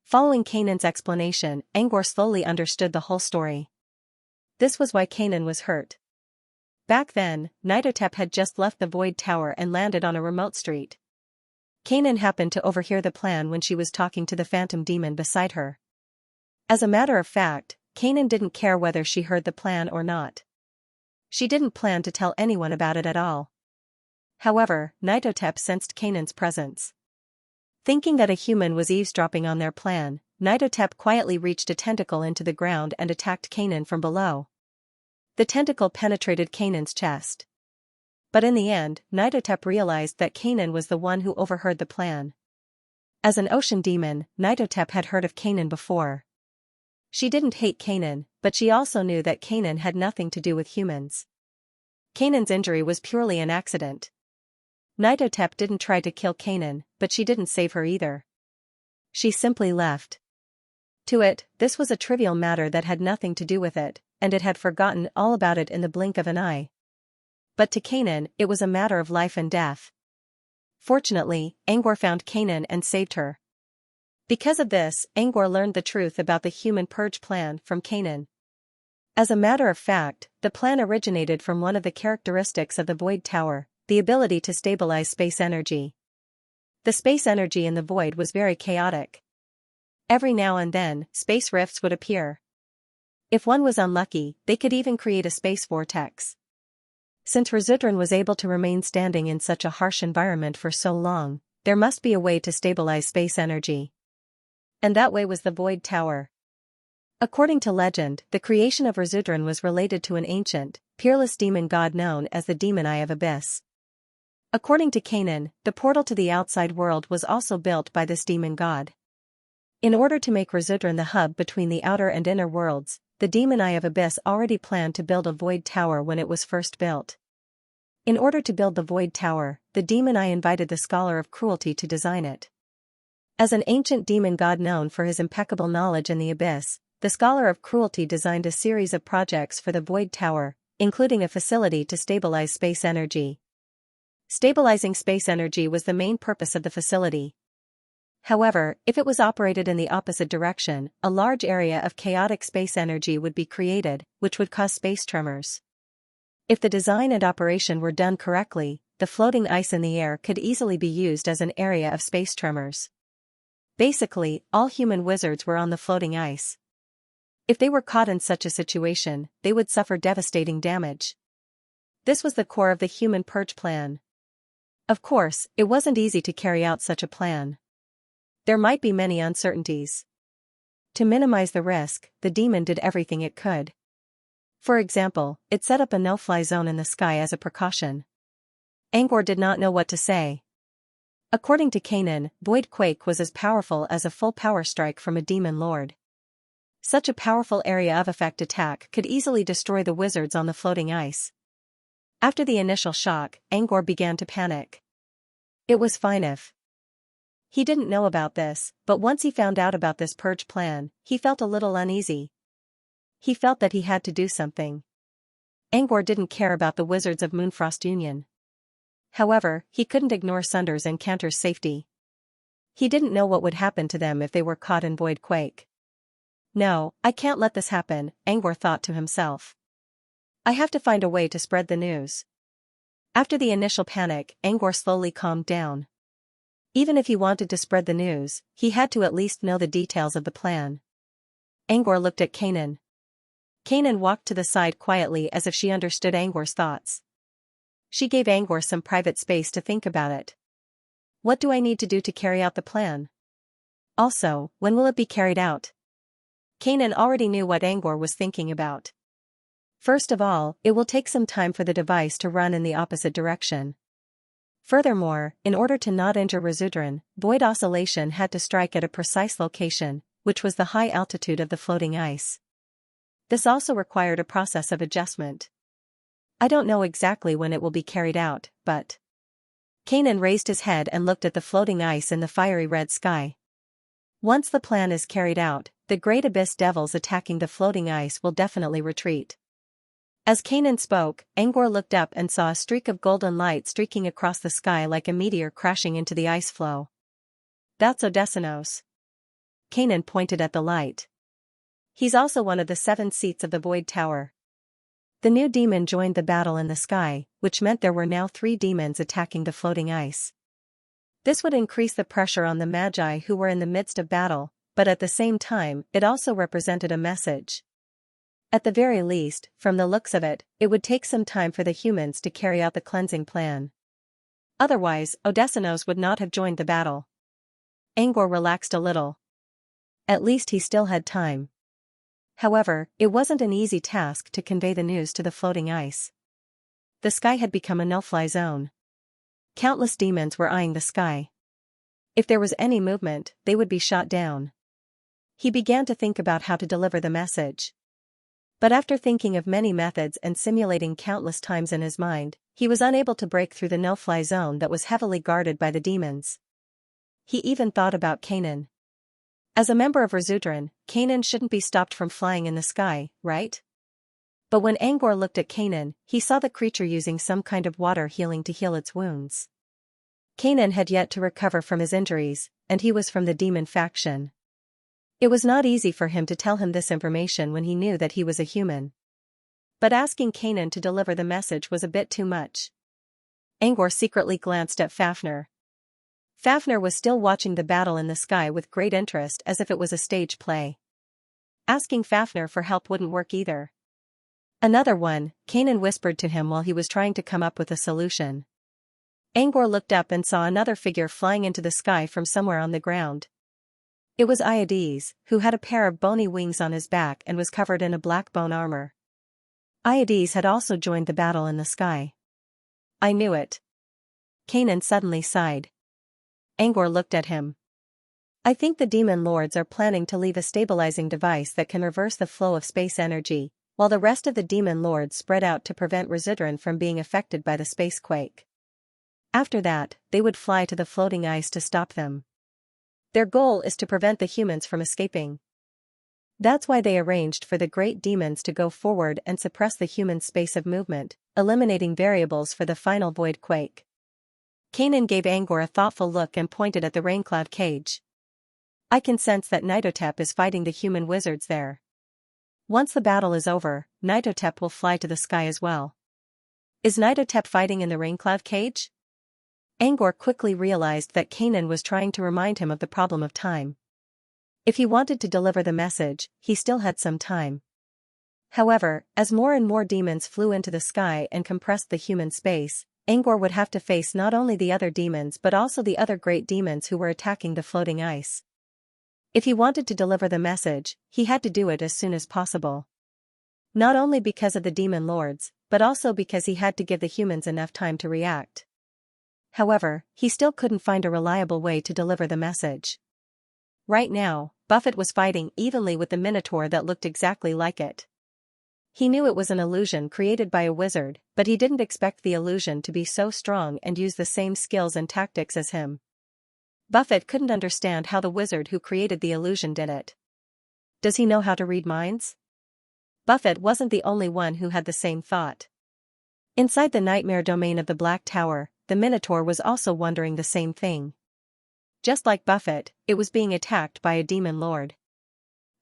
Following Kanan's explanation, Angor slowly understood the whole story. This was why Kanan was hurt. Back then, Nidotep had just left the Void Tower and landed on a remote street. Kanan happened to overhear the plan when she was talking to the phantom demon beside her. As a matter of fact, Kanan didn't care whether she heard the plan or not. She didn't plan to tell anyone about it at all. However, Nitotep sensed Kanan's presence. Thinking that a human was eavesdropping on their plan, Nitotep quietly reached a tentacle into the ground and attacked Kanan from below. The tentacle penetrated Kanan's chest. But in the end, Nitotep realized that Kanan was the one who overheard the plan. As an ocean demon, Nitotep had heard of Kanan before. She didn't hate Kanan, but she also knew that Kanan had nothing to do with humans. Kanan's injury was purely an accident. Nitotep didn't try to kill Kanan, but she didn't save her either. She simply left. To it, this was a trivial matter that had nothing to do with it, and it had forgotten all about it in the blink of an eye. But to Kanan, it was a matter of life and death. Fortunately, Angor found Kanan and saved her. Because of this, Angor learned the truth about the human purge plan from Kanan. As a matter of fact, the plan originated from one of the characteristics of the Void Tower, the ability to stabilize space energy. The space energy in the void was very chaotic. Every now and then, space rifts would appear. If one was unlucky, they could even create a space vortex. Since Razudran was able to remain standing in such a harsh environment for so long, there must be a way to stabilize space energy. And that way was the Void Tower. According to legend, the creation of Razudran was related to an ancient, peerless demon god known as the Demon Eye of Abyss. According to Kanan, the portal to the outside world was also built by this demon god. In order to make Razudran the hub between the outer and inner worlds, the Demon Eye of Abyss already planned to build a Void Tower when it was first built. In order to build the Void Tower, the Demon Eye invited the Scholar of Cruelty to design it. As an ancient demon god known for his impeccable knowledge in the abyss, the Scholar of Cruelty designed a series of projects for the Void Tower, including a facility to stabilize space energy. Stabilizing space energy was the main purpose of the facility. However, if it was operated in the opposite direction, a large area of chaotic space energy would be created, which would cause space tremors. If the design and operation were done correctly, the floating ice in the air could easily be used as an area of space tremors. Basically, all human wizards were on the floating ice. If they were caught in such a situation, they would suffer devastating damage. This was the core of the human purge plan. Of course, it wasn't easy to carry out such a plan. There might be many uncertainties. To minimize the risk, the demon did everything it could. For example, it set up a no-fly zone in the sky as a precaution. Angor did not know what to say. According to Kanan, Void Quake was as powerful as a full power strike from a demon lord. Such a powerful area of effect attack could easily destroy the wizards on the floating ice. After the initial shock, Angor began to panic. It was fine if he didn't know about this, but once he found out about this purge plan, he felt a little uneasy. He felt that he had to do something. Angor didn't care about the wizards of Moonfrost Union. However, he couldn't ignore Sunder's and Cantor's safety. He didn't know what would happen to them if they were caught in Void Quake. No, I can't let this happen, Angor thought to himself. I have to find a way to spread the news. After the initial panic, Angor slowly calmed down. Even if he wanted to spread the news, he had to at least know the details of the plan. Angor looked at Kanan. Kanan walked to the side quietly as if she understood Angor's thoughts. She gave Angor some private space to think about it. What do I need to do to carry out the plan? Also, when will it be carried out? Kanan already knew what Angor was thinking about. First of all, it will take some time for the device to run in the opposite direction. Furthermore, in order to not injure Razudran, void oscillation had to strike at a precise location, which was the high altitude of the floating ice. This also required a process of adjustment. I don't know exactly when it will be carried out, but... Kanan raised his head and looked at the floating ice in the fiery red sky. Once the plan is carried out, the great abyss devils attacking the floating ice will definitely retreat. As Kanan spoke, Angor looked up and saw a streak of golden light streaking across the sky like a meteor crashing into the ice flow. That's Odessinos. Kanan pointed at the light. He's also one of the 7 seats of the Void Tower. The new demon joined the battle in the sky, which meant there were now 3 demons attacking the floating ice. This would increase the pressure on the Magi who were in the midst of battle, but at the same time, it also represented a message. At the very least, from the looks of it, it would take some time for the humans to carry out the cleansing plan. Otherwise, Odessinos would not have joined the battle. Angor relaxed a little. At least he still had time. However, it wasn't an easy task to convey the news to the floating ice. The sky had become a no-fly zone. Countless demons were eyeing the sky. If there was any movement, they would be shot down. He began to think about how to deliver the message. But after thinking of many methods and simulating countless times in his mind, he was unable to break through the no-fly zone that was heavily guarded by the demons. He even thought about Kanan. As a member of Razudran, Kanan shouldn't be stopped from flying in the sky, right? But when Angor looked at Kanan, he saw the creature using some kind of water healing to heal its wounds. Kanan had yet to recover from his injuries, and he was from the demon faction. It was not easy for him to tell him this information when he knew that he was a human. But asking Kanan to deliver the message was a bit too much. Angor secretly glanced at Fafnir. Fafnir was still watching the battle in the sky with great interest as if it was a stage play. Asking Fafnir for help wouldn't work either. Another one, Kanan whispered to him while he was trying to come up with a solution. Angor looked up and saw another figure flying into the sky from somewhere on the ground. It was Iades, who had a pair of bony wings on his back and was covered in a black bone armor. Iades had also joined the battle in the sky. I knew it. Kanan suddenly sighed. Angor looked at him. I think the demon lords are planning to leave a stabilizing device that can reverse the flow of space energy, while the rest of the demon lords spread out to prevent Razudran from being affected by the space quake. After that, they would fly to the floating ice to stop them. Their goal is to prevent the humans from escaping. That's why they arranged for the great demons to go forward and suppress the human space of movement, eliminating variables for the final void quake. Kanan gave Angor a thoughtful look and pointed at the raincloud cage. I can sense that Nitotep is fighting the human wizards there. Once the battle is over, Nitotep will fly to the sky as well. Is Nitotep fighting in the raincloud cage? Angor quickly realized that Kanan was trying to remind him of the problem of time. If he wanted to deliver the message, he still had some time. However, as more and more demons flew into the sky and compressed the human space, Angor would have to face not only the other demons but also the other great demons who were attacking the floating ice. If he wanted to deliver the message, he had to do it as soon as possible. Not only because of the demon lords, but also because he had to give the humans enough time to react. However, he still couldn't find a reliable way to deliver the message. Right now, Buffett was fighting evenly with the Minotaur that looked exactly like it. He knew it was an illusion created by a wizard, but he didn't expect the illusion to be so strong and use the same skills and tactics as him. Buffett couldn't understand how the wizard who created the illusion did it. Does he know how to read minds? Buffett wasn't the only one who had the same thought. Inside the nightmare domain of the Black Tower, the Minotaur was also wondering the same thing. Just like Buffett, it was being attacked by a demon lord.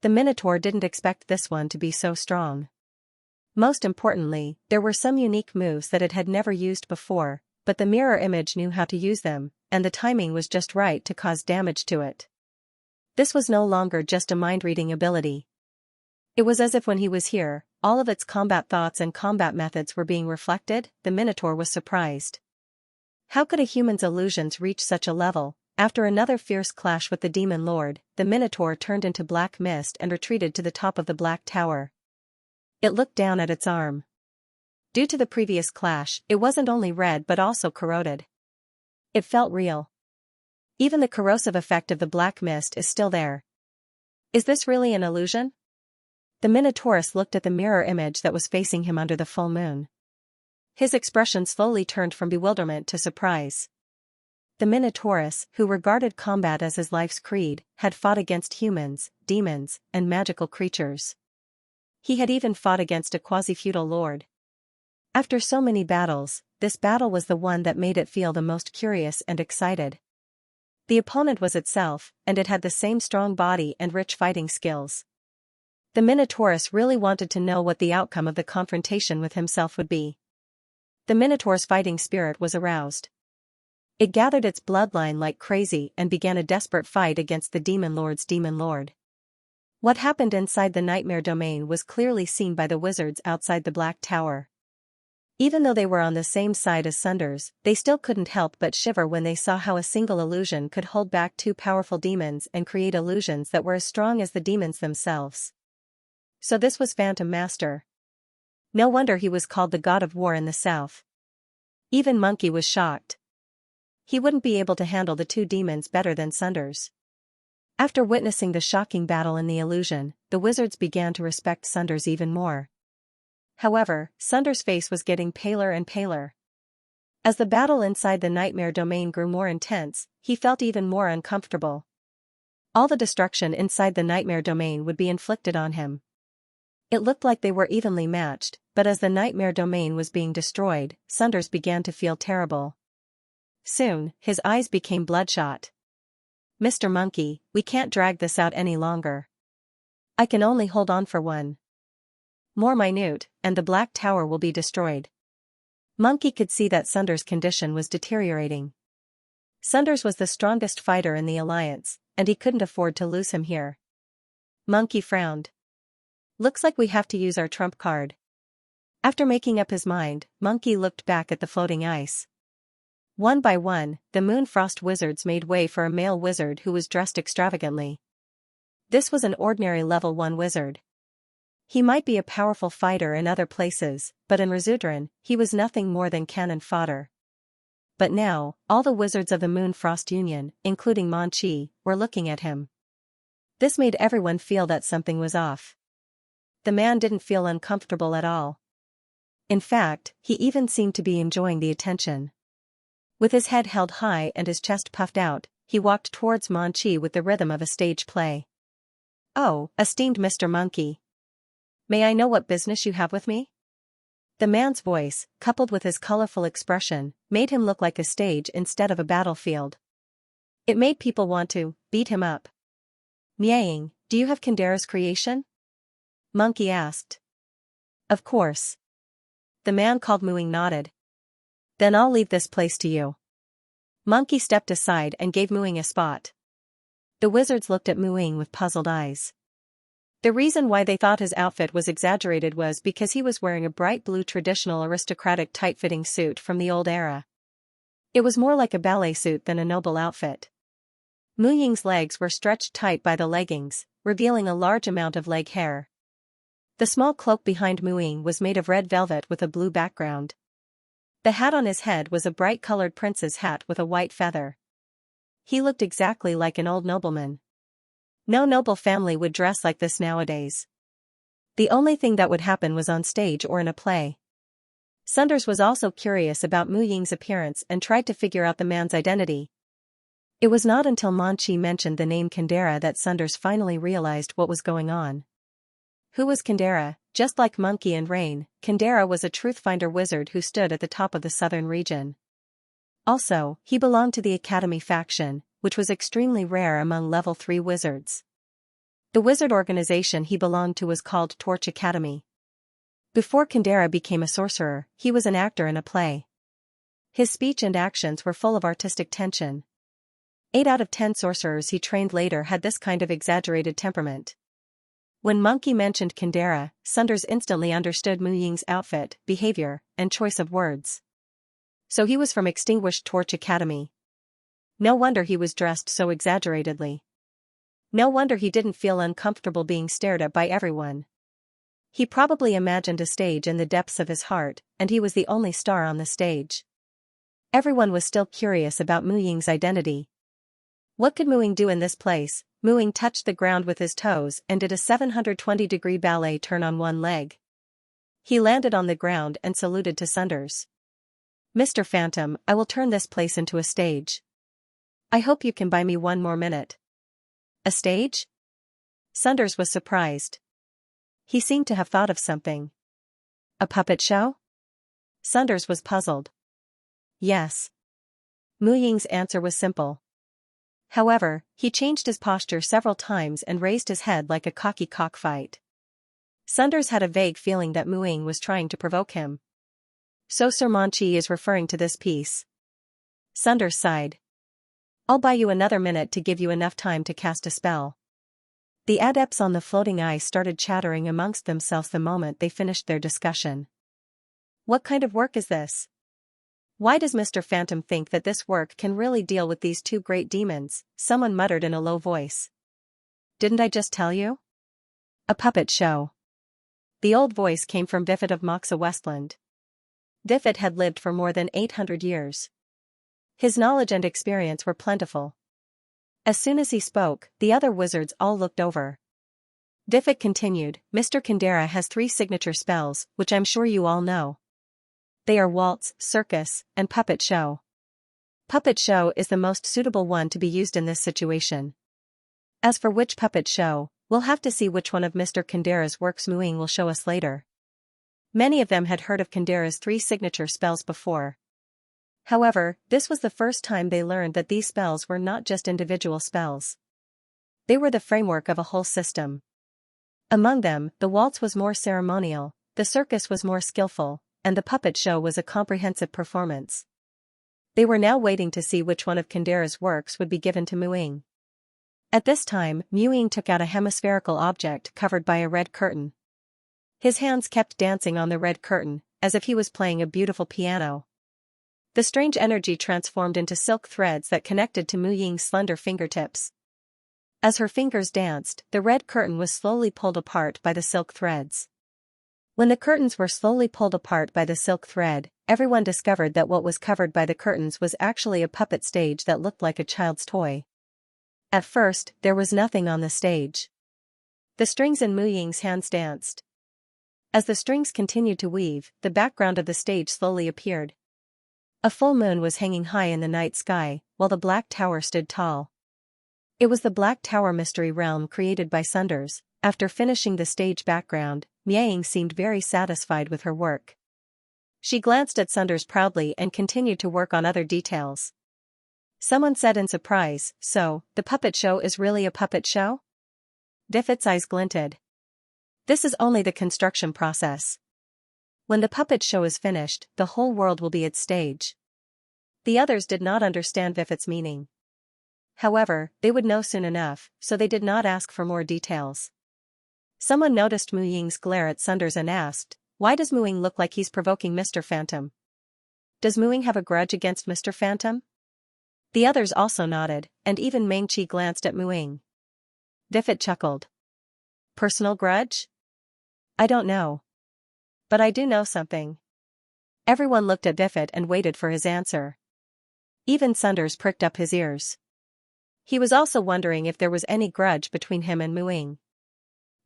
The Minotaur didn't expect this one to be so strong. Most importantly, there were some unique moves that it had never used before, but the mirror image knew how to use them, and the timing was just right to cause damage to it. This was no longer just a mind-reading ability. It was as if when he was here, all of its combat thoughts and combat methods were being reflected. The Minotaur was surprised. How could a human's illusions reach such a level? After another fierce clash with the demon lord, the Minotaur turned into black mist and retreated to the top of the Black Tower. It looked down at its arm. Due to the previous clash, it wasn't only red but also corroded. It felt real. Even the corrosive effect of the black mist is still there. Is this really an illusion? The Minotaurus looked at the mirror image that was facing him under the full moon. His expression slowly turned from bewilderment to surprise. The Minotaurus, who regarded combat as his life's creed, had fought against humans, demons, and magical creatures. He had even fought against a quasi-feudal lord. After so many battles, this battle was the one that made it feel the most curious and excited. The opponent was itself, and it had the same strong body and rich fighting skills. The Minotaurus really wanted to know what the outcome of the confrontation with himself would be. The Minotaur's fighting spirit was aroused. It gathered its bloodline like crazy and began a desperate fight against the Demon Lord's Demon Lord. What happened inside the nightmare domain was clearly seen by the wizards outside the Black Tower. Even though they were on the same side as Sunders, they still couldn't help but shiver when they saw how a single illusion could hold back two powerful demons and create illusions that were as strong as the demons themselves. So this was Phantom Master. No wonder he was called the God of War in the South. Even Monkey was shocked. He wouldn't be able to handle the two demons better than Sunders. After witnessing the shocking battle in the illusion, the wizards began to respect Sunders even more. However, Sunders' face was getting paler and paler. As the battle inside the nightmare domain grew more intense, he felt even more uncomfortable. All the destruction inside the nightmare domain would be inflicted on him. It looked like they were evenly matched, but as the nightmare domain was being destroyed, Sunders began to feel terrible. Soon, his eyes became bloodshot. "Mr. Monkey, we can't drag this out any longer. I can only hold on for one more minute, and the Black Tower will be destroyed." Monkey could see that Sunders' condition was deteriorating. Sunders was the strongest fighter in the Alliance, and he couldn't afford to lose him here. Monkey frowned. "Looks like we have to use our trump card." After making up his mind, Monkey looked back at the floating ice. One by one, the Moonfrost wizards made way for a male wizard who was dressed extravagantly. This was an ordinary level 1 wizard. He might be a powerful fighter in other places, but in Razudran, he was nothing more than cannon fodder. But now, all the wizards of the Moonfrost Union, including Manchi, were looking at him. This made everyone feel that something was off. The man didn't feel uncomfortable at all. In fact, he even seemed to be enjoying the attention. With his head held high and his chest puffed out, he walked towards Manchi with the rhythm of a stage play. "Oh, esteemed Mr. Monkey. May I know what business you have with me?" The man's voice, coupled with his colorful expression, made him look like a stage instead of a battlefield. It made people want to beat him up. "Miaing, do you have Kandera's creation?" Monkey asked. "Of course." The man called Mooing nodded. "Then I'll leave this place to you." Monkey stepped aside and gave Mooing a spot. The wizards looked at Mooing with puzzled eyes. The reason why they thought his outfit was exaggerated was because he was wearing a bright blue traditional aristocratic tight-fitting suit from the old era. It was more like a ballet suit than a noble outfit. Mooing's legs were stretched tight by the leggings, revealing a large amount of leg hair. The small cloak behind Mooing was made of red velvet with a blue background. The hat on his head was a bright-colored prince's hat with a white feather. He looked exactly like an old nobleman. No noble family would dress like this nowadays. The only thing that would happen was on stage or in a play. Sunders was also curious about Mu Ying's appearance and tried to figure out the man's identity. It was not until Manchi mentioned the name Kandera that Sunders finally realized what was going on. Who was Kandera? Just like Monkey and Rain, Kandera was a truth-finder wizard who stood at the top of the southern region. Also, he belonged to the Academy faction, which was extremely rare among level 3 wizards. The wizard organization he belonged to was called Torch Academy. Before Kandera became a sorcerer, he was an actor in a play. His speech and actions were full of artistic tension. 8 out of 10 sorcerers he trained later had this kind of exaggerated temperament. When Monkey mentioned Kandera, Sunders instantly understood Mu Ying's outfit, behavior, and choice of words. So he was from Extinguished Torch Academy. No wonder he was dressed so exaggeratedly. No wonder he didn't feel uncomfortable being stared at by everyone. He probably imagined a stage in the depths of his heart, and he was the only star on the stage. Everyone was still curious about Mu Ying's identity. What could Mu Ying do in this place? Mu Ying touched the ground with his toes and did a 720-degree ballet turn on one leg. He landed on the ground and saluted to Sunders. "Mr. Phantom, I will turn this place into a stage. I hope you can buy me one more minute." "A stage?" Sunders was surprised. He seemed to have thought of something. "A puppet show?" Sunders was puzzled. "Yes." Mu Ying's answer was simple. However, he changed his posture several times and raised his head like a cocky cockfight. Sunders had a vague feeling that Mu Ying was trying to provoke him. "So Sir Manchi is referring to this piece?" Sunders sighed. I'll buy you another minute to give you enough time to cast a spell. The adepts on the floating ice started chattering amongst themselves the moment they finished their discussion. What kind of work is this? Why does Mr. Phantom think that this work can really deal with these two great demons? Someone muttered in a low voice. Didn't I just tell you? A puppet show. The old voice came from Diffit of Moxa Westland. Diffit had lived for more than 800 years. His knowledge and experience were plentiful. As soon as he spoke, the other wizards all looked over. Diffit continued, Mr. Kandera has 3 signature spells, which I'm sure you all know. They are waltz, circus, and puppet show. Puppet show is the most suitable one to be used in this situation. As for which puppet show, we'll have to see which one of Mr. Kandera's works Muing will show us later. Many of them had heard of Kandera's 3 signature spells before. However, this was the first time they learned that these spells were not just individual spells. They were the framework of a whole system. Among them, the waltz was more ceremonial, the circus was more skillful, and the puppet show was a comprehensive performance. They were now waiting to see which one of Kandera's works would be given to Muing. At this time, Muing took out a hemispherical object covered by a red curtain. His hands kept dancing on the red curtain, as if he was playing a beautiful piano. The strange energy transformed into silk threads that connected to Mu Ying's slender fingertips. As her fingers danced, the red curtain was slowly pulled apart by the silk threads. When the curtains were slowly pulled apart by the silk thread, everyone discovered that what was covered by the curtains was actually a puppet stage that looked like a child's toy. At first, there was nothing on the stage. The strings in Mu Ying's hands danced. As the strings continued to weave, the background of the stage slowly appeared. A full moon was hanging high in the night sky, while the Black Tower stood tall. It was the Black Tower mystery realm created by Sunders. After finishing the stage background, Miaing seemed very satisfied with her work. She glanced at Sunders proudly and continued to work on other details. Someone said in surprise, so, the puppet show is really a puppet show? Diffit's eyes glinted. This is only the construction process. When the puppet show is finished, the whole world will be its stage. The others did not understand Diffit's meaning. However, they would know soon enough, so they did not ask for more details. Someone noticed Mu Ying's glare at Sunders and asked, why does Muing look like he's provoking Mr. Phantom? Does Muing have a grudge against Mr. Phantom? The others also nodded, and even Meng Qi glanced at Muing. Diffit chuckled. Personal grudge? I don't know. But I do know something. Everyone looked at Diffit and waited for his answer. Even Sunders pricked up his ears. He was also wondering if there was any grudge between him and Muing.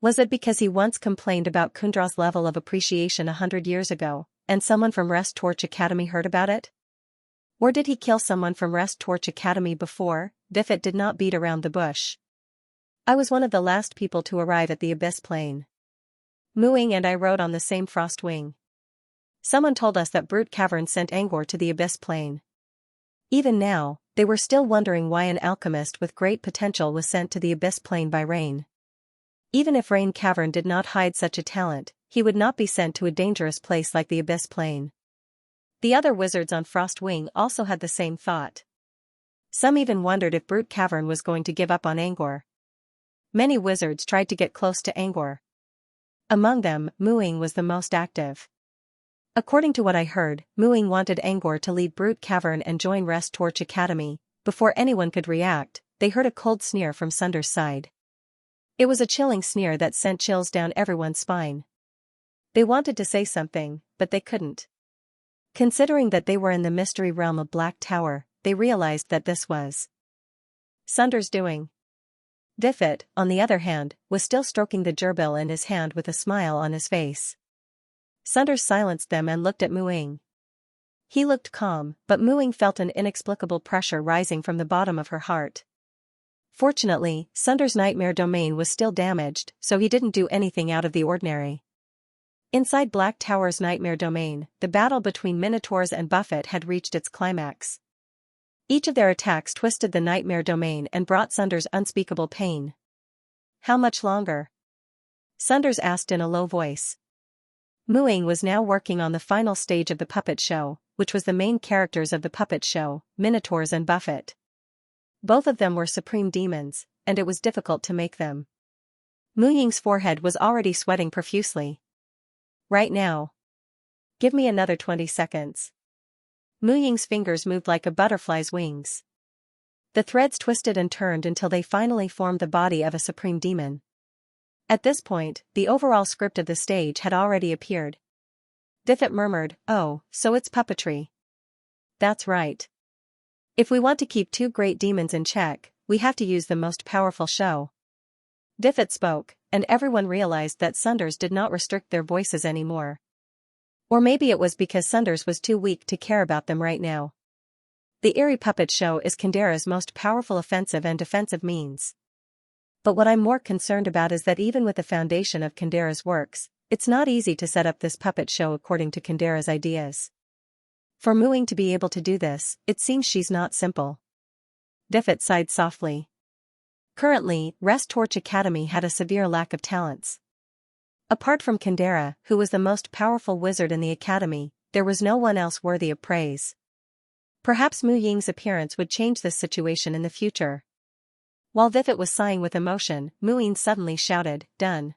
Was it because he once complained about Kundra's level of appreciation 100 years ago, and someone from Rest Torch Academy heard about it? Or did he kill someone from Rest Torch Academy before? Diffit did not beat around the bush. I was one of the last people to arrive at the Abyss Plane. Muing and I rode on the same frost wing. Someone told us that Brute Cavern sent Angor to the Abyss Plane. Even now, they were still wondering why an alchemist with great potential was sent to the Abyss Plane by Rain. Even if Rain Cavern did not hide such a talent, he would not be sent to a dangerous place like the Abyss Plane. The other wizards on Frost Wing also had the same thought. Some even wondered if Brute Cavern was going to give up on Angor. Many wizards tried to get close to Angor. Among them, Muing was the most active. According to what I heard, Muing wanted Angor to leave Brute Cavern and join Rest Torch Academy. Before anyone could react, they heard a cold sneer from Sunders' side. It was a chilling sneer that sent chills down everyone's spine. They wanted to say something, but they couldn't. Considering that they were in the mystery realm of Black Tower, they realized that this was Sunders' doing. Diffit, on the other hand, was still stroking the gerbil in his hand with a smile on his face. Sunders silenced them and looked at Muing. He looked calm, but Muing felt an inexplicable pressure rising from the bottom of her heart. Fortunately, Sunders' nightmare domain was still damaged, so he didn't do anything out of the ordinary. Inside Black Tower's nightmare domain, the battle between Minotaurs and Buffet had reached its climax. Each of their attacks twisted the nightmare domain and brought Sunders unspeakable pain. How much longer? Sunders asked in a low voice. Muing was now working on the final stage of the puppet show, which was the main characters of the puppet show, Minotaurs and Buffet. Both of them were supreme demons, and it was difficult to make them. Mu Ying's forehead was already sweating profusely. Right now. Give me another 20 seconds. Mu Ying's fingers moved like a butterfly's wings. The threads twisted and turned until they finally formed the body of a supreme demon. At this point, the overall script of the stage had already appeared. Buffet murmured, "Oh, so it's puppetry." That's right. If we want to keep two great demons in check, we have to use the most powerful show. Buffet spoke, and everyone realized that Sunders did not restrict their voices anymore. Or maybe it was because Sunders was too weak to care about them right now. The eerie puppet show is Kandera's most powerful offensive and defensive means. But what I'm more concerned about is that even with the foundation of Kandera's works, it's not easy to set up this puppet show according to Kandera's ideas. For Mu Ying to be able to do this, it seems she's not simple. Buffet sighed softly. Currently, Rest Torch Academy had a severe lack of talents. Apart from Kandera, who was the most powerful wizard in the academy, there was no one else worthy of praise. Perhaps Mu Ying's appearance would change this situation in the future. While Buffet was sighing with emotion, Mu Ying suddenly shouted, "Done."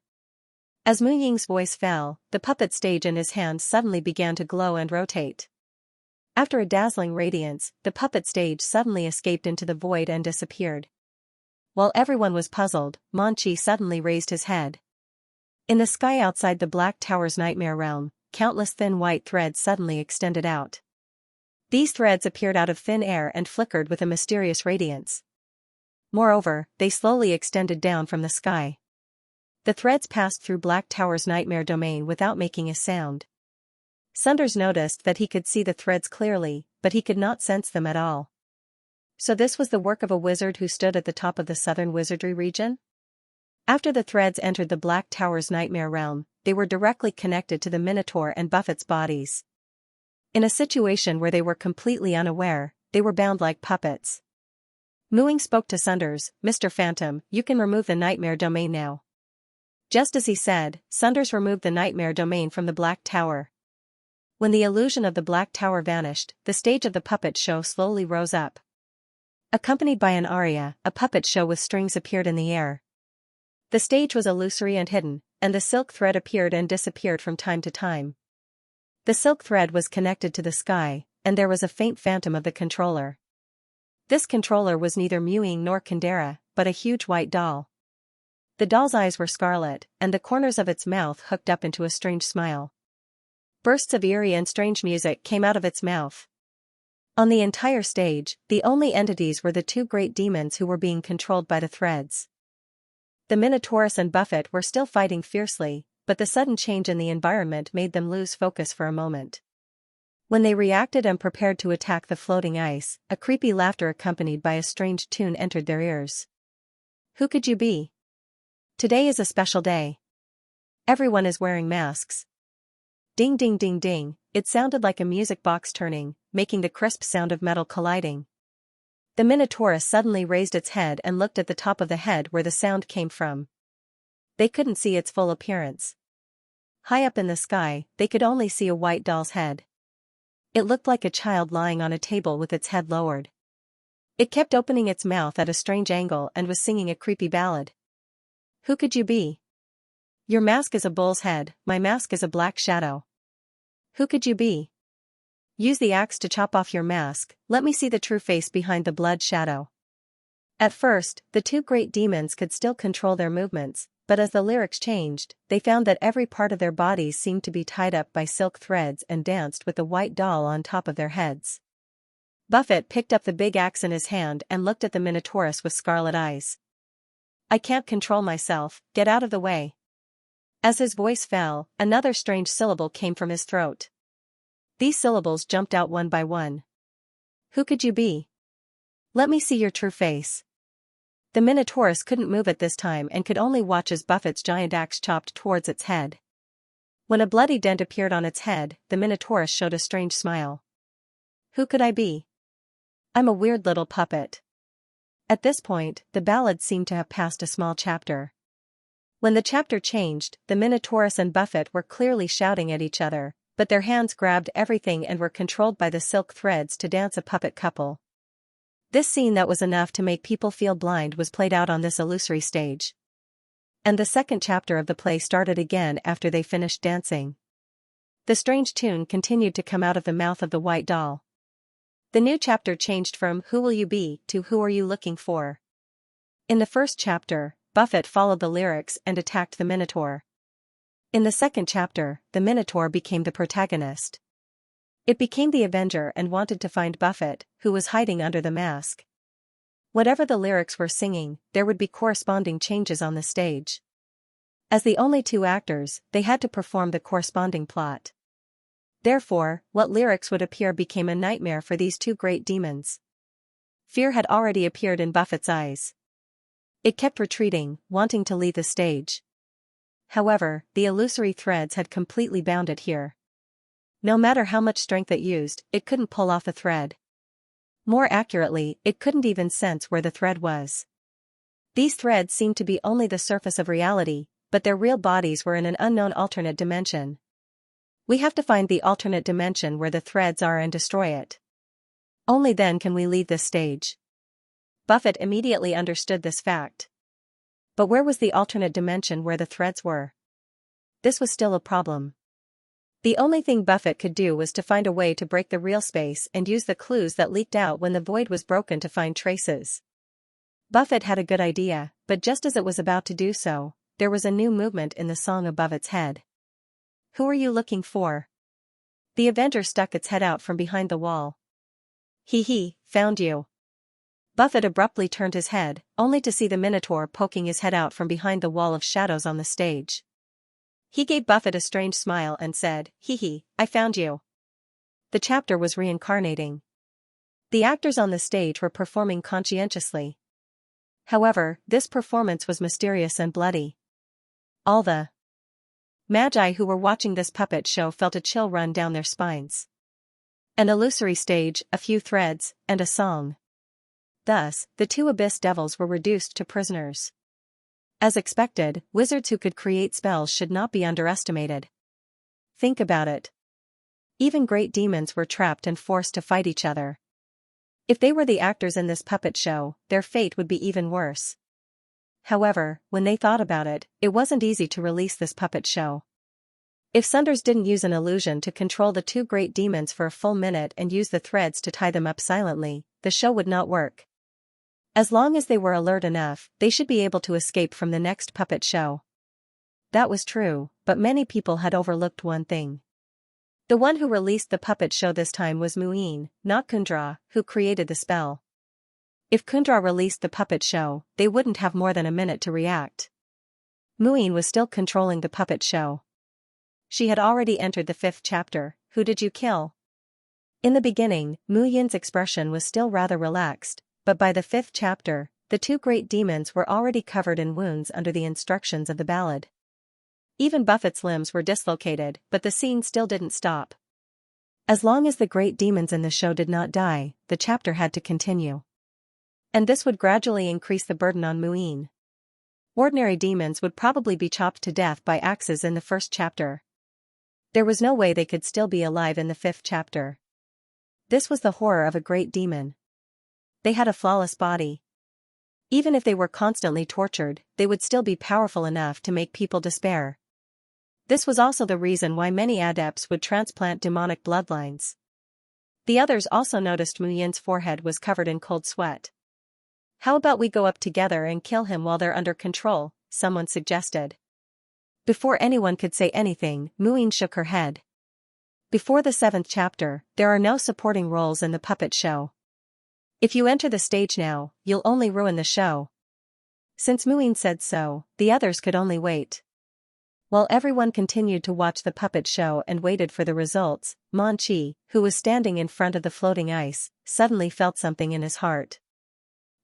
As Mu Ying's voice fell, the puppet stage in his hand suddenly began to glow and rotate. After a dazzling radiance, the puppet stage suddenly escaped into the void and disappeared. While everyone was puzzled, Manchi suddenly raised his head. In the sky outside the Black Tower's nightmare realm, countless thin white threads suddenly extended out. These threads appeared out of thin air and flickered with a mysterious radiance. Moreover, they slowly extended down from the sky. The threads passed through Black Tower's nightmare domain without making a sound. Sunders noticed that he could see the threads clearly, but he could not sense them at all. So this was the work of a wizard who stood at the top of the southern wizardry region? After the threads entered the Black Tower's nightmare realm, they were directly connected to the Minotaur and Buffet's bodies. In a situation where they were completely unaware, they were bound like puppets. Mu Ying spoke to Sunders, "Mr. Phantom, you can remove the nightmare domain now." Just as he said, Sunders removed the nightmare domain from the Black Tower. When the illusion of the Black Tower vanished, the stage of the puppet show slowly rose up. Accompanied by an aria, a puppet show with strings appeared in the air. The stage was illusory and hidden, and the silk thread appeared and disappeared from time to time. The silk thread was connected to the sky, and there was a faint phantom of the controller. This controller was neither Mu Ying nor Kandera, but a huge white doll. The doll's eyes were scarlet, and the corners of its mouth hooked up into a strange smile. Bursts of eerie and strange music came out of its mouth. On the entire stage, the only entities were the two great demons who were being controlled by the threads. The Minotaurus and Buffet were still fighting fiercely, but the sudden change in the environment made them lose focus for a moment. When they reacted and prepared to attack the floating ice, a creepy laughter accompanied by a strange tune entered their ears. "Who could you be? Today is a special day. Everyone is wearing masks." Ding ding ding ding, it sounded like a music box turning, making the crisp sound of metal colliding. The Minotaurus suddenly raised its head and looked at the top of the head where the sound came from. They couldn't see its full appearance. High up in the sky, they could only see a white doll's head. It looked like a child lying on a table with its head lowered. It kept opening its mouth at a strange angle and was singing a creepy ballad. "Who could you be? Your mask is a bull's head, my mask is a black shadow. Who could you be? Use the axe to chop off your mask, let me see the true face behind the blood shadow." At first, the two great demons could still control their movements, but as the lyrics changed, they found that every part of their bodies seemed to be tied up by silk threads and danced with the white doll on top of their heads. Buffet picked up the big axe in his hand and looked at the Minotaurus with scarlet eyes. "I can't control myself, get out of the way." As his voice fell, another strange syllable came from his throat. These syllables jumped out one by one. "Who could you be? Let me see your true face." The Minotaurus couldn't move at this time and could only watch as Buffet's giant axe chopped towards its head. When a bloody dent appeared on its head, the Minotaurus showed a strange smile. "Who could I be? I'm a weird little puppet." At this point, the ballad seemed to have passed a small chapter. When the chapter changed, the Minotaurus and Buffet were clearly shouting at each other, but their hands grabbed everything and were controlled by the silk threads to dance a puppet couple. This scene that was enough to make people feel blind was played out on this illusory stage. And the second chapter of the play started again after they finished dancing. The strange tune continued to come out of the mouth of the white doll. The new chapter changed from "Who will you be" to "Who are you looking for?" In the first chapter, Buffett followed the lyrics and attacked the Minotaur. In the second chapter, the Minotaur became the protagonist. It became the Avenger and wanted to find Buffett, who was hiding under the mask. Whatever the lyrics were singing, there would be corresponding changes on the stage. As the only two actors, they had to perform the corresponding plot. Therefore, what lyrics would appear became a nightmare for these two great demons. Fear had already appeared in Buffett's eyes. It kept retreating, wanting to leave the stage. However, the illusory threads had completely bound it here. No matter how much strength it used, it couldn't pull off the thread. More accurately, it couldn't even sense where the thread was. These threads seemed to be only the surface of reality, but their real bodies were in an unknown alternate dimension. We have to find the alternate dimension where the threads are and destroy it. Only then can we leave this stage. Buffett immediately understood this fact. But where was the alternate dimension where the threads were? This was still a problem. The only thing Buffett could do was to find a way to break the real space and use the clues that leaked out when the void was broken to find traces. Buffett had a good idea, but just as it was about to do so, there was a new movement in the song above its head. "Who are you looking for?" The Avenger stuck its head out from behind the wall. "He, found you." Buffett abruptly turned his head, only to see the Minotaur poking his head out from behind the wall of shadows on the stage. He gave Buffett a strange smile and said, I found you." The chapter was reincarnating. The actors on the stage were performing conscientiously. However, this performance was mysterious and bloody. All the Magi who were watching this puppet show felt a chill run down their spines. An illusory stage, a few threads, and a song. Thus, the two abyss devils were reduced to prisoners. As expected, wizards who could create spells should not be underestimated. Think about it. Even great demons were trapped and forced to fight each other. If they were the actors in this puppet show, their fate would be even worse. However, when they thought about it, it wasn't easy to release this puppet show. If Sunders didn't use an illusion to control the two great demons for a full minute and use the threads to tie them up silently, the show would not work. As long as they were alert enough, they should be able to escape from the next puppet show. That was true, but many people had overlooked one thing. The one who released the puppet show this time was Muin, not Kundra, who created the spell. If Kundra released the puppet show, they wouldn't have more than a minute to react. Muin was still controlling the puppet show. She had already entered the 5th chapter, "Who did you kill?" In the beginning, Muyin's expression was still rather relaxed, but by the 5th chapter, the two great demons were already covered in wounds under the instructions of the ballad. Even Buffett's limbs were dislocated, but the scene still didn't stop. As long as the great demons in the show did not die, the chapter had to continue. And this would gradually increase the burden on Muin. Ordinary demons would probably be chopped to death by axes in the 1st chapter. There was no way they could still be alive in the 5th chapter. This was the horror of a great demon. They had a flawless body. Even if they were constantly tortured, they would still be powerful enough to make people despair. This was also the reason why many adepts would transplant demonic bloodlines. The others also noticed Muyin's forehead was covered in cold sweat. "How about we go up together and kill him while they're under control?" someone suggested. Before anyone could say anything, Muin shook her head. Before the 7th chapter, there are no supporting roles in the puppet show. If you enter the stage now, you'll only ruin the show. Since Muin said so, the others could only wait. While everyone continued to watch the puppet show and waited for the results, Mon Chi, who was standing in front of the floating ice, suddenly felt something in his heart.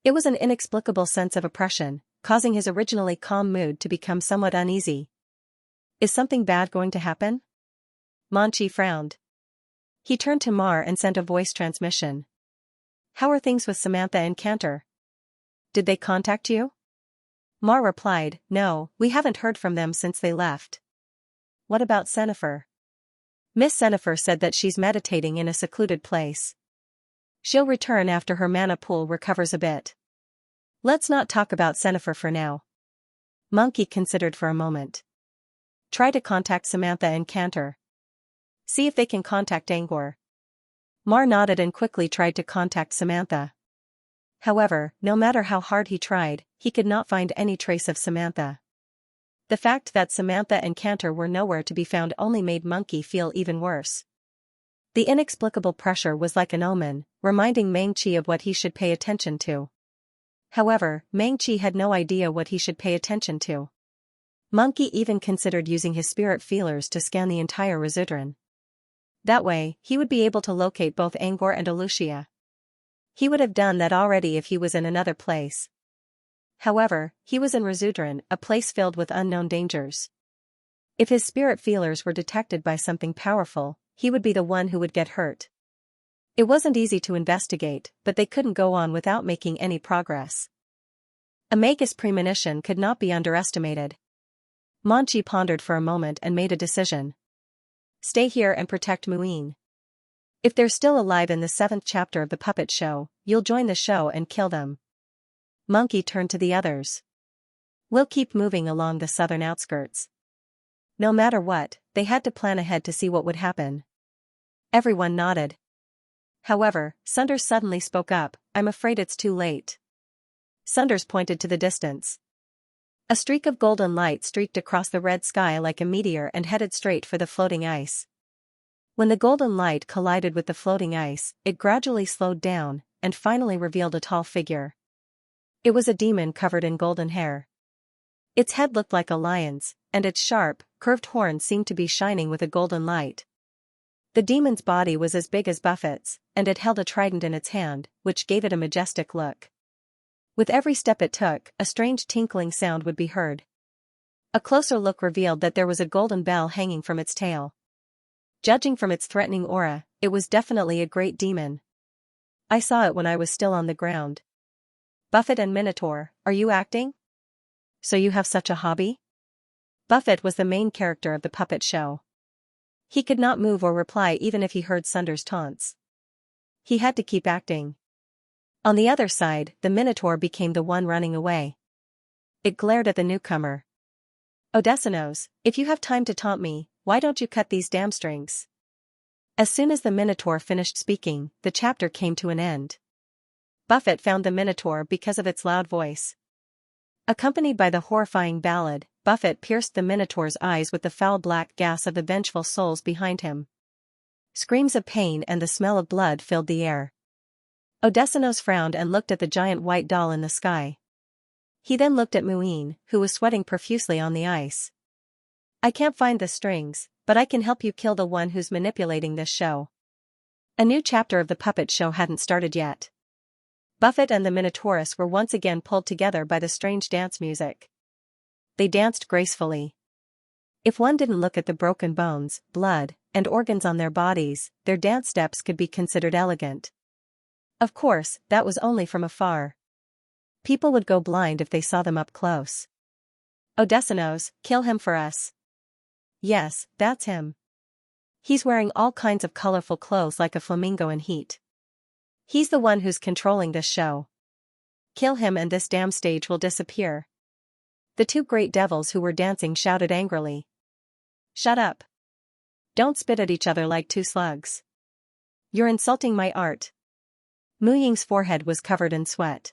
It was an inexplicable sense of oppression, causing his originally calm mood to become somewhat uneasy. Is something bad going to happen? Mon Chi frowned. He turned to Mar and sent a voice transmission. "How are things with Samantha and Cantor? Did they contact you?" Mar replied, "No, we haven't heard from them since they left." "What about Senifer?" Miss Sennefer said that she's meditating in a secluded place. She'll return after her mana pool recovers a bit. Let's not talk about Sennefer for now. Monkey considered for a moment. Try to contact Samantha and Cantor. See if they can contact Angor. Mar nodded and quickly tried to contact Samantha. However, no matter how hard he tried, he could not find any trace of Samantha. The fact that Samantha and Cantor were nowhere to be found only made Monkey feel even worse. The inexplicable pressure was like an omen, reminding Meng-Chi of what he should pay attention to. However, Meng-Chi had no idea what he should pay attention to. Monkey even considered using his spirit feelers to scan the entire Resudran. That way, he would be able to locate both Angor and Alucia. He would have done that already if he was in another place. However, he was in Resudran, a place filled with unknown dangers. If his spirit feelers were detected by something powerful, he would be the one who would get hurt. It wasn't easy to investigate, but they couldn't go on without making any progress. A Magus premonition could not be underestimated. Monchi pondered for a moment and made a decision. Stay here and protect Muin. If they're still alive in the 7th chapter of the puppet show, you'll join the show and kill them. Monkey turned to the others. We'll keep moving along the southern outskirts. No matter what, they had to plan ahead to see what would happen. Everyone nodded. However, Sunders suddenly spoke up, I'm afraid it's too late. Sunders pointed to the distance. A streak of golden light streaked across the red sky like a meteor and headed straight for the floating ice. When the golden light collided with the floating ice, it gradually slowed down, and finally revealed a tall figure. It was a demon covered in golden hair. Its head looked like a lion's, and its sharp, curved horns seemed to be shining with a golden light. The demon's body was as big as Buffett's, and it held a trident in its hand, which gave it a majestic look. With every step it took, a strange tinkling sound would be heard. A closer look revealed that there was a golden bell hanging from its tail. Judging from its threatening aura, it was definitely a great demon. I saw it when I was still on the ground. Buffett and Minotaur, are you acting? So you have such a hobby? Buffett was the main character of the puppet show. He could not move or reply even if he heard Sunders' taunts. He had to keep acting. On the other side, the Minotaur became the one running away. It glared at the newcomer. Odessinos, if you have time to taunt me, why don't you cut these damn strings? As soon as the Minotaur finished speaking, the chapter came to an end. Buffett found the Minotaur because of its loud voice. Accompanied by the horrifying ballad, Buffett pierced the Minotaur's eyes with the foul black gas of the vengeful souls behind him. Screams of pain and the smell of blood filled the air. Odessinos frowned and looked at the giant white doll in the sky. He then looked at Muin, who was sweating profusely on the ice. I can't find the strings, but I can help you kill the one who's manipulating this show. A new chapter of the puppet show hadn't started yet. Buffett and the Minotaurus were once again pulled together by the strange dance music. They danced gracefully. If one didn't look at the broken bones, blood, and organs on their bodies, their dance steps could be considered elegant. Of course, that was only from afar. People would go blind if they saw them up close. Odessinos, kill him for us. Yes, that's him. He's wearing all kinds of colorful clothes like a flamingo in heat. He's the one who's controlling this show. Kill him and this damn stage will disappear. The two great devils who were dancing shouted angrily. Shut up. Don't spit at each other like two slugs. You're insulting my art. Mu Ying's forehead was covered in sweat.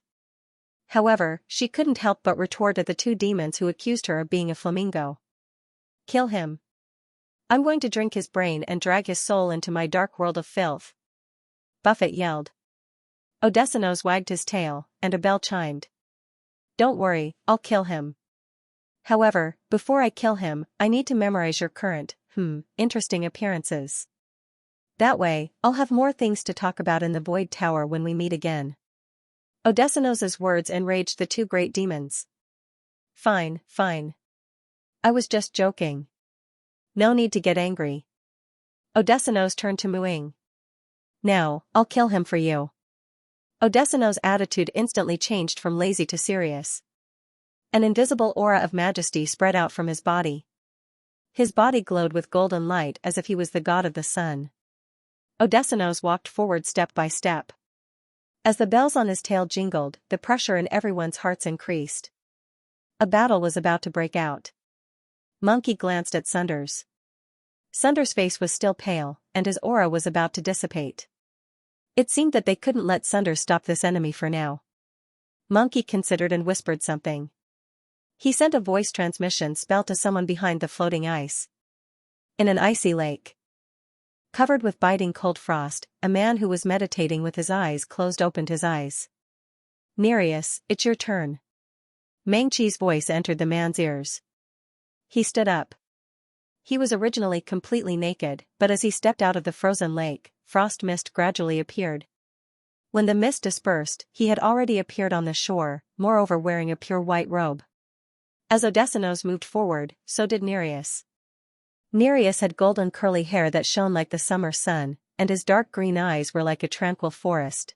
However, she couldn't help but retort at the two demons who accused her of being a flamingo. Kill him. I'm going to drink his brain and drag his soul into my dark world of filth. Buffett yelled. Odessinos wagged his tail, and a bell chimed. Don't worry, I'll kill him. However, before I kill him, I need to memorize your current, interesting appearances. That way, I'll have more things to talk about in the Void Tower when we meet again. Odessinos' words enraged the two great demons. Fine, fine. I was just joking. No need to get angry. Odessinos turned to Muing. Now, I'll kill him for you. Odessinos' attitude instantly changed from lazy to serious. An invisible aura of majesty spread out from his body. His body glowed with golden light as if he was the god of the sun. Odessinos walked forward step by step. As the bells on his tail jingled, the pressure in everyone's hearts increased. A battle was about to break out. Monkey glanced at Sunders. Sunders' face was still pale, and his aura was about to dissipate. It seemed that they couldn't let Sunders stop this enemy for now. Monkey considered and whispered something. He sent a voice transmission spell to someone behind the floating ice. In an icy lake, covered with biting cold frost, a man who was meditating with his eyes closed opened his eyes. Nereus, it's your turn. Mangchi's voice entered the man's ears. He stood up. He was originally completely naked, but as he stepped out of the frozen lake, frost mist gradually appeared. When the mist dispersed, he had already appeared on the shore, moreover wearing a pure white robe. As Odessinos moved forward, so did Nereus. Nereus had golden curly hair that shone like the summer sun, and his dark green eyes were like a tranquil forest.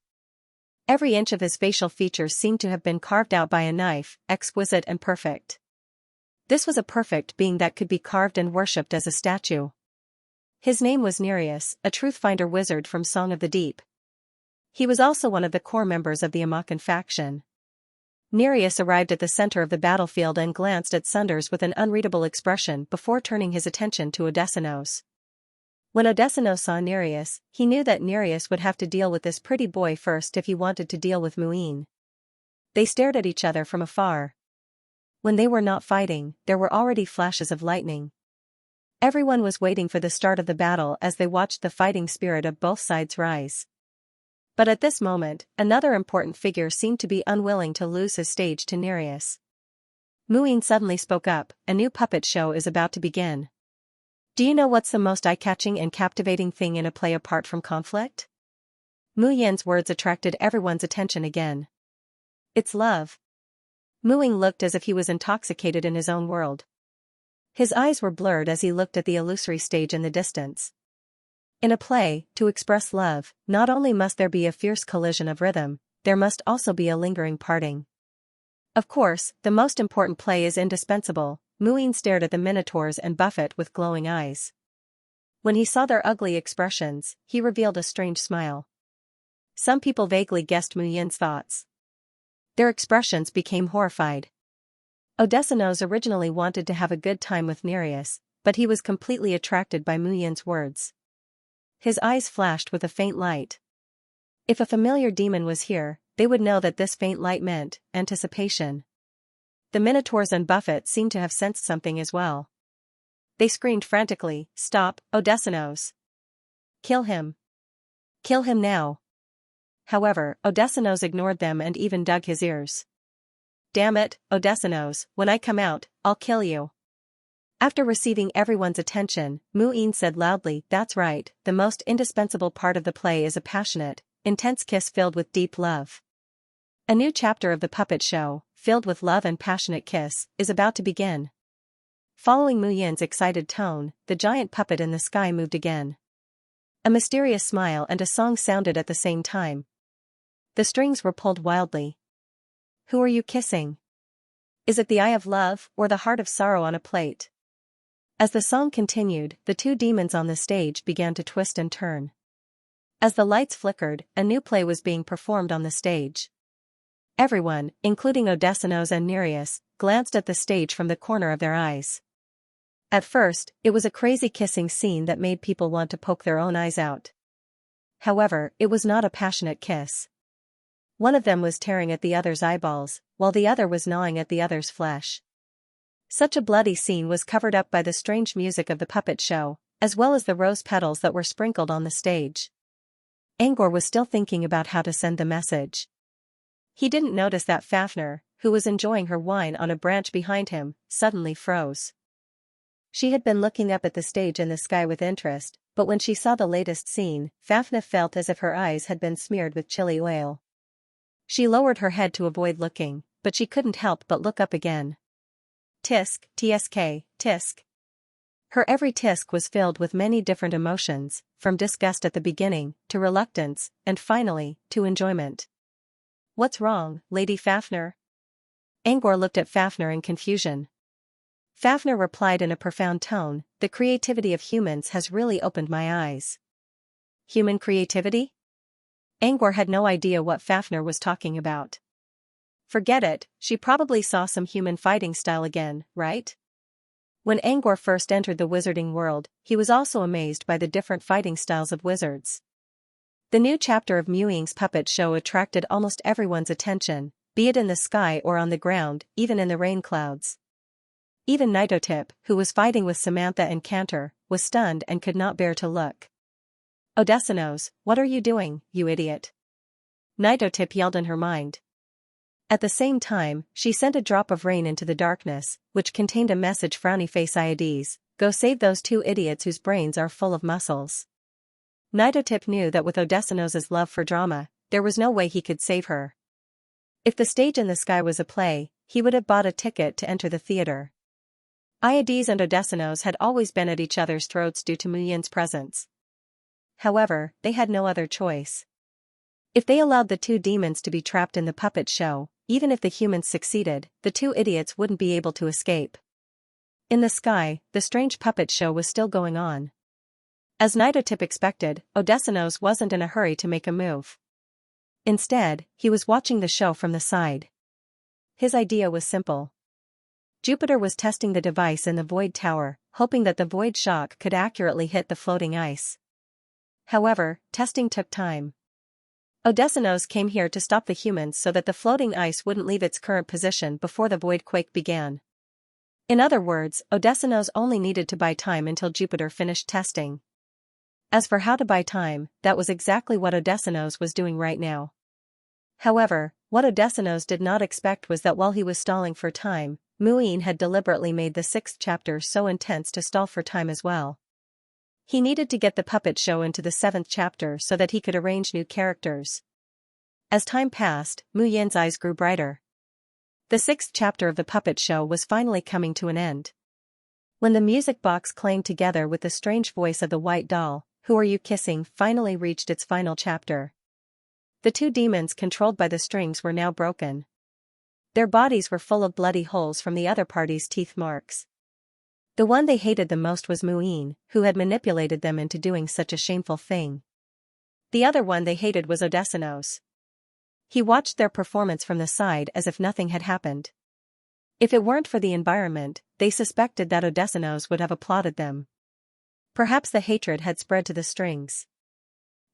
Every inch of his facial features seemed to have been carved out by a knife, exquisite and perfect. This was a perfect being that could be carved and worshipped as a statue. His name was Nereus, a truth-finder wizard from Song of the Deep. He was also one of the core members of the Amakan faction. Nereus arrived at the center of the battlefield and glanced at Sunders with an unreadable expression before turning his attention to Odessinos. When Odessinos saw Nereus, he knew that Nereus would have to deal with this pretty boy first if he wanted to deal with Muin. They stared at each other from afar. When they were not fighting, there were already flashes of lightning. Everyone was waiting for the start of the battle as they watched the fighting spirit of both sides rise. But at this moment, another important figure seemed to be unwilling to lose his stage to Nereus. Muin suddenly spoke up, a new puppet show is about to begin. Do you know what's the most eye-catching and captivating thing in a play apart from conflict? Muin's words attracted everyone's attention again. It's love. Muin looked as if he was intoxicated in his own world. His eyes were blurred as he looked at the illusory stage in the distance. In a play, to express love, not only must there be a fierce collision of rhythm, there must also be a lingering parting. Of course, the most important play is indispensable. Muin stared at the minotaurs and Buffett with glowing eyes. When he saw their ugly expressions, he revealed a strange smile. Some people vaguely guessed Muin's thoughts. Their expressions became horrified. Odessinos originally wanted to have a good time with Nereus, but he was completely attracted by Muin's words. His eyes flashed with a faint light. If a familiar demon was here, they would know that this faint light meant anticipation. The minotaurs and Buffett seemed to have sensed something as well. They screamed frantically, "Stop, Odessinos! Kill him! Kill him now!" However, Odessinos ignored them and even dug his ears. "Damn it, Odessinos, when I come out, I'll kill you." After receiving everyone's attention, Muin said loudly, "That's right, the most indispensable part of the play is a passionate, intense kiss filled with deep love. A new chapter of the puppet show, filled with love and passionate kiss, is about to begin." Following Muin's excited tone, the giant puppet in the sky moved again. A mysterious smile and a song sounded at the same time. The strings were pulled wildly. Who are you kissing? Is it the eye of love or the heart of sorrow on a plate? As the song continued, the two demons on the stage began to twist and turn. As the lights flickered, a new play was being performed on the stage. Everyone, including Odessinos and Nereus, glanced at the stage from the corner of their eyes. At first, it was a crazy kissing scene that made people want to poke their own eyes out. However, it was not a passionate kiss. One of them was tearing at the other's eyeballs, while the other was gnawing at the other's flesh. Such a bloody scene was covered up by the strange music of the puppet show, as well as the rose petals that were sprinkled on the stage. Angor was still thinking about how to send the message. He didn't notice that Fafnir, who was enjoying her wine on a branch behind him, suddenly froze. She had been looking up at the stage in the sky with interest, but when she saw the latest scene, Fafnir felt as if her eyes had been smeared with chili oil. She lowered her head to avoid looking, but she couldn't help but look up again. Tisk, tsk, tisk. Her every tisk was filled with many different emotions, from disgust at the beginning, to reluctance, and finally, to enjoyment. "What's wrong, Lady Fafnir?" Angor looked at Fafnir in confusion. Fafnir replied in a profound tone, the creativity of humans has really opened my eyes. Human creativity? Angor had no idea what Fafnir was talking about. Forget it, she probably saw some human fighting style again, right? When Angor first entered the wizarding world, he was also amazed by the different fighting styles of wizards. The new chapter of Mu Ying's puppet show attracted almost everyone's attention, be it in the sky or on the ground, even in the rain clouds. Even Nitotip, who was fighting with Samantha and Cantor, was stunned and could not bear to look. Odessinos, what are you doing, you idiot? Nitotip yelled in her mind. At the same time, she sent a drop of rain into the darkness, which contained a message frowny face Iades, go save those two idiots whose brains are full of muscles. Nitotip knew that with Odessinos's love for drama, there was no way he could save her. If the stage in the sky was a play, he would have bought a ticket to enter the theater. Iades and Odessinos had always been at each other's throats due to Mu Yin's presence. However, they had no other choice. If they allowed the two demons to be trapped in the puppet show, even if the humans succeeded, the two idiots wouldn't be able to escape. In the sky, the strange puppet show was still going on. As Nitotip expected, Odessinos wasn't in a hurry to make a move. Instead, he was watching the show from the side. His idea was simple. Jupiter was testing the device in the Void Tower, hoping that the Void Shock could accurately hit the floating ice. However, testing took time. Odessinos came here to stop the humans so that the floating ice wouldn't leave its current position before the void quake began. In other words, Odessinos only needed to buy time until Jupiter finished testing. As for how to buy time, that was exactly what Odessinos was doing right now. However, what Odessinos did not expect was that while he was stalling for time, Mu Yin had deliberately made the 6th chapter so intense to stall for time as well. He needed to get the puppet show into the 7th chapter so that he could arrange new characters. As time passed, Mu Yin's eyes grew brighter. The 6th chapter of the puppet show was finally coming to an end. When the music box clanged together with the strange voice of the white doll, "Who are you kissing?" finally reached its final chapter. The two demons controlled by the strings were now broken. Their bodies were full of bloody holes from the other party's teeth marks. The one they hated the most was Mu Yin, who had manipulated them into doing such a shameful thing. The other one they hated was Odessinos. He watched their performance from the side as if nothing had happened. If it weren't for the environment, they suspected that Odessinos would have applauded them. Perhaps the hatred had spread to the strings.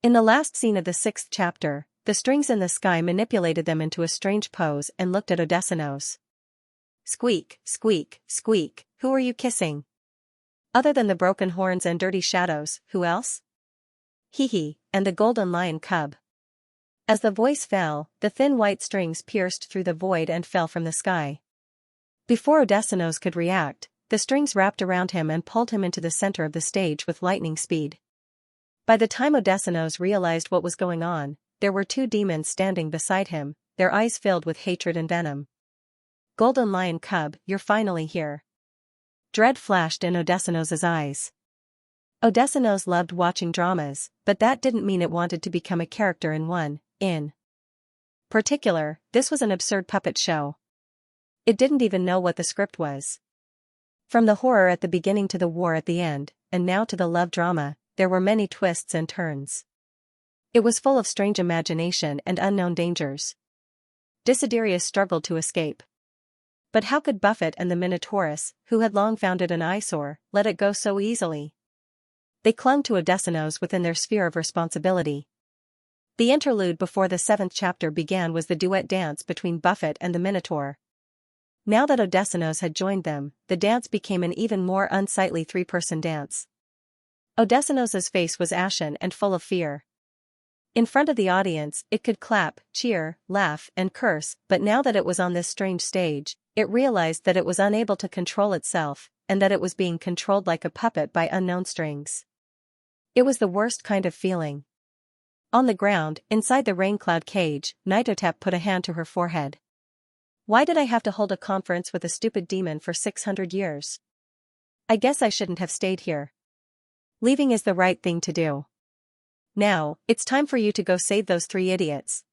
In the last scene of the 6th chapter, the strings in the sky manipulated them into a strange pose and looked at Odessinos. Squeak, squeak, squeak, who are you kissing? Other than the broken horns and dirty shadows, who else? Hee hee, and the golden lion cub. As the voice fell, the thin white strings pierced through the void and fell from the sky. Before Odessinos could react, the strings wrapped around him and pulled him into the center of the stage with lightning speed. By the time Odessinos realized what was going on, there were two demons standing beside him, their eyes filled with hatred and venom. Golden Lion Cub, you're finally here. Dread flashed in Odessinos' eyes. Odessinos loved watching dramas, but that didn't mean it wanted to become a character in one. In particular, this was an absurd puppet show. It didn't even know what the script was. From the horror at the beginning to the war at the end, and now to the love drama, there were many twists and turns. It was full of strange imagination and unknown dangers. Desiderius struggled to escape. But how could Buffett and the Minotaurus, who had long found it an eyesore, let it go so easily? They clung to Odessinos within their sphere of responsibility. The interlude before the 7th chapter began was the duet dance between Buffett and the Minotaur. Now that Odessinos had joined them, the dance became an even more unsightly three-person dance. Odessinos' face was ashen and full of fear. In front of the audience, it could clap, cheer, laugh, and curse, but now that it was on this strange stage, it realized that it was unable to control itself, and that it was being controlled like a puppet by unknown strings. It was the worst kind of feeling. On the ground, inside the raincloud cage, Nitotep put a hand to her forehead. Why did I have to hold a conference with a stupid demon for 600 years? I guess I shouldn't have stayed here. Leaving is the right thing to do. Now, it's time for you to go save those three idiots.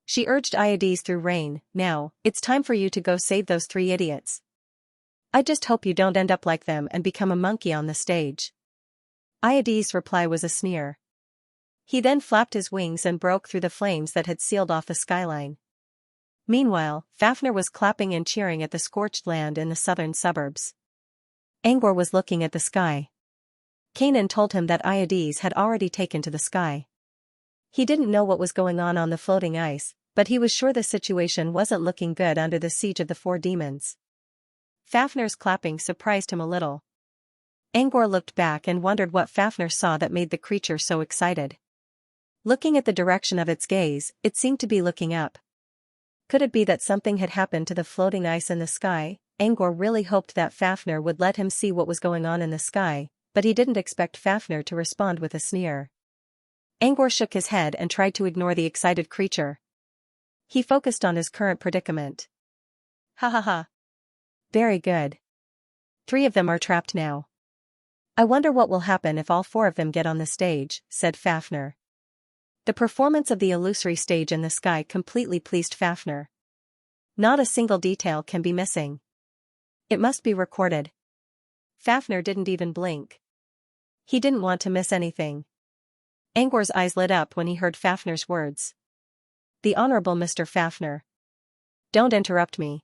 She urged Iades through rain. Now, it's time for you to go save those three idiots. I just hope you don't end up like them and become a monkey on the stage. Iad's reply was a sneer. He then flapped his wings and broke through the flames that had sealed off the skyline. Meanwhile, Fafnir was clapping and cheering at the scorched land in the southern suburbs. Angor was looking at the sky. Kanan told him that Iades had already taken to the sky. He didn't know what was going on the floating ice, but he was sure the situation wasn't looking good under the siege of the four demons. Fafnir's clapping surprised him a little. Angor looked back and wondered what Fafnir saw that made the creature so excited. Looking at the direction of its gaze, it seemed to be looking up. Could it be that something had happened to the floating ice in the sky? Angor really hoped that Fafnir would let him see what was going on in the sky, but he didn't expect Fafnir to respond with a sneer. Angor shook his head and tried to ignore the excited creature. He focused on his current predicament. Ha ha ha. Very good. 3 of them are trapped now. I wonder what will happen if all 4 of them get on the stage, said Fafnir. The performance of the illusory stage in the sky completely pleased Fafnir. Not a single detail can be missing. It must be recorded. Fafnir didn't even blink. He didn't want to miss anything. Angor's eyes lit up when he heard Fafnir's words. The Honorable Mr. Fafnir. Don't interrupt me.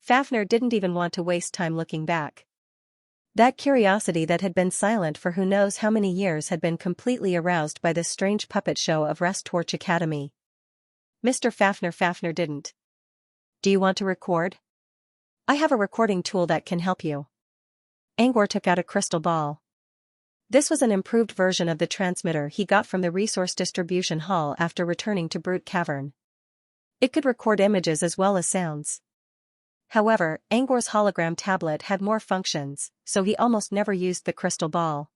Fafnir didn't even want to waste time looking back. That curiosity that had been silent for who knows how many years had been completely aroused by this strange puppet show of Rest Torch Academy. Mr. Fafnir didn't. Do you want to record? I have a recording tool that can help you. Angor took out a crystal ball. This was an improved version of the transmitter he got from the resource distribution hall after returning to Brute Cavern. It could record images as well as sounds. However, Angor's hologram tablet had more functions, so he almost never used the crystal ball.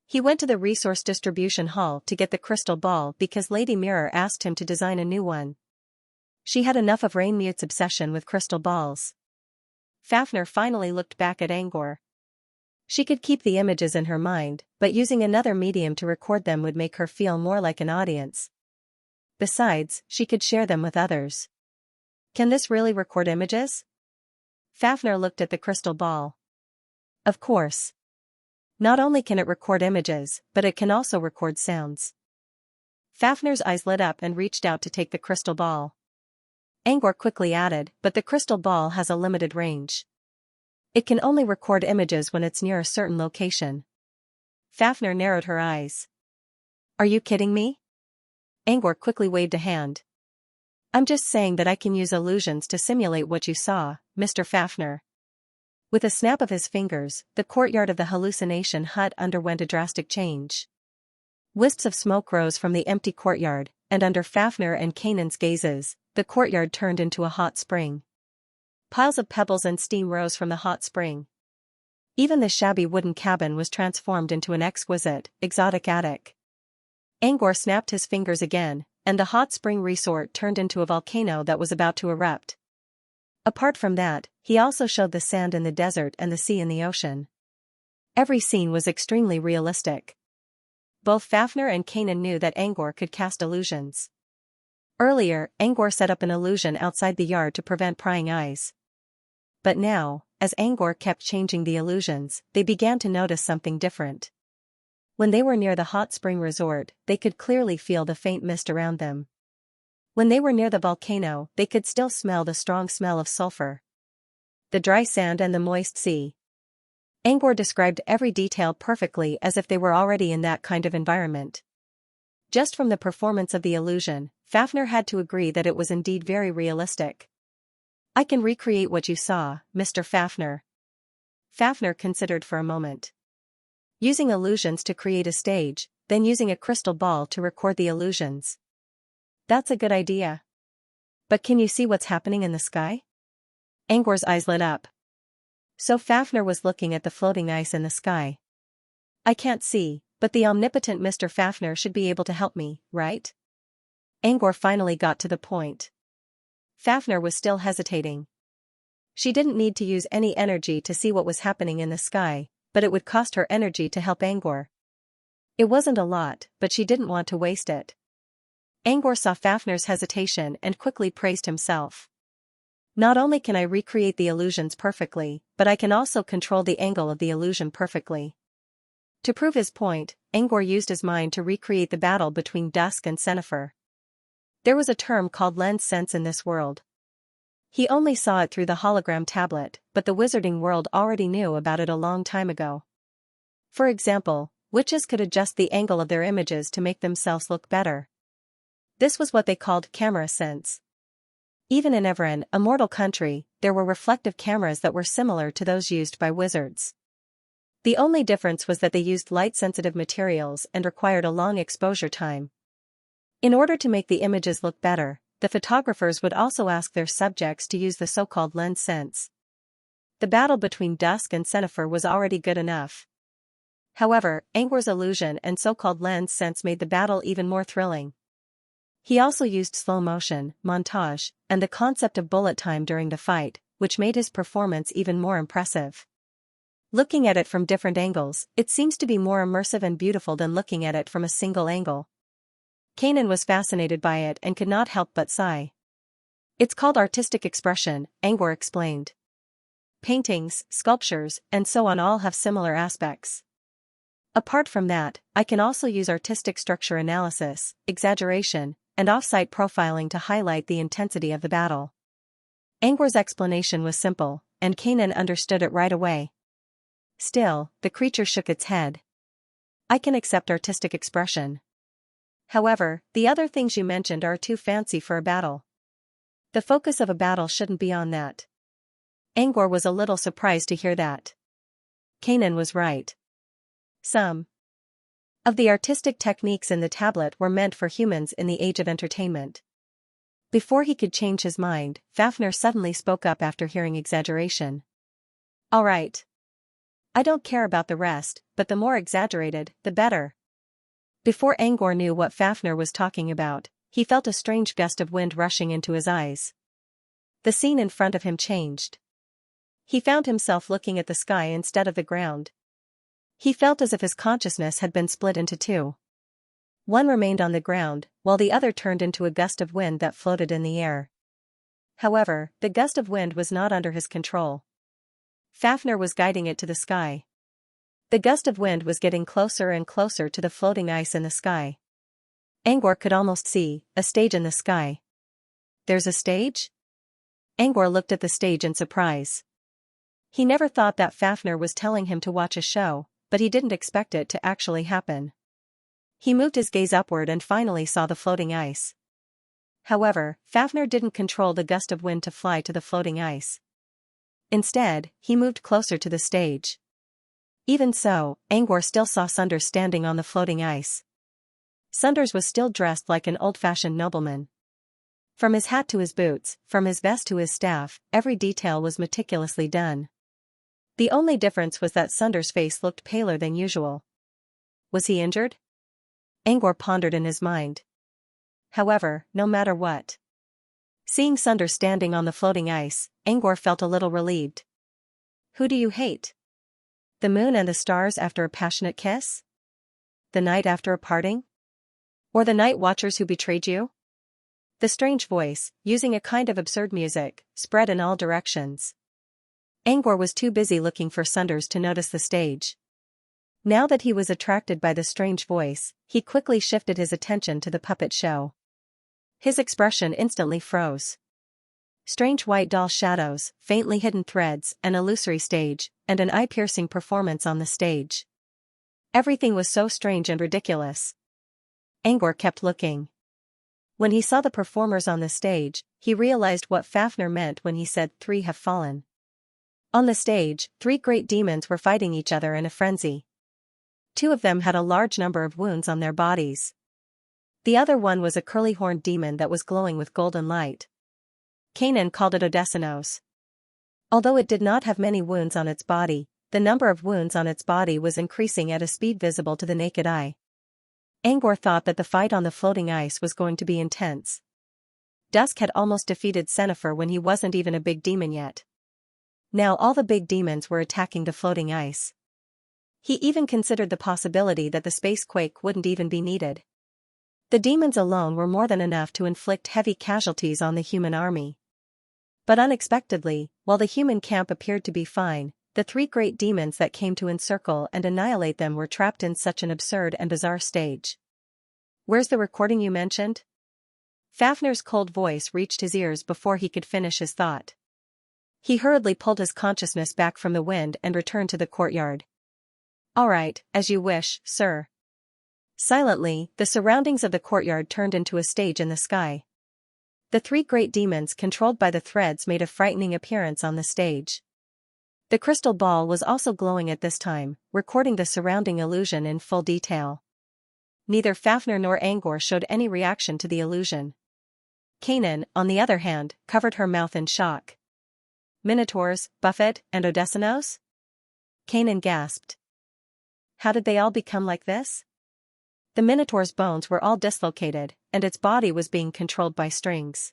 He went to the resource distribution hall to get the crystal ball because Lady Mirror asked him to design a new one. She had enough of Rainmute's obsession with crystal balls. Fafnir finally looked back at Angor. She could keep the images in her mind, but using another medium to record them would make her feel more like an audience. Besides, she could share them with others. Can this really record images? Fafnir looked at the crystal ball. Of course. Not only can it record images, but it can also record sounds. Fafnir's eyes lit up and reached out to take the crystal ball. Angor quickly added, but the crystal ball has a limited range. It can only record images when it's near a certain location. Fafnir narrowed her eyes. Are you kidding me? Angor quickly waved a hand. I'm just saying that I can use illusions to simulate what you saw, Mr. Fafnir. With a snap of his fingers, the courtyard of the hallucination hut underwent a drastic change. Wisps of smoke rose from the empty courtyard, and under Fafnir and Kanan's gazes, the courtyard turned into a hot spring. Piles of pebbles and steam rose from the hot spring. Even the shabby wooden cabin was transformed into an exquisite, exotic attic. Angor snapped his fingers again, and the hot spring resort turned into a volcano that was about to erupt. Apart from that, he also showed the sand in the desert and the sea in the ocean. Every scene was extremely realistic. Both Fafnir and Kanan knew that Angor could cast illusions. Earlier, Angor set up an illusion outside the yard to prevent prying eyes. But now, as Angor kept changing the illusions, they began to notice something different. When they were near the hot spring resort, they could clearly feel the faint mist around them. When they were near the volcano, they could still smell the strong smell of sulfur. The dry sand and the moist sea. Angor described every detail perfectly as if they were already in that kind of environment. Just from the performance of the illusion, Fafnir had to agree that it was indeed very realistic. I can recreate what you saw, Mr. Fafnir. Fafnir considered for a moment. Using illusions to create a stage, then using a crystal ball to record the illusions. That's a good idea. But can you see what's happening in the sky? Angor's eyes lit up. So Fafnir was looking at the floating ice in the sky. I can't see, but the omnipotent Mr. Fafnir should be able to help me, right? Angor finally got to the point. Fafnir was still hesitating. She didn't need to use any energy to see what was happening in the sky, but it would cost her energy to help Angor. It wasn't a lot, but she didn't want to waste it. Angor saw Fafnir's hesitation and quickly praised himself. Not only can I recreate the illusions perfectly, but I can also control the angle of the illusion perfectly. To prove his point, Angor used his mind to recreate the battle between Dusk and Cenifer. There was a term called lens sense in this world. He only saw it through the hologram tablet, but the wizarding world already knew about it a long time ago. For example, witches could adjust the angle of their images to make themselves look better. This was what they called camera sense. Even in Everin, a mortal country, there were reflective cameras that were similar to those used by wizards. The only difference was that they used light-sensitive materials and required a long exposure time. In order to make the images look better, the photographers would also ask their subjects to use the so-called lens sense. The battle between Dusk and Cenifer was already good enough. However, Angor's illusion and so-called lens sense made the battle even more thrilling. He also used slow motion, montage, and the concept of bullet time during the fight, which made his performance even more impressive. Looking at it from different angles, it seems to be more immersive and beautiful than looking at it from a single angle. Kanan was fascinated by it and could not help but sigh. It's called artistic expression, Angor explained. Paintings, sculptures, and so on all have similar aspects. Apart from that, I can also use artistic structure analysis, exaggeration, and off-site profiling to highlight the intensity of the battle. Angor's explanation was simple, and Kanan understood it right away. Still, the creature shook its head. I can accept artistic expression. However, the other things you mentioned are too fancy for a battle. The focus of a battle shouldn't be on that. Angor was a little surprised to hear that. Kanan was right. Some of the artistic techniques in the tablet were meant for humans in the age of entertainment. Before he could change his mind, Fafnir suddenly spoke up after hearing exaggeration. All right. I don't care about the rest, but the more exaggerated, the better. Before Angor knew what Fafnir was talking about, he felt a strange gust of wind rushing into his eyes. The scene in front of him changed. He found himself looking at the sky instead of the ground. He felt as if his consciousness had been split into two. One remained on the ground, while the other turned into a gust of wind that floated in the air. However, the gust of wind was not under his control. Fafnir was guiding it to the sky. The gust of wind was getting closer and closer to the floating ice in the sky. Angor could almost see a stage in the sky. There's a stage? Angor looked at the stage in surprise. He never thought that Fafnir was telling him to watch a show, but he didn't expect it to actually happen. He moved his gaze upward and finally saw the floating ice. However, Fafnir didn't control the gust of wind to fly to the floating ice. Instead, he moved closer to the stage. Even so, Angor still saw Sunders standing on the floating ice. Sunders was still dressed like an old-fashioned nobleman. From his hat to his boots, from his vest to his staff, every detail was meticulously done. The only difference was that Sunders' face looked paler than usual. Was he injured? Angor pondered in his mind. However, no matter what. Seeing Sunders standing on the floating ice, Angor felt a little relieved. Who do you hate? The moon and the stars after a passionate kiss? The night after a parting? Or the night watchers who betrayed you? The strange voice, using a kind of absurd music, spread in all directions. Angor was too busy looking for Sunders to notice the stage. Now that he was attracted by the strange voice, he quickly shifted his attention to the puppet show. His expression instantly froze. Strange white doll shadows, faintly hidden threads, an illusory stage, and an eye-piercing performance on the stage. Everything was so strange and ridiculous. Angor kept looking. When he saw the performers on the stage, he realized what Fafnir meant when he said 3 have fallen. On the stage, 3 great demons were fighting each other in a frenzy. 2 of them had a large number of wounds on their bodies. The other one was a curly-horned demon that was glowing with golden light. Kanan called it Odessinos. Although it did not have many wounds on its body, the number of wounds on its body was increasing at a speed visible to the naked eye. Angor thought that the fight on the floating ice was going to be intense. Dusk had almost defeated Cenifer when he wasn't even a big demon yet. Now all the big demons were attacking the floating ice. He even considered the possibility that the space quake wouldn't even be needed. The demons alone were more than enough to inflict heavy casualties on the human army. But unexpectedly, while the human camp appeared to be fine, the three great demons that came to encircle and annihilate them were trapped in such an absurd and bizarre stage. "Where's the recording you mentioned?" Fafner's cold voice reached his ears before he could finish his thought. He hurriedly pulled his consciousness back from the wind and returned to the courtyard. "All right, as you wish, sir." Silently, the surroundings of the courtyard turned into a stage in the sky. The three great demons controlled by the threads made a frightening appearance on the stage. The crystal ball was also glowing at this time, recording the surrounding illusion in full detail. Neither Fafner nor Angor showed any reaction to the illusion. Kanan, on the other hand, covered her mouth in shock. "Minotaurs, Buffett, and Odessinos?" Kanan gasped. "How did they all become like this?" The Minotaur's bones were all dislocated, and its body was being controlled by strings.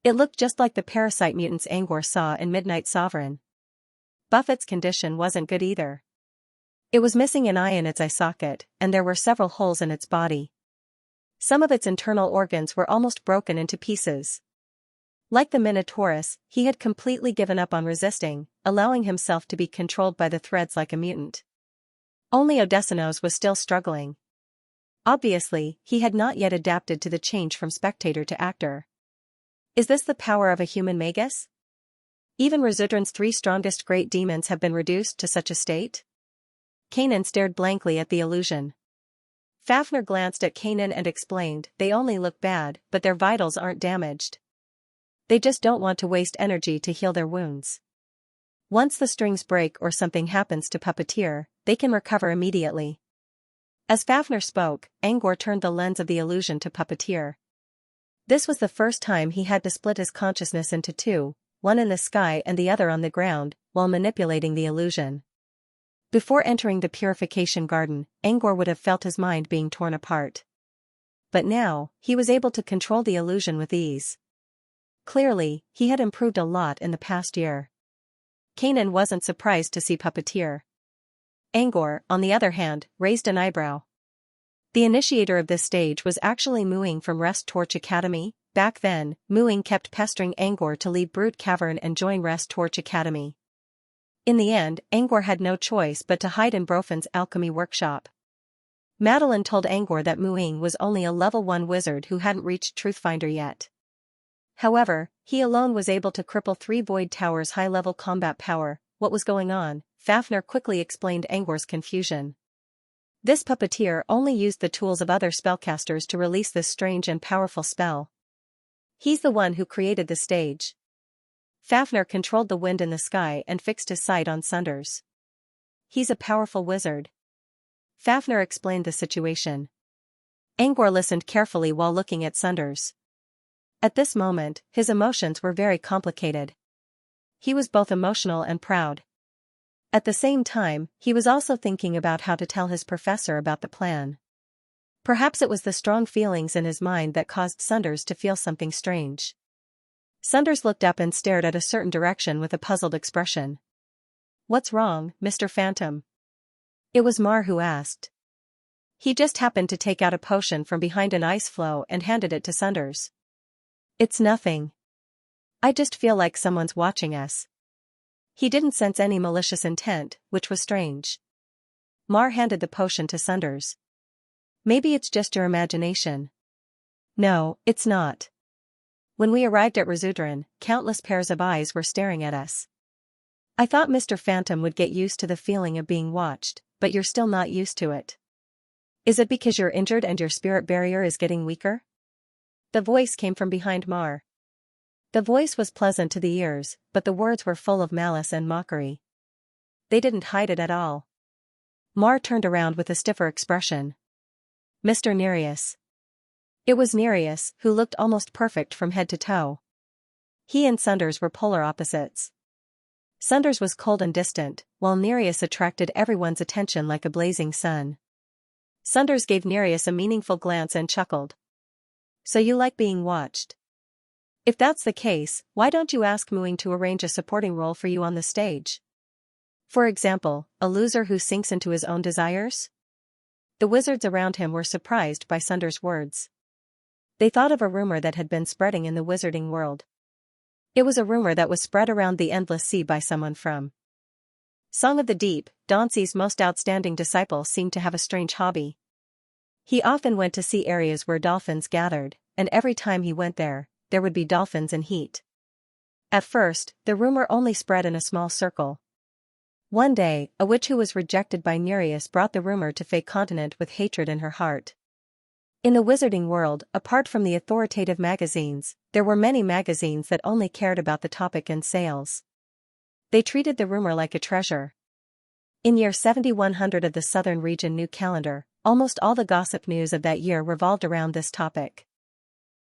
It looked just like the parasite mutants Angor saw in Midnight Sovereign. Buffett's condition wasn't good either. It was missing an eye in its eye socket, and there were several holes in its body. Some of its internal organs were almost broken into pieces. Like the Minotaurus, he had completely given up on resisting, allowing himself to be controlled by the threads like a mutant. Only Odessinos was still struggling. Obviously, he had not yet adapted to the change from spectator to actor. Is this the power of a human magus? Even Resudran's three strongest great demons have been reduced to such a state? Kanan stared blankly at the illusion. Fafner glanced at Kanan and explained, "They only look bad, but their vitals aren't damaged. They just don't want to waste energy to heal their wounds. Once the strings break or something happens to Puppeteer, they can recover immediately." As Fafner spoke, Angor turned the lens of the illusion to Puppeteer. This was the first time he had to split his consciousness into two, one in the sky and the other on the ground, while manipulating the illusion. Before entering the purification garden, Angor would have felt his mind being torn apart. But now, he was able to control the illusion with ease. Clearly, he had improved a lot in the past year. Kanan wasn't surprised to see Puppeteer. Angor, on the other hand, raised an eyebrow. The initiator of this stage was actually Muing from Rest Torch Academy. Back then, Muing kept pestering Angor to leave Brute Cavern and join Rest Torch Academy. In the end, Angor had no choice but to hide in Brofin's alchemy workshop. Madeline told Angor that Muing was only a level 1 wizard who hadn't reached Truthfinder yet. However, he alone was able to cripple 3 Void Towers' high-level combat power. What was going on? Fafner quickly explained Angor's confusion. This Puppeteer only used the tools of other spellcasters to release this strange and powerful spell. He's the one who created the stage. Fafner controlled the wind in the sky and fixed his sight on Sunders. He's a powerful wizard. Fafner explained the situation. Angor listened carefully while looking at Sunders. At this moment, his emotions were very complicated. He was both emotional and proud. At the same time, he was also thinking about how to tell his professor about the plan. Perhaps it was the strong feelings in his mind that caused Sunders to feel something strange. Sunders looked up and stared at a certain direction with a puzzled expression. "What's wrong, Mr. Phantom?" It was Mar who asked. He just happened to take out a potion from behind an ice floe and handed it to Sunders. "It's nothing. I just feel like someone's watching us." He didn't sense any malicious intent, which was strange. Mar handed the potion to Sunders. "Maybe it's just your imagination." "No, it's not. When we arrived at Resudran, countless pairs of eyes were staring at us. I thought Mr. Phantom would get used to the feeling of being watched, but you're still not used to it. Is it because you're injured and your spirit barrier is getting weaker?" The voice came from behind Mar. The voice was pleasant to the ears, but the words were full of malice and mockery. They didn't hide it at all. Mar turned around with a stiffer expression. "Mr. Nereus." It was Nereus, who looked almost perfect from head to toe. He and Sunders were polar opposites. Sunders was cold and distant, while Nereus attracted everyone's attention like a blazing sun. Sunders gave Nereus a meaningful glance and chuckled. "So you like being watched? If that's the case, why don't you ask Muing to arrange a supporting role for you on the stage? For example, a loser who sinks into his own desires?" The wizards around him were surprised by Sunders' words. They thought of a rumor that had been spreading in the wizarding world. It was a rumor that was spread around the endless sea by someone from Song of the Deep. Danzi's most outstanding disciple seemed to have a strange hobby. He often went to see areas where dolphins gathered, and every time he went there would be dolphins in heat. At first, the rumor only spread in a small circle. One day, a witch who was rejected by Nereus brought the rumor to Fey Continent with hatred in her heart. In the wizarding world, apart from the authoritative magazines, there were many magazines that only cared about the topic and sales. They treated the rumor like a treasure. In year 7100 of the Southern Region New Calendar, almost all the gossip news of that year revolved around this topic.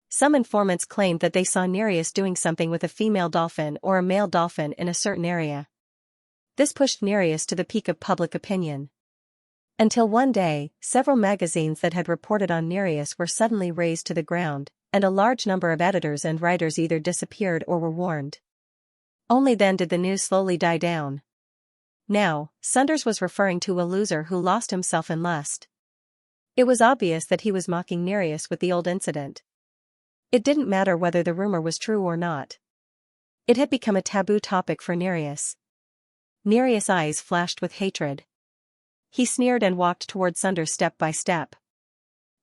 Some informants claimed that they saw Nereus doing something with a female dolphin or a male dolphin in a certain area. This pushed Nereus to the peak of public opinion. Until one day, several magazines that had reported on Nereus were suddenly razed to the ground, and a large number of editors and writers either disappeared or were warned. Only then did the news slowly die down. Now, Sunders was referring to a loser who lost himself in lust. It was obvious that he was mocking Nereus with the old incident. It didn't matter whether the rumor was true or not. It had become a taboo topic for Nereus. Nereus' eyes flashed with hatred. He sneered and walked toward Sunders step by step.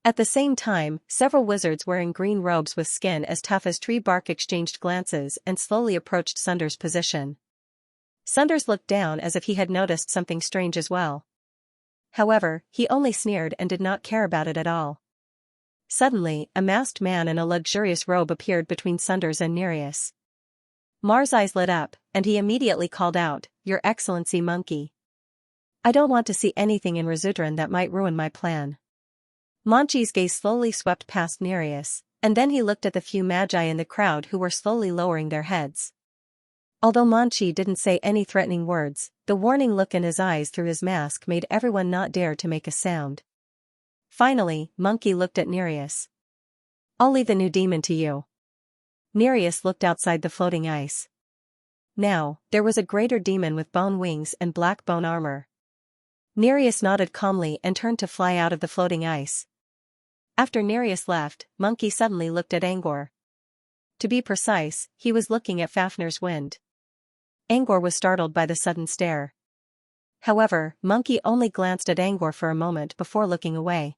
At the same time, several wizards wearing green robes with skin as tough as tree bark exchanged glances and slowly approached Sunders' position. Sunders looked down as if he had noticed something strange as well. However, he only sneered and did not care about it at all. Suddenly, a masked man in a luxurious robe appeared between Sunders and Nereus. Mar's eyes lit up, and he immediately called out, "Your Excellency, monkey. I don't want to see anything in Razudran that might ruin my plan." Monchi's gaze slowly swept past Nereus, and then he looked at the few magi in the crowd who were slowly lowering their heads. Although Monchi didn't say any threatening words, the warning look in his eyes through his mask made everyone not dare to make a sound. Finally, Monkey looked at Nereus. "I'll leave the new demon to you." Nereus looked outside the floating ice. Now, there was a greater demon with bone wings and black bone armor. Nereus nodded calmly and turned to fly out of the floating ice. After Nereus left, Monkey suddenly looked at Angor. To be precise, he was looking at Fafnir's wind. Angor was startled by the sudden stare. However, Monkey only glanced at Angor for a moment before looking away.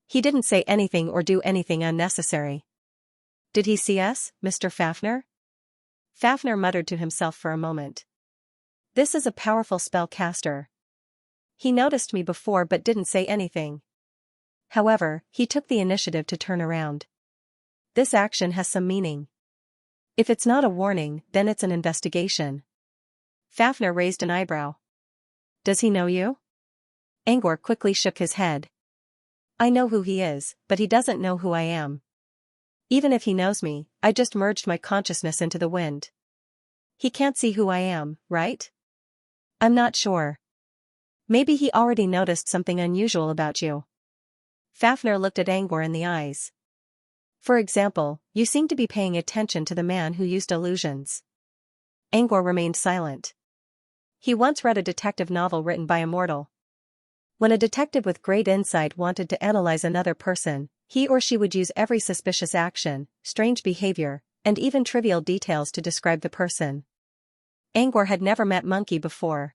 He didn't say anything or do anything unnecessary. "Did he see us, Mr. Fafnir?" Fafnir muttered to himself for a moment. "This is a powerful spellcaster. He noticed me before but didn't say anything." However, he took the initiative to turn around. This action has some meaning. If it's not a warning, then it's an investigation. Fafnir raised an eyebrow. "Does he know you?" Angor quickly shook his head. "I know who he is, but he doesn't know who I am. Even if he knows me, I just merged my consciousness into the wind. He can't see who I am, right?" "I'm not sure. Maybe he already noticed something unusual about you." Fafnir looked at Angor in the eyes. "For example, you seem to be paying attention to the man who used illusions." Angor remained silent. He once read a detective novel written by a mortal. When a detective with great insight wanted to analyze another person, he or she would use every suspicious action, strange behavior, and even trivial details to describe the person. Angor had never met Monkey before.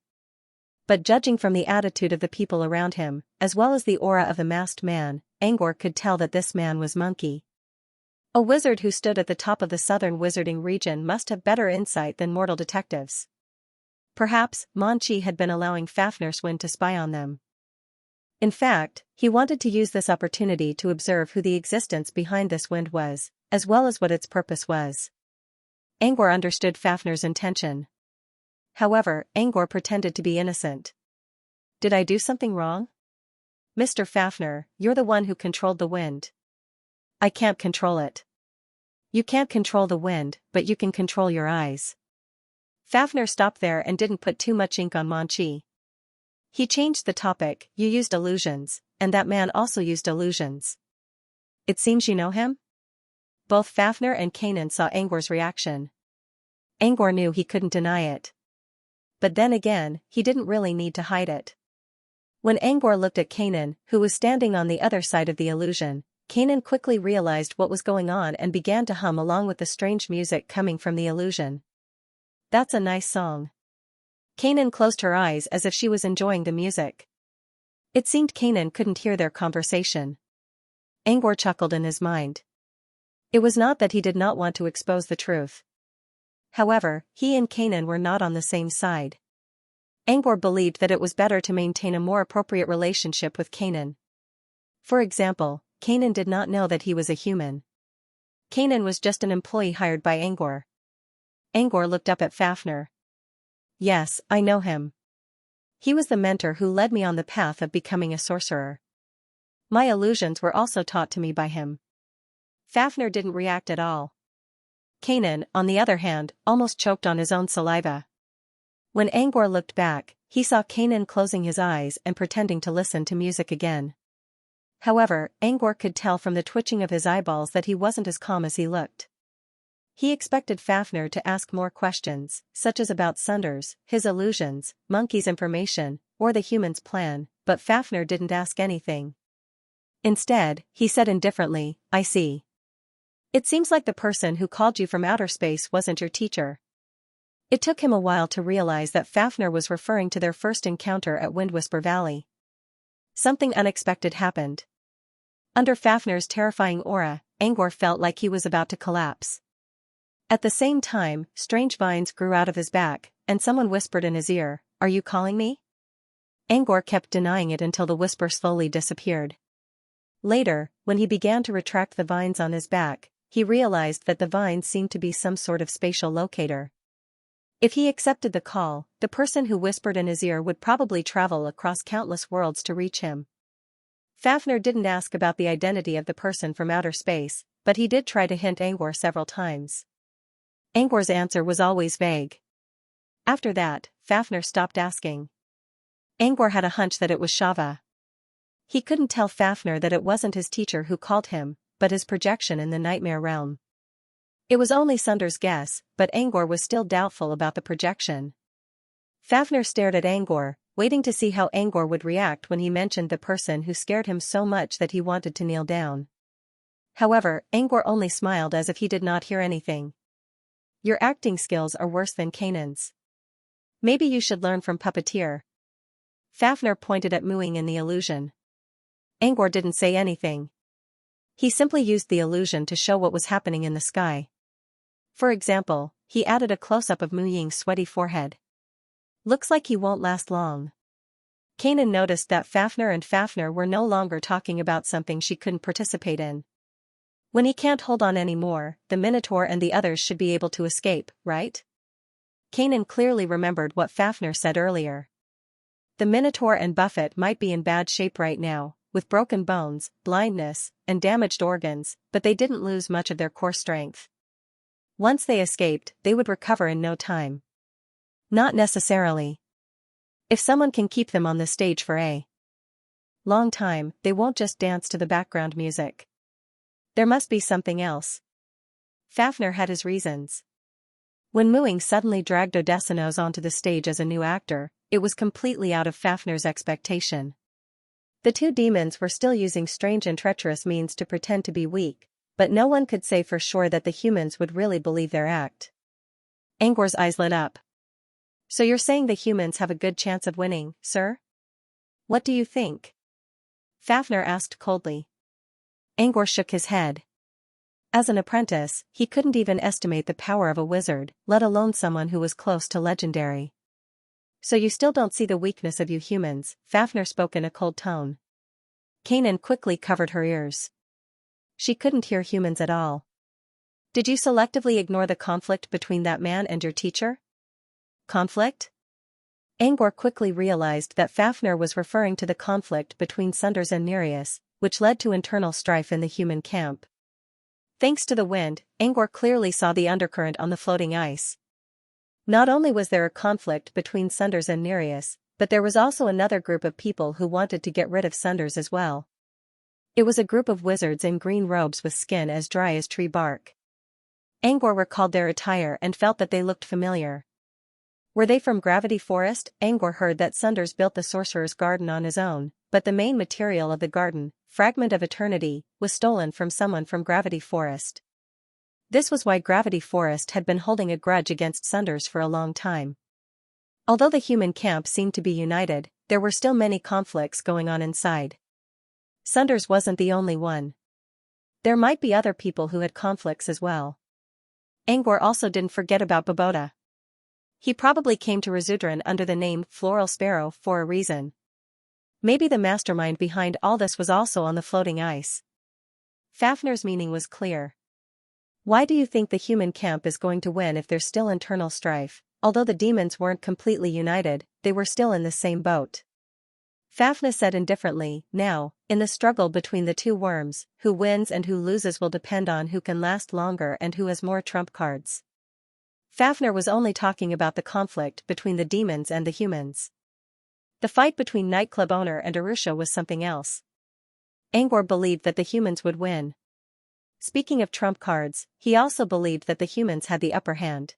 But judging from the attitude of the people around him, as well as the aura of the masked man, Angor could tell that this man was Monkey. A wizard who stood at the top of the southern wizarding region must have better insight than mortal detectives. Perhaps, Monchi had been allowing Fafnir's wind to spy on them. In fact, he wanted to use this opportunity to observe who the existence behind this wind was, as well as what its purpose was. Angor understood Fafnir's intention. However, Angor pretended to be innocent. "Did I do something wrong? Mr. Fafnir, you're the one who controlled the wind." "I can't control it." "You can't control the wind, but you can control your eyes." Fafnir stopped there and didn't put too much ink on Monchi. He changed the topic. "You used illusions, and that man also used illusions. It seems you know him?" Both Fafnir and Kanan saw Angor's reaction. Angor knew he couldn't deny it. But then again, he didn't really need to hide it. When Angor looked at Kanan, who was standing on the other side of the illusion, Kanan quickly realized what was going on and began to hum along with the strange music coming from the illusion. That's a nice song. Kanan closed her eyes as if she was enjoying the music. It seemed Kanan couldn't hear their conversation. Angor chuckled in his mind. It was not that he did not want to expose the truth. However, he and Kanan were not on the same side. Angor believed that it was better to maintain a more appropriate relationship with Kanan. For example, Kanan did not know that he was a human. Kanan was just an employee hired by Angor. Angor looked up at Fafnir. Yes, I know him. He was the mentor who led me on the path of becoming a sorcerer. My illusions were also taught to me by him. Fafnir didn't react at all. Kanan, on the other hand, almost choked on his own saliva. When Angor looked back, he saw Kanan closing his eyes and pretending to listen to music again. However, Angor could tell from the twitching of his eyeballs that he wasn't as calm as he looked. He expected Fafnir to ask more questions, such as about Sunders, his illusions, Monkey's information, or the human's plan, but Fafnir didn't ask anything. Instead, he said indifferently, I see. It seems like the person who called you from outer space wasn't your teacher. It took him a while to realize that Fafnir was referring to their first encounter at Windwhisper Valley. Something unexpected happened. Under Fafnir's terrifying aura, Angor felt like he was about to collapse. At the same time, strange vines grew out of his back, and someone whispered in his ear, Are you calling me? Angor kept denying it until the whisper slowly disappeared. Later, when he began to retract the vines on his back, he realized that the vines seemed to be some sort of spatial locator. If he accepted the call, the person who whispered in his ear would probably travel across countless worlds to reach him. Fafnir didn't ask about the identity of the person from outer space, but he did try to hint Angor several times. Angor's answer was always vague. After that, Fafnir stopped asking. Angor had a hunch that it was Shava. He couldn't tell Fafnir that it wasn't his teacher who called him, but his projection in the nightmare realm. It was only Sunder's guess, but Angor was still doubtful about the projection. Fafnir stared at Angor, waiting to see how Angor would react when he mentioned the person who scared him so much that he wanted to kneel down. However, Angor only smiled as if he did not hear anything. Your acting skills are worse than Kanan's. Maybe you should learn from Puppeteer. Fafnir pointed at Mooing in the illusion. Angor didn't say anything. He simply used the illusion to show what was happening in the sky. For example, he added a close-up of Mu Ying's sweaty forehead. Looks like he won't last long. Kanan noticed that Fafnir were no longer talking about something she couldn't participate in. When he can't hold on anymore, the Minotaur and the others should be able to escape, right? Kanan clearly remembered what Fafnir said earlier. The Minotaur and Buffett might be in bad shape right now, with broken bones, blindness, and damaged organs, but they didn't lose much of their core strength. Once they escaped, they would recover in no time. Not necessarily. If someone can keep them on the stage for a long time, they won't just dance to the background music. There must be something else. Fafnir had his reasons. When Mooing suddenly dragged Odessinos onto the stage as a new actor, it was completely out of Fafnir's expectation. The two demons were still using strange and treacherous means to pretend to be weak, but no one could say for sure that the humans would really believe their act. Angor's eyes lit up. So you're saying the humans have a good chance of winning, sir? What do you think? Fafnir asked coldly. Angor shook his head. As an apprentice, he couldn't even estimate the power of a wizard, let alone someone who was close to legendary. So you still don't see the weakness of you humans, Fafnir spoke in a cold tone. Kanan quickly covered her ears. She couldn't hear humans at all. Did you selectively ignore the conflict between that man and your teacher? Conflict? Angor quickly realized that Fafnir was referring to the conflict between Sunders and Nereus, which led to internal strife in the human camp. Thanks to the wind, Angor clearly saw the undercurrent on the floating ice. Not only was there a conflict between Sunders and Nereus, but there was also another group of people who wanted to get rid of Sunders as well. It was a group of wizards in green robes with skin as dry as tree bark. Angor recalled their attire and felt that they looked familiar. Were they from Gravity Forest? Angor heard that Sunders built the sorcerer's garden on his own, but the main material of the garden, Fragment of Eternity, was stolen from someone from Gravity Forest. This was why Gravity Forest had been holding a grudge against Sunders for a long time. Although the human camp seemed to be united, there were still many conflicts going on inside. Sunders wasn't the only one. There might be other people who had conflicts as well. Angor also didn't forget about Boboda. He probably came to Razudran under the name Floral Sparrow for a reason. Maybe the mastermind behind all this was also on the floating ice. Fafnir's meaning was clear. Why do you think the human camp is going to win if there's still internal strife? Although the demons weren't completely united, they were still in the same boat. Fafnir said indifferently, now, in the struggle between the two worms, who wins and who loses will depend on who can last longer and who has more trump cards. Fafnir was only talking about the conflict between the demons and the humans. The fight between nightclub owner and Arusha was something else. Angor believed that the humans would win. Speaking of trump cards, he also believed that the humans had the upper hand.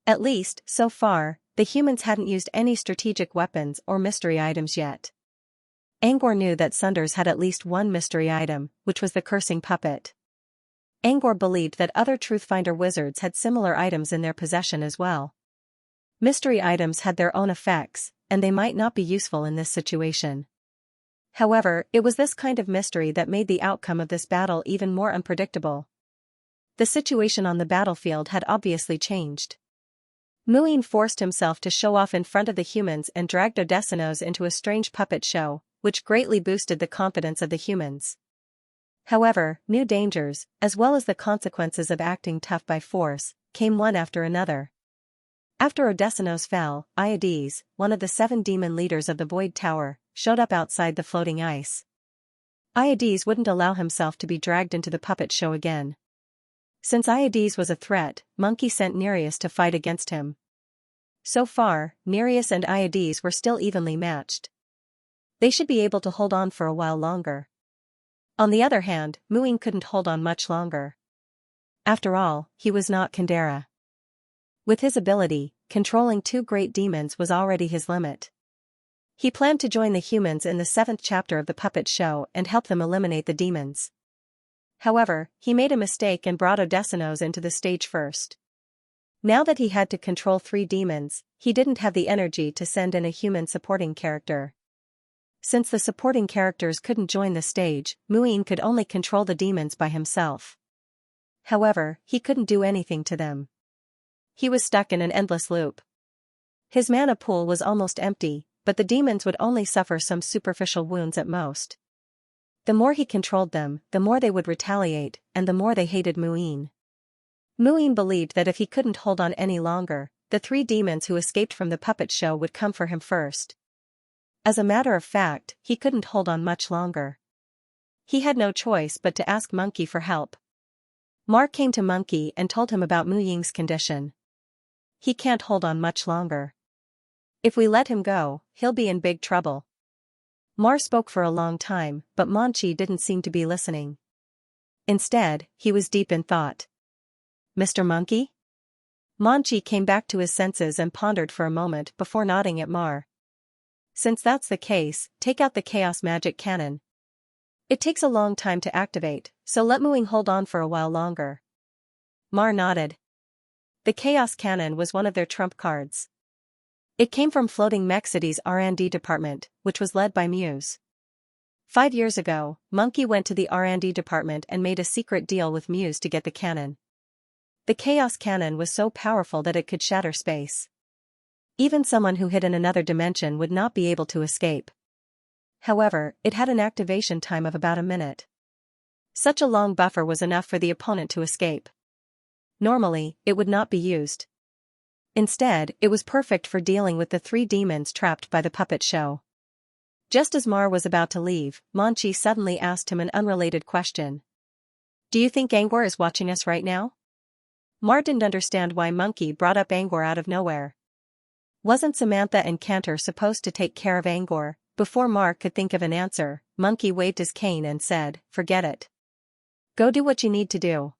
At least, so far, the humans hadn't used any strategic weapons or mystery items yet. Angor knew that Sunders had at least one mystery item, which was the cursing puppet. Angor believed that other Truthfinder wizards had similar items in their possession as well. Mystery items had their own effects, and they might not be useful in this situation. However, it was this kind of mystery that made the outcome of this battle even more unpredictable. The situation on the battlefield had obviously changed. Muin forced himself to show off in front of the humans and dragged Odessinos into a strange puppet show, which greatly boosted the confidence of the humans. However, new dangers, as well as the consequences of acting tough by force, came one after another. After Odessinos fell, Iades, one of the 7 demon leaders of the Void Tower, showed up outside the floating ice. Iades wouldn't allow himself to be dragged into the puppet show again. Since Iades was a threat, Monkey sent Nereus to fight against him. So far, Nereus and Iades were still evenly matched. They should be able to hold on for a while longer. On the other hand, Muin couldn't hold on much longer. After all, he was not Kandera. With his ability, controlling 2 great demons was already his limit. He planned to join the humans in the 7th chapter of the puppet show and help them eliminate the demons. However, he made a mistake and brought Odessinos into the stage first. Now that he had to control 3 demons, he didn't have the energy to send in a human supporting character. Since the supporting characters couldn't join the stage, Muin could only control the demons by himself. However, he couldn't do anything to them. He was stuck in an endless loop. His mana pool was almost empty, but the demons would only suffer some superficial wounds at most. The more he controlled them, the more they would retaliate, and the more they hated Muin. Muin believed that if he couldn't hold on any longer, the 3 demons who escaped from the puppet show would come for him first. As a matter of fact, he couldn't hold on much longer. He had no choice but to ask Monkey for help. Mar came to Monkey and told him about Mu Ying's condition. He can't hold on much longer. If we let him go, he'll be in big trouble. Mar spoke for a long time, but Monchi didn't seem to be listening. Instead, he was deep in thought. Mr. Monkey? Monchi came back to his senses and pondered for a moment before nodding at Mar. Since that's the case, take out the Chaos Magic Cannon. It takes a long time to activate, so let Muing hold on for a while longer. Mar nodded. The Chaos Cannon was one of their trump cards. It came from Floating Mech City's R&D department, which was led by Muse. 5 years ago, Monkey went to the R&D department and made a secret deal with Muse to get the cannon. The Chaos Cannon was so powerful that it could shatter space. Even someone who hid in another dimension would not be able to escape. However, it had an activation time of about a minute. Such a long buffer was enough for the opponent to escape. Normally, it would not be used. Instead, it was perfect for dealing with the 3 demons trapped by the puppet show. Just as Mar was about to leave, Monchi suddenly asked him an unrelated question. Do you think Angor is watching us right now? Mar didn't understand why Monkey brought up Angor out of nowhere. Wasn't Samantha and Cantor supposed to take care of Angor? Before Mar could think of an answer, Monkey waved his cane and said, forget it. Go do what you need to do.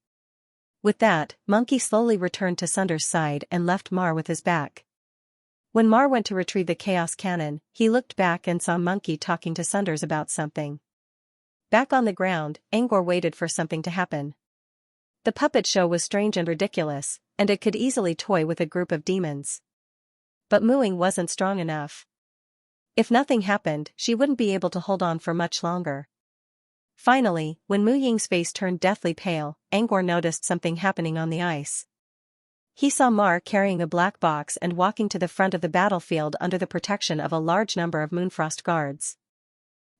With that, Monkey slowly returned to Sunder's side and left Mar with his back. When Mar went to retrieve the chaos cannon, he looked back and saw Monkey talking to Sunders about something. Back on the ground, Angor waited for something to happen. The puppet show was strange and ridiculous, and it could easily toy with a group of demons. But mooing wasn't strong enough. If nothing happened, she wouldn't be able to hold on for much longer. Finally, when Mu Ying's face turned deathly pale, Angor noticed something happening on the ice. He saw Mar carrying a black box and walking to the front of the battlefield under the protection of a large number of Moonfrost guards.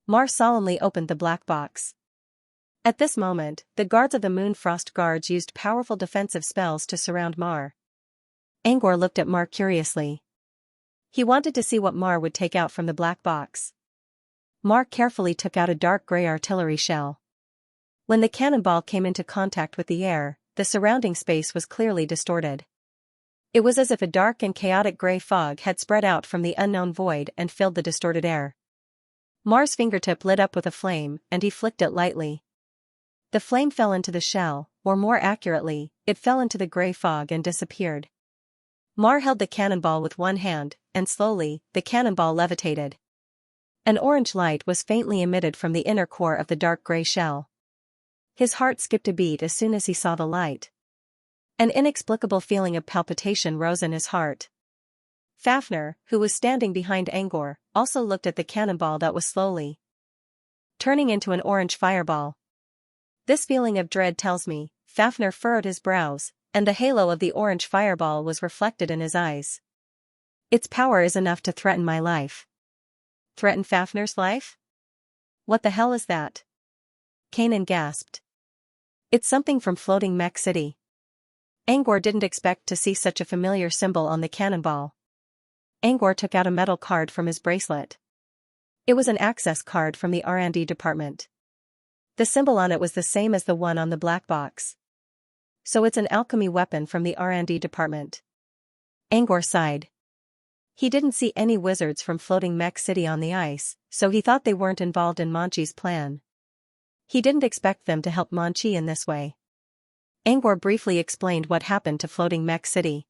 Mar solemnly opened the black box. At this moment, the guards of the Moonfrost guards used powerful defensive spells to surround Mar. Angor looked at Mar curiously. He wanted to see what Mar would take out from the black box. Mar carefully took out a dark gray artillery shell. When the cannonball came into contact with the air, the surrounding space was clearly distorted. It was as if a dark and chaotic gray fog had spread out from the unknown void and filled the distorted air. Mar's fingertip lit up with a flame, and he flicked it lightly. The flame fell into the shell, or more accurately, it fell into the gray fog and disappeared. Mar held the cannonball with one hand, and slowly, the cannonball levitated. An orange light was faintly emitted from the inner core of the dark gray shell. His heart skipped a beat as soon as he saw the light. An inexplicable feeling of palpitation rose in his heart. Fafnir, who was standing behind Angor, also looked at the cannonball that was slowly turning into an orange fireball. This feeling of dread tells me, Fafnir furrowed his brows, and the halo of the orange fireball was reflected in his eyes. Its power is enough to threaten my life. Threaten Fafnir's life? What the hell is that? Kanan gasped. It's something from Floating Mech City. Angor didn't expect to see such a familiar symbol on the cannonball. Angor took out a metal card from his bracelet. It was an access card from the R&D department. The symbol on it was the same as the one on the black box. So it's an alchemy weapon from the R&D department. Angor sighed. He didn't see any wizards from Floating Mech City on the ice, so he thought they weren't involved in Monchi's plan. He didn't expect them to help Monchi in this way. Angor briefly explained what happened to Floating Mech City.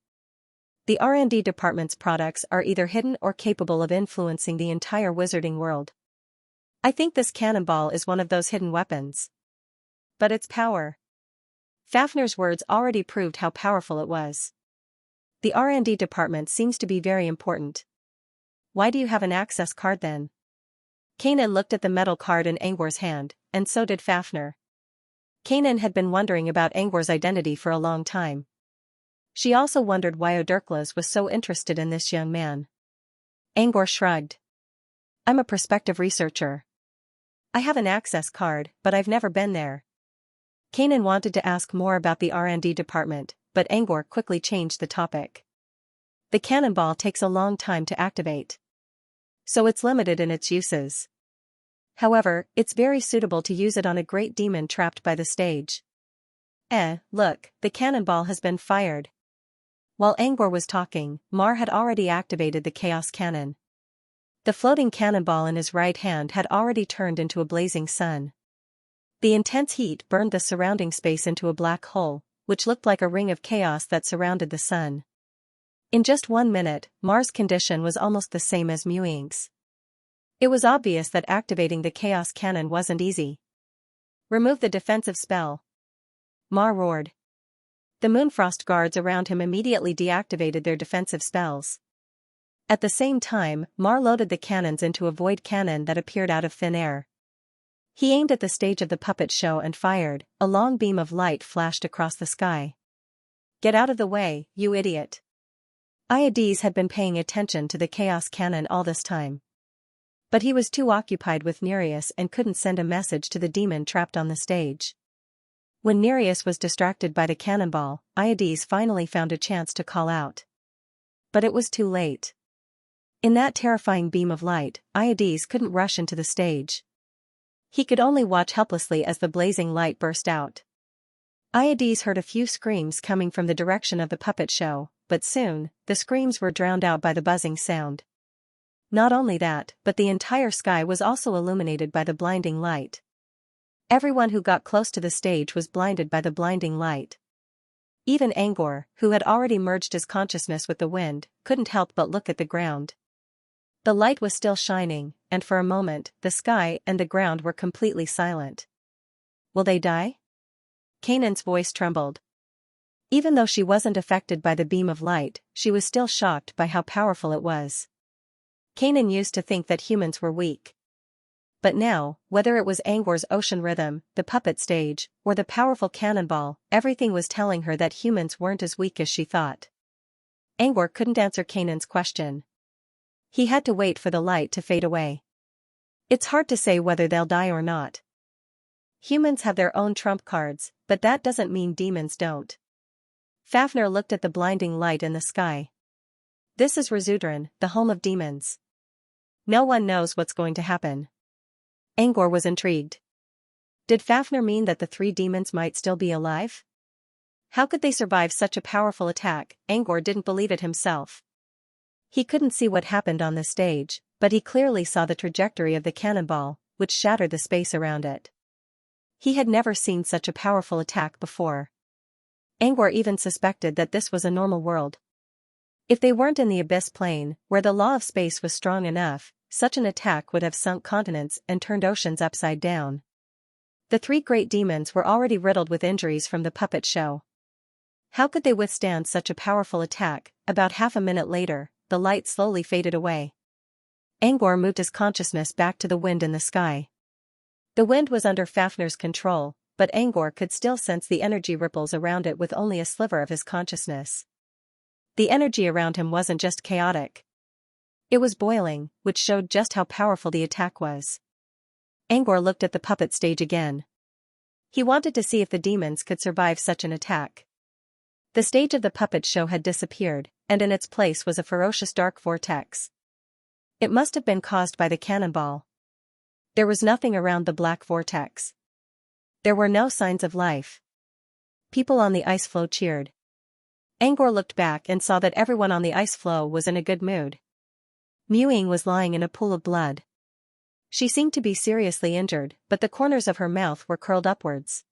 The R&D department's products are either hidden or capable of influencing the entire wizarding world. I think this cannonball is one of those hidden weapons. But its power. Fafnir's words already proved how powerful it was. The R&D department seems to be very important. Why do you have an access card then? Kanan looked at the metal card in Angor's hand, and so did Fafnir. Kanan had been wondering about Angor's identity for a long time. She also wondered why Odirklas was so interested in this young man. Angor shrugged. I'm a prospective researcher. I have an access card, but I've never been there. Kanan wanted to ask more about the R&D department, but Angor quickly changed the topic. The cannonball takes a long time to activate. So it's limited in its uses. However, it's very suitable to use it on a great demon trapped by the stage. Look, the cannonball has been fired. While Angor was talking, Mar had already activated the chaos cannon. The floating cannonball in his right hand had already turned into a blazing sun. The intense heat burned the surrounding space into a black hole, which looked like a ring of chaos that surrounded the sun. In just 1 minute, Mar's condition was almost the same as Mu Ying's. It was obvious that activating the chaos cannon wasn't easy. Remove the defensive spell. Mar roared. The Moonfrost guards around him immediately deactivated their defensive spells. At the same time, Mar loaded the cannons into a void cannon that appeared out of thin air. He aimed at the stage of the puppet show and fired. A long beam of light flashed across the sky. Get out of the way, you idiot. Iades had been paying attention to the chaos cannon all this time. But he was too occupied with Nereus and couldn't send a message to the demon trapped on the stage. When Nereus was distracted by the cannonball, Iades finally found a chance to call out. But it was too late. In that terrifying beam of light, Iades couldn't rush into the stage. He could only watch helplessly as the blazing light burst out. Iades heard a few screams coming from the direction of the puppet show, but soon, the screams were drowned out by the buzzing sound. Not only that, but the entire sky was also illuminated by the blinding light. Everyone who got close to the stage was blinded by the blinding light. Even Angor, who had already merged his consciousness with the wind, couldn't help but look at the ground. The light was still shining, and for a moment, the sky and the ground were completely silent. Will they die? Kanan's voice trembled. Even though she wasn't affected by the beam of light, she was still shocked by how powerful it was. Kanan used to think that humans were weak. But now, whether it was Angor's ocean rhythm, the puppet stage, or the powerful cannonball, everything was telling her that humans weren't as weak as she thought. Angor couldn't answer Kanan's question. He had to wait for the light to fade away. It's hard to say whether they'll die or not. Humans have their own trump cards, but that doesn't mean demons don't. Fafnir looked at the blinding light in the sky. This is Razudran, the home of demons. No one knows what's going to happen. Angor was intrigued. Did Fafnir mean that the 3 demons might still be alive? How could they survive such a powerful attack? Angor didn't believe it himself. He couldn't see what happened on the stage, but he clearly saw the trajectory of the cannonball, which shattered the space around it. He had never seen such a powerful attack before. Angor even suspected that this was a normal world. If they weren't in the abyss plane, where the law of space was strong enough, such an attack would have sunk continents and turned oceans upside down. The 3 great demons were already riddled with injuries from the puppet show. How could they withstand such a powerful attack? About half a minute later, the light slowly faded away. Angor moved his consciousness back to the wind in the sky. The wind was under Fafnir's control, but Angor could still sense the energy ripples around it with only a sliver of his consciousness. The energy around him wasn't just chaotic. It was boiling, which showed just how powerful the attack was. Angor looked at the puppet stage again. He wanted to see if the demons could survive such an attack. The stage of the puppet show had disappeared, and in its place was a ferocious dark vortex. It must have been caused by the cannonball. There was nothing around the black vortex. There were no signs of life. People on the ice floe cheered. Angor looked back and saw that everyone on the ice floe was in a good mood. Mewing was lying in a pool of blood. She seemed to be seriously injured, but the corners of her mouth were curled upwards.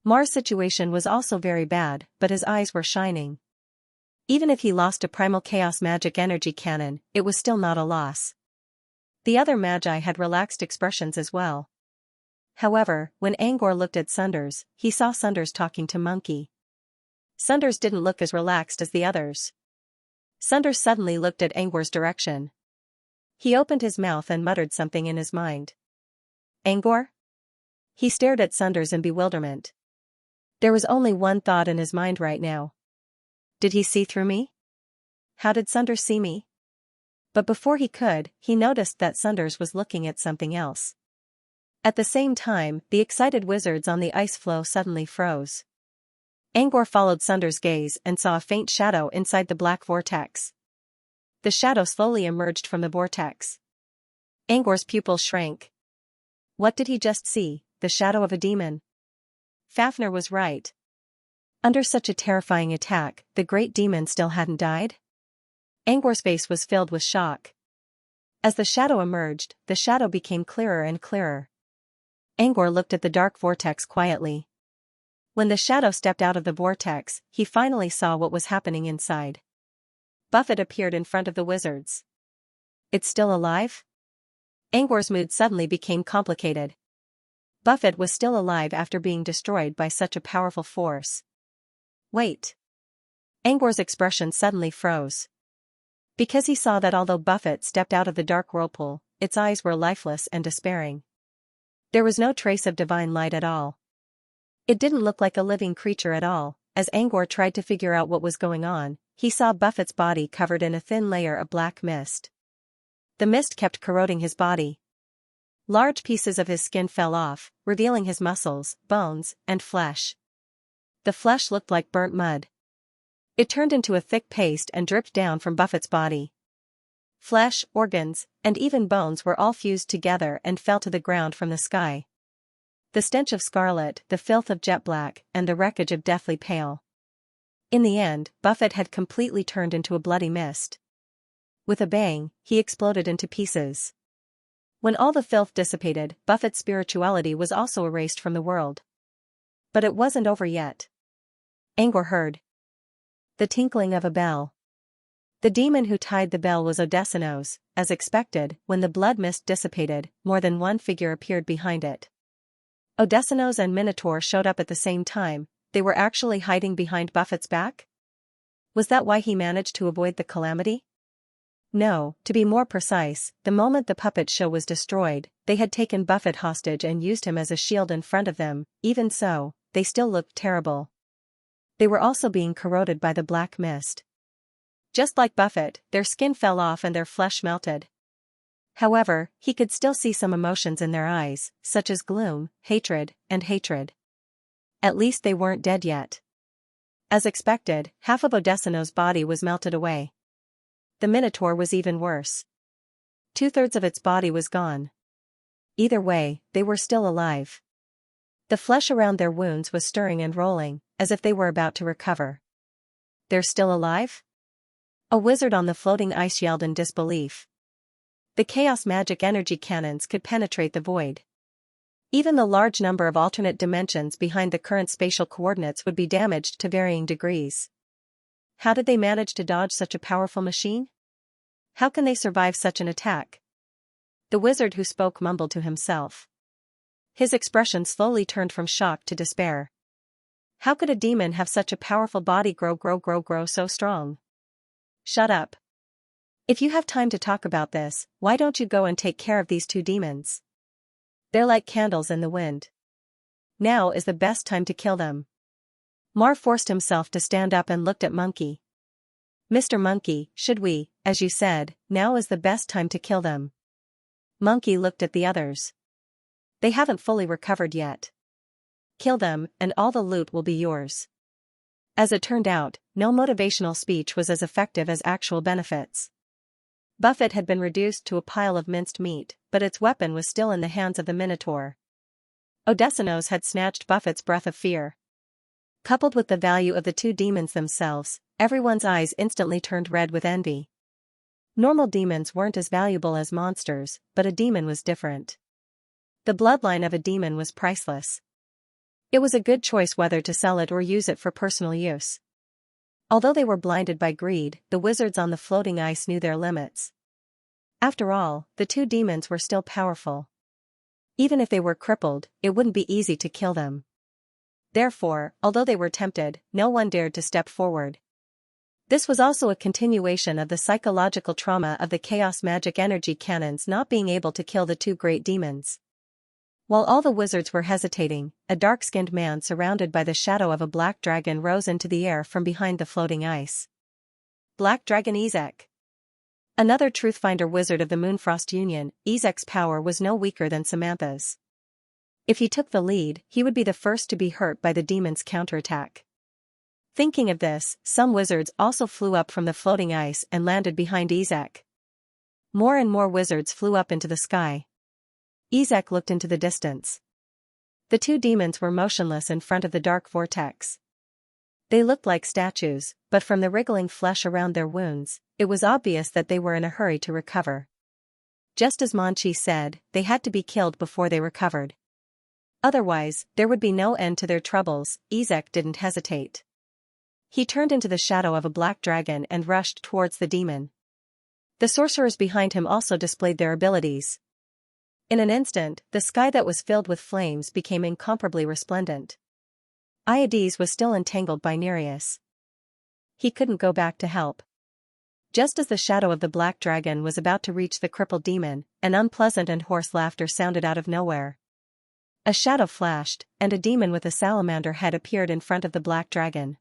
Mar's situation was also very bad, but his eyes were shining. Even if he lost a primal chaos magic energy cannon, it was still not a loss. The other magi had relaxed expressions as well. However, when Angor looked at Sunders, he saw Sunders talking to Monkey. Sunders didn't look as relaxed as the others. Sunders suddenly looked at Angor's direction. He opened his mouth and muttered something in his mind. Angor? He stared at Sunders in bewilderment. There was only one thought in his mind right now. Did he see through me? How did Sunders see me? But before he could, he noticed that Sunders was looking at something else. At the same time, the excited wizards on the ice floe suddenly froze. Angor followed Sunders' gaze and saw a faint shadow inside the black vortex. The shadow slowly emerged from the vortex. Angor's pupils shrank. What did he just see? The shadow of a demon? Fafnir was right. Under such a terrifying attack, the great demon still hadn't died? Angor's face was filled with shock. As the shadow emerged, the shadow became clearer and clearer. Angor looked at the dark vortex quietly. When the shadow stepped out of the vortex, he finally saw what was happening inside. Buffett appeared in front of the wizards. It's still alive? Angor's mood suddenly became complicated. Buffett was still alive after being destroyed by such a powerful force. Wait. Angor's expression suddenly froze. Because he saw that although Buffett stepped out of the dark whirlpool, its eyes were lifeless and despairing. There was no trace of divine light at all. It didn't look like a living creature at all. As Angor tried to figure out what was going on, he saw Buffett's body covered in a thin layer of black mist. The mist kept corroding his body. Large pieces of his skin fell off, revealing his muscles, bones, and flesh. The flesh looked like burnt mud. It turned into a thick paste and dripped down from Buffett's body. Flesh, organs, and even bones were all fused together and fell to the ground from the sky. The stench of scarlet, the filth of jet black, and the wreckage of deathly pale. In the end, Buffett had completely turned into a bloody mist. With a bang, he exploded into pieces. When all the filth dissipated, Buffett's spirituality was also erased from the world. But it wasn't over yet. Angor heard the tinkling of a bell. The demon who tied the bell was Odessinos. As expected, when the blood mist dissipated, more than one figure appeared behind it. Odessinos and Minotaur showed up at the same time. They were actually hiding behind Buffett's back? Was that why he managed to avoid the calamity? No, to be more precise, the moment the puppet show was destroyed, they had taken Buffett hostage and used him as a shield in front of them. Even so, they still looked terrible. They were also being corroded by the black mist. Just like Buffett, their skin fell off and their flesh melted. However, he could still see some emotions in their eyes, such as gloom, hatred, and hatred. At least they weren't dead yet. As expected, half of Odessinos' body was melted away. The Minotaur was even worse. 2/3 of its body was gone. Either way, they were still alive. The flesh around their wounds was stirring and rolling, as if they were about to recover. They're still alive? A wizard on the floating ice yelled in disbelief. The chaos magic energy cannons could penetrate the void. Even the large number of alternate dimensions behind the current spatial coordinates would be damaged to varying degrees. How did they manage to dodge such a powerful machine? How can they survive such an attack? The wizard who spoke mumbled to himself. His expression slowly turned from shock to despair. How could a demon have such a powerful body grow so strong? Shut up. If you have time to talk about this, why don't you go and take care of these two demons? They're like candles in the wind. Now is the best time to kill them. Mar forced himself to stand up and looked at Monkey. Mr. Monkey, should we, as you said, now is the best time to kill them? Monkey looked at the others. They haven't fully recovered yet. Kill them, and all the loot will be yours. As it turned out, no motivational speech was as effective as actual benefits. Buffett had been reduced to a pile of minced meat, but its weapon was still in the hands of the Minotaur. Odessinos had snatched Buffett's breath of fear. Coupled with the value of the two demons themselves, everyone's eyes instantly turned red with envy. Normal demons weren't as valuable as monsters, but a demon was different. The bloodline of a demon was priceless. It was a good choice whether to sell it or use it for personal use. Although they were blinded by greed, the wizards on the floating ice knew their limits. After all, the two demons were still powerful. Even if they were crippled, it wouldn't be easy to kill them. Therefore, although they were tempted, no one dared to step forward. This was also a continuation of the psychological trauma of the chaos magic energy cannons not being able to kill the two great demons. While all the wizards were hesitating, a dark-skinned man surrounded by the shadow of a black dragon rose into the air from behind the floating ice. Black Dragon Ezek. Another Truthfinder wizard of the Moonfrost Union, Ezek's power was no weaker than Samantha's. If he took the lead, he would be the first to be hurt by the demon's counterattack. Thinking of this, some wizards also flew up from the floating ice and landed behind Ezek. More and more wizards flew up into the sky. Ezek looked into the distance. The two demons were motionless in front of the dark vortex. They looked like statues, but from the wriggling flesh around their wounds, it was obvious that they were in a hurry to recover. Just as Manchi said, they had to be killed before they recovered. Otherwise, there would be no end to their troubles. Ezek didn't hesitate. He turned into the shadow of a black dragon and rushed towards the demon. The sorcerers behind him also displayed their abilities. In an instant, the sky that was filled with flames became incomparably resplendent. Iades was still entangled by Nereus. He couldn't go back to help. Just as the shadow of the black dragon was about to reach the crippled demon, an unpleasant and hoarse laughter sounded out of nowhere. A shadow flashed, and a demon with a salamander head appeared in front of the black dragon.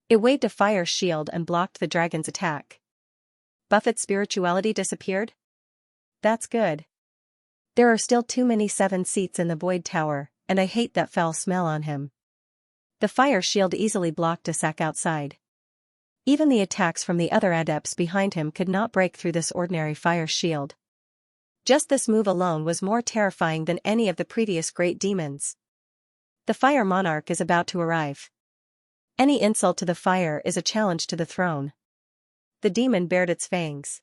It waved a fire shield and blocked the dragon's attack. Buffett's spirituality disappeared? That's good. There are still too many 7 seats in the Void Tower, and I hate that foul smell on him. The fire shield easily blocked a sack outside. Even the attacks from the other adepts behind him could not break through this ordinary fire shield. Just this move alone was more terrifying than any of the previous great demons. The Fire Monarch is about to arrive. Any insult to the fire is a challenge to the throne. The demon bared its fangs.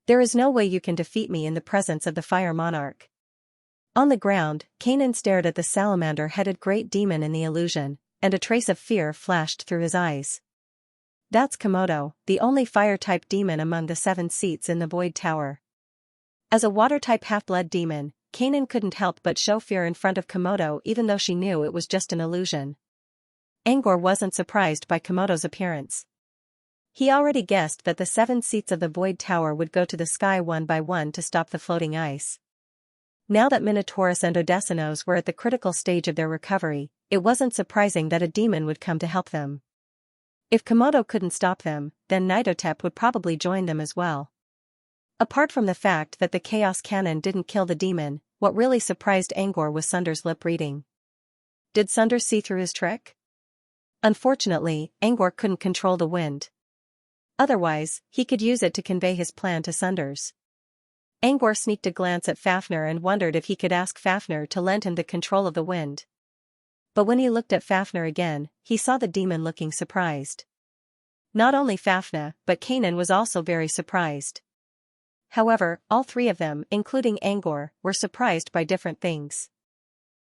There is no way you can defeat me in the presence of the Fire Monarch. On the ground, Kanan stared at the salamander-headed great demon in the illusion. and a trace of fear flashed through his eyes. That's Komodo, the only fire-type demon among the 7 seats in the Void Tower. As a water-type half-blood demon, Kanan couldn't help but show fear in front of Komodo even though she knew it was just an illusion. Angor wasn't surprised by Komodo's appearance. He already guessed that the 7 seats of the Void Tower would go to the sky one by one to stop the floating ice. Now that Minotaurus and Odessinos were at the critical stage of their recovery, it wasn't surprising that a demon would come to help them. If Komodo couldn't stop them, then Nidotep would probably join them as well. Apart from the fact that the Chaos Cannon didn't kill the demon, what really surprised Angor was Sunder's lip reading. Did Sunder see through his trick? Unfortunately, Angor couldn't control the wind. Otherwise, he could use it to convey his plan to Sunders. Angor sneaked a glance at Fafnir and wondered if he could ask Fafnir to lend him the control of the wind. But when he looked at Fafnir again, he saw the demon looking surprised. Not only Fafnir, but Kanan was also very surprised. However, all 3 of them, including Angor, were surprised by different things.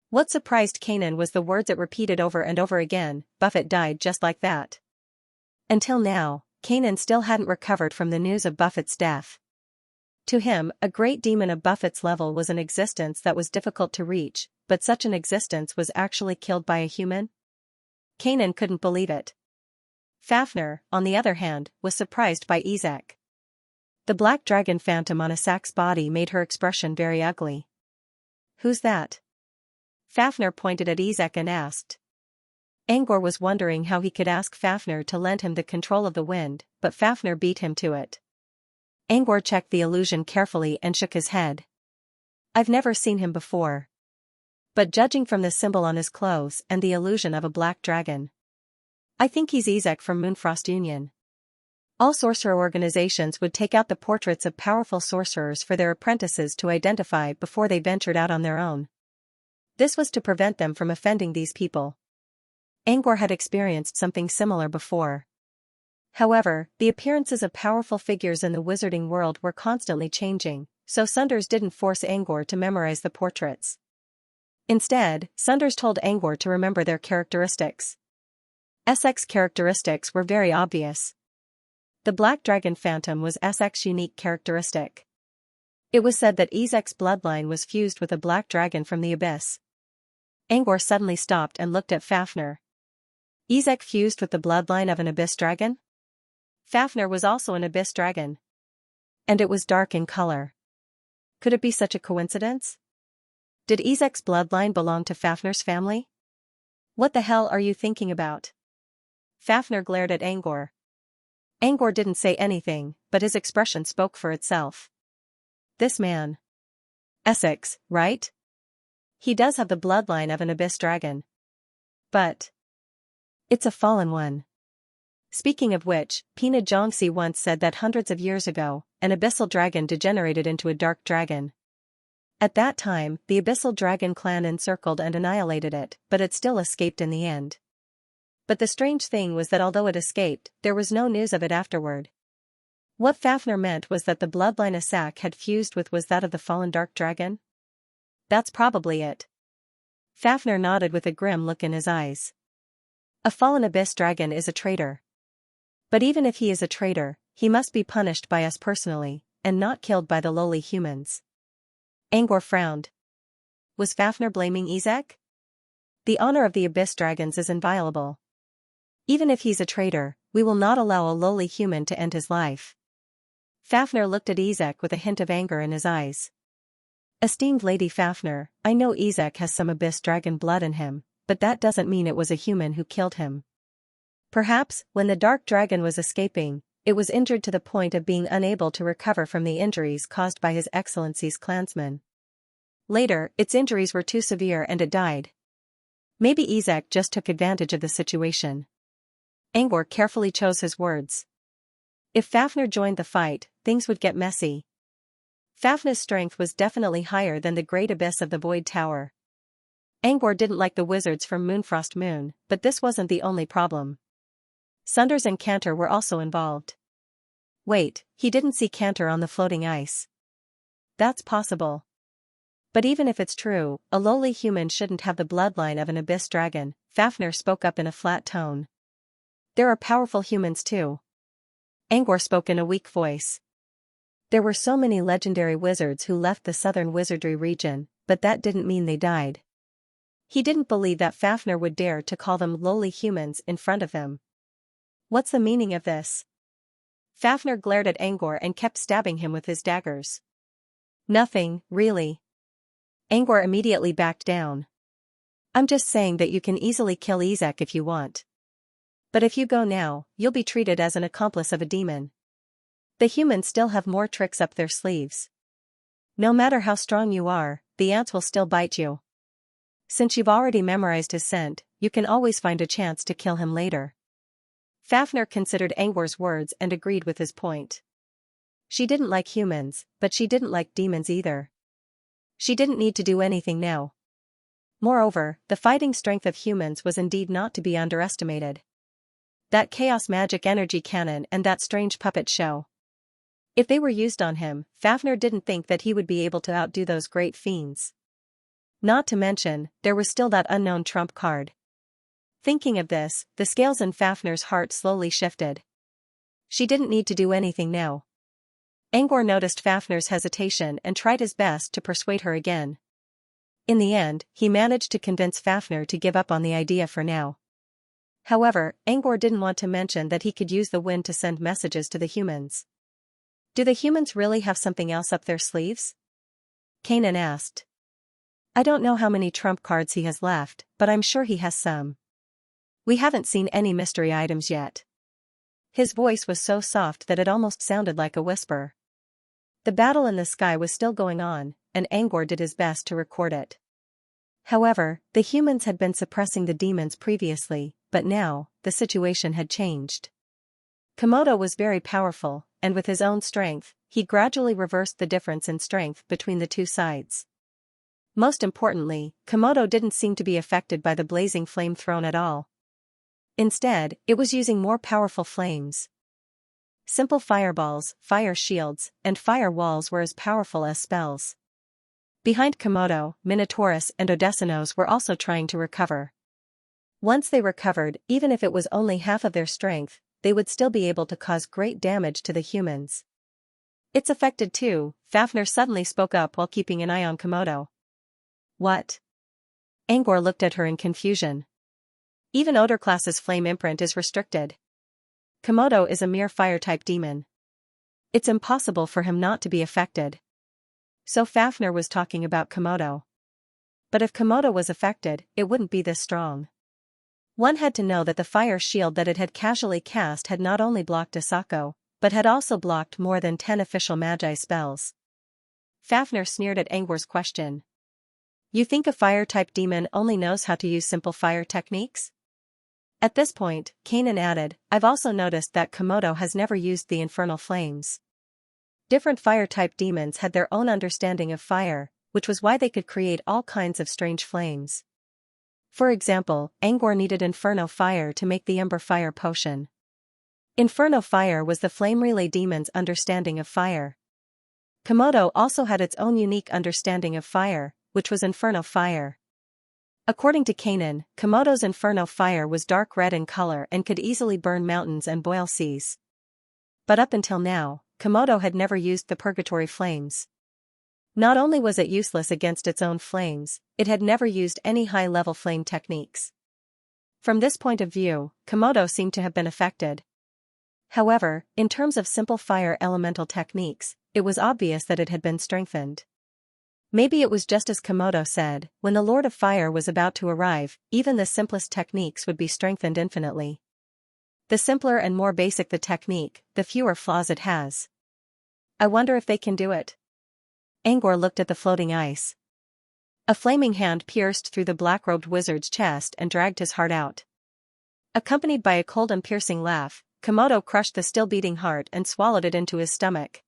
What surprised Kanan was the words it repeated over and over again: Buffett died just like that. Until now, Kanan still hadn't recovered from the news of Buffett's death. To him, a great demon of Buffett's level was an existence that was difficult to reach, but such an existence was actually killed by a human? Kanan couldn't believe it. Fafnir, on the other hand, was surprised by Ezek. The black dragon phantom on Isak's body made her expression very ugly. Who's that? Fafnir pointed at Ezek and asked. Angor was wondering how he could ask Fafnir to lend him the control of the wind, but Fafnir beat him to it. Angor checked the illusion carefully and shook his head. I've never seen him before. But judging from the symbol on his clothes and the illusion of a black dragon, I think he's Ezek from Moonfrost Union. All sorcerer organizations would take out the portraits of powerful sorcerers for their apprentices to identify before they ventured out on their own. This was to prevent them from offending these people. Angor had experienced something similar before. However, the appearances of powerful figures in the wizarding world were constantly changing, so Sunders didn't force Angor to memorize the portraits. Instead, Sunders told Angor to remember their characteristics. Esek's characteristics were very obvious. The Black Dragon Phantom was Esek's unique characteristic. It was said that Ezek's bloodline was fused with a black dragon from the abyss. Angor suddenly stopped and looked at Fafnir. Ezek fused with the bloodline of an abyss dragon? Fafnir was also an abyss dragon. And it was dark in color. Could it be such a coincidence? Did Ezek's bloodline belong to Fafnir's family? What the hell are you thinking about? Fafnir glared at Angor. Angor didn't say anything, but his expression spoke for itself. This man. Essex, right? He does have the bloodline of an abyss dragon. But it's a fallen one. Speaking of which, Pina Xianxia once said that hundreds of years ago, an abyssal dragon degenerated into a dark dragon. At that time, the abyssal dragon clan encircled and annihilated it, but it still escaped in the end. But the strange thing was that although it escaped, there was no news of it afterward. What Fafnir meant was that the bloodline Isak had fused with was that of the fallen dark dragon? That's probably it. Fafnir nodded with a grim look in his eyes. A fallen abyss dragon is a traitor. But even if he is a traitor, he must be punished by us personally, and not killed by the lowly humans. Angor frowned. Was Fafnir blaming Ezek? The honor of the abyss dragons is inviolable. Even if he's a traitor, we will not allow a lowly human to end his life. Fafnir looked at Ezek with a hint of anger in his eyes. Esteemed Lady Fafnir, I know Ezek has some abyss dragon blood in him, but that doesn't mean it was a human who killed him. Perhaps, when the dark dragon was escaping, it was injured to the point of being unable to recover from the injuries caused by His Excellency's clansmen. Later, its injuries were too severe and it died. Maybe Ezek just took advantage of the situation. Angor carefully chose his words. If Fafnir joined the fight, things would get messy. Fafnir's strength was definitely higher than the great abyss of the Void Tower. Angor didn't like the wizards from Moonfrost Moon, but this wasn't the only problem. Sunders and Cantor were also involved. Wait, he didn't see Cantor on the floating ice. That's possible. But even if it's true, a lowly human shouldn't have the bloodline of an abyss dragon, Fafnir spoke up in a flat tone. There are powerful humans too. Angor spoke in a weak voice. There were so many legendary wizards who left the southern wizardry region, but that didn't mean they died. He didn't believe that Fafnir would dare to call them lowly humans in front of him. What's the meaning of this? Fafnir glared at Angor and kept stabbing him with his daggers. Nothing, really. Angor immediately backed down. I'm just saying that you can easily kill Ezek if you want. But if you go now, you'll be treated as an accomplice of a demon. The humans still have more tricks up their sleeves. No matter how strong you are, the ants will still bite you. Since you've already memorized his scent, you can always find a chance to kill him later. Fafnir considered Angor's words and agreed with his point. She didn't like humans, but she didn't like demons either. She didn't need to do anything now. Moreover, the fighting strength of humans was indeed not to be underestimated. That chaos magic energy cannon and that strange puppet show. If they were used on him, Fafnir didn't think that he would be able to outdo those great fiends. Not to mention, there was still that unknown trump card. Thinking of this, the scales in Fafnir's heart slowly shifted. She didn't need to do anything now. Angor noticed Fafnir's hesitation and tried his best to persuade her again. In the end, he managed to convince Fafnir to give up on the idea for now. However, Angor didn't want to mention that he could use the wind to send messages to the humans. Do the humans really have something else up their sleeves? Kanan asked. I don't know how many trump cards he has left, but I'm sure he has some. We haven't seen any mystery items yet. His voice was so soft that it almost sounded like a whisper. The battle in the sky was still going on, and Angor did his best to record it. However, the humans had been suppressing the demons previously, but now, the situation had changed. Komodo was very powerful, and with his own strength, he gradually reversed the difference in strength between the two sides. Most importantly, Komodo didn't seem to be affected by the blazing flame thrown at all. Instead, it was using more powerful flames. Simple fireballs, fire shields, and fire walls were as powerful as spells. Behind Komodo, Minotaurus and Odessinos were also trying to recover. Once they recovered, even if it was only half of their strength, they would still be able to cause great damage to the humans. It's affected too, Fafnir suddenly spoke up while keeping an eye on Komodo. What? Angor looked at her in confusion. Even Odor-class's flame imprint is restricted. Komodo is a mere fire-type demon. It's impossible for him not to be affected. So Fafnir was talking about Komodo. But if Komodo was affected, it wouldn't be this strong. One had to know that the fire shield that it had casually cast had not only blocked Asako, but had also blocked more than 10 official magi spells. Fafnir sneered at Angor's question. You think a fire-type demon only knows how to use simple fire techniques? At this point, Kanan added, I've also noticed that Komodo has never used the infernal flames. Different fire-type demons had their own understanding of fire, which was why they could create all kinds of strange flames. For example, Angor needed Inferno Fire to make the Ember Fire potion. Inferno Fire was the Flame Relay demon's understanding of fire. Komodo also had its own unique understanding of fire, which was Inferno Fire. According to Kanan, Komodo's Inferno Fire was dark red in color and could easily burn mountains and boil seas. But up until now, Komodo had never used the Purgatory Flames. Not only was it useless against its own flames, it had never used any high-level flame techniques. From this point of view, Komodo seemed to have been affected. However, in terms of simple fire elemental techniques, it was obvious that it had been strengthened. Maybe it was just as Komodo said, when the Lord of Fire was about to arrive, even the simplest techniques would be strengthened infinitely. The simpler and more basic the technique, the fewer flaws it has. I wonder if they can do it. Angor looked at the floating ice. A flaming hand pierced through the black-robed wizard's chest and dragged his heart out. Accompanied by a cold and piercing laugh, Komodo crushed the still-beating heart and swallowed it into his stomach.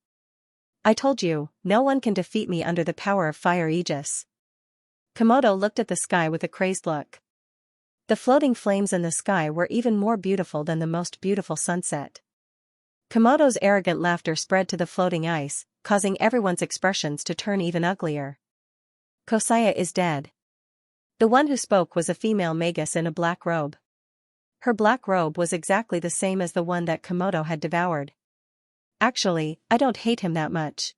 I told you, no one can defeat me under the power of Fire Aegis. Komodo looked at the sky with a crazed look. The floating flames in the sky were even more beautiful than the most beautiful sunset. Komodo's arrogant laughter spread to the floating ice, causing everyone's expressions to turn even uglier. Xianxia is dead. The one who spoke was a female magus in a black robe. Her black robe was exactly the same as the one that Komodo had devoured. Actually, I don't hate him that much.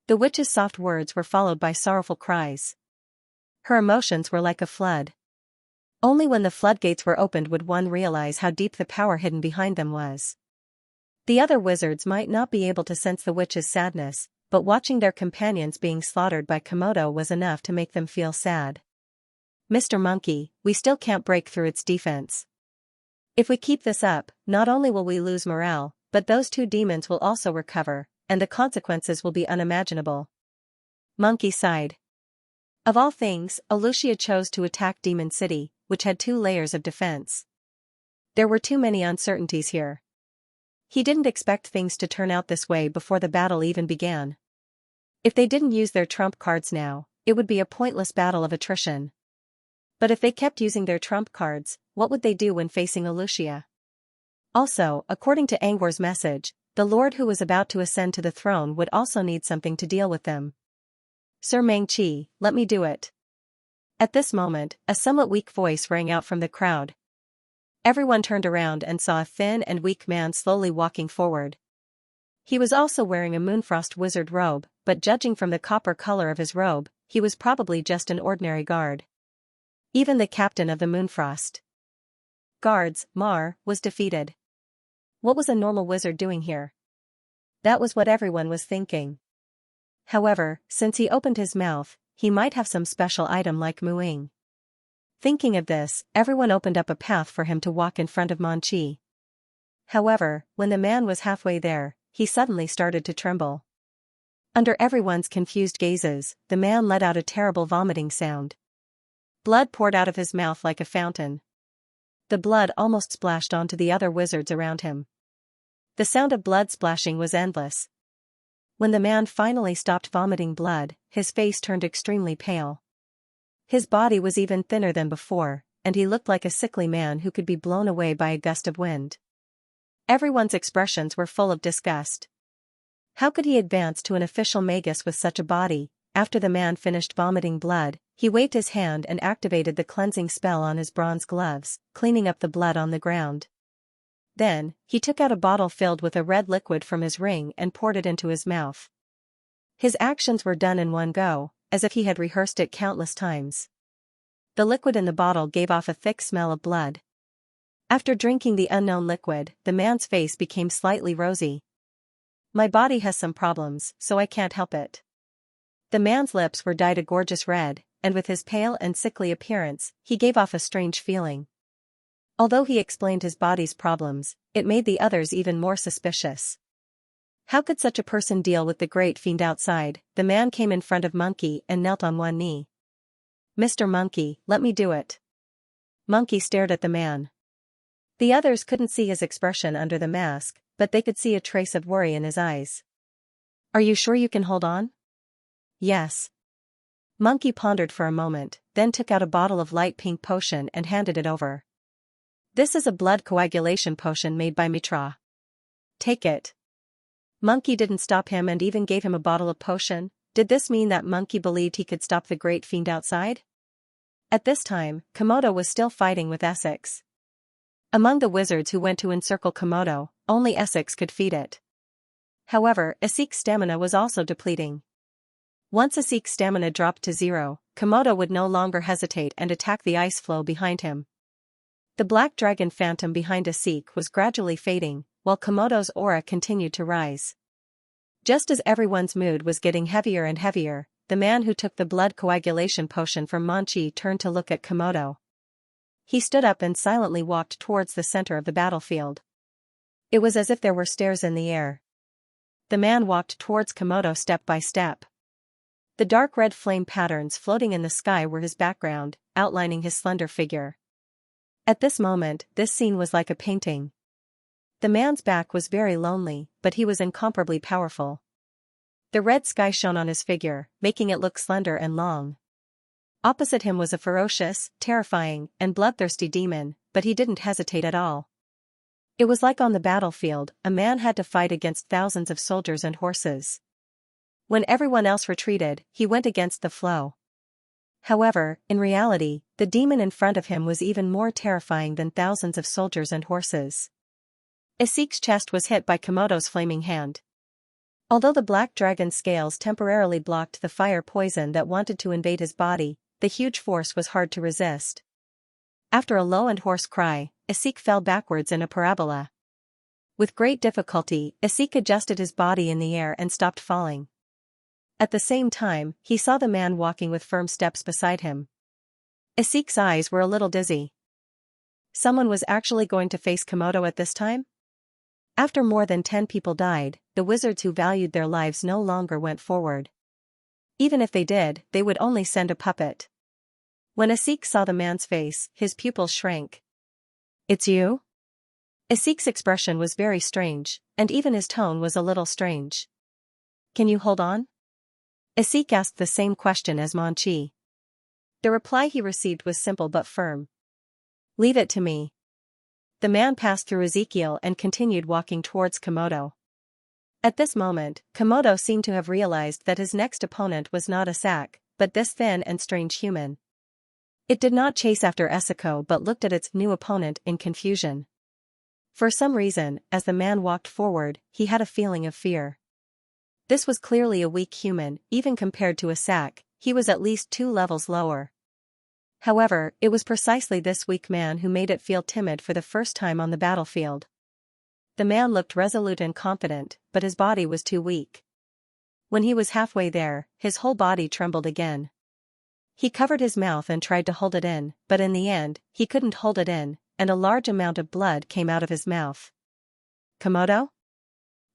The witch's soft words were followed by sorrowful cries. Her emotions were like a flood. Only when the floodgates were opened would one realize how deep the power hidden behind them was. The other wizards might not be able to sense the witch's sadness, but watching their companions being slaughtered by Komodo was enough to make them feel sad. Mr. Monkey, we still can't break through its defense. If we keep this up, not only will we lose morale, but those two demons will also recover, and the consequences will be unimaginable. Monkey sighed. Of all things, Xianxia chose to attack Demon City, which had 2 layers of defense. There were too many uncertainties here. He didn't expect things to turn out this way before the battle even began. If they didn't use their trump cards now, it would be a pointless battle of attrition. But if they kept using their trump cards, what would they do when facing Xianxia? Also, according to Angor's message, the lord who was about to ascend to the throne would also need something to deal with them. Sir Mangqi, let me do it. At this moment, a somewhat weak voice rang out from the crowd. Everyone turned around and saw a thin and weak man slowly walking forward. He was also wearing a Moonfrost wizard robe, but judging from the copper color of his robe, he was probably just an ordinary guard. Even the captain of the Moonfrost Guards, Mar, was defeated. What was a normal wizard doing here? That was what everyone was thinking. However, since he opened his mouth, he might have some special item like mooing. Thinking of this, everyone opened up a path for him to walk in front of Manqi. However, when the man was halfway there, he suddenly started to tremble. Under everyone's confused gazes, the man let out a terrible vomiting sound. Blood poured out of his mouth like a fountain. The blood almost splashed onto the other wizards around him. The sound of blood splashing was endless. When the man finally stopped vomiting blood, his face turned extremely pale. His body was even thinner than before, and he looked like a sickly man who could be blown away by a gust of wind. Everyone's expressions were full of disgust. How could he advance to an official magus with such a body? After the man finished vomiting blood, he waved his hand and activated the cleansing spell on his bronze gloves, cleaning up the blood on the ground. Then, he took out a bottle filled with a red liquid from his ring and poured it into his mouth. His actions were done in one go, as if he had rehearsed it countless times. The liquid in the bottle gave off a thick smell of blood. After drinking the unknown liquid, the man's face became slightly rosy. My body has some problems, so I can't help it. The man's lips were dyed a gorgeous red, and with his pale and sickly appearance, he gave off a strange feeling. Although he explained his body's problems, it made the others even more suspicious. How could such a person deal with the great fiend outside? The man came in front of Monkey and knelt on one knee. Mr. Monkey, let me do it. Monkey stared at the man. The others couldn't see his expression under the mask, but they could see a trace of worry in his eyes. Are you sure you can hold on? Yes. Monkey pondered for a moment, then took out a bottle of light pink potion and handed it over. This is a blood coagulation potion made by Mitra. Take it. Monkey didn't stop him and even gave him a bottle of potion. Did this mean that Monkey believed he could stop the great fiend outside? At this time, Komodo was still fighting with Essex. Among the wizards who went to encircle Komodo, only Essex could feed it. However, Essex's stamina was also depleting. Once Essex's stamina dropped to 0, Komodo would no longer hesitate and attack the ice flow behind him. The black dragon phantom behind Essek was gradually fading, while Komodo's aura continued to rise. Just as everyone's mood was getting heavier and heavier, the man who took the blood coagulation potion from Manqi turned to look at Komodo. He stood up and silently walked towards the center of the battlefield. It was as if there were stairs in the air. The man walked towards Komodo step by step. The dark red flame patterns floating in the sky were his background, outlining his slender figure. At this moment, this scene was like a painting. The man's back was very lonely, but he was incomparably powerful. The red sky shone on his figure, making it look slender and long. Opposite him was a ferocious, terrifying, and bloodthirsty demon, but he didn't hesitate at all. It was like on the battlefield, a man had to fight against thousands of soldiers and horses. When everyone else retreated, he went against the flow. However, in reality, the demon in front of him was even more terrifying than thousands of soldiers and horses. Isek's chest was hit by Komodo's flaming hand. Although the black dragon's scales temporarily blocked the fire poison that wanted to invade his body, the huge force was hard to resist. After a low and hoarse cry, Isek fell backwards in a parabola. With great difficulty, Isek adjusted his body in the air and stopped falling. At the same time, he saw the man walking with firm steps beside him. Isek's eyes were a little dizzy. Someone was actually going to face Komodo at this time? After more than 10 people died, the wizards who valued their lives no longer went forward. Even if they did, they would only send a puppet. When Isek saw the man's face, his pupils shrank. "It's you?" Isek's expression was very strange, and even his tone was a little strange. "Can you hold on?" Isek asked the same question as Monchi. The reply he received was simple but firm. "Leave it to me." The man passed through Ezekiel and continued walking towards Komodo. At this moment, Komodo seemed to have realized that his next opponent was not a sack, but this thin and strange human. It did not chase after Esako but looked at its new opponent in confusion. For some reason, as the man walked forward, he had a feeling of fear. This was clearly a weak human, even compared to a sack, he was at least 2 levels lower. However, it was precisely this weak man who made it feel timid for the first time on the battlefield. The man looked resolute and confident, but his body was too weak. When he was halfway there, his whole body trembled again. He covered his mouth and tried to hold it in, but in the end, he couldn't hold it in, and a large amount of blood came out of his mouth. "Komodo?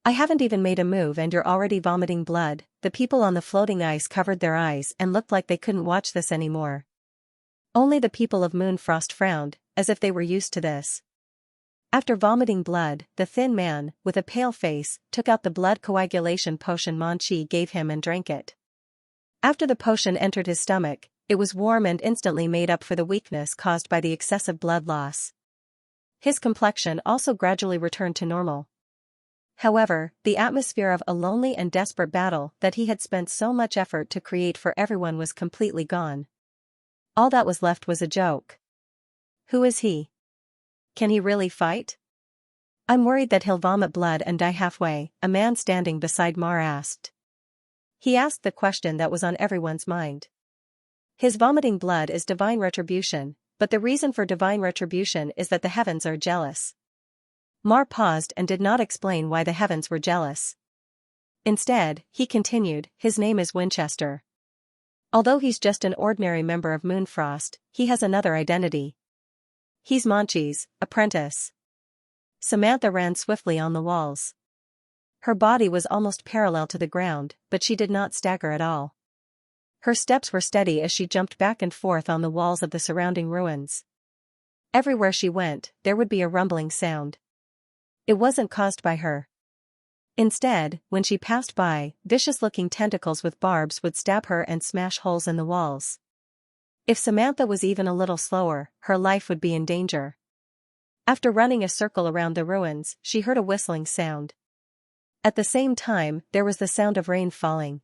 I haven't even made a move and you're already vomiting blood." The people on the floating ice covered their eyes and looked like they couldn't watch this anymore. Only the people of Moonfrost frowned, as if they were used to this. After vomiting blood, the thin man, with a pale face, took out the blood coagulation potion Monchi gave him and drank it. After the potion entered his stomach, it was warm and instantly made up for the weakness caused by the excessive blood loss. His complexion also gradually returned to normal. However, the atmosphere of a lonely and desperate battle that he had spent so much effort to create for everyone was completely gone. All that was left was a joke. Who is he? Can he really fight? I'm worried that he'll vomit blood and die halfway, a man standing beside Mar asked. He asked the question that was on everyone's mind. His vomiting blood is divine retribution, but the reason for divine retribution is that the heavens are jealous. Mar paused and did not explain why the heavens were jealous. Instead, he continued, his name is Winchester. Although he's just an ordinary member of Moonfrost, he has another identity. He's Monchi's apprentice. Samantha ran swiftly on the walls. Her body was almost parallel to the ground, but she did not stagger at all. Her steps were steady as she jumped back and forth on the walls of the surrounding ruins. Everywhere she went, there would be a rumbling sound. It wasn't caused by her. Instead, when she passed by, vicious-looking tentacles with barbs would stab her and smash holes in the walls. If Samantha was even a little slower, her life would be in danger. After running a circle around the ruins, she heard a whistling sound. At the same time, there was the sound of rain falling.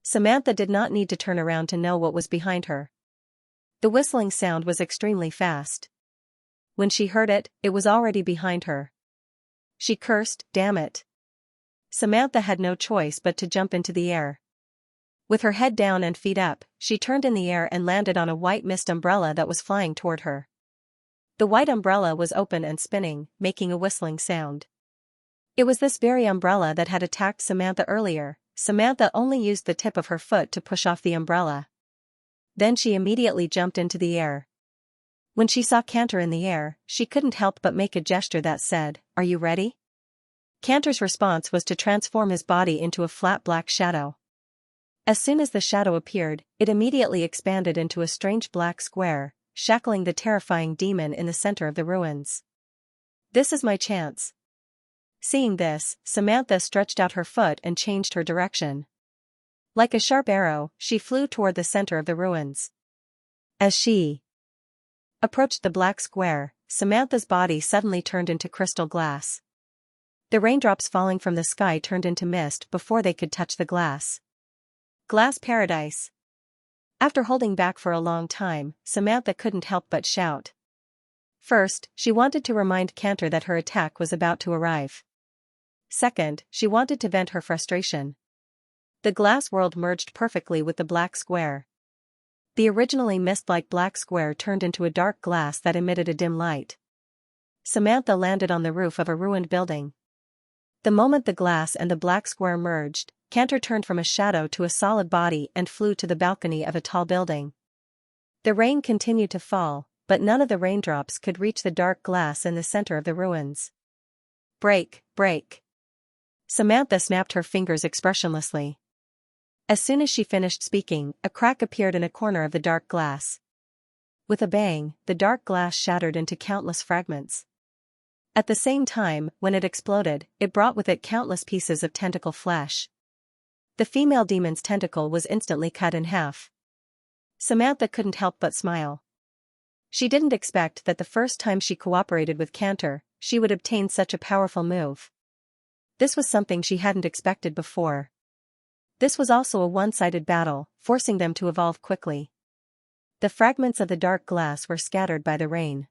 Samantha did not need to turn around to know what was behind her. The whistling sound was extremely fast. When she heard it, it was already behind her. She cursed, "Damn it." Samantha had no choice but to jump into the air. With her head down and feet up, she turned in the air and landed on a white mist umbrella that was flying toward her. The white umbrella was open and spinning, making a whistling sound. It was this very umbrella that had attacked Samantha earlier. Samantha only used the tip of her foot to push off the umbrella. Then she immediately jumped into the air. When she saw Cantor in the air, she couldn't help but make a gesture that said, "Are you ready?" Cantor's response was to transform his body into a flat black shadow. As soon as the shadow appeared, it immediately expanded into a strange black square, shackling the terrifying demon in the center of the ruins. "This is my chance." Seeing this, Samantha stretched out her foot and changed her direction. Like a sharp arrow, she flew toward the center of the ruins. As she approached the black square, Samantha's body suddenly turned into crystal glass. The raindrops falling from the sky turned into mist before they could touch the glass. Glass paradise. After holding back for a long time, Samantha couldn't help but shout. First, she wanted to remind Cantor that her attack was about to arrive. Second, she wanted to vent her frustration. The glass world merged perfectly with the black square. The originally mist-like black square turned into a dark glass that emitted a dim light. Samantha landed on the roof of a ruined building. The moment the glass and the black square merged, Cantor turned from a shadow to a solid body and flew to the balcony of a tall building. The rain continued to fall, but none of the raindrops could reach the dark glass in the center of the ruins. Break, break. Samantha snapped her fingers expressionlessly. As soon as she finished speaking, a crack appeared in a corner of the dark glass. With a bang, the dark glass shattered into countless fragments. At the same time, when it exploded, it brought with it countless pieces of tentacle flesh. The female demon's tentacle was instantly cut in half. Samantha couldn't help but smile. She didn't expect that the first time she cooperated with Cantor, she would obtain such a powerful move. This was something she hadn't expected before. This was also a one-sided battle, forcing them to evolve quickly. The fragments of the dark glass were scattered by the rain.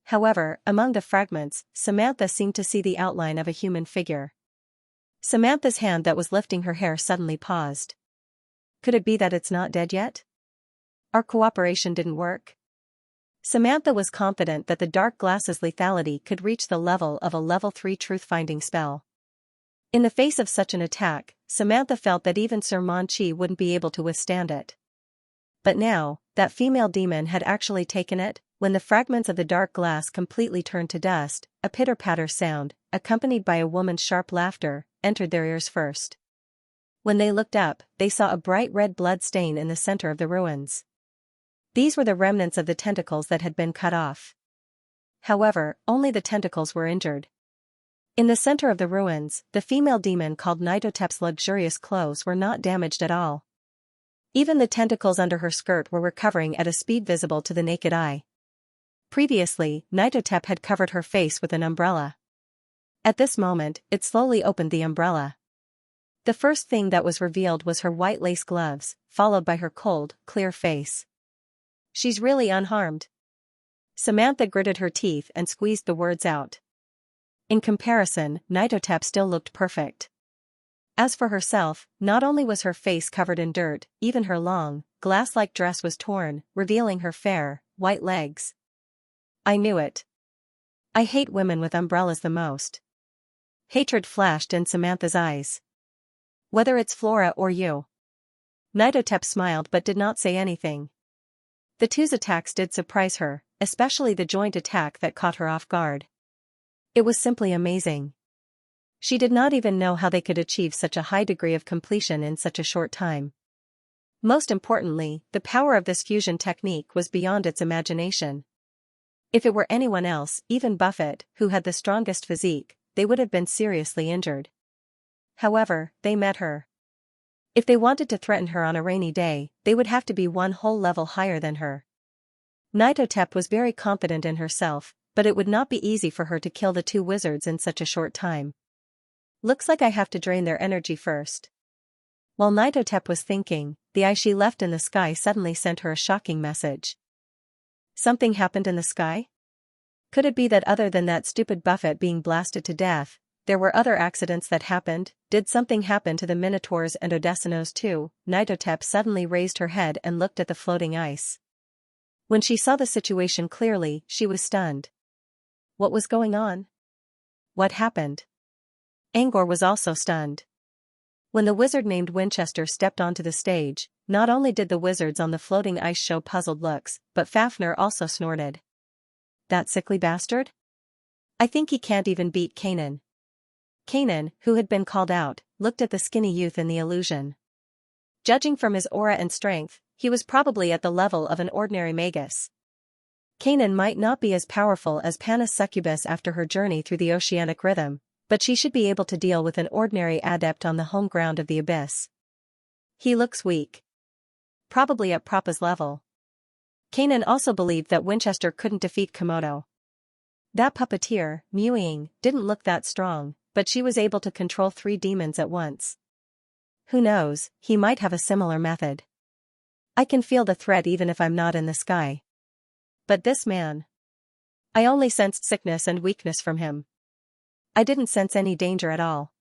However, among the fragments, Samantha seemed to see the outline of a human figure. Samantha's hand that was lifting her hair suddenly paused. Could it be that it's not dead yet? Our cooperation didn't work? Samantha was confident that the dark glass's lethality could reach the level of a level 3 truth-finding spell. In the face of such an attack, Samantha felt that even Sir Mon-Chi wouldn't be able to withstand it. But now, that female demon had actually taken it. When the fragments of the dark glass completely turned to dust, a pitter-patter sound, accompanied by a woman's sharp laughter, entered their ears first. When they looked up, they saw a bright red blood stain in the center of the ruins. These were the remnants of the tentacles that had been cut off. However, only the tentacles were injured. In the center of the ruins, the female demon called Nitotep's luxurious clothes were not damaged at all. Even the tentacles under her skirt were recovering at a speed visible to the naked eye. Previously, Nitotep had covered her face with an umbrella. At this moment, it slowly opened the umbrella. The first thing that was revealed was her white lace gloves, followed by her cold, clear face. She's really unharmed. Samantha gritted her teeth and squeezed the words out. In comparison, Nitotep still looked perfect. As for herself, not only was her face covered in dirt, even her long, glass-like dress was torn, revealing her fair, white legs. I knew it. I hate women with umbrellas the most. Hatred flashed in Samantha's eyes. Whether it's Flora or you. Nitotep smiled but did not say anything. The two's attacks did surprise her, especially the joint attack that caught her off guard. It was simply amazing. She did not even know how they could achieve such a high degree of completion in such a short time. Most importantly, the power of this fusion technique was beyond its imagination. If it were anyone else, even Buffett, who had the strongest physique, they would have been seriously injured. However, they met her. If they wanted to threaten her on a rainy day, they would have to be one whole level higher than her. Nitotep was very confident in herself, but it would not be easy for her to kill the two wizards in such a short time. Looks like I have to drain their energy first. While Nitotep was thinking, the eye she left in the sky suddenly sent her a shocking message. Something happened in the sky? Could it be that other than that stupid Buffett being blasted to death, there were other accidents that happened? Did something happen to the Minotaurs and Odessinos too? Nitotep suddenly raised her head and looked at the floating ice. When she saw the situation clearly, she was stunned. What was going on? What happened? Angor was also stunned. When the wizard named Winchester stepped onto the stage, not only did the wizards on the floating ice show puzzled looks, but Fafnir also snorted. That sickly bastard? I think he can't even beat Kanan. Kanan, who had been called out, looked at the skinny youth in the illusion. Judging from his aura and strength, he was probably at the level of an ordinary magus. Kanan might not be as powerful as Panis Succubus after her journey through the oceanic rhythm, but she should be able to deal with an ordinary adept on the home ground of the abyss. He looks weak. Probably at Proppa's level. Kanan also believed that Winchester couldn't defeat Komodo. That puppeteer, Mewing, didn't look that strong, but she was able to control 3 demons at once. Who knows, he might have a similar method. I can feel the threat even if I'm not in the sky. But this man. I only sensed sickness and weakness from him. I didn't sense any danger at all.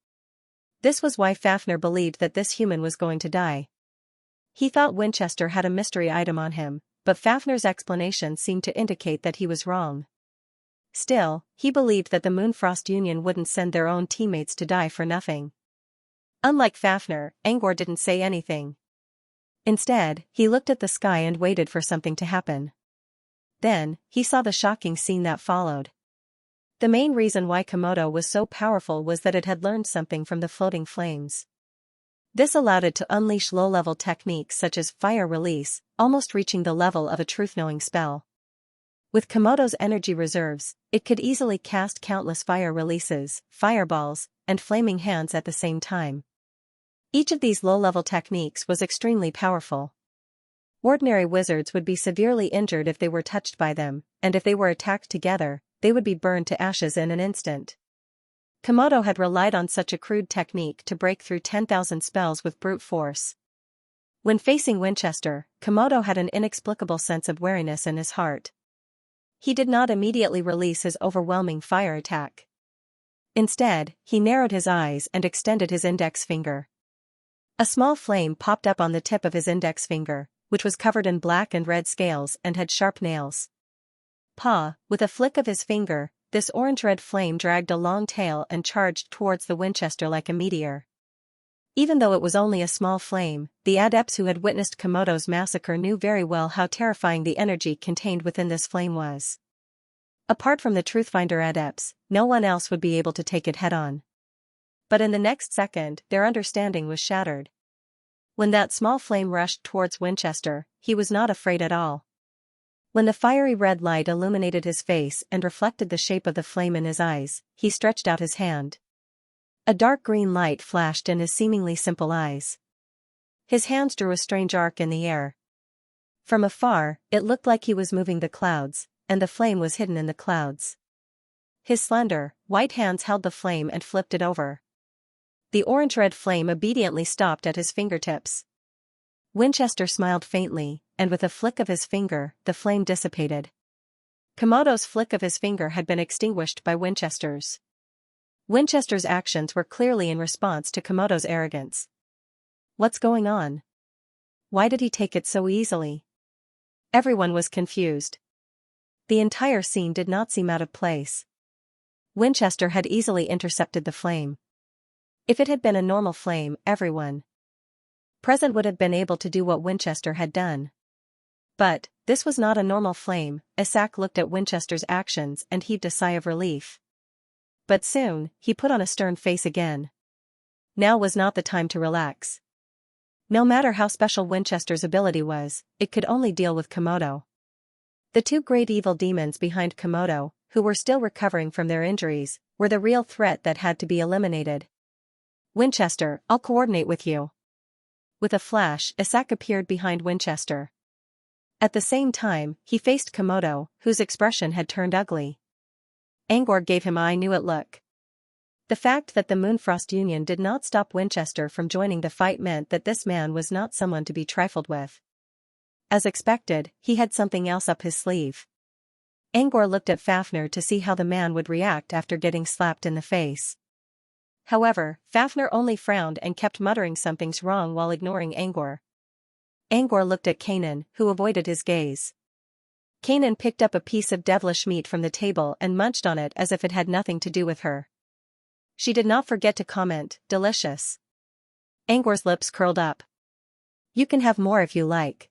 This was why Fafnir believed that this human was going to die. He thought Winchester had a mystery item on him, but Fafnir's explanation seemed to indicate that he was wrong. Still, he believed that the Moonfrost Union wouldn't send their own teammates to die for nothing. Unlike Fafnir, Angor didn't say anything. Instead, he looked at the sky and waited for something to happen. Then, he saw the shocking scene that followed. The main reason why Komodo was so powerful was that it had learned something from the floating flames. This allowed it to unleash low-level techniques such as fire release, almost reaching the level of a truth-knowing spell. With Komodo's energy reserves, it could easily cast countless fire releases, fireballs, and flaming hands at the same time. Each of these low-level techniques was extremely powerful. Ordinary wizards would be severely injured if they were touched by them, and if they were attacked together, they would be burned to ashes in an instant. Komodo had relied on such a crude technique to break through 10,000 spells with brute force. When facing Winchester, Komodo had an inexplicable sense of wariness in his heart. He did not immediately release his overwhelming fire attack. Instead, he narrowed his eyes and extended his index finger. A small flame popped up on the tip of his index finger, which was covered in black and red scales and had sharp nails. With a flick of his finger, this orange-red flame dragged a long tail and charged towards the Winchester like a meteor. Even though it was only a small flame, the adepts who had witnessed Komodo's massacre knew very well how terrifying the energy contained within this flame was. Apart from the Truthfinder adepts, no one else would be able to take it head-on. But in the next second, their understanding was shattered. When that small flame rushed towards Winchester, he was not afraid at all. When the fiery red light illuminated his face and reflected the shape of the flame in his eyes, he stretched out his hand. A dark green light flashed in his seemingly simple eyes. His hands drew a strange arc in the air. From afar, it looked like he was moving the clouds, and the flame was hidden in the clouds. His slender, white hands held the flame and flipped it over. The orange-red flame obediently stopped at his fingertips. Winchester smiled faintly, and with a flick of his finger, the flame dissipated. Komodo's flick of his finger had been extinguished by Winchester's. Winchester's actions were clearly in response to Komodo's arrogance. What's going on? Why did he take it so easily? Everyone was confused. The entire scene did not seem out of place. Winchester had easily intercepted the flame. If it had been a normal flame, everyone present would have been able to do what Winchester had done. But this was not a normal flame. Isaac looked at Winchester's actions and heaved a sigh of relief. But soon, he put on a stern face again. Now was not the time to relax. No matter how special Winchester's ability was, it could only deal with Komodo. The two great evil demons behind Komodo, who were still recovering from their injuries, were the real threat that had to be eliminated. Winchester, I'll coordinate with you. With a flash, Isaac appeared behind Winchester. At the same time, he faced Komodo, whose expression had turned ugly. Angor gave him I knew it look. The fact that the Moonfrost Union did not stop Winchester from joining the fight meant that this man was not someone to be trifled with. As expected, he had something else up his sleeve. Angor looked at Fafnir to see how the man would react after getting slapped in the face. However, Fafnir only frowned and kept muttering something's wrong while ignoring Angor. Angor looked at Kanan, who avoided his gaze. Kanan picked up a piece of devilish meat from the table and munched on it as if it had nothing to do with her. She did not forget to comment, delicious. Angor's lips curled up. You can have more if you like.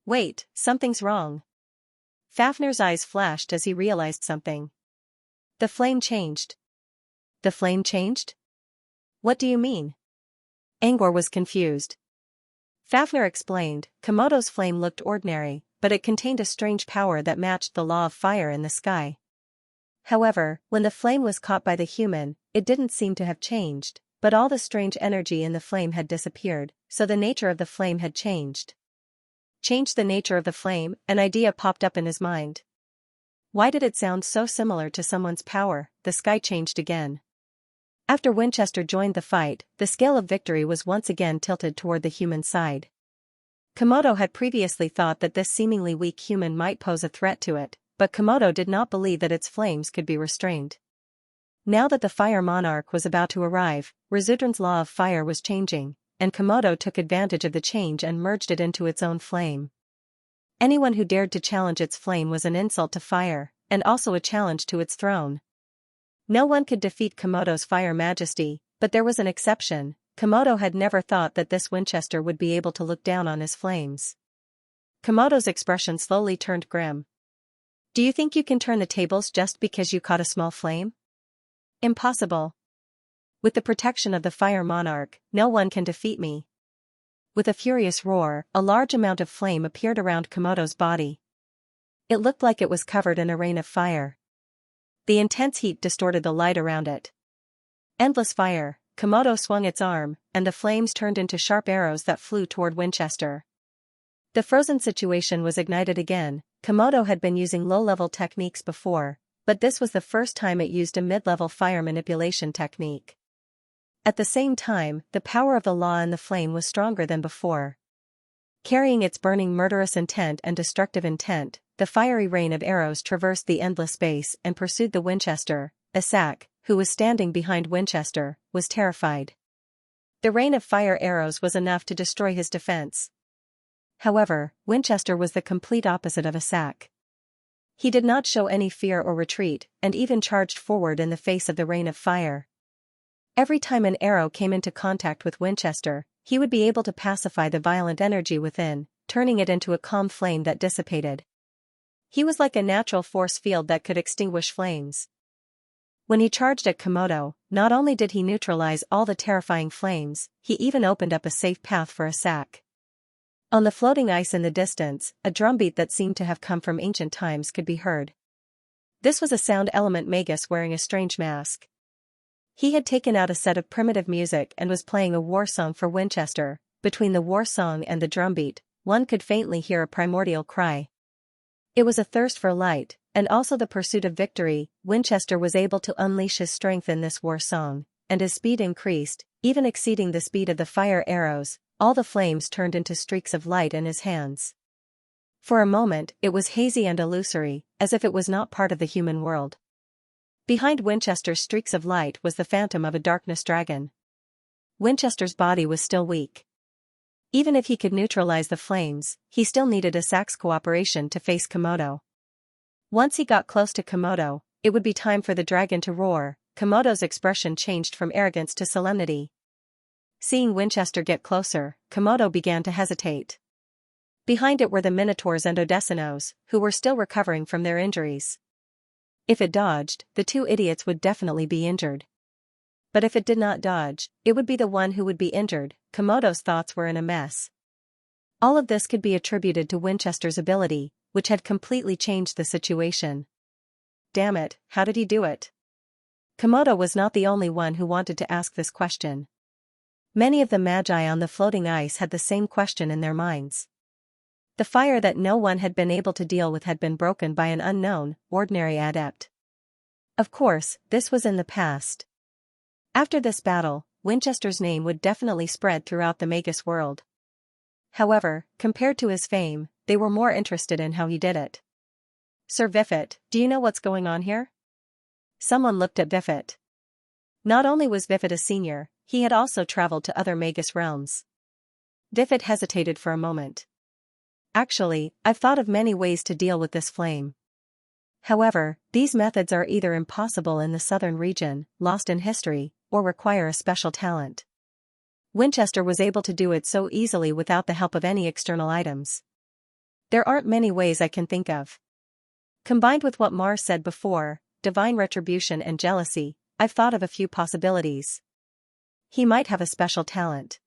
Wait, something's wrong. Fafnir's eyes flashed as he realized something. The flame changed. The flame changed? What do you mean? Angor was confused. Fafnir explained, Komodo's flame looked ordinary, but it contained a strange power that matched the law of fire in the sky. However, when the flame was caught by the human, it didn't seem to have changed, but all the strange energy in the flame had disappeared, so the nature of the flame had changed. Changed the nature of the flame, an idea popped up in his mind. Why did it sound so similar to someone's power? The sky changed again. After Winchester joined the fight, the scale of victory was once again tilted toward the human side. Komodo had previously thought that this seemingly weak human might pose a threat to it, but Komodo did not believe that its flames could be restrained. Now that the fire monarch was about to arrive, Rizutran's law of fire was changing, and Komodo took advantage of the change and merged it into its own flame. Anyone who dared to challenge its flame was an insult to fire, and also a challenge to its throne. No one could defeat Komodo's fire majesty, but there was an exception. Komodo had never thought that this Winchester would be able to look down on his flames. Komodo's expression slowly turned grim. Do you think you can turn the tables just because you caught a small flame? Impossible. With the protection of the fire monarch, no one can defeat me. With a furious roar, a large amount of flame appeared around Komodo's body. It looked like it was covered in a rain of fire. The intense heat distorted the light around it. Endless fire. Komodo swung its arm, and the flames turned into sharp arrows that flew toward Winchester. The frozen situation was ignited again. Komodo had been using low-level techniques before, but this was the first time it used a mid-level fire manipulation technique. At the same time, the power of the law in the flame was stronger than before. Carrying its burning murderous intent and destructive intent, the fiery rain of arrows traversed the endless space and pursued the Winchester. Isak, who was standing behind Winchester, was terrified. The rain of fire arrows was enough to destroy his defense. However, Winchester was the complete opposite of Isak. He did not show any fear or retreat, and even charged forward in the face of the rain of fire. Every time an arrow came into contact with Winchester, he would be able to pacify the violent energy within, turning it into a calm flame that dissipated. He was like a natural force field that could extinguish flames. When he charged at Komodo, not only did he neutralize all the terrifying flames, he even opened up a safe path for Isak. On the floating ice in the distance, a drumbeat that seemed to have come from ancient times could be heard. This was a sound element magus wearing a strange mask. He had taken out a set of primitive music and was playing a war song for Winchester. Between the war song and the drumbeat, one could faintly hear a primordial cry. It was a thirst for light, and also the pursuit of victory. Winchester was able to unleash his strength in this war song, and his speed increased, even exceeding the speed of the fire arrows. All the flames turned into streaks of light in his hands. For a moment, it was hazy and illusory, as if it was not part of the human world. Behind Winchester's streaks of light was the phantom of a darkness dragon. Winchester's body was still weak. Even if he could neutralize the flames, he still needed Isak's cooperation to face Komodo. Once he got close to Komodo, it would be time for the dragon to roar. Komodo's expression changed from arrogance to solemnity. Seeing Winchester get closer, Komodo began to hesitate. Behind it were the Minotaurs and Odessinos, who were still recovering from their injuries. If it dodged, the two idiots would definitely be injured. But if it did not dodge, it would be the one who would be injured. Komodo's thoughts were in a mess. All of this could be attributed to Winchester's ability, which had completely changed the situation. Damn it, how did he do it? Komodo was not the only one who wanted to ask this question. Many of the magi on the floating ice had the same question in their minds. The fire that no one had been able to deal with had been broken by an unknown, ordinary adept. Of course, this was in the past. After this battle, Winchester's name would definitely spread throughout the Magus world. However, compared to his fame, they were more interested in how he did it. Sir Vifit, do you know what's going on here? Someone looked at Vifit. Not only was Vifit a senior, he had also traveled to other Magus realms. Vifit hesitated for a moment. Actually, I've thought of many ways to deal with this flame. However, these methods are either impossible in the southern region, lost in history, or require a special talent. Winchester was able to do it so easily without the help of any external items. There aren't many ways I can think of. Combined with what Mars said before, divine retribution and jealousy, I've thought of a few possibilities. He might have a special talent.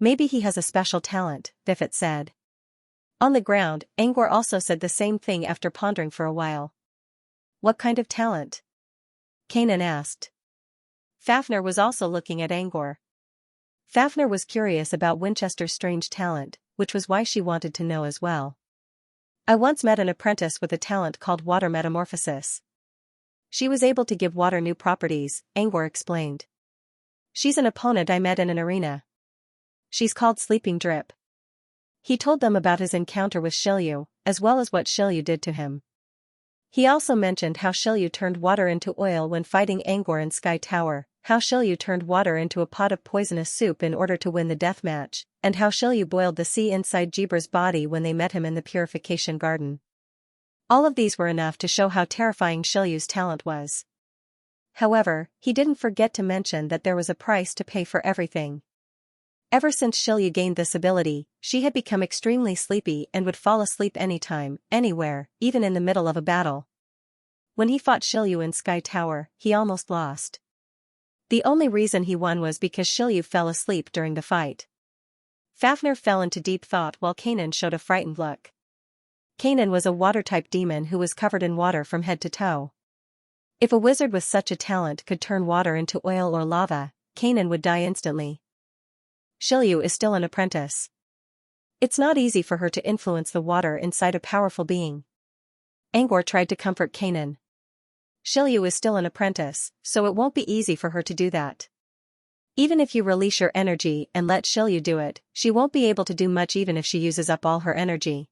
Maybe he has a special talent, Vifit said. On the ground, Angor also said the same thing after pondering for a while. What kind of talent? Kanan asked. Fafnir was also looking at Angor. Fafnir was curious about Winchester's strange talent, which was why she wanted to know as well. I once met an apprentice with a talent called water metamorphosis. She was able to give water new properties, Angor explained. She's an opponent I met in an arena. She's called Sleeping Drip. He told them about his encounter with Shilyu, as well as what Shilyu did to him. He also mentioned how Shilyu turned water into oil when fighting Angor in Sky Tower, how Shilyu turned water into a pot of poisonous soup in order to win the deathmatch, and how Shilyu boiled the sea inside Jeeber's body when they met him in the purification garden. All of these were enough to show how terrifying Shilyu's talent was. However, he didn't forget to mention that there was a price to pay for everything. Ever since Shilyu gained this ability, she had become extremely sleepy and would fall asleep anytime, anywhere, even in the middle of a battle. When he fought Shilyu in Sky Tower, he almost lost. The only reason he won was because Shilyu fell asleep during the fight. Fafnir fell into deep thought while Kanan showed a frightened look. Kanan was a water-type demon who was covered in water from head to toe. If a wizard with such a talent could turn water into oil or lava, Kanan would die instantly. Shilyu is still an apprentice. It's not easy for her to influence the water inside a powerful being. Angor tried to comfort Kanan. Shilyu is still an apprentice, so it won't be easy for her to do that. Even if you release your energy and let Shilyu do it, she won't be able to do much even if she uses up all her energy.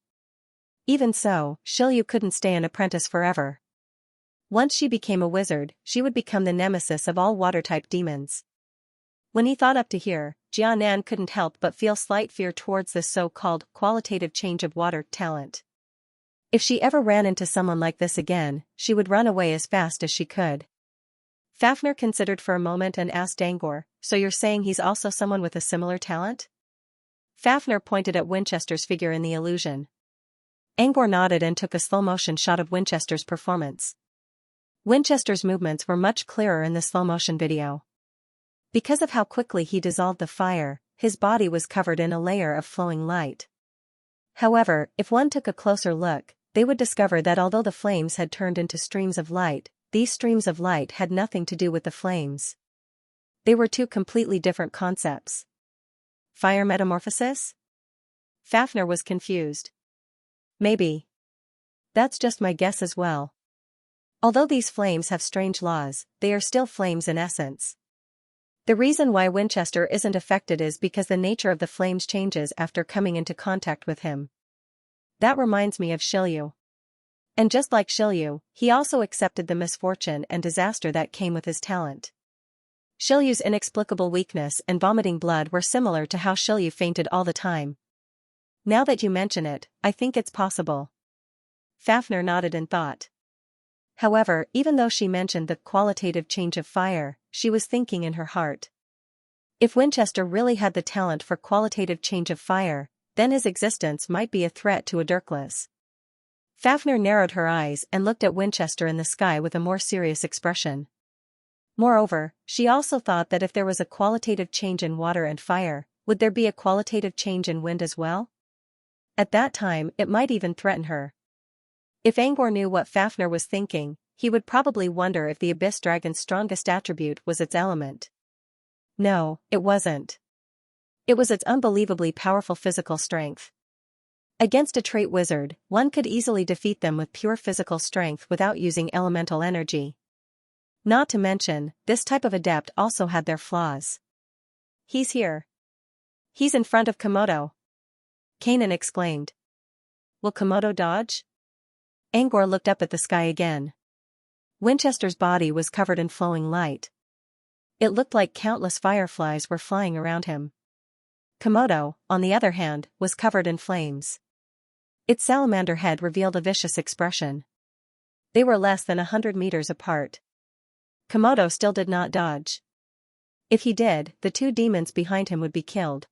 Even so, Shilyu couldn't stay an apprentice forever. Once she became a wizard, she would become the nemesis of all water-type demons. When he thought up to here, Jianan couldn't help but feel slight fear towards this so-called qualitative change of water talent. If she ever ran into someone like this again, she would run away as fast as she could. Fafnir considered for a moment and asked Angor, "So you're saying he's also someone with a similar talent?" Fafnir pointed at Winchester's figure in the illusion. Angor nodded and took a slow-motion shot of Winchester's performance. Winchester's movements were much clearer in the slow-motion video. Because of how quickly he dissolved the fire, his body was covered in a layer of flowing light. However, if one took a closer look, they would discover that although the flames had turned into streams of light, these streams of light had nothing to do with the flames. They were two completely different concepts. Fire metamorphosis? Fafnir was confused. Maybe. That's just my guess as well. Although these flames have strange laws, they are still flames in essence. The reason why Winchester isn't affected is because the nature of the flames changes after coming into contact with him. That reminds me of Shilyu. And just like Shilyu, he also accepted the misfortune and disaster that came with his talent. Shilyu's inexplicable weakness and vomiting blood were similar to how Shilyu fainted all the time. Now that you mention it, I think it's possible. Fafnir nodded in thought. However, even though she mentioned the qualitative change of fire, she was thinking in her heart. If Winchester really had the talent for qualitative change of fire, then his existence might be a threat to Adirklas. Fafnir narrowed her eyes and looked at Winchester in the sky with a more serious expression. Moreover, she also thought that if there was a qualitative change in water and fire, would there be a qualitative change in wind as well? At that time, it might even threaten her. If Angor knew what Fafnir was thinking, he would probably wonder if the Abyss Dragon's strongest attribute was its element. No, it wasn't. It was its unbelievably powerful physical strength. Against a trait wizard, one could easily defeat them with pure physical strength without using elemental energy. Not to mention, this type of adept also had their flaws. He's here. He's in front of Komodo. Kanan exclaimed. Will Komodo dodge? Angor looked up at the sky again. Winchester's body was covered in flowing light. It looked like countless fireflies were flying around him. Komodo, on the other hand, was covered in flames. Its salamander head revealed a vicious expression. They were less than 100 meters apart. Komodo still did not dodge. If he did, the two demons behind him would be killed.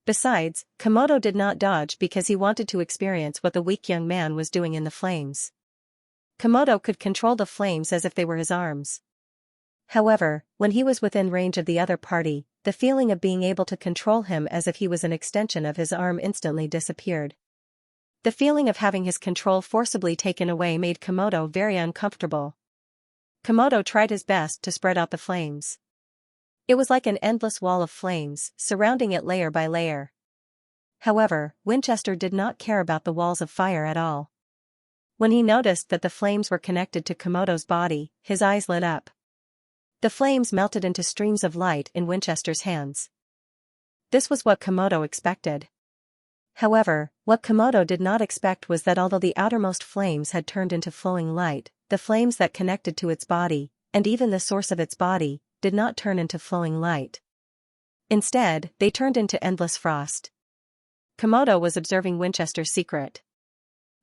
Besides, Komodo did not dodge because he wanted to experience what the weak young man was doing in the flames. Komodo could control the flames as if they were his arms. However, when he was within range of the other party, the feeling of being able to control him as if he was an extension of his arm instantly disappeared. The feeling of having his control forcibly taken away made Komodo very uncomfortable. Komodo tried his best to spread out the flames. It was like an endless wall of flames, surrounding it layer by layer. However, Winchester did not care about the walls of fire at all. When he noticed that the flames were connected to Komodo's body, his eyes lit up. The flames melted into streams of light in Winchester's hands. This was what Komodo expected. However, what Komodo did not expect was that although the outermost flames had turned into flowing light, the flames that connected to its body, and even the source of its body, did not turn into flowing light. Instead, they turned into endless frost. Komodo was observing Winchester's secret.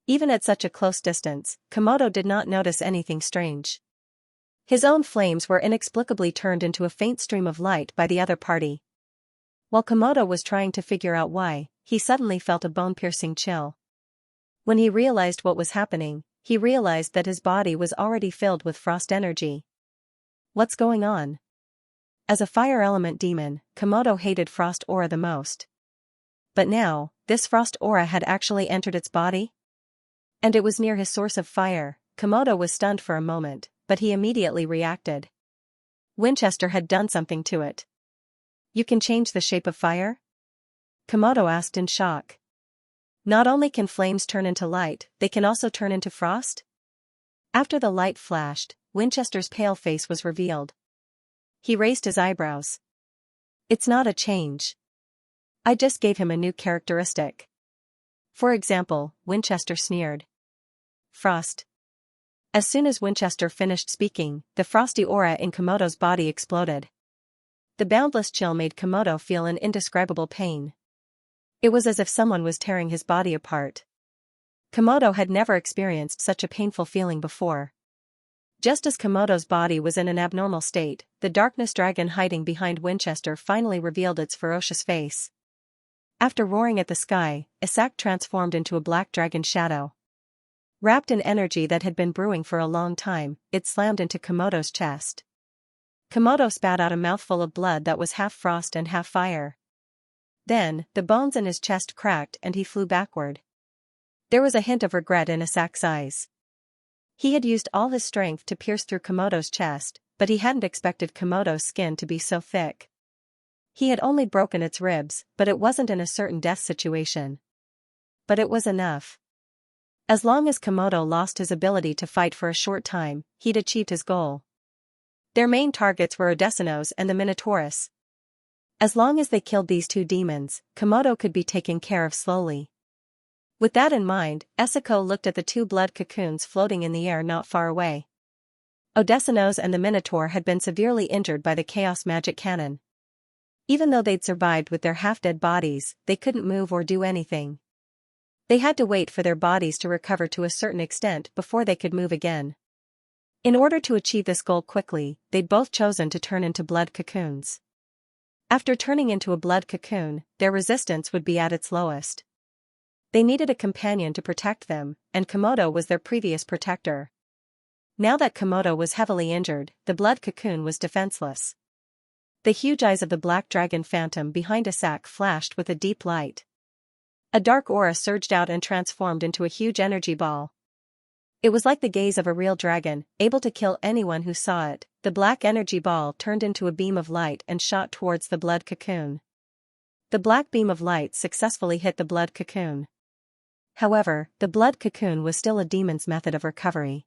Even at such a close distance, Komodo did not notice anything strange. His own flames were inexplicably turned into a faint stream of light by the other party. While Komodo was trying to figure out why, he suddenly felt a bone-piercing chill. When he realized what was happening, he realized that his body was already filled with frost energy. What's going on? As a fire element demon, Komodo hated frost aura the most. But now, this frost aura had actually entered its body? And it was near his source of fire. Komodo was stunned for a moment, but he immediately reacted. Winchester had done something to it. You can change the shape of fire? Komodo asked in shock. Not only can flames turn into light, they can also turn into frost? After the light flashed, Winchester's pale face was revealed. He raised his eyebrows. It's not a change. I just gave him a new characteristic. For example, Winchester sneered. Frost. As soon as Winchester finished speaking, the frosty aura in Komodo's body exploded. The boundless chill made Komodo feel an indescribable pain. It was as if someone was tearing his body apart. Komodo had never experienced such a painful feeling before. Just as Komodo's body was in an abnormal state, the darkness dragon hiding behind Winchester finally revealed its ferocious face. After roaring at the sky, Isak transformed into a black dragon shadow. Wrapped in energy that had been brewing for a long time, it slammed into Komodo's chest. Komodo spat out a mouthful of blood that was half frost and half fire. Then, the bones in his chest cracked and he flew backward. There was a hint of regret in Isak's eyes. He had used all his strength to pierce through Komodo's chest, but he hadn't expected Komodo's skin to be so thick. He had only broken its ribs, but it wasn't in a certain death situation. But it was enough. As long as Komodo lost his ability to fight for a short time, he'd achieved his goal. Their main targets were Odessinos and the Minotaurus. As long as they killed these two demons, Komodo could be taken care of slowly. With that in mind, Esako looked at the two blood cocoons floating in the air not far away. Odessinos and the Minotaur had been severely injured by the Chaos Magic Cannon. Even though they'd survived with their half-dead bodies, they couldn't move or do anything. They had to wait for their bodies to recover to a certain extent before they could move again. In order to achieve this goal quickly, they'd both chosen to turn into blood cocoons. After turning into a blood cocoon, their resistance would be at its lowest. They needed a companion to protect them, and Komodo was their previous protector. Now that Komodo was heavily injured, the blood cocoon was defenseless. The huge eyes of the black dragon phantom behind Isak flashed with a deep light. A dark aura surged out and transformed into a huge energy ball. It was like the gaze of a real dragon, able to kill anyone who saw it. The black energy ball turned into a beam of light and shot towards the blood cocoon. The black beam of light successfully hit the blood cocoon. However, the blood cocoon was still a demon's method of recovery.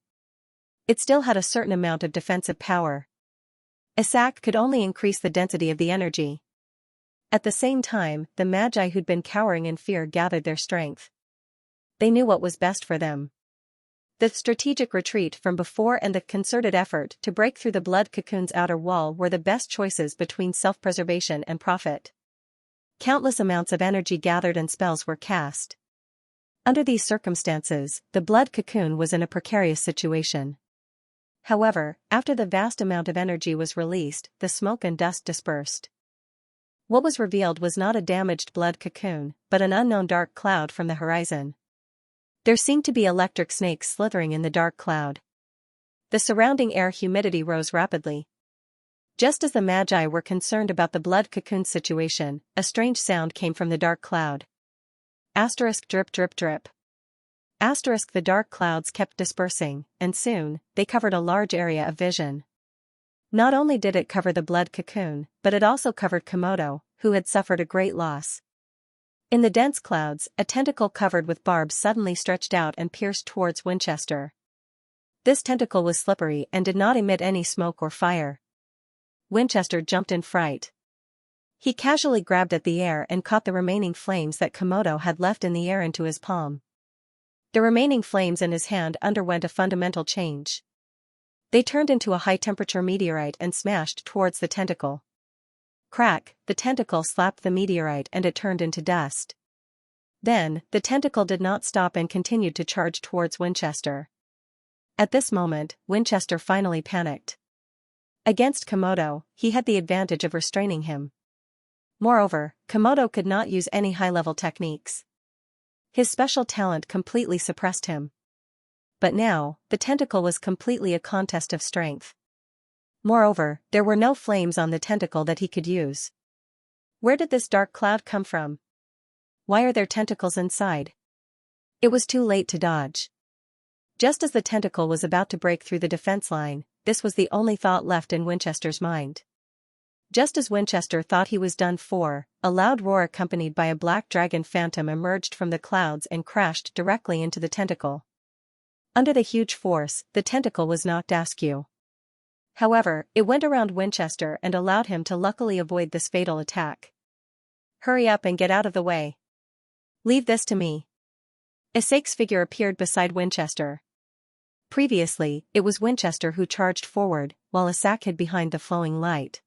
It still had a certain amount of defensive power. Isak could only increase the density of the energy. At the same time, the Magi who'd been cowering in fear gathered their strength. They knew what was best for them. The strategic retreat from before and the concerted effort to break through the blood cocoon's outer wall were the best choices between self-preservation and profit. Countless amounts of energy gathered and spells were cast. Under these circumstances, the blood cocoon was in a precarious situation. However, after the vast amount of energy was released, the smoke and dust dispersed. What was revealed was not a damaged blood cocoon, but an unknown dark cloud from the horizon. There seemed to be electric snakes slithering in the dark cloud. The surrounding air humidity rose rapidly. Just as the Magi were concerned about the blood cocoon situation, a strange sound came from the dark cloud. Asterisk drip drip drip. Asterisk the dark clouds kept dispersing, and soon, they covered a large area of vision. Not only did it cover the blood cocoon, but it also covered Komodo, who had suffered a great loss. In the dense clouds, a tentacle covered with barbs suddenly stretched out and pierced towards Winchester. This tentacle was slippery and did not emit any smoke or fire. Winchester jumped in fright. He casually grabbed at the air and caught the remaining flames that Komodo had left in the air into his palm. The remaining flames in his hand underwent a fundamental change. They turned into a high-temperature meteorite and smashed towards the tentacle. Crack, the tentacle slapped the meteorite and it turned into dust. Then, the tentacle did not stop and continued to charge towards Winchester. At this moment, Winchester finally panicked. Against Komodo, he had the advantage of restraining him. Moreover, Komodo could not use any high-level techniques. His special talent completely suppressed him. But now, the tentacle was completely a contest of strength. Moreover, there were no flames on the tentacle that he could use. Where did this dark cloud come from? Why are there tentacles inside? It was too late to dodge. Just as the tentacle was about to break through the defense line, this was the only thought left in Winchester's mind. Just as Winchester thought he was done for, a loud roar accompanied by a black dragon phantom emerged from the clouds and crashed directly into the tentacle. Under the huge force, the tentacle was knocked askew. However, it went around Winchester and allowed him to luckily avoid this fatal attack. Hurry up and get out of the way. Leave this to me. Isaac's figure appeared beside Winchester. Previously, it was Winchester who charged forward, while Isaac hid behind the flowing light.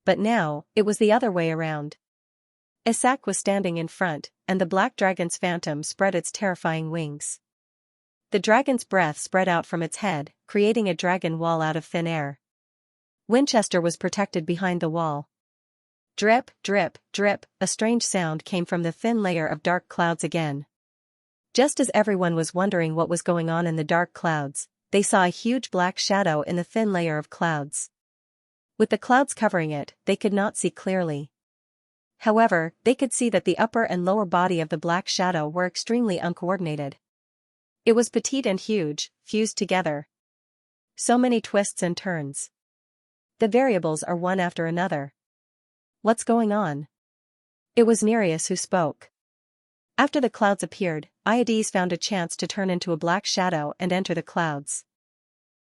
But now, it was the other way around. Isaac was standing in front, and the black dragon's phantom spread its terrifying wings. The dragon's breath spread out from its head, creating a dragon wall out of thin air. Winchester was protected behind the wall. Drip, drip, drip, a strange sound came from the thin layer of dark clouds again. Just as everyone was wondering what was going on in the dark clouds, they saw a huge black shadow in the thin layer of clouds. With the clouds covering it, they could not see clearly. However, they could see that the upper and lower body of the black shadow were extremely uncoordinated. It was petite and huge, fused together. So many twists and turns. The variables are one after another. What's going on? It was Nereus who spoke. After the clouds appeared, Iades found a chance to turn into a black shadow and enter the clouds.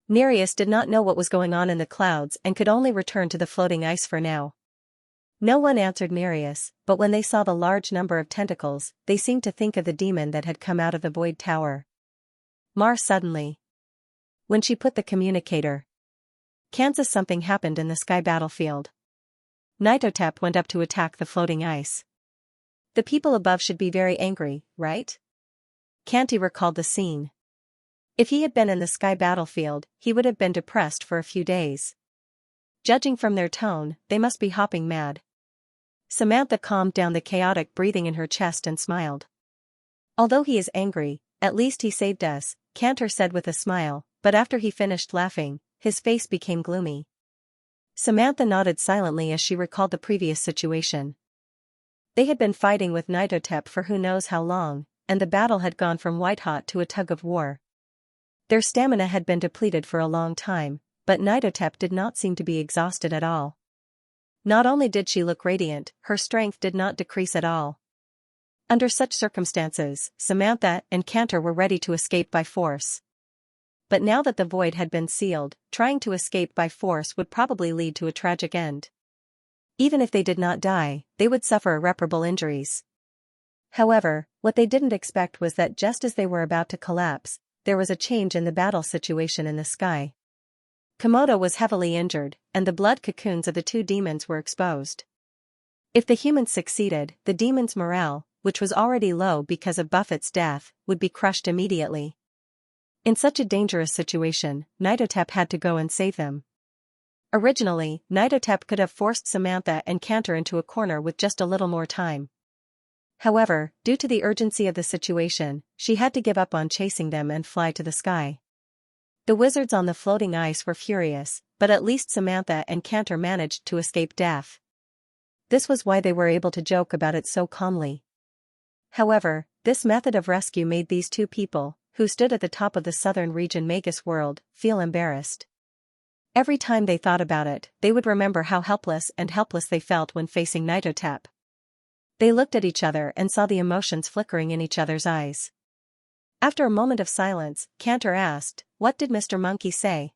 Nereus did not know what was going on in the clouds and could only return to the floating ice for now. No one answered Nereus, but when they saw the large number of tentacles, they seemed to think of the demon that had come out of the void tower. Mar suddenly. When she put the communicator. Kansas, something happened in the sky battlefield. Nitotep went up to attack the floating ice. The people above should be very angry, right? Canty recalled the scene. If he had been in the sky battlefield, he would have been depressed for a few days. Judging from their tone, they must be hopping mad. Samantha calmed down the chaotic breathing in her chest and smiled. Although he is angry, at least he saved us, Cantor said with a smile, but after he finished laughing, his face became gloomy. Samantha nodded silently as she recalled the previous situation. They had been fighting with Nitotep for who knows how long, and the battle had gone from white-hot to a tug-of-war. Their stamina had been depleted for a long time, but Nitotep did not seem to be exhausted at all. Not only did she look radiant, her strength did not decrease at all. Under such circumstances, Samantha and Cantor were ready to escape by force. But now that the void had been sealed, trying to escape by force would probably lead to a tragic end. Even if they did not die, they would suffer irreparable injuries. However, what they didn't expect was that just as they were about to collapse, there was a change in the battle situation in the sky. Komodo was heavily injured, and the blood cocoons of the two demons were exposed. If the humans succeeded, the demons' morale, which was already low because of Buffett's death, would be crushed immediately. In such a dangerous situation, Nitotep had to go and save them. Originally, Nitotep could have forced Samantha and Cantor into a corner with just a little more time. However, due to the urgency of the situation, she had to give up on chasing them and fly to the sky. The wizards on the floating ice were furious, but at least Samantha and Cantor managed to escape death. This was why they were able to joke about it so calmly. However, this method of rescue made these two people, who stood at the top of the southern region Magus world, feel embarrassed. Every time they thought about it, they would remember how helpless they felt when facing Nitotep. They looked at each other and saw the emotions flickering in each other's eyes. After a moment of silence, Cantor asked, "What did Mr. Monkey say?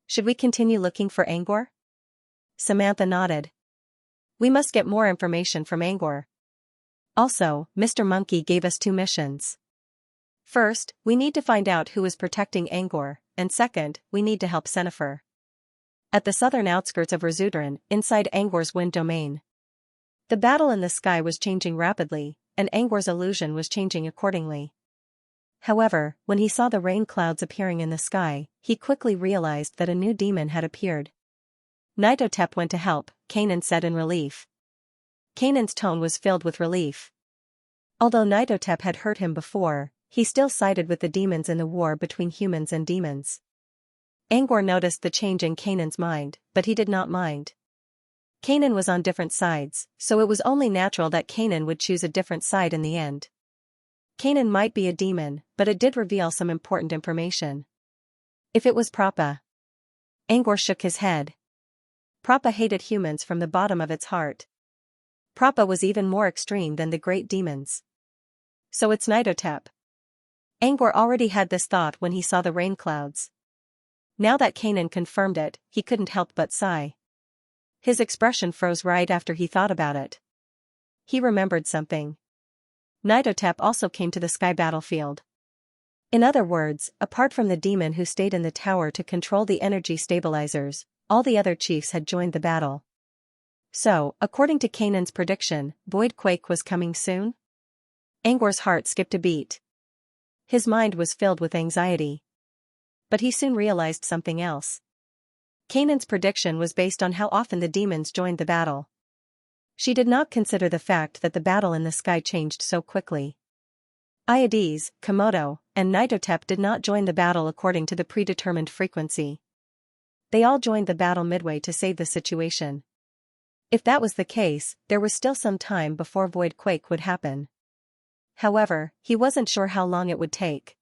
Should we continue looking for Angor?" Samantha nodded. We must get more information from Angor. Also, Mr. Monkey gave us two missions. First, we need to find out who is protecting Angor, and second, we need to help Senifer. At the southern outskirts of Razudran, inside Angor's wind domain. The battle in the sky was changing rapidly, and Angor's illusion was changing accordingly. However, when he saw the rain clouds appearing in the sky, he quickly realized that a new demon had appeared. Nitotep went to help, Kanan said in relief. Kanan's tone was filled with relief. Although Nitotep had hurt him before, he still sided with the demons in the war between humans and demons. Angor noticed the change in Kanan's mind, but he did not mind. Kanan was on different sides, so it was only natural that Kanan would choose a different side in the end. Kanan might be a demon, but it did reveal some important information. If it was Prappa. Angor shook his head. Prappa hated humans from the bottom of its heart. Prappa was even more extreme than the great demons. So it's Nitotep. Angor already had this thought when he saw the rain clouds. Now that Kanan confirmed it, he couldn't help but sigh. His expression froze right after he thought about it. He remembered something. Nitotep also came to the sky battlefield. In other words, apart from the demon who stayed in the tower to control the energy stabilizers, all the other chiefs had joined the battle. So, according to Kanan's prediction, Voidquake was coming soon? Angor's heart skipped a beat. His mind was filled with anxiety. But he soon realized something else. Kanan's prediction was based on how often the demons joined the battle. She did not consider the fact that the battle in the sky changed so quickly. Iades, Komodo, and Nitotep did not join the battle according to the predetermined frequency. They all joined the battle midway to save the situation. If that was the case, there was still some time before Voidquake would happen. However, he wasn't sure how long it would take.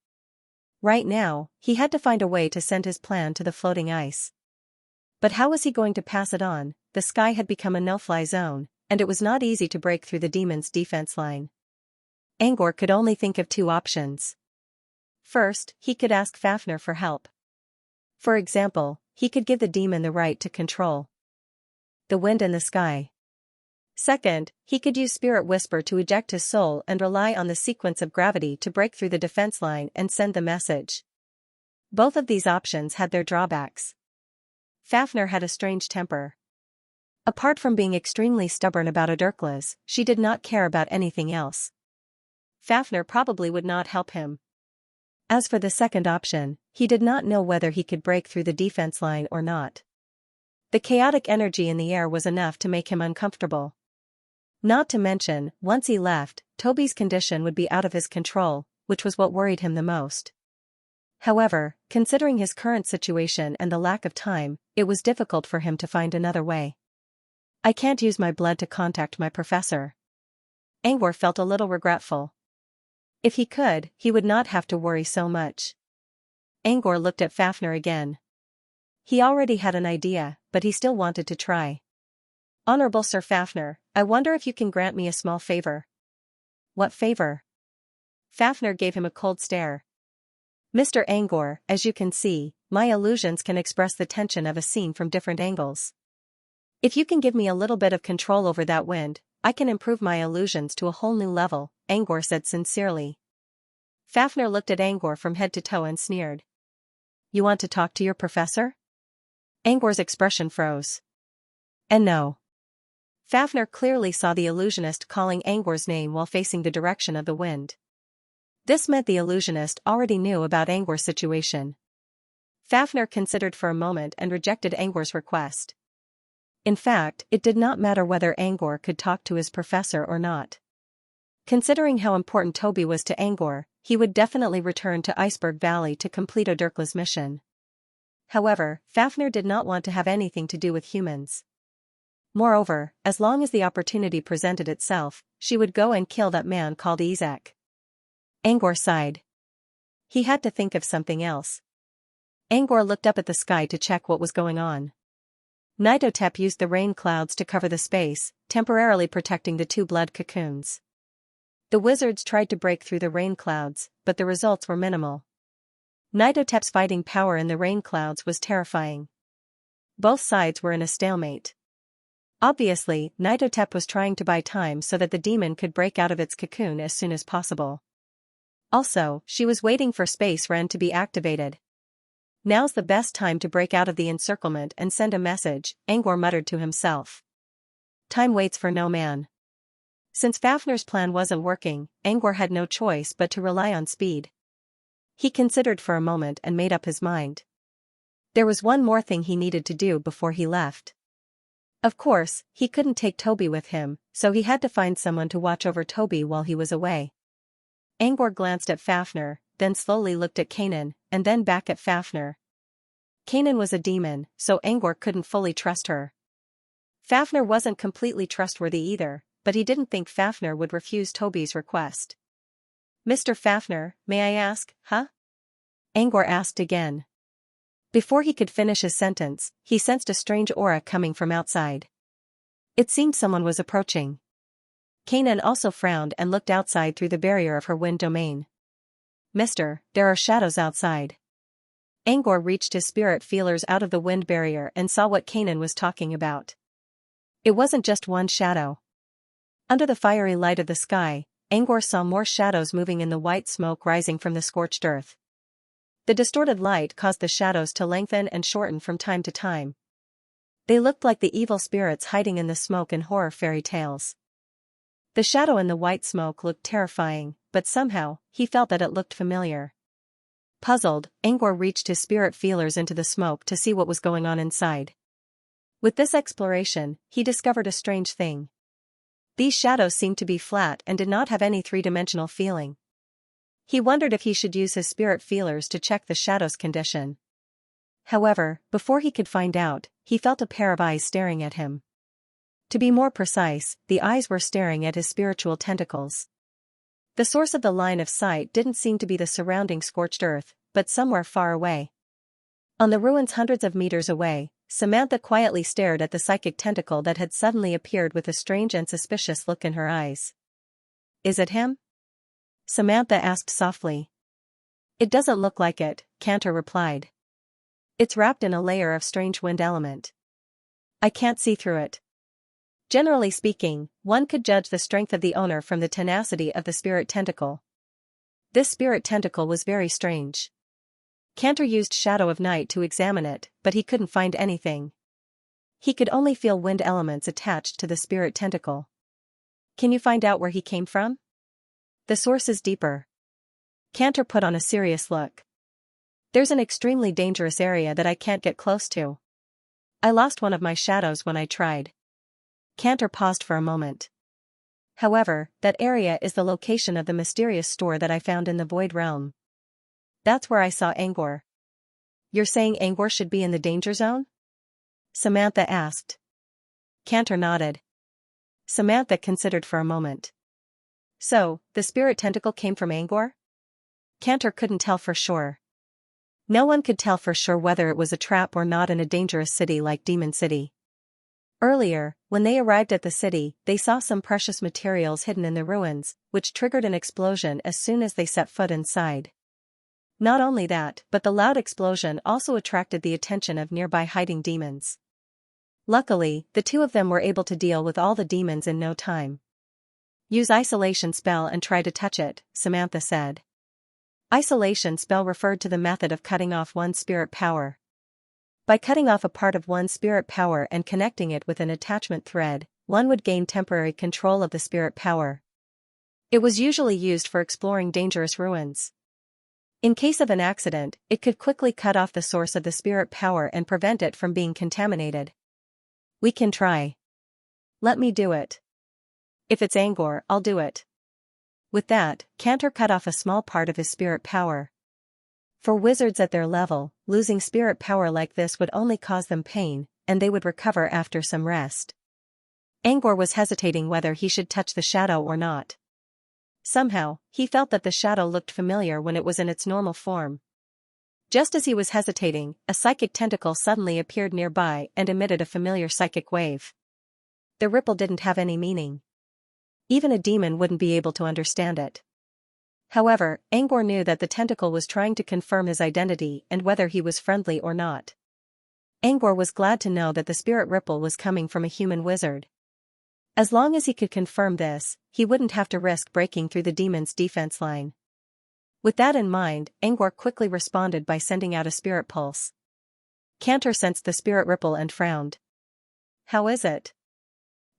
Right now, he had to find a way to send his plan to the floating ice. But how was he going to pass it on? The sky had become a no-fly zone, and it was not easy to break through the demon's defense line. Angor could only think of two options. First, he could ask Fafnir for help. For example, he could give the demon the right to control the wind and the sky. Second, he could use Spirit Whisper to eject his soul and rely on the sequence of gravity to break through the defense line and send the message. Both of these options had their drawbacks. Fafnir had a strange temper. Apart from being extremely stubborn about Odurklas, she did not care about anything else. Fafnir probably would not help him. As for the second option, he did not know whether he could break through the defense line or not. The chaotic energy in the air was enough to make him uncomfortable. Not to mention, once he left, Toby's condition would be out of his control, which was what worried him the most. However, considering his current situation and the lack of time, it was difficult for him to find another way. I can't use my blood to contact my professor. Angor felt a little regretful. If he could, he would not have to worry so much. Angor looked at Fafnir again. He already had an idea, but he still wanted to try. Honorable Sir Fafnir, I wonder if you can grant me a small favor. What favor? Fafnir gave him a cold stare. Mr. Angor, as you can see, my illusions can express the tension of a scene from different angles. If you can give me a little bit of control over that wind, I can improve my illusions to a whole new level, Angor said sincerely. Fafnir looked at Angor from head to toe and sneered. You want to talk to your professor? Angor's expression froze. And no. Fafnir clearly saw the illusionist calling Angor's name while facing the direction of the wind. This meant the illusionist already knew about Angor's situation. Fafnir considered for a moment and rejected Angor's request. In fact, it did not matter whether Angor could talk to his professor or not. Considering how important Toby was to Angor, he would definitely return to Iceberg Valley to complete Odurkla's mission. However, Fafnir did not want to have anything to do with humans. Moreover, as long as the opportunity presented itself, she would go and kill that man called Izak. Angor sighed. He had to think of something else. Angor looked up at the sky to check what was going on. Nitotep used the rain clouds to cover the space, temporarily protecting the two blood cocoons. The wizards tried to break through the rain clouds, but the results were minimal. Nitotep's fighting power in the rain clouds was terrifying. Both sides were in a stalemate. Obviously, Nitotep was trying to buy time so that the demon could break out of its cocoon as soon as possible. Also, she was waiting for Space Ren to be activated. Now's the best time to break out of the encirclement and send a message, Angor muttered to himself. Time waits for no man. Since Fafnir's plan wasn't working, Angor had no choice but to rely on speed. He considered for a moment and made up his mind. There was one more thing he needed to do before he left. Of course, he couldn't take Toby with him, so he had to find someone to watch over Toby while he was away. Angor glanced at Fafnir, then slowly looked at Kanan, and then back at Fafnir. Kanan was a demon, so Angor couldn't fully trust her. Fafnir wasn't completely trustworthy either, but he didn't think Fafnir would refuse Toby's request. Mr. Fafnir, may I ask, huh? Angor asked again. Before he could finish his sentence, he sensed a strange aura coming from outside. It seemed someone was approaching. Kanan also frowned and looked outside through the barrier of her wind domain. Mister, there are shadows outside. Angor reached his spirit feelers out of the wind barrier and saw what Kanan was talking about. It wasn't just one shadow. Under the fiery light of the sky, Angor saw more shadows moving in the white smoke rising from the scorched earth. The distorted light caused the shadows to lengthen and shorten from time to time. They looked like the evil spirits hiding in the smoke in horror fairy tales. The shadow in the white smoke looked terrifying, but somehow, he felt that it looked familiar. Puzzled, Angor reached his spirit feelers into the smoke to see what was going on inside. With this exploration, he discovered a strange thing. These shadows seemed to be flat and did not have any three-dimensional feeling. He wondered if he should use his spirit feelers to check the shadow's condition. However, before he could find out, he felt a pair of eyes staring at him. To be more precise, the eyes were staring at his spiritual tentacles. The source of the line of sight didn't seem to be the surrounding scorched earth, but somewhere far away. On the ruins hundreds of meters away, Samantha quietly stared at the psychic tentacle that had suddenly appeared with a strange and suspicious look in her eyes. Is it him? Samantha asked softly. It doesn't look like it, Cantor replied. It's wrapped in a layer of strange wind element. I can't see through it. Generally speaking, one could judge the strength of the owner from the tenacity of the spirit tentacle. This spirit tentacle was very strange. Cantor used Shadow of Night to examine it, but he couldn't find anything. He could only feel wind elements attached to the spirit tentacle. Can you find out where he came from? The source is deeper. Cantor put on a serious look. There's an extremely dangerous area that I can't get close to. I lost one of my shadows when I tried. Cantor paused for a moment. However, that area is the location of the mysterious store that I found in the Void Realm. That's where I saw Angor. You're saying Angor should be in the danger zone? Samantha asked. Cantor nodded. Samantha considered for a moment. So, the spirit tentacle came from Angor? Cantor couldn't tell for sure. No one could tell for sure whether it was a trap or not in a dangerous city like Demon City. Earlier, when they arrived at the city, they saw some precious materials hidden in the ruins, which triggered an explosion as soon as they set foot inside. Not only that, but the loud explosion also attracted the attention of nearby hiding demons. Luckily, the two of them were able to deal with all the demons in no time. Use isolation spell and try to touch it, Samantha said. Isolation spell referred to the method of cutting off one's spirit power. By cutting off a part of one's spirit power and connecting it with an attachment thread, one would gain temporary control of the spirit power. It was usually used for exploring dangerous ruins. In case of an accident, it could quickly cut off the source of the spirit power and prevent it from being contaminated. We can try. Let me do it. If it's Angor, I'll do it. With that, Cantor cut off a small part of his spirit power. For wizards at their level, losing spirit power like this would only cause them pain, and they would recover after some rest. Angor was hesitating whether he should touch the shadow or not. Somehow, he felt that the shadow looked familiar when it was in its normal form. Just as he was hesitating, a psychic tentacle suddenly appeared nearby and emitted a familiar psychic wave. The ripple didn't have any meaning. Even a demon wouldn't be able to understand it. However, Angor knew that the tentacle was trying to confirm his identity and whether he was friendly or not. Angor was glad to know that the spirit ripple was coming from a human wizard. As long as he could confirm this, he wouldn't have to risk breaking through the demon's defense line. With that in mind, Angor quickly responded by sending out a spirit pulse. Cantor sensed the spirit ripple and frowned. "How is it?"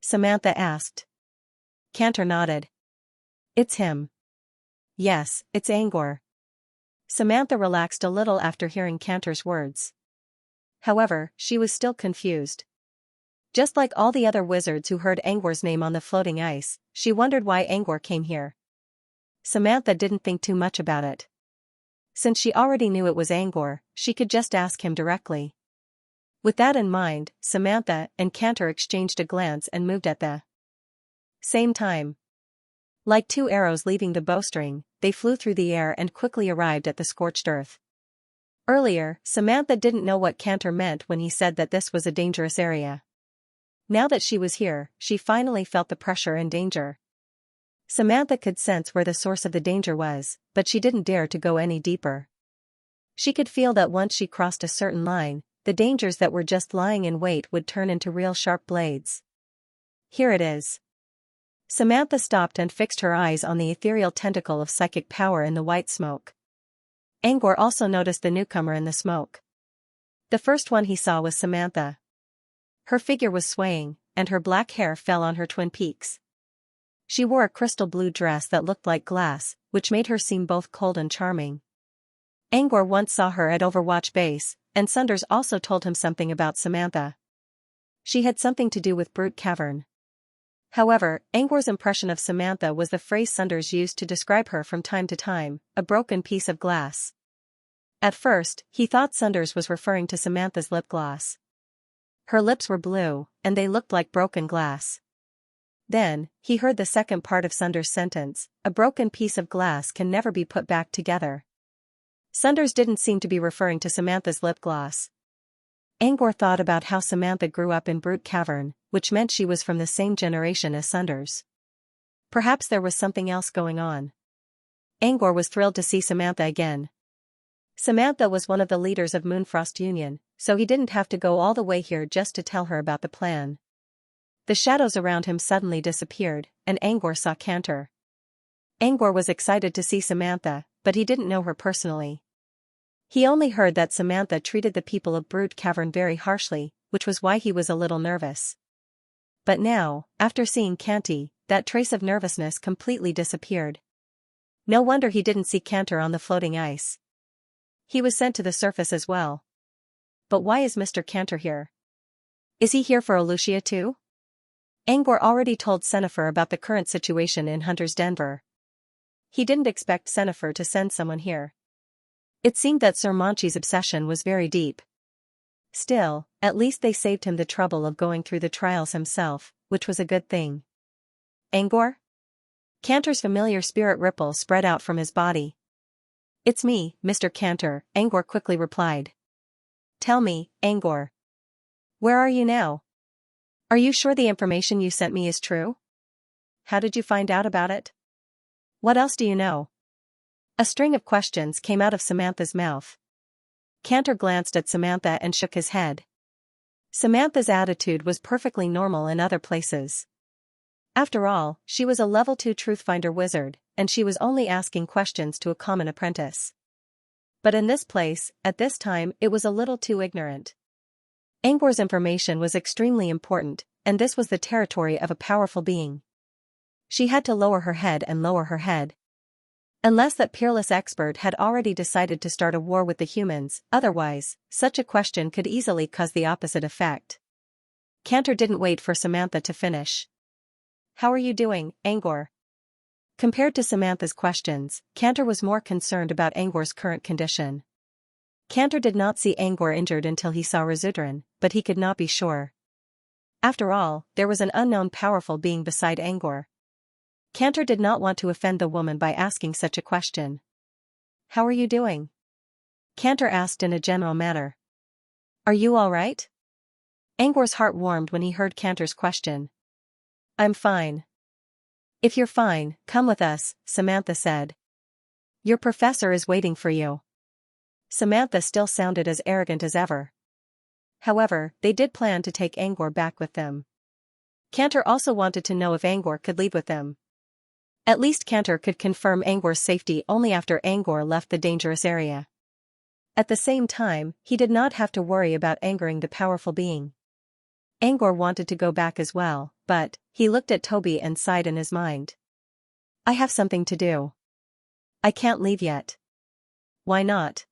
Samantha asked. Cantor nodded. "It's him." "Yes, it's Angor." Samantha relaxed a little after hearing Cantor's words. However, she was still confused. Just like all the other wizards who heard Angor's name on the floating ice, she wondered why Angor came here. Samantha didn't think too much about it. Since she already knew it was Angor, she could just ask him directly. With that in mind, Samantha and Cantor exchanged a glance and moved at the same time. Like two arrows leaving the bowstring, they flew through the air and quickly arrived at the scorched earth. Earlier, Samantha didn't know what Cantor meant when he said that this was a dangerous area. Now that she was here, she finally felt the pressure and danger. Samantha could sense where the source of the danger was, but she didn't dare to go any deeper. She could feel that once she crossed a certain line, the dangers that were just lying in wait would turn into real sharp blades. Here it is. Samantha stopped and fixed her eyes on the ethereal tentacle of psychic power in the white smoke. Angor also noticed the newcomer in the smoke. The first one he saw was Samantha. Her figure was swaying, and her black hair fell on her twin peaks. She wore a crystal blue dress that looked like glass, which made her seem both cold and charming. Angor once saw her at Overwatch Base, and Sunders also told him something about Samantha. She had something to do with Brute Cavern. However, Angor's impression of Samantha was the phrase Sunders used to describe her from time to time, a broken piece of glass. At first, he thought Sunders was referring to Samantha's lip gloss. Her lips were blue, and they looked like broken glass. Then, he heard the second part of Sunders' sentence, "A broken piece of glass can never be put back together." Sunders didn't seem to be referring to Samantha's lip gloss. Angor thought about how Samantha grew up in Brute Cavern, which meant she was from the same generation as Sunders. Perhaps there was something else going on. Angor was thrilled to see Samantha again. Samantha was one of the leaders of Moonfrost Union, so he didn't have to go all the way here just to tell her about the plan. The shadows around him suddenly disappeared, and Angor saw Cantor. Angor was excited to see Samantha, but he didn't know her personally. He only heard that Samantha treated the people of Brute Cavern very harshly, which was why he was a little nervous. But now, after seeing Canty, that trace of nervousness completely disappeared. No wonder he didn't see Cantor on the floating ice. He was sent to the surface as well. But why is Mr. Cantor here? Is he here for Olucia too? Angor already told Sennefer about the current situation in Hunter's Denver. He didn't expect Sennefer to send someone here. It seemed that Sir Monchi's obsession was very deep. Still, at least they saved him the trouble of going through the trials himself, which was a good thing. Angor? Cantor's familiar spirit ripple spread out from his body. "It's me, Mr. Cantor," Angor quickly replied. "Tell me, Angor. Where are you now? Are you sure the information you sent me is true? How did you find out about it? What else do you know?" A string of questions came out of Samantha's mouth. Cantor glanced at Samantha and shook his head. Samantha's attitude was perfectly normal in other places. After all, she was a level 2 Truthfinder wizard, and she was only asking questions to a common apprentice. But in this place, at this time, it was a little too ignorant. Angor's information was extremely important, and this was the territory of a powerful being. She had to lower her head and lower her head. Unless that peerless expert had already decided to start a war with the humans, otherwise, such a question could easily cause the opposite effect. Cantor didn't wait for Samantha to finish. "How are you doing, Angor?" Compared to Samantha's questions, Cantor was more concerned about Angor's current condition. Cantor did not see Angor injured until he saw Razudran, but he could not be sure. After all, there was an unknown powerful being beside Angor. Cantor did not want to offend the woman by asking such a question. "How are you doing?" Cantor asked in a general manner. "Are you all right?" Angor's heart warmed when he heard Cantor's question. "I'm fine." "If you're fine, come with us," Samantha said. "Your professor is waiting for you." Samantha still sounded as arrogant as ever. However, they did plan to take Angor back with them. Cantor also wanted to know if Angor could leave with them. At least Cantor could confirm Angor's safety only after Angor left the dangerous area. At the same time, he did not have to worry about angering the powerful being. Angor wanted to go back as well, but he looked at Toby and sighed in his mind. I have something to do. I can't leave yet. Why not?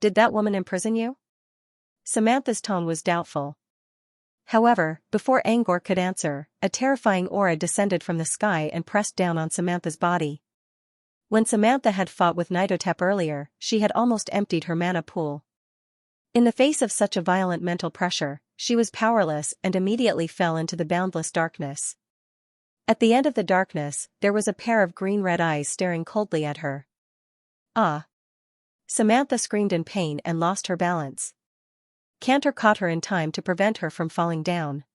Did that woman imprison you? Samantha's tone was doubtful. However, before Angor could answer, a terrifying aura descended from the sky and pressed down on Samantha's body. When Samantha had fought with Nidotep earlier, she had almost emptied her mana pool. In the face of such a violent mental pressure, she was powerless and immediately fell into the boundless darkness. At the end of the darkness, there was a pair of green-red eyes staring coldly at her. Ah! Samantha screamed in pain and lost her balance. Cantor caught her in time to prevent her from falling down.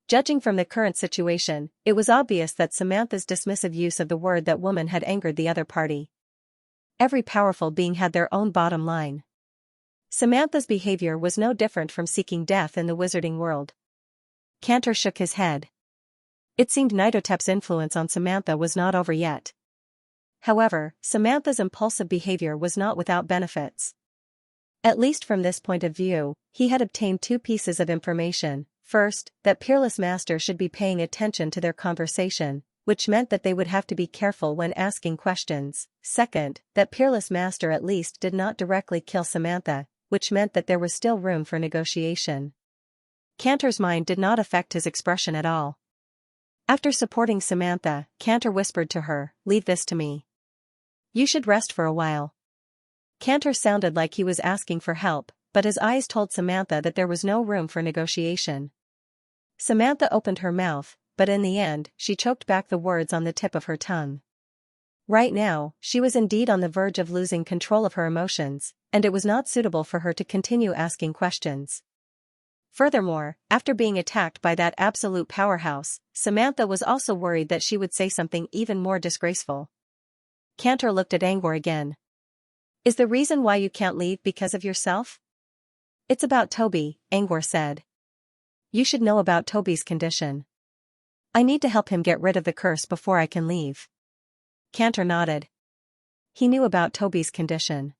Judging from the current situation, it was obvious that Samantha's dismissive use of the word "that woman" had angered the other party. Every powerful being had their own bottom line. Samantha's behavior was no different from seeking death in the wizarding world. Cantor shook his head. It seemed Nidotep's influence on Samantha was not over yet. However, Samantha's impulsive behavior was not without benefits. At least from this point of view, he had obtained two pieces of information. First, that Peerless Master should be paying attention to their conversation, which meant that they would have to be careful when asking questions. Second, that Peerless Master at least did not directly kill Samantha, which meant that there was still room for negotiation. Cantor's mind did not affect his expression at all. After supporting Samantha, Cantor whispered to her, "Leave this to me. You should rest for a while." Cantor sounded like he was asking for help, but his eyes told Samantha that there was no room for negotiation. Samantha opened her mouth, but in the end, she choked back the words on the tip of her tongue. Right now, she was indeed on the verge of losing control of her emotions, and it was not suitable for her to continue asking questions. Furthermore, after being attacked by that absolute powerhouse, Samantha was also worried that she would say something even more disgraceful. Cantor looked at Angor again. Is the reason why you can't leave because of yourself? It's about Toby, Angor said. You should know about Toby's condition. I need to help him get rid of the curse before I can leave. Cantor nodded. He knew about Toby's condition.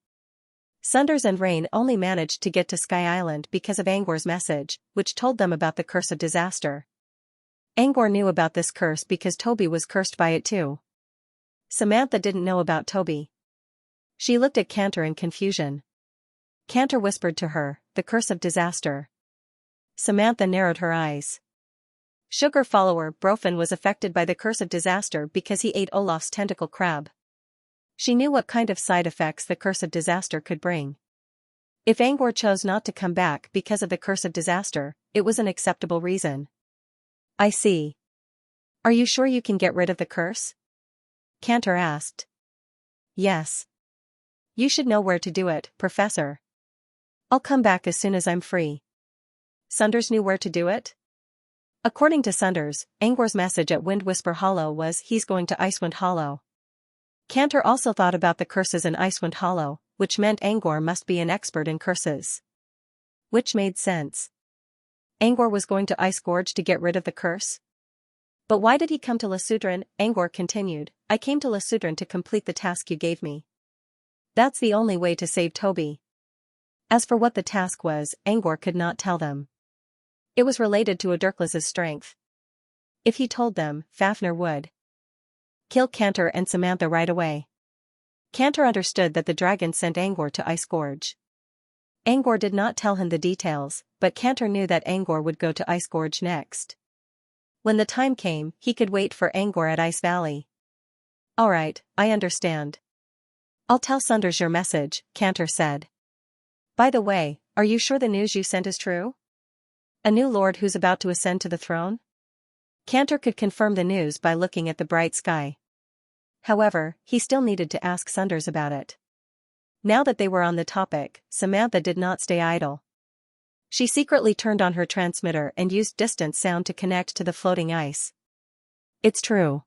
Sunders and Rain only managed to get to Sky Island because of Angor's message, which told them about the curse of disaster. Angor knew about this curse because Toby was cursed by it too. Samantha didn't know about Toby. She looked at Cantor in confusion. Cantor whispered to her, "The curse of disaster." Samantha narrowed her eyes. Sugar follower Brofin was affected by the curse of disaster because he ate Olaf's tentacle crab. She knew what kind of side effects the curse of disaster could bring. If Angor chose not to come back because of the curse of disaster, it was an acceptable reason. I see. Are you sure you can get rid of the curse? Cantor asked. Yes. You should know where to do it, Professor. I'll come back as soon as I'm free. Sunders knew where to do it? According to Sunders, Angor's message at Wind Whisper Hollow was he's going to Icewind Hollow. Cantor also thought about the curses in Icewind Hollow, which meant Angor must be an expert in curses. Which made sense. Angor was going to Ice Gorge to get rid of the curse? But why did he come to Lesudran? Angor continued, I came to Lesudran to complete the task you gave me. That's the only way to save Toby. As for what the task was, Angor could not tell them. It was related to Odirklas's strength. If he told them, Fafnir would kill Cantor and Samantha right away. Cantor understood that the dragon sent Angor to Ice Gorge. Angor did not tell him the details, but Cantor knew that Angor would go to Ice Gorge next. When the time came, he could wait for Angor at Ice Valley. Alright, I understand. I'll tell Sunders your message, Cantor said. By the way, are you sure the news you sent is true? A new lord who's about to ascend to the throne? Cantor could confirm the news by looking at the bright sky. However, he still needed to ask Sunders about it. Now that they were on the topic, Samantha did not stay idle. She secretly turned on her transmitter and used distant sound to connect to the floating ice. It's true.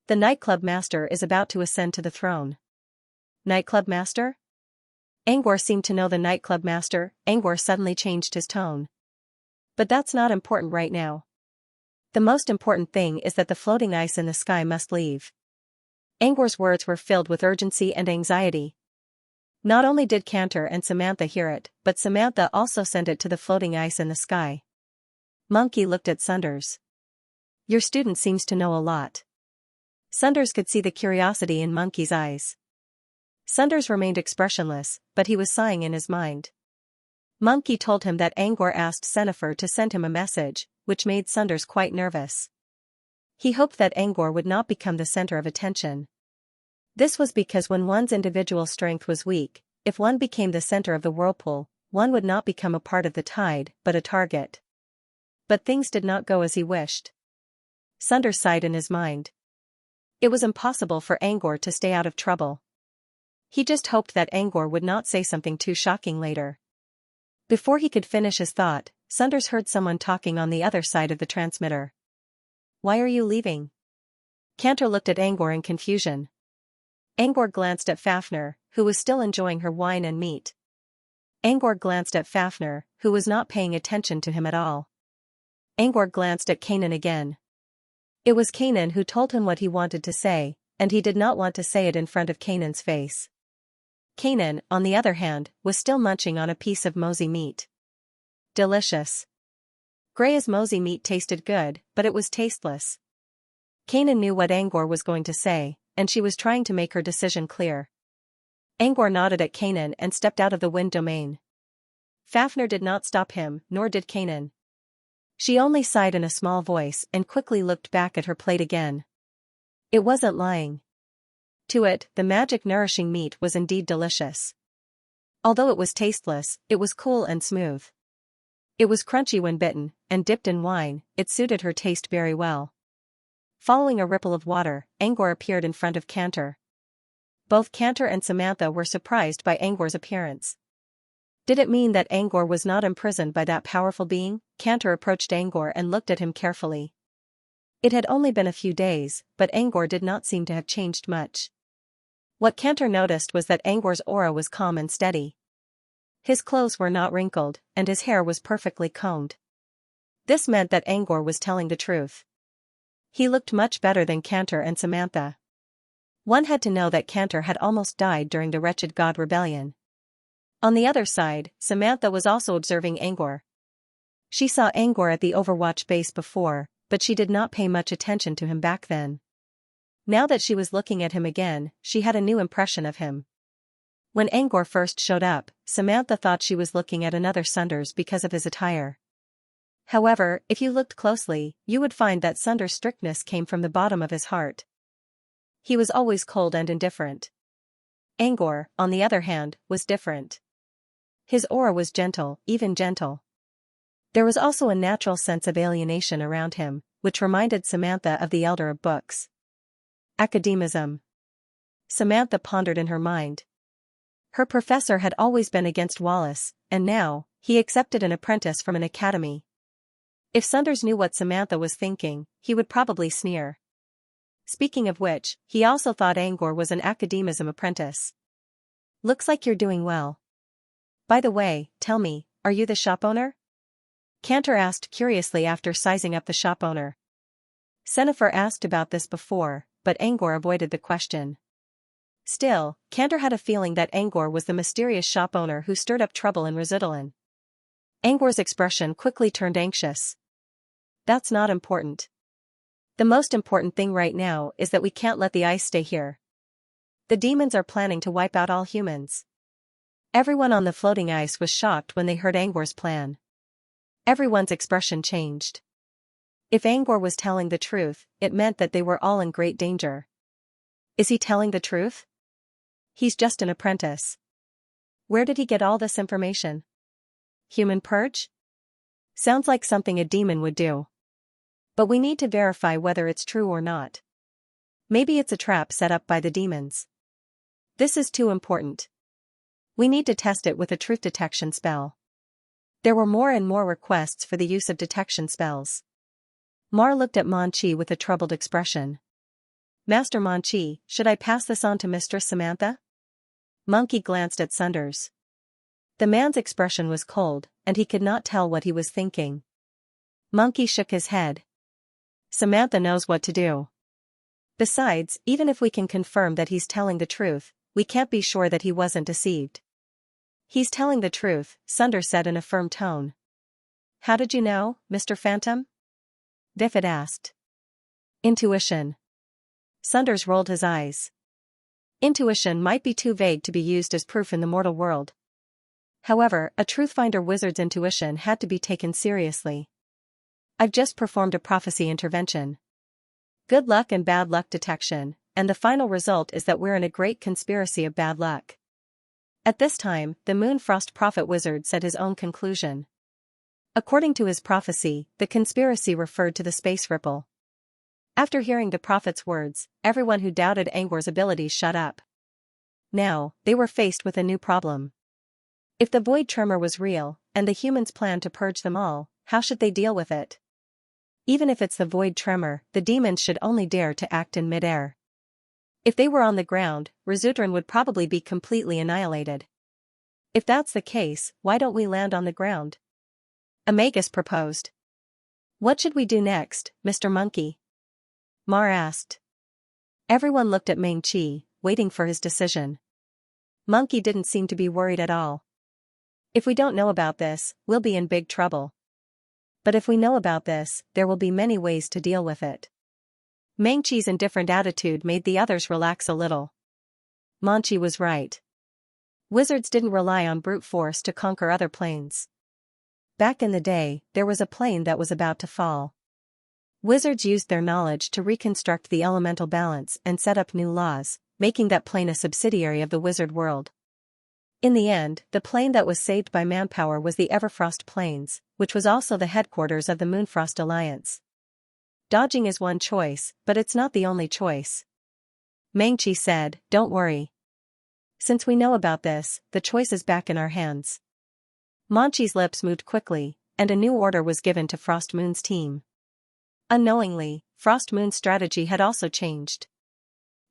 The nightclub master is about to ascend to the throne. Nightclub master? Angor seemed to know the nightclub master. Angor suddenly changed his tone. But that's not important right now. The most important thing is that the floating ice in the sky must leave. Angor's words were filled with urgency and anxiety. Not only did Cantor and Samantha hear it, but Samantha also sent it to the floating ice in the sky. Monkey looked at Sunders. Your student seems to know a lot. Sunders could see the curiosity in Monkey's eyes. Sunders remained expressionless, but he was sighing in his mind. Monkey told him that Angor asked Senifer to send him a message, which made Sunders quite nervous. He hoped that Angor would not become the center of attention. This was because when one's individual strength was weak, if one became the center of the whirlpool, one would not become a part of the tide, but a target. But things did not go as he wished. Sunders sighed in his mind. It was impossible for Angor to stay out of trouble. He just hoped that Angor would not say something too shocking later. Before he could finish his thought, Sunders heard someone talking on the other side of the transmitter. Why are you leaving? Cantor looked at Angor in confusion. Angor glanced at Fafnir, who was still enjoying her wine and meat. Angor glanced at Fafnir, who was not paying attention to him at all. Angor glanced at Kanan again. It was Kanan who told him what he wanted to say, and he did not want to say it in front of Kanan's face. Kanan, on the other hand, was still munching on a piece of mosey meat. Delicious. Gray's mosey meat tasted good, but it was tasteless. Kanan knew what Angor was going to say, and she was trying to make her decision clear. Angor nodded at Kanan and stepped out of the wind domain. Fafnir did not stop him, nor did Kanan. She only sighed in a small voice and quickly looked back at her plate again. It wasn't lying. To it, the magic nourishing meat was indeed delicious. Although it was tasteless, it was cool and smooth. It was crunchy when bitten, and dipped in wine, it suited her taste very well. Following a ripple of water, Angor appeared in front of Cantor. Both Cantor and Samantha were surprised by Angor's appearance. Did it mean that Angor was not imprisoned by that powerful being? Cantor approached Angor and looked at him carefully. It had only been a few days, but Angor did not seem to have changed much. What Cantor noticed was that Angor's aura was calm and steady. His clothes were not wrinkled, and his hair was perfectly combed. This meant that Angor was telling the truth. He looked much better than Cantor and Samantha. One had to know that Cantor had almost died during the wretched god rebellion. On the other side, Samantha was also observing Angor. She saw Angor at the Overwatch base before, but she did not pay much attention to him back then. Now that she was looking at him again, she had a new impression of him. When Angor first showed up, Samantha thought she was looking at another Sunders because of his attire. However, if you looked closely, you would find that Sunders' strictness came from the bottom of his heart. He was always cold and indifferent. Angor, on the other hand, was different. His aura was gentle, even gentle. There was also a natural sense of alienation around him, which reminded Samantha of the elder of books. Academism. Samantha pondered in her mind. Her professor had always been against Wallace, and now, he accepted an apprentice from an academy. If Sunders knew what Samantha was thinking, he would probably sneer. Speaking of which, he also thought Angor was an academism apprentice. Looks like you're doing well. By the way, tell me, are you the shop owner? Cantor asked curiously after sizing up the shop owner. Senifer asked about this before, but Angor avoided the question. Still, Cantor had a feeling that Angor was the mysterious shop owner who stirred up trouble in Residulan. Angor's expression quickly turned anxious. That's not important. The most important thing right now is that we can't let the ice stay here. The demons are planning to wipe out all humans. Everyone on the floating ice was shocked when they heard Angor's plan. Everyone's expression changed. If Angor was telling the truth, it meant that they were all in great danger. Is he telling the truth? He's just an apprentice. Where did he get all this information? Human purge? Sounds like something a demon would do. But we need to verify whether it's true or not. Maybe it's a trap set up by the demons. This is too important. We need to test it with a truth detection spell. There were more and more requests for the use of detection spells. Mar looked at Mon-Chi with a troubled expression. Master Mon-Chi, should I pass this on to Mistress Samantha? Monkey glanced at Sunders. The man's expression was cold, and he could not tell what he was thinking. Monkey shook his head. Samantha knows what to do. Besides, even if we can confirm that he's telling the truth, we can't be sure that he wasn't deceived. He's telling the truth, Sunder said in a firm tone. How did you know, Mr. Phantom? Diffid asked. Intuition. Sunders rolled his eyes. Intuition might be too vague to be used as proof in the mortal world. However, a truthfinder wizard's intuition had to be taken seriously. I've just performed a prophecy intervention. Good luck and bad luck detection, and the final result is that we're in a great conspiracy of bad luck. At this time, the Moonfrost Prophet Wizard said his own conclusion. According to his prophecy, the conspiracy referred to the space ripple. After hearing the prophet's words, everyone who doubted Angor's abilities shut up. Now, they were faced with a new problem. If the void tremor was real, and the humans planned to purge them all, how should they deal with it? Even if it's the void tremor, the demons should only dare to act in midair. If they were on the ground, Rizutran would probably be completely annihilated. If that's the case, why don't we land on the ground? Amagus proposed. What should we do next, Mr. Monkey? Mar asked. Everyone looked at Meng-Chi, waiting for his decision. Monkey didn't seem to be worried at all. If we don't know about this, we'll be in big trouble. But if we know about this, there will be many ways to deal with it. Meng-Chi's indifferent attitude made the others relax a little. Mon-Chi was right. Wizards didn't rely on brute force to conquer other planes. Back in the day, there was a plane that was about to fall. Wizards used their knowledge to reconstruct the elemental balance and set up new laws, making that plane a subsidiary of the wizard world. In the end, the plane that was saved by manpower was the Everfrost Plains, which was also the headquarters of the Moonfrost Alliance. Dodging is one choice, but it's not the only choice. Meng-Chi said, don't worry. Since we know about this, the choice is back in our hands. Mon-Chi's lips moved quickly, and a new order was given to Frost Moon's team. Unknowingly, Frost Moon's strategy had also changed.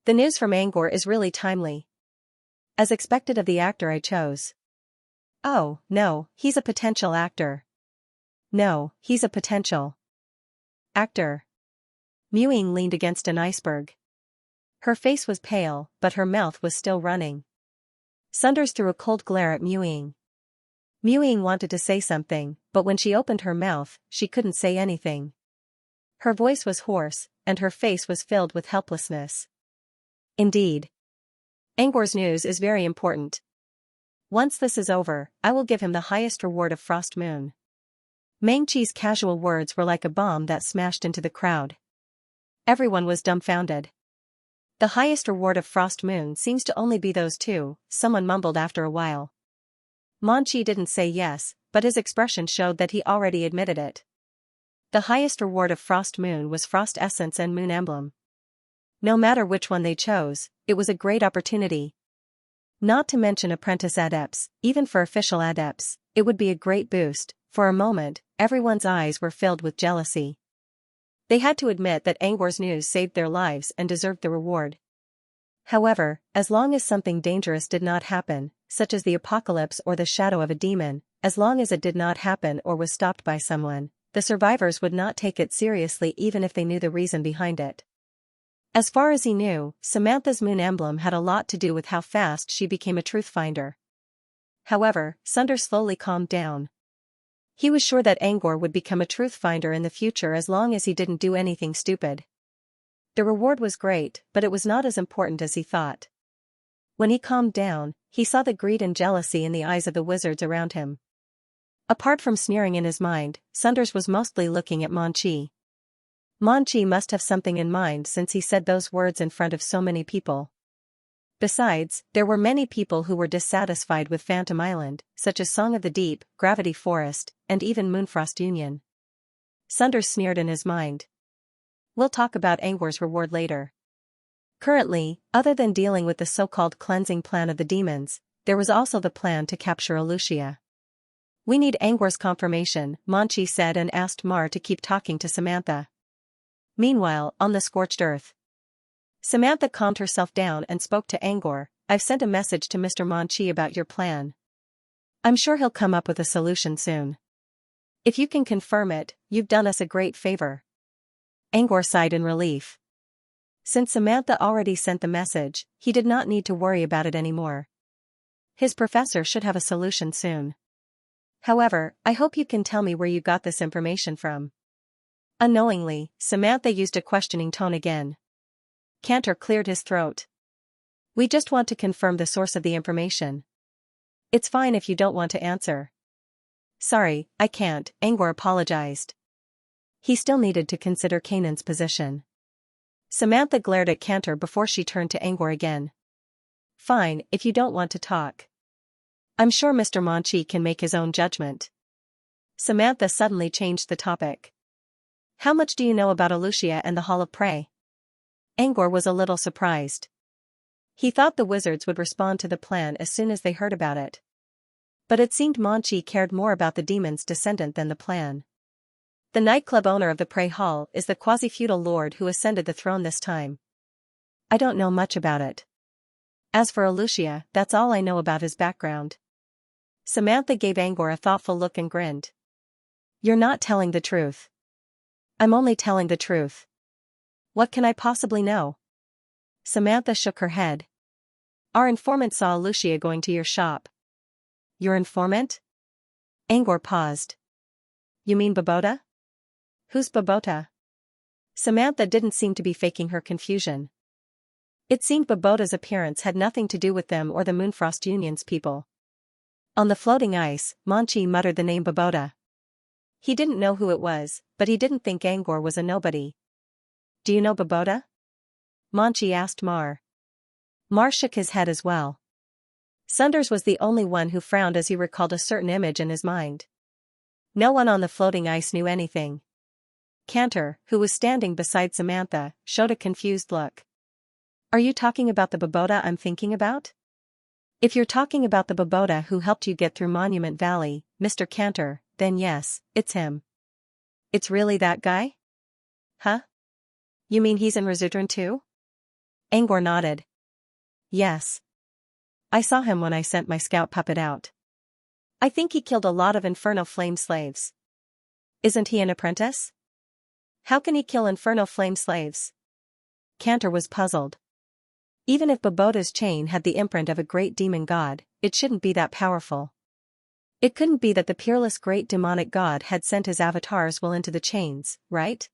The news from Angor is really timely. As expected of the actor I chose. Oh, no, he's a potential actor. No, he's a potential actor. Mewing leaned against an iceberg. Her face was pale, but her mouth was still running. Sunders threw a cold glare at Mewing. Mewing wanted to say something, but when she opened her mouth, she couldn't say anything. Her voice was hoarse, and her face was filled with helplessness. Indeed. Angor's news is very important. Once this is over, I will give him the highest reward of Frost Moon. Meng-Chi's casual words were like a bomb that smashed into the crowd. Everyone was dumbfounded. The highest reward of Frost Moon seems to only be those two, someone mumbled after a while. Mon-Chi didn't say yes, but his expression showed that he already admitted it. The highest reward of Frost Moon was Frost Essence and Moon Emblem. No matter which one they chose, it was a great opportunity. Not to mention apprentice adepts, even for official adepts, it would be a great boost. For a moment, everyone's eyes were filled with jealousy. They had to admit that Angor's news saved their lives and deserved the reward. However, as long as something dangerous did not happen, such as the apocalypse or the shadow of a demon, as long as it did not happen or was stopped by someone, the survivors would not take it seriously even if they knew the reason behind it. As far as he knew, Samantha's moon emblem had a lot to do with how fast she became a truth finder. However, Sunder slowly calmed down. He was sure that Angor would become a truth finder in the future as long as he didn't do anything stupid. The reward was great, but it was not as important as he thought. When he calmed down, he saw the greed and jealousy in the eyes of the wizards around him. Apart from sneering in his mind, Sunders was mostly looking at Mon-Chi. Mon-Chi must have something in mind since he said those words in front of so many people. Besides, there were many people who were dissatisfied with Phantom Island, such as Song of the Deep, Gravity Forest, and even Moonfrost Union. Sunders sneered in his mind. We'll talk about Angor's reward later. Currently, other than dealing with the so-called cleansing plan of the demons, there was also the plan to capture Alucia. We need Angor's confirmation, Mon-Chi said and asked Mar to keep talking to Samantha. Meanwhile, on the scorched earth, Samantha calmed herself down and spoke to Angor. I've sent a message to Mr. Mon-Chi about your plan. I'm sure he'll come up with a solution soon. If you can confirm it, you've done us a great favor. Angor sighed in relief. Since Samantha already sent the message, he did not need to worry about it anymore. His professor should have a solution soon. However, I hope you can tell me where you got this information from. Unknowingly, Samantha used a questioning tone again. Cantor cleared his throat. We just want to confirm the source of the information. It's fine if you don't want to answer. Sorry, I can't, Angor apologized. He still needed to consider Kanan's position. Samantha glared at Cantor before she turned to Angor again. Fine, if you don't want to talk. I'm sure Mr. Monchi can make his own judgment. Samantha suddenly changed the topic. How much do you know about Xianxia and the Hall of Prey? Angor was a little surprised. He thought the wizards would respond to the plan as soon as they heard about it. But it seemed Monchi cared more about the demon's descendant than the plan. The nightclub owner of the Prey Hall is the quasi-feudal lord who ascended the throne this time. I don't know much about it. As for Xianxia, that's all I know about his background. Samantha gave Angor a thoughtful look and grinned. You're not telling the truth. I'm only telling the truth. What can I possibly know? Samantha shook her head. Our informant saw Xianxia going to your shop. Your informant? Angor paused. You mean Babota? Who's Babota? Samantha didn't seem to be faking her confusion. It seemed Babota's appearance had nothing to do with them or the Moonfrost Union's people. On the floating ice, Monchi muttered the name Babota. He didn't know who it was, but he didn't think Angor was a nobody. Do you know Babota? Monchi asked Mar. Mar shook his head as well. Sunders was the only one who frowned as he recalled a certain image in his mind. No one on the floating ice knew anything. Cantor, who was standing beside Samantha, showed a confused look. Are you talking about the Babota I'm thinking about? If you're talking about the Babota who helped you get through Monument Valley, Mr. Cantor, then yes, it's him. It's really that guy? Huh? You mean he's in Resutern too? Angor nodded. Yes. I saw him when I sent my scout puppet out. I think he killed a lot of Inferno Flame slaves. Isn't he an apprentice? How can he kill Inferno Flame slaves? Cantor was puzzled. Even if Babota's chain had the imprint of a great demon god, it shouldn't be that powerful. It couldn't be that the peerless great demonic god had sent his avatar's will into the chains, right?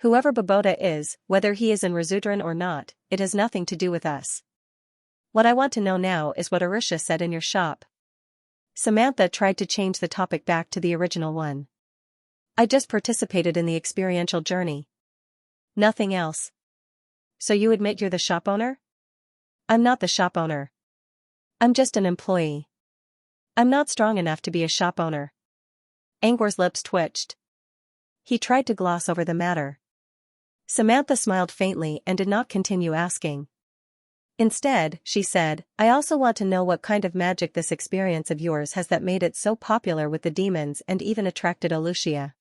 Whoever Babota is, whether he is in Resutern or not, it has nothing to do with us. What I want to know now is what Xianxia said in your shop. Samantha tried to change the topic back to the original one. I just participated in the experiential journey. Nothing else. So you admit you're the shop owner? I'm not the shop owner. I'm just an employee. I'm not strong enough to be a shop owner. Angor's lips twitched. He tried to gloss over the matter. Samantha smiled faintly and did not continue asking. Instead, she said, I also want to know what kind of magic this experience of yours has that made it so popular with the demons and even attracted Xianxia.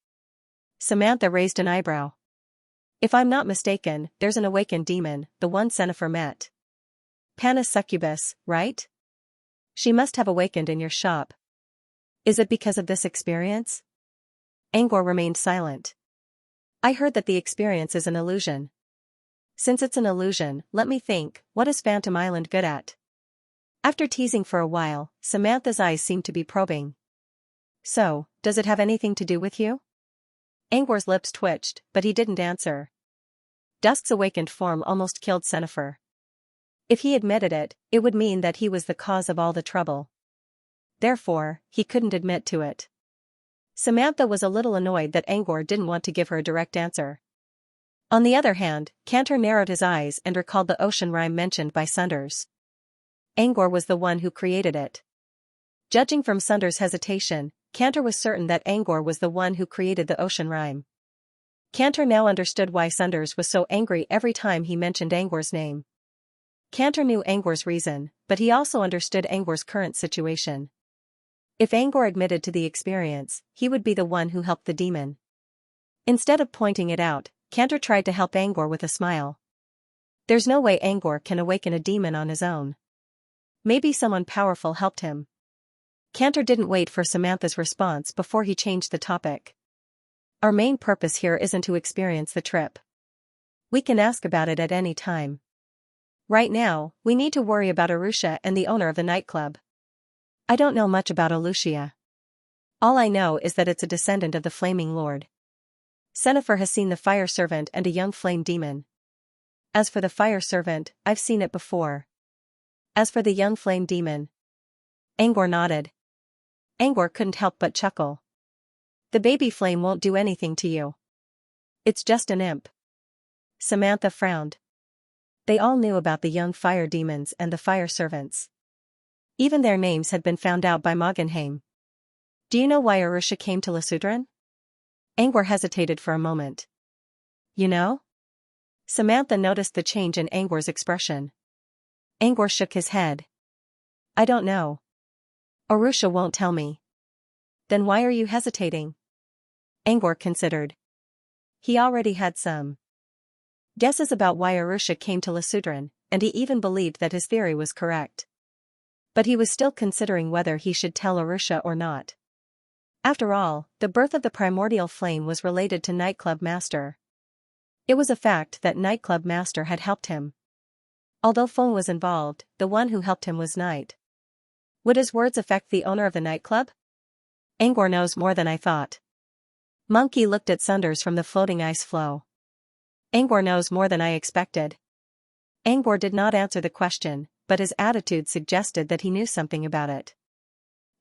Samantha raised an eyebrow. If I'm not mistaken, there's an awakened demon, the one Cenifer met. Panis Succubus, right? She must have awakened in your shop. Is it because of this experience? Angor remained silent. I heard that the experience is an illusion. Since it's an illusion, let me think, what is Phantom Island good at? After teasing for a while, Samantha's eyes seemed to be probing. So, does it have anything to do with you? Angor's lips twitched, but he didn't answer. Dusk's awakened form almost killed Cenifer. If he admitted it, it would mean that he was the cause of all the trouble. Therefore, he couldn't admit to it. Samantha was a little annoyed that Angor didn't want to give her a direct answer. On the other hand, Cantor narrowed his eyes and recalled the ocean rhyme mentioned by Sunders. Angor was the one who created it. Judging from Sunders' hesitation, Cantor was certain that Angor was the one who created the ocean rhyme. Cantor now understood why Sunders was so angry every time he mentioned Angor's name. Cantor knew Angor's reason, but he also understood Angor's current situation. If Angor admitted to the experience, he would be the one who helped the demon. Instead of pointing it out, Cantor tried to help Angor with a smile. There's no way Angor can awaken a demon on his own. Maybe someone powerful helped him. Cantor didn't wait for Samantha's response before he changed the topic. Our main purpose here isn't to experience the trip. We can ask about it at any time. Right now, we need to worry about Arusha and the owner of the nightclub. I don't know much about Alucia. All I know is that it's a descendant of the Flaming Lord. Sennefer has seen the fire servant and a young flame demon. As for the fire servant, I've seen it before. As for the young flame demon. Angor nodded. Angor couldn't help but chuckle. The baby flame won't do anything to you. It's just an imp. Samantha frowned. They all knew about the young fire demons and the fire servants. Even their names had been found out by Moggenheim. Do you know why Arusha came to Lesudran? Angor hesitated for a moment. You know? Samantha noticed the change in Angor's expression. Angor shook his head. I don't know. Arusha won't tell me. Then why are you hesitating? Angor considered. He already had some guesses about why Arusha came to Lesudran, and he even believed that his theory was correct. But he was still considering whether he should tell Arusha or not. After all, the birth of the primordial flame was related to Nightclub Master. It was a fact that Nightclub Master had helped him. Although Feng was involved, the one who helped him was Night. Would his words affect the owner of the nightclub? Angor knows more than I thought. Monkey looked at Sunders from the floating ice floe. Angor knows more than I expected. Angor did not answer the question, but his attitude suggested that he knew something about it.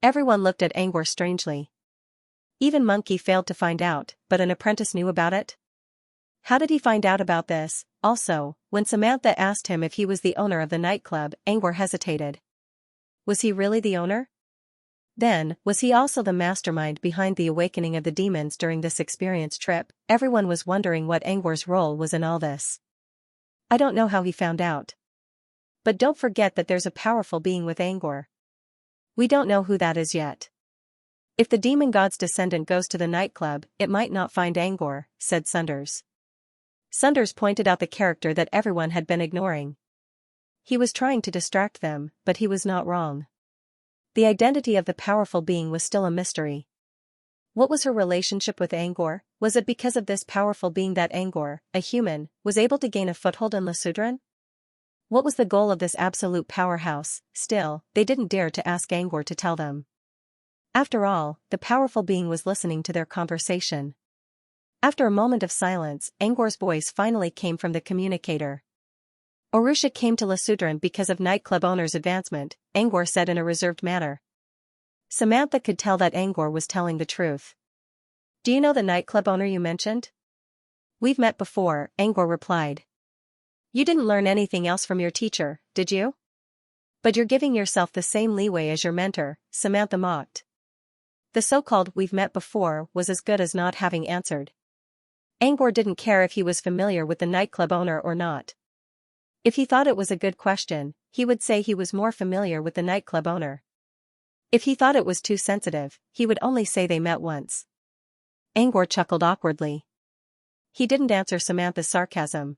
Everyone looked at Angor strangely. Even Monkey failed to find out, but an apprentice knew about it? How did he find out about this? Also, when Samantha asked him if he was the owner of the nightclub, Angor hesitated. Was he really the owner? Then, was he also the mastermind behind the awakening of the demons during this experience trip? Everyone was wondering what Angor's role was in all this. I don't know how he found out. But don't forget that there's a powerful being with Angor. We don't know who that is yet. If the demon god's descendant goes to the nightclub, it might not find Angor, said Sunders. Sunders pointed out the character that everyone had been ignoring. He was trying to distract them, but he was not wrong. The identity of the powerful being was still a mystery. What was her relationship with Angor? Was it because of this powerful being that Angor, a human, was able to gain a foothold in Lesudran? What was the goal of this absolute powerhouse? Still, they didn't dare to ask Angor to tell them. After all, the powerful being was listening to their conversation. After a moment of silence, Angor's voice finally came from the communicator. Arusha came to Lesudran because of nightclub owner's advancement, Angor said in a reserved manner. Samantha could tell that Angor was telling the truth. Do you know the nightclub owner you mentioned? We've met before, Angor replied. You didn't learn anything else from your teacher, did you? But you're giving yourself the same leeway as your mentor, Samantha mocked. The so-called "we've met before" was as good as not having answered. Angor didn't care if he was familiar with the nightclub owner or not. If he thought it was a good question, he would say he was more familiar with the nightclub owner. If he thought it was too sensitive, he would only say they met once. Angor chuckled awkwardly. He didn't answer Samantha's sarcasm.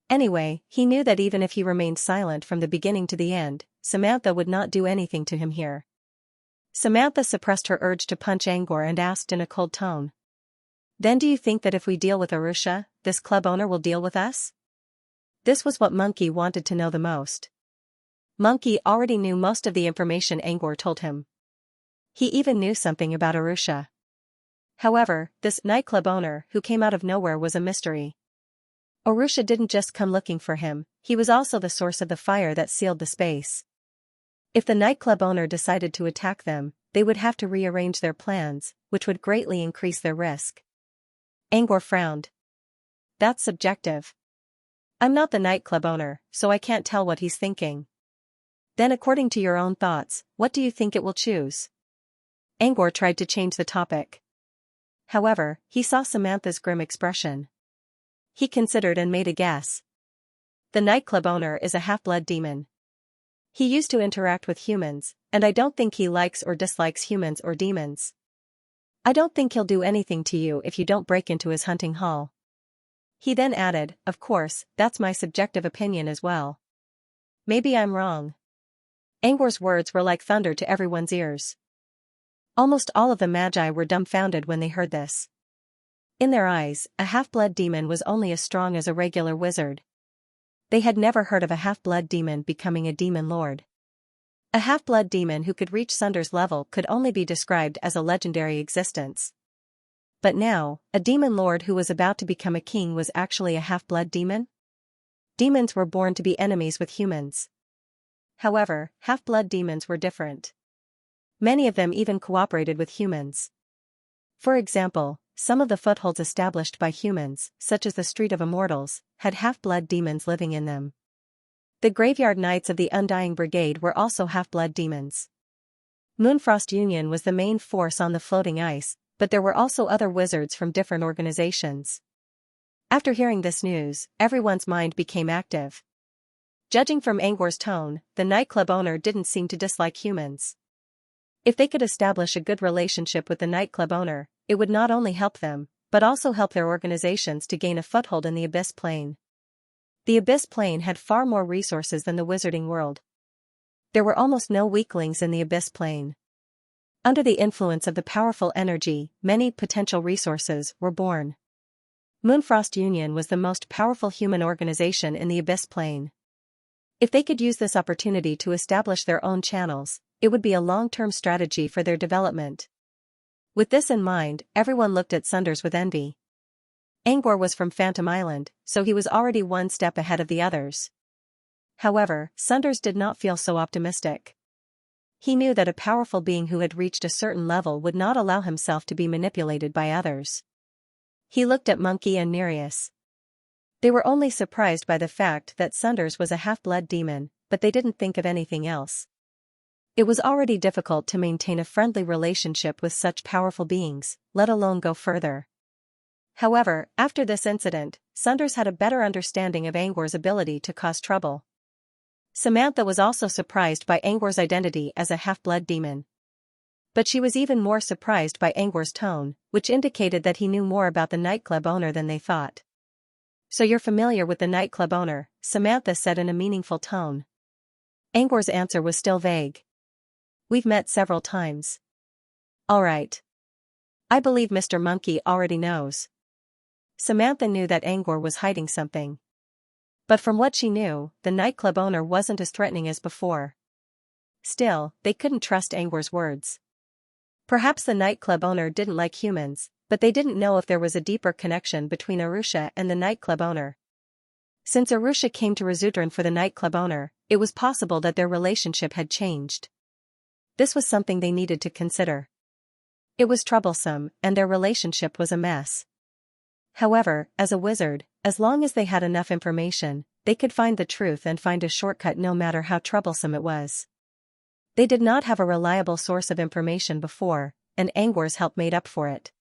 Anyway, he knew that even if he remained silent from the beginning to the end, Samantha would not do anything to him here. Samantha suppressed her urge to punch Angor and asked in a cold tone. Then do you think that if we deal with Arusha, this club owner will deal with us? This was what Monkey wanted to know the most. Monkey already knew most of the information Angor told him. He even knew something about Arusha. However, this nightclub owner who came out of nowhere was a mystery. Arusha didn't just come looking for him, he was also the source of the fire that sealed the space. If the nightclub owner decided to attack them, they would have to rearrange their plans, which would greatly increase their risk. Angor frowned. That's subjective. I'm not the nightclub owner, so I can't tell what he's thinking. Then according to your own thoughts, what do you think it will choose? Angor tried to change the topic. However, he saw Samantha's grim expression. He considered and made a guess. The nightclub owner is a half-blood demon. He used to interact with humans, and I don't think he likes or dislikes humans or demons. I don't think he'll do anything to you if you don't break into his hunting hall. He then added, of course, that's my subjective opinion as well. Maybe I'm wrong. Angor's words were like thunder to everyone's ears. Almost all of the magi were dumbfounded when they heard this. In their eyes, a half-blood demon was only as strong as a regular wizard. They had never heard of a half-blood demon becoming a demon lord. A half-blood demon who could reach Sunder's level could only be described as a legendary existence. But now, a demon lord who was about to become a king was actually a half-blood demon? Demons were born to be enemies with humans. However, half-blood demons were different. Many of them even cooperated with humans. For example, some of the footholds established by humans, such as the Street of Immortals, had half-blood demons living in them. The Graveyard Knights of the Undying Brigade were also half-blood demons. Moonfrost Union was the main force on the floating ice, but there were also other wizards from different organizations. After hearing this news, everyone's mind became active. Judging from Angor's tone, the nightclub owner didn't seem to dislike humans. If they could establish a good relationship with the nightclub owner, it would not only help them, but also help their organizations to gain a foothold in the Abyss Plane. The Abyss Plane had far more resources than the Wizarding World. There were almost no weaklings in the Abyss Plane. Under the influence of the powerful energy, many potential resources were born. Moonfrost Union was the most powerful human organization in the Abyss Plane. If they could use this opportunity to establish their own channels, it would be a long-term strategy for their development. With this in mind, everyone looked at Sunders with envy. Angor was from Phantom Island, so he was already one step ahead of the others. However, Sunders did not feel so optimistic. He knew that a powerful being who had reached a certain level would not allow himself to be manipulated by others. He looked at Monkey and Nereus. They were only surprised by the fact that Sunders was a half-blood demon, but they didn't think of anything else. It was already difficult to maintain a friendly relationship with such powerful beings, let alone go further. However, after this incident, Sunders had a better understanding of Angor's ability to cause trouble. Samantha was also surprised by Angor's identity as a half-blood demon. But she was even more surprised by Angor's tone, which indicated that he knew more about the nightclub owner than they thought. "So you're familiar with the nightclub owner," Samantha said in a meaningful tone. Angor's answer was still vague. "We've met several times." "All right. I believe Mr. Monkey already knows." Samantha knew that Angor was hiding something. But from what she knew, the nightclub owner wasn't as threatening as before. Still, they couldn't trust Angor's words. Perhaps the nightclub owner didn't like humans, but they didn't know if there was a deeper connection between Arusha and the nightclub owner. Since Arusha came to Razudran for the nightclub owner, it was possible that their relationship had changed. This was something they needed to consider. It was troublesome, and their relationship was a mess. However, as a wizard, as long as they had enough information, they could find the truth and find a shortcut no matter how troublesome it was. They did not have a reliable source of information before, and Angor's help made up for it.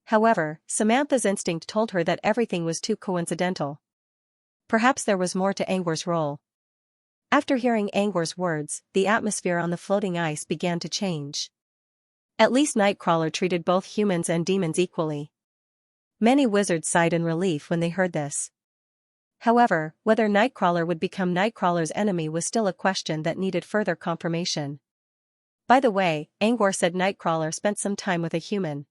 However, Samantha's instinct told her that everything was too coincidental. Perhaps there was more to Angor's role. After hearing Angor's words, the atmosphere on the floating ice began to change. At least Nightcrawler treated both humans and demons equally. Many wizards sighed in relief when they heard this. However, whether Nightcrawler would become Nightcrawler's enemy was still a question that needed further confirmation. By the way, Angor said Nightcrawler spent some time with a human.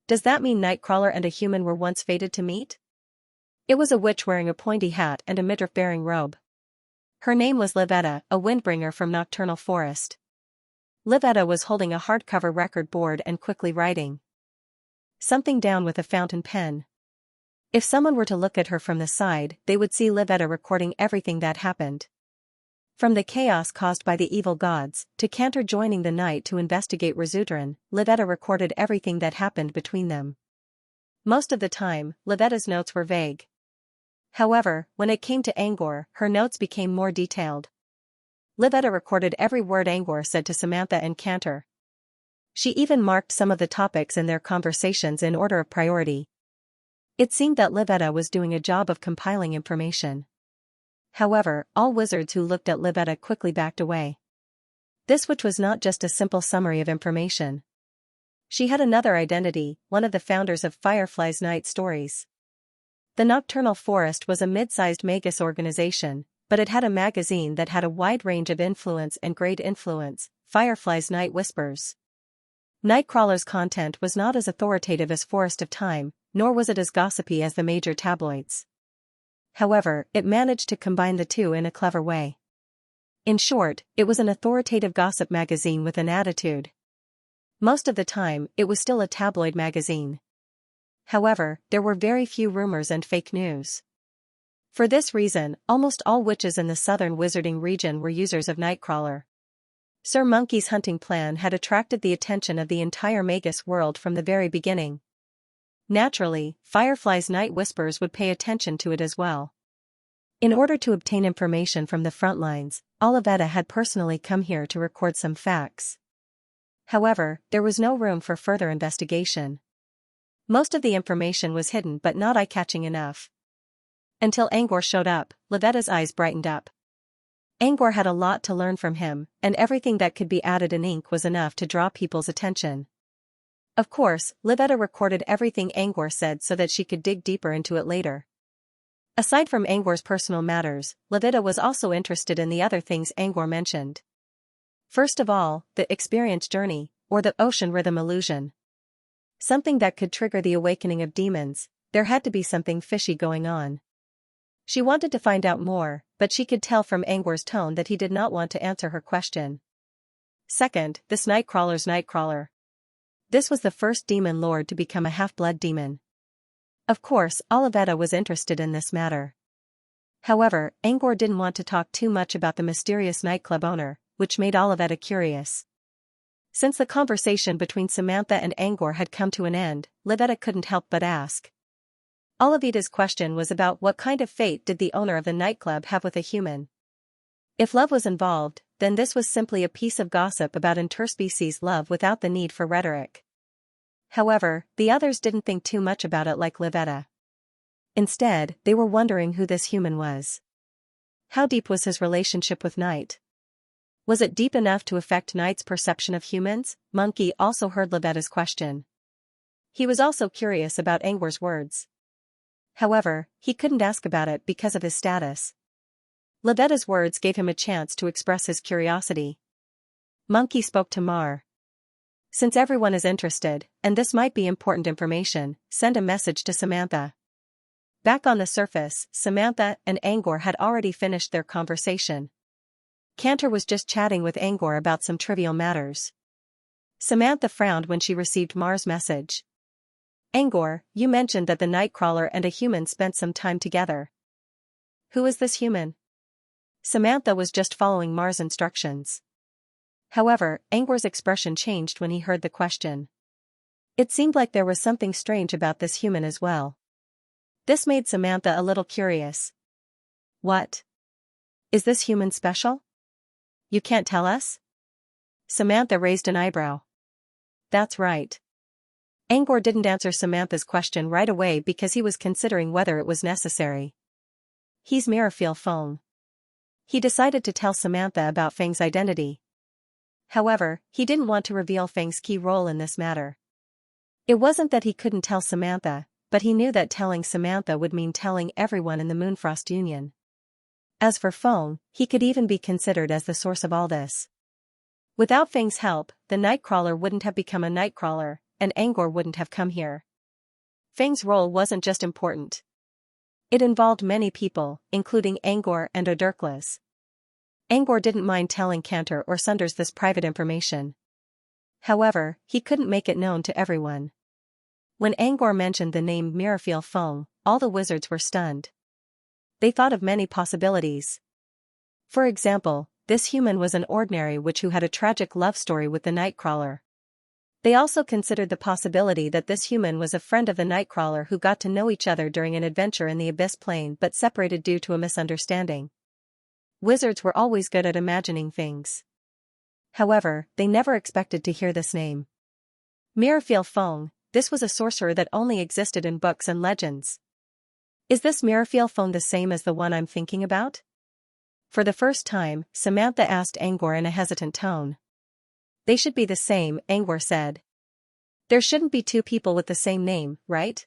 Does that mean Nightcrawler and a human were once fated to meet? It was a witch wearing a pointy hat and a midriff-bearing robe. Her name was Livetta, a windbringer from Nocturnal Forest. Livetta was holding a hardcover record board and quickly writing something down with a fountain pen. If someone were to look at her from the side, they would see Livetta recording everything that happened. From the chaos caused by the evil gods, to Cantor joining the night to investigate Razudran, Livetta recorded everything that happened between them. Most of the time, Livetta's notes were vague. However, when it came to Angor, her notes became more detailed. Livetta recorded every word Angor said to Samantha and Cantor. She even marked some of the topics in their conversations in order of priority. It seemed that Livetta was doing a job of compiling information. However, all wizards who looked at Livetta quickly backed away. This witch was not just a simple summary of information. She had another identity, one of the founders of Firefly's Night Stories. The Nocturnal Forest was a mid-sized magus organization, but it had a magazine that had a wide range of influence and great influence, Firefly's Night Whispers. Nightcrawler's content was not as authoritative as Forest of Time, nor was it as gossipy as the major tabloids. However, it managed to combine the two in a clever way. In short, it was an authoritative gossip magazine with an attitude. Most of the time, it was still a tabloid magazine. However, there were very few rumors and fake news. For this reason, almost all witches in the southern wizarding region were users of Nightcrawler. Sir Monkey's hunting plan had attracted the attention of the entire Magus world from the very beginning. Naturally, Firefly's Night Whispers would pay attention to it as well. In order to obtain information from the front lines, Olivetta had personally come here to record some facts. However, there was no room for further investigation. Most of the information was hidden but not eye-catching enough. Until Angor showed up, Livetta's eyes brightened up. Angor had a lot to learn from him, and everything that could be added in ink was enough to draw people's attention. Of course, Livetta recorded everything Angor said so that she could dig deeper into it later. Aside from Angor's personal matters, Livetta was also interested in the other things Angor mentioned. First of all, the experience journey, or the ocean rhythm illusion. Something that could trigger the awakening of demons. There had to be something fishy going on. She wanted to find out more, but she could tell from Angor's tone that he did not want to answer her question. Second, this Nightcrawler's Nightcrawler. This was the first demon lord to become a half-blood demon. Of course, Olivetta was interested in this matter. However, Angor didn't want to talk too much about the mysterious nightclub owner, which made Olivetta curious. Since the conversation between Samantha and Angor had come to an end, Livetta couldn't help but ask. Olivetta's question was about what kind of fate did the owner of the nightclub have with a human. If love was involved, then this was simply a piece of gossip about interspecies love without the need for rhetoric. However, the others didn't think too much about it like Livetta. Instead, they were wondering who this human was. How deep was his relationship with Night? Was it deep enough to affect Night's perception of humans? Monkey also heard Livetta's question. He was also curious about Angor's words. However, he couldn't ask about it because of his status. Livetta's words gave him a chance to express his curiosity. Monkey spoke to Mar. Since everyone is interested, and this might be important information, send a message to Samantha. Back on the surface, Samantha and Angor had already finished their conversation. Cantor was just chatting with Angor about some trivial matters. Samantha frowned when she received Mar's message. Angor, you mentioned that the Nightcrawler and a human spent some time together. Who is this human? Samantha was just following Mar's instructions. However, Angor's expression changed when he heard the question. It seemed like there was something strange about this human as well. This made Samantha a little curious. What? Is this human special? You can't tell us? Samantha raised an eyebrow. That's right. Angor didn't answer Samantha's question right away because he was considering whether it was necessary. He's Mirafeel Fong. He decided to tell Samantha about Fang's identity. However, he didn't want to reveal Fang's key role in this matter. It wasn't that he couldn't tell Samantha, but he knew that telling Samantha would mean telling everyone in the Moonfrost Union. As for Fong, he could even be considered as the source of all this. Without Fang's help, the Nightcrawler wouldn't have become a Nightcrawler, and Angor wouldn't have come here. Fang's role wasn't just important. It involved many people, including Angor and Odurklas. Angor didn't mind telling Cantor or Sunders this private information. However, he couldn't make it known to everyone. When Angor mentioned the name Mirafeel Fong, all the wizards were stunned. They thought of many possibilities. For example, this human was an ordinary witch who had a tragic love story with the Nightcrawler. They also considered the possibility that this human was a friend of the Nightcrawler who got to know each other during an adventure in the Abyss Plane but separated due to a misunderstanding. Wizards were always good at imagining things. However, they never expected to hear this name. Mirafeel Fong, this was a sorcerer that only existed in books and legends. Is this Mirafeel Fong the same as the one I'm thinking about? For the first time, Samantha asked Angor in a hesitant tone. They should be the same, Angor said. There shouldn't be two people with the same name, right?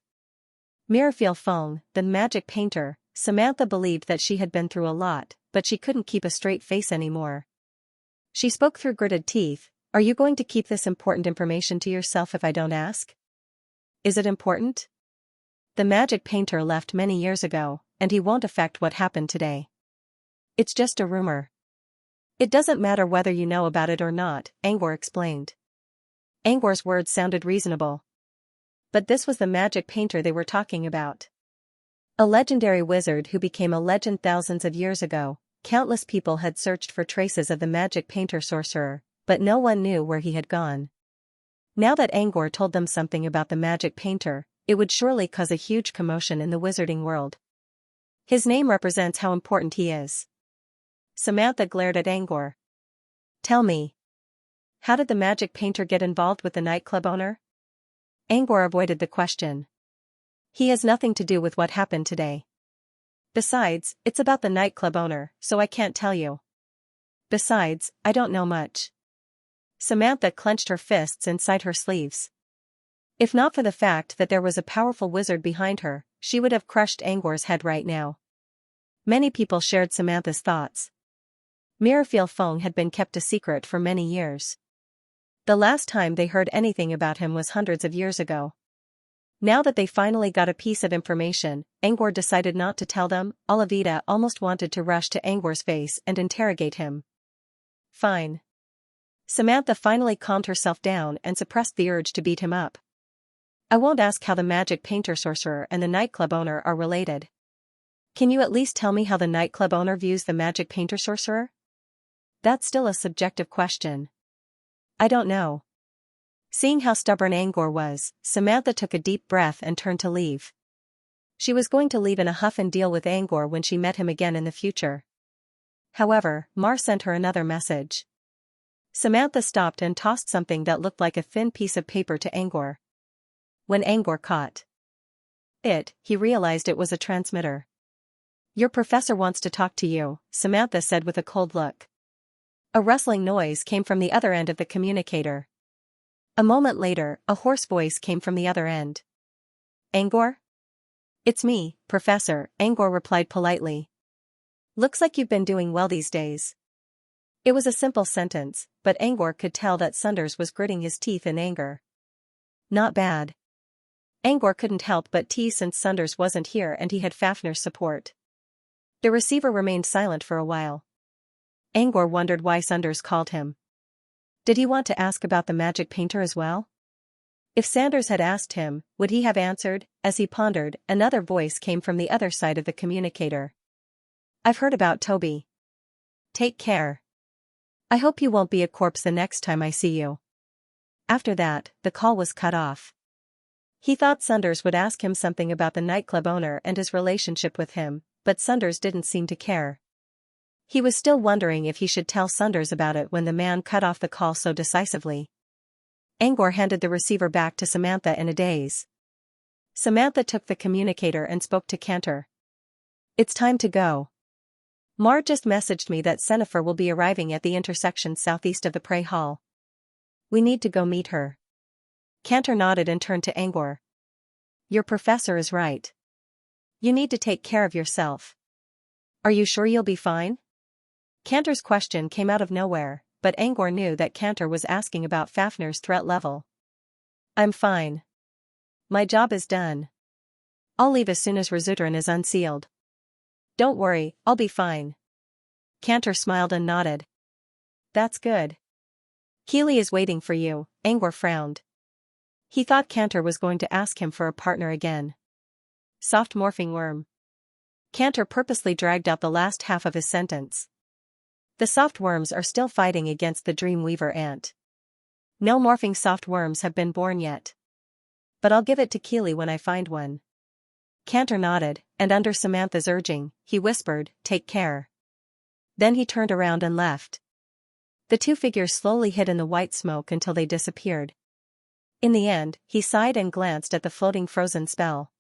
Mirafeel Fong, the magic painter, Samantha believed that she had been through a lot, but she couldn't keep a straight face anymore. She spoke through gritted teeth, Are you going to keep this important information to yourself if I don't ask? Is it important? The magic painter left many years ago, and he won't affect what happened today. It's just a rumor. It doesn't matter whether you know about it or not, Angor explained. Angor's words sounded reasonable. But this was the magic painter they were talking about. A legendary wizard who became a legend thousands of years ago. Countless people had searched for traces of the magic painter sorcerer, but no one knew where he had gone. Now that Angor told them something about the magic painter, it would surely cause a huge commotion in the wizarding world. His name represents how important he is. Samantha glared at Angor. Tell me. How did the magic painter get involved with the nightclub owner? Angor avoided the question. He has nothing to do with what happened today. Besides, it's about the nightclub owner, so I can't tell you. Besides, I don't know much. Samantha clenched her fists inside her sleeves. If not for the fact that there was a powerful wizard behind her, she would have crushed Angor's head right now. Many people shared Samantha's thoughts. Mirafil Fong had been kept a secret for many years. The last time they heard anything about him was hundreds of years ago. Now that they finally got a piece of information, Angor decided not to tell them. Olavida almost wanted to rush to Angor's face and interrogate him. Fine. Samantha finally calmed herself down and suppressed the urge to beat him up. I won't ask how the magic painter sorcerer and the nightclub owner are related. Can you at least tell me how the nightclub owner views the magic painter sorcerer? That's still a subjective question. I don't know. Seeing how stubborn Angor was, Samantha took a deep breath and turned to leave. She was going to leave in a huff and deal with Angor when she met him again in the future. However, Mar sent her another message. Samantha stopped and tossed something that looked like a thin piece of paper to Angor. When Angor caught it, he realized it was a transmitter. Your professor wants to talk to you, Samantha said with a cold look. A rustling noise came from the other end of the communicator. A moment later, a hoarse voice came from the other end. Angor? It's me, Professor, Angor replied politely. Looks like you've been doing well these days. It was a simple sentence, but Angor could tell that Sunders was gritting his teeth in anger. Not bad. Angor couldn't help but tease since Sunders wasn't here and he had Fafner's support. The receiver remained silent for a while. Angor wondered why Sunders called him. Did he want to ask about the magic painter as well? If Sanders had asked him, would he have answered? As he pondered, another voice came from the other side of the communicator. I've heard about Toby. Take care. I hope you won't be a corpse the next time I see you. After that, the call was cut off. He thought Sunders would ask him something about the nightclub owner and his relationship with him, but Sunders didn't seem to care. He was still wondering if he should tell Sunders about it when the man cut off the call so decisively. Angor handed the receiver back to Samantha in a daze. Samantha took the communicator and spoke to Cantor. It's time to go. Mar just messaged me that Senifer will be arriving at the intersection southeast of the Prey Hall. We need to go meet her. Cantor nodded and turned to Angor. Your professor is right. You need to take care of yourself. Are you sure you'll be fine? Cantor's question came out of nowhere, but Angor knew that Cantor was asking about Fafner's threat level. I'm fine. My job is done. I'll leave as soon as Razutran is unsealed. Don't worry, I'll be fine. Cantor smiled and nodded. That's good. Keeley is waiting for you, Angor frowned. He thought Cantor was going to ask him for a partner again. Soft morphing worm. Cantor purposely dragged out the last half of his sentence. The soft worms are still fighting against the Dreamweaver ant. No morphing soft worms have been born yet. But I'll give it to Keeley when I find one. Cantor nodded, and under Samantha's urging, he whispered, take care. Then he turned around and left. The two figures slowly hid in the white smoke until they disappeared. In the end, he sighed and glanced at the floating frozen spell.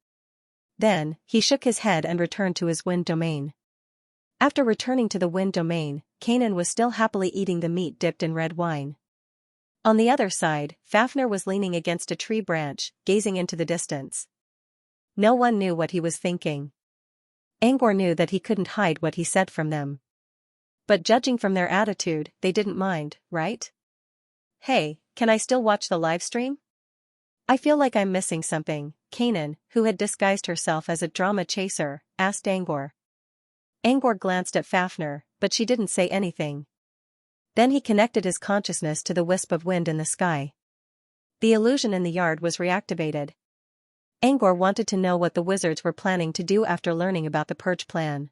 Then, he shook his head and returned to his wind domain. After returning to the wind domain, Kanan was still happily eating the meat dipped in red wine. On the other side, Fafner was leaning against a tree branch, gazing into the distance. No one knew what he was thinking. Angor knew that he couldn't hide what he said from them. But judging from their attitude, they didn't mind, right? Hey, can I still watch the live stream? I feel like I'm missing something, Kanan, who had disguised herself as a drama chaser, asked Angor. Angor glanced at Fafnir, but she didn't say anything. Then he connected his consciousness to the wisp of wind in the sky. The illusion in the yard was reactivated. Angor wanted to know what the wizards were planning to do after learning about the purge plan.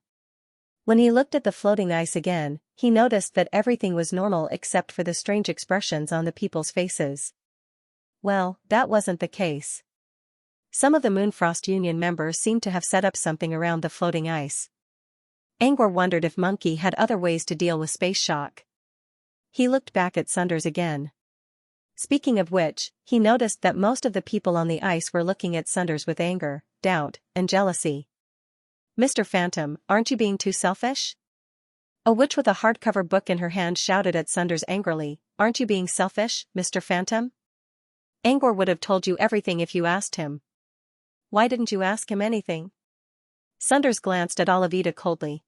When he looked at the floating ice again, he noticed that everything was normal except for the strange expressions on the people's faces. Well, that wasn't the case. Some of the Moonfrost Union members seemed to have set up something around the floating ice. Angor wondered if Monkey had other ways to deal with space shock. He looked back at Sunders again. Speaking of which, he noticed that most of the people on the ice were looking at Sunders with anger, doubt, and jealousy. Mr. Phantom, aren't you being too selfish? A witch with a hardcover book in her hand shouted at Sunders angrily, aren't you being selfish, Mr. Phantom? Angor would have told you everything if you asked him. Why didn't you ask him anything? Sunders glanced at Olivia coldly.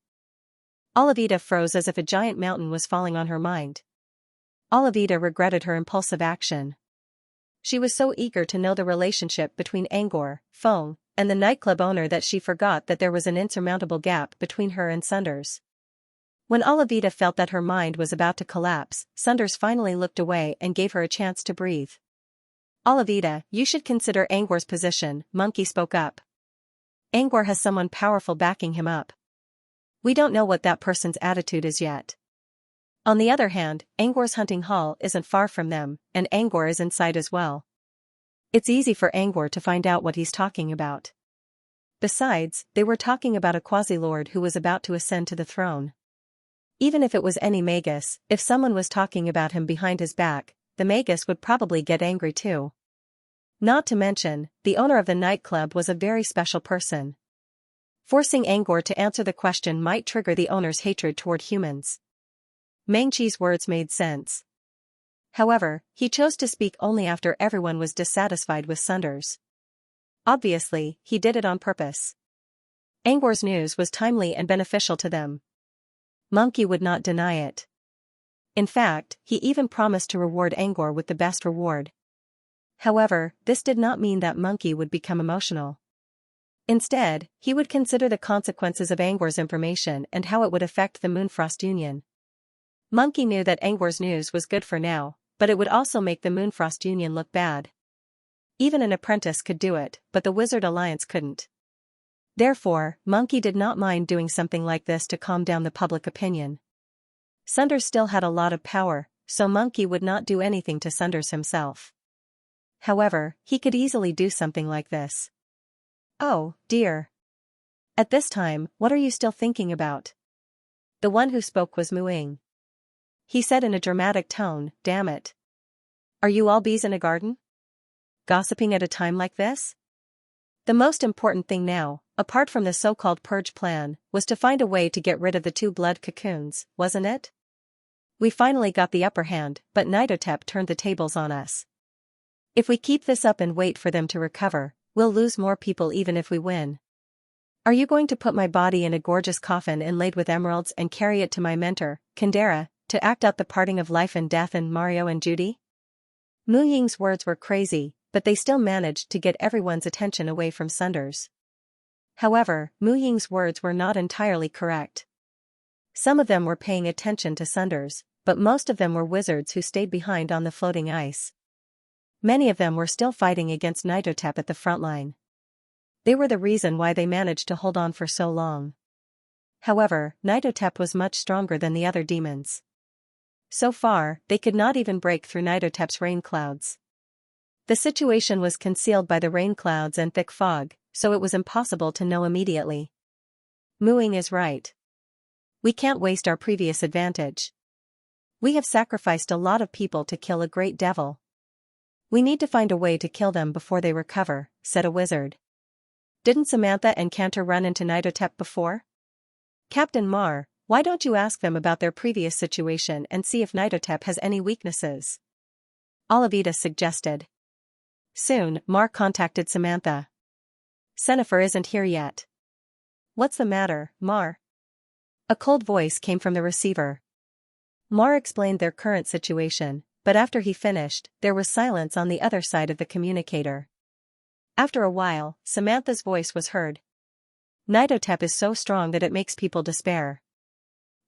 Olivia froze as if a giant mountain was falling on her mind. Olivia regretted her impulsive action. She was so eager to know the relationship between Angor, Fong, and the nightclub owner that she forgot that there was an insurmountable gap between her and Sunders. When Olivia felt that her mind was about to collapse, Sunders finally looked away and gave her a chance to breathe. Olivia, you should consider Angor's position, Monkey spoke up. Angor has someone powerful backing him up. We don't know what that person's attitude is yet. On the other hand, Angor's hunting hall isn't far from them, and Angor is inside as well. It's easy for Angor to find out what he's talking about. Besides, they were talking about a quasi-lord who was about to ascend to the throne. Even if it was any magus, if someone was talking about him behind his back, the magus would probably get angry too. Not to mention, the owner of the nightclub was a very special person. Forcing Angor to answer the question might trigger the owner's hatred toward humans. Mangchi's words made sense. However, he chose to speak only after everyone was dissatisfied with Sunders. Obviously, he did it on purpose. Angor's news was timely and beneficial to them. Monkey would not deny it. In fact, he even promised to reward Angor with the best reward. However, this did not mean that Monkey would become emotional. Instead, he would consider the consequences of Angor's information and how it would affect the Moonfrost Union. Monkey knew that Angor's news was good for now, but it would also make the Moonfrost Union look bad. Even an apprentice could do it, but the Wizard Alliance couldn't. Therefore, Monkey did not mind doing something like this to calm down the public opinion. Sunders still had a lot of power, so Monkey would not do anything to Sunders himself. However, he could easily do something like this. Oh, dear. At this time, what are you still thinking about? The one who spoke was mooing. He said in a dramatic tone, damn it. Are you all bees in a garden? Gossiping at a time like this? The most important thing now, apart from the so-called purge plan, was to find a way to get rid of the two blood cocoons, wasn't it? We finally got the upper hand, but Nidotep turned the tables on us. If we keep this up and wait for them to recover, we'll lose more people even if we win. Are you going to put my body in a gorgeous coffin inlaid with emeralds and carry it to my mentor, Kandera, to act out the parting of life and death in Mario and Judy? Mu Ying's words were crazy, but they still managed to get everyone's attention away from Sunders. However, Mu Ying's words were not entirely correct. Some of them were paying attention to Sunders, but most of them were wizards who stayed behind on the floating ice. Many of them were still fighting against Nidotep at the front line. They were the reason why they managed to hold on for so long. However, Nidotep was much stronger than the other demons. So far, they could not even break through Nidotep's rain clouds. The situation was concealed by the rain clouds and thick fog, so it was impossible to know immediately. Mooing is right. We can't waste our previous advantage. We have sacrificed a lot of people to kill a great devil. We need to find a way to kill them before they recover, said a wizard. Didn't Samantha and Cantor run into Nidotep before? Captain Mar, why don't you ask them about their previous situation and see if Nidotep has any weaknesses? Olivia suggested. Soon, Mar contacted Samantha. Sennifer isn't here yet. What's the matter, Mar? A cold voice came from the receiver. Mar explained their current situation. but after he finished, there was silence on the other side of the communicator. After a while, Samantha's voice was heard. Nidotep is so strong that it makes people despair.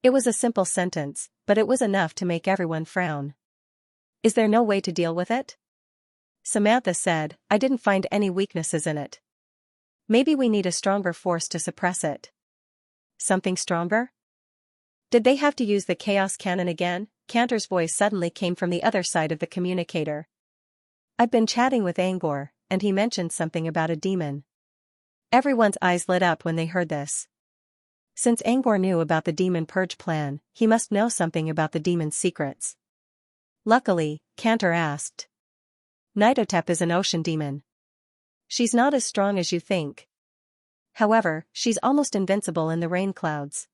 It was a simple sentence, but it was enough to make everyone frown. Is there no way to deal with it? Samantha said, I didn't find any weaknesses in it. Maybe we need a stronger force to suppress it. Something stronger? Did they have to use the chaos cannon again? Cantor's voice suddenly came from the other side of the communicator. I've been chatting with Angor, and he mentioned something about a demon. Everyone's eyes lit up when they heard this. Since Angor knew about the demon purge plan, he must know something about the demon's secrets. Luckily, Cantor asked. Nidotep is an ocean demon. She's not as strong as you think. However, she's almost invincible in the rain clouds.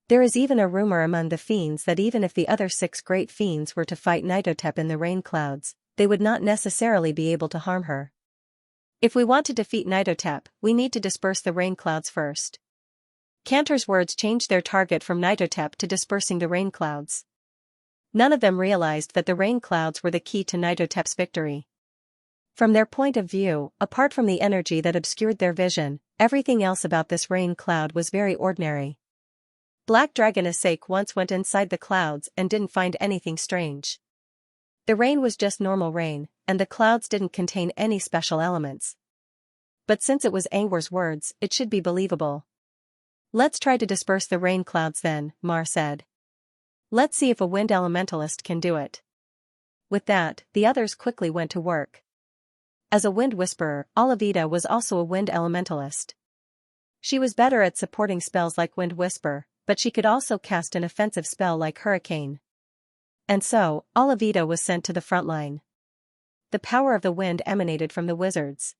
There is even a rumor among the fiends that even if the other 6 great fiends were to fight Nidotep in the rain clouds, they would not necessarily be able to harm her. If we want to defeat Nidotep, we need to disperse the rain clouds first. Cantor's words changed their target from Nidotep to dispersing the rain clouds. None of them realized that the rain clouds were the key to Nidotep's victory. From their point of view, apart from the energy that obscured their vision, everything else about this rain cloud was very ordinary. Black Dragon Asake once went inside the clouds and didn't find anything strange. The rain was just normal rain, and the clouds didn't contain any special elements. But since it was Angor's words, it should be believable. Let's try to disperse the rain clouds then, Mar said. Let's see if a wind elementalist can do it. With that, the others quickly went to work. As a wind whisperer, Olivita was also a wind elementalist. She was better at supporting spells like Wind Whisper, but she could also cast an offensive spell like Hurricane. And so, Olivita was sent to the front line. The power of the wind emanated from the wizards.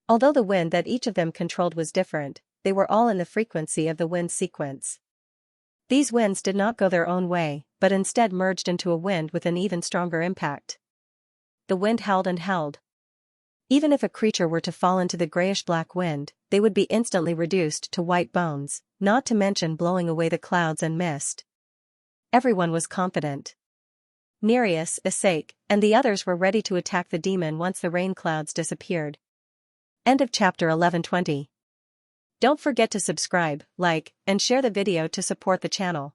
Although the wind that each of them controlled was different, they were all in the frequency of the wind sequence. These winds did not go their own way, but instead merged into a wind with an even stronger impact. The wind howled and howled. Even if a creature were to fall into the grayish-black wind, they would be instantly reduced to white bones, not to mention blowing away the clouds and mist. Everyone was confident. Nereus, Asake, and the others were ready to attack the demon once the rain clouds disappeared. End of chapter 11:20. Don't forget to subscribe, like, and share the video to support the channel.